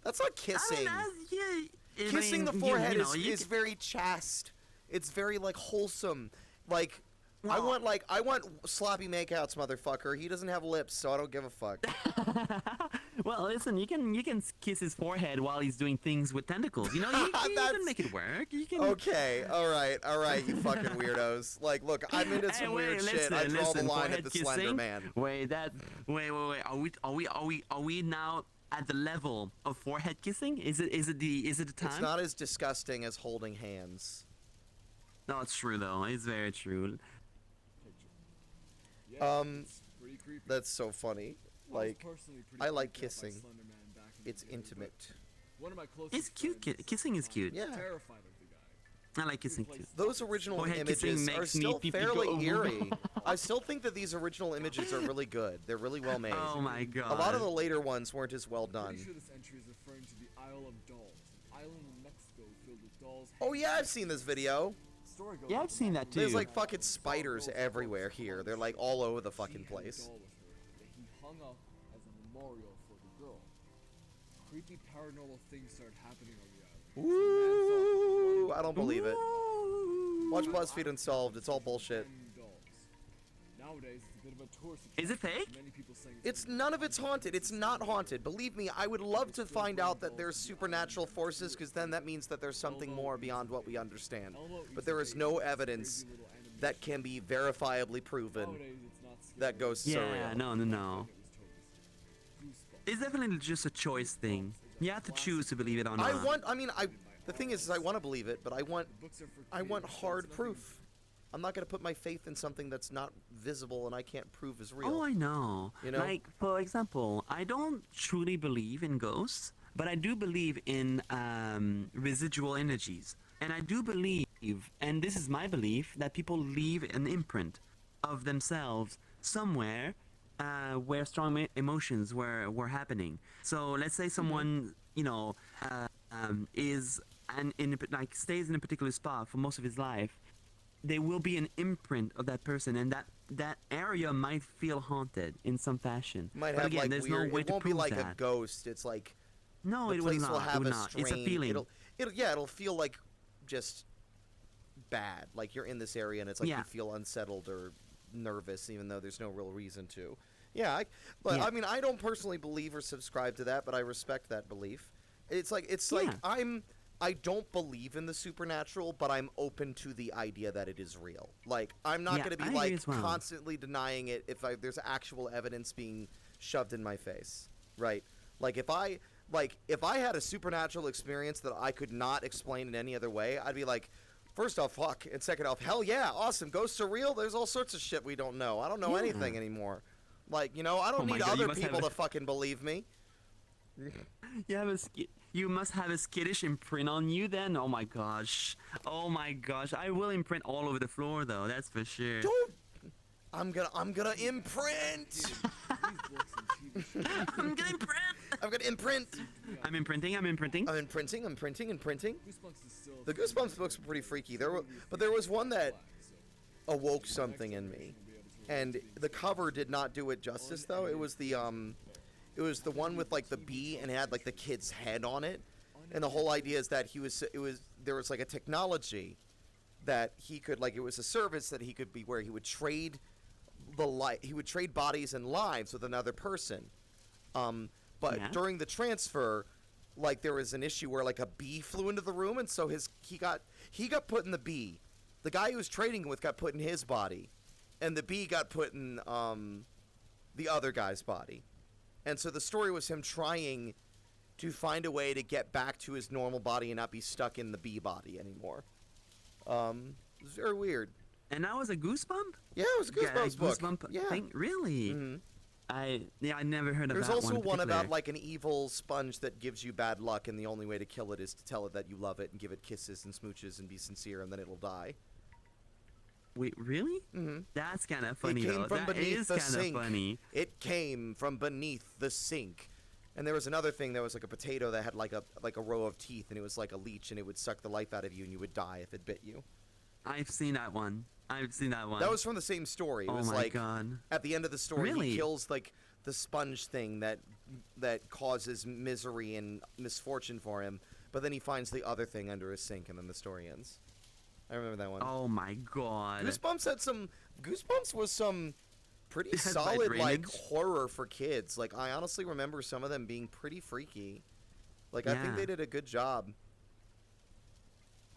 That's not I mean, kissing. yeah, I Kissing the mean, forehead you know, you is can- very chaste. It's very like wholesome. Like Well- I want sloppy makeouts, motherfucker. He doesn't have lips, so I don't give a fuck. Well, listen, you can kiss his forehead while he's doing things with tentacles. You know, you That's- can make it work. You can. Okay, all right, you fucking weirdos. Like, look, I'm into some Hey, weird wait, shit. listen, I draw the listen, line at forehead the kissing? Slender Man. Wait. Are we now at the level of forehead kissing? Is it the time? It's not as disgusting as holding hands. No, it's true though. It's very true. yeah, it's pretty creepy. That's so funny. I was Like, personally pretty I like creeped out by kissing. Slenderman back in the it's day, but intimate. One of my closest It's cute. friends Kissing is cute. Yeah. terrified of the guy. I like kissing too. Those original Forehead kissing images are makes me still pee-pee fairly go. eerie. I still think that these original images are really good. They're really well made. Oh my god. A lot of the later ones weren't as well done. Pretty sure this entry is referring to the Isle of Dolls, an island in Mexico filled with dolls. Oh yeah, I've seen this video. Story goes Yeah, that I've seen that There's too. like fucking spiders everywhere here. They're like all over the fucking he had a place. doll with her that he hung up as a memorial for the girl. Creepy paranormal things started happening on the island. Ooh, I don't believe it. Watch BuzzFeed Unsolved. It's all bullshit. Nowadays, it's a bit of a tourist Is it attraction. fake? Many people saying It's none of it's haunted. It's not haunted. Believe me, I would love to find out that there's supernatural forces, because then that means that there's something more beyond what we understand. But there is no evidence that can be verifiably proven nowadays it's not scary. that ghosts are Yeah, real. no. It was totally goosebumps. It's definitely just a choice thing. You have to choose to believe it or not. The thing is I want to believe it, but I want Books are for creators, hard there's nothing- proof. I'm not going to put my faith in something that's not visible and I can't prove is real. Oh, I know. You know? Like, for example, I don't truly believe in ghosts, but I do believe in residual energies. And I do believe, and this is my belief, that people leave an imprint of themselves somewhere where strong emotions were happening. So let's say someone, you know, stays in a particular spot for most of his life. There will be an imprint of that person, and that area might feel haunted in some fashion. Might But have again, like there's weird. no way It to won't be prove like that. a ghost. It's like No, the it will place not. will It have will a not. strange. It's a feeling. It'll feel like just bad. Like you're in this area and it's like Yeah. you feel unsettled or nervous, even though there's no real reason to. Yeah, Yeah. I mean, I don't personally believe or subscribe to that, but I respect that belief. It's like Yeah. I don't believe in the supernatural, but I'm open to the idea that it is real. Like, I'm not Yeah, going to I be agree like as well. constantly denying it if there's actual evidence being shoved in my face, right? Like if I had a supernatural experience that I could not explain in any other way, I'd be like, first off, fuck, and second off, hell yeah, awesome, ghosts are real. There's all sorts of shit we don't know. I don't know Yeah. anything anymore. Like, you know, I don't Oh my need God, you other must have people a- to fucking believe me. You must have a skittish imprint on you then. Oh my gosh. Oh my gosh. I will imprint all over the floor though. That's for sure. Don't. I'm gonna imprint. These books and TV shows. I'm gonna imprint. I'm gonna imprint. I'm imprinting. I'm imprinting. I'm imprinting. I'm printing and printing. Goosebumps is still The Goosebumps books were pretty freaky. But there was one that awoke something in me, and the cover did not do it justice. Though it was the one with like the bee and it had like the kid's head on it, and the whole idea is that there was like a technology that he could, like, it was a service that he could be where he would trade bodies and lives with another person. But Yeah. during the transfer, like, there was an issue where like a bee flew into the room, and so he got put in the bee. The guy he was trading with got put in his body, and the bee got put in the other guy's body. And so the story was him trying to find a way to get back to his normal body and not be stuck in the bee body anymore. It was very weird. And that was a goosebump? Yeah, it was a Goosebumps book. Goosebump Yeah. thing? Really? Mhm. I never heard of There's that also one. one in about particular. like an evil sponge that gives you bad luck, and the only way to kill it is to tell it that you love it and give it kisses and smooches and be sincere, and then it'll die. Wait, really? Mm-hmm. That's kind of funny It came though. from That beneath is the kind of sink. funny. It came from beneath the sink. And there was another thing that was like a potato that had like a row of teeth, and it was like a leech, and it would suck the life out of you, and you would die if it bit you. I've seen that one. That was from the same story. It Oh was my like god. at the end of the story, Really? he kills like the sponge thing that causes misery and misfortune for him, but then he finds the other thing under his sink, and then the story ends. I remember that one. Oh my god. Goosebumps was some pretty It had solid bad like drainage. horror for kids. Like, I honestly remember some of them being pretty freaky. Like, I think Yeah. they did a good job.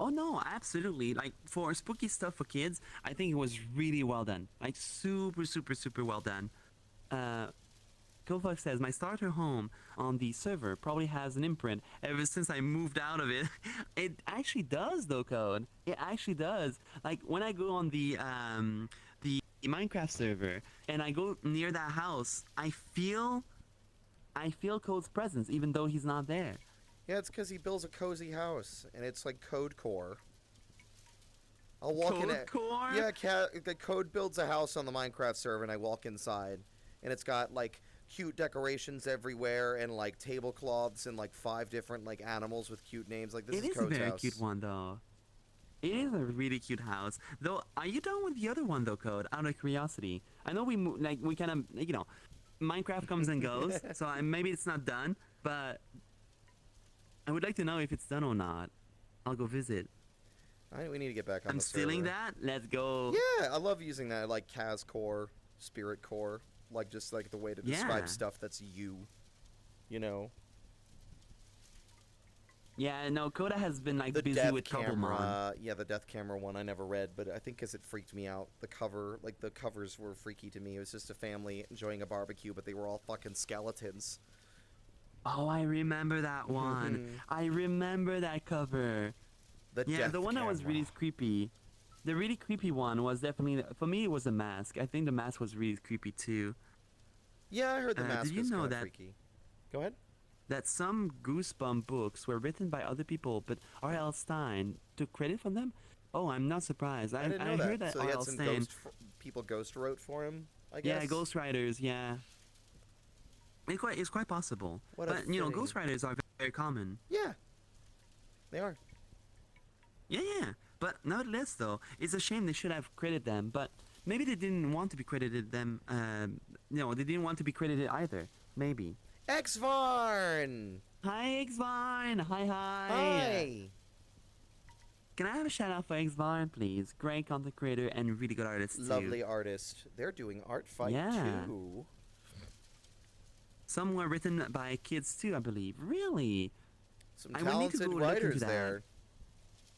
Oh no, absolutely. Like for spooky stuff for kids, I think it was really well done. Like super, super, super well done. Kovac says my starter home on the server probably has an imprint ever since I moved out of it. It actually does though, Code. It actually does. Like when I go on the Minecraft server and I go near that house, I feel Code's presence even though he's not there. Yeah, it's because he builds a cozy house, and it's like code core. I'll walk in Code it. core? Yeah, the Code builds a house on the Minecraft server, and I walk inside, and it's got like cute decorations everywhere, and like tablecloths, and like 5 different like animals with cute names. Like this It is is a Code's very house. cute one, though. It is a really cute house. Though, are you done with the other one, though, Code? Out of curiosity. I know we kind of, you know, Minecraft comes and goes, so maybe it's not done, but I would like to know if it's done or not. I'll go visit. We need to get back on I'm the stealing server. that. Let's go. Yeah, I love using that, like Kaz Core, Spirit Core, like just like the way to describe Yeah. stuff that's you. You know, Yeah, no, Coda has been like the busy death with Cobblemon. camera. Yeah, the death camera one I never read, but I think because it freaked me out. The cover, like the covers were freaky to me. It was just a family enjoying a barbecue, but they were all fucking skeletons. Oh, I remember that one. I remember that cover. The Yeah, death the one that was camera. really creepy. The really creepy one was definitely, for me, it was the mask. I think the mask was really creepy too. Yeah, I heard the mask did you was know kind of that- freaky. Go ahead. That some Goosebump books were written by other people, but R.L. Stein took credit from them? Oh, I'm not surprised. I didn't know heard that So he had R.L. some Stein. people ghost wrote for him. I guess. Yeah, ghostwriters, yeah. It's quite possible. What a But, you know, fitting- ghostwriters are very common. Yeah, they are. Yeah. But nevertheless, though, it's a shame they should have credited them. But maybe they didn't want to be credited them. No, they didn't want to be credited either. Maybe. X-Varn! Hi, X-Vine. Hi. Hi! Can I have a shout out for X-Vine, please? Great content creator and really good artist too. Lovely artist. They're doing Art Fight Yeah. too. Some were written by kids too, I believe. Really? Some I will need to talented go look into writers that. there.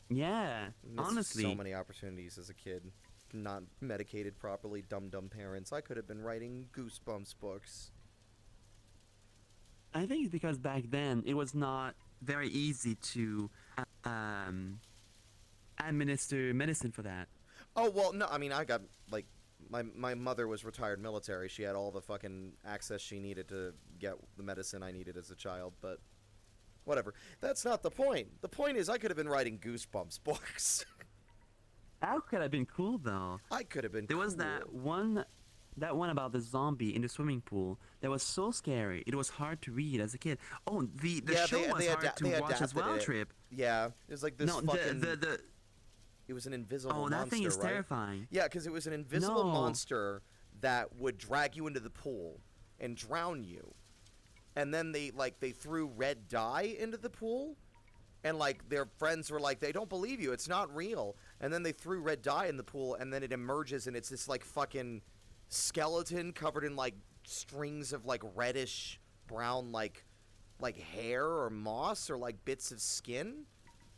Yeah. Missed Honestly. so many opportunities as a kid. Not medicated properly, dumb parents. I could have been writing Goosebumps books. I think it's because back then it was not very easy to administer medicine for that. Oh, well, no, I mean, I got, like, my mother was retired military. She had all the fucking access she needed to get the medicine I needed as a child, but whatever. That's not the point. The point is I could have been writing Goosebumps books. That could have been cool though. I could have been There was cool. that one about the zombie in the swimming pool that was so scary. It was hard to read as a kid. Oh, the Yeah, show was they hard to watch as adapted well, it. Trip. Yeah, it was like this No, fucking... the It was an invisible oh, monster, that thing is right? terrifying. Yeah, because it was an invisible No. monster that would drag you into the pool and drown you. And then they threw red dye into the pool, and like their friends were like, they don't believe you, it's not real. And then they threw red dye in the pool, and then it emerges, and it's this like fucking skeleton covered in like strings of like reddish brown like hair or moss or like bits of skin.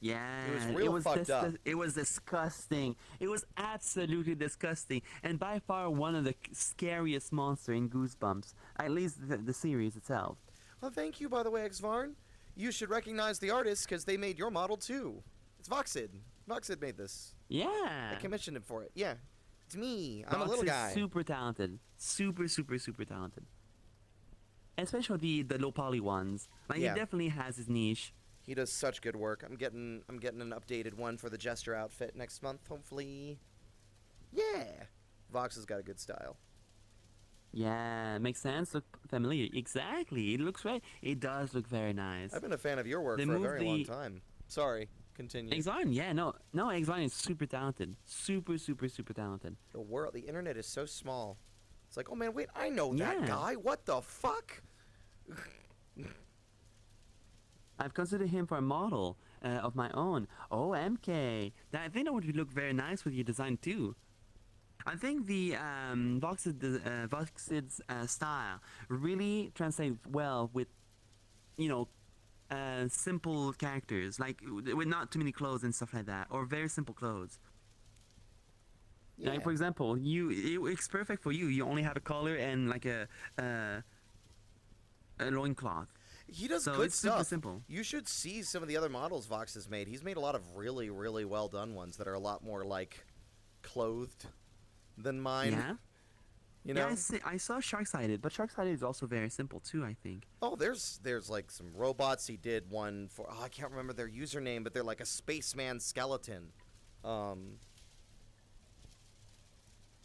Yeah, It was real fucked up. It was disgusting. It was absolutely disgusting, and by far one of the scariest monster in Goosebumps. At least the series itself. Well, thank you, by the way, X-Varn. You should recognize the artists because they made your model too. It's Voxid. Voxid made this. Yeah. I commissioned him for it. Yeah, it's me. I'm a Vox little is guy. super talented. Super talented. Especially the low poly ones. Like Yeah. he definitely has his niche. He does such good work. I'm getting an updated one for the Jester outfit next month, hopefully. Yeah. Vox has got a good style. Yeah, makes sense. Look familiar. Exactly. It looks right. It does look very nice. I've been a fan of your work They for a moved very long the- time. Sorry. Continue. Exarn, yeah, no, Exarn is super talented. Super talented. The internet is so small. It's like, oh man, wait, I know that Yeah. guy. What the fuck? I've considered him for a model of my own. Oh, MK. I think that would look very nice with your design too. I think the Voxid's style really translates well with, you know, simple characters, like with not too many clothes and stuff like that, or very simple clothes. Yeah. Like for example, it's perfect for you. You only have a collar and like a loincloth. He does So good it's super stuff. simple. You should see some of the other models Vox has made. He's made a lot of really, really well done ones that are a lot more like clothed than mine. Yeah. You know? Yeah, I saw Shark-Sided, but Shark-Sided is also very simple too, I think. Oh, there's like some robots. He did one for I can't remember their username, but they're like a spaceman skeleton.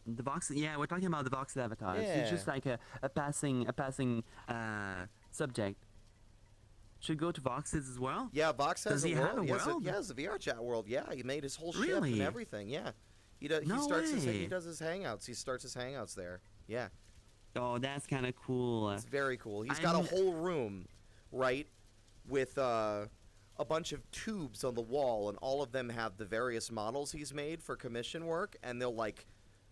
The Vox, yeah, we're talking about the Vox avatars. Yeah. It's just like a passing subject. Should go to Vox's as well. Yeah, Vox has Does a he world. have a He has world? he has a VRChat world. Yeah, he made his whole ship Really? and everything. Yeah, he does. No he starts his way. he does his hangouts. He starts his hangouts there. Yeah, Oh, that's kind of cool. it's very cool. He's got a I'm- whole room, right, with a bunch of tubes on the wall, and all of them have the various models he's made for commission work, and they'll like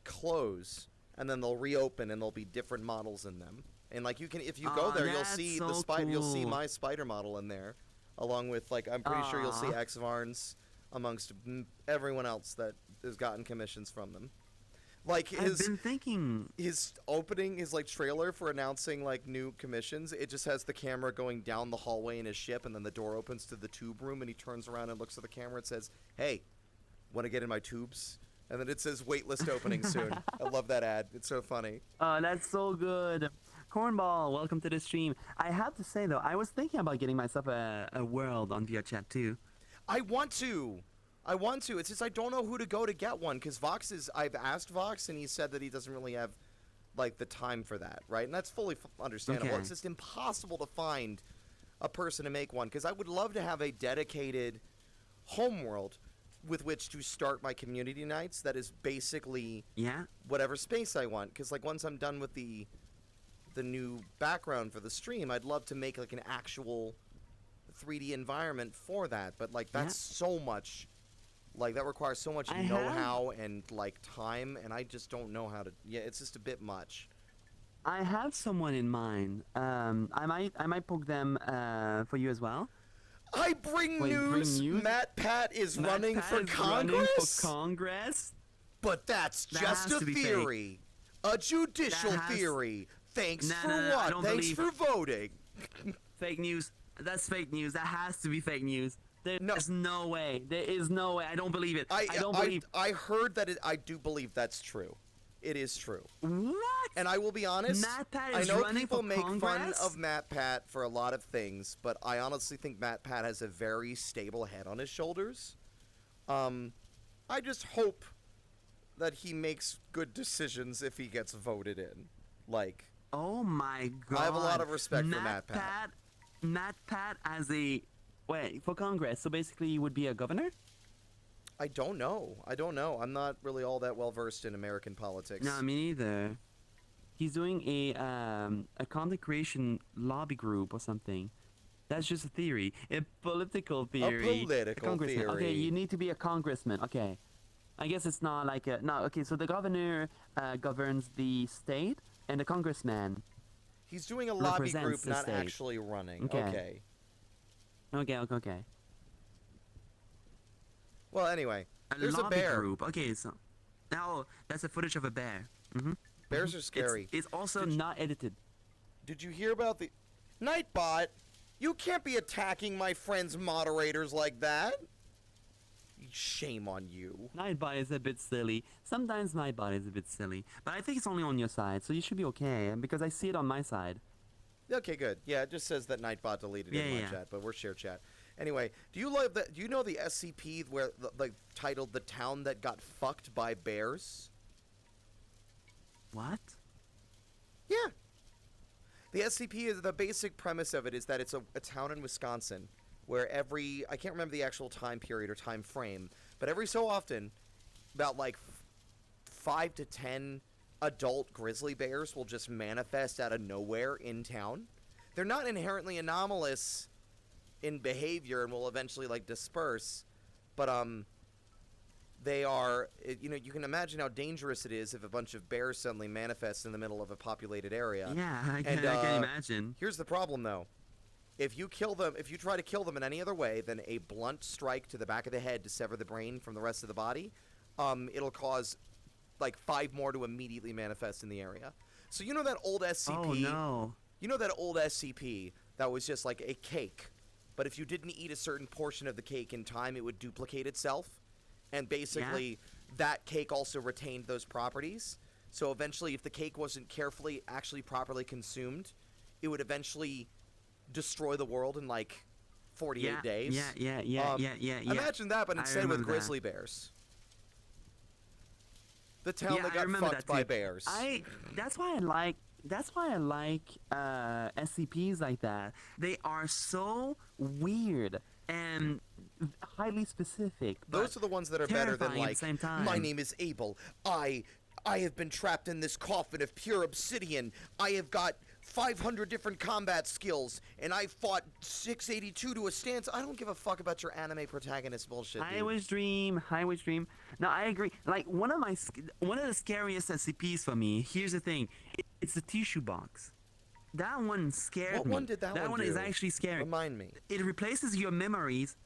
close, and then they'll reopen, and there'll be different models in them. And like you can, if you go Aw, there, you'll that's see so the spider. You'll see cool. my spider model in there, along with like I'm pretty sure you'll see Aw. X-Varn's amongst everyone else that has gotten commissions from them. Like I've been thinking. his opening, his like trailer for announcing like new commissions, it just has the camera going down the hallway in his ship, and then the door opens to the tube room, and he turns around and looks at the camera and says, "Hey, want to get in my tubes?" And then it says waitlist opening soon. I love that ad. It's so funny. Oh, that's so good. Cornball, welcome to the stream. I have to say though, I was thinking about getting myself a world on VRChat too. I want to. It's just I don't know who to go to get one, because Vox is. I've asked Vox, and he said that he doesn't really have like the time for that, right? And that's fully understandable. Okay. It's just impossible to find a person to make one, because I would love to have a dedicated homeworld with which to start my community nights that is basically Yeah. whatever space I want, because like once I'm done with the new background for the stream, I'd love to make like an actual 3D environment for that, but like that's so much, like that requires so much I know-how and like time, and I just don't know how to. Yeah, it's just a bit much. I have someone in mind. I might poke them for you as well. I bring Wait, bring news. news? Matt Pat is Matt running Pat for is Congress, running for Congress? but that's That just has a to be fake. theory, a judicial That has- theory. Thanks No, for no, no, I what? don't Thanks believe- for voting. Fake news. That's fake news. That has to be fake news. No. There's no way. There is no way. I don't believe it. I don't believe. I heard that I do believe that's true. It is true. What? And I will be honest, Matt Pat I is know running people for make fun Congress? of Matt Pat for a lot of things, but I honestly think Matt Pat has a very stable head on his shoulders. I just hope that he makes good decisions if he gets voted in. Like, Oh my god. I have a lot of respect for Matt Pat. Matt Pat as a wait for Congress. So basically, you would be a governor. I don't know. I'm not really all that well versed in American politics. No, me neither. He's doing a content creation lobby group or something. That's just a theory, a political theory. political congressman. Okay, theory. you need to be a congressman. Okay, I guess it's not like a no. Okay, so the governor governs the state, and the congressman. He's doing a lobby Represents group, the not state. actually running. Okay. Okay. Okay. Well, anyway, there's a lobby bear. group. Okay, so now that's a footage of a bear. Mm-hmm. Bears are scary. It's also Did you- not edited. Did you hear about the Nightbot? You can't be attacking my friends' moderators like that. Shame on you. Nightbot is a bit silly. Sometimes Nightbot is a bit silly, but I think it's only on your side, so you should be okay because I see it on my side. Okay, good. Yeah, it just says that Nightbot deleted it in Yeah, my yeah. chat, but we're share chat. Anyway, do you love that? Do you know the SCP where like titled "The Town That Got Fucked by Bears"? What? Yeah. The SCP is the basic premise of it is that it's a town in Wisconsin where I can't remember the actual time period or time frame, but every so often, about like 5 to 10 adult grizzly bears will just manifest out of nowhere in town. They're not inherently anomalous in behavior and will eventually like disperse, but they are, you can imagine how dangerous it is if a bunch of bears suddenly manifest in the middle of a populated area. Yeah, I And, can imagine. Here's the problem, though. If you try to kill them in any other way than a blunt strike to the back of the head to sever the brain from the rest of the body, it'll cause like 5 more to immediately manifest in the area. So you know that old SCP? Oh no. You know that old SCP that was just like a cake, but if you didn't eat a certain portion of the cake in time, it would duplicate itself? And basically, that cake also retained those properties. So eventually, if the cake wasn't carefully, actually properly consumed, it would eventually destroy the world in like 48 days. Yeah. Imagine that, but I instead with remember that. grizzly bears. The town Yeah, that I got remember fucked that by too. bears. That's why I like SCPs like that. They are so weird and highly specific. Those but are the ones that are better than terrifying at like, the same time. my name is Abel. I have been trapped in this coffin of pure obsidian. I have got 500 different combat skills, and I fought 682 to a stance. I don't give a fuck about your anime protagonist bullshit, dude. Highway's Dream. No, I agree. Like one of the scariest SCPs for me. Here's the thing, it's the tissue box. That one scared me. What one did that one one do? is actually scary. Remind me. It replaces your memories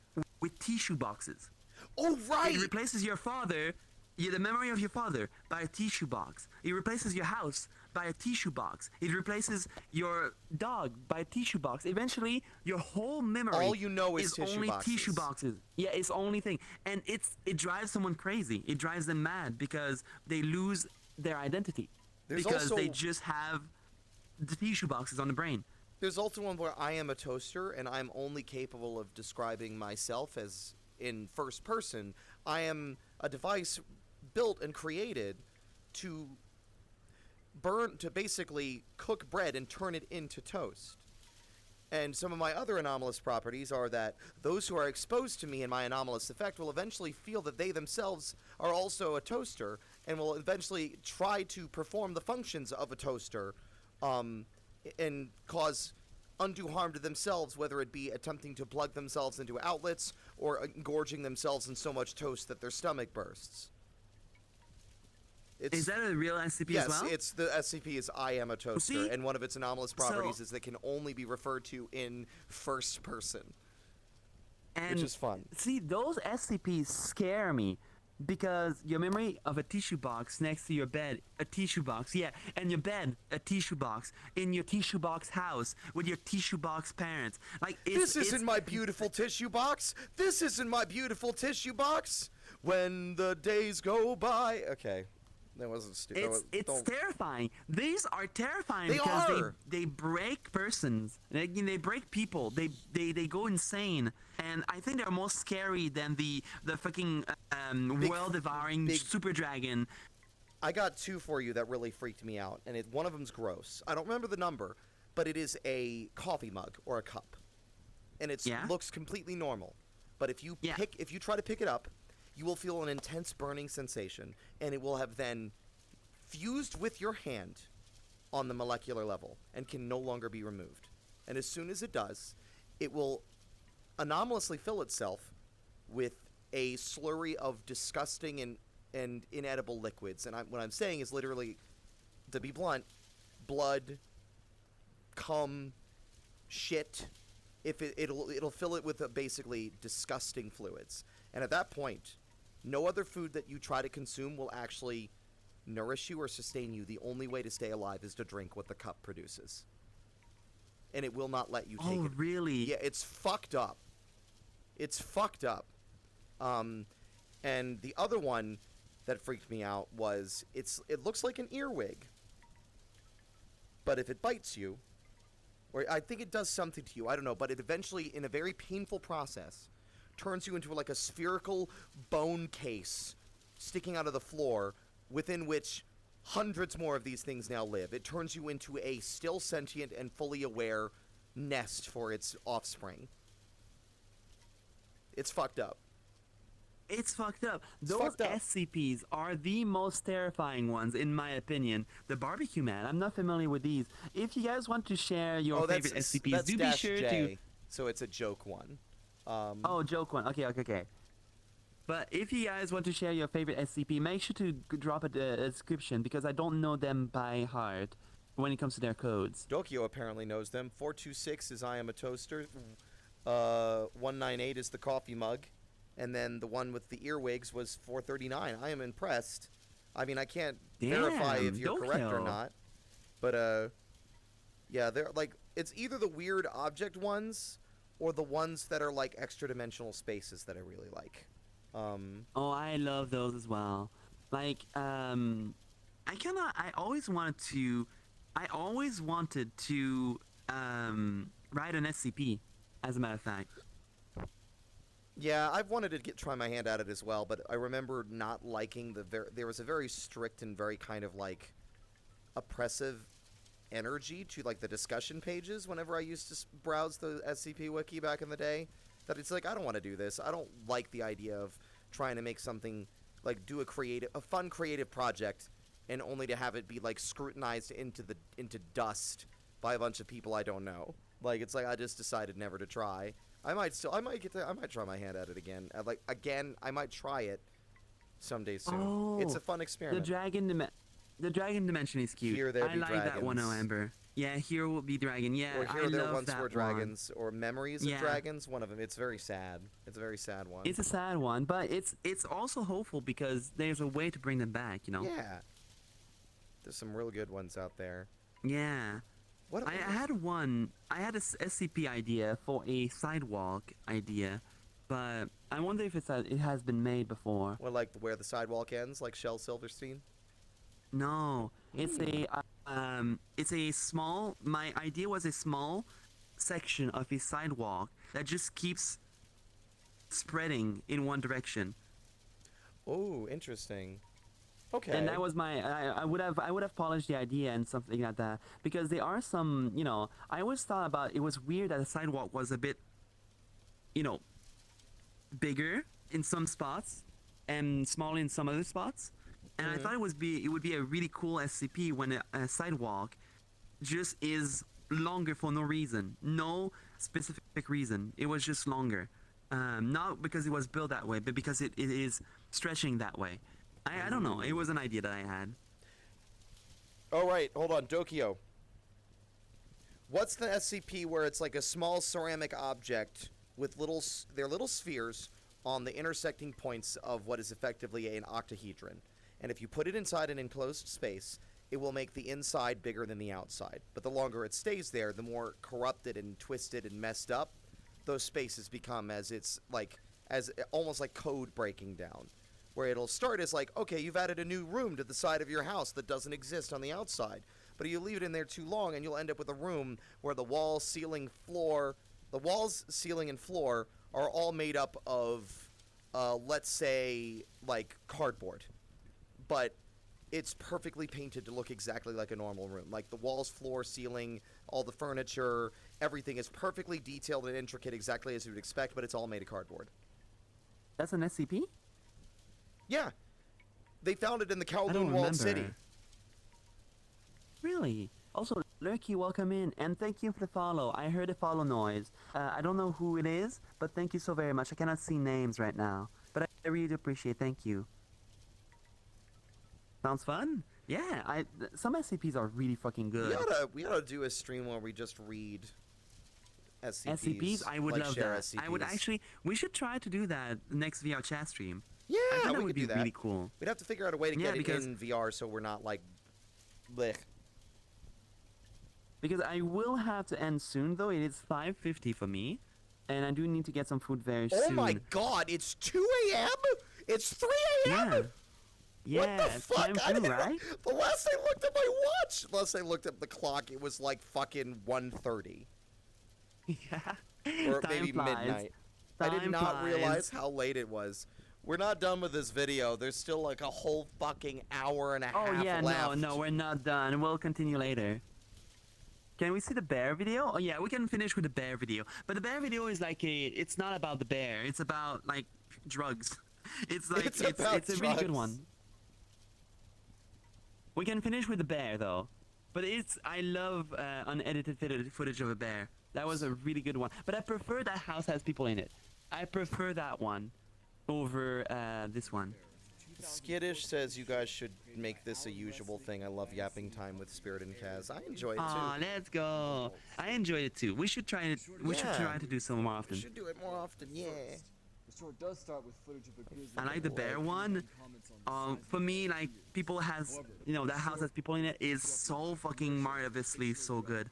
with tissue boxes. Oh, right! It replaces your father, the memory of your father, by a tissue box. It replaces your house by a tissue box. It replaces your dog by a tissue box. Eventually, your whole memory All you know is tissue only boxes. tissue boxes. Yeah, it's the only thing. And it drives someone crazy. It drives them mad because they lose their identity. There's because also- they just have the tissue boxes on the brain. There's also one where I am a toaster, and I'm only capable of describing myself as in first person. I am a device built and created to basically cook bread and turn it into toast. And some of my other anomalous properties are that those who are exposed to me and my anomalous effect will eventually feel that they themselves are also a toaster and will eventually try to perform the functions of a toaster, and cause undue harm to themselves, whether it be attempting to plug themselves into outlets or engorging themselves in so much toast that their stomach bursts. Is that a real SCP yes, as well? it's the SCP is I am a toaster, see? and one of its anomalous properties So- is they can only be referred to in first person, And which is fun. see, those SCPs scare me because your memory of a tissue box next to your bed, a tissue box, yeah, and your bed, a tissue box, in your tissue box house with your tissue box parents. Like This isn't my beautiful tissue box. This isn't my beautiful tissue box. When the days go by. Okay, that wasn't stupid. It's terrifying. These are terrifying They because are. they break persons. They break people. They go insane. And I think they're more scary than the fucking world-devouring big- super dragon. I got two for you that really freaked me out, and one of them's gross. I don't remember the number, but it is a coffee mug or a cup, and it Yeah? looks completely normal. But if you Yeah. if you try to pick it up, you will feel an intense burning sensation, and it will have then fused with your hand on the molecular level and can no longer be removed. And as soon as it does, it will anomalously fill itself with a slurry of disgusting and inedible liquids. And what I'm saying is literally, to be blunt, blood, cum, shit. It'll fill it with basically disgusting fluids. And at that point, no other food that you try to consume will actually nourish you or sustain you. The only way to stay alive is to drink what the cup produces. And it will not let you take Oh, it. really? Yeah, it's fucked up. It's fucked up. And the other one that freaked me out was it looks like an earwig. But if it bites you, or I think it does something to you, I don't know, but it eventually, in a very painful process, turns you into like a spherical bone case sticking out of the floor, within which hundreds more of these things now live. It turns you into a still sentient and fully aware nest for its offspring. It's fucked up. It's fucked up. It's Those fucked up. SCPs are the most terrifying ones, in my opinion. The Barbecue Man, I'm not familiar with these. If you guys want to share your favorite SCPs, that's do be dash sure J, to... so it's a joke one. Oh, joke one. Okay. But if you guys want to share your favorite SCP, make sure to drop a description, because I don't know them by heart when it comes to their codes. Dokyo apparently knows them. 426 is I am a toaster. 198 is the coffee mug. And then the one with the earwigs was 439. I am impressed. I mean, I can't verify if Damn, you're correct or Dokyo. not. But, yeah, they're like, it's either the weird object ones or the ones that are like extra dimensional spaces that I really like. Oh, I love those as well. Like, I always wanted to ride an SCP, as a matter of fact. Yeah, I've wanted to try my hand at it as well, but I remember not liking there was a very strict and very kind of like oppressive energy to like the discussion pages whenever I used to browse the SCP wiki back in the day. That it's like I don't want to do this. I don't like the idea of trying to make something like do a fun creative project and only to have it be like scrutinized into dust by a bunch of people I don't know. Like it's like I just decided never to try. I might try my hand at it again. I might try it someday soon. Oh, It's a fun experiment. The dragon dimension is cute. Here there I be like that one, dragons. Amber. Yeah, here will be dragon. Yeah, Or I here there love once that were one. dragons, or memories Yeah. of dragons. One of them. It's very sad. It's a very sad one. It's a sad one, but it's also hopeful because there's a way to bring them back. You know. Yeah. There's some real good ones out there. Yeah. What? I had one. I had a SCP idea for a sidewalk idea, but I wonder if it has been made before. What, like where the sidewalk ends, like Shel Silverstein? No, it's a small. My idea was a small section of a sidewalk that just keeps spreading in one direction. Oh, interesting. Okay. And that was my. I would have polished the idea and something like that because there are some. You know, I always thought about it was weird that the sidewalk was a bit, you know, bigger in some spots and smaller in some other spots. And I thought it would be a really cool SCP when a sidewalk just is longer for no reason, no specific reason. It was just longer, not because it was built that way, but because it is stretching that way. I don't know. It was an idea that I had. Oh right, hold on, Dokio. What's the SCP where it's like a small ceramic object with they're little spheres on the intersecting points of what is effectively an octahedron? And if you put it inside an enclosed space, it will make the inside bigger than the outside. But the longer it stays there, the more corrupted and twisted and messed up those spaces become as almost like code breaking down. Where it'll start as like, okay, you've added a new room to the side of your house that doesn't exist on the outside. But you leave it in there too long and you'll end up with a room where the walls, ceiling, and floor are all made up of, let's say, like cardboard. But it's perfectly painted to look exactly like a normal room. Like the walls, floor, ceiling, all the furniture, everything is perfectly detailed and intricate exactly as you would expect, but it's all made of cardboard. That's an SCP? Yeah. They found it in the I don't Kowloon Walled remember. City. Really? Also, Lurky, welcome in, and thank you for the follow. I heard a follow noise. I don't know who it is, but thank you so very much. I cannot see names right now, but I really do appreciate. Thank you. Sounds fun. Yeah, some SCPs are really fucking good. We oughta do a stream where we just read SCPs. SCPs, I would like love share that. SCPs. I would actually. We should try to do that next VRChat stream. Yeah, I think that we would could be do that. really cool. We'd have to figure out a way to Yeah, get it because- in VR so we're not like, blech. Because I will have to end soon, though. It is 5:50 for me, and I do need to get some food very Oh soon. my god, it's 2 a.m.? It's 3 a.m.? Yeah. Yeah, What the it's fuck? time I too, didn't right? The last I looked at my watch, last I looked at the clock, it was like fucking 1:30. Yeah. Or Time maybe flies. midnight. I did Time not flies. realize how late it was. We're not done with this video. There's still like a whole fucking hour and a Oh half yeah, left. no, we're not done. We'll continue later. Can we see the bear video? Oh yeah, we can finish with the bear video. But the bear video is like it's not about the bear. It's about like drugs. It's like It's about it's a really good drugs. one. We can finish with the bear though. But I love unedited footage of a bear. That was a really good one. But I prefer that house has people in it. I prefer that one over this one. Skittish says you guys should make this a usual thing. I love yapping time with Spirit and Kaz. I enjoy it Aw, too. let's go. I enjoyed it too. We should try it. We should Yeah. try to do so more We often. should do it more often, yeah. The short does start with footage of a grizzly. I like the bear one. For me, like people has, that house has people in it is so fucking marvelously so good.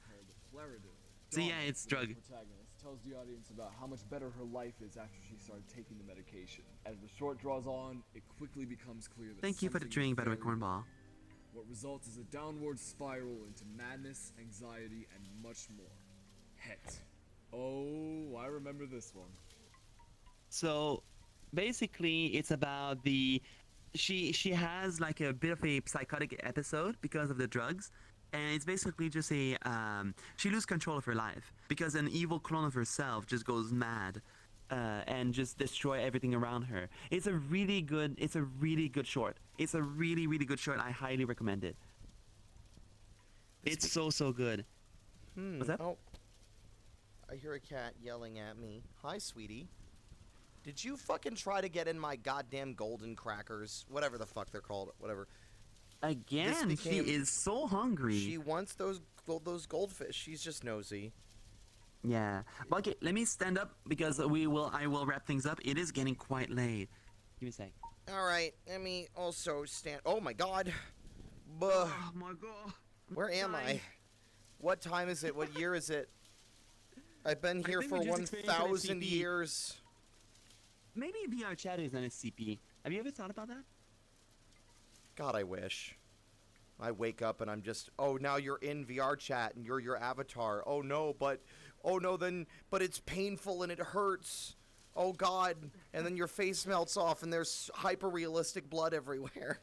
So yeah, it's drug. Protagonist tells the audience about how much better her life is after she started taking the medication. As the short draws on, it quickly becomes clear that Thank you for the something drink, by the way, very cornball. What results is a downward spiral into madness, anxiety, and much more. Het. Oh, I remember this one. So basically, it's about the she has like a bit of a psychotic episode because of the drugs, and it's basically just a she loses control of her life because an evil clone of herself just goes mad. And just destroy everything around her. It's a really good short. It's a really good short. I highly recommend it. It's so good. What's that? Oh, I hear a cat yelling at me. Hi, sweetie. Did you fucking try to get in my goddamn golden crackers? Whatever the fuck they're called. Whatever. Again, she is so hungry. She wants those goldfish. She's just nosy. Yeah. But okay, let me stand up because I will wrap things up. It is getting quite late. Give me a sec. All right. Let me also stand. Oh my god. Buh. Oh my god. Where am I? What time is it? What year is it? I've been here for 1,000 years. Maybe VRChat is an SCP. Have you ever thought about that? God, I wish. I wake up and I'm just, oh, now you're in VRChat and you're your avatar. Oh no, but it's painful and it hurts. Oh God. And then your face melts off and there's hyper realistic blood everywhere.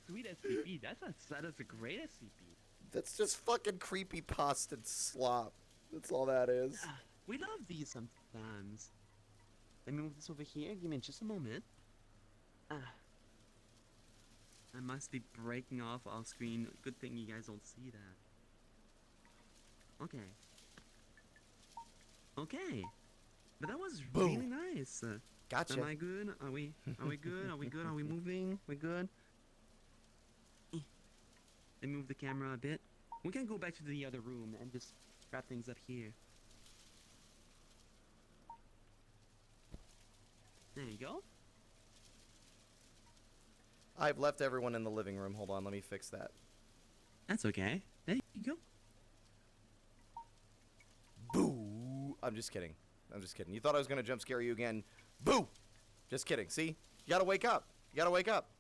Sweet SCP. That is a great SCP. That's just fucking creepypasta and slop. That's all that is. We love these sometimes. Let me move this over here. Give me just a moment. I must be breaking off screen. Good thing you guys don't see that. Okay. Okay. But that was really nice. Gotcha. Am I good? Are we good? Are we good? Are we moving? We're good? Let me move the camera a bit. We can go back to the other room and just wrap things up here. There you go. I've left everyone in the living room. Hold on, let me fix that. That's okay. There you go. Boo! I'm just kidding. I'm just kidding. You thought I was gonna jump scare you again. Boo! Just kidding. See? You gotta wake up. You gotta wake up.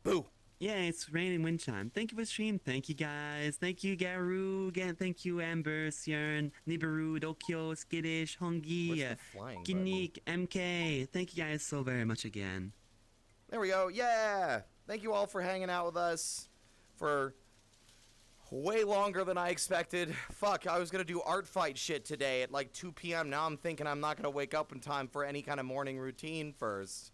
Boo! Yeah, it's raining wind chime. Thank you for the stream. Thank you guys. Thank you Garu. Again, thank you Amber, Siern, Nibiru, Dokyo, Skittish, Hongi, Where's the flying button? Ginik, MK. Thank you guys so very much again. There we go. Yeah! Thank you all for hanging out with us for way longer than I expected. Fuck, I was gonna do art fight shit today at like 2 p.m. Now I'm thinking I'm not gonna wake up in time for any kind of morning routine first.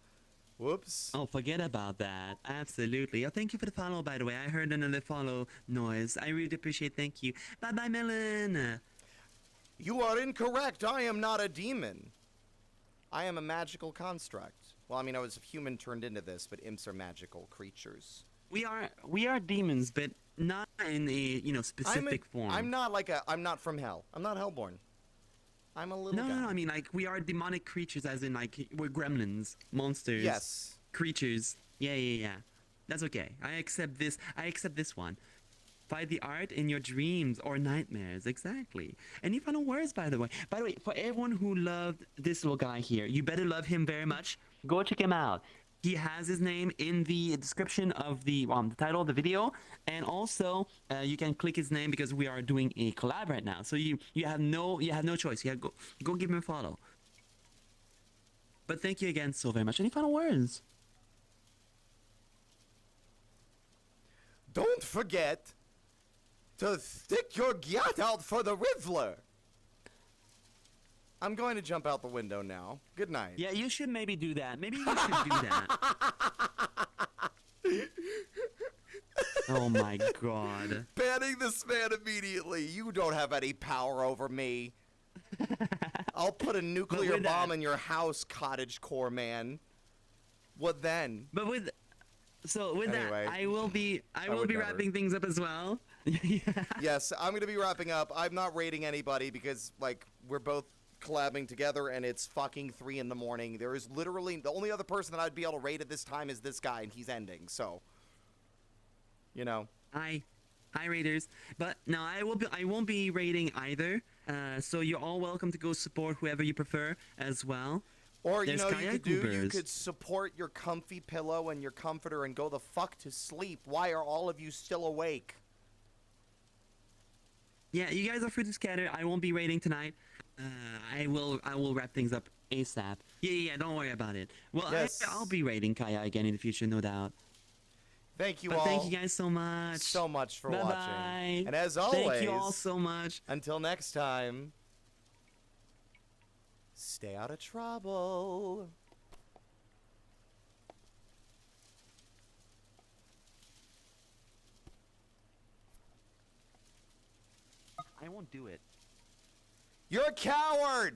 Whoops. Oh, forget about that. Absolutely. Oh, thank you for the follow, by the way. I heard another follow noise. I really appreciate. Thank you. Bye-bye, Melon. You are incorrect. I am not a demon. I am a magical construct. Well, I mean, I was a human turned into this, but imps are magical creatures. We are demons, but not in a specific form. I'm not from hell. I'm not hellborn. I'm a little guy. No, I mean, like, we are demonic creatures, as in, like, we're gremlins, monsters. Yes. Creatures. Yeah. That's okay. I accept this one. Find the art in your dreams or nightmares. Exactly. Any final words, by the way? By the way, for everyone who loved this little guy here, you better love him very much. Go check him out. He has his name in the description of the title of the video, and also you can click his name because we are doing a collab right now. So you have no choice. You have go give him a follow. But thank you again so very much. Any final words? Don't forget to stick your gyat out for the Riddler. I'm going to jump out the window now. Good night. Yeah, you should maybe do that. Maybe you should do that. Oh my god. Banning this man immediately. You don't have any power over me. I'll put a nuclear bomb in your house, cottagecore man. What then? But with Anyway, that, I will be wrapping things up as well. Yes, I'm going to be wrapping up. I'm not raiding anybody because, like, we're both collabing together and it's fucking 3 in the morning. There is literally the only other person that I'd be able to raid at this time is this guy, and he's ending. So, you know. Hi raiders. But no, I won't be raiding either. So you're all welcome to go support whoever you prefer as well. Or you could support your comfy pillow and your comforter and go the fuck to sleep. Why are all of you still awake? Yeah, you guys are free to scatter. I won't be raiding tonight. I will wrap things up ASAP. Yeah, don't worry about it. Well, Yes. I'll be raiding Kaya again in the future, no doubt. Thank you But all thank you guys so much. so much for Bye-bye. watching. And as always, Thank you all so much. until next time, stay out of trouble. I won't do it. You're a coward!